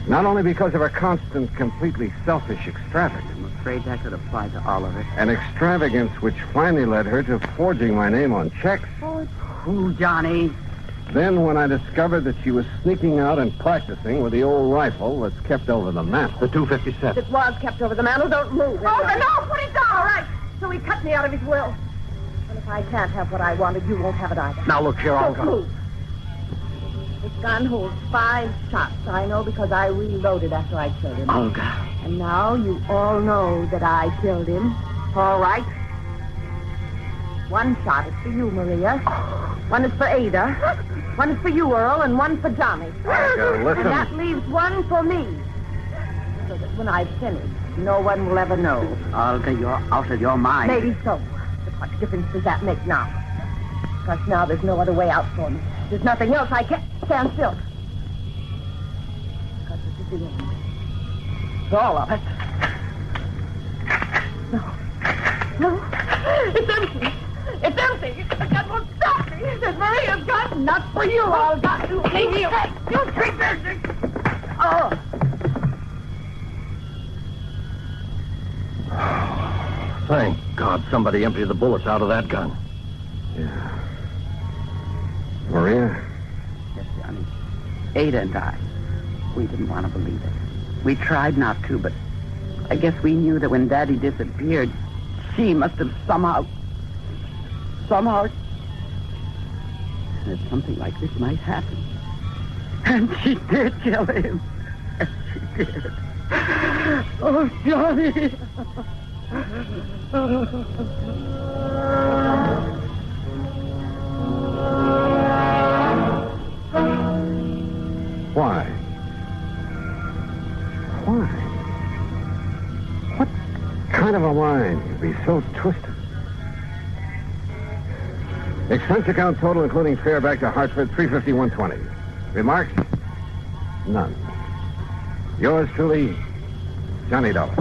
Not only because of her constant, completely selfish extravagance. I'm afraid that could apply to all of it. An extravagance which finally led her to forging my name on checks. Who, Johnny? Then when I discovered that she was sneaking out and practicing with the old rifle that's kept over the mantel. The 257. It was kept over the mantel. Don't move. Oh, no, put it down. All right. So he cut me out of his will. And if I can't have what I wanted, you won't have it either. Now, look here, I'll Don't go. move. This gun holds 5 shots. I know because I reloaded after I killed him. Olga. And now you all know that I killed him. All right. 1 shot is for you, Maria. 1 is for Ada. 1 is for you, Earl, and 1 for Johnny. Olga, listen. And that leaves 1 for me. So that when I've finished, no one will ever know. Olga, you're out of your mind. Maybe so. But what difference does that make now? Because now there's no other way out for me. There's nothing else. I can't stand still. Because this is the end. It's all of it. No. It's empty. It's empty. The gun won't stop me. There's Maria's gun. Not for you. I'll got to leave you. You creatures. Oh. Thank God somebody emptied the bullets out of that gun. Yeah. Maria? Yes, Johnny. Ada and I, we didn't want to believe it. We tried not to, but I guess we knew that when Daddy disappeared, she must have somehow... that something like this might happen. And she did kill him. And she did. Oh, Johnny. Why? What kind of a mind could be so twisted? Expense account total, including fare back to Hartford, $351.20. Remarks? None. Yours truly, Johnny Dollar.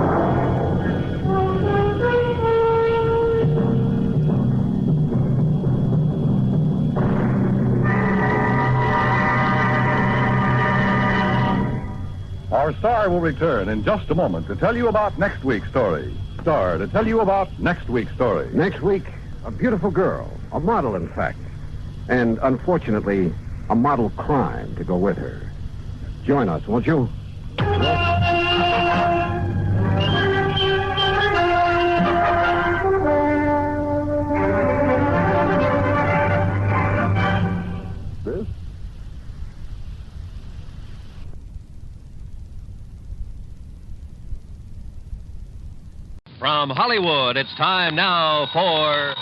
Our star will return in just a moment to tell you about next week's story. Star to tell you about next week's story. Next week, a beautiful girl, a model, in fact, and unfortunately, a model crime to go with her. Join us, won't you? This? From Hollywood, it's time now for...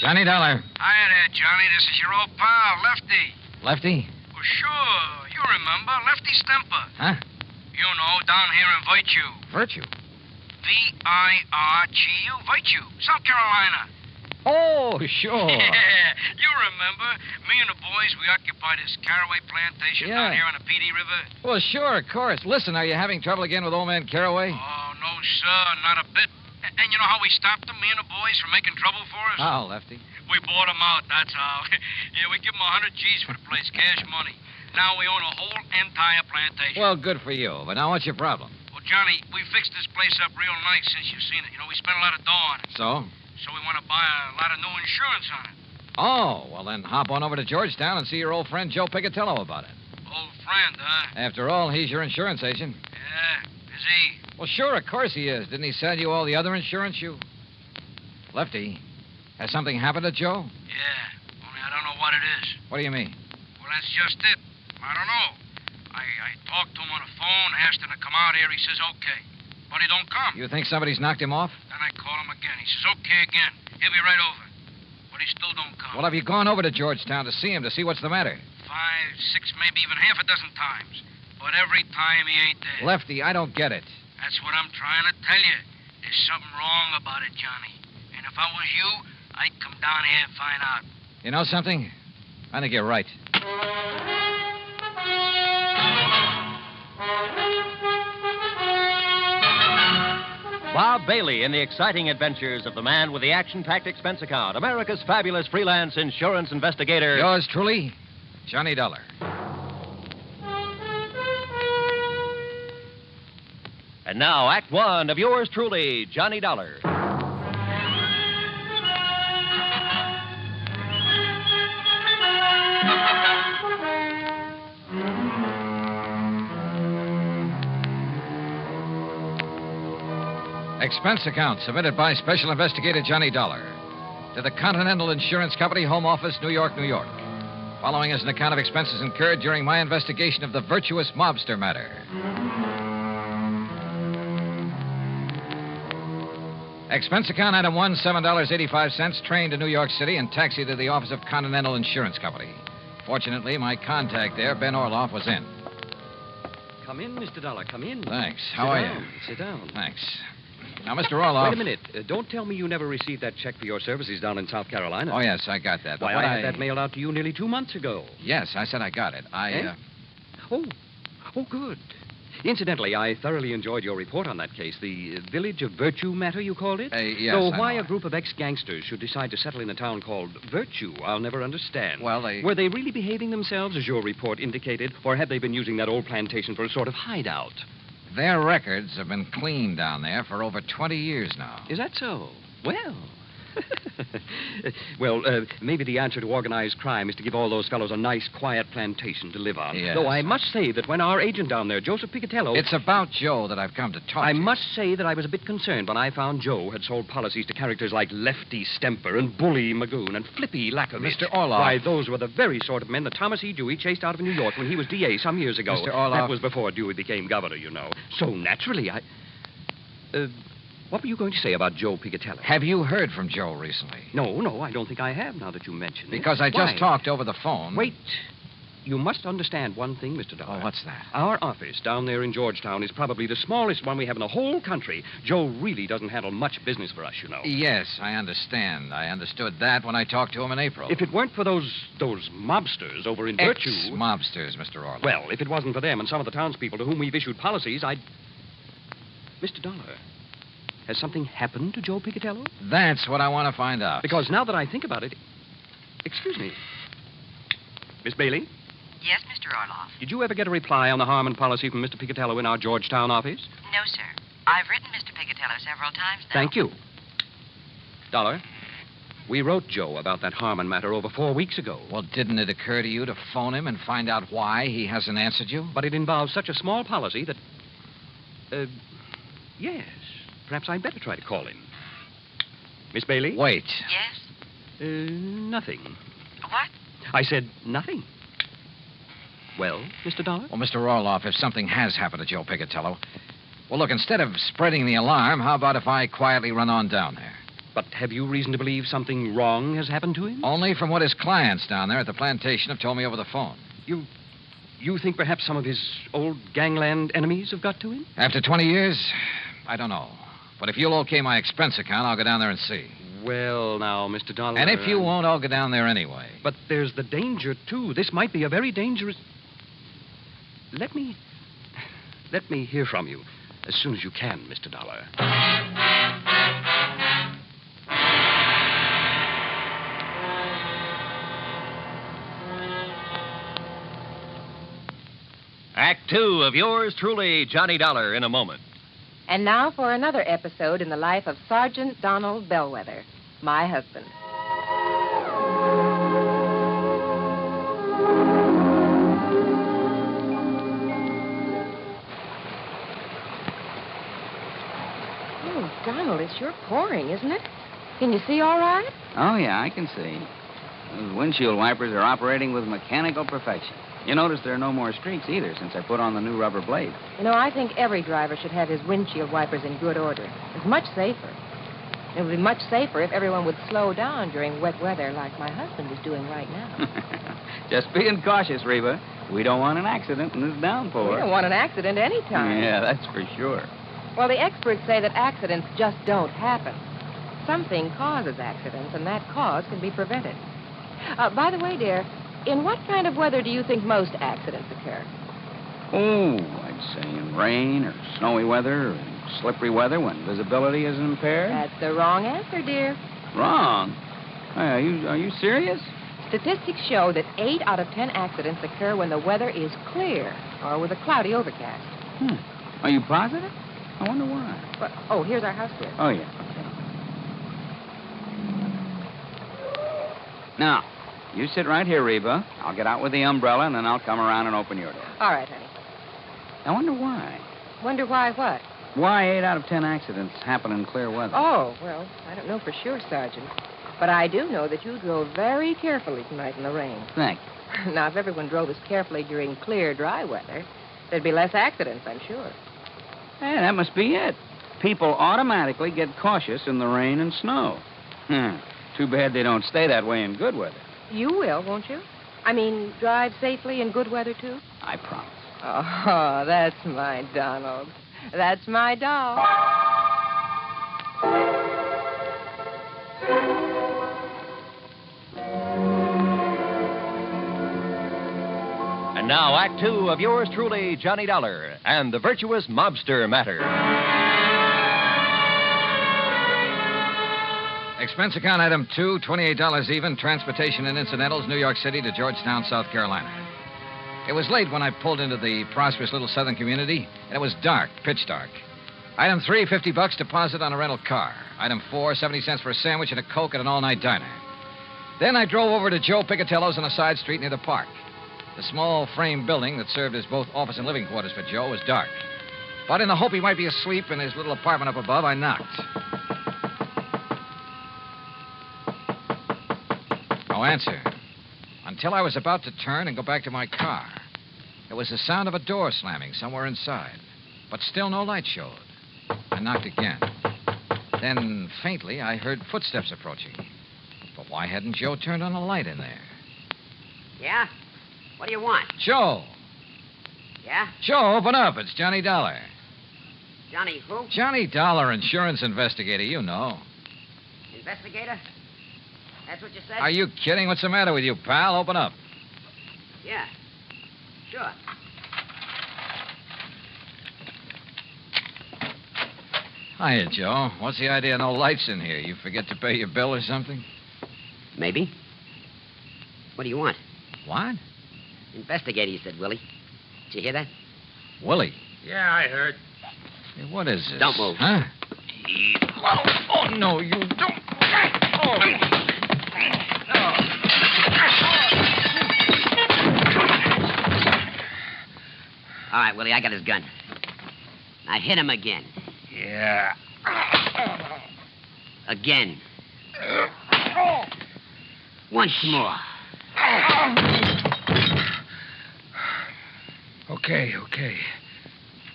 Johnny Dollar. Hiya there, Johnny. This is your old pal, Lefty. Lefty? Well, sure. You remember. Lefty Stemper. Huh? You know, down here in Virtue. Virtue? V-I-R-G-U, Virtue, South Carolina. Oh, sure. Yeah, you remember. Me and the boys, we occupied this Caraway plantation down Yeah. here on the PD River. Well, sure, of course. Listen, are you having trouble again with old man Caraway? Oh, no, sir, not a bit. And you know how we stopped them, me and the boys, from making trouble for us? Oh, Lefty. We bought them out, that's how. Yeah, we give them 100 G's for the place, cash money. Now we own a whole entire plantation. Well, good for you. But now what's your problem? Well, Johnny, we fixed this place up real nice since you've seen it. You know, we spent a lot of dough on it. So? So we want to buy a lot of new insurance on it. Oh, well, then hop on over to Georgetown and see your old friend Joe Picatello about it. Old friend, huh? After all, he's your insurance agent. Yeah, is he? Well, sure, of course he is. Didn't he sell you all the other insurance you... Lefty, has something happened to Joe? Yeah, only I don't know what it is. What do you mean? Well, that's just it. I don't know. I talked to him on the phone, asked him to come out here. He says, okay. But he don't come. You think somebody's knocked him off? Then I call him again. He says, okay again. He'll be right over. But he still don't come. Well, have you gone over to Georgetown to see him, to see what's the matter? 5, 6, maybe even half a dozen times. But every time he ain't there. Lefty, I don't get it. That's what I'm trying to tell you. There's something wrong about it, Johnny. And if I was you, I'd come down here and find out. You know something? I think you're right. Bob Bailey in the exciting adventures of the man with the action-packed expense account, America's fabulous freelance insurance investigator. Yours truly, Johnny Dollar. And now, Act One of yours truly, Johnny Dollar. Expense account submitted by Special Investigator Johnny Dollar to the Continental Insurance Company, Home Office, New York, New York. Following is an account of expenses incurred during my investigation of the Virtuous Mobster Matter. Expense account item 1, $7.85, train to New York City and taxi to the office of Continental Insurance Company. Fortunately, my contact there, Ben Orloff, was in. Come in, Mr. Dollar, come in. Thanks. How are you? Sit down. Thanks. Now, Mr. Orloff... Wait a minute. Don't tell me you never received that check for your services down in South Carolina. Oh, yes, I got that. But Why, what I had that mailed out to you nearly 2 months ago. Yes, I said I got it. Oh, good. Incidentally, I thoroughly enjoyed your report on that case, the Village of Virtue Matter, you called it? Yes, So I why know. a group of ex-gangsters should decide to settle in a town called Virtue, I'll never understand. Well, Were they really behaving themselves, as your report indicated, or had they been using that old plantation for a sort of hideout? Their records have been clean down there for over 20 years now. Is that so? Well... maybe the answer to organized crime is to give all those fellows a nice, quiet plantation to live on. Yes. Though I must say that when our agent down there, Joseph Picatello... It's about Joe that I've come to talk I to. must say that I was a bit concerned when I found Joe had sold policies to characters like Lefty Stemper and Bully Magoon and Flippy Lackovich. Mr. Orloff. Why, those were the very sort of men that Thomas E. Dewey chased out of New York when he was D.A. some years ago. Mr. Orloff. That was before Dewey became governor, you know. So naturally, what were you going to say about Joe Picatello? Have you heard from Joe recently? No, I don't think I have now that you mention it. Because I just Why? talked over the phone. Wait. You must understand one thing, Mr. Dollar. Oh, what's that? Our office down there in Georgetown is probably the smallest one we have in the whole country. Joe really doesn't handle much business for us, you know. Yes, I understand. I understood that when I talked to him in April. If it weren't for those mobsters over in Virtue... Ex-mobsters, Mr. Orloff. Well, if it wasn't for them and some of the townspeople to whom we've issued policies, I'd... Mr. Dollar, has something happened to Joe Picatello? That's what I want to find out. Because now that I think about it... Excuse me. Miss Bailey? Yes, Mr. Orloff. Did you ever get a reply on the Harmon policy from Mr. Picatello in our Georgetown office? No, sir. I've written Mr. Picatello several times now. Thank you. Dollar, we wrote Joe about that Harmon matter over 4 weeks ago. Well, didn't it occur to you to phone him and find out why he hasn't answered you? But it involves such a small policy that... yes. Perhaps I'd better try to call him. Miss Bailey? Wait. Yes? Nothing. What? I said nothing. Well, Mr. Dollar? Well, Mr. Orloff, if something has happened to Joe Picatello... Well, look, instead of spreading the alarm, how about if I quietly run on down there? But have you reason to believe something wrong has happened to him? Only from what his clients down there at the plantation have told me over the phone. You think perhaps some of his old gangland enemies have got to him? After 20 years, I don't know. But if you'll okay my expense account, I'll go down there and see. Well, now, Mr. Dollar... And if you won't, I'll go down there anyway. But there's the danger, too. This might be a very dangerous... Let me hear from you as soon as you can, Mr. Dollar. Act 2 of yours truly, Johnny Dollar, in a moment. And now for another episode in the life of Sergeant Donald Bellwether, my husband. Oh, Donald, it's sure pouring, isn't it? Can you see all right? Oh, yeah, I can see. Those windshield wipers are operating with mechanical perfection. You notice there are no more streaks either since I put on the new rubber blades. You know, I think every driver should have his windshield wipers in good order. It's much safer. It would be much safer if everyone would slow down during wet weather like my husband is doing right now. Just being cautious, Reba. We don't want an accident in this downpour. We don't want an accident any time. Yeah, that's for sure. Well, the experts say that accidents just don't happen. Something causes accidents, and that cause can be prevented. By the way, dear, in what kind of weather do you think most accidents occur? Oh, I'd say in rain or snowy weather or slippery weather when visibility is impaired. That's the wrong answer, dear. Wrong? Are you serious? Statistics show that 8 out of 10 accidents occur when the weather is clear or with a cloudy overcast. Are you positive? I wonder why. Well, here's our house bill. Oh, yeah. Now, you sit right here, Reba. I'll get out with the umbrella, and then I'll come around and open your door. All right, honey. I wonder why. Wonder why what? Why 8 out of 10 accidents happen in clear weather? Oh, well, I don't know for sure, Sergeant. But I do know that you drove very carefully tonight in the rain. Thank you. Now, if everyone drove as carefully during clear, dry weather, there'd be less accidents, I'm sure. Hey, that must be it. People automatically get cautious in the rain and snow. Too bad they don't stay that way in good weather. You will, won't you? I mean, drive safely in good weather, too? I promise. Oh, that's my Donald. That's my doll. And now, Act 2 of yours truly, Johnny Dollar, and the Virtuous Mobster Matter. Expense account item 2, $28 even, transportation and incidentals, New York City to Georgetown, South Carolina. It was late when I pulled into the prosperous little southern community, and it was dark, pitch dark. Item 3, $50 deposit on a rental car. Item 4, 70 cents for a sandwich and a Coke at an all-night diner. Then I drove over to Joe Picatello's on a side street near the park. The small frame building that served as both office and living quarters for Joe was dark. But in the hope he might be asleep in his little apartment up above, I knocked. No answer. Until I was about to turn and go back to my car. There was the sound of a door slamming somewhere inside. But still no light showed. I knocked again. Then, faintly, I heard footsteps approaching. But why hadn't Joe turned on a light in there? Yeah? What do you want? Joe! Yeah? Joe, open up. It's Johnny Dollar. Johnny who? Johnny Dollar, insurance investigator, you know. Investigator? That's what you said? Are you kidding? What's the matter with you, pal? Open up. Yeah. Sure. Hiya, Joe. What's the idea of no lights in here? You forget to pay your bill or something? Maybe. What do you want? What? Investigator, you said, Willie. Did you hear that? Willie? Yeah, I heard. Hey, what is this? Don't move. Huh? Oh, no, you don't. Oh. All right, Willie, I got his gun. Now hit him again. Yeah. Again. Once more. Okay.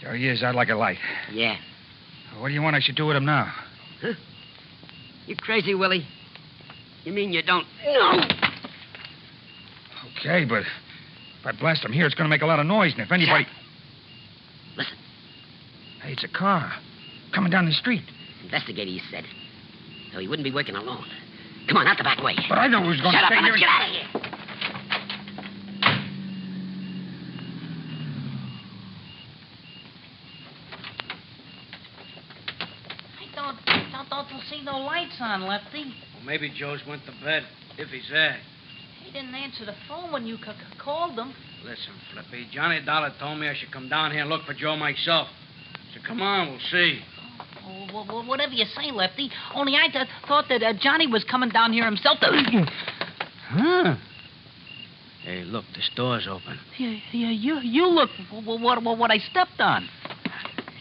There he is. I'd like a light. Yeah. What do you want I should do with him now? Huh? You crazy, Willie? You mean you don't know? Okay, but if I blast him here, it's going to make a lot of noise, and if anybody... Listen. Hey, it's a car coming down the street. Investigator, he said. So he wouldn't be working alone. Come on, out the back way. But I know who's going to Shut stay up, here. let's get out of here. Don't see no lights on, Lefty. Well, maybe Joe's went to bed, if he's there. He didn't answer the phone when you called him. Listen, Flippy, Johnny Dollar told me I should come down here and look for Joe myself. So come on, we'll see. Oh, well, whatever you say, Lefty. Only I thought that Johnny was coming down here himself to... Huh? Hey, look, this door's open. Yeah, you look what I stepped on.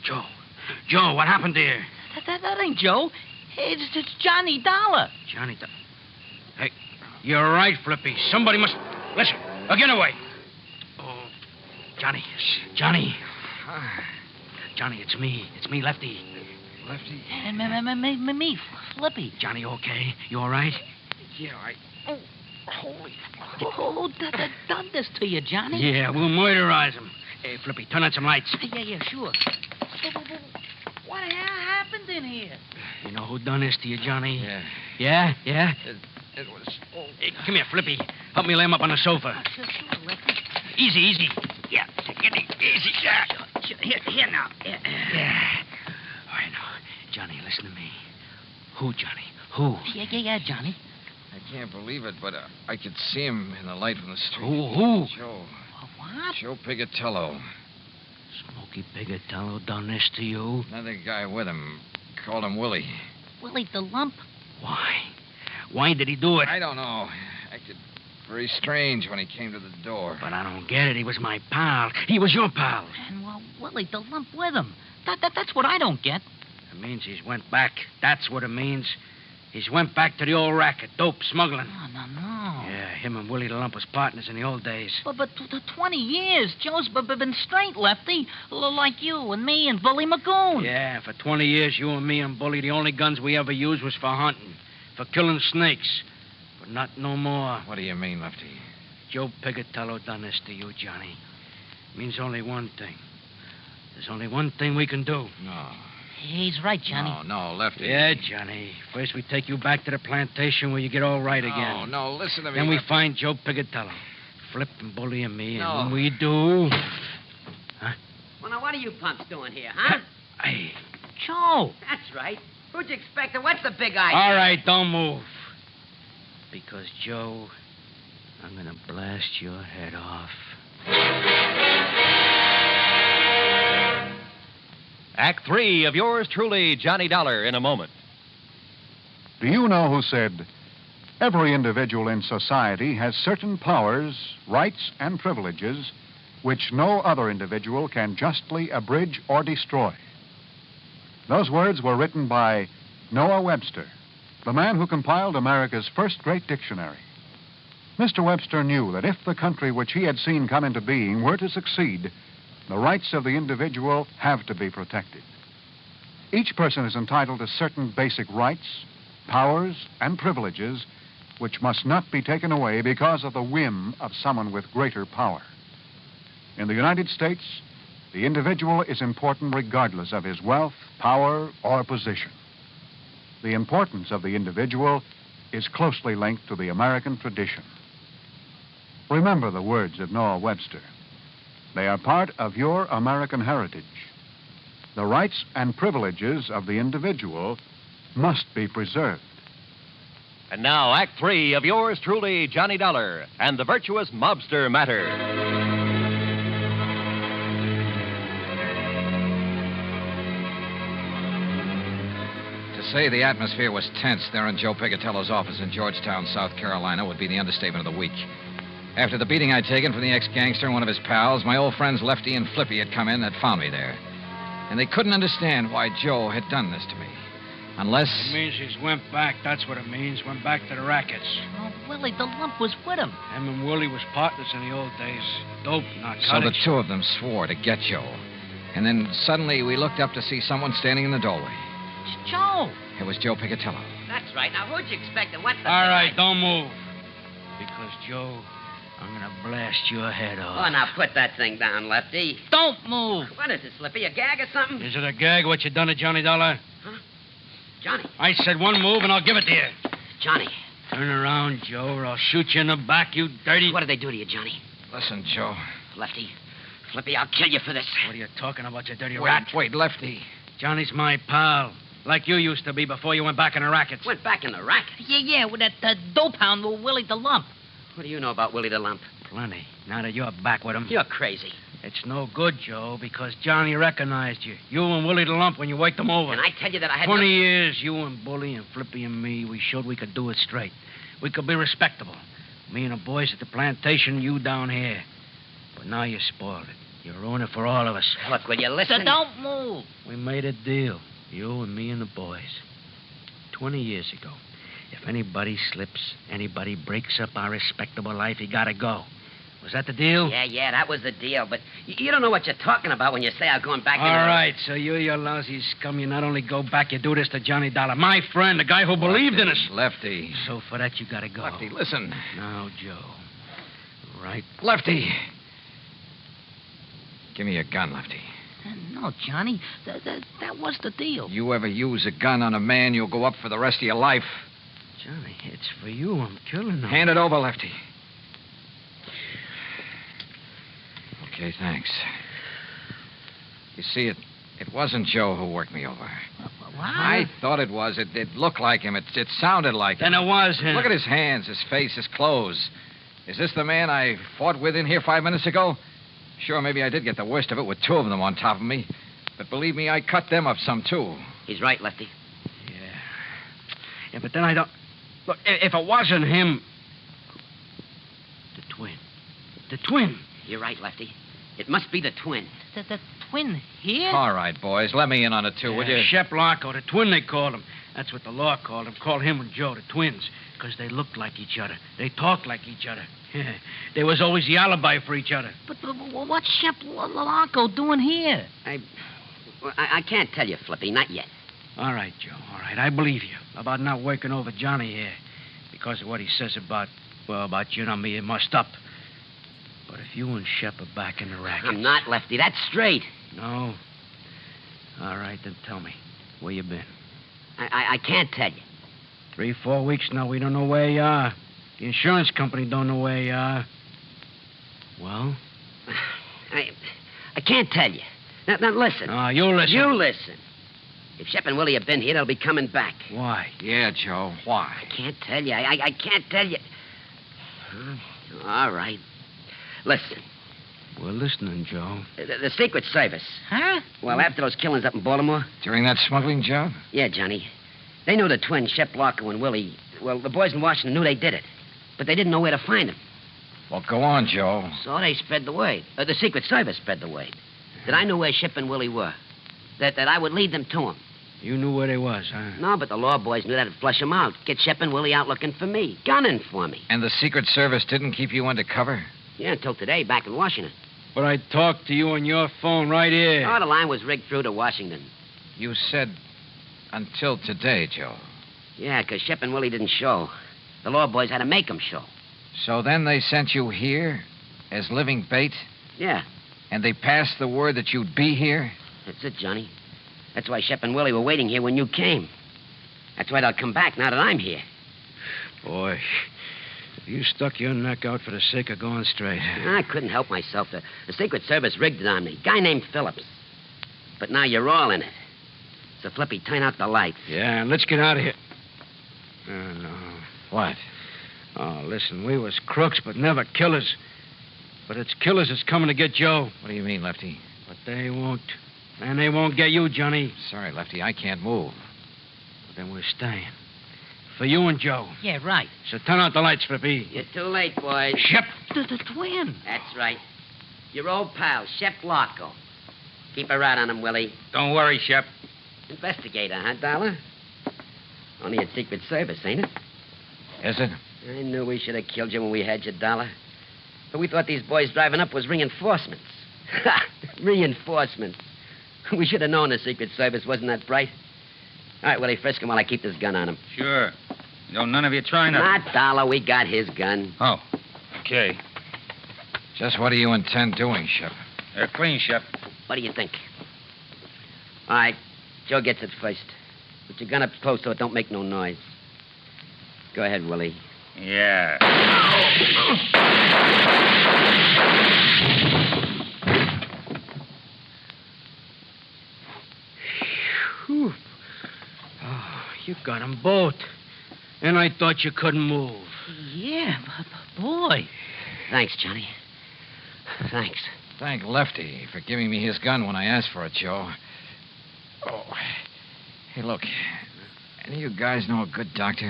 Joe, what happened here? That ain't Joe. It's Johnny Dollar. Johnny Dollar. Hey, you're right, Flippy. Somebody must... Listen, get away. Oh, Johnny, it's me. It's me, Lefty. Lefty? And me, Flippy. Johnny, okay? You all right? Yeah, Oh, holy... Who done this to you, Johnny? Yeah, we'll murderize him. Hey, Flippy, turn on some lights. Yeah, sure. What happened in here? You know who done this to you, Johnny? Yeah. Yeah? It was... Hey, come here, Flippy. Help me lay him up on the sofa. Sure, Lefty. Easy. Yeah, take it easy. Sure. Here now. Yeah. All right, now. Johnny, listen to me. Who, Johnny? Who? Yeah, Johnny. I can't believe it, but I could see him in the light from the street. Who? Joe. What? Joe Pigatello. Smokey Pigatello done this to you? Another guy with him. Called him Willie. Willie the Lump? Why? Why did he do it? I don't know. Acted very strange when he came to the door. But I don't get it. He was my pal. He was your pal. And, Willie the Lump with him. That's what I don't get. It means he's went back. That's what it means. He's went back to the old racket, dope smuggling. No. Yeah, him and Willie the Lump was partners in the old days. But 20 years, Joe's been straight, Lefty. Like you and me and Bully Magoon. Yeah, for 20 years, you and me and Bully, the only guns we ever used was for hunting, for killing snakes. But not no more. What do you mean, Lefty? Joe Pigatello done this to you, Johnny. It means only one thing. There's only one thing we can do. No. He's right, Johnny. No, Lefty. Yeah, Johnny. First we take you back to the plantation where you get all right again. No, listen to me. Then we Lefty. find Joe Pigatello. Flip and Bully and me. No. And when we do... Huh? Well, now, what are you punks doing here, huh? Hey. Joe. That's right. Who'd you expect? What's the big idea? All right, don't move. Because, Joe, I'm going to blast your head off. Act 3 of yours truly, Johnny Dollar, in a moment. Do you know who said, every individual in society has certain powers, rights, and privileges which no other individual can justly abridge or destroy? Those words were written by Noah Webster, the man who compiled America's first great dictionary. Mr. Webster knew that if the country which he had seen come into being were to succeed, the rights of the individual have to be protected. Each person is entitled to certain basic rights, powers, and privileges which must not be taken away because of the whim of someone with greater power. In the United States, the individual is important regardless of his wealth, power, or position. The importance of the individual is closely linked to the American tradition. Remember the words of Noah Webster. They are part of your American heritage. The rights and privileges of the individual must be preserved. And now, Act 3 of yours truly, Johnny Dollar, and the Virtuous Mobster Matter. To say the atmosphere was tense there in Joe Pigatello's office in Georgetown, South Carolina, would be the understatement of the week. After the beating I'd taken from the ex-gangster and one of his pals, my old friends Lefty and Flippy had come in and found me there. And they couldn't understand why Joe had done this to me. Unless... It means he's went back. That's what it means. Went back to the rackets. Oh, Willie the Lump was with him. Him and Willie was partners in the old days. Dope, narcotics. So the two of them swore to get Joe. And then suddenly we looked up to see someone standing in the doorway. It's Joe. It was Joe Pigatello. That's right. Now, who'd you expect and what's the All big right, idea? don't move. Because, Joe, I'm going to blast your head off. Oh, now put that thing down, Lefty. Don't move. What is it, Slippy? A gag or something? Is it a gag what you done to Johnny Dollar? Huh? Johnny. I said one move, and I'll give it to you. Johnny. Turn around, Joe, or I'll shoot you in the back, you dirty... What did they do to you, Johnny? Listen, Joe. Lefty. Flippy, I'll kill you for this. What are you talking about, you dirty rat? Wait, Lefty. Johnny's my pal. Like you used to be before you went back in the rackets. Went back in the racket? Yeah, with that dope hound with Willie the Lump. What do you know about Willie the Lump? Plenty. Now that you're back with him. You're crazy. It's no good, Joe, because Johnny recognized you. You and Willie the Lump when you waked him over. And I tell you that I had 20 years, you and Bully and Flippy and me, we showed we could do it straight. We could be respectable. Me and the boys at the plantation, you down here. But now you spoiled it. You ruined it for all of us. Look, will you listen? So don't move. We made a deal. You and me and the boys. 20 years ago. If anybody slips, anybody breaks up our respectable life, he gotta go. Was that the deal? Yeah, that was the deal. But you don't know what you're talking about when you say I'm going back in. All right, so you lousy scum, you not only go back, you do this to Johnny Dollar. My friend, the guy who believed in us. Lefty. So for that, you gotta go. Lefty, listen. Now, Joe. Right. Lefty. Give me your gun, Lefty. No, Johnny. That was the deal. You ever use a gun on a man, you'll go up for the rest of your life. Johnny, it's for you. I'm killing him. Hand it over, Lefty. Okay, thanks. You see, it wasn't Joe who worked me over. What? I thought it was. It looked like him. It sounded like him. Then it was him. Look at his hands, his face, his clothes. Is this the man I fought with in here 5 minutes ago? Sure, maybe I did get the worst of it with 2 of them on top of me. But believe me, I cut them up some, too. He's right, Lefty. Yeah, but then I don't... Look, if it wasn't him... The twin. The twin. You're right, Lefty. It must be the twin. The twin here? All right, boys. Let me in on it, too, would you? Shep Larko, the twin they called him. That's what the law called him. Call him and Joe, the twins. Because they looked like each other. They talked like each other. There was always the alibi for each other. But what's Shep Larko doing here? I can't tell you, Flippy. Not yet. All right, Joe. All right. I believe you about not working over Johnny here. Because of what he says about you and me, it must up. But if you and Shep are back in the racket... I'm not, Lefty. That's straight. No? All right, then tell me. Where you been? I can't tell you. 3-4 weeks now, we don't know where you are. The insurance company don't know where you are. Well? I can't tell you. Now listen. You listen. You listen. If Shep and Willie have been here, they'll be coming back. Why? Yeah, Joe. Why? I can't tell you. I can't tell you. All right. Listen. We're listening, Joe. The Secret Service. Huh? Well, after those killings up in Baltimore. During that smuggling job? Yeah, Johnny. They knew the twins, Shep Larko and Willie. Well, the boys in Washington knew they did it. But they didn't know where to find them. Well, go on, Joe. So they spread the word. The Secret Service spread the word. That I knew where Shep and Willie were. That I would lead them to them. You knew where they was, huh? No, but the law boys knew that'd flush them out. Get Shep and Willie out looking for me. Gunning for me. And the Secret Service didn't keep you undercover? Yeah, until today, back in Washington. But I talked to you on your phone right here. Oh, the line was rigged through to Washington. You said until today, Joe. Yeah, because Shep and Willie didn't show. The law boys had to make them show. So then they sent you here as living bait? Yeah. And they passed the word that you'd be here? That's it, Johnny. That's why Shep and Willie were waiting here when you came. That's why they'll come back now that I'm here. Boy, you stuck your neck out for the sake of going straight. I couldn't help myself. The Secret Service rigged it on me. Guy named Phillips. But now you're all in it. So, Flippy, turn out the lights. Yeah, and let's get out of here. No. What? Oh, listen, we was crooks, but never killers. But it's killers that's coming to get Joe. What do you mean, Lefty? But they won't. And they won't get you, Johnny. Sorry, Lefty, I can't move. But then we're staying. For you and Joe. Yeah, right. So turn out the lights, Flippy. You're too late, boys. Shep. The twin. That's right. Your old pal, Shep Larko. Keep a rat on him, Willie. Don't worry, Shep. Investigator, huh, Dollar? Only at Secret Service, ain't it? Is it? I knew we should have killed you when we had you, Dollar. But we thought these boys driving up was reinforcements. Ha! Reinforcements. We should have known the Secret Service wasn't that bright. All right, Willie, frisk him while I keep this gun on him. Sure. Don't none of you try nothing. Not Dollar. We got his gun. Oh, okay. Just what do you intend doing, Shep? They're clean, Shep. What do you think? All right, Joe gets it first. Put your gun up close so it don't make no noise. Go ahead, Willie. Yeah. Whew. Oh, you got 'em both. And I thought you couldn't move. Yeah, boy. Thanks, Johnny. Thanks. Thank Lefty for giving me his gun when I asked for it, Joe. Oh. Hey, look. Any of you guys know a good doctor?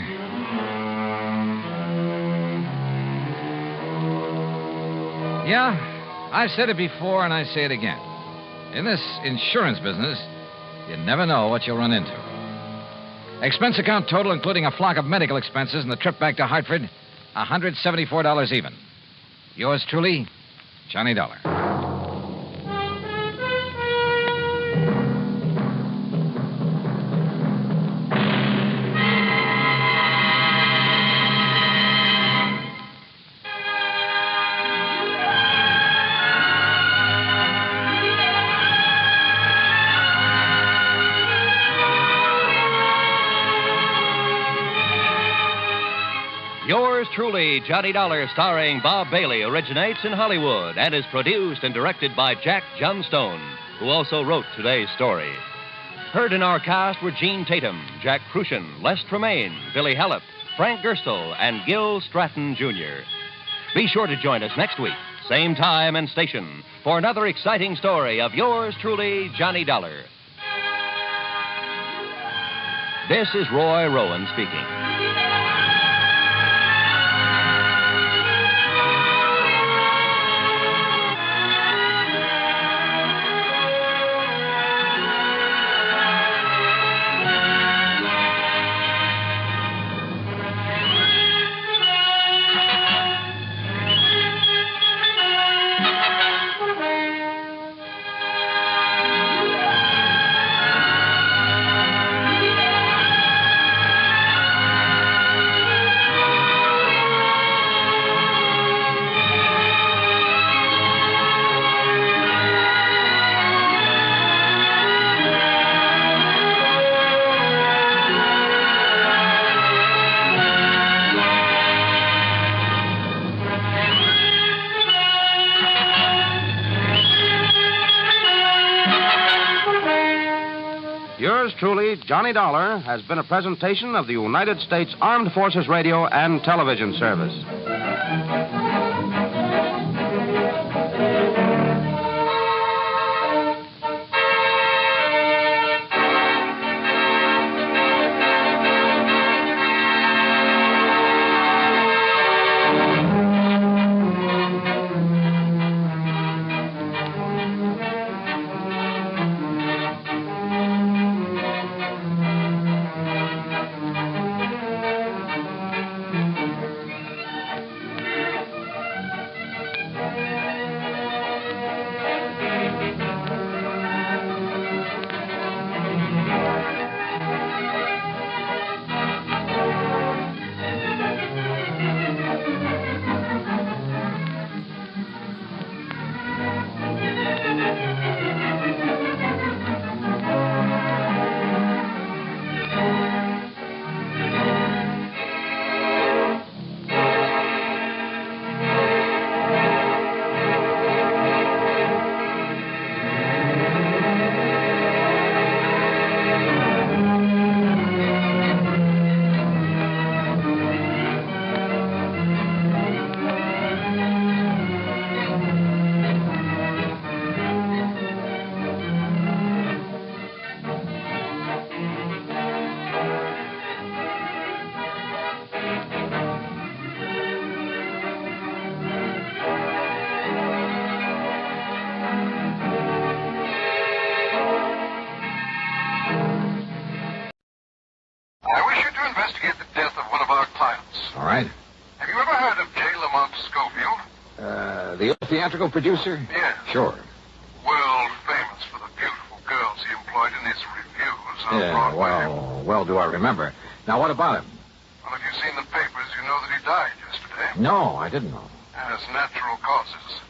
Yeah, I've said it before and I say it again. In this insurance business, you never know what you'll run into. Expense account total, including a flock of medical expenses and the trip back to Hartford, $174 even. Yours truly, Johnny Dollar. Yours truly, Johnny Dollar, starring Bob Bailey, originates in Hollywood and is produced and directed by Jack Johnstone, who also wrote today's story. Heard in our cast were Gene Tatum, Jack Crucian, Les Tremaine, Billy Hallett, Frank Gerstle, and Gil Stratton, Jr. Be sure to join us next week, same time and station, for another exciting story of yours truly, Johnny Dollar. This is Roy Rowan speaking. Yours truly, Johnny Dollar, has been a presentation of the United States Armed Forces Radio and Television Service. The theatrical producer? Yeah. Sure. World famous for the beautiful girls he employed in his reviews on Broadway. Well, do I remember. Now, what about him? Well, if you've seen the papers, you know that he died yesterday. No, I didn't know. As natural causes,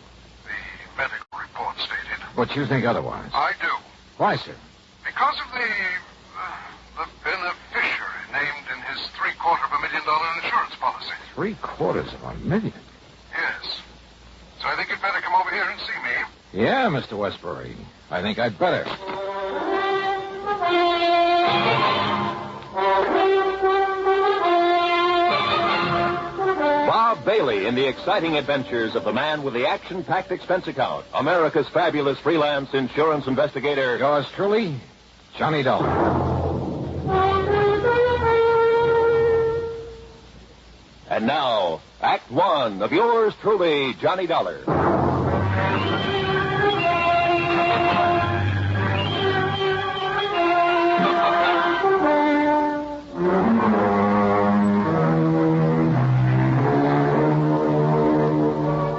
the medical report stated. But you think otherwise? I do. Why, sir? Because of the the beneficiary named in his $750,000 insurance policy. $750,000? Yes. So I think you'd better come over here and see me. Yeah, Mr. Westbury. I think I'd better. Bob Bailey in the exciting adventures of the man with the action-packed expense account, America's fabulous freelance insurance investigator. Yours truly, Johnny Dollar. And now, Act One of yours truly, Johnny Dollar.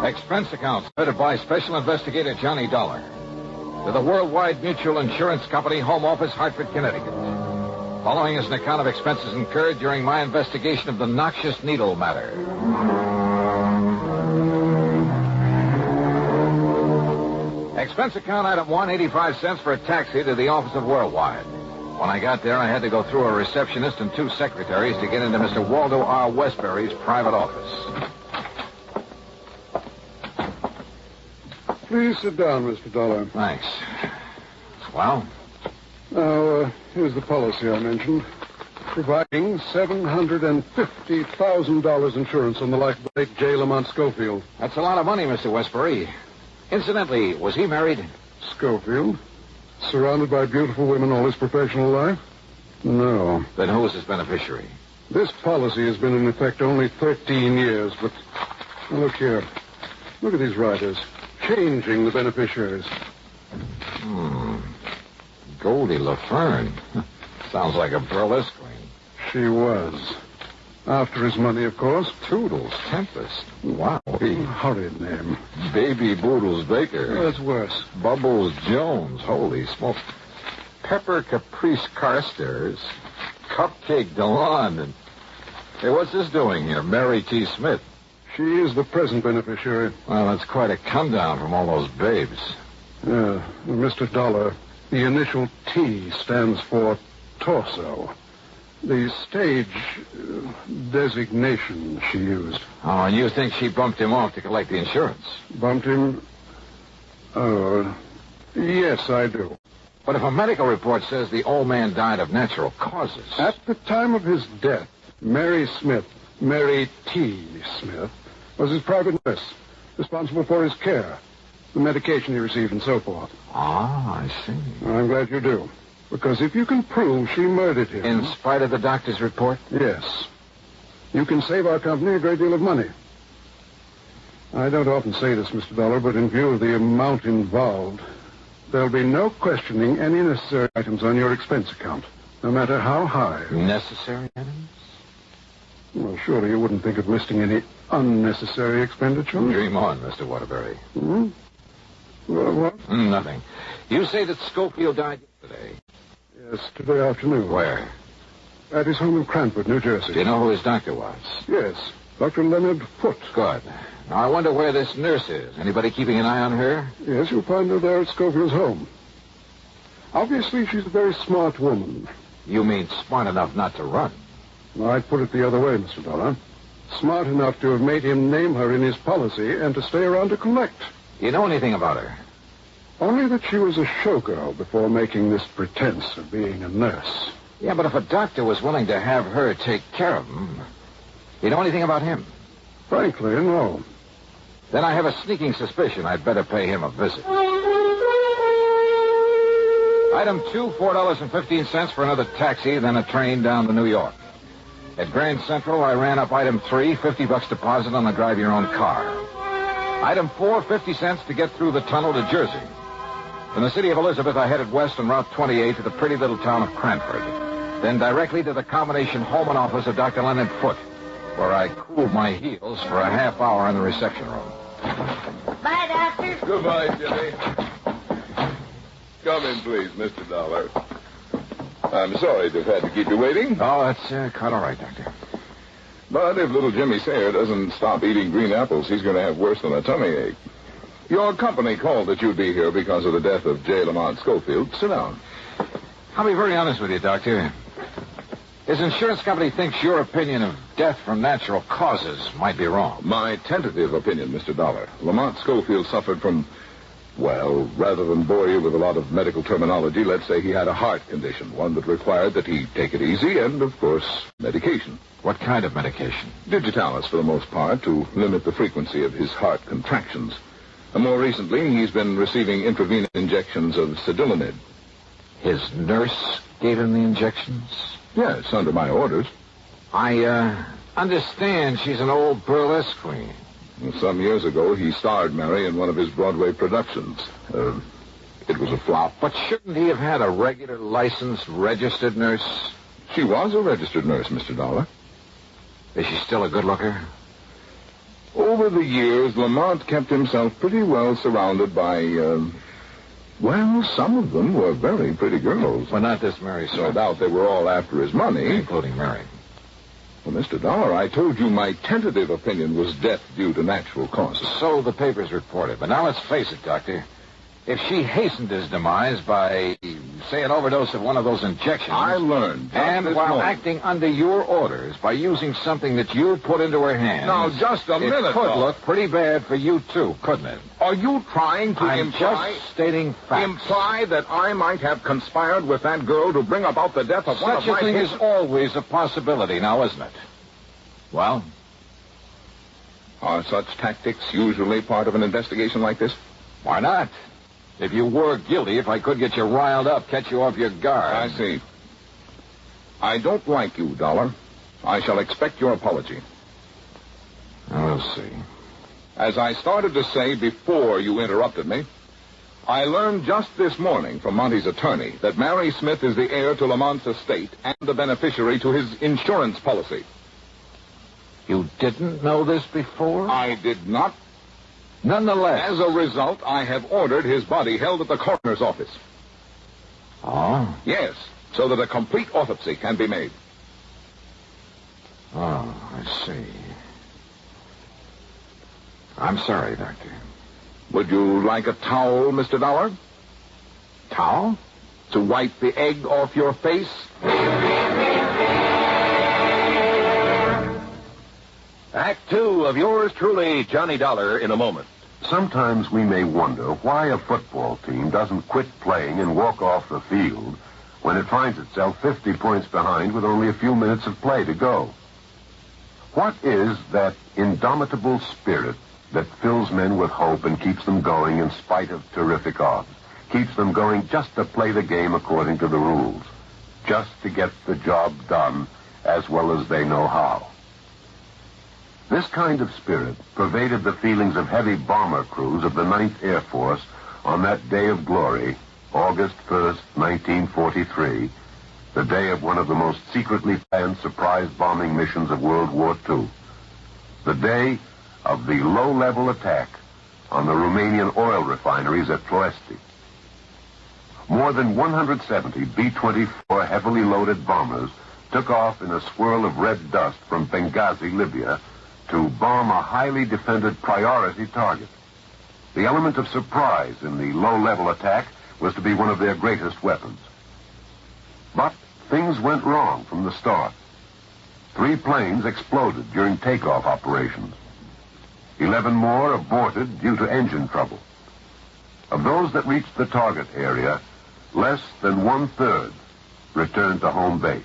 Expense accounts headed by Special Investigator Johnny Dollar to the Worldwide Mutual Insurance Company, Home Office, Hartford, Connecticut. Following is an account of expenses incurred during my investigation of the Noxious Needle Matter. Expense account item 1, 85 cents for a taxi to the office of Worldwide. When I got there, I had to go through a receptionist and 2 secretaries to get into Mr. Waldo R. Westbury's private office. Please sit down, Mr. Dollar. Thanks. Well? Now, here's the policy I mentioned. Providing $750,000 insurance on the life of late J. Lamont Schofield. That's a lot of money, Mr. Westbury. Incidentally, was he married? Schofield? Surrounded by beautiful women all his professional life? No. Then who was his beneficiary? This policy has been in effect only 13 years, but... Look here. Look at these riders. Changing the beneficiaries. Goldie LaFern. Sounds like a burlesque queen. She was. After his money, of course. Toodles Tempest. Wow. Horrid name. Baby Boodles Baker. That's worse. Bubbles Jones. Holy smoke. Pepper Caprice Carstairs. Cupcake DeLon. And... Hey, what's this doing here? Mary T. Smith. She is the present beneficiary. Well, that's quite a come down from all those babes. Yeah. Mr. Dollar, the initial T stands for torso. The stage designation she used. Oh, and you think she bumped him off to collect the insurance? Bumped him? Oh, yes, I do. But if a medical report says the old man died of natural causes... At the time of his death, Mary Smith, Mary T. Smith, was his private nurse, responsible for his care, the medication he received, and so forth. Ah, I see. I'm glad you do. Because if you can prove she murdered him... In spite of the doctor's report? Yes. You can save our company a great deal of money. I don't often say this, Mr. Dollar, but in view of the amount involved, there'll be no questioning any necessary items on your expense account, no matter how high. Necessary items? Well, surely you wouldn't think of listing any unnecessary expenditure? Dream on, Mr. Waterbury. Hmm? Well, what? Nothing. You say that Schofield died yesterday? Yes, today afternoon. Where? At his home in Cranford, New Jersey. Do you know who his doctor was? Yes, Dr. Leonard Foote. Good. Now, I wonder where this nurse is. Anybody keeping an eye on her? Yes, you'll find her there at Schofield's home. Obviously, she's a very smart woman. You mean smart enough not to run? I'd put it the other way, Mr. Dollar. Smart enough to have made him name her in his policy and to stay around to collect. You know anything about her? Only that she was a showgirl before making this pretense of being a nurse. Yeah, but if a doctor was willing to have her take care of him, you know anything about him? Frankly, no. Then I have a sneaking suspicion I'd better pay him a visit. Item 2, $4.15 for another taxi, then a train down to New York. At Grand Central, I ran up item 3, $50 deposit on the drive your own car. Item 4, 50 cents to get through the tunnel to Jersey. From the city of Elizabeth, I headed west on Route 28 to the pretty little town of Cranford. Then directly to the combination home and office of Dr. Leonard Foote, where I cooled my heels for a half hour in the reception room. Bye, Doctor. Goodbye, Jimmy. Come in, please, Mr. Dollar. I'm sorry to have had to keep you waiting. Oh, that's quite all right, Doctor. But if little Jimmy Sayer doesn't stop eating green apples, he's going to have worse than a tummy ache. Your company called that you'd be here because of the death of J. Lamont Schofield. Sit down. I'll be very honest with you, Doctor. His insurance company thinks your opinion of death from natural causes might be wrong. My tentative opinion, Mr. Dollar. Lamont Schofield suffered from, well, rather than bore you with a lot of medical terminology, let's say he had a heart condition, one that required that he take it easy and, of course, medication. What kind of medication? Digitalis, for the most part, to limit the frequency of his heart contractions. And more recently, he's been receiving intravenous injections of sedilonid. His nurse gave him the injections? Yes, under my orders. I understand she's an old burlesque queen. Some years ago, he starred Mary in one of his Broadway productions. It was a flop. But shouldn't he have had a regular, licensed, registered nurse? She was a registered nurse, Mr. Dollar. Is she still a good looker? Over the years, Lamont kept himself pretty well surrounded by, well, some of them were very pretty girls. Well, not this Mary, sir. No doubt they were all after his money. Including Mary. Well, Mr. Dollar, I told you my tentative opinion was death due to natural causes. So the papers reported. But now let's face it, Doctor. If she hastened his demise by, say, an overdose of one of those injections... I learned. And while acting under your orders by using something that you put into her hands... Now, just a minute, It could though. look pretty bad for you, too, couldn't it? Are you trying to I'm imply... just stating facts. Imply that I might have conspired with that girl to bring about the death of one of Such a my thing patients? is always a possibility now, isn't it? Well? Are such tactics usually part of an investigation like this? Why not? If you were guilty, if I could get you riled up, catch you off your guard. I see. I don't like you, Dollar. I shall expect your apology. We'll see. As I started to say before you interrupted me, I learned just this morning from Monty's attorney that Mary Smith is the heir to Lamont's estate and the beneficiary to his insurance policy. You didn't know this before? I did not. Nonetheless. As a result, I have ordered his body held at the coroner's office. Oh? Yes, so that a complete autopsy can be made. Oh, I see. I'm sorry, Doctor. Would you like a towel, Mr. Dollar? Towel? To wipe the egg off your face? Act 2 of yours truly, Johnny Dollar, in a moment. Sometimes we may wonder why a football team doesn't quit playing and walk off the field when it finds itself 50 points behind with only a few minutes of play to go. What is that indomitable spirit that fills men with hope and keeps them going in spite of terrific odds? Keeps them going just to play the game according to the rules, just to get the job done as well as they know how. This kind of spirit pervaded the feelings of heavy bomber crews of the 9th Air Force on that day of glory, August 1st, 1943, the day of one of the most secretly planned surprise bombing missions of World War II, the day of the low-level attack on the Romanian oil refineries at Ploesti. More than 170 B-24 heavily loaded bombers took off in a swirl of red dust from Benghazi, Libya, to bomb a highly defended priority target. The element of surprise in the low-level attack was to be one of their greatest weapons. But things went wrong from the start. 3 planes exploded during takeoff operations. 11 more aborted due to engine trouble. Of those that reached the target area, less than 1/3 returned to home base.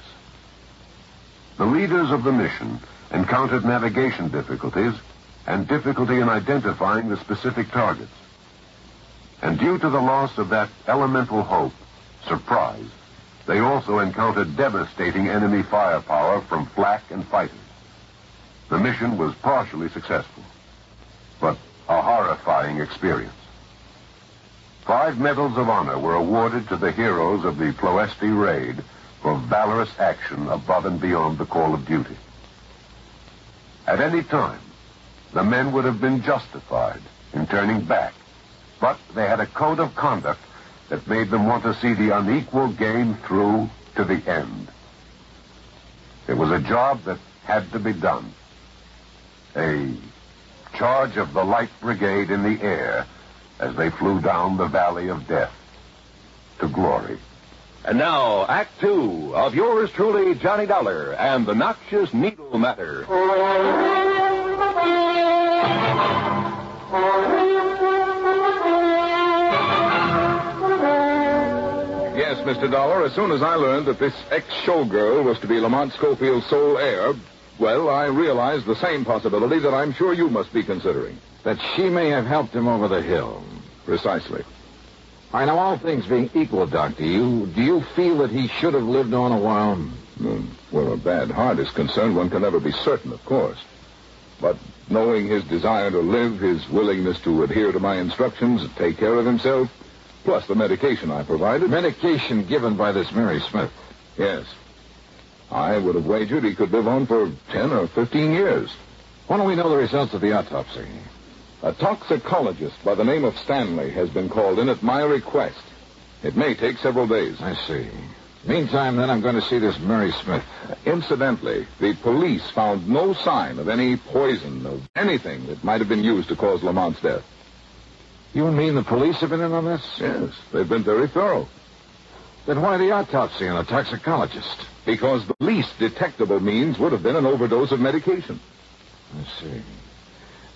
The leaders of the mission encountered navigation difficulties and difficulty in identifying the specific targets. And due to the loss of that elemental hope, surprise, they also encountered devastating enemy firepower from flak and fighters. The mission was partially successful, but a horrifying experience. 5 medals of honor were awarded to the heroes of the Ploesti raid for valorous action above and beyond the call of duty. At any time, the men would have been justified in turning back, but they had a code of conduct that made them want to see the unequal game through to the end. It was a job that had to be done. A charge of the Light Brigade in the air as they flew down the valley of death to glory. And now, Act Two of yours truly, Johnny Dollar, and the Noxious Needle Matter. Yes, Mr. Dollar, as soon as I learned that this ex-showgirl was to be Lamont Schofield's sole heir, well, I realized the same possibility that I'm sure you must be considering. That she may have helped him over the hill. Precisely. I know, all things being equal, Doc, do you feel that he should have lived on a while? Where a bad heart is concerned, one can never be certain, of course. But knowing his desire to live, his willingness to adhere to my instructions and take care of himself, plus the medication I provided. Medication given by this Mary Smith? Yes. I would have wagered he could live on for 10 or 15 years. When do we know the results of the autopsy? A toxicologist by the name of Stanley has been called in at my request. It may take several days. I see. Meantime, then, I'm going to see this Mary Smith. Incidentally, the police found no sign of any poison, of anything that might have been used to cause Lamont's death. You mean the police have been in on this? Yes, they've been very thorough. Then why the autopsy and a toxicologist? Because the least detectable means would have been an overdose of medication. I see.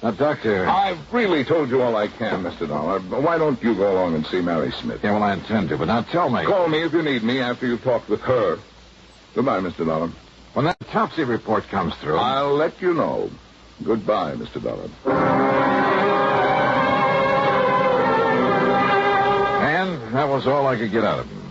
Now, Doctor... I've really told you all I can, Mr. Dollar. Why don't you go along and see Mary Smith? Yeah, well, I intend to, but now tell me... Call me if you need me after you've talked with her. Goodbye, Mr. Dollar. When that autopsy report comes through... I'll let you know. Goodbye, Mr. Dollar. And that was all I could get out of him.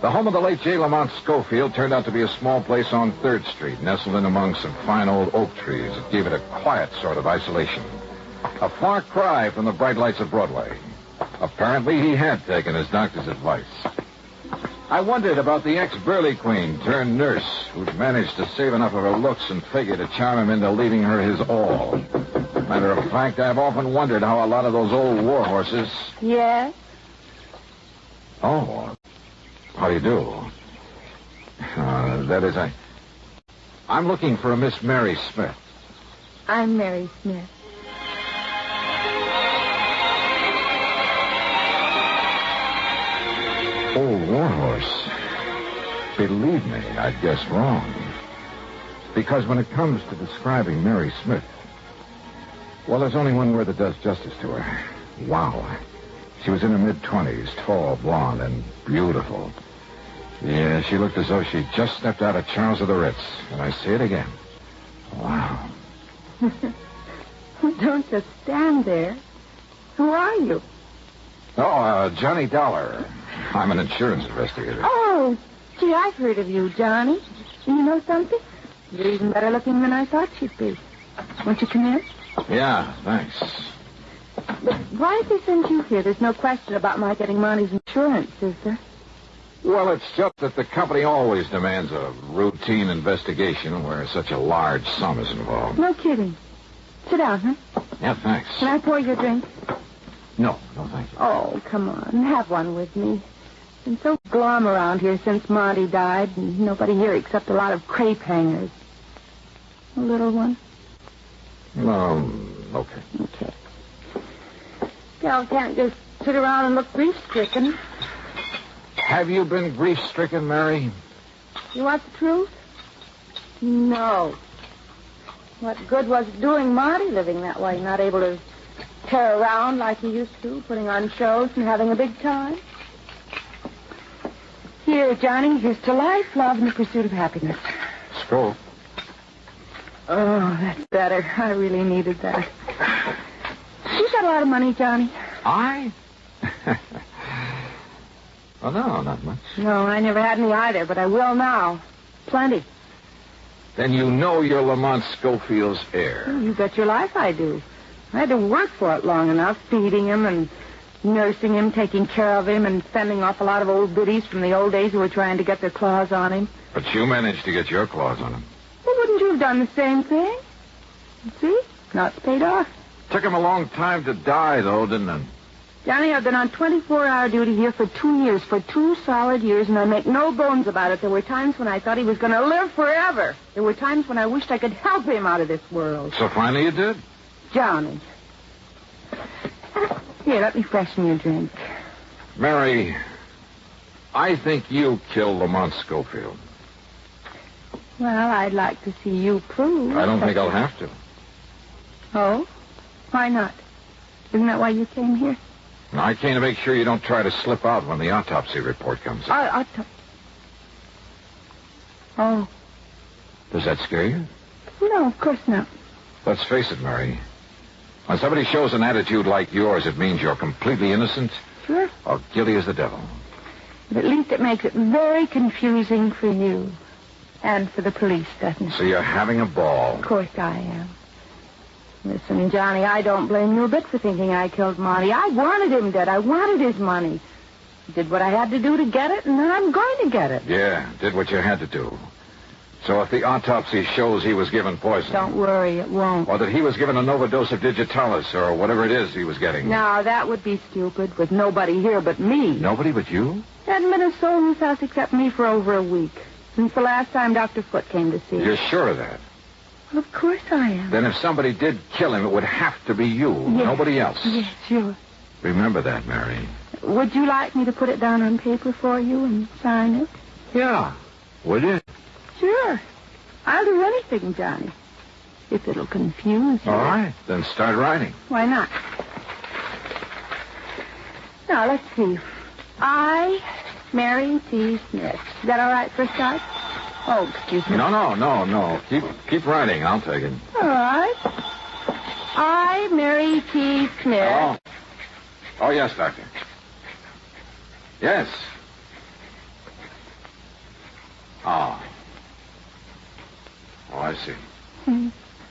The home of the late J. Lamont Schofield turned out to be a small place on 3rd Street, nestled in among some fine old oak trees that gave it a quiet sort of isolation. A far cry from the bright lights of Broadway. Apparently, he had taken his doctor's advice. I wondered about the ex-Burley Queen turned nurse who'd managed to save enough of her looks and figure to charm him into leaving her his all. Matter of fact, I've often wondered how a lot of those old war horses... Yes? Oh, how do you do? That is, I'm looking for a Miss Mary Smith. I'm Mary Smith. Old war horse. Believe me, I'd guess wrong. Because when it comes to describing Mary Smith, well, there's only one word that does justice to her. Wow. She was in her mid-20s, tall, blonde, and beautiful. Yeah, she looked as though she'd just stepped out of Charles of the Ritz. And I say it again. Wow. Don't just stand there. Who are you? Oh, Johnny Dollar. I'm an insurance investigator. Oh, gee, I've heard of you, Johnny. You know something? You're even better looking than I thought you'd be. Won't you come in? Yeah, thanks. But why did they send you here? There's no question about my getting Monty's insurance, is there? Well, it's just that the company always demands a routine investigation where such a large sum is involved. No kidding. Sit down, huh? Yeah, thanks. Can I pour you a drink? No, thank you. Oh, come on. Have one with me. Been so glum around here since Monty died, and nobody here except a lot of crepe hangers. A little one? Okay. Okay. Gal can't just sit around and look grief-stricken. Have you been grief-stricken, Mary? You want the truth? No. What good was it doing Monty living that way, not able to tear around like he used to, putting on shows and having a big time? Here, Johnny, here's to life, love, and the pursuit of happiness. Skull. Oh, that's better. I really needed that. You got a lot of money, Johnny. I? Well, no, not much. No, I never had any either, but I will now. Plenty. Then you know you're Lamont Schofield's heir. You bet your life I do. I had to work for it long enough, feeding him and nursing him, taking care of him, and fending off a lot of old biddies from the old days who were trying to get their claws on him. But you managed to get your claws on him. Well, wouldn't you have done the same thing? See? Now it's paid off. Took him a long time to die, though, didn't it? Johnny, I've been on 24-hour duty here for 2 years, for 2 solid years, and I make no bones about it. There were times when I thought he was going to live forever. There were times when I wished I could help him out of this world. So finally you did? Johnny. Here, let me freshen your drink. Mary, I think you killed Lamont Schofield. Well, I'd like to see you prove. I don't think I'll have to. Oh? Why not? Isn't that why you came here? No, I came to make sure you don't try to slip out when the autopsy report comes in. Oh. Does that scare you? No, of course not. Let's face it, Mary. When somebody shows an attitude like yours, it means you're completely innocent Sure. or guilty as the devil. But at least it makes it very confusing for you. And for the police, doesn't it? So you're having a ball. Of course I am. Listen, Johnny, I don't blame you a bit for thinking I killed Monty. I wanted him dead. I wanted his money. Did what I had to do to get it, and then I'm going to get it. Yeah, did what you had to do. So if the autopsy shows he was given poison... Don't worry, it won't. Or that he was given an overdose of digitalis, or whatever it is he was getting. No, that would be stupid, with nobody here but me. Nobody but you? There hadn't been a soul in this house except me for over a week. Since the last time Dr. Foote came to see You're us. sure of that? Well, of course I am. Then if somebody did kill him, it would have to be you, nobody else. Yes, sure. Remember that, Mary. Would you like me to put it down on paper for you and sign it? Yeah. Would you? Sure. I'll do anything, Johnny. If it'll confuse you. All right. Then start writing. Why not? Now, let's see. I, Mary T. Smith. Is that all right for a start? Oh, excuse me. No. Keep writing. I'll take it. All right. I, Mary T. Smith. Oh, yes, Doctor. Yes. Oh, I see.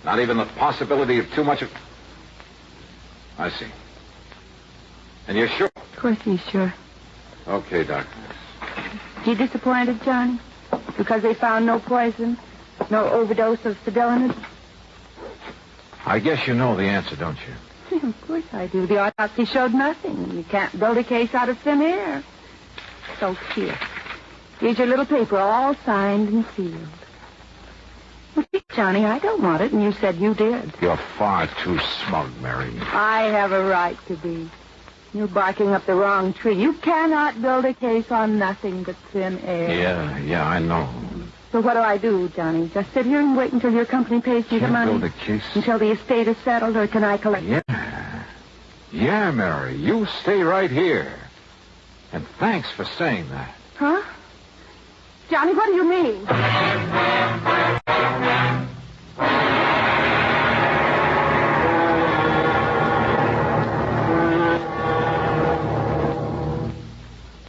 Not even the possibility of too much of... I see. And you're sure? Of course he's sure. Okay, Doctor. You disappointed, Johnny? Because they found no poison? No overdose of sedalinid? I guess you know the answer, don't you? Of course I do. The autopsy showed nothing. You can't build a case out of thin air. So here. Here's your little paper, all signed and sealed. Well, see, Johnny, I don't want it, and you said you did. You're far too smug, Mary. I have a right to be. You're barking up the wrong tree. You cannot build a case on nothing but thin air. Yeah, I know. So what do, Johnny? Just sit here and wait until your company pays you the money? Build a case. Until the estate is settled, or can I collect it? Yeah, Mary. You stay right here. And thanks for saying that. Huh? Johnny, what do you mean?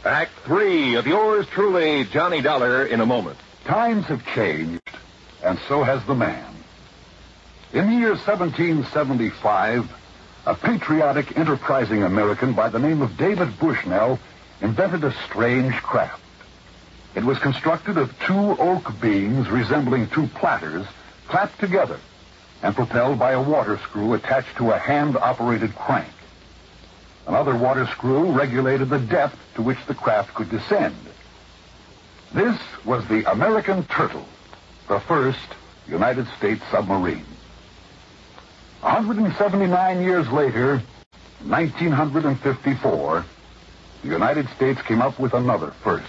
Act 3 of yours truly, Johnny Dollar, in a moment. Times have changed, and so has the man. In the year 1775, a patriotic, enterprising American by the name of David Bushnell invented a strange craft. It was constructed of two oak beams resembling two platters clapped together and propelled by a water screw attached to a hand-operated crank. Another water screw regulated the depth to which the craft could descend. This was the American Turtle, the first United States submarine. 179 years later, 1954, the United States came up with another first.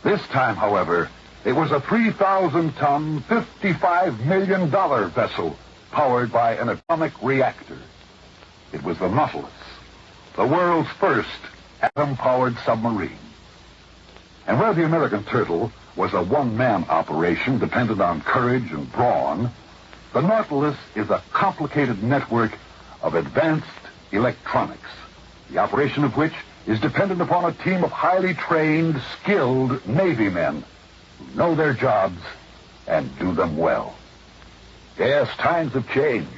This time, however, it was a 3,000-ton, $55 million vessel powered by an atomic reactor. It was the Nautilus, the world's first atom-powered submarine. And where the American Turtle was a one-man operation dependent on courage and brawn, the Nautilus is a complicated network of advanced electronics, the operation of which is dependent upon a team of highly trained, skilled Navy men who know their jobs and do them well. Yes, times have changed,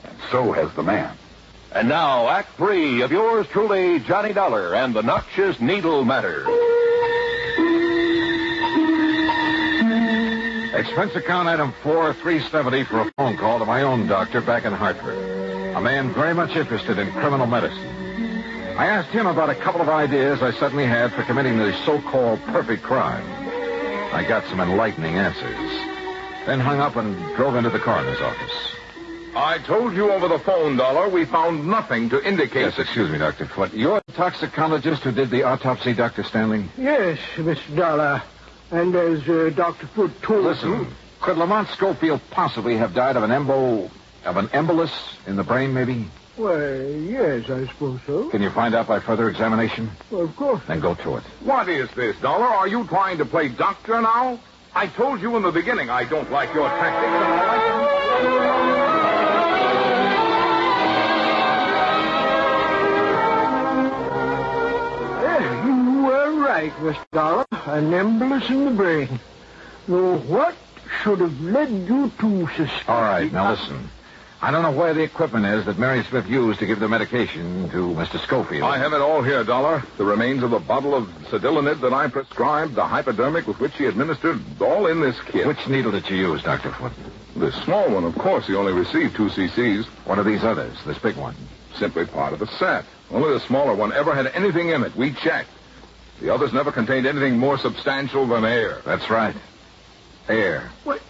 and so has the man. And now, Act 3 of yours truly, Johnny Dollar and the Noxious Needle Matter. Expense account item 4370 for a phone call to my own doctor back in Hartford. A man very much interested in criminal medicine. I asked him about a couple of ideas I suddenly had for committing the so-called perfect crime. I got some enlightening answers. Then hung up and drove into the coroner's office. I told you over the phone, Dollar, we found nothing to indicate Yes, excuse me, Dr. Foote. You're the toxicologist who did the autopsy, Dr. Stanley? Yes, Mr. Dollar. And as Dr. Foote told Listen, could Lamont Schofield possibly have died of an embolus in the brain, maybe? Well, yes, I suppose so. Can you find out by further examination? Well, of course. Then go to it. What is this, Dollar? Are you trying to play doctor now? I told you in the beginning I don't like your tactics, and I like them. You were right, Mr. Dollar. An embolus in the brain. Though what should have led you to suspect... All right, now listen. I don't know where the equipment is that Mary Smith used to give the medication to Mr. Schofield. I have it all here, Dollar. The remains of the bottle of Cedilanid that I prescribed, the hypodermic with which she administered, all in this kit. Which needle did you use, Dr. Foote? The small one, of course. He only received 2 cc's. What are these others, this big one? Simply part of the set. Only the smaller one ever had anything in it. We checked. The others never contained anything more substantial than air. That's right. Air. What?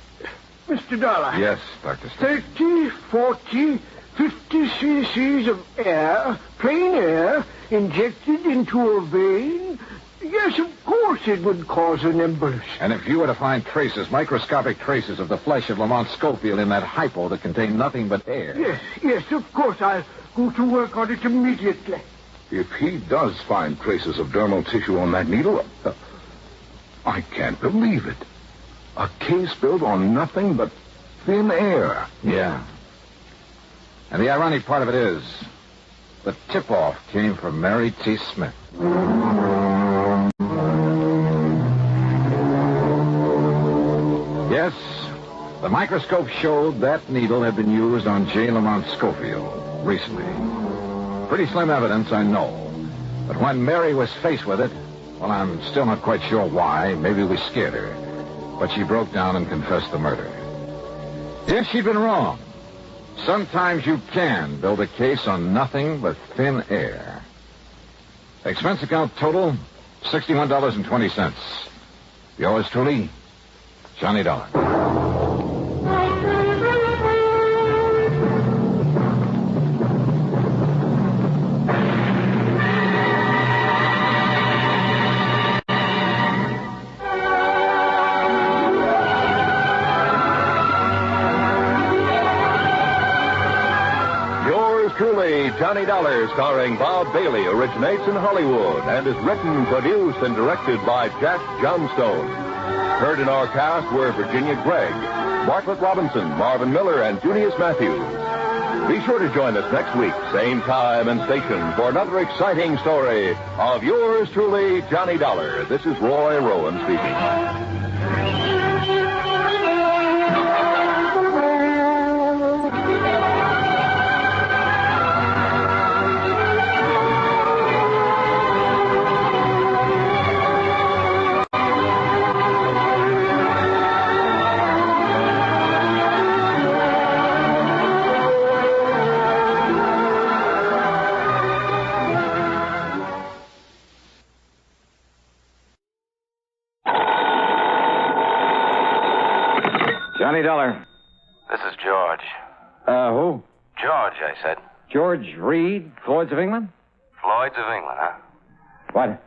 Mr. Dollar. Yes, Dr. Stanley. 30, 40, 50 cc's of air, plain air, injected into a vein? Yes, of course it would cause an embolus. And if you were to find traces, microscopic traces of the flesh of Lamont Schofield in that hypo that contained nothing but air... Yes, of course. I'll go to work on it immediately. If he does find traces of dermal tissue on that needle, I can't believe it. A case built on nothing but thin air. Yeah. And the ironic part of it is, the tip-off came from Mary T. Smith. Yes, the microscope showed that needle had been used on J. Lamont Schofield recently. Pretty slim evidence, I know. But when Mary was faced with it, well, I'm still not quite sure why. Maybe we scared her. But she broke down and confessed the murder. Yes, she'd been wrong. Sometimes you can build a case on nothing but thin air. Expense account total, $61.20. Yours truly, Johnny Dollar. Truly, Johnny Dollar, starring Bob Bailey, originates in Hollywood and is written, produced, and directed by Jack Johnstone. Heard in our cast were Virginia Gregg, Bartlett Robinson, Marvin Miller, and Junius Matthews. Be sure to join us next week, same time and station, for another exciting story of yours truly, Johnny Dollar. This is Roy Rowan speaking. Johnny Dollar. This is George. Who? George, I said. George Reed, Floyd's of England? Floyd's of England, huh? What?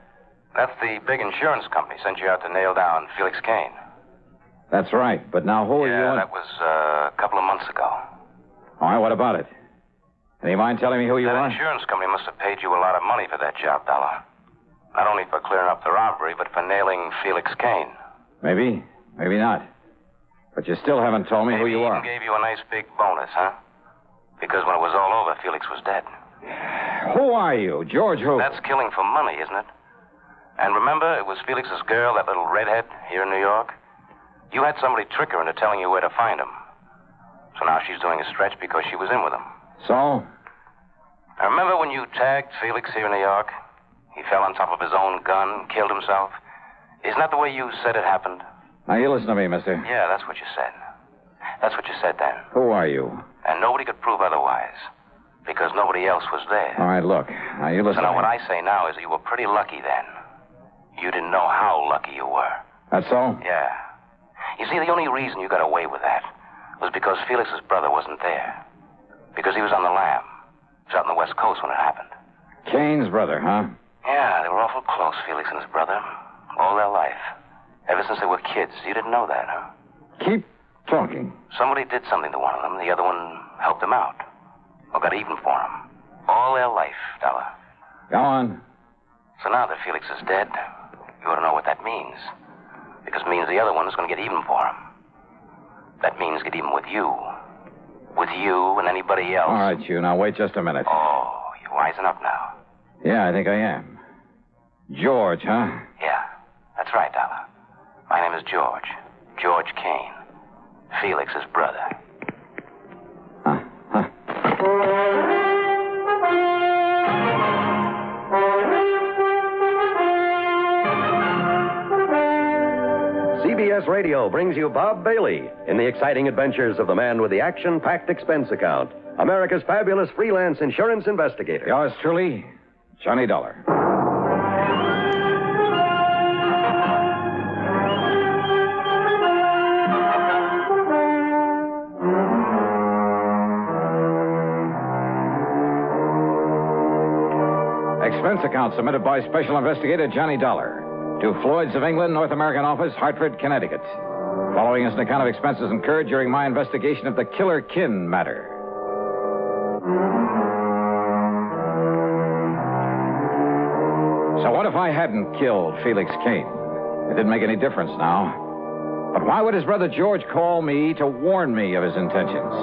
That's the big insurance company sent you out to nail down Felix Kane. That's right, but now who are you? Yeah, that was a couple of months ago. All right, what about it? Any mind telling me who you That are? insurance company must have paid you a lot of money for that job, Dollar. Not only for clearing up the robbery, but for nailing Felix Kane. Maybe, maybe not. But you still haven't told me who you are. Maybe even gave you a nice big bonus, huh? Because when it was all over, Felix was dead. Who are you? George who? That's killing for money, isn't it? And remember, it was Felix's girl, that little redhead, here in New York? You had somebody trick her into telling you where to find him. So now she's doing a stretch because she was in with him. So? I remember when you tagged Felix here in New York? He fell on top of his own gun, killed himself. Isn't that the way you said it happened? Now, you listen to me, mister. Yeah, that's what you said. That's what you said then. Who are you? And nobody could prove otherwise. Because nobody else was there. All right, look. Now, you listen So now to me. what I say now is that you were pretty lucky then. You didn't know how lucky you were. That's so? Yeah. You see, the only reason you got away with that was because Felix's brother wasn't there. Because he was on the lam. He was out on the West Coast when it happened. Kane's brother, huh? Yeah, they were awful close, Felix and his brother. All their life. Ever since they were kids. You didn't know that, huh? Keep talking. Somebody did something to one of them. The other one helped him out. Or got even for him. All their life, Dollar. Go on. So now that Felix is dead, you ought to know what that means. Because it means the other one is going to get even for him. That means get even with you. With you and anybody else. All right, you. Now, wait just a minute. Oh, you're wising up now. Yeah, I think I am. George, huh? Yeah, that's right, Dollar. My name is George. George Kane. Felix's brother. CBS Radio brings you Bob Bailey in the exciting adventures of the man with the action-packed expense account, America's fabulous freelance insurance investigator. Yours truly, Johnny Dollar. Expense account submitted by Special Investigator Johnny Dollar to Floyd's of England, North American Office, Hartford, Connecticut. Following is an account of expenses incurred during my investigation of the Killer Kin matter. So what if I hadn't killed Felix Kane? It didn't make any difference now. But why would his brother George call me to warn me of his intentions?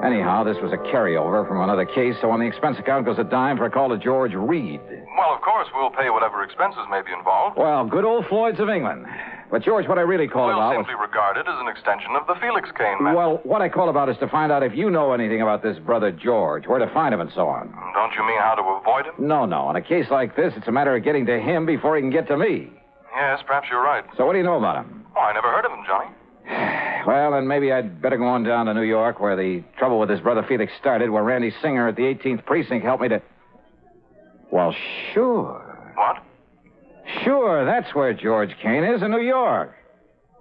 Anyhow, this was a carryover from another case, so on the expense account goes a dime for a call to George Reed. Well, of course, we'll pay whatever expenses may be involved. Well, good old Floyd's of England. But, George, what I really called about We'll simply regard it as an extension of the Felix Kane matter. Well, what I called about is to find out if you know anything about this brother George, where to find him and so on. Don't you mean how to avoid him? No. In a case like this, it's a matter of getting to him before he can get to me. Yes, perhaps you're right. So what do you know about him? Oh, I never heard of him, Johnny. Well, then maybe I'd better go on down to New York, where the trouble with his brother Felix started, where Randy Singer at the 18th Precinct helped me to... Well, sure. What? Sure, that's where George Kane is, in New York.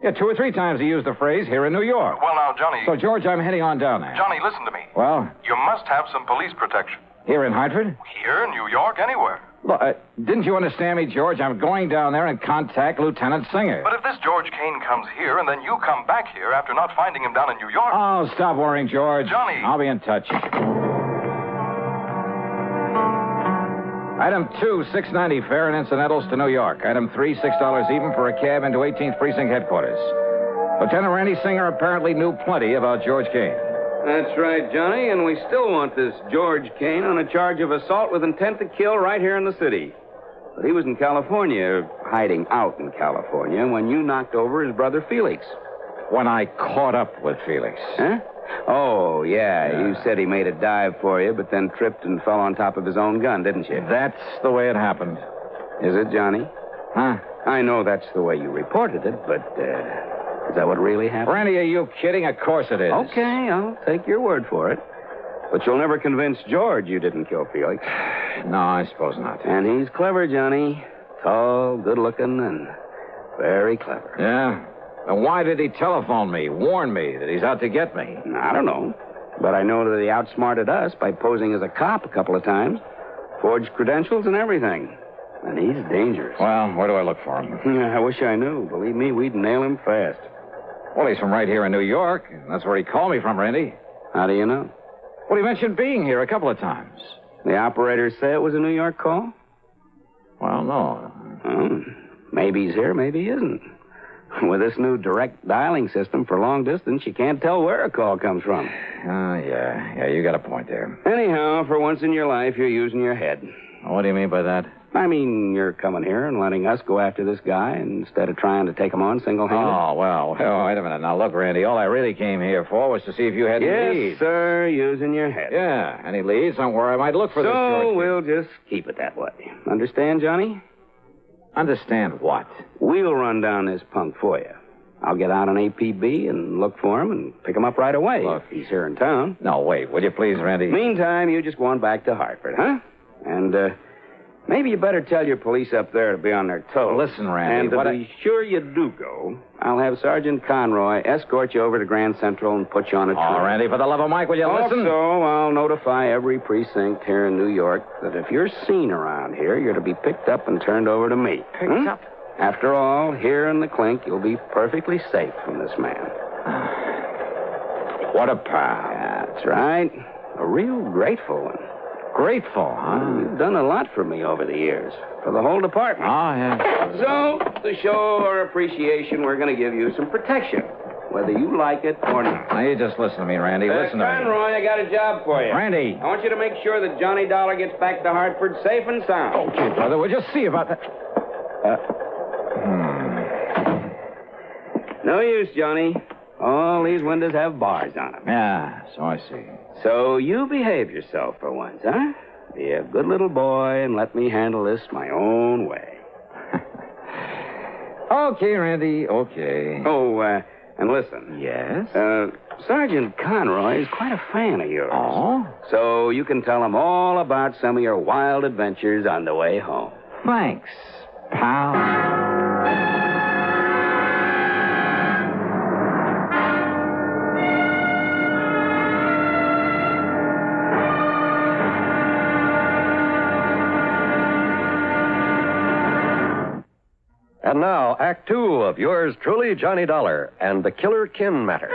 Yeah, 2 or 3 times he used the phrase, here in New York. Well, now, Johnny... So, George, I'm heading on down there. Johnny, listen to me. Well? You must have some police protection. Here in Hartford? Here, New York, anywhere. Look, didn't you understand me, George? I'm going down there and contact Lieutenant Singer. But if this George Kane comes here and then you come back here after not finding him down in New York... Oh, stop worrying, George. Johnny! I'll be in touch. Item 2, $6.90 fare and incidentals to New York. Item 3, $6 even for a cab into 18th Precinct headquarters. Lieutenant Randy Singer apparently knew plenty about George Kane. That's right, Johnny, and we still want this George Kane on a charge of assault with intent to kill right here in the city. But he was in California, hiding out in California, when you knocked over his brother Felix. When I caught up with Felix. Huh? Oh, yeah. You said he made a dive for you, but then tripped and fell on top of his own gun, didn't you? That's the way it happened. Is it, Johnny? Huh? I know that's the way you reported it, but, is that what really happened? Randy, are you kidding? Of course it is. Okay, I'll take your word for it. But you'll never convince George you didn't kill Felix. No, I suppose not. And he's clever, Johnny. Tall, good-looking, and very clever. Yeah? And why did he telephone me, warn me that he's out to get me? I don't know. But I know that he outsmarted us by posing as a cop a couple of times. Forged credentials and everything. And he's dangerous. Well, where do I look for him? I wish I knew. Believe me, we'd nail him fast. Well, he's from right here in New York. That's where he called me from, Randy. How do you know? Well, he mentioned being here a couple of times. The operators say it was a New York call? Well, no. Maybe he's here, maybe he isn't. With this new direct dialing system for long distance, you can't tell where a call comes from. Yeah, you got a point there. Anyhow, for once in your life, you're using your head. What do you mean by that? I mean, you're coming here and letting us go after this guy instead of trying to take him on single-handed. Oh, well, wait a minute. Now, look, Randy, all I really came here for was to see if you had any leads. Yes, sir, using your head. Yeah, any leads on where I might look for this George. So we'll just keep it that way. Understand, Johnny? Understand what? We'll run down this punk for you. I'll get out on APB and look for him and pick him up right away. Look. If he's here in town. No, wait, will you please, Randy? Meantime, you just go on back to Hartford, huh? And Maybe you better tell your police up there to be on their toes. Listen, Randy, And to what be sure you do go, I'll have Sergeant Conroy escort you over to Grand Central and put you on a train. Oh, Randy, for the love of Mike, will you listen? Also, I'll notify every precinct here in New York that if you're seen around here, you're to be picked up and turned over to me. Picked up? After all, here in the clink, you'll be perfectly safe from this man. What a pal. That's right. A real grateful one. Grateful, huh? You've done a lot for me over the years. For the whole department. Oh, yeah. So, to show our appreciation, we're going to give you some protection, whether you like it or not. Now, you just listen to me, Randy. Listen to me. Conroy, I got a job for you. Randy. I want you to make sure that Johnny Dollar gets back to Hartford safe and sound. Okay, brother, we'll just see about that. No use, Johnny. All these windows have bars on them. Yeah, so I see. So you behave yourself for once, huh? Be a good little boy and let me handle this my own way. Okay, Randy, okay. Oh, and listen. Yes? Sergeant Conroy is quite a fan of yours. Oh? So you can tell him all about some of your wild adventures on the way home. Thanks, pal. And now, Act Two of yours truly, Johnny Dollar, and the Killer Kin Matter.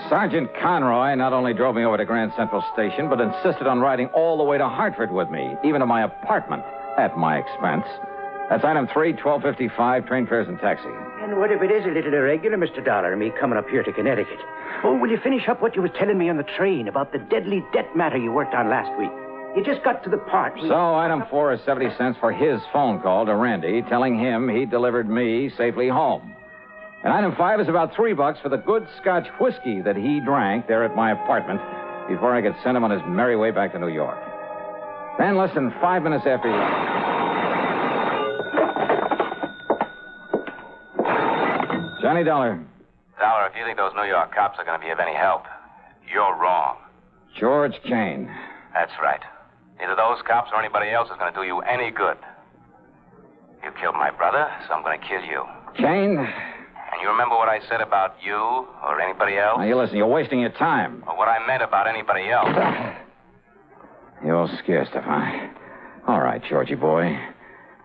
Sergeant Conroy not only drove me over to Grand Central Station, but insisted on riding all the way to Hartford with me, even to my apartment, at my expense. That's item 3, 1255, train fares and taxi. And what if it is a little irregular, Mr. Dollar, me coming up here to Connecticut? Oh, will you finish up what you was telling me on the train about the deadly debt matter you worked on last week? You just got to the part. So, item 4 is 70 cents for his phone call to Randy, telling him he delivered me safely home. And item 5 is about $3 for the good Scotch whiskey that he drank there at my apartment before I could send him on his merry way back to New York. Then, less than 5 minutes after Johnny Dollar. Dollar, if you think those New York cops are going to be of any help, you're wrong. George Kane. That's right. Neither those cops or anybody else is going to do you any good. You killed my brother, so I'm going to kill you. Kane? And you remember what I said about you or anybody else? Now, you listen, you're wasting your time. Or what I meant about anybody else? You're scared, Stefan. All right, Georgie boy.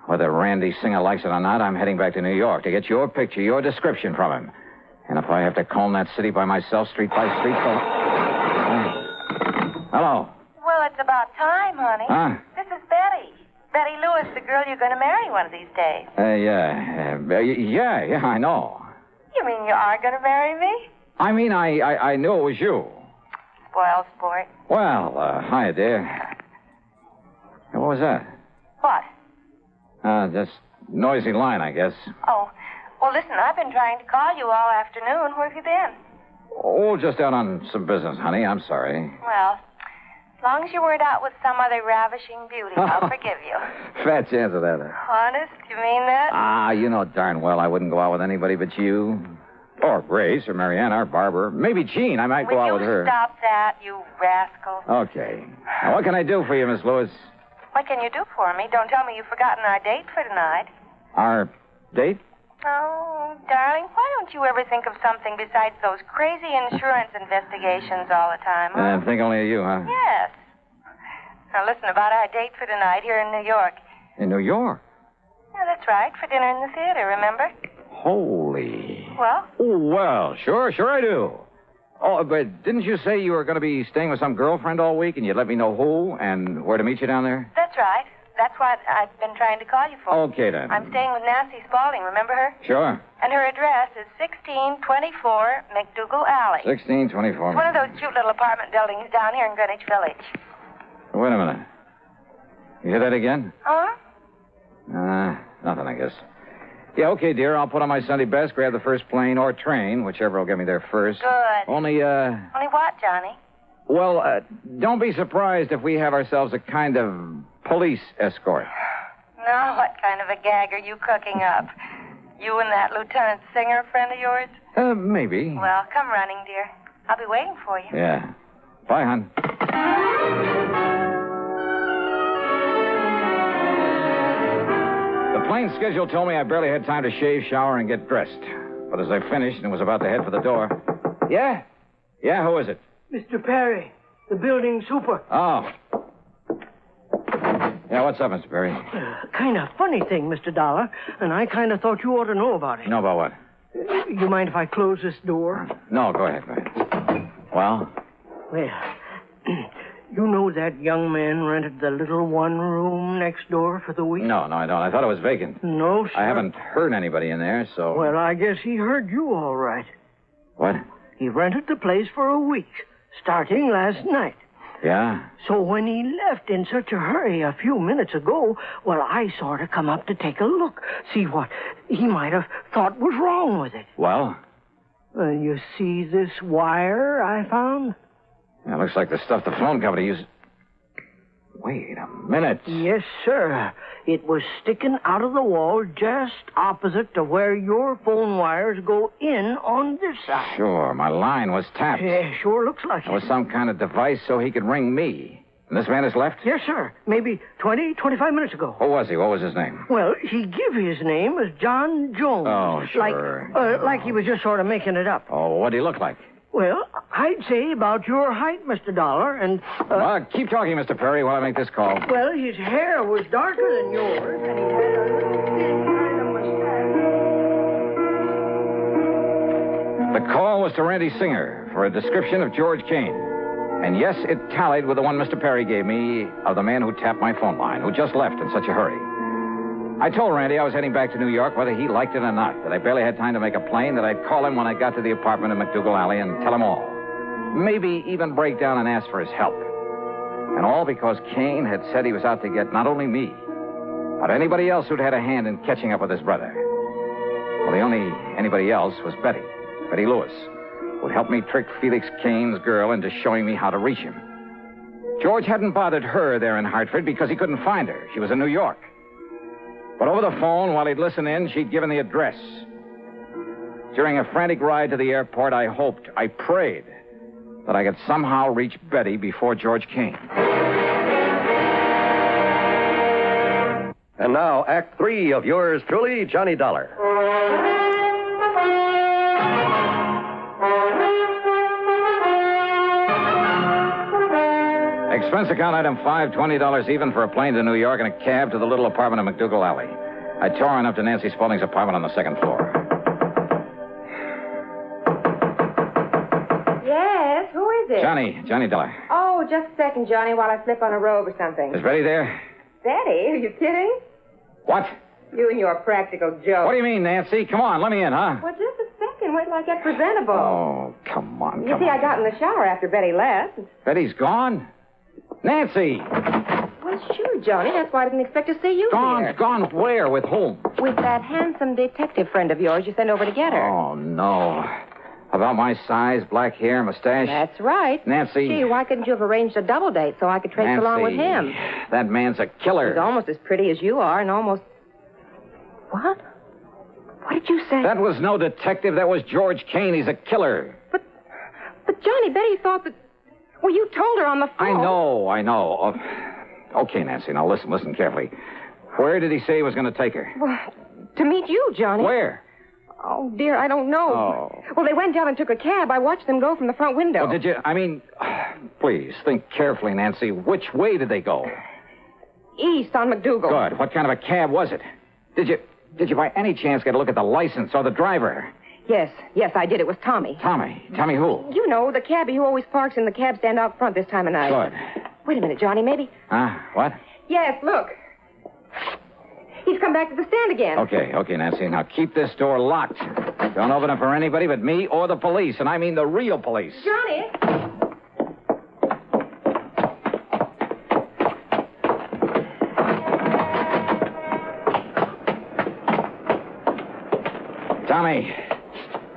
Whether Randy Singer likes it or not, I'm heading back to New York to get your picture, your description from him. And if I have to comb that city by myself, street by street, Hello. Well, it's about time, honey. Huh? This is Betty. Betty Lewis, the girl you're going to marry one of these days. Yeah, I know. You mean you are going to marry me? I mean, I knew it was you. Spoiled sport. Well, hi, dear. Hey, what was that? What? Just noisy line, I guess. Oh, well, listen, I've been trying to call you all afternoon. Where have you been? Oh, just out on some business, honey. I'm sorry. Well, as long as you weren't out with some other ravishing beauty, I'll forgive you. Fat chance of that. Honest? You mean that? You know darn well I wouldn't go out with anybody but you. Or Grace, or Mariana, or Barbara. Maybe Jean. I might go out with her. Will you stop that, you rascal? Okay. Now, what can I do for you, Miss Lewis? What can you do for me? Don't tell me you've forgotten our date for tonight. Our date? Oh, darling, why don't you ever think of something besides those crazy insurance investigations all the time, huh? Think only of you, huh? Yes. Now, listen, about our date for tonight here in New York. In New York? Yeah, that's right, for dinner in the theater, remember? Holy. Well? Oh, well, sure I do. Oh, but didn't you say you were going to be staying with some girlfriend all week and you'd let me know who and where to meet you down there? That's right. That's what I've been trying to call you for. Okay, then. I'm staying with Nancy Spaulding, remember her? Sure. And her address is 1624 McDougal Alley. 1624. It's one of those cute little apartment buildings down here in Greenwich Village. Wait a minute. You hear that again? Huh? Nothing, I guess. Yeah, okay, dear. I'll put on my Sunday best, grab the first plane or train, whichever will get me there first. Good. Only what, Johnny? Well, don't be surprised if we have ourselves a kind of police escort. Now, what kind of a gag are you cooking up? You and that Lieutenant Singer friend of yours? Maybe. Well, come running, dear. I'll be waiting for you. Yeah. Bye, hon. The plane schedule told me I barely had time to shave, shower, and get dressed. But as I finished and was about to head for the door... Yeah? Yeah, who is it? Mr. Perry, the building super. Oh. Yeah, what's up, Mr. Perry? Kind of funny thing, Mr. Dollar, and I kind of thought you ought to know about it. Know about what? You mind if I close this door? No, go ahead, man. Well? Well, you know that young man rented the little one room next door for the week? No, I don't. I thought it was vacant. No, sir. I haven't heard anybody in there, so... Well, I guess he heard you all right. What? He rented the place for a week, starting last night. Yeah? So when he left in such a hurry a few minutes ago, well, I sort of come up to take a look, see what he might have thought was wrong with it. Well? You see this wire I found? Yeah, looks like the stuff the phone company used. Wait a minute. Yes, sir. It was sticking out of the wall just opposite to where your phone wires go in on this side. Sure, my line was tapped. Yeah, sure looks like it. It was some kind of device so he could ring me. And this man has left? Yes, sir. Maybe 20, 25 minutes ago. Who was he? What was his name? Well, he give his name as John Jones. Oh, sure. Like he was just sort of making it up. Oh, what'd he look like? Well, I'd say about your height, Mr. Dollar, and... keep talking, Mr. Perry, while I make this call. Well, his hair was darker than yours, and he had a little thin kind of mustache. The call was to Randy Singer for a description of George Kane. And yes, it tallied with the one Mr. Perry gave me of the man who tapped my phone line, who just left in such a hurry. I told Randy I was heading back to New York, whether he liked it or not, that I barely had time to make a plane, that I'd call him when I got to the apartment in McDougal Alley and tell him all. Maybe even break down and ask for his help. And all because Kane had said he was out to get not only me, but anybody else who'd had a hand in catching up with his brother. Well, the only anybody else was Betty Lewis, who'd helped me trick Felix Kane's girl into showing me how to reach him. George hadn't bothered her there in Hartford because he couldn't find her. She was in New York. But over the phone, while he'd listen in, she'd given the address. During a frantic ride to the airport, I hoped, I prayed, that I could somehow reach Betty before George came. And now, Act 3 of yours truly, Johnny Dollar. Expense account item 5, $20 even for a plane to New York and a cab to the little apartment in McDougal Alley. I tore on up to Nancy Spaulding's apartment on the second floor. Yes, who is it? Johnny Dollar. Oh, just a second, Johnny, while I slip on a robe or something. Is Betty there? Betty? Are you kidding? What? You and your practical joke. What do you mean, Nancy? Come on, let me in, huh? Well, just a second. Wait till I get presentable. Oh, come on. You see, I got in the shower after Betty left. Betty's gone? Nancy! Well, sure, Johnny. That's why I didn't expect to see you here. Gone where? With whom? With that handsome detective friend of yours you sent over to get her. Oh, no. About my size, black hair, mustache? That's right. Nancy. Gee, why couldn't you have arranged a double date so I could trace along with him? That man's a killer. He's almost as pretty as you are and almost... What? What did you say? That was no detective. That was George Kane. He's a killer. But Johnny, Betty thought that... Well, you told her on the phone. I know. Okay, Nancy, now listen carefully. Where did he say he was going to take her? Well, to meet you, Johnny. Where? Oh, dear, I don't know. Oh. Well, they went down and took a cab. I watched them go from the front window. Well, did you... please, think carefully, Nancy. Which way did they go? East on McDougal. Good. What kind of a cab was it? Did you by any chance get a look at the license or the driver? Yes, I did. It was Tommy. Tommy who? You know, the cabbie who always parks in the cab stand out front this time of night. Good. Wait a minute, Johnny, maybe... What? Yes, look. He's come back to the stand again. Okay, Nancy. Now keep this door locked. Don't open it for anybody but me or the police, and I mean the real police. Johnny! Tommy.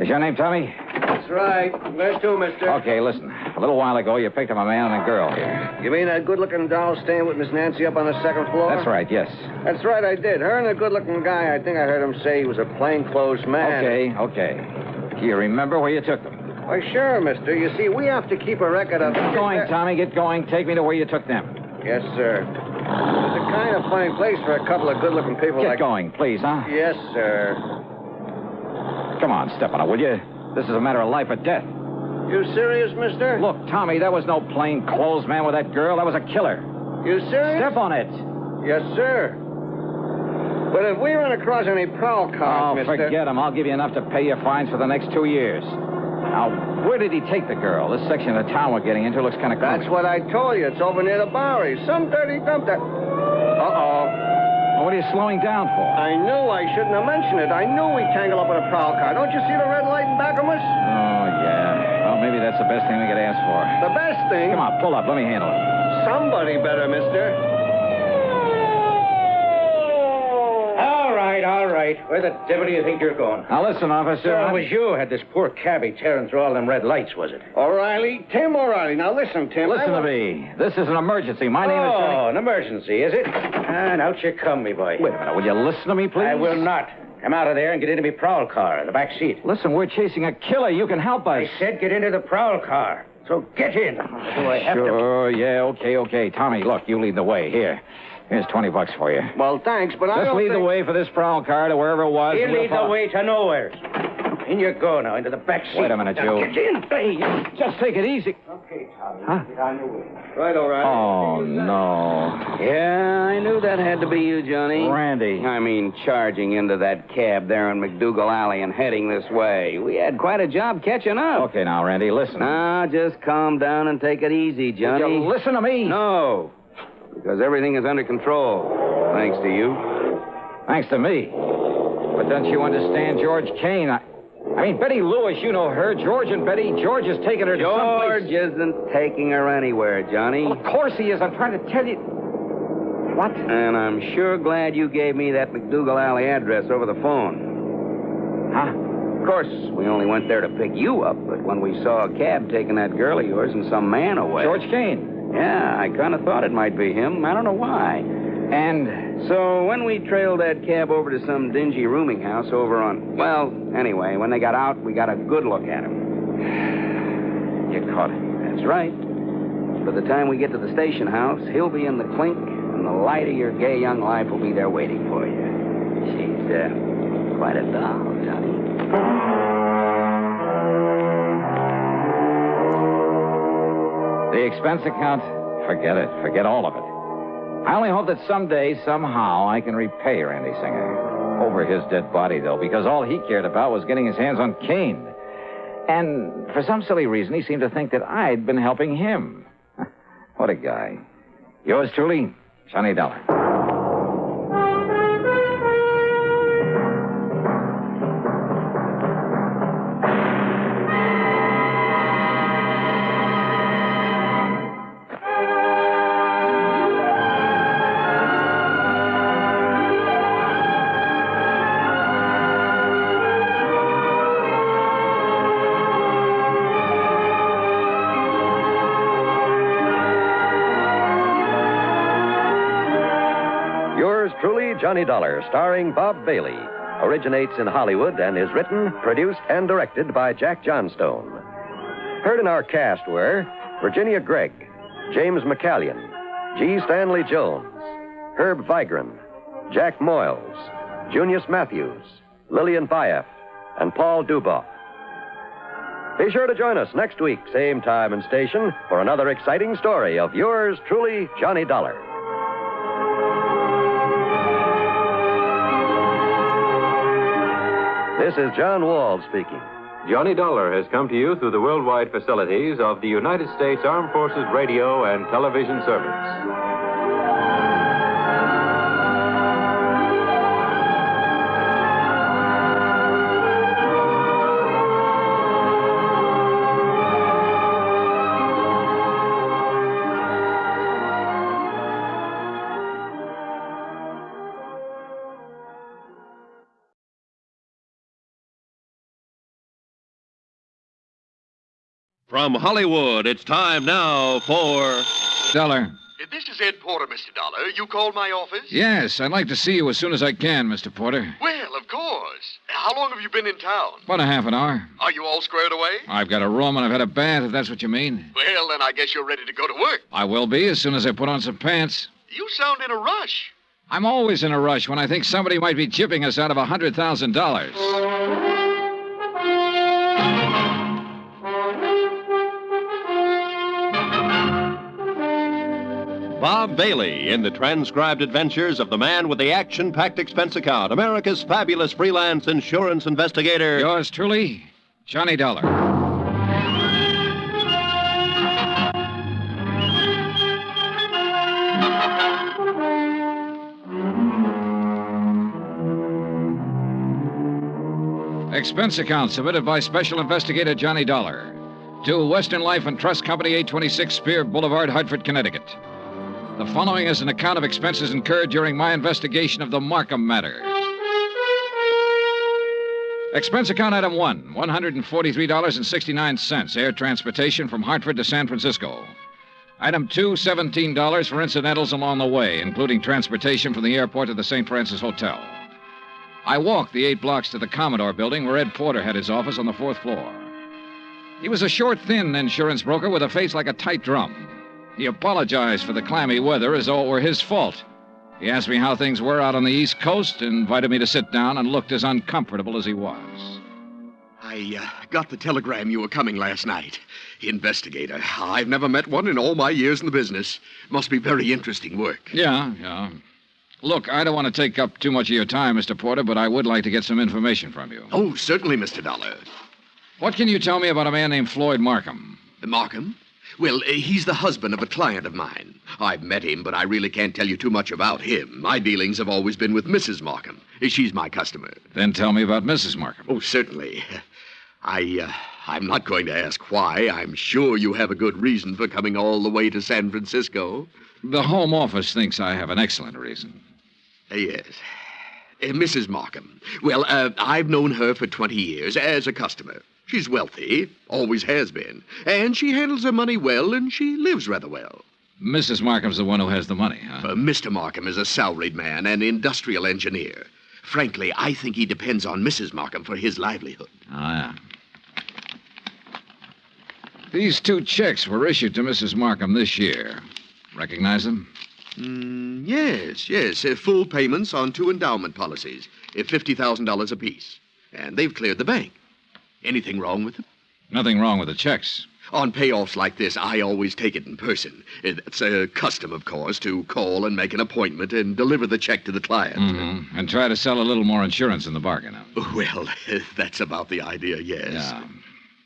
Is your name Tommy? That's right. Where to, mister? Okay, listen. A little while ago, you picked up a man and a girl here. You mean that good-looking doll staying with Miss Nancy up on the second floor? That's right, yes. That's right, I did. Her and the good-looking guy, I think I heard him say he was a plainclothes man. Okay. Do you remember where you took them? Why, sure, mister. You see, we have to keep a record of... Get going, Tommy. Get going. Take me to where you took them. Yes, sir. It's a kind of fine place for a couple of good-looking people Get going, please, huh? Yes, sir. Come on, step on it, will you? This is a matter of life or death. You serious, mister? Look, Tommy, that was no plain clothes man with that girl. That was a killer. You serious? Step on it. Yes, sir. But if we run across any prowl cars, mister... forget him. I'll give you enough to pay your fines for the next 2 years. Now, where did he take the girl? This section of town we're getting into looks kind of That's what I told you. It's over near the Bowery. Some dirty dump that... Uh-oh. Well, what are you slowing down for? I knew I shouldn't have mentioned it. I knew we'd tangle up with a prowl car. Don't you see the red light in back of us? Oh, yeah. Well, maybe that's the best thing we could ask for. The best thing? Come on, pull up. Let me handle it. Somebody better, mister. All right. Where the devil do you think you're going? Now, listen, officer. So it was you who had this poor cabbie tearing through all them red lights, was it? O'Reilly? Tim O'Reilly. Now, listen, Tim. Listen to me. This is an emergency. My name is... Oh, an emergency, is it? And out you come, me boy. Wait a minute. Will you listen to me, please? I will not. Come out of there and get into me prowl car in the back seat. Listen, we're chasing a killer. You can help us. I said get into the prowl car. So get in. Do I have Sure, yeah, okay. Tommy, look, you lead the way. Here's $20 for you. Well, thanks, but I Just lead the way for this prowl car to wherever it was. He'll lead the way to nowhere. In you go now, into the back seat. Wait a minute, now, Joe. Get in. Hey. Just take it easy. Okay, Tommy. Huh? Get on your way. Right, O'Reilly. Oh, no. Yeah, I knew that had to be you, Johnny. Randy. I mean, charging into that cab there in McDougal Alley and heading this way. We had quite a job catching up. Okay, now, Randy, listen. Now, just calm down and take it easy, Johnny. Will you listen to me? No, because everything is under control. Thanks to you. Thanks to me. But don't you understand George Kane? I mean, Betty Lewis, you know her. George and Betty. George has taken her to George someplace... isn't taking her anywhere, Johnny. Well, of course he is. I'm trying to tell you... What? And I'm sure glad you gave me that McDougal Alley address over the phone. Huh? Of course, we only went there to pick you up, but when we saw a cab taking that girl of yours and some man away... George Kane. Yeah, I kind of thought it might be him. I don't know why. And... So when we trailed that cab over to some dingy rooming house over on... Well, anyway, when they got out, we got a good look at him. You caught him. That's right. By the time we get to the station house, he'll be in the clink, and the light of your gay young life will be there waiting for you. She's, quite a doll, Johnny. The expense account, forget it. Forget all of it. I only hope that someday, somehow, I can repay Randy Singer. Over his dead body, though, because all he cared about was getting his hands on Kane. And for some silly reason, he seemed to think that I'd been helping him. What a guy. Yours truly, Johnny Dollar. Truly, Johnny Dollar, starring Bob Bailey, originates in Hollywood and is written, produced, and directed by Jack Johnstone. Heard in our cast were Virginia Gregg, James McCallion, G. Stanley Jones, Herb Vigran, Jack Moyles, Junius Matthews, Lillian Bayef, and Paul Duboff. Be sure to join us next week, same time and station, for another exciting story of yours truly, Johnny Dollar. This is John Wald speaking. Johnny Dollar has come to you through the worldwide facilities of the United States Armed Forces Radio and Television Service. From Hollywood, it's time now for... Dollar. This is Ed Porter, Mr. Dollar. You called my office? Yes, I'd like to see you as soon as I can, Mr. Porter. Well, of course. How how long have you been in town? About a half an hour. Are you all squared away? I've got a room and I've had a bath, if that's what you mean. Well, then I guess you're ready to go to work. I will be as soon as I put on some pants. You sound in a rush. I'm always in a rush when I think somebody might be chipping us out of $100,000. Bob Bailey in the transcribed adventures of the man with the action-packed expense account, America's fabulous freelance insurance investigator. Yours truly, Johnny Dollar. Expense account submitted by Special Investigator Johnny Dollar to Western Life and Trust Company, 826 Spear Boulevard, Hartford, Connecticut. The following is an account of expenses incurred during my investigation of the Markham Matter. Expense account item 1, $143.69, air transportation from Hartford to San Francisco. Item 2, $17 for incidentals along the way, including transportation from the airport to the St. Francis Hotel. I walked the 8 blocks to the Commodore building where Ed Porter had his office on the 4th floor. He was a short, thin insurance broker with a face like a tight drum. He apologized for the clammy weather as though it were his fault. He asked me how things were out on the East Coast, invited me to sit down, and looked as uncomfortable as he was. I got the telegram you were coming last night. Investigator. I've never met one in all my years in the business. Must be very interesting work. Yeah. Look, I don't want to take up too much of your time, Mr. Porter, but I would like to get some information from you. Oh, certainly, Mr. Dollar. What can you tell me about a man named Floyd Markham? Markham? Well, he's the husband of a client of mine. I've met him, but I really can't tell you too much about him. My dealings have always been with Mrs. Markham. She's my customer. Then tell me about Mrs. Markham. Oh, certainly. I'm not going to ask why. I'm sure you have a good reason for coming all the way to San Francisco. The Home Office thinks I have an excellent reason. Yes. Mrs. Markham. Well, I've known her for 20 years as a customer. She's wealthy, always has been, and she handles her money well, and she lives rather well. Mrs. Markham's the one who has the money, huh? Mr. Markham is a salaried man, an industrial engineer. Frankly, I think he depends on Mrs. Markham for his livelihood. Ah, yeah. These 2 checks were issued to Mrs. Markham this year. Recognize them? Yes. Full payments on 2 endowment policies, $50,000 apiece. And they've cleared the bank. Anything wrong with them? Nothing wrong with the checks. On payoffs like this, I always take it in person. It's a custom, of course, to call and make an appointment and deliver the check to the client. Mm-hmm. And try to sell a little more insurance in the bargain. Well, that's about the idea, yes. Yeah.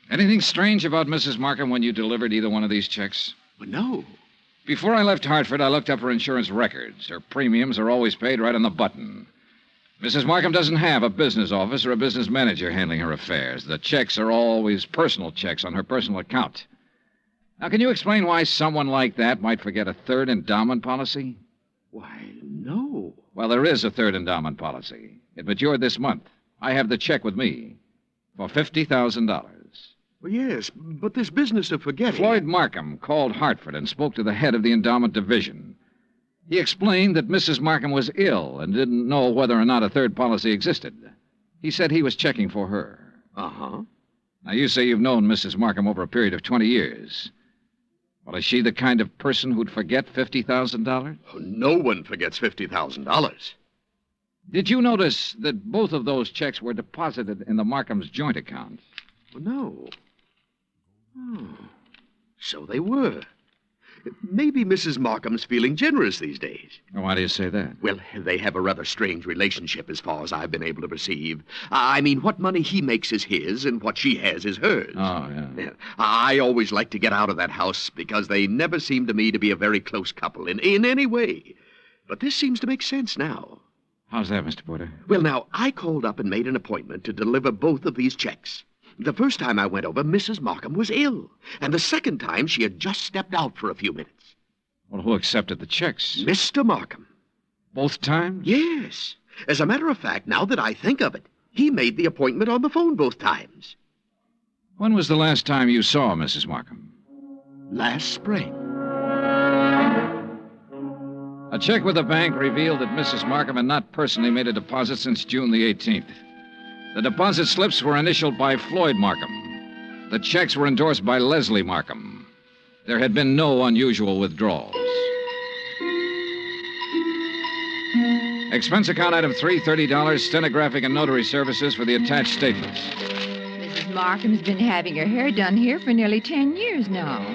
Anything strange about Mrs. Markham when you delivered either one of these checks? No. Before I left Hartford, I looked up her insurance records. Her premiums are always paid right on the button. Mrs. Markham doesn't have a business office or a business manager handling her affairs. The checks are always personal checks on her personal account. Now, can you explain why someone like that might forget a 3rd endowment policy? Why, no. Well, there is a 3rd endowment policy. It matured this month. I have the check with me for $50,000. Well, yes, but this business of forgetting... Floyd Markham called Hartford and spoke to the head of the endowment division. He explained that Mrs. Markham was ill and didn't know whether or not a 3rd policy existed. He said he was checking for her. Uh-huh. Now, you say you've known Mrs. Markham over a period of 20 years. Well, is she the kind of person who'd forget $50,000? Oh, no one forgets $50,000. Did you notice that both of those checks were deposited in the Markham's joint account? Well, no. Oh, so they were. Maybe Mrs. Markham's feeling generous these days. Why do you say that? Well, they have a rather strange relationship as far as I've been able to perceive. I mean, what money he makes is his, and what she has is hers. Oh, yeah. I always like to get out of that house because they never seem to me to be a very close couple in any way. But this seems to make sense now. How's that, Mr. Porter? Well, now, I called up and made an appointment to deliver both of these checks. The first time I went over, Mrs. Markham was ill. And the second time, she had just stepped out for a few minutes. Well, who accepted the checks? Mr. Markham. Both times? Yes. As a matter of fact, now that I think of it, he made the appointment on the phone both times. When was the last time you saw Mrs. Markham? Last spring. A check with the bank revealed that Mrs. Markham had not personally made a deposit since June the 18th. The deposit slips were initialed by Floyd Markham. The checks were endorsed by Leslie Markham. There had been no unusual withdrawals. Expense account item 3, $30, stenographic and notary services for the attached statements. Mrs. Markham's been having her hair done here for nearly 10 years now.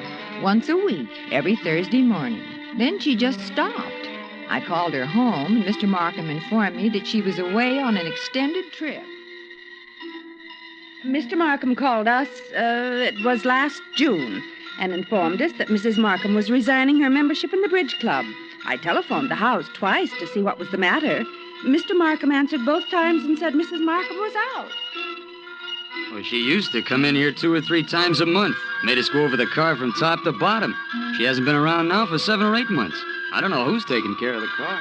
Once a week, every Thursday morning. Then she just stopped. I called her home, and Mr. Markham informed me that she was away on an extended trip. Mr. Markham called us, it was last June, and informed us that Mrs. Markham was resigning her membership in the bridge club. I telephoned the house twice to see what was the matter. Mr. Markham answered both times and said Mrs. Markham was out. Well, she used to come in here 2 or 3 times a month. Made us go over the car from top to bottom. She hasn't been around now for 7 or 8 months. I don't know who's taking care of the car.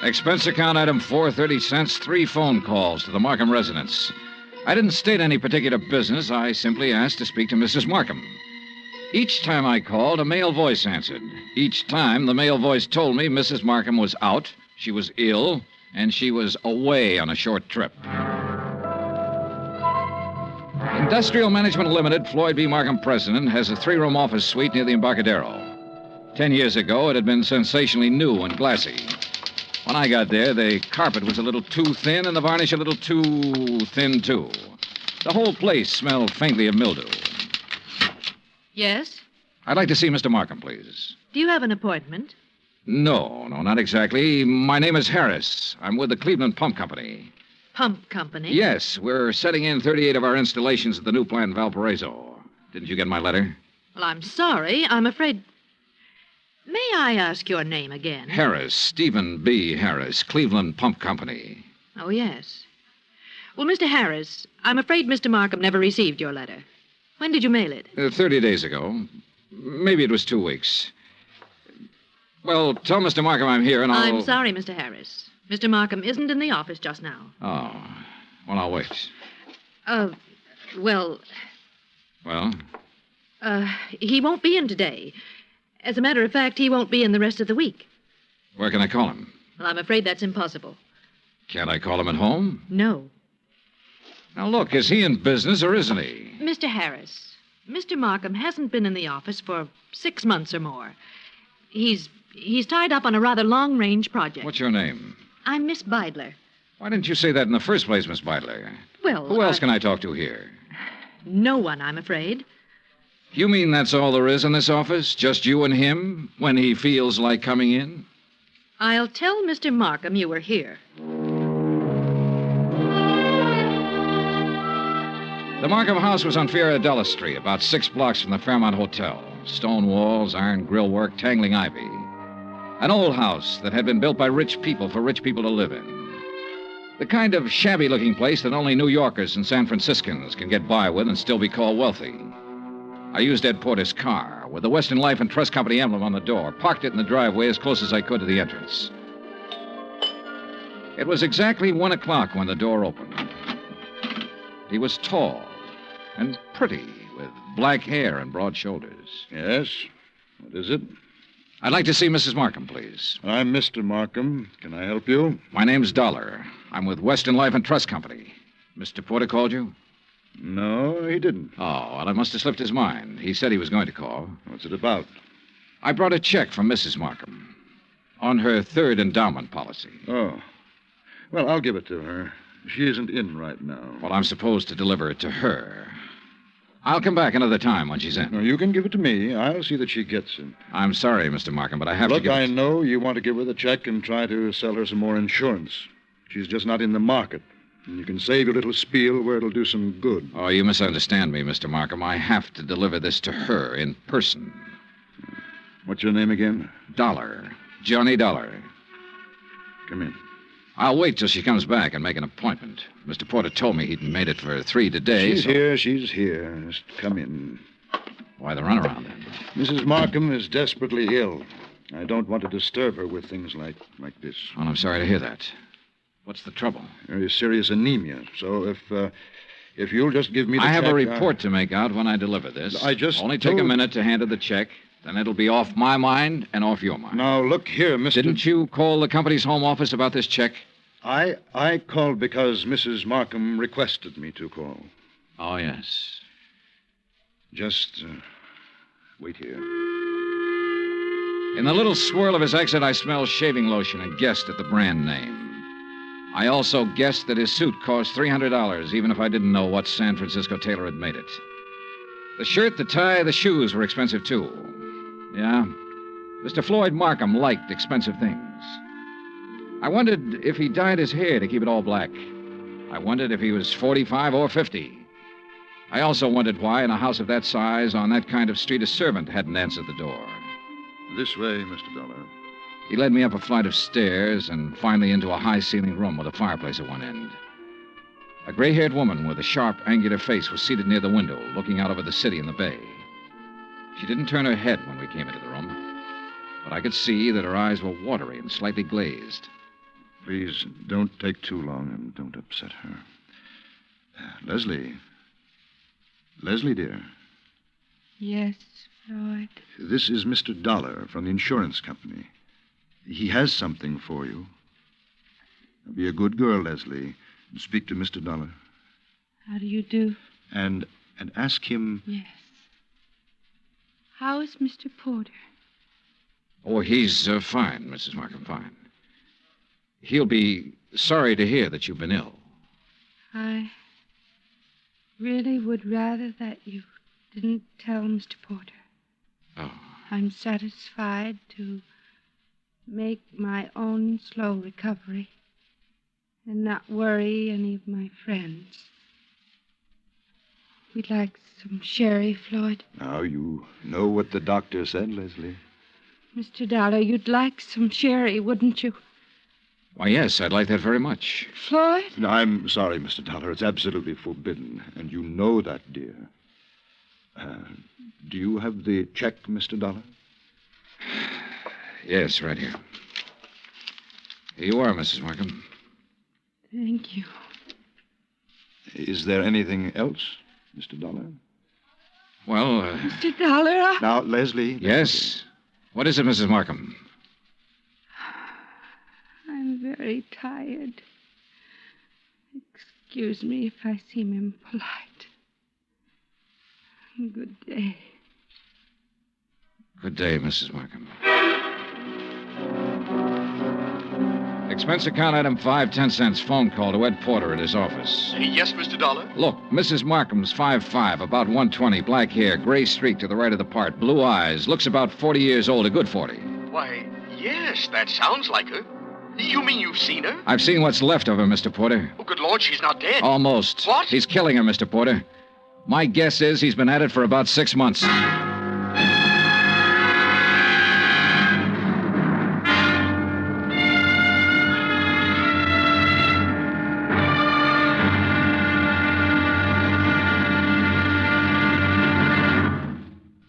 Expense account item 4, 30 cents, 3 phone calls to the Markham residence. I didn't state any particular business. I simply asked to speak to Mrs. Markham. Each time I called, a male voice answered. Each time, the male voice told me Mrs. Markham was out, she was ill, and she was away on a short trip. Industrial Management Limited, Floyd B. Markham president, has a 3-room office suite near the Embarcadero. 10 years ago, it had been sensationally new and glassy. When I got there, the carpet was a little too thin and the varnish a little too thin, too. The whole place smelled faintly of mildew. Yes? I'd like to see Mr. Markham, please. Do you have an appointment? No, not exactly. My name is Harris. I'm with the Cleveland Pump Company. Pump Company? Yes, we're setting in 38 of our installations at the new plant in Valparaiso. Didn't you get my letter? Well, I'm sorry. I'm afraid... May I ask your name again? Harris, Stephen B. Harris, Cleveland Pump Company. Oh, yes. Well, Mr. Harris, I'm afraid Mr. Markham never received your letter. When did you mail it? 30 days ago. Maybe it was 2 weeks. Well, tell Mr. Markham I'm here and I'll... I'm sorry, Mr. Harris. Mr. Markham isn't in the office just now. Oh. Well, I'll wait. Well... Well? He won't be in today. As a matter of fact, he won't be in the rest of the week. Where can I call him? Well, I'm afraid that's impossible. Can't I call him at home? No. Now, look, is he in business or isn't he? Mr. Harris, Mr. Markham hasn't been in the office for 6 months or more. He's tied up on a rather long-range project. What's your name? I'm Miss Beidler. Why didn't you say that in the first place, Miss Beidler? Well, who else can I talk to here? No one, I'm afraid. You mean that's all there is in this office? Just you and him when he feels like coming in? I'll tell Mr. Markham you were here. The Markham house was on Fioradella Street, about 6 blocks from the Fairmont Hotel. Stone walls, iron grillwork, tangling ivy. An old house that had been built by rich people for rich people to live in. The kind of shabby-looking place that only New Yorkers and San Franciscans can get by with and still be called wealthy. I used Ed Porter's car, with the Western Life and Trust Company emblem on the door, parked it in the driveway as close as I could to the entrance. It was exactly 1 o'clock when the door opened. He was tall and pretty, with black hair and broad shoulders. Yes? What is it? I'd like to see Mrs. Markham, please. I'm Mr. Markham. Can I help you? My name's Dollar. I'm with Western Life and Trust Company. Mr. Porter called you? No, he didn't. Oh, well, I must have slipped his mind. He said he was going to call. What's it about? I brought a check from Mrs. Markham on her 3rd endowment policy. Oh. Well, I'll give it to her. She isn't in right now. Well, I'm supposed to deliver it to her. I'll come back another time when she's in. No, you can give it to me. I'll see that she gets it. I'm sorry, Mr. Markham, but I have to give Look, I know you want to give her the check and try to sell her some more insurance. She's just not in the market. And you can save your little spiel where it'll do some good. Oh, you misunderstand me, Mr. Markham. I have to deliver this to her in person. What's your name again? Dollar. Johnny Dollar. Come in. I'll wait till she comes back and make an appointment. Mr. Porter told me he'd made it for 3 today. She's here. Just come in. Why the runaround, then? Mrs. Markham is desperately ill. I don't want to disturb her with things like this. Well, I'm sorry to hear that. What's the trouble? Very serious anemia. So if you'll just give me the check... I have a report to make out when I deliver this. I just Only take a minute to hand her the check. Then it'll be off my mind and off your mind. Now, look here, Mr. Didn't you call the company's home office about this check? I called because Mrs. Markham requested me to call. Oh, yes. Just wait here. In the little swirl of his exit, I smelled shaving lotion and guessed at the brand name. I also guessed that his suit cost $300, even if I didn't know what San Francisco tailor had made it. The shirt, the tie, the shoes were expensive, too. Yeah, Mr. Floyd Markham liked expensive things. I wondered if he dyed his hair to keep it all black. I wondered if he was 45 or 50. I also wondered why, in a house of that size, on that kind of street, a servant hadn't answered the door. This way, Mr. Dollar. He led me up a flight of stairs and finally into a high-ceiling room with a fireplace at one end. A gray-haired woman with a sharp, angular face was seated near the window, looking out over the city and the bay. She didn't turn her head when we came into the room, but I could see that her eyes were watery and slightly glazed. Please, don't take too long and don't upset her. Leslie. Leslie, dear. Yes, Floyd. This is Mr. Dollar from the insurance company. He has something for you. Be a good girl, Leslie, and speak to Mr. Dollar. How do you do? And ask him... Yes. How is Mr. Porter? Oh, he's fine, Mrs. Markham, fine. He'll be sorry to hear that you've been ill. I really would rather that you didn't tell Mr. Porter. Oh. I'm satisfied to make my own slow recovery and not worry any of my friends. We'd like some sherry, Floyd. Now, you know what the doctor said, Leslie. Mr. Dollar, you'd like some sherry, wouldn't you? Why, yes, I'd like that very much. Floyd? No, I'm sorry, Mr. Dollar. It's absolutely forbidden, and you know that, dear. Do you have the check, Mr. Dollar? Yes, right here. Here you are, Mrs. Markham. Thank you. Is there anything else, Mr. Dollar? Well, Mr. Dollar? Now, Leslie... Yes? What is it, Mrs. Markham? I'm very tired. Excuse me if I seem impolite. Good day. Good day, Mrs. Markham. Expense account item 5 10 phone call to Ed Porter at his office. Yes, Mr. Dollar? Look, Mrs. Markham's 5'5", about 120, black hair, gray streak to the right of the part, blue eyes, looks about 40 years old, a good 40. Why, yes, that sounds like her. You mean you've seen her? I've seen what's left of her, Mr. Porter. Oh, good Lord, she's not dead. Almost. What? He's killing her, Mr. Porter. My guess is he's been at it for about 6 months.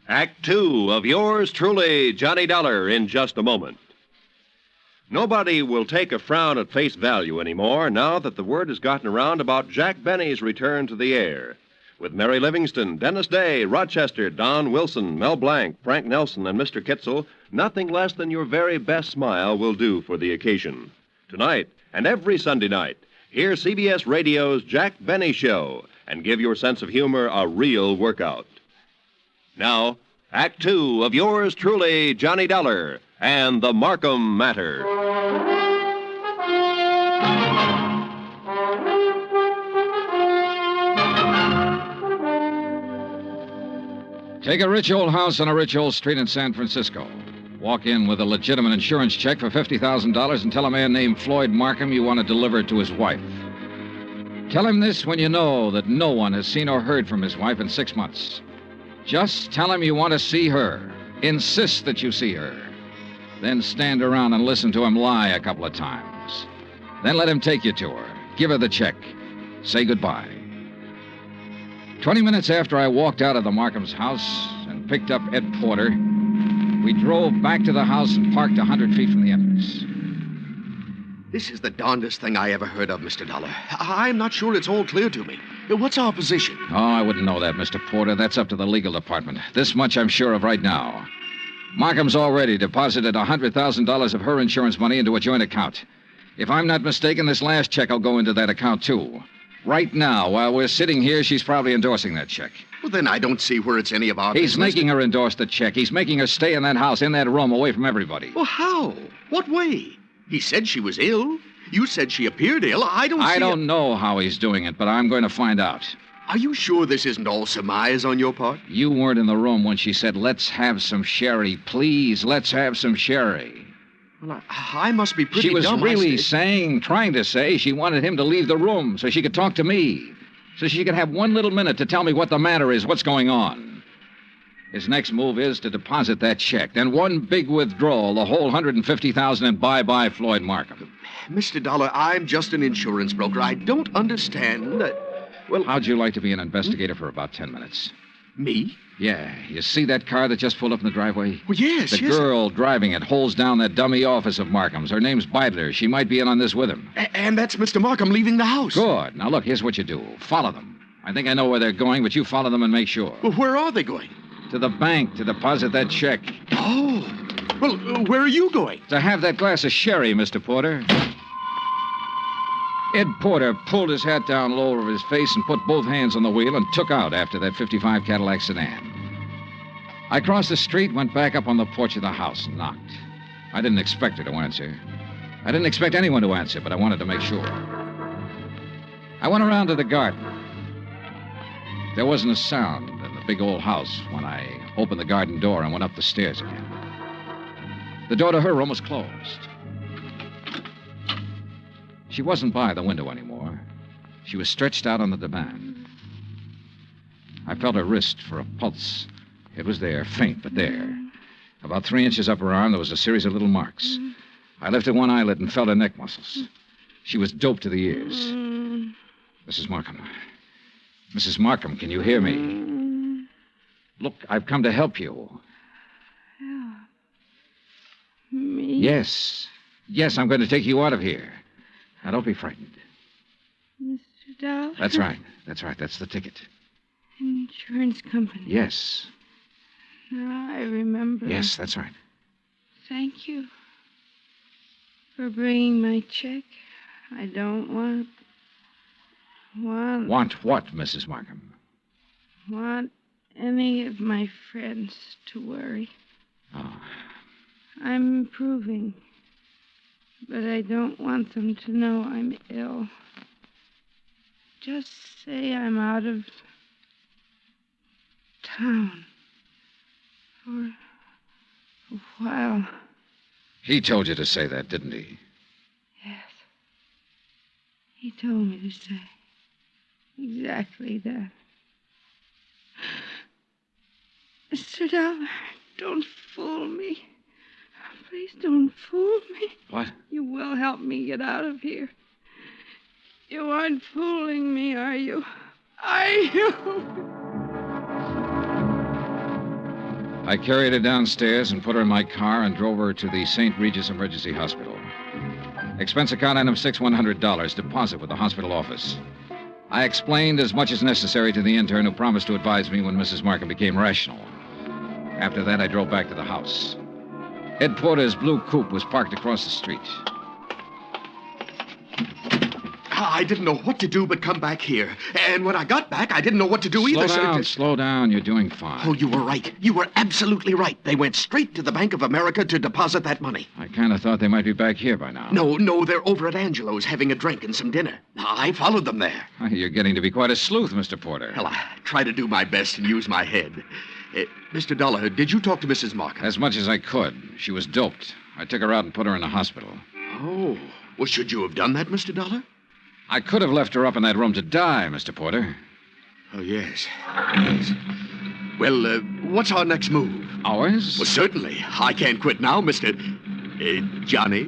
Act 2 of yours truly, Johnny Dollar, in just a moment. Nobody will take a frown at face value anymore now that the word has gotten around about Jack Benny's return to the air. With Mary Livingston, Dennis Day, Rochester, Don Wilson, Mel Blanc, Frank Nelson, and Mr. Kitzel, nothing less than your very best smile will do for the occasion. Tonight, and every Sunday night, hear CBS Radio's Jack Benny Show and give your sense of humor a real workout. Now, Act 2 of yours truly, Johnny Dollar, and the Markham Matter. Take a rich old house on a rich old street in San Francisco. Walk in with a legitimate insurance check for $50,000 and tell a man named Floyd Markham you want to deliver it to his wife. Tell him this when you know that no one has seen or heard from his wife in 6 months. Just tell him you want to see her. Insist that you see her. Then stand around and listen to him lie a couple of times. Then let him take you to her. Give her the check. Say goodbye. 20 minutes after I walked out of the Markham's house and picked up Ed Porter, we drove back to the house and parked 100 feet from the entrance. This is the darndest thing I ever heard of, Mr. Dollar. I'm not sure it's all clear to me. What's our position? Oh, I wouldn't know that, Mr. Porter. That's up to the legal department. This much I'm sure of right now. Markham's already deposited $100,000 of her insurance money into a joint account. If I'm not mistaken, this last check will go into that account, too. Right now, while we're sitting here, she's probably endorsing that check. Well, then I don't see where it's any of our He's business. making her endorse the check. He's making her stay in that house, in that room, away from everybody. Well, how? What way? He said she was ill. You said she appeared ill. I don't know how he's doing it, but I'm going to find out. Are you sure this isn't all surmise on your part? You weren't in the room when she said, "Let's have some sherry. Please, let's have some sherry." Well, I must be pretty She was dumb. really trying to say she wanted him to leave the room so she could talk to me. So she could have one little minute to tell me what the matter is, what's going on. His next move is to deposit that check. Then one big withdrawal, the whole $150,000, and bye-bye Floyd Markham. Mr. Dollar, I'm just an insurance broker. I don't understand that... Well... How'd you like to be an investigator for about 10 minutes? Me? Yeah. You see that car that just pulled up in the driveway? Well, yes, The girl driving it holds down that dummy office of Markham's. Her name's Beidler. She might be in on this with him. And that's Mr. Markham leaving the house. Good. Now, look, here's what you do. Follow them. I think I know where they're going, but you follow them and make sure. Well, where are they going? To the bank to deposit that check. Oh. Well, where are you going? To have that glass of sherry, Mr. Porter. Ed Porter pulled his hat down low over his face and put both hands on the wheel and took out after that '55 Cadillac sedan. I crossed the street, went back up on the porch of the house and knocked. I didn't expect her to answer. I didn't expect anyone to answer, but I wanted to make sure. I went around to the garden. There wasn't a sound in the big old house when I opened the garden door and went up the stairs again. The door to her room was closed. She wasn't by the window anymore. She was stretched out on the divan. I felt her wrist for a pulse. It was there, faint, but there. About 3 inches up her arm, there was a series of little marks. I lifted one eyelid and felt her neck muscles. She was doped to the ears. Mrs. Markham. Mrs. Markham, can you hear me? Look, I've come to help you. Help me? Yes. Yes, I'm going to take you out of here. Now, don't be frightened. Mr. Dollar? That's right. That's right. That's the ticket. Insurance company. Yes. Now I remember. Yes, that's right. Thank you for bringing my check. I don't want Want what, Mrs. Markham? Want any of my friends to worry. Oh. I'm improving, but I don't want them to know I'm ill. Just say I'm out of town for a while. He told you to say that, didn't he? Yes. He told me to say exactly that. Mr. Dollar, don't fool me. Please don't fool me. What? You will help me get out of here. You aren't fooling me, are you? Are you? I carried her downstairs and put her in my car and drove her to the St. Regis Emergency Hospital. Expense account item $100, deposit with the hospital office. I explained as much as necessary to the intern who promised to advise me when Mrs. Markham became rational. After that, I drove back to the house. Ed Porter's blue coupe was parked across the street. I didn't know what to do but come back here. And when I got back, I didn't know what to do either. Slow down. You're doing fine. Oh, you were right. You were absolutely right. They went straight to the Bank of America to deposit that money. I kind of thought they might be back here by now. No, they're over at Angelo's having a drink and some dinner. I followed them there. You're getting to be quite a sleuth, Mr. Porter. Well, I try to do my best and use my head. Mr. Dollar, did you talk to Mrs. Markham? As much as I could. She was doped. I took her out and put her in the hospital. Oh. Well, should you have done that, Mr. Dollar? I could have left her up in that room to die, Mr. Porter. Oh, yes. Well, what's our next move? Ours? Well, certainly. I can't quit now, Mr. Johnny.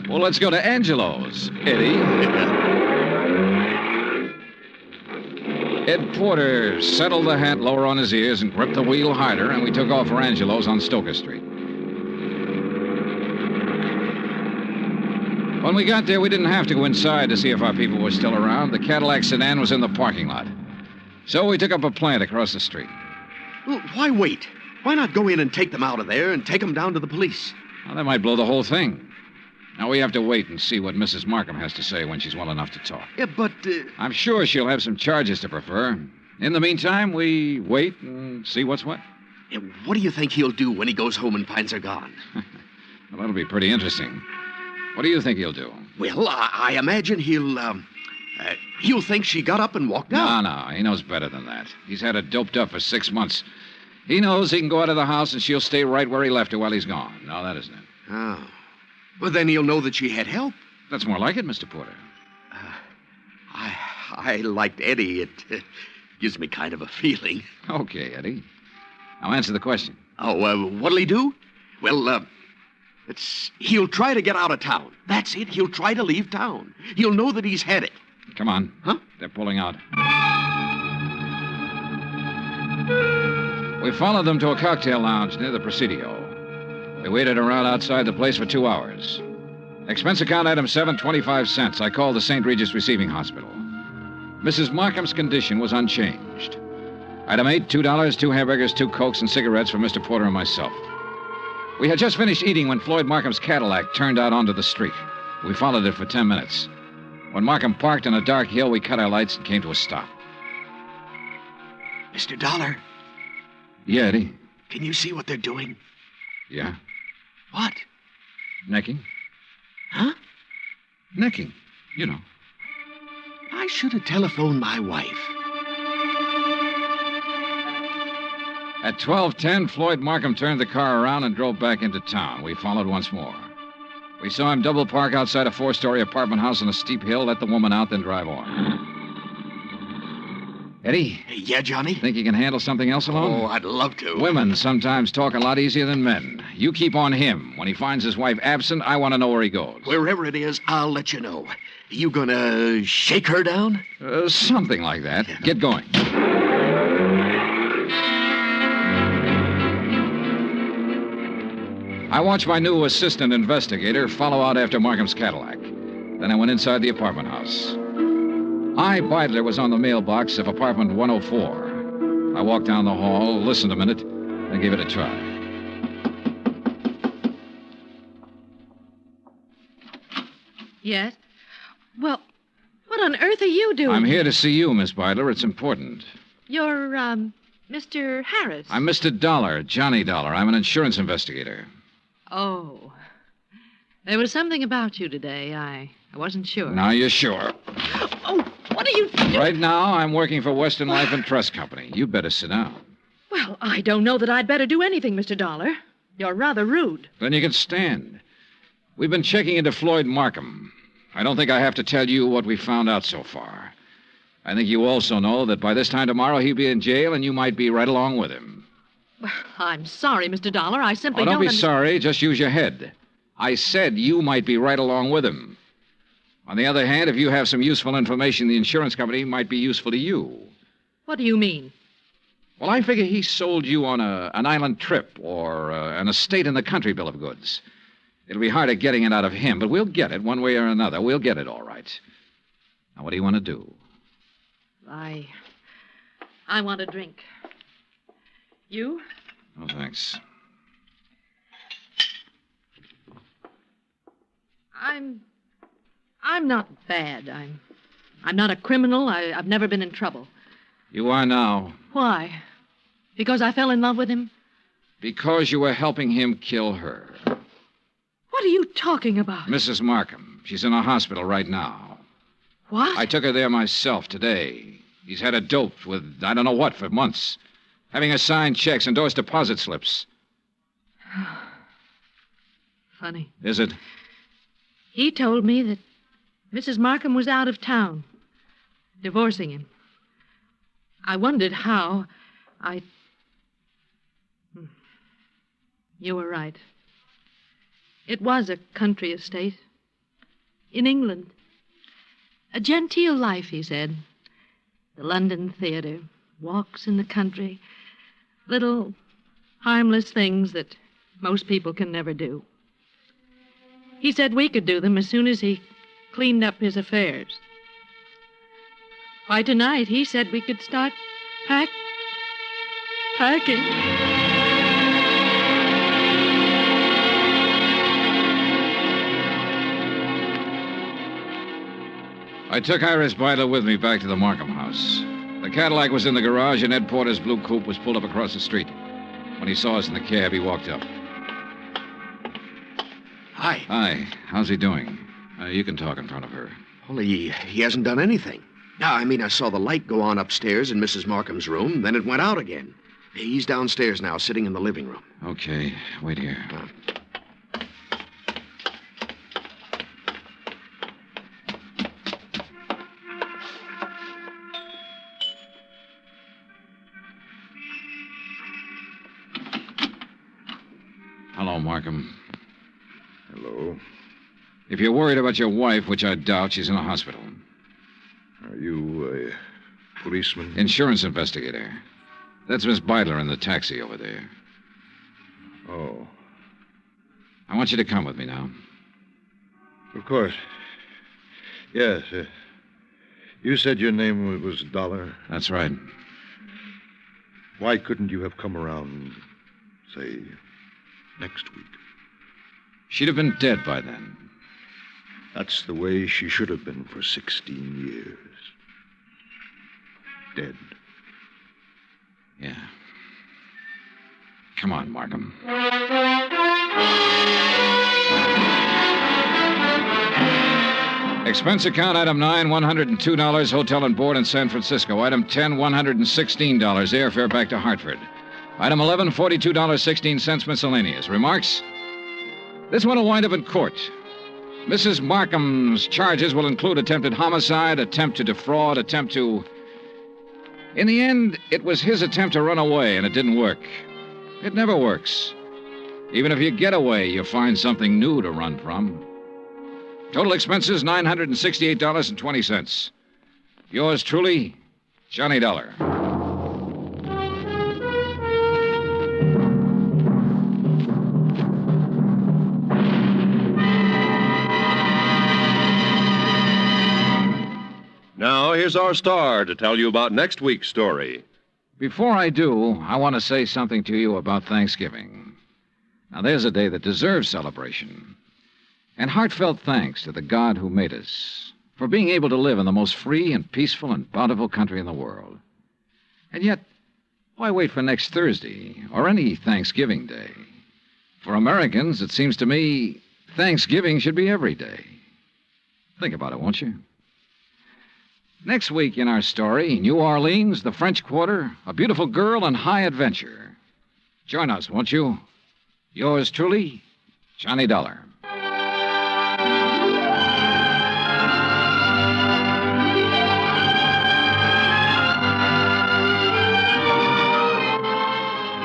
Well, let's go to Angelo's, Eddie. Ed Porter settled the hat lower on his ears and gripped the wheel harder, and we took off for Angelo's on Stoker Street. When we got there, we didn't have to go inside to see if our people were still around. The Cadillac sedan was in the parking lot. So we took up a plant across the street. Well, why wait? Why not go in and take them out of there and take them down to the police? Well, that might blow the whole thing. Now, we have to wait and see what Mrs. Markham has to say when she's well enough to talk. Yeah, but... I'm sure she'll have some charges to prefer. In the meantime, we wait and see what's what. Yeah, what do you think he'll do when he goes home and finds her gone? Well, that'll be pretty interesting. What do you think he'll do? Well, I imagine he'll think she got up and walked out. No, he knows better than that. He's had her doped up for 6 months. He knows he can go out of the house and she'll stay right where he left her while he's gone. No, that isn't it. Oh. Well, then he'll know that she had help. That's more like it, Mr. Porter. I liked Eddie. It gives me kind of a feeling. Okay, Eddie. Now answer the question. Oh, what'll he do? Well, he'll try to get out of town. That's it. He'll try to leave town. He'll know that he's had it. Come on. Huh? They're pulling out. We followed them to a cocktail lounge near the Presidio. We waited around outside the place for 2 hours. Expense account item 7.25 cents. I called the St. Regis Receiving Hospital. Mrs. Markham's condition was unchanged. Item 8, $2, 2 hamburgers, 2 Cokes, and cigarettes for Mr. Porter and myself. We had just finished eating when Floyd Markham's Cadillac turned out onto the street. We followed it for 10 minutes. When Markham parked on a dark hill, we cut our lights and came to a stop. Mr. Dollar. Yeah, Eddie. Can you see what they're doing? Yeah? What? Necking. Huh? Necking. You know. I should have telephoned my wife. At 12:10, Floyd Markham turned the car around and drove back into town. We followed once more. We saw him double park outside a 4-story apartment house on a steep hill, let the woman out, then drive on. Eddie? Yeah, Johnny? Think you can handle something else alone? Oh, I'd love to. Women sometimes talk a lot easier than men. You keep on him. When he finds his wife absent, I want to know where he goes. Wherever it is, I'll let you know. You gonna shake her down? Something like that. Yeah. Get going. I watched my new assistant investigator follow out after Markham's Cadillac. Then I went inside the apartment house. I, Beidler, was on the mailbox of apartment 104. I walked down the hall, listened a minute, then gave it a try. Yes? Well, what on earth are you doing? I'm here to see you, Miss Beidler. It's important. You're, Mr. Harris. I'm Mr. Dollar, Johnny Dollar. I'm an insurance investigator. Oh. There was something about you today. I wasn't sure. Now you're sure. Oh, what are you doing? Right now, I'm working for Western Life and Trust Company. You'd better sit down. Well, I don't know that I'd better do anything, Mr. Dollar. You're rather rude. Then you can stand. We've been checking into Floyd Markham. I don't think I have to tell you what we found out so far. I think you also know that by this time tomorrow he'll be in jail and you might be right along with him. Well, I'm sorry, Mr. Dollar. I simply don't be sorry. Just use your head. I said you might be right along with him. On the other hand, if you have some useful information, the insurance company might be useful to you. What do you mean? Well, I figure he sold you on an island trip or an estate in the country bill of goods. It'll be harder getting it out of him, but we'll get it one way or another. We'll get it all right. Now, what do you want to do? I want a drink. You? Oh, thanks. I'm not bad. I'm not a criminal. I've never been in trouble. You are now. Why? Because I fell in love with him? Because you were helping him kill her. What are you talking about? Mrs. Markham. She's in a hospital right now. What? I took her there myself today. He's had her doped with I don't know what for months. Having her sign checks, endorse deposit slips. Funny. Is it? He told me that Mrs. Markham was out of town, divorcing him. I wondered how. You were right. It was a country estate. In England. A genteel life, he said. The London theater, walks in the country, little harmless things that most people can never do. He said we could do them as soon as he cleaned up his affairs. Why, tonight he said we could start packing. I took Iris Beidler with me back to the Markham house. The Cadillac was in the garage, and Ed Porter's blue coupe was pulled up across the street. When he saw us in the cab, he walked up. Hi. Hi. How's he doing? You can talk in front of her. Only he hasn't done anything. No, I mean, I saw the light go on upstairs in Mrs. Markham's room, then it went out again. He's downstairs now, sitting in the living room. Okay. Wait here. Hello, Markham. Hello. If you're worried about your wife, which I doubt, she's in a hospital. Are you a policeman? Insurance investigator. That's Miss Beidler in the taxi over there. Oh. I want you to come with me now. Of course. Yes. You said your name was Dollar? That's right. Why couldn't you have come around, say, next week? She'd have been dead by then. That's the way she should have been for 16 years. Dead. Yeah. Come on, Markham. Expense account, item 9, $102, hotel and board in San Francisco. Item 10, $116, airfare back to Hartford. Item 11, $42.16 miscellaneous. Remarks? This one will wind up in court. Mrs. Markham's charges will include attempted homicide, attempt to defraud, attempt to... In the end, it was his attempt to run away, and it didn't work. It never works. Even if you get away, you find something new to run from. Total expenses, $968.20. Yours truly, Johnny Dollar. Now, here's our star to tell you about next week's story. Before I do, I want to say something to you about Thanksgiving. Now, there's a day that deserves celebration. And heartfelt thanks to the God who made us for being able to live in the most free and peaceful and bountiful country in the world. And yet, why wait for next Thursday or any Thanksgiving Day? For Americans, it seems to me, Thanksgiving should be every day. Think about it, won't you? Next week in our story, New Orleans, the French Quarter, a beautiful girl, and high adventure. Join us, won't you? Yours truly, Johnny Dollar.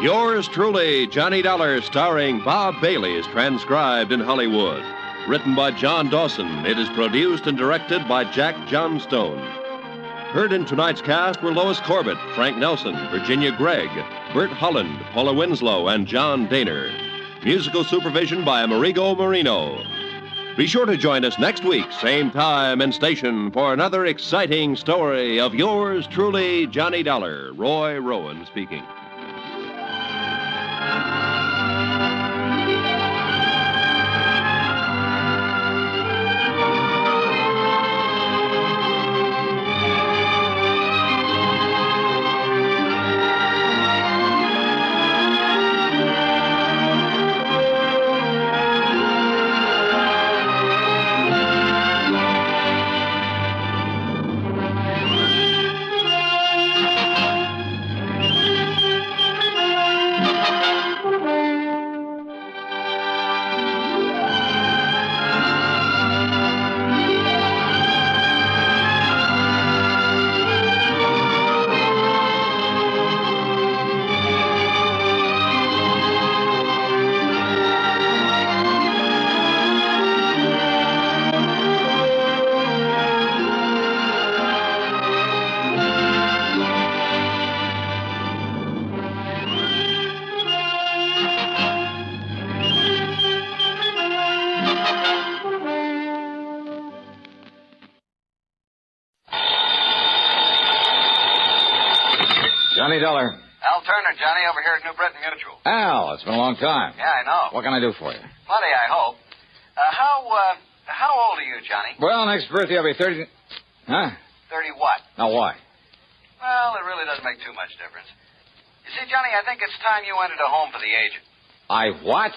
Yours truly, Johnny Dollar, starring Bob Bailey, is transcribed in Hollywood. Written by John Dawson, it is produced and directed by Jack Johnstone. Heard in tonight's cast were Lois Corbett, Frank Nelson, Virginia Gregg, Bert Holland, Paula Winslow, and John Daner. Musical supervision by Amerigo Marino. Be sure to join us next week, same time and station, for another exciting story of yours truly, Johnny Dollar. Roy Rowan speaking. Johnny Dollar. Al Turner, Johnny, over here at New Britain Mutual. Al, it's been a long time. Yeah, I know. What can I do for you? Plenty, I hope. How old are you, Johnny? Well, next birthday I'll be 30... Huh? 30 what? Now, why? Well, it really doesn't make too much difference. You see, Johnny, I think it's time you entered a home for the agent. I what?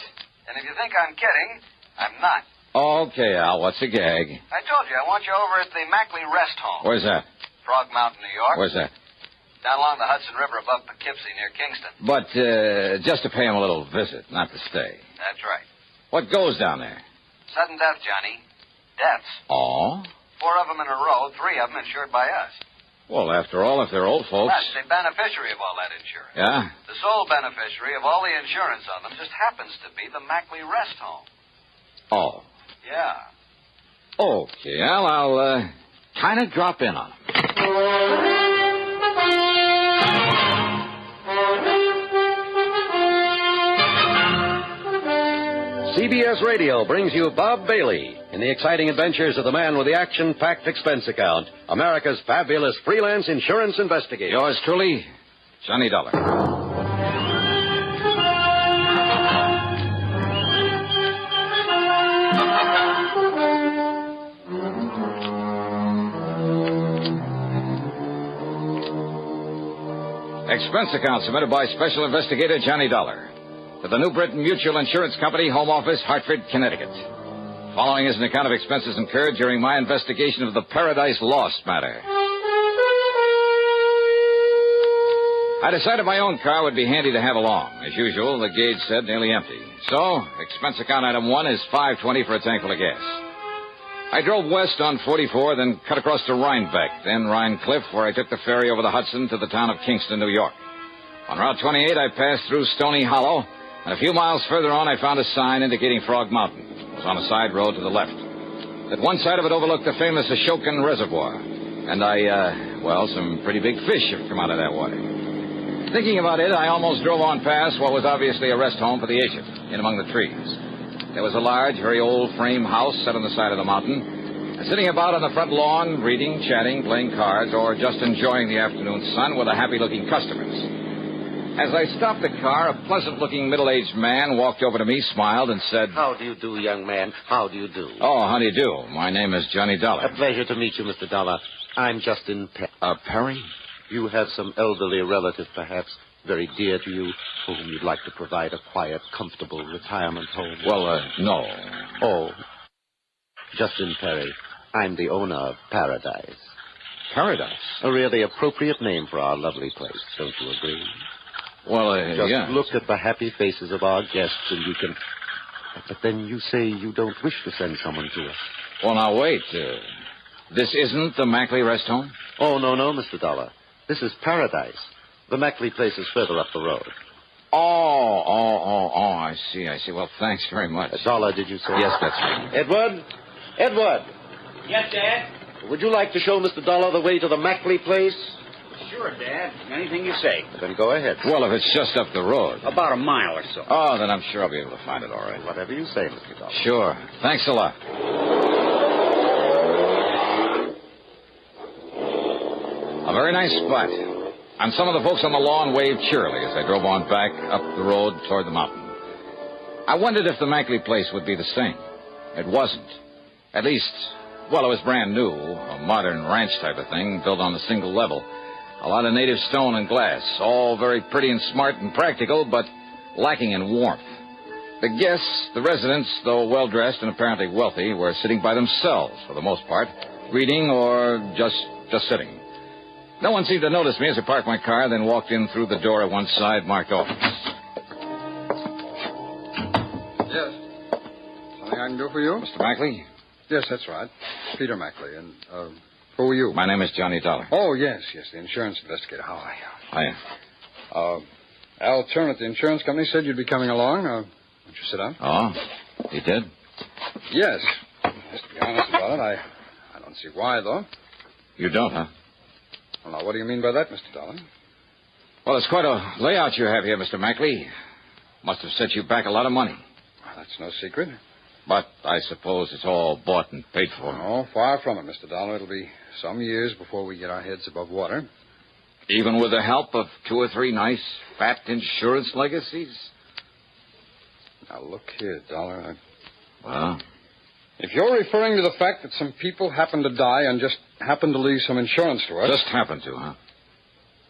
And if you think I'm kidding, I'm not. Okay, Al, what's the gag? I told you, I want you over at the Mackley Rest Home. Where's that? Frog Mountain, New York. Where's that? Down along the Hudson River above Poughkeepsie near Kingston. But, just to pay him a little visit, not to stay. That's right. What goes down there? Sudden death, Johnny. Deaths. Oh? 4 of them in a row, 3 of them insured by us. Well, after all, if they're old folks... That's the beneficiary of all that insurance. Yeah? The sole beneficiary of all the insurance on them just happens to be the Mackley Rest Home. Oh. Yeah. Okay, Al, I'll, kind of drop in on him. CBS Radio brings you Bob Bailey in the exciting adventures of the man with the action-packed expense account, America's fabulous freelance insurance investigator. Yours truly, Johnny Dollar. Expense account submitted by Special Investigator Johnny Dollar to the New Britain Mutual Insurance Company, Home Office, Hartford, Connecticut. Following is an account of expenses incurred during my investigation of the Paradise Lost matter. I decided my own car would be handy to have along. As usual, the gauge said nearly empty. So, expense account item 1 is $5.20 for a tankful of gas. I drove west on 44, then cut across to Rhinebeck, then Rhine Cliff, where I took the ferry over the Hudson to the town of Kingston, New York. On Route 28, I passed through Stony Hollow, and a few miles further on, I found a sign indicating Frog Mountain. It was on a side road to the left. At one side of it overlooked the famous Ashokan Reservoir. And some pretty big fish have come out of that water. Thinking about it, I almost drove on past what was obviously a rest home for the agent, in among the trees. There was a large, very old frame house set on the side of the mountain, and sitting about on the front lawn, reading, chatting, playing cards, or just enjoying the afternoon sun were the happy-looking customers. As I stopped the car, a pleasant-looking middle-aged man walked over to me, smiled, and said... How do you do, young man? How do you do? Oh, how do you do? My name is Johnny Dollar. A pleasure to meet you, Mr. Dollar. I'm Justin Perry? You have some elderly relative, perhaps, very dear to you, for whom you'd like to provide a quiet, comfortable retirement home. Well, no. Oh. Justin Perry. I'm the owner of Paradise. Paradise? A really appropriate name for our lovely place, don't you agree? Well, Just yeah. look at the happy faces of our guests and you can... But then you say you don't wish to send someone to us. Well, now, wait. This isn't the Mackley Rest Home? Oh, no, Mr. Dollar. This is Paradise. The Mackley place is further up the road. Oh, I see. Well, thanks very much. Dollar, did you say? Yes, that's right. Edward! Yes, Dad? Would you like to show Mr. Dollar the way to the Mackley place? Sure, Dad. Anything you say. Then go ahead. Well, if it's just up the road. About a mile or so. Oh, then I'm sure I'll be able to find it all right. Whatever you say, Mr. Dollar. Sure. Thanks a lot. A very nice spot. And some of the folks on the lawn waved cheerily as I drove on back up the road toward the mountain. I wondered if the Mackley place would be the same. It wasn't. At least, well, it was brand new, a modern ranch type of thing, built on a single level. A lot of native stone and glass, all very pretty and smart and practical, but lacking in warmth. The guests, the residents, though well-dressed and apparently wealthy, were sitting by themselves for the most part, reading or just sitting. No one seemed to notice me as I parked my car, then walked in through the door at one side marked office. Yes. Something I can do for you? Mr. Mackley? Yes, that's right. Peter Mackley. And, who are you? My name is Johnny Dollar. Oh, yes, the insurance investigator. How are you? Hiya. Al Turner at the insurance company said you'd be coming along. Won't you sit down? Oh, he did? Yes. Just to be honest about it, I don't see why, though. You don't, huh? Well, now, what do you mean by that, Mr. Dollar? Well, it's quite a layout you have here, Mr. Mackley. Must have set you back a lot of money. Well, that's no secret. But I suppose it's all bought and paid for. No, far from it, Mr. Dollar. It'll be some years before we get our heads above water. Even with the help of 2 or 3 nice, fat insurance legacies? Now, look here, Dollar. Well, If you're referring to the fact that some people happened to die and just happened to leave some insurance to us... Just happened to, huh?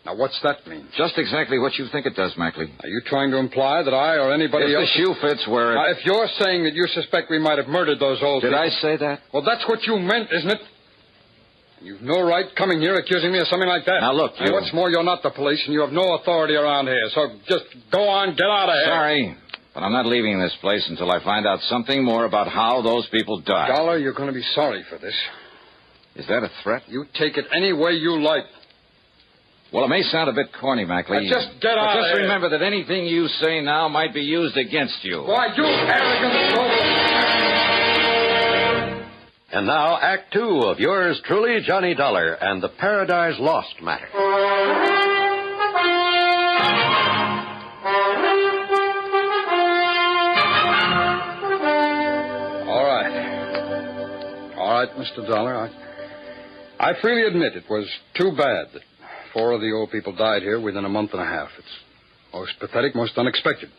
Now, what's that mean? Just exactly what you think it does, Mackley. Are you trying to imply that I or anybody else... If the shoe fits where... Now, if you're saying that you suspect we might have murdered those old Did people... I say that? Well, that's what you meant, isn't it? You've no right coming here accusing me of something like that. Now, look, And what's more, you're not the police, and you have no authority around here. So just go on, get out of here. Sorry, but I'm not leaving this place until I find out something more about how those people died. Dollar, you're going to be sorry for this. Is that a threat? You take it any way you like. Well, it may sound a bit corny, Mackley. Now just get out of Just here. remember that anything you say now might be used against you. Why, you arrogant soul! And now, Act Two of yours truly, Johnny Dollar, and the Paradise Lost Matter. All right, Mr. Dollar. I freely admit it was too bad that 4 of the old people died here within a month and a half. It's most pathetic, most unexpected.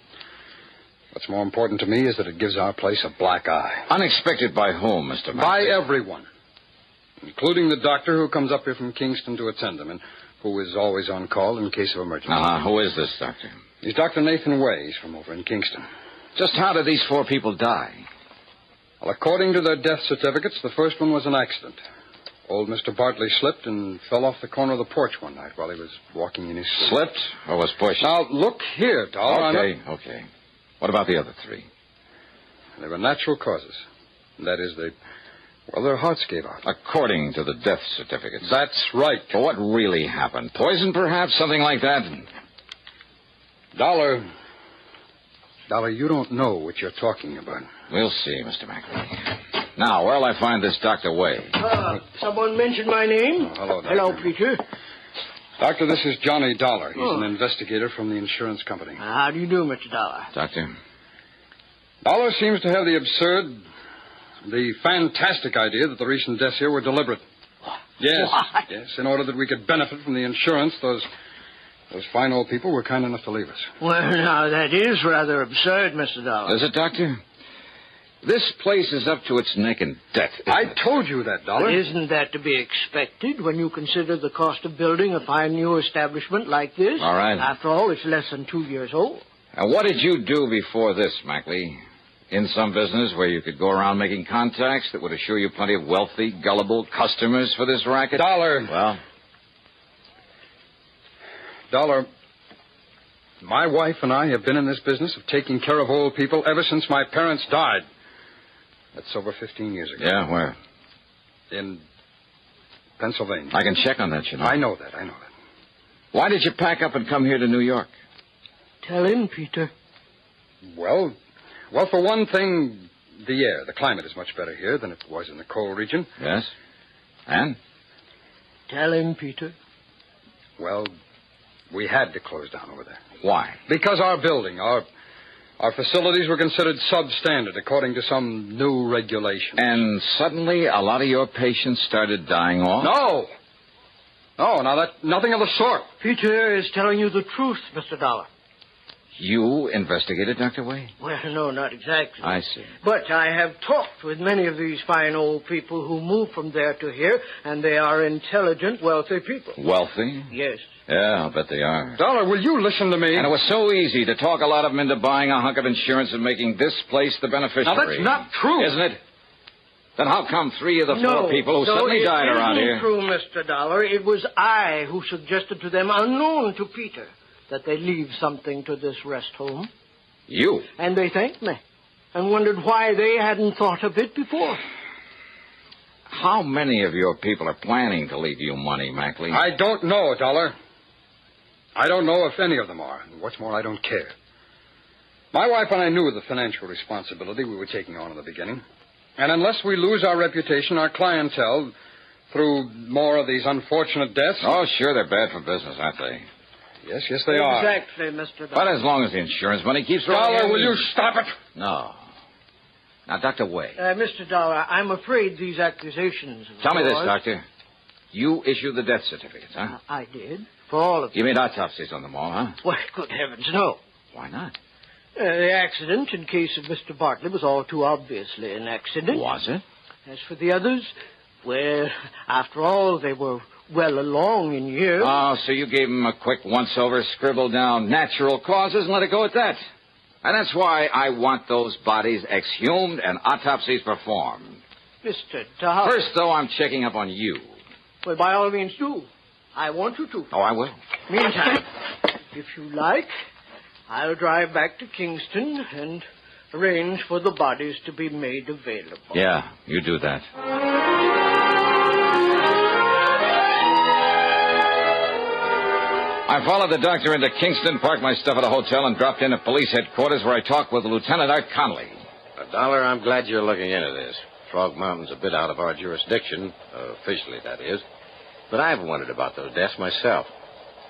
What's more important to me is that it gives our place a black eye. Unexpected by whom, Mr. Mackley? By everyone, including the doctor who comes up here from Kingston to attend them and who is always on call in case of emergency. Who is this doctor? He's Dr. Nathan Way. He's from over in Kingston. Just how did these 4 people die? Well, according to their death certificates, the first one was an accident. Old Mr. Bartley slipped and fell off the corner of the porch one night while he was walking in his sleep. Slipped or was pushed? Now, look here, Dollar. Okay. What about the other 3? They were natural causes. That is, their hearts gave out. According to the death certificates. That's right. But what really happened? Poison, perhaps? Something like that? Dollar, you don't know what you're talking about. We'll see, Mr. Mackley. Now, where'll I find this Dr. Way? Someone mentioned my name. Oh, hello, Doctor. Hello, Peter. Doctor, this is Johnny Dollar. He's an investigator from the insurance company. How do you do, Mr. Dollar? Doctor? Dollar seems to have the fantastic idea that the recent deaths here were deliberate. Yes, What? yes, in order that we could benefit from the insurance, those fine old people were kind enough to leave us. Well, now, that is rather absurd, Mr. Dollar. Is it, Doctor? This place is up to its neck in debt. I told you that, Dollar. Isn't that to be expected when you consider the cost of building a fine new establishment like this? All right. After all, it's less than 2 years old. And what did you do before this, Mackley? In some business where you could go around making contacts that would assure you plenty of wealthy, gullible customers for this racket? Dollar. Well? Dollar, my wife and I have been in this business of taking care of old people ever since my parents died. That's over 15 years ago. Yeah, where? In Pennsylvania. I can check on that, you know. I know that. Why did you pack up and come here to New York? Tell him, Peter. Well, for one thing, the air, the climate is much better here than it was in the coal region. Yes? And? Tell him, Peter. Well, we had to close down over there. Why? Because our building, our facilities were considered substandard according to some new regulation. And suddenly a lot of your patients started dying off? No, nothing of the sort. Peter is telling you the truth, Mr. Dollar. You investigated, Dr. Way? Well, no, not exactly. I see. But I have talked with many of these fine old people who moved from there to here, and they are intelligent, wealthy people. Wealthy? Yes. Yeah, I'll bet they are. Dollar, will you listen to me? And it was so easy to talk a lot of them into buying a hunk of insurance and making this place the beneficiary. Now, that's not true. Isn't it? Then how come 3 of the 4 people who suddenly died around here? No, it isn't true, Mr. Dollar. It was I who suggested to them, unknown to Peter, that they leave something to this rest home. You? And they thanked me and wondered why they hadn't thought of it before. How many of your people are planning to leave you money, Mackley? I don't know, Dollar. I don't know if any of them are. And what's more, I don't care. My wife and I knew of the financial responsibility we were taking on in the beginning. And unless we lose our reputation, our clientele, through more of these unfortunate deaths... Oh, sure, they're bad for business, aren't they? Yes, they are. Exactly, Mr. Dollar. But as long as the insurance money keeps rolling Dollar, in... will you stop it? No. Now, Dr. Way. Mr. Dollar, I'm afraid these accusations... Tell me this, Doctor. You issued the death certificates, huh? I did. For all of them. You made autopsies on them all, huh? Why, good heavens, no. Why not? The accident in case of Mr. Bartley was all too obviously an accident. Was it? As for the others, well, after all, they were well along in years. Oh, so you gave him a quick once-over, scribbled down natural causes and let it go at that. And that's why I want those bodies exhumed and autopsies performed. Mr. Dollar. First, though, I'm checking up on you. Well, by all means, do. I want you to. Oh, I will. Meantime, if you like, I'll drive back to Kingston and arrange for the bodies to be made available. Yeah, you do that. I followed the doctor into Kingston, parked my stuff at a hotel, and dropped in at police headquarters where I talked with Lieutenant Art Conley. Dollar, I'm glad you're looking into this. Frog Mountain's a bit out of our jurisdiction, officially, that is. But I've wondered about those deaths myself.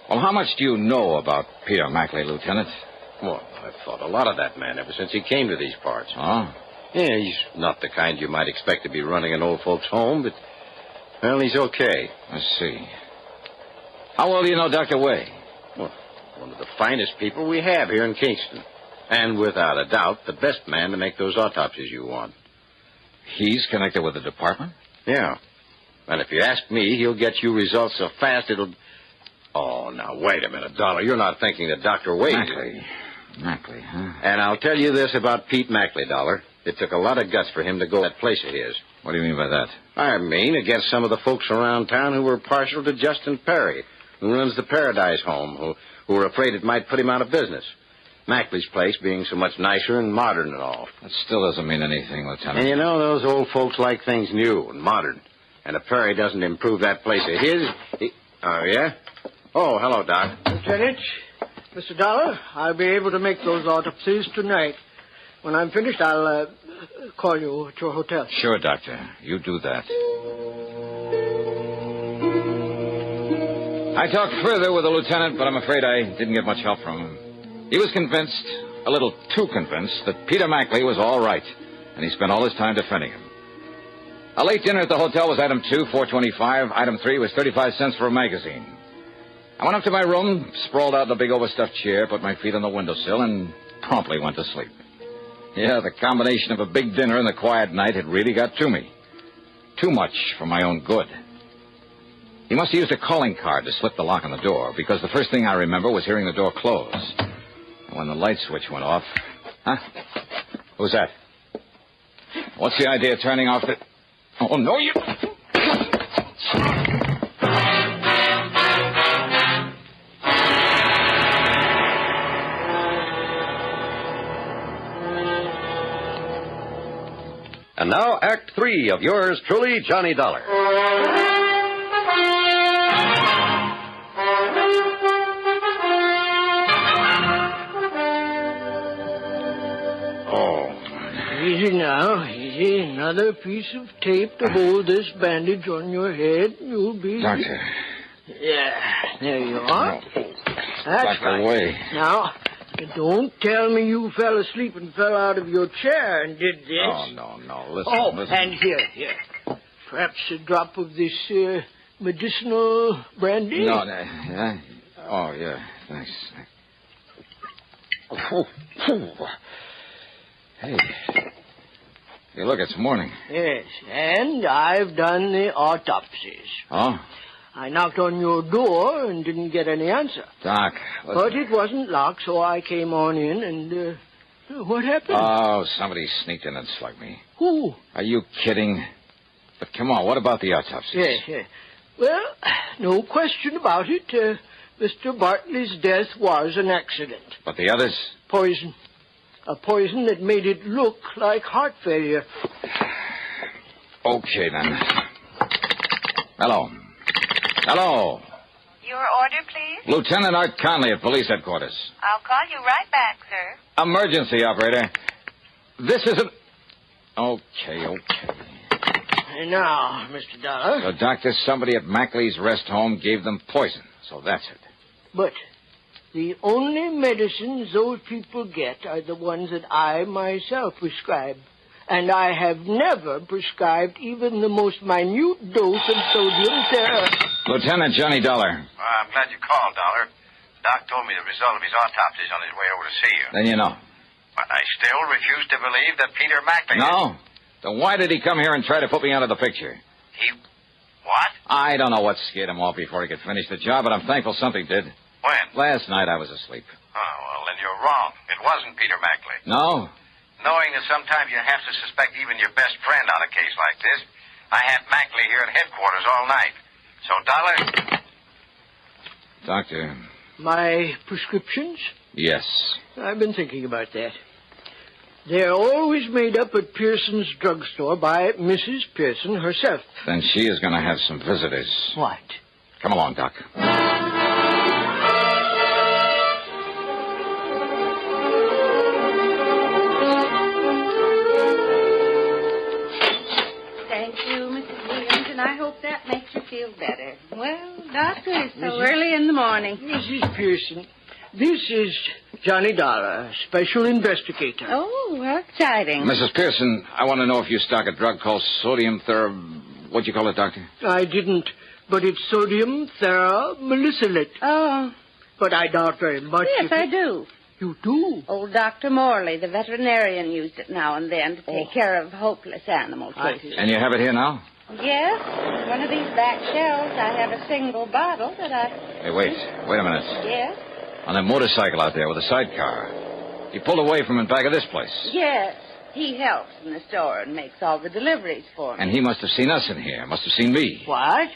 Well, how much do you know about Peter Mackley, Lieutenant? Well, I've thought a lot of that man ever since he came to these parts. Oh? Yeah, he's not the kind you might expect to be running an old folks' home, but, well, he's okay. I see. How well do you know Dr. Way? Well, one of the finest people we have here in Kingston. And without a doubt, the best man to make those autopsies you want. He's connected with the department? Yeah. And if you ask me, he'll get you results so fast it'll... Oh, now, wait a minute, Dollar. You're not thinking that Dr. Wade... Mackley, huh? And I'll tell you this about Pete Mackley, Dollar. It took a lot of guts for him to go to that place of his. What do you mean by that? I mean against some of the folks around town who were partial to Justin Perry, who runs the Paradise Home, who were afraid it might put him out of business. Mackley's place being so much nicer and modern and all. That still doesn't mean anything, Lieutenant. And you know, those old folks like things new and modern. And if Perry doesn't improve that place of his... Oh, yeah? Oh, hello, Doc. Lieutenant, Mr. Dollar, I'll be able to make those autopsies tonight. When I'm finished, I'll call you at your hotel. Sure, Doctor. You do that. I talked further with the lieutenant, but I'm afraid I didn't get much help from him. He was convinced, a little too convinced, that Peter Mackley was all right, and he spent all his time defending him. A late dinner at the hotel was item 2, $4.25. Item 3 was 35 cents for a magazine. I went up to my room, sprawled out in a big overstuffed chair, put my feet on the windowsill, and promptly went to sleep. Yeah, the combination of a big dinner and the quiet night had really got to me. Too much for my own good. He must have used a calling card to slip the lock on the door, because the first thing I remember was hearing the door close. And when the light switch went off... Huh? Who's that? What's the idea of turning off the... Oh, no, you... And now, Act 3 of yours truly, Johnny Dollar. Easy now, easy. Another piece of tape to hold this bandage on your head. You'll be... Doctor. Yeah, there you are. That's Back right. away. Now, don't tell me you fell asleep and fell out of your chair and did this. Oh, no. Listen, listen. And here. Perhaps a drop of this medicinal brandy? No, yeah. Oh, yeah, thanks. Hey, look, it's morning. Yes, and I've done the autopsies. Oh? I knocked on your door and didn't get any answer. Doc, listen. But it wasn't locked, so I came on in and, what happened? Oh, somebody sneaked in and slugged me. Who? Are you kidding? But come on, what about the autopsies? Yes. Well, no question about it. Mr. Bartley's death was an accident. But the others? Poison. A poison that made it look like heart failure. Okay, then. Hello. Your order, please? Lieutenant Art Conley at police headquarters. I'll call you right back, sir. Emergency, operator. This isn't... Okay. And now, Mr. Dollar. So, Doctor, somebody at Mackley's rest home gave them poison. So that's it. But the only medicines those people get are the ones that I myself prescribe. And I have never prescribed even the most minute dose of sodium therapy. Lieutenant Johnny Dollar. I'm glad you called, Dollar. Doc told me the result of his autopsy is on his way over to see you. Then you know. But I still refuse to believe that Peter Mackley... No? Then why did he come here and try to put me out of the picture? He... What? I don't know what scared him off before he could finish the job, but I'm thankful something did. When? Last night I was asleep. Oh, well, then you're wrong. It wasn't Peter Mackley. No? Knowing that sometimes you have to suspect even your best friend on a case like this, I had Mackley here at headquarters all night. So, Dollar... Doctor. My prescriptions? Yes. I've been thinking about that. They're always made up at Pearson's drugstore by Mrs. Pearson herself. Then she is going to have some visitors. What? Come along, Doc. Thank you, Mrs. Williams, and I hope that makes you feel better. Well, Doctor, it's so early in the morning. Mrs. Pearson, this is Johnny Dollar, special investigator. Oh, how exciting. Mrs. Pearson, I want to know if you stock a drug called sodium what'd you call it, Doctor? I didn't, but it's sodium theramolysilate. Oh. But I doubt very much. Yes, I do. You do? Old Dr. Morley, the veterinarian, used it now and then to take care of hopeless animal cases. And you have it here now? Yes. In one of these back shelves, I have a single bottle that I... Hey, wait a minute. Yes? On that motorcycle out there with a sidecar. You pulled away from in back of this place. Yes. He helps in the store and makes all the deliveries for me. And he must have seen us in here. Must have seen me. What?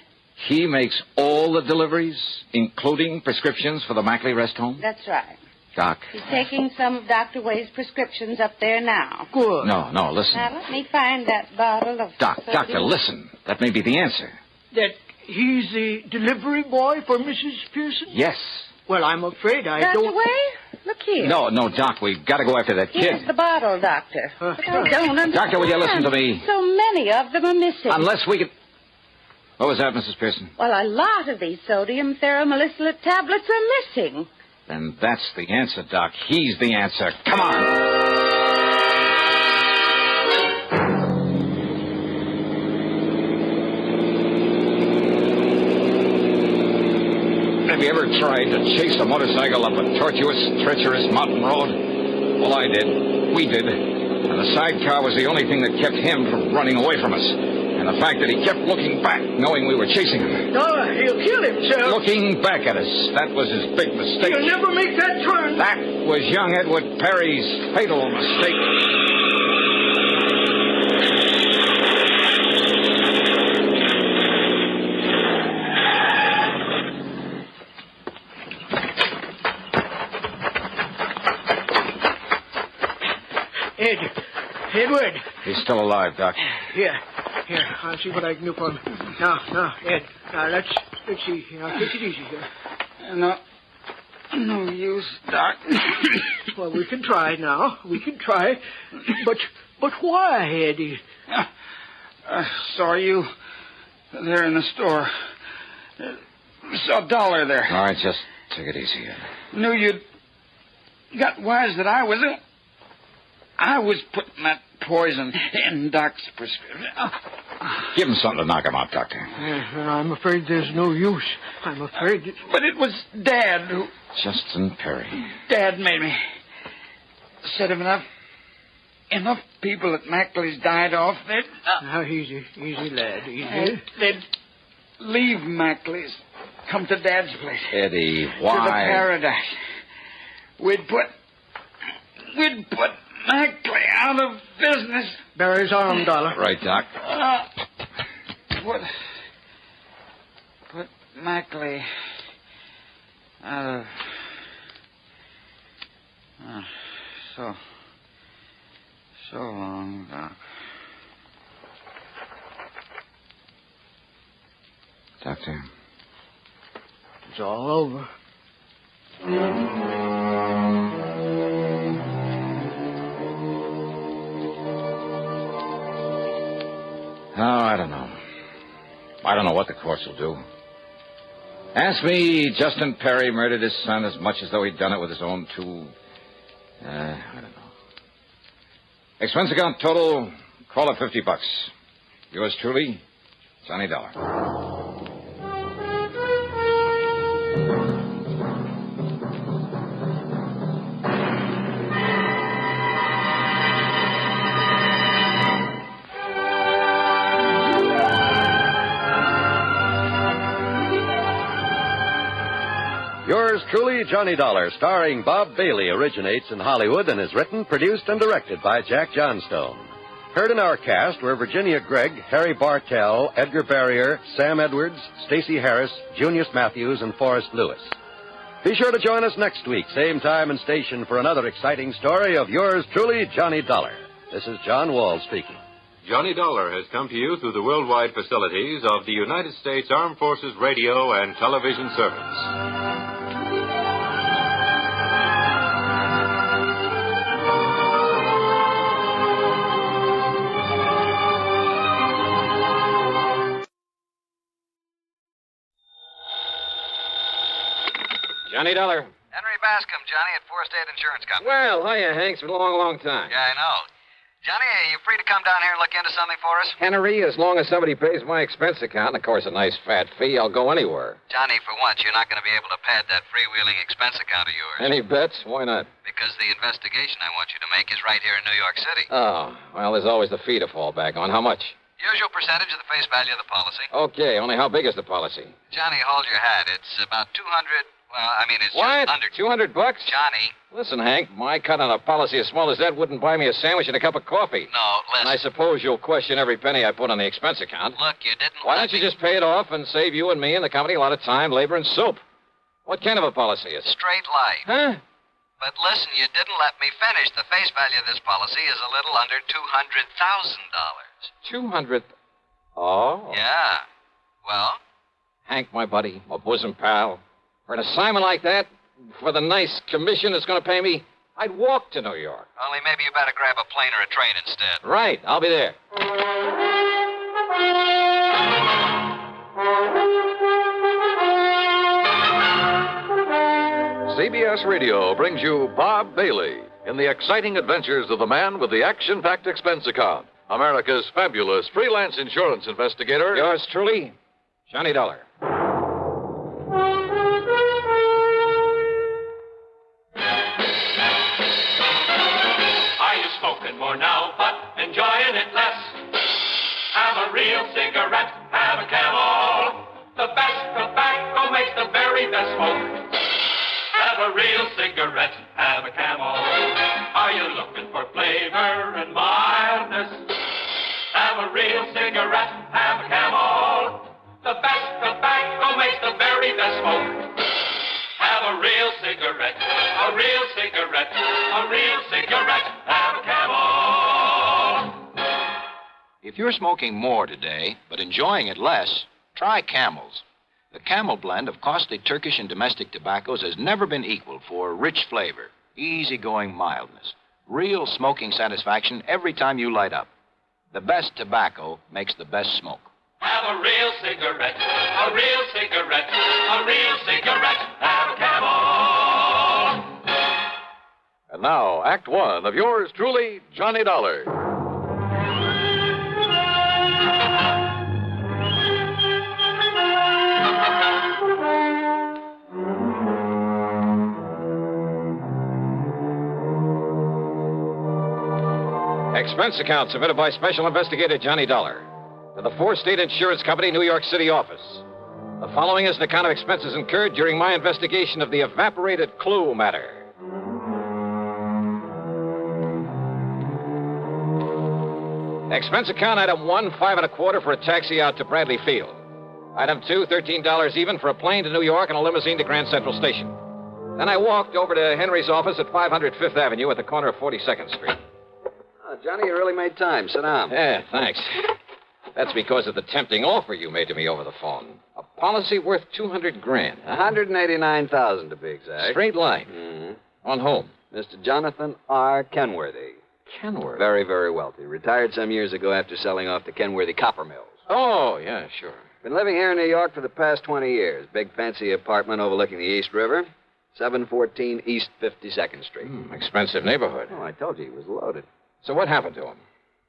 He makes all the deliveries, including prescriptions for the Mackley rest home? That's right. Doc. He's taking some of Dr. Wade's prescriptions up there now. Good. No, listen. Now, let me find that bottle of... Doctor, listen. That may be the answer. That he's the delivery boy for Mrs. Pearson? Yes. Well, I'm afraid I Dr. don't... Wade? Look here. No, Doc, we've got to go after that kid. Here's the bottle, Doctor. But I don't understand. Doctor, will you listen to me? So many of them are missing. Unless we can... What was that, Mrs. Pearson? Well, a lot of these sodium theramolysilate tablets are missing. Then that's the answer, Doc. He's the answer. Come on. Have you ever tried to chase a motorcycle up a tortuous, treacherous mountain road? Well, I did. We did. And the sidecar was the only thing that kept him from running away from us. And the fact that he kept looking back, knowing we were chasing him. No, he'll kill himself. Looking back at us. That was his big mistake. He'll never make that turn. That was young Edward Perry's fatal mistake. Edward. He's still alive, Doc. Here, I'll see what I can do for him. Now, Ed, let's see. Take it easy here. No use, Doc. Well, we can try now. We can try. But why, Eddie? I saw you there in the store. Saw Dollar there. All right, just take it easy, Ed. Knew you'd got wise that I was putting that poison in Doc's prescription. Give him something to knock him out, Doctor. I'm afraid there's no use. I'm afraid... But it was Dad who... Justin Perry. Dad made me. Said if enough people at Mackley's died off, they'd... Now, easy, lad, easy. They'd leave Mackley's, come to Dad's place. Eddie, why? To the paradise. We'd put Mackley out of business. Barry's arm, Dollar. Right, Doc. Put Mackley out of... so long, Doc. Doctor. It's all over. Oh, I don't know. I don't know what the courts will do. Ask me, Justin Perry murdered his son as much as though he'd done it with his own two... I don't know. Expense account total, call it $50. Yours truly, Johnny Dollar. Yours truly, Johnny Dollar, starring Bob Bailey, originates in Hollywood and is written, produced, and directed by Jack Johnstone. Heard in our cast were Virginia Gregg, Harry Bartell, Edgar Barrier, Sam Edwards, Stacey Harris, Junius Matthews, and Forrest Lewis. Be sure to join us next week, same time and station, for another exciting story of yours truly, Johnny Dollar. This is John Wall speaking. Johnny Dollar has come to you through the worldwide facilities of the United States Armed Forces Radio and Television Service. Johnny Dollar. Henry Bascom, Johnny, at Four State Insurance Company. Well, hiya, Hank. It's been a long, long time. Yeah, I know. Johnny, are you free to come down here and look into something for us? Henry, as long as somebody pays my expense account, and of course a nice fat fee, I'll go anywhere. Johnny, for once, you're not going to be able to pad that freewheeling expense account of yours. Any bets? Why not? Because the investigation I want you to make is right here in New York City. Oh, well, there's always the fee to fall back on. How much? Usual percentage of the face value of the policy. Okay, only how big is the policy? Johnny, hold your hat. It's about 200... Well, I mean, it's what? Just under... $200? Johnny. Listen, Hank, my cut on a policy as small as that wouldn't buy me a sandwich and a cup of coffee. No, listen. And I suppose you'll question every penny I put on the expense account. Look, you didn't... Why don't you just pay it off and save you and me and the company a lot of time, labor, and soap? What kind of a policy is it? Straight life. Huh? But listen, you didn't let me finish. The face value of this policy is a little under $200,000. 200... Oh? Yeah. Well? Hank, my buddy, my bosom pal, for an assignment like that, for the nice commission it's going to pay me, I'd walk to New York. Only maybe you better grab a plane or a train instead. Right. I'll be there. CBS Radio brings you Bob Bailey in the exciting adventures of the man with the action-packed expense account, America's fabulous freelance insurance investigator. Yours truly, Johnny Dollar. Are you smoking more now, but enjoying it less? Have a real cigarette, have a Camel. The best tobacco makes the very best smoke. Have a real cigarette, have a Camel. Are you looking for flavor and mildness? Have a real cigarette, have a Camel. The best tobacco makes the very best smoke. Have a real cigarette, a real cigarette, a real cigarette, have a Camel. If you're smoking more today, but enjoying it less, try Camels. The Camel blend of costly Turkish and domestic tobaccos has never been equaled for rich flavor, easygoing mildness, real smoking satisfaction every time you light up. The best tobacco makes the best smoke. Have a real cigarette, a real cigarette, a real cigarette, have a Camel. And now, Act One of yours truly, Johnny Dollar. Expense account submitted by Special Investigator Johnny Dollar to the Four State Insurance Company, New York City office. The following is an account of expenses incurred during my investigation of the Evaporated Clue Matter. Expense account item 1, $5.25 for a taxi out to Bradley Field. Item 2, $13 even for a plane to New York and a limousine to Grand Central Station. Then I walked over to Henry's office at 500 Fifth Avenue at the corner of 42nd Street. Oh, Johnny, you really made time. Sit down. Yeah, thanks. That's because of the tempting offer you made to me over the phone. A policy worth $200,000. $189,000 to be exact. Straight line. Mm-hmm. On whom? Mr. Jonathan R. Kenworthy. Kenworthy? Very, very wealthy. Retired some years ago after selling off the Kenworthy copper mills. Oh, yeah, sure. Been living here in New York for the past 20 years. Big fancy apartment overlooking the East River. 714 East 52nd Street. Expensive neighborhood. Oh, I told you he was loaded. So what happened to him?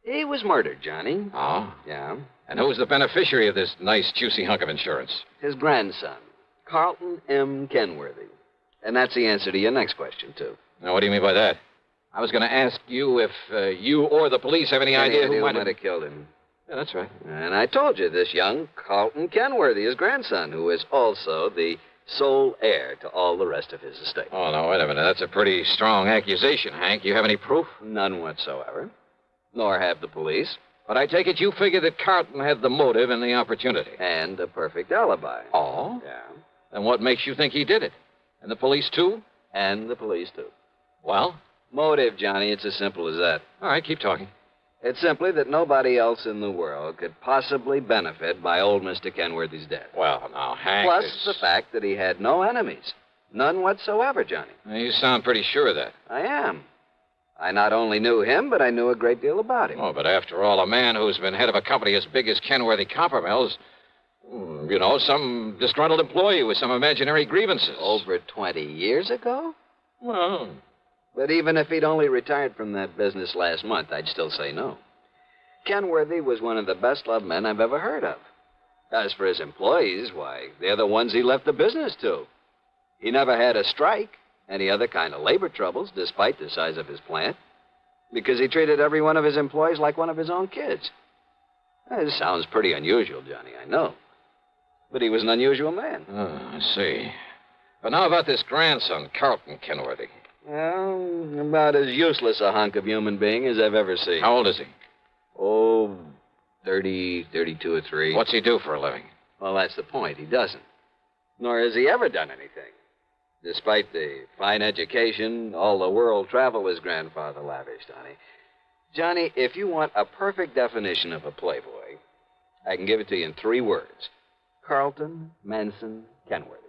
He was murdered, Johnny. Oh? Yeah. And who's the beneficiary of this nice, juicy hunk of insurance? His grandson, Carlton M. Kenworthy. And that's the answer to your next question, too. Now, what do you mean by that? I was going to ask you if you or the police have any idea who might have killed him. Yeah, that's right. And I told you, this young Carlton Kenworthy, his grandson, who is also the sole heir to all the rest of his estate. Oh, no, wait a minute. That's a pretty strong accusation, Hank. You have any proof? None whatsoever. Nor have the police. But I take it you figure that Carlton had the motive and the opportunity. And a perfect alibi. Oh? Yeah. Then what makes you think he did it? And the police, too? And the police, too. Well? Motive, Johnny. It's as simple as that. All right, keep talking. It's simply that nobody else in the world could possibly benefit by old Mr. Kenworthy's death. Well, now, Hank... Plus the fact that he had no enemies. None whatsoever, Johnny. You sound pretty sure of that. I am. I not only knew him, but I knew a great deal about him. Oh, but after all, a man who's been head of a company as big as Kenworthy Copper Mills, some disgruntled employee with some imaginary grievances. Over 20 years ago? Well... But even if he'd only retired from that business last month, I'd still say no. Kenworthy was one of the best-loved men I've ever heard of. As for his employees, why, they're the ones he left the business to. He never had a strike, any other kind of labor troubles, despite the size of his plant, because he treated every one of his employees like one of his own kids. This sounds pretty unusual, Johnny, I know. But he was an unusual man. Oh, I see. But now about this grandson, Carlton Kenworthy. Well, about as useless a hunk of human being as I've ever seen. How old is he? Oh, 30, 32 or 3. What's he do for a living? Well, that's the point. He doesn't. Nor has he ever done anything. Despite the fine education, all the world travel his grandfather lavished on him. Johnny, if you want a perfect definition of a playboy, I can give it to you in 3 words. Carlton Manson Kenworthy.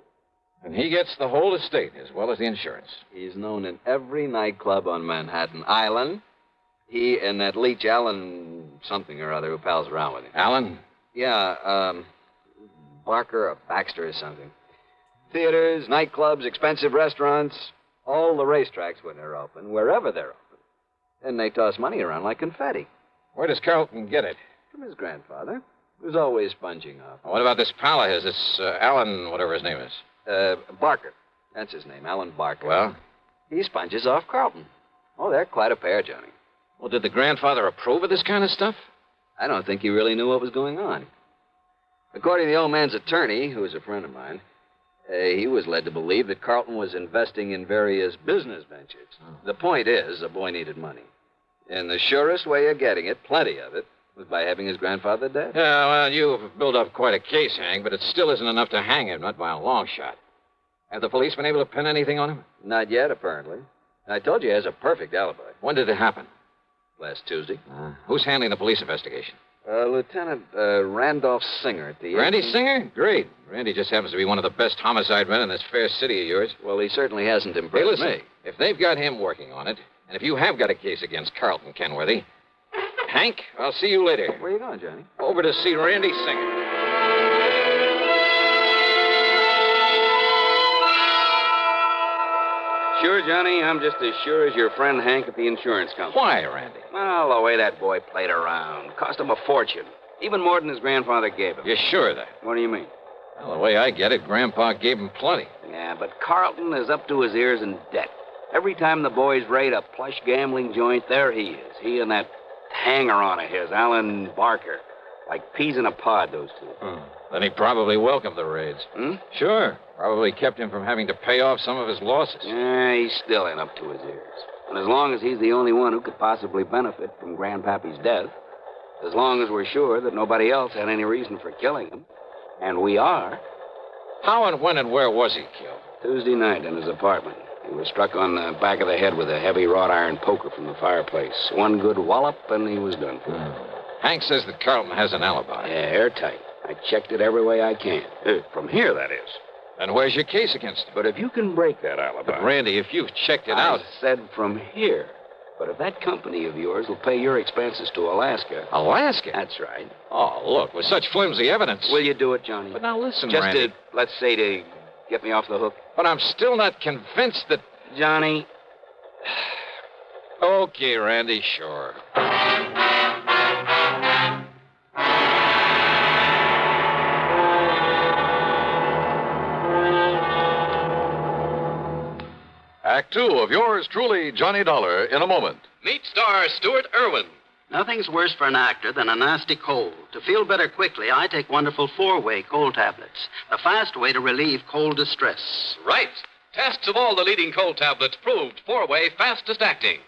And he gets the whole estate as well as the insurance. He's known in every nightclub on Manhattan Island. He and that leech Allen something or other who pals around with him. Allen? Yeah, Barker or Baxter or something. Theaters, nightclubs, expensive restaurants, all the racetracks when they're open, wherever they're open. And they toss money around like confetti. Where does Carlton get it? From his grandfather, who's always sponging off. What about this pal of his, this Allen, whatever his name is? Barker. That's his name, Alan Barker. Well? He sponges off Carlton. Oh, they're quite a pair, Johnny. Well, did the grandfather approve of this kind of stuff? I don't think he really knew what was going on. According to the old man's attorney, who was a friend of mine, he was led to believe that Carlton was investing in various business ventures. Oh. The point is, the boy needed money. And the surest way of getting it, plenty of it, was by having his grandfather dead. Yeah, well, you've built up quite a case, Hank, but it still isn't enough to hang him, not by a long shot. Have the police been able to pin anything on him? Not yet, apparently. I told you he has a perfect alibi. When did it happen? Last Tuesday. Who's handling the police investigation? Lieutenant Randolph Singer at the... Randy Singer? Great. Randy just happens to be one of the best homicide men in this fair city of yours. Well, he certainly hasn't impressed me. If they've got him working on it, and if you have got a case against Carlton Kenworthy... Hank, I'll see you later. Where are you going, Johnny? Over to see Randy Singer. Sure, Johnny, I'm just as sure as your friend Hank at the insurance company. Why, Randy? Well, the way that boy played around. Cost him a fortune. Even more than his grandfather gave him. You're sure of that? What do you mean? Well, the way I get it, Grandpa gave him plenty. Yeah, but Carlton is up to his ears in debt. Every time the boys raid a plush gambling joint, there he is. He and that hanger-on of his, Alan Barker. Like peas in a pod, those two. Then he probably welcomed the raids. Sure. Probably kept him from having to pay off some of his losses. Yeah, he's still in up to his ears. And as long as he's the only one who could possibly benefit from Grandpappy's death, as long as we're sure that nobody else had any reason for killing him, and we are... How and when and where was he killed? Tuesday night in his apartment. He was struck on the back of the head with a heavy wrought iron poker from the fireplace. One good wallop, and he was done for. Hank says that Carlton has an alibi. Yeah, airtight. I checked it every way I can. From here, that is. And where's your case against him? But if you can break that alibi... But, Randy, if you've checked it out... I said from here. But if that company of yours will pay your expenses to Alaska... Alaska? That's right. Oh, look, with such flimsy evidence... Will you do it, Johnny? But now listen, Just Randy... let's say, to get me off the hook. But I'm still not convinced that... Johnny... Okay, Randy, sure. Act 2 of yours truly, Johnny Dollar, in a moment. Meet star Stuart Irwin. Nothing's worse for an actor than a nasty cold. To feel better quickly, I take wonderful 4-way cold tablets. The fast way to relieve cold distress. Right. Tests of all the leading cold tablets proved 4-way fastest acting.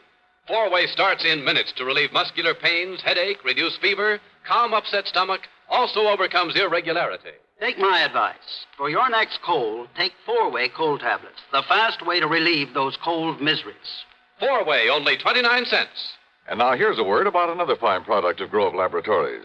4-way starts in minutes to relieve muscular pains, headache, reduce fever, calm upset stomach, also overcomes irregularity. Take my advice. For your next cold, take 4-way cold tablets. The fast way to relieve those cold miseries. 4-way, only 29 cents. And now here's a word about another fine product of Grove Laboratories.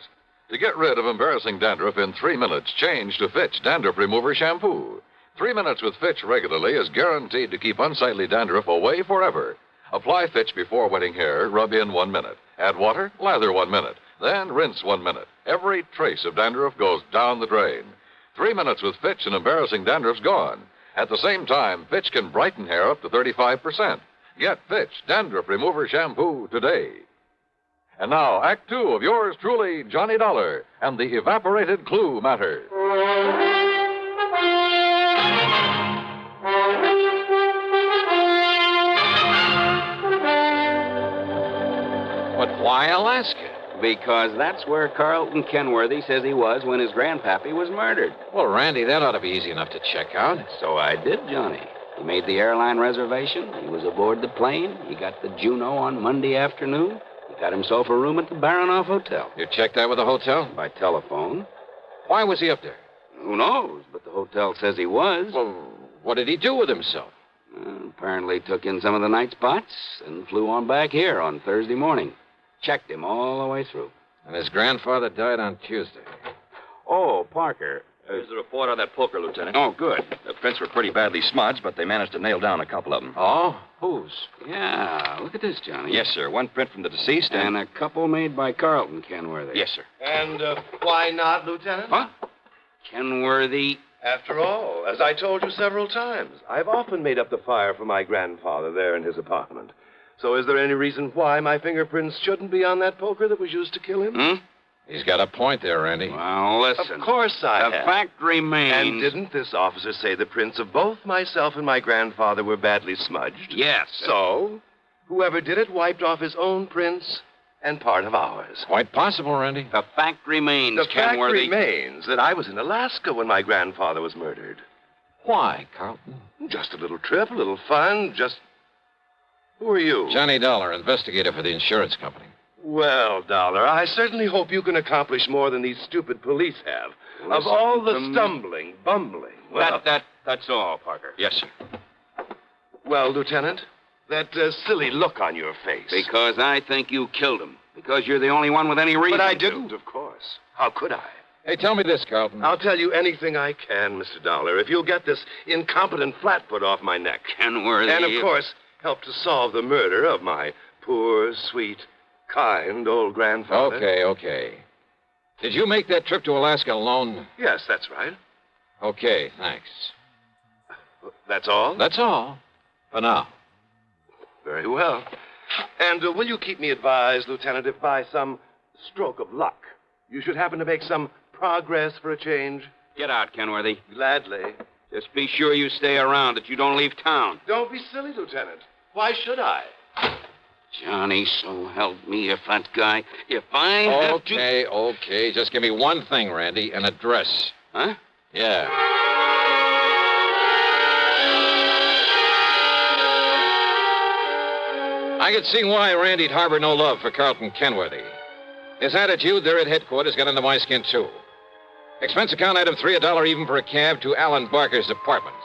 To get rid of embarrassing dandruff in 3 minutes, change to Fitch Dandruff Remover Shampoo. 3 minutes with Fitch regularly is guaranteed to keep unsightly dandruff away forever. Apply Fitch before wetting hair, rub in 1 minute. Add water, lather 1 minute. Then rinse 1 minute. Every trace of dandruff goes down the drain. 3 minutes with Fitch and embarrassing dandruff's gone. At the same time, Fitch can brighten hair up to 35%. Get Fitch Dandruff Remover Shampoo today. And now, Act 2 of yours truly, Johnny Dollar, and the Evaporated Clue Matter. But why Alaska? Because that's where Carlton Kenworthy says he was when his grandpappy was murdered. Well, Randy, that ought to be easy enough to check out. So I did, Johnny. He made the airline reservation. He was aboard the plane. He got the Juneau on Monday afternoon. He got himself a room at the Baronoff Hotel. You checked that with the hotel? By telephone. Why was he up there? Who knows? But the hotel says he was. Well, what did he do with himself? Apparently took in some of the night spots and flew on back here on Thursday morning. Checked him all the way through. And his grandfather died on Tuesday. Oh, Parker. Here's the report on that poker, Lieutenant. Oh, good. The prints were pretty badly smudged, but they managed to nail down a couple of them. Oh? Whose? Yeah, look at this, Johnny. Yes, sir. One print from the deceased and a couple made by Carlton Kenworthy. Yes, sir. And why not, Lieutenant? What? Kenworthy. After all, as I told you several times, I've often made up the fire for my grandfather there in his apartment. So is there any reason why my fingerprints shouldn't be on that poker that was used to kill him? He's got a point there, Randy. Well, listen. Of course I have. The fact remains... And didn't this officer say the prints of both myself and my grandfather were badly smudged? Yes. So, whoever did it wiped off his own prints and part of ours. Quite possible, Randy. The fact remains, The fact Kenworthy... remains that I was in Alaska when my grandfather was murdered. Why, Carlton? Just a little trip, a little fun, just... Who are you? Johnny Dollar, investigator for the insurance company. Well, Dollar, I certainly hope you can accomplish more than these stupid police have. Of all the stumbling, bumbling... Well, That's all, Parker. Yes, sir. Well, Lieutenant, that silly look on your face. Because I think you killed him. Because you're the only one with any reason But I to. didn't, of course. How could I? Hey, tell me this, Carlton. I'll tell you anything I can, Mr. Dollar, if you'll get this incompetent flatfoot off my neck. Kenworthy... And, of course, help to solve the murder of my poor, sweet, kind old grandfather. Okay. Did you make that trip to Alaska alone? Yes, that's right. Okay, thanks. That's all? That's all. For now. Very well. And will you keep me advised, Lieutenant, if by some stroke of luck you should happen to make some progress for a change? Get out, Kenworthy. Gladly. Just be sure you stay around, that you don't leave town. Don't be silly, Lieutenant. Why should I? Johnny, so help me, if that guy... If I have to... Okay. Just give me one thing, Randy, an address. Huh? Yeah. I could see why Randy'd harbor no love for Carlton Kenworthy. His attitude there at headquarters got under my skin, too. Expense account item 3, $1 even for a cab to Alan Barker's apartment.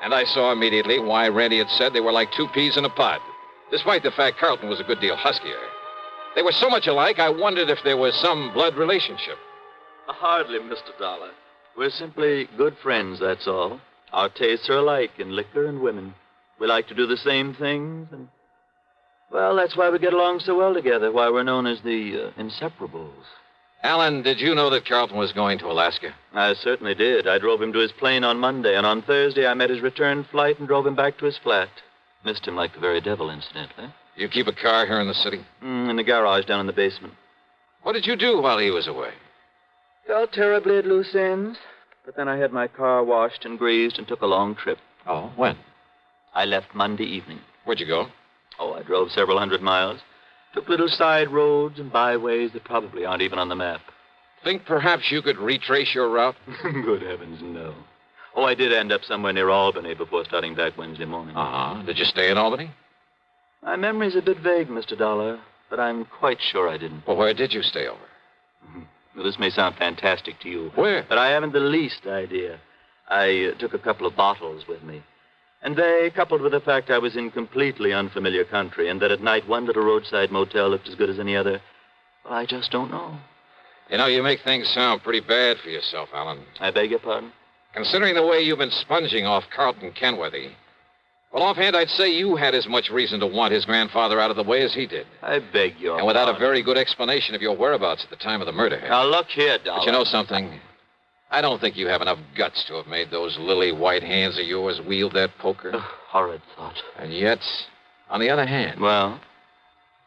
And I saw immediately why Randy had said they were like two peas in a pod, despite the fact Carlton was a good deal huskier. They were so much alike, I wondered if there was some blood relationship. Hardly, Mr. Dollar. We're simply good friends, that's all. Our tastes are alike in liquor and women. We like to do the same things, and... Well, that's why we get along so well together, why we're known as the Inseparables. Alan, did you know that Carlton was going to Alaska? I certainly did. I drove him to his plane on Monday, and on Thursday I met his return flight and drove him back to his flat. Missed him like the very devil, incidentally. You keep a car here in the city? In the garage down in the basement. What did you do while he was away? Felt terribly at loose ends, but then I had my car washed and greased and took a long trip. Oh, when? I left Monday evening. Where'd you go? Oh, I drove several hundred miles. Took little side roads and byways that probably aren't even on the map. Think perhaps you could retrace your route? Good heavens, no. Oh, I did end up somewhere near Albany before starting back Wednesday morning. Uh-huh. Did you stay in Albany? My memory's a bit vague, Mr. Dollar, but I'm quite sure I didn't. Well, where did you stay over? Well, this may sound fantastic to you. Where? But I haven't the least idea. I took a couple of bottles with me. And they, coupled with the fact I was in completely unfamiliar country and that at night one little roadside motel looked as good as any other, well, I just don't know. You know, you make things sound pretty bad for yourself, Alan. I beg your pardon? Considering the way you've been sponging off Carlton Kenworthy, well, offhand, I'd say you had as much reason to want his grandfather out of the way as he did. I beg your And without pardon. a very good explanation of your whereabouts at the time of the murder. Now, look here, Dollar. But you know something? I don't think you have enough guts to have made those lily white hands of yours wield that poker. Horrid thought. And yet, on the other hand... Well,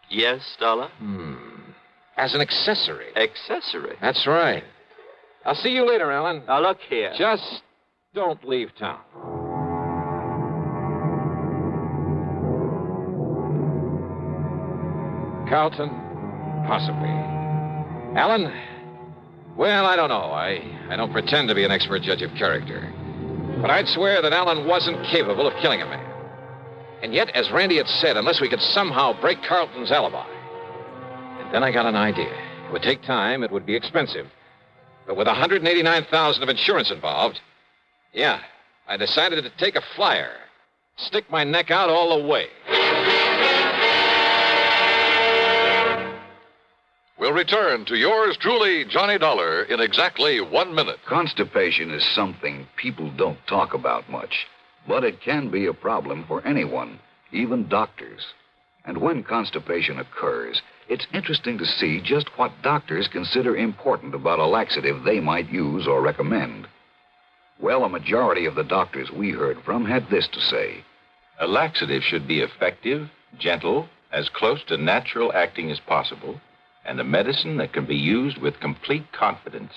yes, Dollar? As an accessory. Accessory? That's right. I'll see you later, Alan. Now, look here. Just don't leave town. Carlton? Possibly. Alan? Well, I don't know. I don't pretend to be an expert judge of character. But I'd swear that Alan wasn't capable of killing a man. And yet, as Randy had said, unless we could somehow break Carlton's alibi. And then I got an idea. It would take time. It would be expensive. But with $189,000 of insurance involved, yeah, I decided to take a flyer. Stick my neck out all the way. We'll return to yours truly, Johnny Dollar, in exactly 1 minute. Constipation is something people don't talk about much, but it can be a problem for anyone, even doctors. And when constipation occurs, it's interesting to see just what doctors consider important about a laxative they might use or recommend. Well, a majority of the doctors we heard from had this to say. A laxative should be effective, gentle, as close to natural acting as possible, and a medicine that can be used with complete confidence.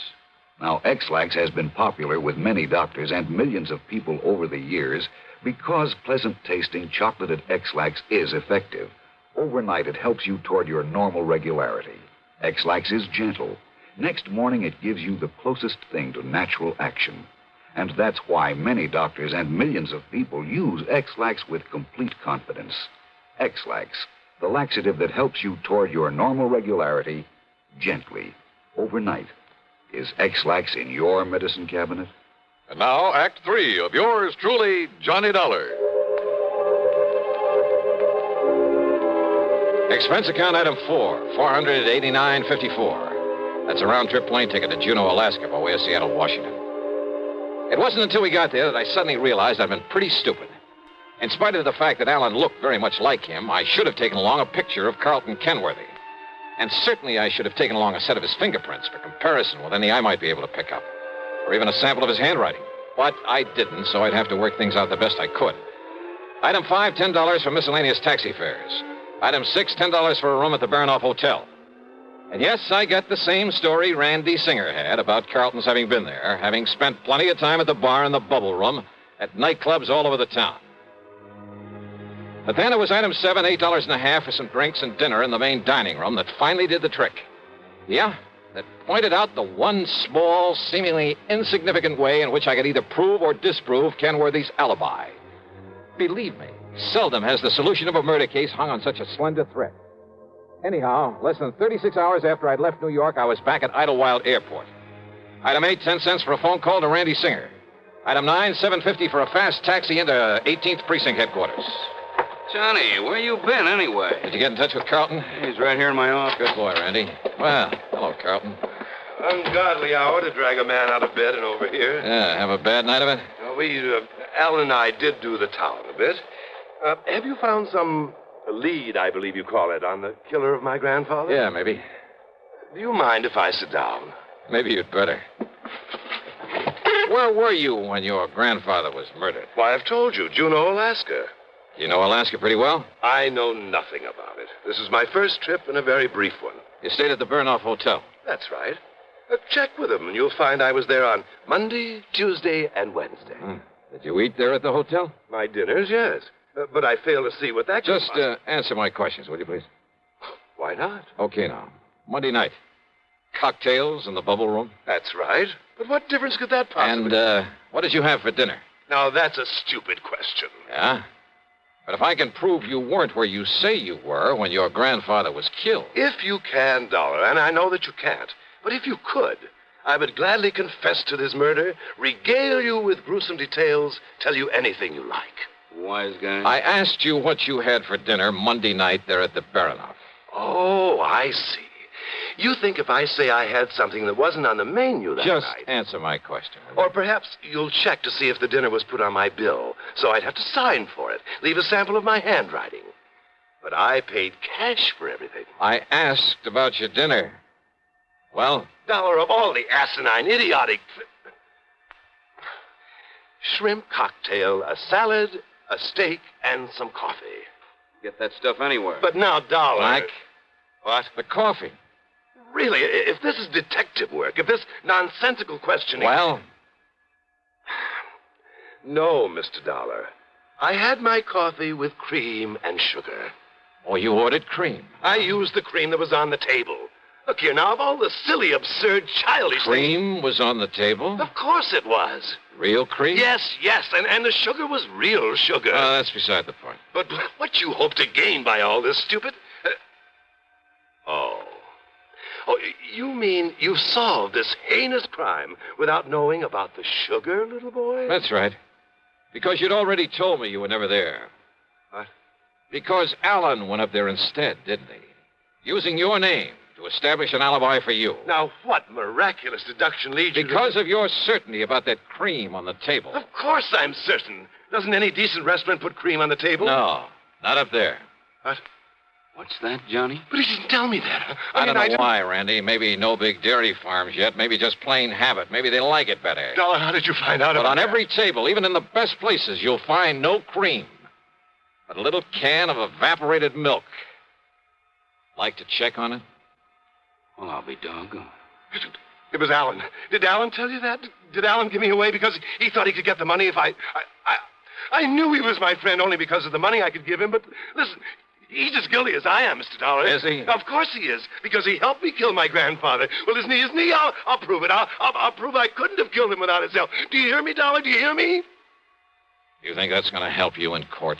Now, X-Lax has been popular with many doctors and millions of people over the years because pleasant-tasting chocolated X-Lax is effective. Overnight, it helps you toward your normal regularity. X-Lax is gentle. Next morning, it gives you the closest thing to natural action. And that's why many doctors and millions of people use X-Lax with complete confidence. X-Lax, the laxative that helps you toward your normal regularity gently, overnight. Is X-Lax in your medicine cabinet? And now, Act 3 of yours truly, Johnny Dollar. Expense account item 4, $489.54. That's a round-trip plane ticket to Juneau, Alaska, by way of Seattle, Washington. It wasn't until we got there that I suddenly realized I'd been pretty stupid. In spite of the fact that Alan looked very much like him, I should have taken along a picture of Carlton Kenworthy. And certainly I should have taken along a set of his fingerprints for comparison with any I might be able to pick up. Or even a sample of his handwriting. But I didn't, so I'd have to work things out the best I could. Item 5, $10 for miscellaneous taxi fares. Item 6, $10 for a room at the Baronoff Hotel. And yes, I got the same story Randy Singer had about Carlton's having been there, having spent plenty of time at the bar and the bubble room, at nightclubs all over the town. But then it was item 7, $8.50 for some drinks and dinner in the main dining room that finally did the trick. Yeah, that pointed out the one small, seemingly insignificant way in which I could either prove or disprove Kenworthy's alibi. Believe me, seldom has the solution of a murder case hung on such a slender thread. Anyhow, less than 36 hours after I'd left New York, I was back at Idlewild Airport. Item 8, 10 cents for a phone call to Randy Singer. Item 9, $7.50 for a fast taxi into 18th Precinct headquarters. Johnny, where you been anyway? Did you get in touch with Carlton? He's right here in my office. Good boy, Randy. Well, hello, Carlton. Ungodly hour to drag a man out of bed and over here. Yeah, have a bad night of it? Alan and I did do the town a bit. Have you found some lead, I believe you call it, on the killer of my grandfather? Yeah, maybe. Do you mind if I sit down? Maybe you'd better. Where were you when your grandfather was murdered? Why, I've told you, Juneau, Alaska. You know Alaska pretty well? I know nothing about it. This is my first trip and a very brief one. You stayed at the Baronoff Hotel? That's right. Check with them, and you'll find I was there on Monday, Tuesday, and Wednesday. Did you eat there at the hotel? My dinners, yes. But I fail to see what that Just answer my questions, will you, please? Why, why not? Okay, now. Monday night. Cocktails in the bubble room. That's right. But what difference could that possibly... And, what did you have for dinner? Now, that's a stupid question. Yeah? But if I can prove you weren't where you say you were when your grandfather was killed... If you can, Dollar, and I know that you can't, but if you could, I would gladly confess to this murder, regale you with gruesome details, tell you anything you like. Wise guy. I asked you what you had for dinner Monday night there at the Baronoff. Oh, I see. You think if I say I had something that wasn't on the menu that Just night... answer my question. Or perhaps you'll check to see if the dinner was put on my bill, so I'd have to sign for it, leave a sample of my handwriting. But I paid cash for everything. I asked about your dinner. Well? Dollar, of all the asinine, idiotic... Shrimp cocktail, a salad, a steak, and some coffee. Get that stuff anywhere. But now, Dollar... Black? What? The coffee. Really, if this is detective work, if this nonsensical questioning... Well? No, Mr. Dollar. I had my coffee with cream and sugar. Oh, you ordered cream? I used the cream that was on the table. Look here, now, of all the silly, absurd, childish Cream was on the table? Of course it was. Real cream? Yes, and the sugar was real sugar. That's beside the point. But what you hope to gain by all this, stupid... Oh, you mean you solved this heinous crime without knowing about the sugar, little boy? That's right. Because you'd already told me you were never there. What? Because Allen went up there instead, didn't he? Using your name to establish an alibi for you. Now, what miraculous deduction leads you Because of your certainty about that cream on the table. Of course I'm certain. Doesn't any decent restaurant put cream on the table? No, not up there. What? What's that, Johnny? But he didn't tell me that. I don't know why, Randy. Maybe no big dairy farms yet. Maybe just plain habit. Maybe they like it better. Dollar, how did you find out But about on that? every table, even in the best places, you'll find no cream. But a little can of evaporated milk. Like to check on it? Well, I'll be doggone. It was Allen. Did Allen tell you that? Did Allen give me away because he thought he could get the money if I knew he was my friend only because of the money I could give him, but listen... He's as guilty as I am, Mr. Dollar. Is he? Of course he is, because he helped me kill my grandfather. Well, isn't he? I'll prove it. I'll prove I couldn't have killed him without his help. Do you hear me, Dollar? Do you hear me? You think that's going to help you in court?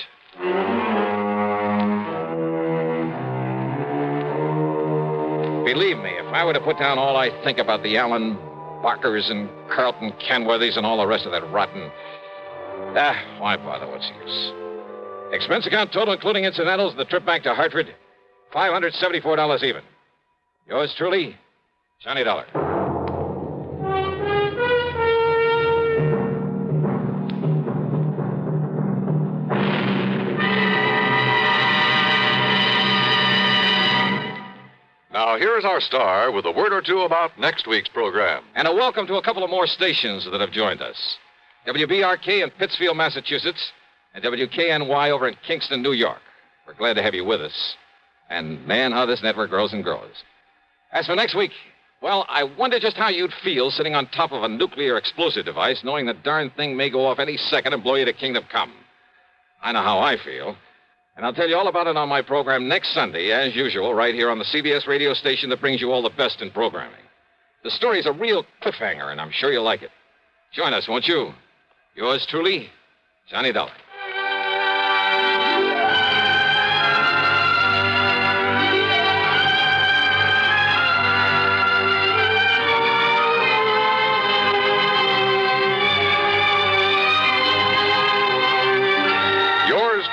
Believe me, if I were to put down all I think about the Allen Barkers and Carlton Kenworthys and all the rest of that rotten... why bother? What's the use? Expense account total, including incidentals, the trip back to Hartford, $574 even. Yours truly, Johnny Dollar. Now, here's our star with a word or two about next week's program. And a welcome to a couple of more stations that have joined us. WBRK in Pittsfield, Massachusetts, and WKNY over in Kingston, New York. We're glad to have you with us. And, man, how this network grows and grows. As for next week, well, I wonder just how you'd feel sitting on top of a nuclear explosive device, knowing the darn thing may go off any second and blow you to kingdom come. I know how I feel. And I'll tell you all about it on my program next Sunday, as usual, right here on the CBS radio station that brings you all the best in programming. The story's a real cliffhanger, and I'm sure you'll like it. Join us, won't you? Yours truly, Johnny Dollar.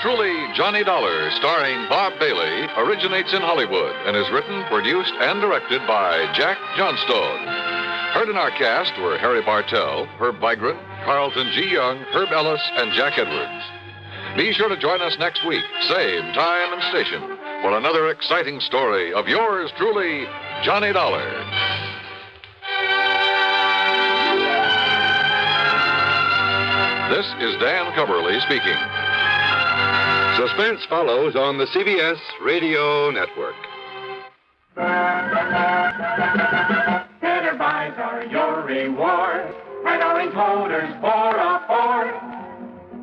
Truly, Johnny Dollar, starring Bob Bailey, originates in Hollywood and is written, produced, and directed by Jack Johnstone. Heard in our cast were Harry Bartell, Herb Vigran, Carlton G. Young, Herb Ellis, and Jack Edwards. Be sure to join us next week, same time and station, for another exciting story of yours truly, Johnny Dollar. This is Dan Cumberly speaking. Suspense follows on the CBS Radio Network. Better buys are your reward, and orange holders for a Ford.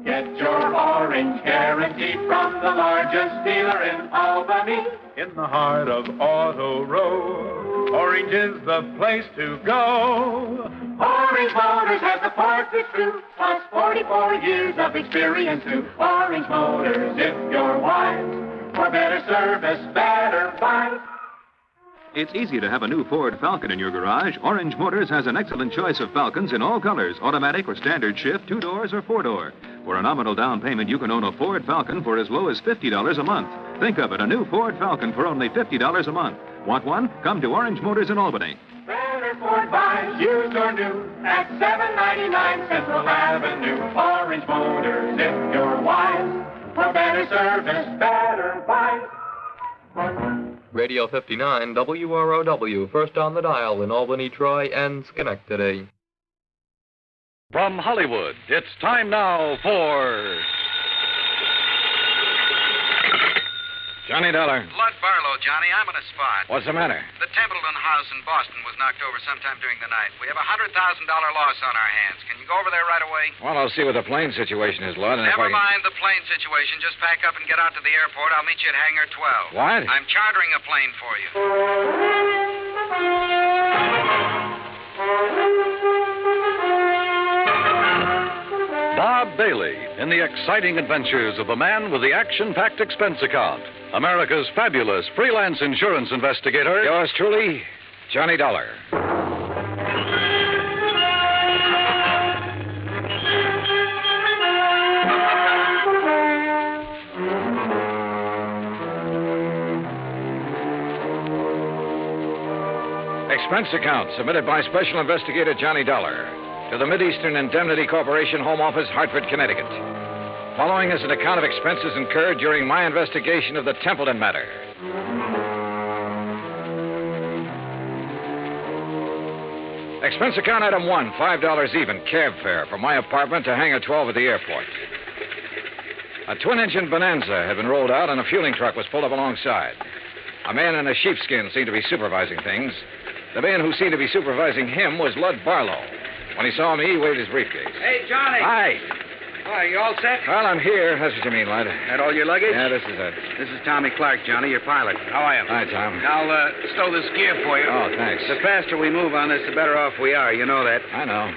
Get your orange guarantee from the largest dealer in Albany. in the heart of Auto Row. Orange is the place to go. Orange Motors has the parts that's true, plus 44 years of experience too. Orange Motors, if you're wise, for better service, better buy. It's easy to have a new Ford Falcon in your garage. Orange Motors has an excellent choice of Falcons in all colors, automatic or standard shift, 2-doors or 4-door. For a nominal down payment, you can own a Ford Falcon for as low as $50 a month. Think of it, a new Ford Falcon for only $50 a month. Want one? Come to Orange Motors in Albany. Better Ford buys, used or new, at $7.99 Central Avenue. Orange Motors, if you're wise, for better service, better buy. Radio 59 WROW, first on the dial in Albany, Troy, and Schenectady. From Hollywood, it's time now for... Johnny Dollar. Lud Barlow, Johnny. I'm on a spot. What's the matter? The Templeton house in Boston was knocked over sometime during the night. We have a $100,000 loss on our hands. Can you go over there right away? Well, I'll see what the plane situation is, Lud. Never mind the plane situation. Just pack up and get out to the airport. I'll meet you at Hangar 12. What? I'm chartering a plane for you. Bob Bailey in the exciting adventures of the man with the action-packed expense account. America's fabulous freelance insurance investigator. Yours truly, Johnny Dollar. Expense account submitted by Special Investigator Johnny Dollar to the Mideastern Indemnity Corporation, Home Office, Hartford, Connecticut. Following is an account of expenses incurred during my investigation of the Templeton Matter. Expense account item 1, $5 even, cab fare from my apartment to Hangar 12 at the airport. A twin-engine Bonanza had been rolled out and a fueling truck was pulled up alongside. A man in a sheepskin seemed to be supervising things. The man who seemed to be supervising him was Lud Barlow. When he saw me, he waved his briefcase. Hey, Johnny. Hi. Hi, you all set? Well, I'm here. That's what you mean, Lud. That all your luggage? Yeah, this is it. This is Tommy Clark, Johnny, your pilot. How are you? Hi, Tom. I'll stow this gear for you. Oh, thanks. The faster we move on this, the better off we are. You know that. I know.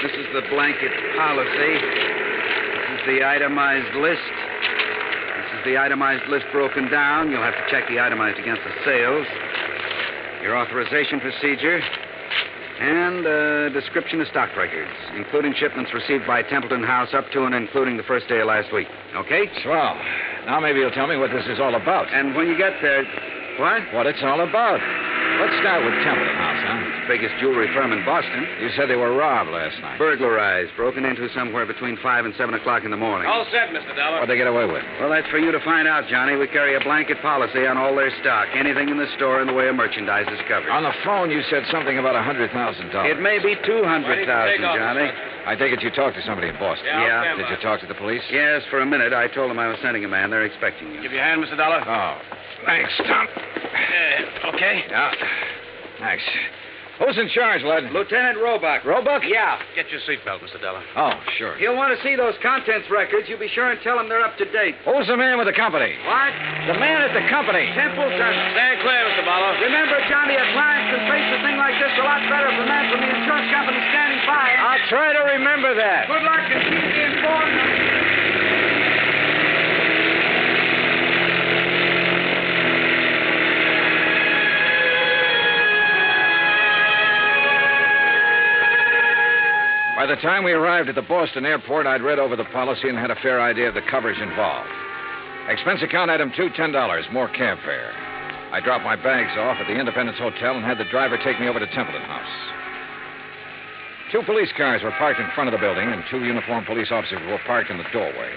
This is the blanket policy. This is the itemized list. This is the itemized list broken down. You'll have to check the itemized against the sales. Your authorization procedure. And a description of stock records, including shipments received by Templeton House up to and including the first day of last week. Okay? Swell. Now maybe you'll tell me what this is all about. And when you get there... What? What it's all about. Let's start with Templeton House, huh? It's the biggest jewelry firm in Boston. You said they were robbed last night. Burglarized, broken into somewhere between 5 and 7 o'clock in the morning. All set, Mr. Dollar. What'd they get away with? Well, that's for you to find out, Johnny. We carry a blanket policy on all their stock. Anything in the store in the way of merchandise is covered. On the phone, you said something about $100,000. It may be $200,000, Johnny. I take it you talked to somebody in Boston. Yeah. Did you talk to the police? Yes, for a minute. I told them I was sending a man. They're expecting you. Give you a hand, Mr. Dollar. Oh, thanks, Tom. Okay? Yeah. Thanks. Who's in charge, Lud? Lieutenant Roebuck. Roebuck? Yeah. Get your seatbelt, Mr. Dollar. Oh, sure. He'll want to see those contents records. You be sure and tell him they're up to date. Who's the man with the company? What? The man at the company. Templeton. Stand clear, Mr. Barlow. Remember, Johnny, a client can face a thing like this a lot better if a man from the insurance company standing by. I'll try to remember that. Good luck and keep me informed. By the time we arrived at the Boston airport, I'd read over the policy and had a fair idea of the coverage involved. Expense account item 2, $10, more cab fare. I dropped my bags off at the Independence Hotel and had the driver take me over to Templeton House. 2 police cars were parked in front of the building, and 2 uniformed police officers were parked in the doorway.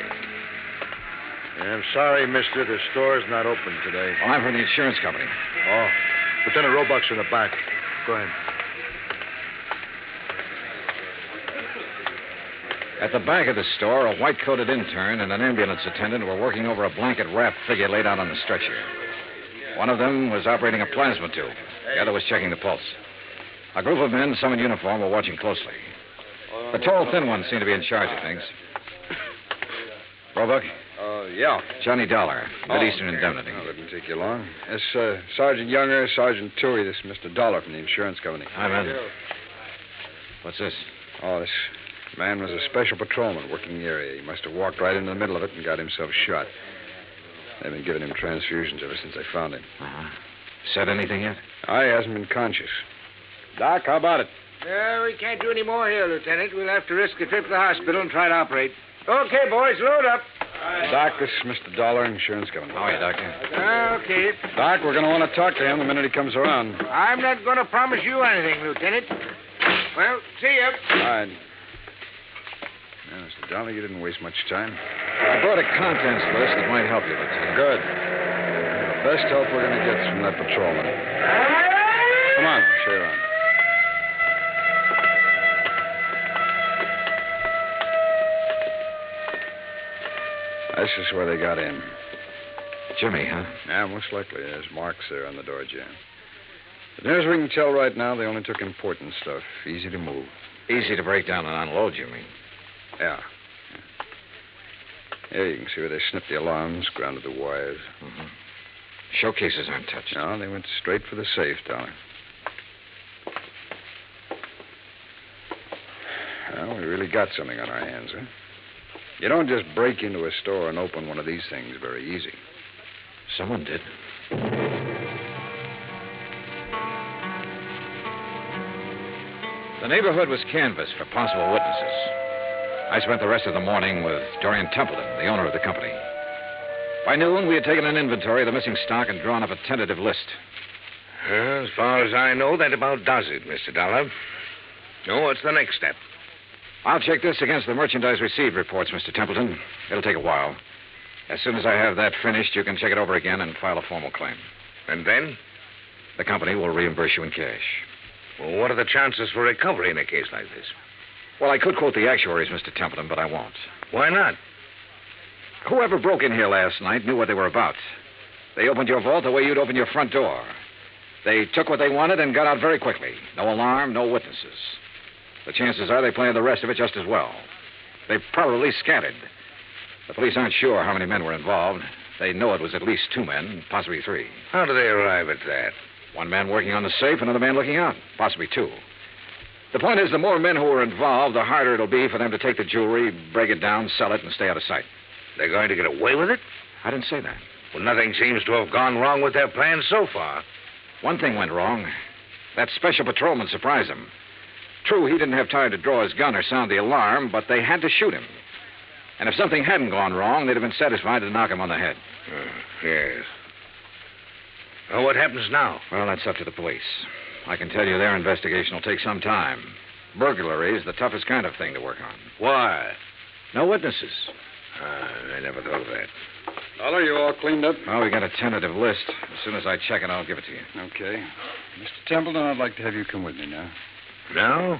I'm sorry, mister. The store's not open today. Well, I'm from the insurance company. Oh. Lieutenant Roebuck's in the back. Go ahead. At the back of the store, a white-coated intern and an ambulance attendant were working over a blanket-wrapped figure laid out on the stretcher. One of them was operating a plasma tube. The other was checking the pulse. A group of men, some in uniform, were watching closely. The tall, thin one seemed to be in charge of things. Roebuck? Yeah. Johnny Dollar, Mid-Eastern okay. Indemnity. Oh, that didn't take you long. This Sergeant Younger, Sergeant Toohey. This is Mr. Dollar from the insurance company. Hi, man. What's this? Oh, this man was a special patrolman working the area. He must have walked right into the middle of it and got himself shot. They've been giving him transfusions ever since they found him. Uh-huh. Said anything yet? He hasn't been conscious. Doc, how about it? We can't do any more here, Lieutenant. We'll have to risk a trip to the hospital and try to operate. Okay, boys, load up. Doc, this is Mr. Dollar, insurance company. Oh, yeah, Doc. Okay. Doc, we're going to want to talk to him the minute he comes around. I'm not going to promise you anything, Lieutenant. Well, see ya. All right. Now, Mr. Dollar, you didn't waste much time. I brought a contents list that might help you, Lieutenant. Good. The best help we're going to get is from that patrolman. Come on, I'll show you around. This is where they got in. Jimmy, huh? Yeah, most likely. There's marks there on the door jamb. But near as we can tell right now, they only took important stuff. Easy to move. Easy to break down and unload, you mean? Yeah. Here you can see where they snipped the alarms, grounded the wires. Mm-hmm. Showcases aren't touched. No, they went straight for the safe, Dollar. Well, we really got something on our hands, huh? You don't just break into a store and open one of these things very easy. Someone did. The neighborhood was canvassed for possible witnesses. I spent the rest of the morning with Dorian Templeton, the owner of the company. By noon, we had taken an inventory of the missing stock and drawn up a tentative list. As far as I know, that about does it, Mr. Dollar. Now, what's the next step? I'll check this against the merchandise received reports, Mr. Templeton. It'll take a while. As soon as I have that finished, you can check it over again and file a formal claim. And then? The company will reimburse you in cash. Well, what are the chances for recovery in a case like this? Well, I could quote the actuaries, Mr. Templeton, but I won't. Why not? Whoever broke in here last night knew what they were about. They opened your vault the way you'd open your front door. They took what they wanted and got out very quickly. No alarm, no witnesses. The chances are they planned the rest of it just as well. They probably scattered. The police aren't sure how many men were involved. They know it was at least 2 men, possibly 3. How do they arrive at that? 1 man working on the safe, another man looking out, possibly 2. The point is, the more men who are involved, the harder it'll be for them to take the jewelry, break it down, sell it, and stay out of sight. They're going to get away with it? I didn't say that. Well, nothing seems to have gone wrong with their plans so far. One thing went wrong. That special patrolman surprised them. True, he didn't have time to draw his gun or sound the alarm, but they had to shoot him. And if something hadn't gone wrong, they'd have been satisfied to knock him on the head. Yes. Well, what happens now? Well, that's up to the police. I can tell you their investigation will take some time. Burglary is the toughest kind of thing to work on. Why? No witnesses. I never thought of that. Dollar, you all cleaned up? Well, we got a tentative list. As soon as I check it, I'll give it to you. Okay. Mr. Templeton, I'd like to have you come with me now. Now?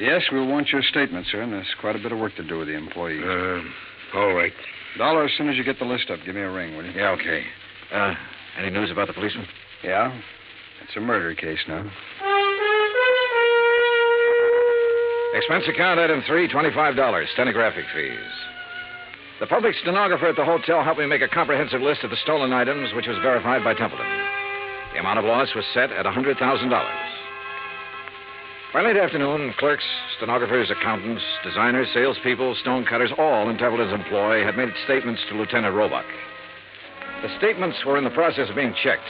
Yes, we'll want your statement, sir, and there's quite a bit of work to do with the employees. All right. Dollar, as soon as you get the list up, give me a ring, will you? Yeah, okay. Any news about the policeman? Yeah. It's a murder case now. Expense account item 3, $25, stenographic fees. The public stenographer at the hotel helped me make a comprehensive list of the stolen items, which was verified by Templeton. The amount of loss was set at $100,000. By late afternoon, clerks, stenographers, accountants, designers, salespeople, stonecutters, all in Templeton's employ had made statements to Lieutenant Roebuck. The statements were in the process of being checked.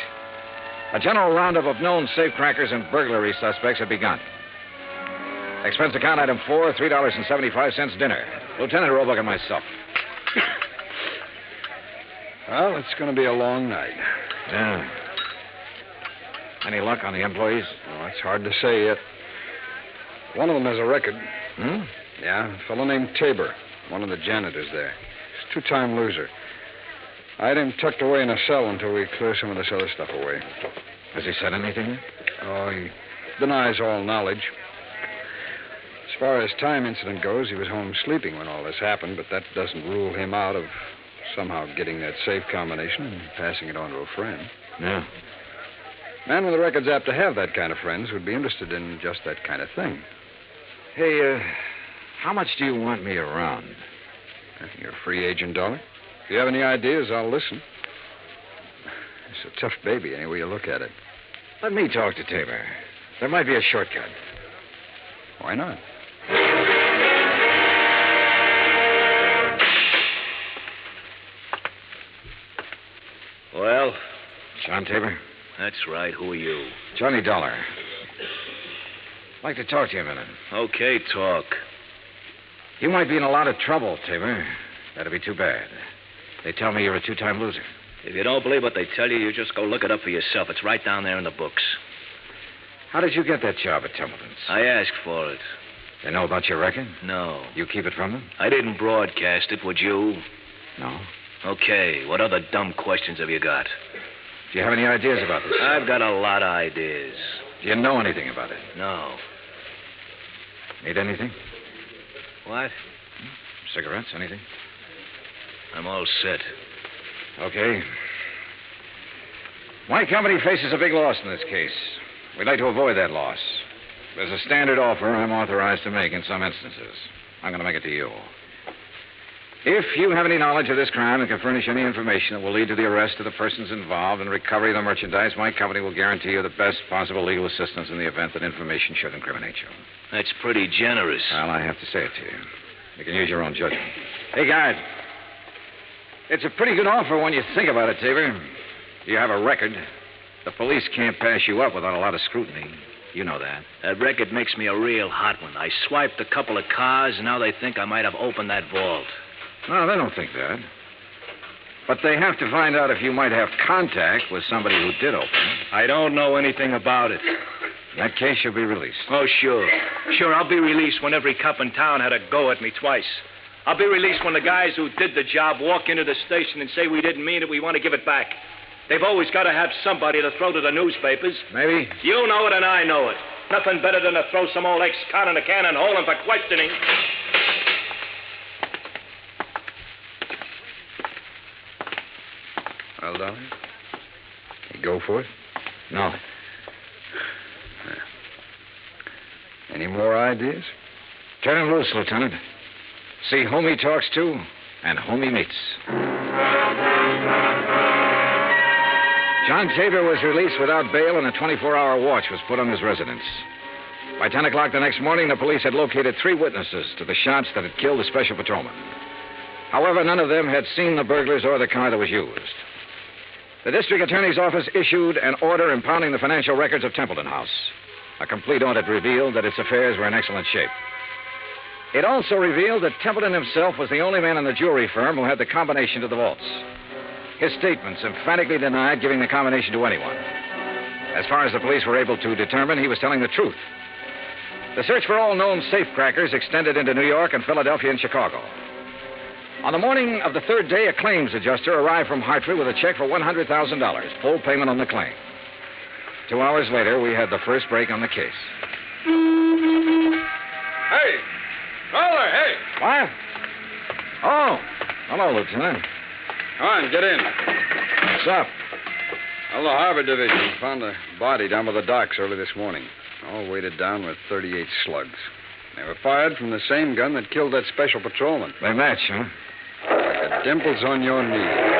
A general roundup of known safecrackers and burglary suspects had begun. Expense account item 4, $3.75 dinner. Lieutenant Roebuck and myself. Well, it's going to be a long night. Yeah. Any luck on the employees? Oh, it's hard to say yet. One of them has a record. Hmm? Yeah, a fellow named Tabor, one of the janitors there. He's a 2-time loser. I had him tucked away in a cell until we clear some of this other stuff away. Has he said anything? Oh, he denies all knowledge. As far as time incident goes, he was home sleeping when all this happened, but that doesn't rule him out of somehow getting that safe combination and passing it on to a friend. Yeah. Man with a record's apt to have that kind of friends who'd be interested in just that kind of thing. Hey, how much do you want me around? You're a free agent, Dollar? If you have any ideas, I'll listen. It's a tough baby, any way you look at it. Let me talk to Tabor. There might be a shortcut. Why not? Well? John Tabor? That's right. Who are you? Johnny Dollar. I'd like to talk to you a minute. Okay, talk. You might be in a lot of trouble, Tabor. That'd be too bad. They tell me you're a two-time loser. If you don't believe what they tell you, you just go look it up for yourself. It's right down there in the books. How did you get that job at Templeton's? I asked for it. They know about your record? No. You keep it from them? I didn't broadcast it, would you? No. Okay, what other dumb questions have you got? Do you have any ideas about this? I've got a lot of ideas. Do you know anything about it? No. Need anything? What? Cigarettes, anything? I'm all set. Okay. My company faces a big loss in this case. We'd like to avoid that loss. There's a standard offer I'm authorized to make in some instances. I'm going to make it to you. If you have any knowledge of this crime and can furnish any information that will lead to the arrest of the persons involved and recovery of the merchandise, my company will guarantee you the best possible legal assistance in the event that information should incriminate you. That's pretty generous. Well, I have to say it to you. You can use your own judgment. Hey, guard. It's a pretty good offer when you think about it, Tabor. You have a record. The police can't pass you up without a lot of scrutiny. You know that. That record makes me a real hot one. I swiped a couple of cars, and now they think I might have opened that vault. No, they don't think that. But they have to find out if you might have contact with somebody who did open it. I don't know anything about it. In that case, you'll be released. Oh, sure. Sure, I'll be released when every cop in town had a go at me twice. I'll be released when the guys who did the job walk into the station and say we didn't mean it, we want to give it back. They've always got to have somebody to throw to the newspapers. Maybe. You know it and I know it. Nothing better than to throw some old ex-con in a can and hold him for questioning. Well, darling, you go for it? No. Any more ideas? Turn him loose, Lieutenant. See whom he talks to and whom he meets. John Tabor was released without bail, and a 24-hour watch was put on his residence. By 10 o'clock the next morning, the police had located 3 witnesses to the shots that had killed the special patrolman. However, none of them had seen the burglars or the car that was used. The district attorney's office issued an order impounding the financial records of Templeton House. A complete audit revealed that its affairs were in excellent shape. It also revealed that Templeton himself was the only man in the jewelry firm who had the combination to the vaults. His statements emphatically denied giving the combination to anyone. As far as the police were able to determine, he was telling the truth. The search for all known safecrackers extended into New York and Philadelphia and Chicago. On the morning of the 3rd day, a claims adjuster arrived from Hartford with a check for $100,000, full payment on the claim. 2 hours later, we had the first break on the case. Hey! Dollar, hey! What? Oh, hello, Lieutenant. Come on, get in. What's up? Well, the Harbor Division found a body down by the docks early this morning, all weighted down with 38 slugs. They were fired from the same gun that killed that special patrolman. They match, huh? Like the dimples on your knee.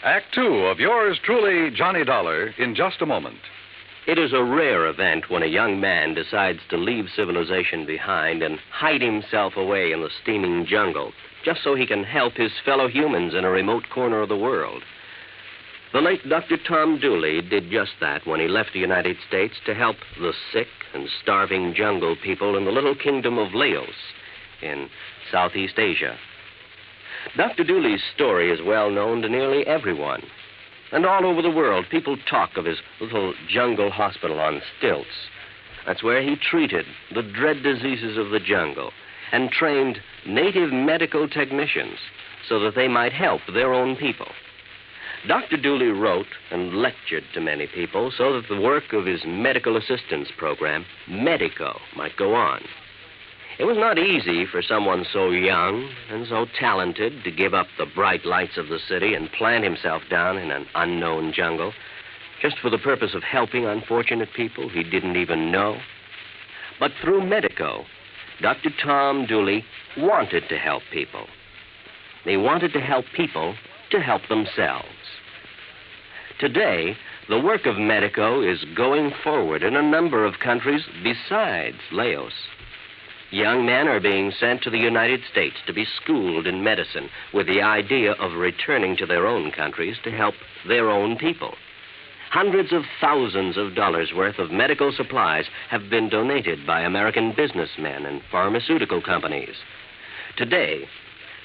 Act 2 of yours truly, Johnny Dollar, in just a moment. It is a rare event when a young man decides to leave civilization behind and hide himself away in the steaming jungle, just so he can help his fellow humans in a remote corner of the world. The late Dr. Tom Dooley did just that when he left the United States to help the sick and starving jungle people in the little kingdom of Laos in Southeast Asia. Dr. Dooley's story is well known to nearly everyone. And all over the world, people talk of his little jungle hospital on stilts. That's where he treated the dread diseases of the jungle and trained native medical technicians so that they might help their own people. Dr. Dooley wrote and lectured to many people so that the work of his medical assistance program, Medico, might go on. It was not easy for someone so young and so talented to give up the bright lights of the city and plant himself down in an unknown jungle just for the purpose of helping unfortunate people he didn't even know. But through Medico, Dr. Tom Dooley wanted to help people. They wanted to help people to help themselves. Today, the work of Medico is going forward in a number of countries besides Laos. Young men are being sent to the United States to be schooled in medicine with the idea of returning to their own countries to help their own people. Hundreds of thousands of dollars worth of medical supplies have been donated by American businessmen and pharmaceutical companies. Today,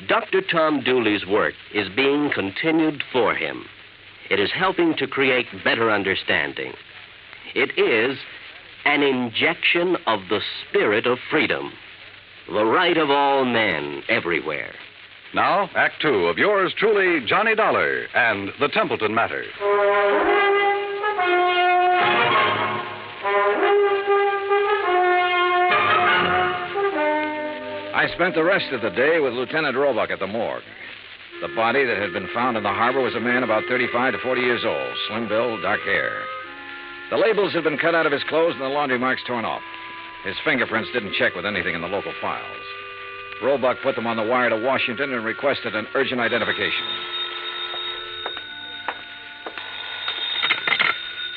Dr. Tom Dooley's work is being continued for him. It is helping to create better understanding. It is an injection of the spirit of freedom, the right of all men everywhere. Now, Act Two of yours truly, Johnny Dollar and the Templeton Matter. I spent the rest of the day with Lieutenant Roebuck at the morgue. The body that had been found in the harbor was a man about 35 to 40 years old, slim build, dark hair. The labels had been cut out of his clothes and the laundry marks torn off. His fingerprints didn't check with anything in the local files. Roebuck put them on the wire to Washington and requested an urgent identification.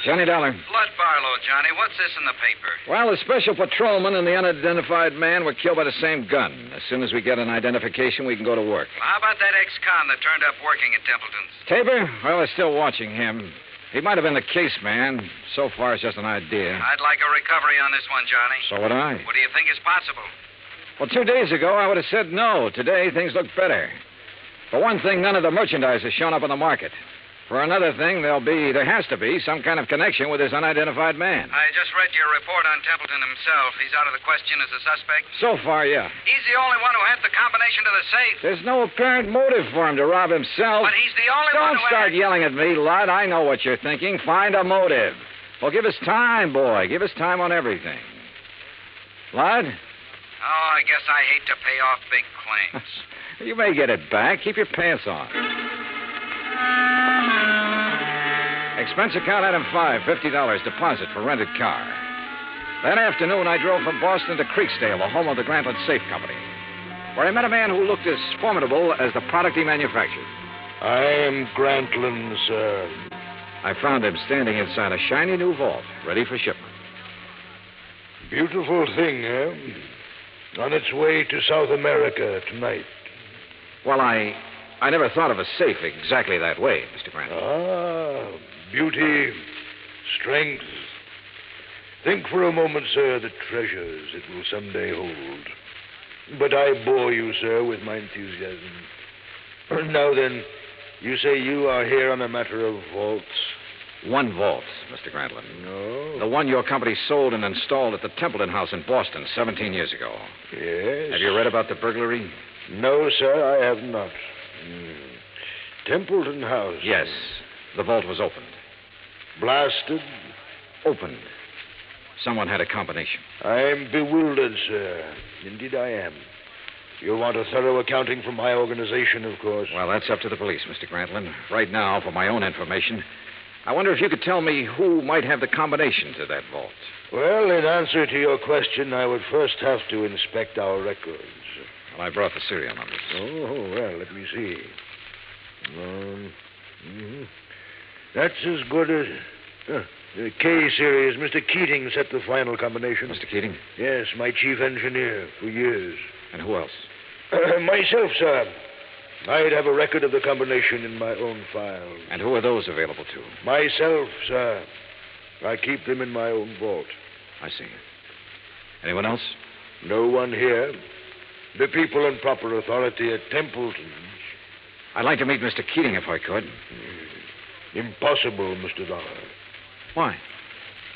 Johnny Dollar. Blood Barlow, Johnny. What's this in the paper? Well, the special patrolman and the unidentified man were killed by the same gun. As soon as we get an identification, we can go to work. Well, how about that ex-con that turned up working at Templeton's? Tabor? Well, they're still watching him. He might have been the case man. So far, it's just an idea. I'd like a recovery on this one, Johnny. So would I. What do you think is possible? Well, 2 days ago, I would have said no. Today, things look better. For one thing, none of the merchandise has shown up on the market. For another thing, there has to be some kind of connection with this unidentified man. I just read your report on Templeton himself. He's out of the question as a suspect? So far, yeah. He's the only one who had the combination to the safe. There's no apparent motive for him to rob himself. But he's the only one Don't who start yelling at me, lad. I know what you're thinking. Find a motive. Well, give us time, boy. Give us time on everything. Lad? Oh, I guess I hate to pay off big claims. You may get it back. Keep your pants on. Expense account item 5, $50 deposit for rented car. That afternoon, I drove from Boston to Creeksdale, the home of the Grantland Safe Company, where I met a man who looked as formidable as the product he manufactured. I am Grantland, sir. I found him standing inside a shiny new vault, ready for shipment. Beautiful thing, eh? On its way to South America tonight. Well, I never thought of a safe exactly that way, Mr. Grantland. Ah, beauty, strength. Think for a moment, sir, the treasures it will someday hold. But I bore you, sir, with my enthusiasm. Now then, you say you are here on a matter of vaults? One vault, Mr. Grantland. No? The one your company sold and installed at the Templeton House in Boston 17 years ago. Yes? Have you read about the burglary? No, sir, I have not. Templeton House? Yes. The vault was opened. Blasted? Opened. Someone had a combination. I am bewildered, sir. Indeed I am. You want a thorough accounting from my organization, of course. Well, that's up to the police, Mr. Grantland. Right now, for my own information, I wonder if you could tell me who might have the combination to that vault. Well, in answer to your question, I would first have to inspect our records. Well, I brought the serial numbers. Oh, well, let me see. That's as good as... the K series. Mr. Keating set the final combination. Mr. Keating? Yes, my chief engineer for years. And who else? Myself, sir. I'd have a record of the combination in my own file. And who are those available to? Myself, sir. I keep them in my own vault. I see. Anyone else? No one here. The people in proper authority at Templeton's. I'd like to meet Mr. Keating if I could. Impossible, Mr. Dollar. Why?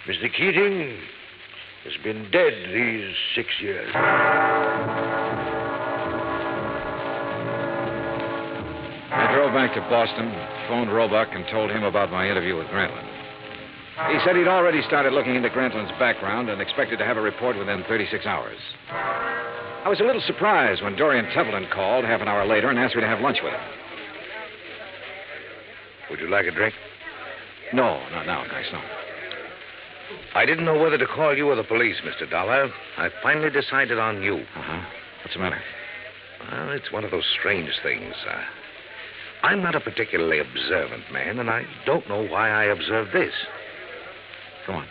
Mr. Keating has been dead these 6 years. I drove back to Boston, phoned Roebuck, and told him about my interview with Grantland. He said he'd already started looking into Grantland's background and expected to have a report within 36 hours. I was a little surprised when Dorian Templeton called half an hour later and asked me to have lunch with him. Would you like a drink? No, not now, thanks, no. I didn't know whether to call you or the police, Mr. Dollar. I finally decided on you. Uh-huh. What's the matter? Well, it's one of those strange things. I'm not a particularly observant man, and I don't know why I observed this. Go on.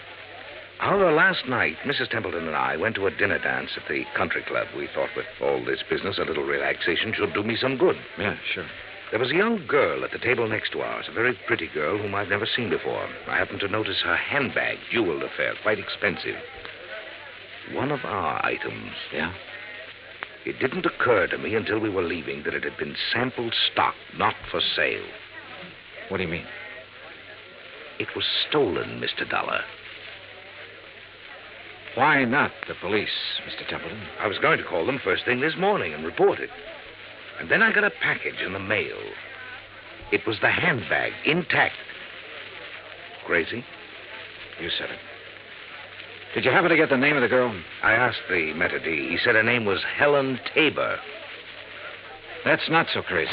However, last night, Mrs. Templeton and I went to a dinner dance at the country club. We thought with all this business, a little relaxation should do me some good. Yeah, sure. There was a young girl at the table next to ours, a very pretty girl whom I've never seen before. I happened to notice her handbag, jeweled affair, quite expensive. One of our items. Yeah? It didn't occur to me until we were leaving that it had been sample stock, not for sale. What do you mean? It was stolen, Mr. Dollar. Why not the police, Mr. Templeton? I was going to call them first thing this morning and report it. And then I got a package in the mail. It was the handbag, intact. Crazy? You said it. Did you happen to get the name of the girl? I asked the maitre d'. He said her name was Helen Tabor. That's not so crazy.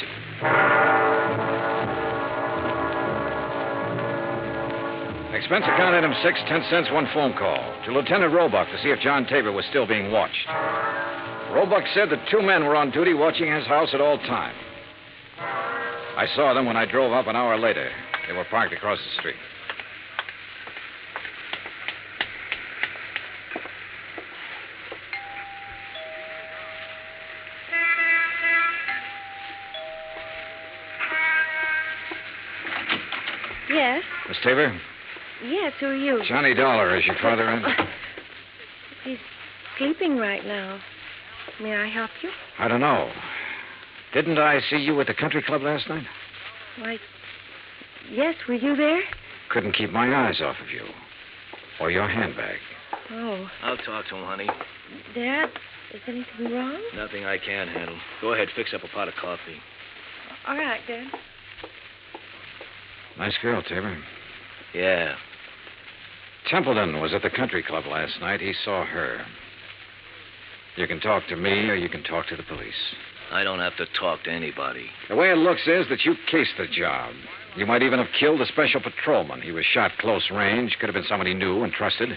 Expense account item 6, 10 cents, one phone call to Lieutenant Roebuck to see if John Tabor was still being watched. Roebuck said that 2 men were on duty watching his house at all times. I saw them when I drove up an hour later. They were parked across the street. Yes? Miss Tabor? Yes, who are you? Johnny Dollar, is your father in? He's sleeping right now. May I help you? I don't know. Didn't I see you at the country club last night? Why, yes, were you there? Couldn't keep my eyes off of you. Or your handbag. Oh. I'll talk to him, honey. Dad, is anything wrong? Nothing I can't handle. Go ahead, fix up a pot of coffee. All right, Dad. Nice girl, Tabor. Yeah. Templeton was at the country club last night. He saw her. You can talk to me or you can talk to the police. I don't have to talk to anybody. The way it looks is that you cased the job. You might even have killed a special patrolman. He was shot close range. Could have been somebody new and trusted.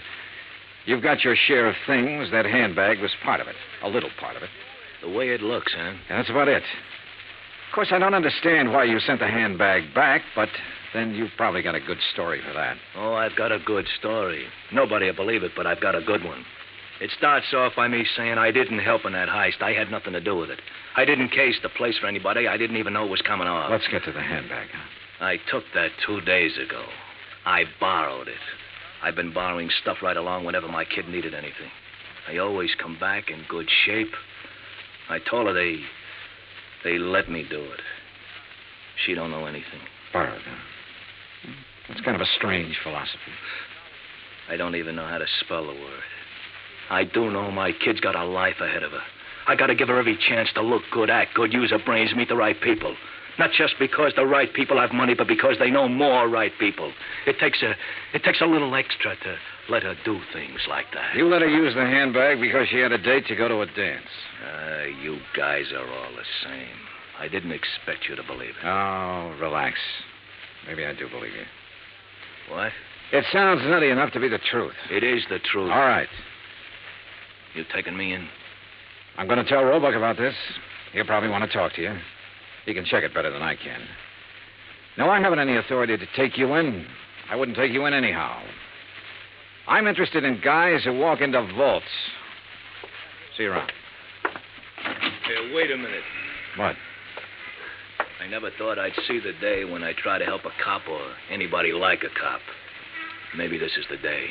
You've got your share of things. That handbag was part of it. A little part of it. The way it looks, huh? Yeah, that's about it. Of course, I don't understand why you sent the handbag back, but then you've probably got a good story for that. Oh, I've got a good story. Nobody will believe it, but I've got a good one. It starts off by me saying I didn't help in that heist. I had nothing to do with it. I didn't case the place for anybody. I didn't even know it was coming off. Let's get to the handbag, huh? I took that 2 days ago. I borrowed it. I've been borrowing stuff right along whenever my kid needed anything. They always come back in good shape. I told her they let me do it. She don't know anything. Borrowed, huh? That's kind of a strange philosophy. I don't even know how to spell the word. I do know my kid's got a life ahead of her. I got to give her every chance to look good, act good, use her brains, meet the right people. Not just because the right people have money, but because they know more right people. It takes a little extra to let her do things like that. You let her use the handbag because she had a date to go to a dance. You guys are all the same. I didn't expect you to believe it. Oh, relax. Maybe I do believe you. What? It sounds nutty enough to be the truth. It is the truth. All right. You taking me in? I'm going to tell Roebuck about this. He'll probably want to talk to you. He can check it better than I can. No, I haven't any authority to take you in. I wouldn't take you in anyhow. I'm interested in guys who walk into vaults. See you around. Hey, wait a minute. What? I never thought I'd see the day when I try to help a cop or anybody like a cop. Maybe this is the day.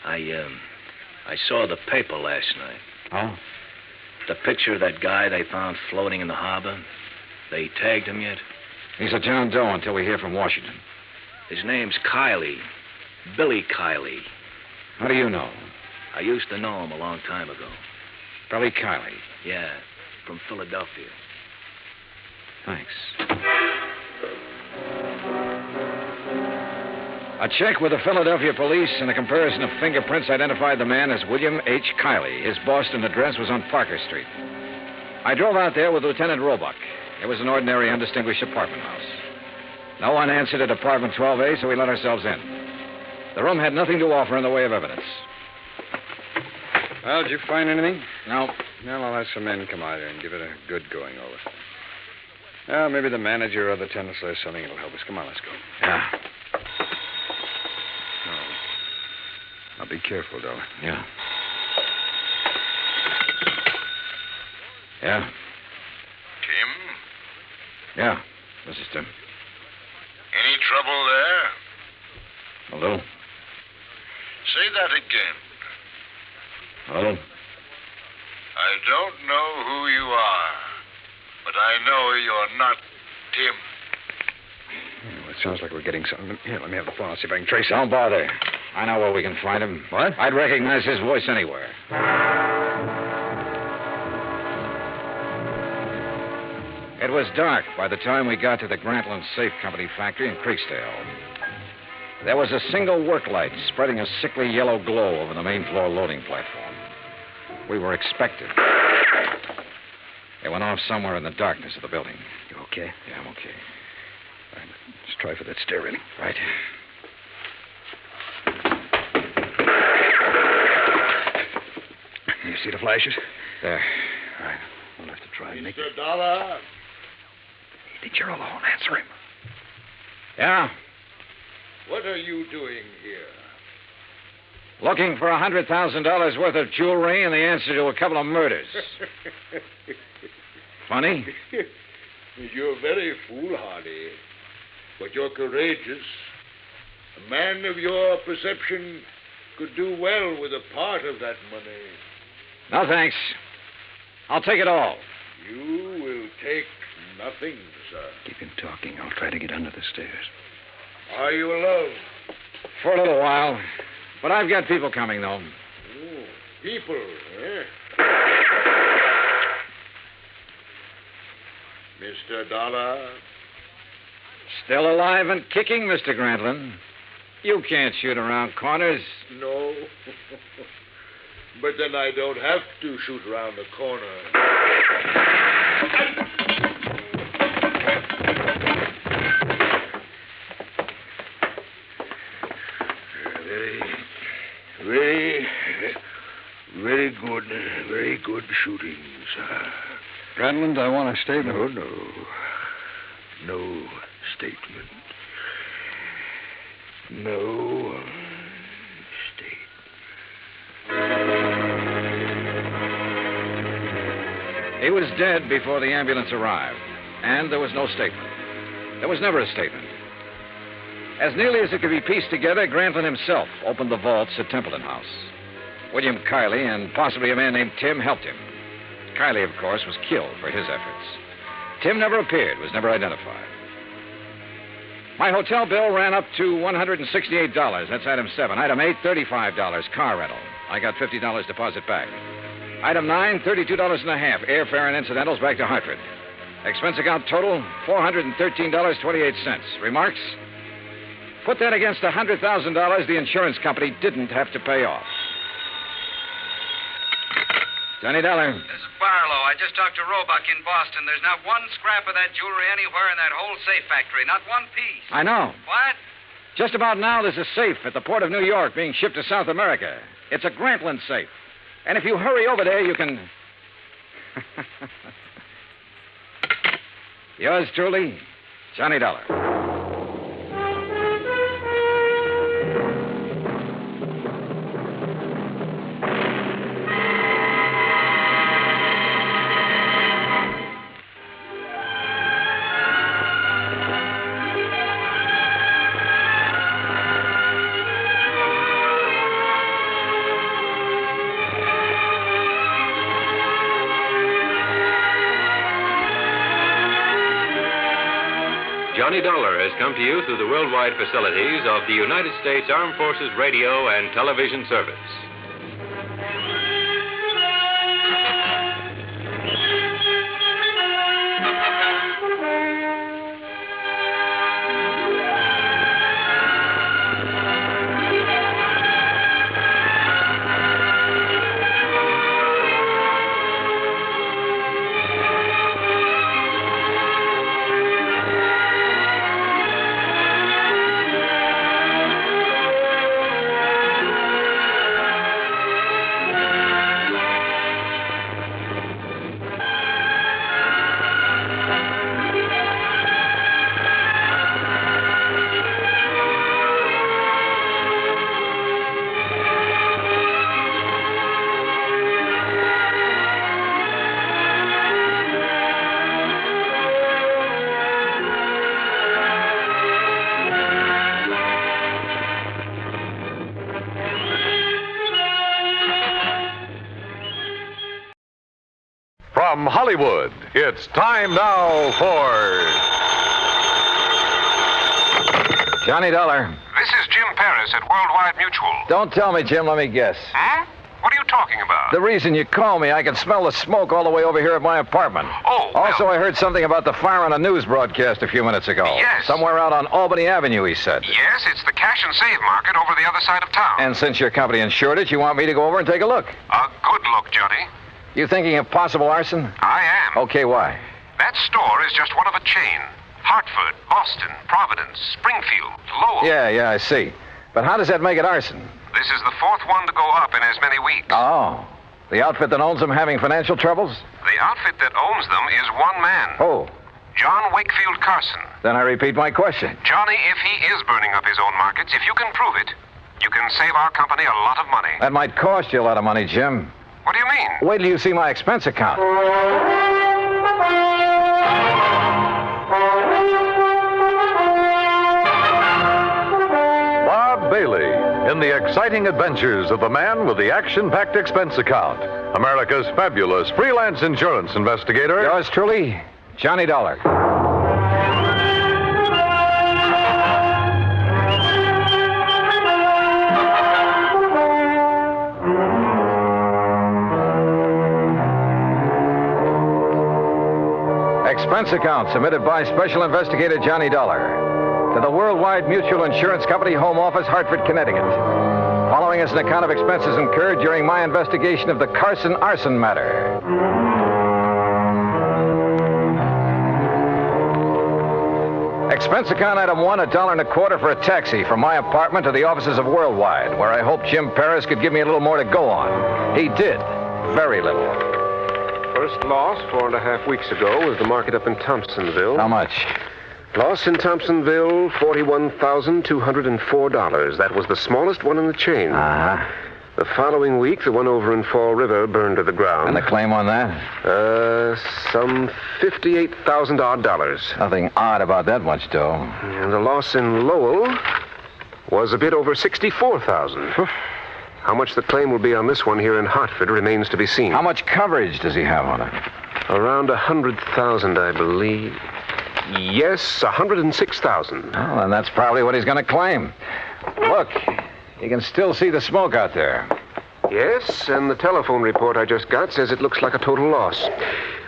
I saw the paper last night. Oh? The picture of that guy they found floating in the harbor. They tagged him yet? He's a John Doe until we hear from Washington. His name's Kiley. Billy Kiley. How do you know? I used to know him a long time ago. Billy Kiley? Yeah, from Philadelphia. Thanks. A check with the Philadelphia police and a comparison of fingerprints identified the man as William H. Kiley. His Boston address was on Parker Street. I drove out there with Lieutenant Roebuck. It was an ordinary, undistinguished apartment house. No one answered at apartment 12A, so we let ourselves in. The room had nothing to offer in the way of evidence. Well, did you find anything? No. Well, I'll have some men come out here and give it a good going over. Well, maybe the manager or the tenants or something will help us. Come on, let's go. Yeah. Now, be careful, darling. Yeah. Yeah. Tim? Yeah, this is Tim. Any trouble there? A little. Say that again. A little. I don't know who you are, but I know you're not Tim. Well, it sounds like we're getting something. Here, let me have the phone. I'll see if I can trace it. Don't bother. I know where we can find him. What? I'd recognize his voice anywhere. It was dark by the time we got to the Grantland Safe Company factory in Creeksdale. There was a single work light spreading a sickly yellow glow over the main floor loading platform. We were expected. It went off somewhere in the darkness of the building. You okay? Yeah, I'm okay. All right, let's try for that stair railing. Right. You see the flashes? There. All right. We'll have to try and make Mr. Dollar? I think you're alone. Answer him. Yeah? What are you doing here? Looking for $100,000 worth of jewelry and the answer to a couple of murders. Funny? You're very foolhardy, but you're courageous. A man of your perception could do well with a part of that money. No, thanks. I'll take it all. You will take nothing, sir. Keep him talking. I'll try to get under the stairs. Are you alone? For a little while. But I've got people coming, though. Oh, people, eh? Mr. Dollar? Still alive and kicking, Mr. Grantland. You can't shoot around corners. No. But then I don't have to shoot around the corner. Very good shooting, sir. Grantland, I want a statement. No statement. No statement. He was dead before the ambulance arrived, and there was no statement. There was never a statement. As nearly as it could be pieced together, Grantland himself opened the vaults at Templeton House. William Kiley and possibly a man named Tim helped him. Kiley, of course, was killed for his efforts. Tim never appeared, was never identified. My hotel bill ran up to $168. That's item 7. Item 8, $35, car rental. I got $50 deposit back. Item 9, $32.50, airfare and incidentals back to Hartford. Expense account total, $413.28. Remarks? Put that against the $100,000 the insurance company didn't have to pay off. Johnny Dollar. This is Barlow. I just talked to Roebuck in Boston. There's not one scrap of that jewelry anywhere in that whole safe factory. Not one piece. I know. What? Just about now, there's a safe at the port of New York being shipped to South America. It's a Grantland safe. And if you hurry over there, you can... Yours truly, Johnny Dollar. Johnny Dollar has come to you through the worldwide facilities of the United States Armed Forces Radio and Television Service. From Hollywood, it's time now for Johnny Dollar. This is Jim Paris at Worldwide Mutual. Don't tell me, Jim. Let me guess. Huh? What are you talking about? The reason you call me, I can smell the smoke all the way over here at my apartment. Oh, Also, I heard something about the fire on a news broadcast a few minutes ago. Yes. Somewhere out on Albany Avenue, he said. Yes, it's the cash and save market over the other side of town. And since your company insured it, you want me to go over and take a look? A good look, Johnny. You thinking of possible arson? I am. Okay, why? That store is just one of a chain. Hartford, Boston, Providence, Springfield, Lowell. Yeah, I see. But how does that make it arson? This is the fourth one to go up in as many weeks. Oh. The outfit that owns them having financial troubles? The outfit that owns them is one man. Oh. John Wakefield Carson. Then I repeat my question. Johnny, if he is burning up his own markets, if you can prove it, you can save our company a lot of money. That might cost you a lot of money, Jim. What do you mean? Wait till you see my expense account. Bob Bailey in the exciting adventures of the man with the action-packed expense account. America's fabulous freelance insurance investigator. Yours truly, Johnny Dollar. Expense account submitted by Special Investigator Johnny Dollar to the Worldwide Mutual Insurance Company, Home Office, Hartford, Connecticut. Following is an account of expenses incurred during my investigation of the Carson Arson Matter. Expense account item 1, $1.25 for a taxi from my apartment to the offices of Worldwide, where I hoped Jim Paris could give me a little more to go on. He did. Very little. First loss 4.5 weeks ago was the market up in Thompsonville. How much? Loss in Thompsonville, $41,204. That was the smallest one in the chain. Uh-huh. The following week, the one over in Fall River burned to the ground. And the claim on that? Some $58,000 odd. Nothing odd about that much dough. And the loss in Lowell was a bit over $64,000. How much the claim will be on this one here in Hartford remains to be seen. How much coverage does he have on it? Around $100,000, I believe. Yes, $106,000. Well, then that's probably what he's going to claim. Look, you can still see the smoke out there. Yes, and the telephone report I just got says it looks like a total loss.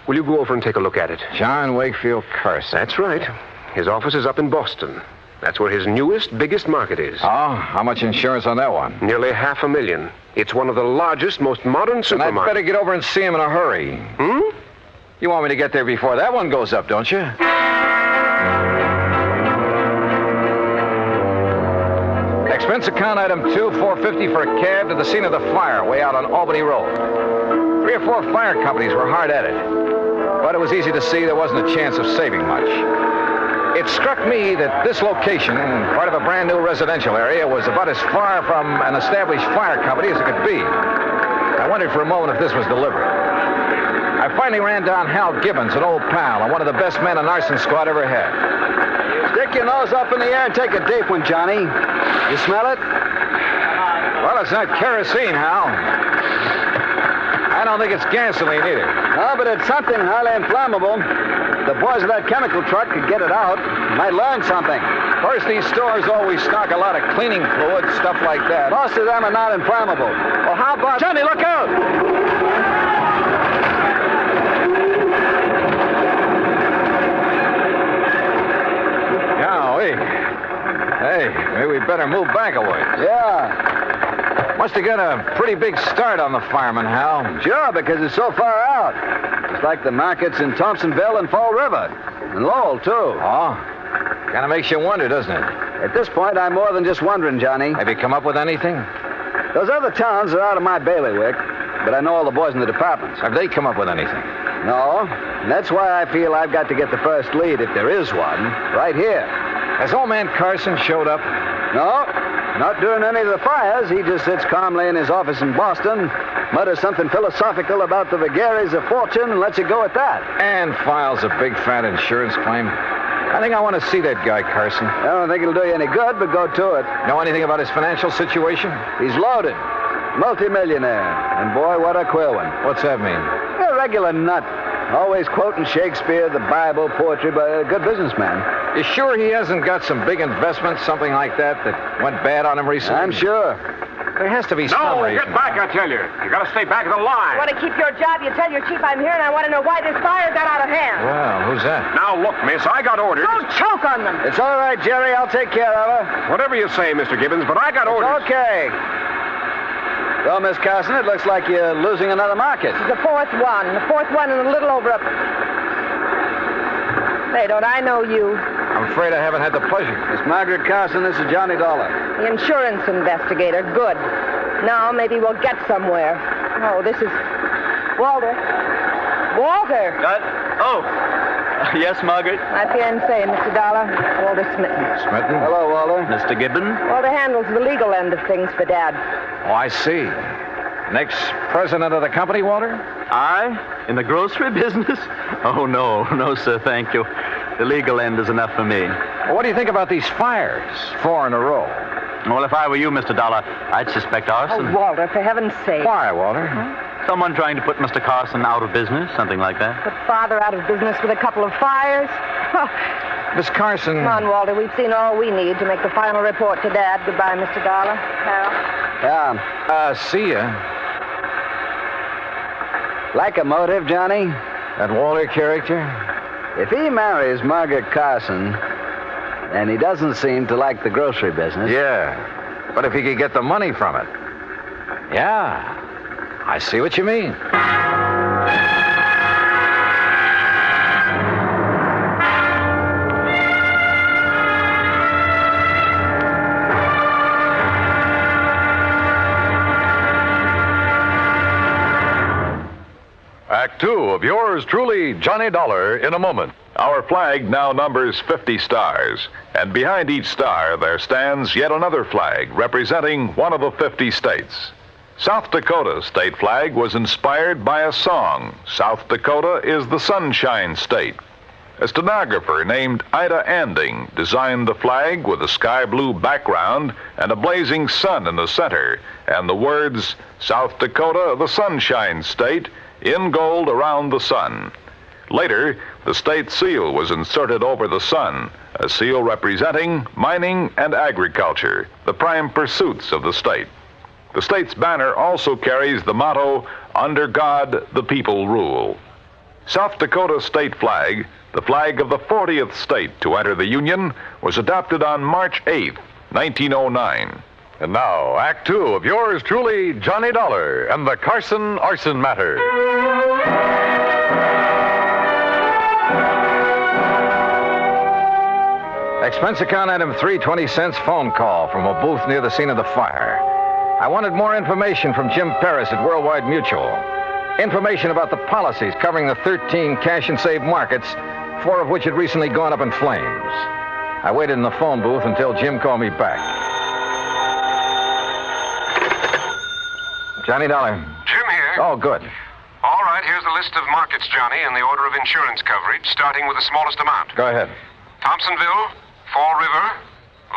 Will you go over and take a look at it? John Wakefield Carson. That's right. His office is up in Boston. That's where his newest, biggest market is. Oh, how much insurance on that one? Nearly $500,000. It's one of the largest, most modern supermarkets. And I'd better get over and see him in a hurry. Hmm? You want me to get there before that one goes up, don't you? Expense account item 2, $450 for a cab to the scene of the fire way out on Albany Road. 3 or 4 fire companies were hard at it. But it was easy to see there wasn't a chance of saving much. It struck me that this location, part of a brand new residential area, was about as far from an established fire company as it could be. I wondered for a moment if this was deliberate. I finally ran down Hal Gibbons, an old pal, and one of the best men an arson squad ever had. Stick your nose up in the air and take a deep one, Johnny. You smell it? Well, it's not kerosene, Hal. I don't think it's gasoline either. No, but it's something highly inflammable. The boys of that chemical truck could get it out. Might learn something. Of course, these stores always stock a lot of cleaning fluid, stuff like that. Most of them are not inflammable. Well, how about... Johnny, look out! Golly. Hey, maybe we better move back a ways. Yeah. Must have got a pretty big start on the fireman, Hal. Sure, because it's so far out. It's like the markets in Thompsonville and Fall River. And Lowell, too. Oh? Kind of makes you wonder, doesn't it? At this point, I'm more than just wondering, Johnny. Have you come up with anything? Those other towns are out of my bailiwick, but I know all the boys in the departments. Have they come up with anything? No. And that's why I feel I've got to get the first lead, if there is one, right here. Has old man Carson showed up? No. Not during any of the fires. He just sits calmly in his office in Boston, mutters something philosophical about the vagaries of fortune, and lets it go at that. And files a big fat insurance claim. I think I want to see that guy, Carson. I don't think it'll do you any good, but go to it. Know anything about his financial situation? He's loaded. Multi-millionaire. And boy, what a queer one. What's that mean? A regular nut. Always quoting Shakespeare, the Bible, poetry, but a good businessman. You sure he hasn't got some big investments, something like that went bad on him recently? I'm sure. There has to be some reason. Get back, I tell you. You gotta stay back of the line. Want to keep your job? You tell your chief I'm here, and I want to know why this fire got out of hand. Well, who's that? Now, look, miss, I got orders. Don't choke on them. It's all right, Jerry. I'll take care of her. Whatever you say, Mr. Gibbons, but I got orders. Okay. Well, Miss Carson, it looks like you're losing another market. This is the fourth one. The fourth one and a little over a... Say, don't I know you? I'm afraid I haven't had the pleasure. Miss Margaret Carson, this is Johnny Dollar. The insurance investigator. Good. Now maybe we'll get somewhere. Oh, this is... Walter. Walter! Yes, Margaret? My fiancé, Mr. Dollar. Walter Smitten. Smitten? Hello, Walter. Mr. Gibbon? Walter handles the legal end of things for Dad. Oh, I see. Next president of the company, Walter? I? In the grocery business? Oh, no, sir, thank you. The legal end is enough for me. Well, what do you think about these fires? 4 in a row. Well, if I were you, Mr. Dollar, I'd suspect arson. Oh, Walter, for heaven's sake. Why, Walter? Someone trying to put Mr. Carson out of business, something like that. Put Father out of business with a couple of fires? Miss Carson... Come on, Walter. We've seen all we need to make the final report to Dad. Goodbye, Mr. Dollar. Harold. Yeah. See ya. Like a motive, Johnny? That Walter character? If he marries Margaret Carson, and he doesn't seem to like the grocery business... Yeah, but if he could get the money from it. Yeah, I see what you mean. Act 2 of yours truly, Johnny Dollar, in a moment. Our flag now numbers 50 stars, and behind each star there stands yet another flag representing one of the 50 states. South Dakota's state flag was inspired by a song. South Dakota is the Sunshine State. A stenographer named Ida Anding designed the flag with a sky blue background and a blazing sun in the center, and the words, South Dakota, the Sunshine State, in gold around the sun. Later, the state seal was inserted over the sun, a seal representing mining and agriculture, the prime pursuits of the state. The state's banner also carries the motto, Under God, the people rule. South Dakota's state flag, the flag of the 40th state to enter the Union, was adopted on March 8, 1909. And now, Act 2 of yours truly, Johnny Dollar and the Carson Arson Matter. Expense account item 320 cents phone call from a booth near the scene of the fire. I wanted more information from Jim Paris at Worldwide Mutual. Information about the policies covering the 13 cash and save markets, 4 of which had recently gone up in flames. I waited in the phone booth until Jim called me back. Johnny Dollar. Jim here. Oh, good. All right, here's the list of markets, Johnny, and the order of insurance coverage, starting with the smallest amount. Go ahead. Thompsonville, Fall River,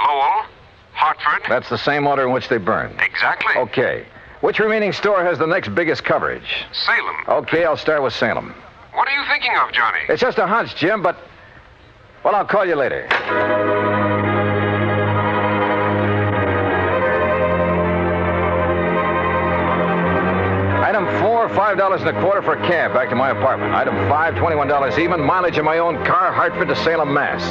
Lowell, Hartford. That's the same order in which they burned. Exactly. Okay. Which remaining store has the next biggest coverage? Salem. Okay, I'll start with Salem. What are you thinking of, Johnny? It's just a hunch, Jim, but... Well, I'll call you later. Item 4, $5.25 for a cab back to my apartment. Item 5, $21 even, mileage in my own car, Hartford to Salem, Mass.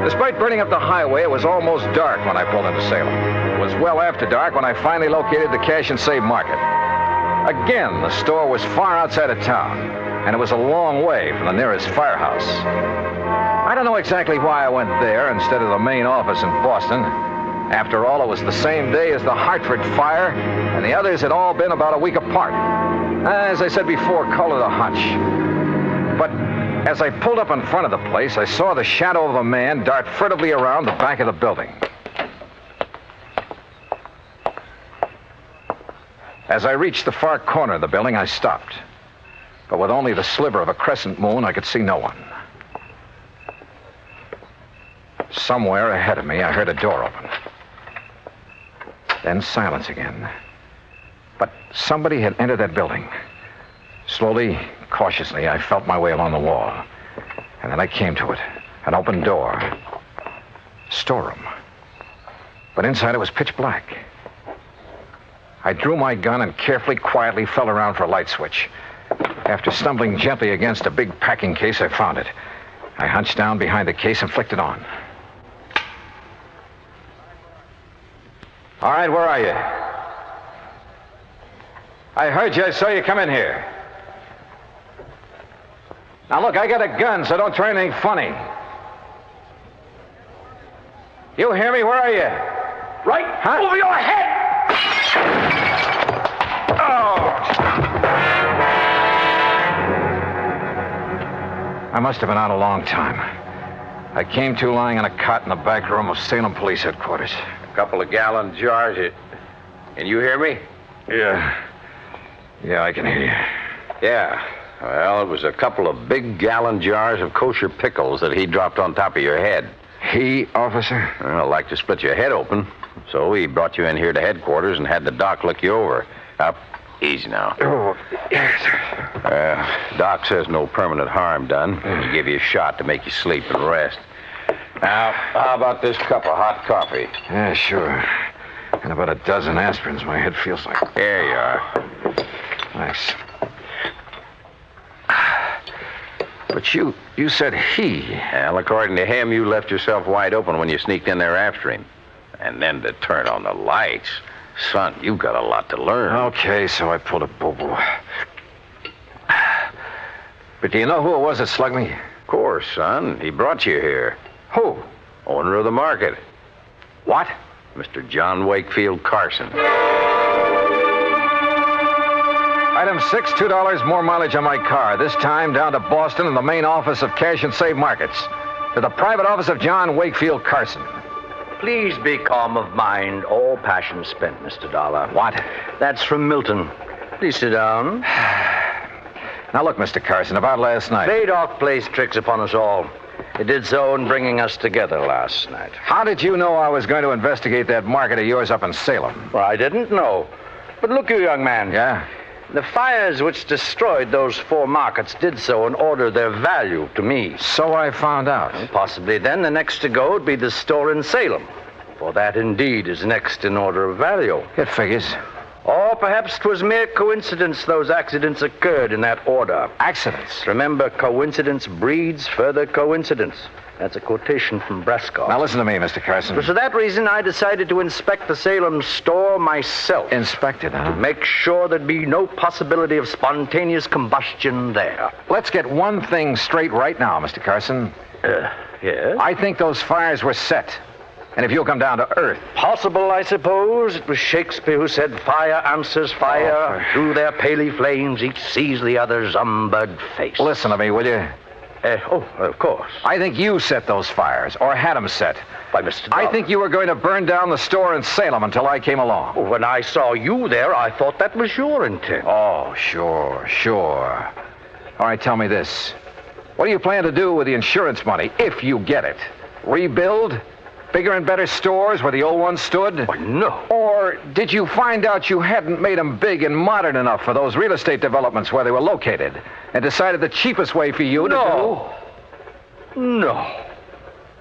Despite burning up the highway, it was almost dark when I pulled into Salem. It was well after dark when I finally located the cash and save market. Again, the store was far outside of town, and it was a long way from the nearest firehouse. I don't know exactly why I went there instead of the main office in Boston. After all, it was the same day as the Hartford fire, and the others had all been about a week apart. As I said before, call it a hunch. But as I pulled up in front of the place, I saw the shadow of a man dart furtively around the back of the building. As I reached the far corner of the building, I stopped. But with only the sliver of a crescent moon, I could see no one. Somewhere ahead of me, I heard a door open. Then silence again. But somebody had entered that building. Slowly Cautiously, I felt my way along the wall. And then I came to it. An open door. Storeroom. But inside it was pitch black. I drew my gun and carefully, quietly felt around for a light switch. After stumbling gently against a big packing case, I found it. I hunched down behind the case and flicked it on. All right, where are you? I heard you. I saw you come in here. Now, look, I got a gun, so don't try anything funny. You hear me? Where are you? Right over your head! I must have been out a long time. I came to lying on a cot in the back room of Salem Police Headquarters. A couple of gallon jars. Can you hear me? Yeah, I can hear you. Yeah. Well, it was a couple of big gallon jars of kosher pickles that he dropped on top of your head. He, officer? Well, like to split your head open. So he brought you in here to headquarters and had the doc look you over. Up. Easy now. Oh, yes, sir. Doc says no permanent harm done. He gave you a shot to make you sleep and rest. Now, how about this cup of hot coffee? Yeah, sure. And about a dozen aspirins. My head feels like... There you are. Thanks. But you said he. Well, according to him, you left yourself wide open when you sneaked in there after him. And then to turn on the lights. Son, you've got a lot to learn. Okay, so I pulled a boo-boo. But do you know who it was that slugged me? Of course, son. He brought you here. Who? Owner of the market. What? Mr. John Wakefield Carson. Item 6, $2 more mileage on my car. This time down to Boston and the main office of Cash and Save Markets. To the private office of John Wakefield Carson. Please be calm of mind, all passion spent, Mr. Dollar. What? That's from Milton. Please sit down. Now look, Mr. Carson, about last night. Baydock plays tricks upon us all. It did so in bringing us together last night. How did you know I was going to investigate that market of yours up in Salem? Well, I didn't know. But look, you young man. Yeah? The fires which destroyed those 4 markets did so in order their value to me. So I found out. And possibly then the next to go would be the store in Salem. For that indeed is next in order of value. It figures. Or perhaps 'twas mere coincidence those accidents occurred in that order. Accidents? Remember, coincidence breeds further coincidence. That's a quotation from Brascoff. Now listen to me, Mr. Carson. For that reason, I decided to inspect the Salem store myself. Inspect it, huh? To make sure there'd be no possibility of spontaneous combustion there. Let's get one thing straight right now, Mr. Carson. Yes? I think those fires were set. And if you'll come down to earth... Possible, I suppose. It was Shakespeare who said, fire answers fire. Through their paly flames, each sees the other's umbered face. Listen to me, will you? Of course. I think you set those fires, or had them set. By Mr. Dollar. I think you were going to burn down the store in Salem until I came along. When I saw you there, I thought that was your intent. Oh, sure. All right, tell me this. What do you plan to do with the insurance money, if you get it? Rebuild? Bigger and better stores where the old ones stood? Oh, no. Or did you find out you hadn't made them big and modern enough for those real estate developments where they were located and decided the cheapest way for you to do? No.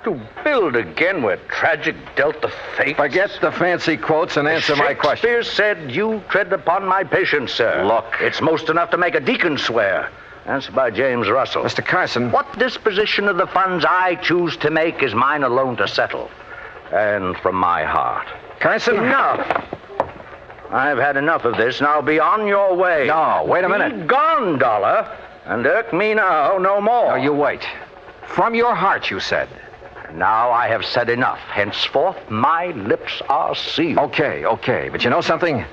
To build again where tragic dealt the fate. Forget the fancy quotes and answer my question. Shakespeare said, you tread upon my patience, sir. Look. It's most enough to make a deacon swear. Answered by James Russell. Mr. Carson. What disposition of the funds I choose to make is mine alone to settle. And from my heart. Carson? Enough. I've had enough of this. Now be on your way. No, wait a minute. Be gone, Dollar. And irk me now no more. No, you wait. From your heart, you said. Now I have said enough. Henceforth, my lips are sealed. Okay. But you know something?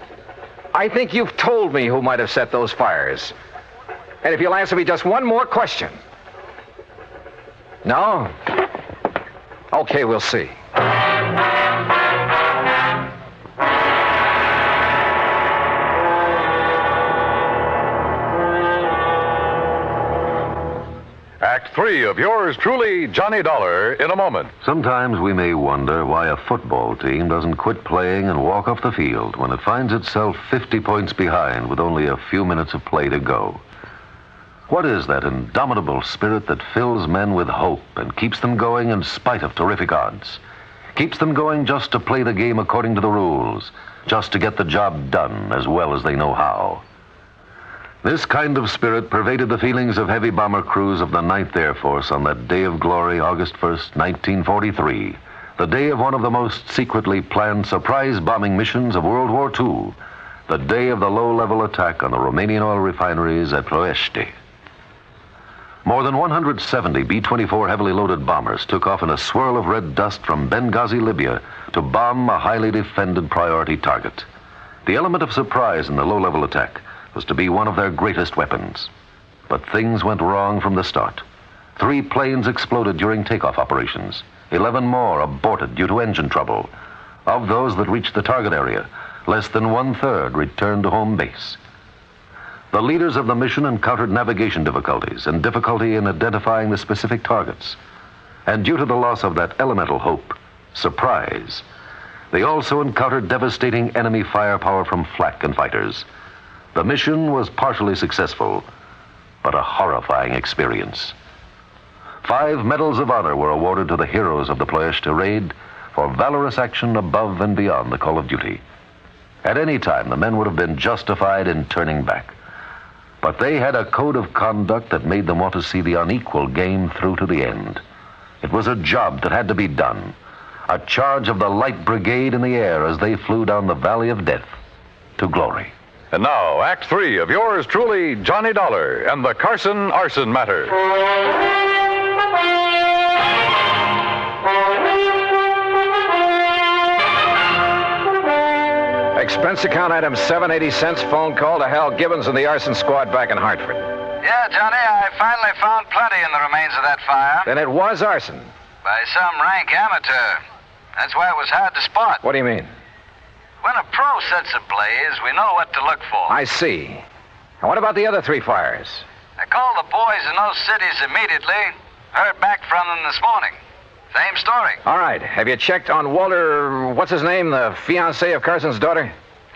I think you've told me who might have set those fires. And if you'll answer me just one more question. No? Okay, we'll see. Act 3 of yours truly, Johnny Dollar, in a moment. Sometimes we may wonder why a football team doesn't quit playing and walk off the field when it finds itself 50 points behind with only a few minutes of play to go. What is that indomitable spirit that fills men with hope and keeps them going in spite of terrific odds? Keeps them going just to play the game according to the rules, just to get the job done as well as they know how. This kind of spirit pervaded the feelings of heavy bomber crews of the 9th Air Force on that day of glory, August 1st, 1943, the day of one of the most secretly planned surprise bombing missions of World War II, the day of the low-level attack on the Romanian oil refineries at Ploiești. More than 170 B-24 heavily loaded bombers took off in a swirl of red dust from Benghazi, Libya, to bomb a highly defended priority target. The element of surprise in the low-level attack was to be one of their greatest weapons. But things went wrong from the start. 3 planes exploded during takeoff operations. 11 more aborted due to engine trouble. Of those that reached the target area, less than 1/3 returned to home base. The leaders of the mission encountered navigation difficulties and difficulty in identifying the specific targets. And due to the loss of that elemental hope, surprise, they also encountered devastating enemy firepower from flak and fighters. The mission was partially successful, but a horrifying experience. 5 medals of honor were awarded to the heroes of the Ploiești raid for valorous action above and beyond the call of duty. At any time, the men would have been justified in turning back. But they had a code of conduct that made them want to see the unequal game through to the end. It was a job that had to be done. A charge of the Light Brigade in the air as they flew down the Valley of Death to glory. And now, Act 3 of yours truly, Johnny Dollar and the Carson Arson Matter. Expense account item 780 cents, phone call to Hal Gibbons and the arson squad back in Hartford. Yeah, Johnny, I finally found plenty in the remains of that fire. Then it was arson. By some rank amateur. That's why it was hard to spot. What do you mean? When a pro sets a blaze, we know what to look for. I see. And what about the other 3 fires? I called the boys in those cities immediately. Heard back from them this morning. Same story. All right. Have you checked on Walter, what's his name, the fiancé of Carson's daughter?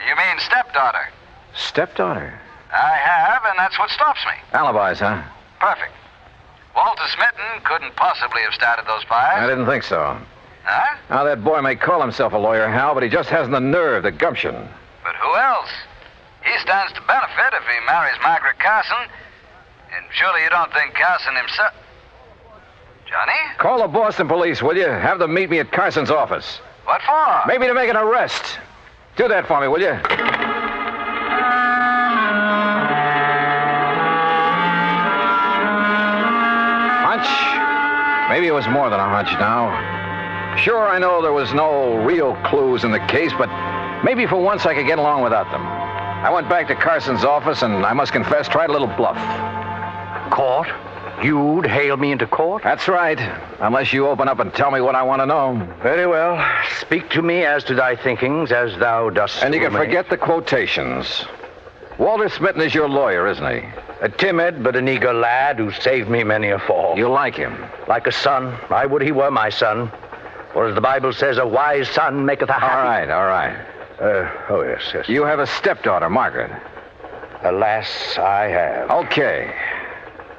You mean stepdaughter? Stepdaughter? I have, and that's what stops me. Alibis, huh? Perfect. Walter Smitten couldn't possibly have started those fires. I didn't think so. Huh? Now, that boy may call himself a lawyer, Hal, but he just hasn't the nerve, the gumption. But who else? He stands to benefit if he marries Margaret Carson. And surely you don't think Carson himself... Johnny? Call the Boston police, will you? Have them meet me at Carson's office. What for? Maybe to make an arrest. Do that for me, will you? Hunch? Maybe it was more than a hunch now. Sure, I know there was no real clues in the case, but maybe for once I could get along without them. I went back to Carson's office and I must confess, tried a little bluff. Court? You'd hail me into court? That's right. Unless you open up and tell me what I want to know. Very well. Speak to me as to thy thinkings, as thou dost. And you can forget the quotations. Walter Smitten is your lawyer, isn't he? A timid but an eager lad who saved me many a fall. You like him? Like a son. I would he were my son. For as the Bible says, a wise son maketh a happy... All right. Oh, yes. You have a stepdaughter, Margaret. Alas, I have. Okay.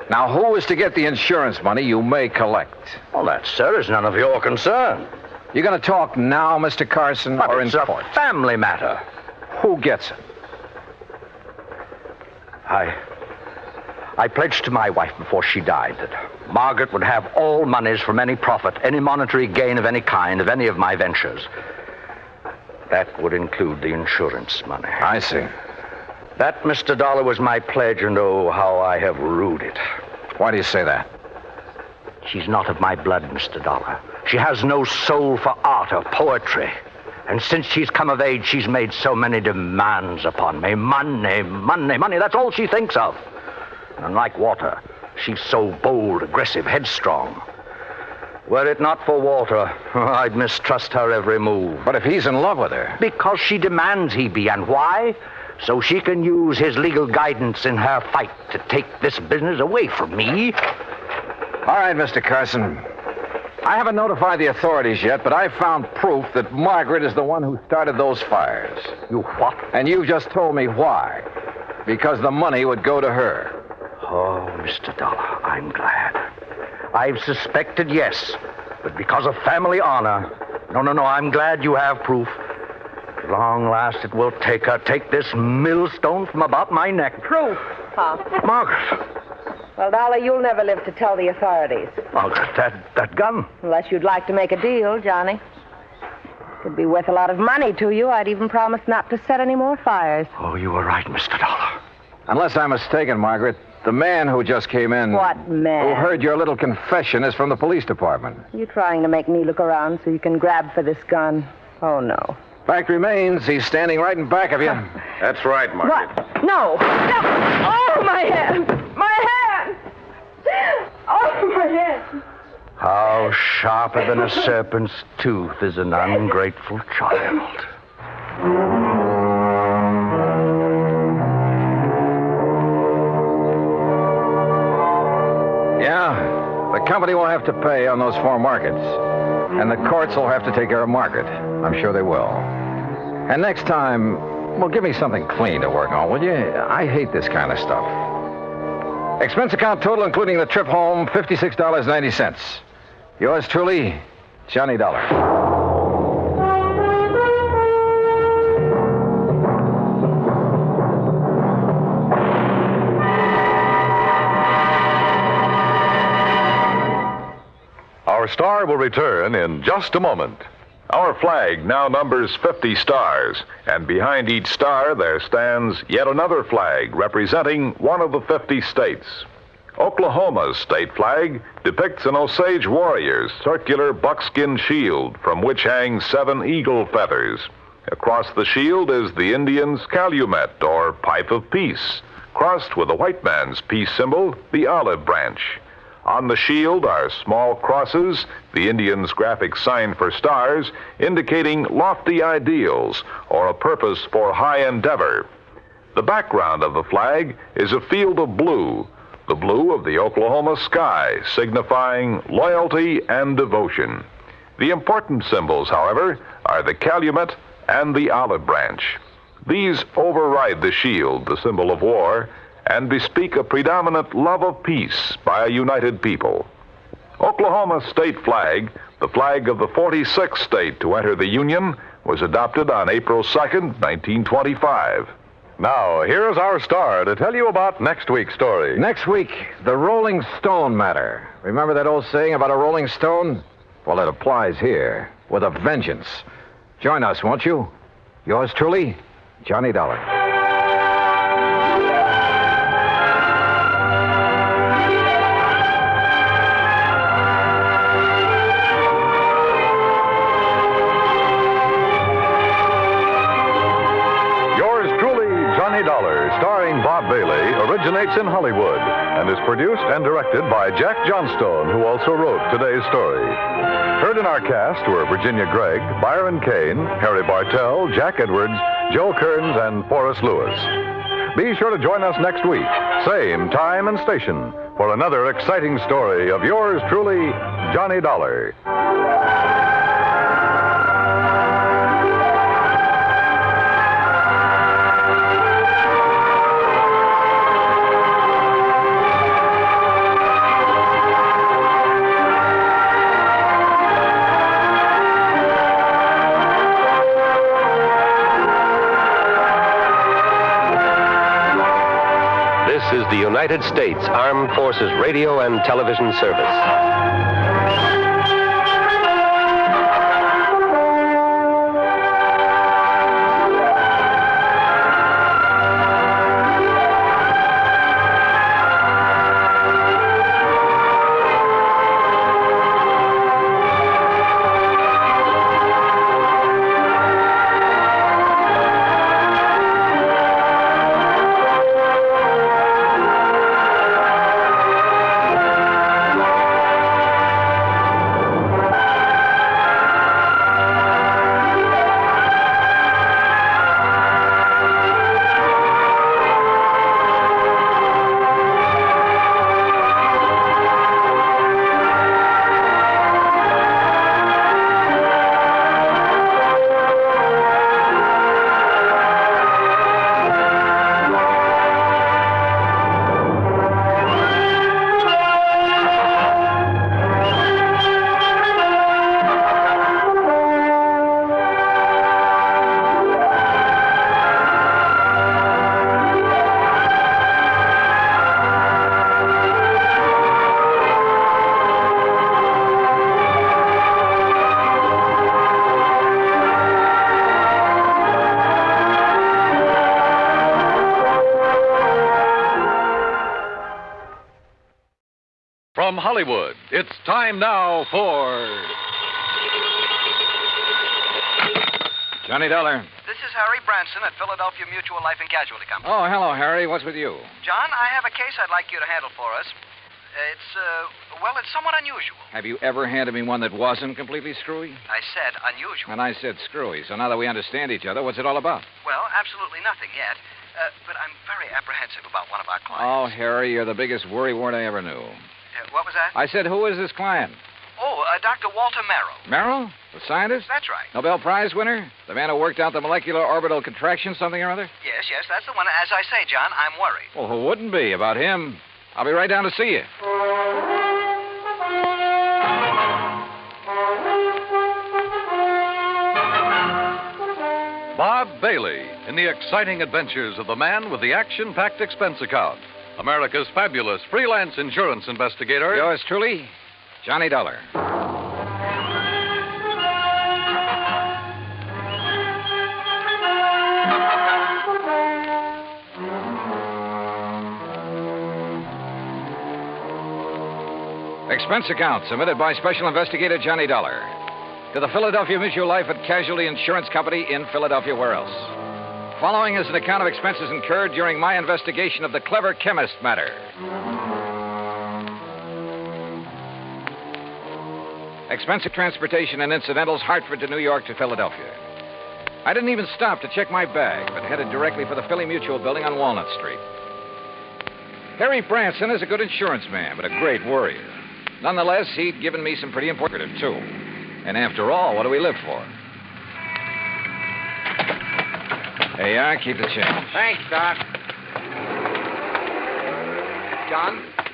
Now, who is to get the insurance money you may collect? Well, that, sir, is none of your concern. You going to talk now, Mr. Carson, or in court? It's a family matter. Who gets it? I pledged to my wife before she died that Margaret would have all monies from any profit, any monetary gain of any kind, of any of my ventures. That would include the insurance money. I see. That, Mr. Dollar, was my pledge, and oh, how I have rued it. Why do you say that? She's not of my blood, Mr. Dollar. She has no soul for art or poetry. And since she's come of age, she's made so many demands upon me. Money, that's all she thinks of. And like Walter, she's so bold, aggressive, headstrong. Were it not for Walter, I'd mistrust her every move. But if he's in love with her... Because she demands he be, and why? So she can use his legal guidance in her fight to take this business away from me. All right, Mr. Carson. I haven't notified the authorities yet, but I found proof that Margaret is the one who started those fires. You what? And you just told me why. Because the money would go to her. Oh, Mr. Dollar, I'm glad. I've suspected, yes, but because of family honor. No, I'm glad you have proof. At long last, it will take this millstone from about my neck. Proof, huh? Margaret. Well, Dollar, you'll never live to tell the authorities. Margaret, that gun. Unless you'd like to make a deal, Johnny. Could be worth a lot of money to you. I'd even promise not to set any more fires. Oh, you were right, Mr. Dollar. Unless I'm mistaken, Margaret, the man who just came in... What man? Who heard your little confession is from the police department. You trying to make me look around so you can grab for this gun? Oh, no. Fact remains, he's standing right in back of you. That's right, Margaret. What? No! Oh, my hand! My hand! Oh, my hand! How sharper than a serpent's tooth is an ungrateful child. Yeah, the company will have to pay on those 4 markets. And the courts will have to take care of Margaret. I'm sure they will. And next time, well, give me something clean to work on, will you? I hate this kind of stuff. Expense account total, including the trip home, $56.90. Yours truly, Johnny Dollar. Our star will return in just a moment. Our flag now numbers 50 stars, and behind each star there stands yet another flag representing one of the 50 states. Oklahoma's state flag depicts an Osage warrior's circular buckskin shield from which hang 7 eagle feathers. Across the shield is the Indian's calumet, or pipe of peace, crossed with the white man's peace symbol, the olive branch. On the shield are small crosses, the Indian's graphic sign for stars, indicating lofty ideals or a purpose for high endeavor. The background of the flag is a field of blue, the blue of the Oklahoma sky, signifying loyalty and devotion. The important symbols, however, are the calumet and the olive branch. These override the shield, the symbol of war, and bespeak a predominant love of peace by a united people. Oklahoma's state flag, the flag of the 46th state to enter the Union, was adopted on April 2nd, 1925. Now, here's our star to tell you about next week's story. Next week, the Rolling Stone Matter. Remember that old saying about a rolling stone? Well, it applies here, with a vengeance. Join us, won't you? Yours truly, Johnny Dollar. Starring Bob Bailey, originates in Hollywood and is produced and directed by Jack Johnstone, who also wrote today's story. Heard in our cast were Virginia Gregg, Byron Kane, Harry Bartell, Jack Edwards, Joe Kearns, and Forrest Lewis. Be sure to join us next week, same time and station, for another exciting story of yours truly, Johnny Dollar. This is the United States Armed Forces Radio and Television Service. From Hollywood, it's time now for... Johnny Dollar. This is Harry Branson at Philadelphia Mutual Life and Casualty Company. Oh, hello, Harry. What's with you? John, I have a case I'd like you to handle for us. It's somewhat unusual. Have you ever handed me one that wasn't completely screwy? I said unusual. And I said screwy. So now that we understand each other, what's it all about? Well, absolutely nothing yet. But I'm very apprehensive about one of our clients. Oh, Harry, you're the biggest worrywart I ever knew. What was that? I said, who is this client? Oh, Dr. Walter Merrill. Merrill? The scientist? That's right. Nobel Prize winner? The man who worked out the molecular orbital contraction something or other? Yes, that's the one. As I say, John, I'm worried. Well, who wouldn't be about him? I'll be right down to see you. Bob Bailey in the exciting adventures of the man with the action-packed expense account. America's fabulous freelance insurance investigator. Yours truly, Johnny Dollar. Expense account submitted by Special Investigator Johnny Dollar to the Philadelphia Mutual Life and Casualty Insurance Company in Philadelphia. Where else? Following is an account of expenses incurred during my investigation of the Clever Chemist Matter. Expensive transportation and incidentals, Hartford to New York to Philadelphia. I didn't even stop to check my bag, but headed directly for the Philly Mutual building on Walnut Street. Harry Branson is a good insurance man, but a great worrier. Nonetheless, he'd given me some pretty important, too. And after all, what do we live for? There you are. Keep the change. Thanks, Doc.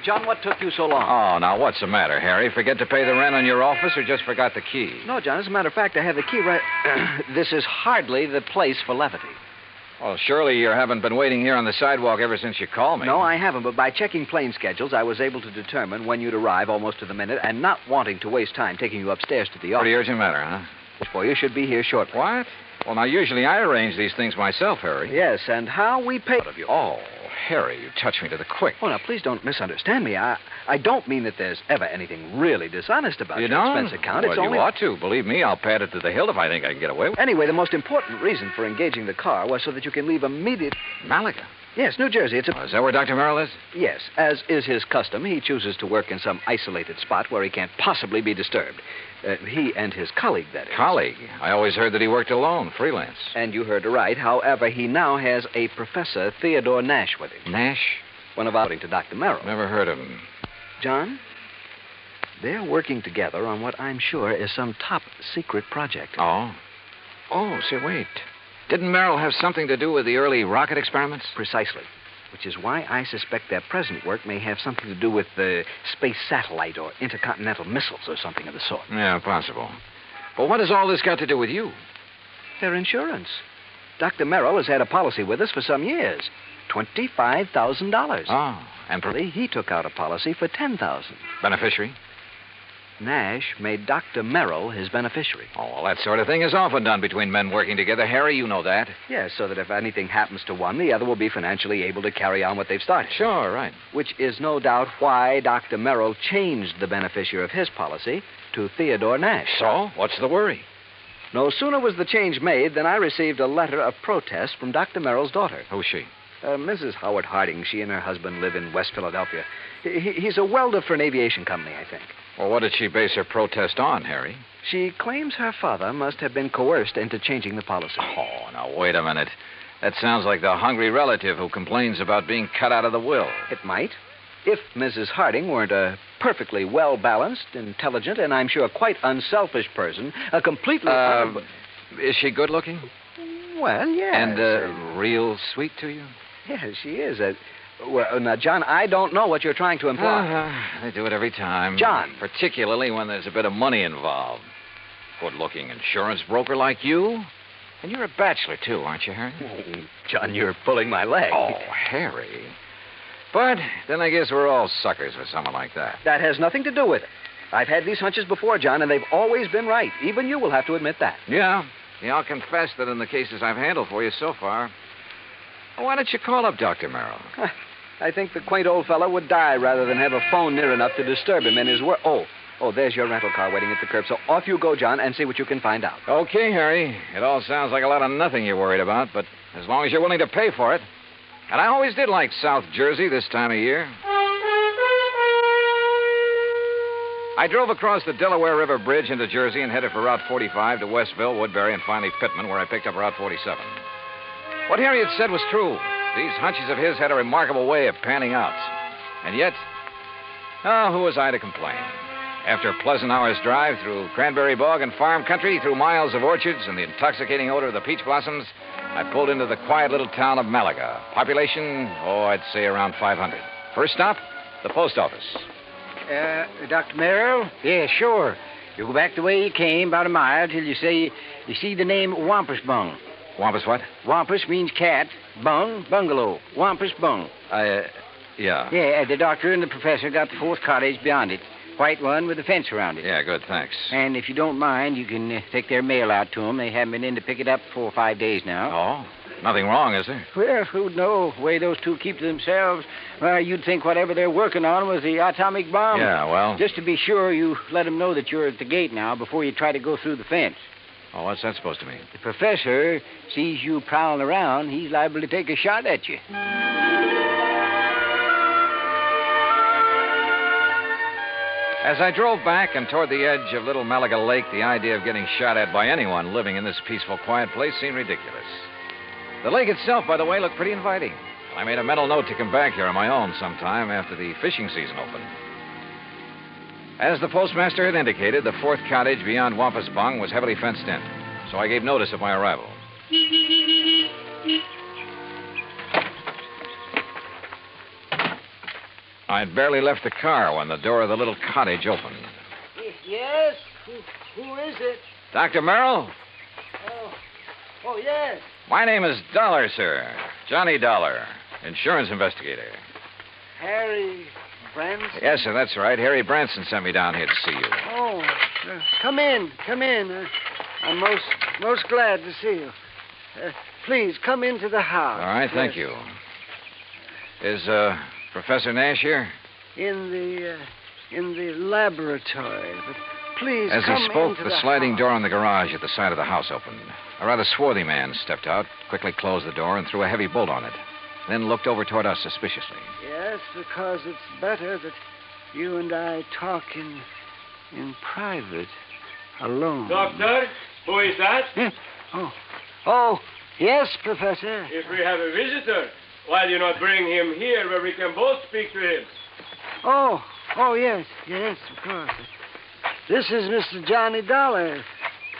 John, what took you so long? Oh, now, what's the matter, Harry? Forget to pay the rent on your office or just forgot the key? No, John, as a matter of fact, I have the key right... This is hardly the place for levity. Well, surely you haven't been waiting here on the sidewalk ever since you called me. No, I haven't, but by checking plane schedules, I was able to determine when you'd arrive almost to the minute, and not wanting to waste time taking you upstairs to the office. Pretty urgent matter, huh? Well, you should be here shortly. What? Well, now, usually I arrange these things myself, Harry. Yes, and how we pay... of you. Oh, Harry, you touched me to the quick. Oh, now, please don't misunderstand me. I don't mean that there's ever anything really dishonest about you your don't? expense account. Well, It's only... you ought to. Believe me, I'll pad it to the hilt if I think I can get away with it. Anyway, the most important reason for engaging the car was so that you can leave immediate... Malaga? Yes, New Jersey. It's a... Oh, is that where Dr. Merrill is? Yes. As is his custom, he chooses to work in some isolated spot where he can't possibly be disturbed. He and his colleague, that is. Colleague? I always heard that he worked alone, freelance. And you heard right. However, he now has a Professor Theodore Nash with him. Nash? One of according to Dr. Merrill. Never heard of him. John, they're working together on what I'm sure is some top secret project. Oh? Oh, say, wait. Didn't Merrill have something to do with the early rocket experiments? Precisely. Which is why I suspect their present work may have something to do with the space satellite or intercontinental missiles or something of the sort. Yeah, possible. But what has all this got to do with you? Their insurance. Dr. Merrill has had a policy with us for some years. $25,000. Oh, and he took out a policy for $10,000. Beneficiary? Nash made Dr. Merrill his beneficiary. Oh, well, that sort of thing is often done between men working together. Harry, you know that. Yes, so that if anything happens to one, the other will be financially able to carry on what they've started. Sure, right. Which is no doubt why Dr. Merrill changed the beneficiary of his policy to Theodore Nash. So, what's the worry? No sooner was the change made than I received a letter of protest from Dr. Merrill's daughter. Who's she? Mrs. Howard Harding. She and her husband live in West Philadelphia. He's a welder for an aviation company, I think. Well, what did she base her protest on, Harry? She claims her father must have been coerced into changing the policy. Oh, now, wait a minute. That sounds like the hungry relative who complains about being cut out of the will. It might. If Mrs. Harding weren't a perfectly well-balanced, intelligent, and I'm sure quite unselfish person, a completely... Is she good-looking? Well, yes. And real sweet to you? Yes, she is. Well, now, John, I don't know what you're trying to imply. They do it every time. John. Particularly when there's a bit of money involved. Good-looking insurance broker like you. And you're a bachelor, too, aren't you, Harry? Oh, John, you're pulling my leg. Oh, Harry. But then I guess we're all suckers for someone like that. That has nothing to do with it. I've had these hunches before, John, and they've always been right. Even you will have to admit that. Yeah, I'll confess that in the cases I've handled for you so far. Why don't you call up Dr. Merrill? I think the quaint old fellow would die rather than have a phone near enough to disturb him in his work. Oh, there's your rental car waiting at the curb. So off you go, John, and see what you can find out. Okay, Harry. It all sounds like a lot of nothing you're worried about, but as long as you're willing to pay for it. And I always did like South Jersey this time of year. I drove across the Delaware River Bridge into Jersey and headed for Route 45 to Westville, Woodbury, and finally Pittman, where I picked up Route 47. What Harry had said was true. These hunches of his had a remarkable way of panning out. And yet, who was I to complain? After a pleasant hour's drive through cranberry bog and farm country, through miles of orchards and the intoxicating odor of the peach blossoms, I pulled into the quiet little town of Malaga. Population, I'd say around 500. First stop, the post office. Dr. Merrill? Yeah, sure. You go back the way you came, about a mile, till you see the name Wampus Bung. Wampus what? Wampus means cat. Bung, bungalow. Wampus Bung. Yeah. Yeah, the doctor and the professor got the fourth cottage beyond it. White one with a fence around it. Yeah, good, thanks. And if you don't mind, you can take their mail out to them. They haven't been in to pick it up 4 or 5 days now. Oh, nothing wrong, is there? Well, who'd know? The way those two keep to themselves. Well, you'd think whatever they're working on was the atomic bomb. Yeah, well... Just to be sure, you let them know that you're at the gate now before you try to go through the fence. Oh, what's that supposed to mean? The professor sees you prowling around, he's liable to take a shot at you. As I drove back and toward the edge of Little Malaga Lake, the idea of getting shot at by anyone living in this peaceful, quiet place seemed ridiculous. The lake itself, by the way, looked pretty inviting. I made a mental note to come back here on my own sometime after the fishing season opened. As the postmaster had indicated, the fourth cottage beyond Wampus Bung was heavily fenced in, so I gave notice of my arrival. I'd barely left the car when the door of the little cottage opened. Yes? Who is it? Dr. Merrill? Oh, yes. My name is Dollar, sir. Johnny Dollar, insurance investigator. Harry Branson? Yes, sir, that's right. Harry Branson sent me down here to see you. Oh, come in. I'm most glad to see you. Please, come into the house. All right, thank you. Is, Professor Nash here? In the laboratory. But please, As come he spoke, into the sliding house. door on the garage at the side of the house opened. A rather swarthy man stepped out, quickly closed the door, and threw a heavy bolt on it. Then looked over toward us suspiciously. Yes, because it's better that you and I talk in private, alone. Doctor, who is that? Oh, yes, Professor. If we have a visitor, why do you not bring him here where we can both speak to him? Oh, yes, of course. This is Mr. Johnny Dollar,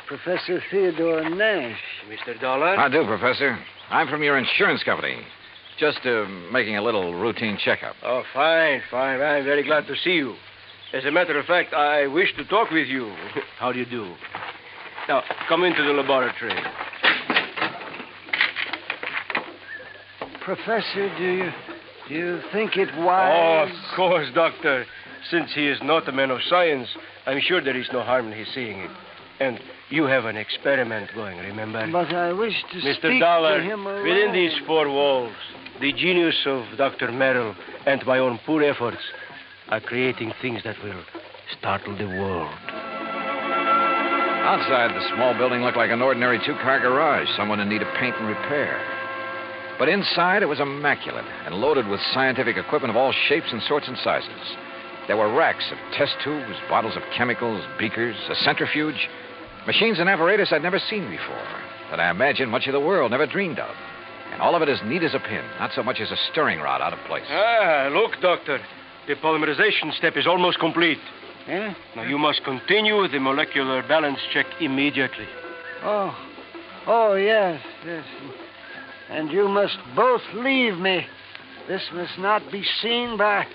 Professor Theodore Nash. Mr. Dollar? How do, Professor? I'm from your insurance company. Just making a little routine checkup. Oh, fine. I'm very glad to see you. As a matter of fact, I wish to talk with you. How do you do? Now, come into the laboratory. Professor, do you think it wise? Oh, of course, Doctor. Since he is not a man of science, I'm sure there is no harm in his seeing it. And you have an experiment going, remember? But I wish to Mr. speak Dollar, to him alone. within these four walls, the genius of Dr. Merrill and my own poor efforts are creating things that will startle the world. Outside, the small building looked like an ordinary two-car garage, someone in need of paint and repair. But inside, it was immaculate and loaded with scientific equipment of all shapes and sorts and sizes. There were racks of test tubes, bottles of chemicals, beakers, a centrifuge, machines and apparatus I'd never seen before, that I imagine much of the world never dreamed of. And all of it as neat as a pin, not so much as a stirring rod out of place. Look, Doctor. The polymerization step is almost complete. Eh? Now, you must continue the molecular balance check immediately. Oh, yes. And you must both leave me. This must not be seen by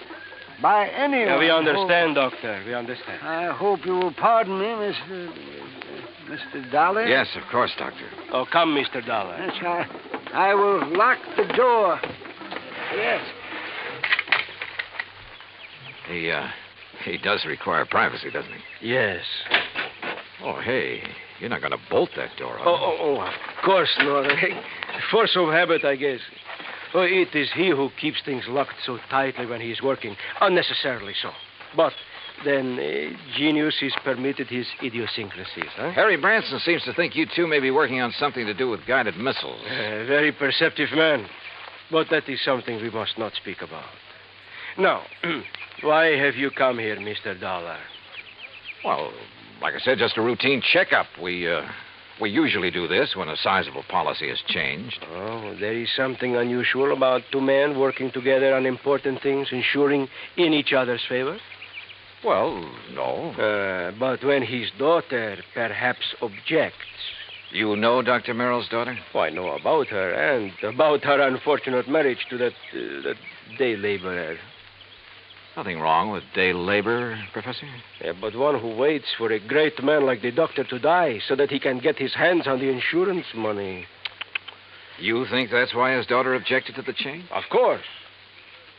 anyone. Yeah, we understand, Doctor. We understand. I hope you will pardon me, Mr. Dollar. Yes, of course, Doctor. Oh, come, Mr. Dollar. Yes, I will lock the door. Yes. He does require privacy, doesn't he? Yes. Oh, hey, you're not going to bolt that door, are you? Oh, of course not. Force of habit, I guess. Oh, it is he who keeps things locked so tightly when he is working, unnecessarily so. But then genius is permitted his idiosyncrasies, huh? Harry Branson seems to think you two may be working on something to do with guided missiles. Very perceptive man. But that is something we must not speak about. Now, why have you come here, Mr. Dollar? Well, like I said, just a routine checkup. We usually do this when a sizable policy has changed. Oh, there is something unusual about two men working together on important things, ensuring in each other's favor? Well, no. But when his daughter perhaps objects. You know Dr. Merrill's daughter? Oh, I know about her, and about her unfortunate marriage to that day laborer. Nothing wrong with day labor, Professor? Yeah, but one who waits for a great man like the doctor to die so that he can get his hands on the insurance money. You think that's why his daughter objected to the change? Of course.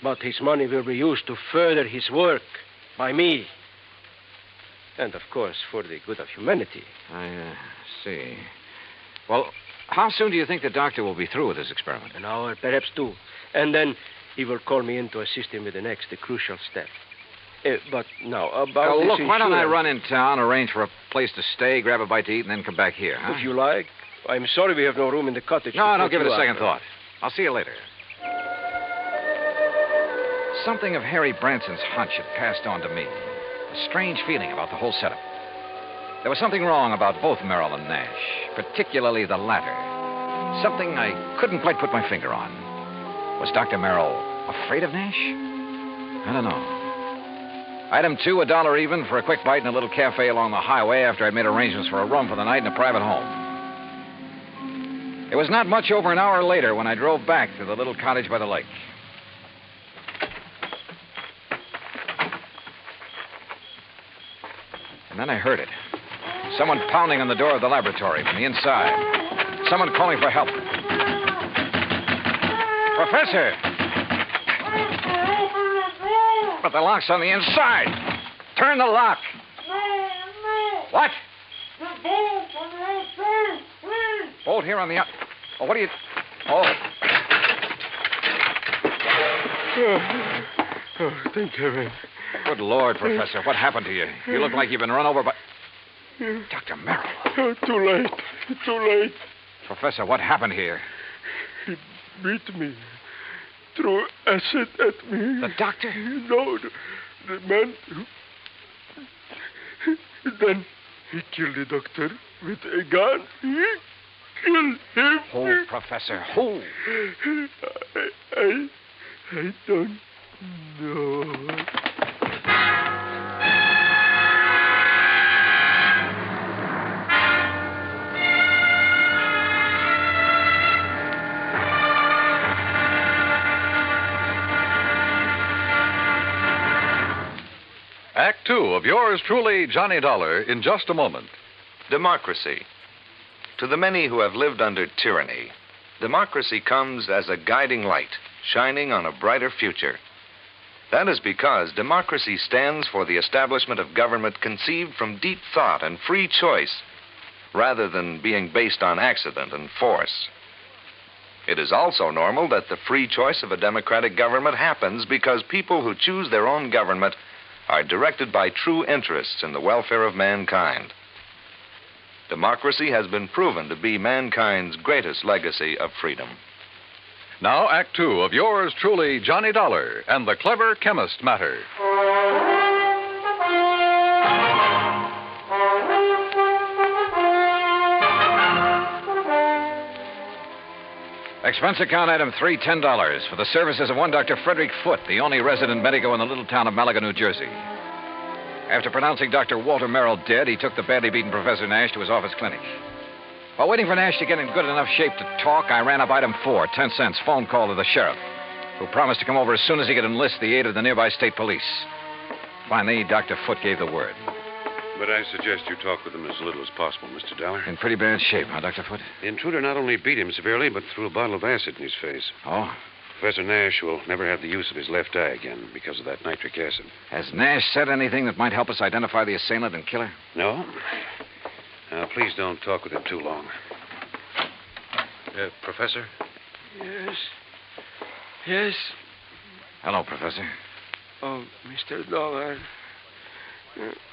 But his money will be used to further his work by me. And, of course, for the good of humanity. I see. Well, how soon do you think the doctor will be through with his experiment? An hour, perhaps two. And then he will call me in to assist him with the next, the crucial step. But now, about this look, why don't I insurance- run in town, arrange for a place to stay, grab a bite to eat, and then come back here, huh? If you like. I'm sorry we have no room in the cottage. No, to don't put give it you a second up. thought. I'll see you later. Something of Harry Branson's hunch had passed on to me. A strange feeling about the whole setup. There was something wrong about both Merrill and Nash, particularly the latter. Something I couldn't quite put my finger on. Was Dr. Merrill afraid of Nash? I don't know. Item 2, $1 even for a quick bite in a little cafe along the highway after I'd made arrangements for a room for the night in a private home. It was not much over an hour later when I drove back to the little cottage by the lake. And then I heard it. Someone pounding on the door of the laboratory from the inside. Someone calling for help. Professor! But the lock's on the inside. Turn the lock. What? Bolt here on the out. Oh, what are you... Oh. Oh, thank heaven. Good Lord, Professor. What happened to you? You look like you've been run over by... Dr. Merrill. Oh, too late. Too late. Professor, what happened here? He beat me. Threw acid at me. The doctor? No, the man. Then he killed the doctor with a gun. He killed him. Who, Professor? Who? I don't know. Act 2 of yours truly, Johnny Dollar, in just a moment. Democracy. To the many who have lived under tyranny, democracy comes as a guiding light, shining on a brighter future. That is because democracy stands for the establishment of government conceived from deep thought and free choice, rather than being based on accident and force. It is also normal that the free choice of a democratic government happens because people who choose their own government are directed by true interests in the welfare of mankind. Democracy has been proven to be mankind's greatest legacy of freedom. Now, Act 2 of yours truly, Johnny Dollar, and the Clever Chemist Matter. Expense account item 3, $10 for the services of one Dr. Frederick Foote, the only resident medico in the little town of Malaga, New Jersey. After pronouncing Dr. Walter Merrill dead, he took the badly beaten Professor Nash to his office clinic. While waiting for Nash to get in good enough shape to talk, I ran up item 4, 10 cents, phone call to the sheriff, who promised to come over as soon as he could enlist the aid of the nearby state police. Finally, Dr. Foote gave the word. But I suggest you talk with him as little as possible, Mr. Dollar. In pretty bad shape, huh, Dr. Foote? The intruder not only beat him severely, but threw a bottle of acid in his face. Oh? Professor Nash will never have the use of his left eye again because of that nitric acid. Has Nash said anything that might help us identify the assailant and killer? No? Now, please don't talk with him too long. Professor? Yes? Yes. Hello, Professor. Oh, Mr. Dollar.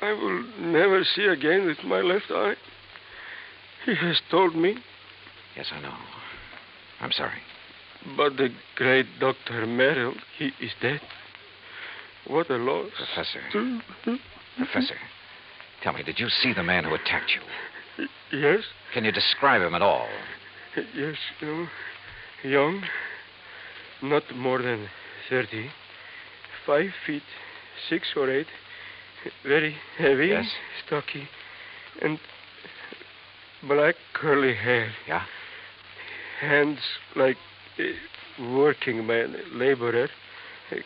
I will never see again with my left eye. He has told me. Yes, I know. I'm sorry. But the great Dr. Merrill, he is dead. What a loss. Professor. Professor, tell me, did you see the man who attacked you? Yes. Can you describe him at all? Yes, young, not more than 30, 5 feet, 6 or 8, very heavy, yes, stocky, and black curly hair. Yeah? Hands like a working man, laborer.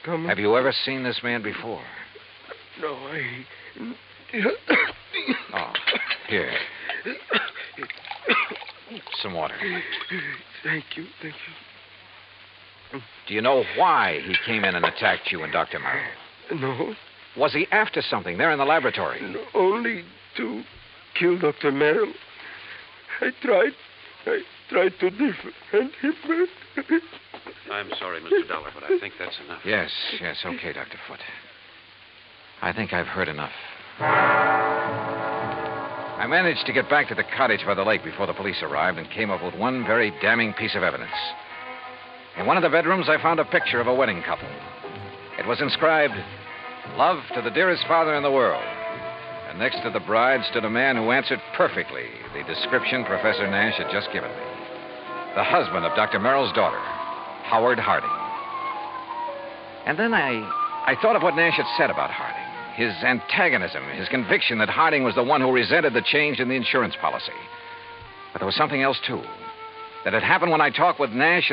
Have you ever seen this man before? No, Oh, here. Some water. Thank you. Do you know why he came in and attacked you and Dr. Merrill? No. Was he after something there in the laboratory? No, only to kill Dr. Merrill. I tried to defend him. I'm sorry, Mr. Dollar, but I think that's enough. Yes, okay, Dr. Foote. I think I've heard enough. I managed to get back to the cottage by the lake before the police arrived and came up with one very damning piece of evidence. In one of the bedrooms, I found a picture of a wedding couple. It was inscribed, "Love to the dearest father in the world." And next to the bride stood a man who answered perfectly the description Professor Nash had just given me. The husband of Dr. Merrill's daughter, Howard Harding. And then I thought of what Nash had said about Harding. His antagonism, his conviction that Harding was the one who resented the change in the insurance policy. But there was something else, too, that had happened when I talked with Nash and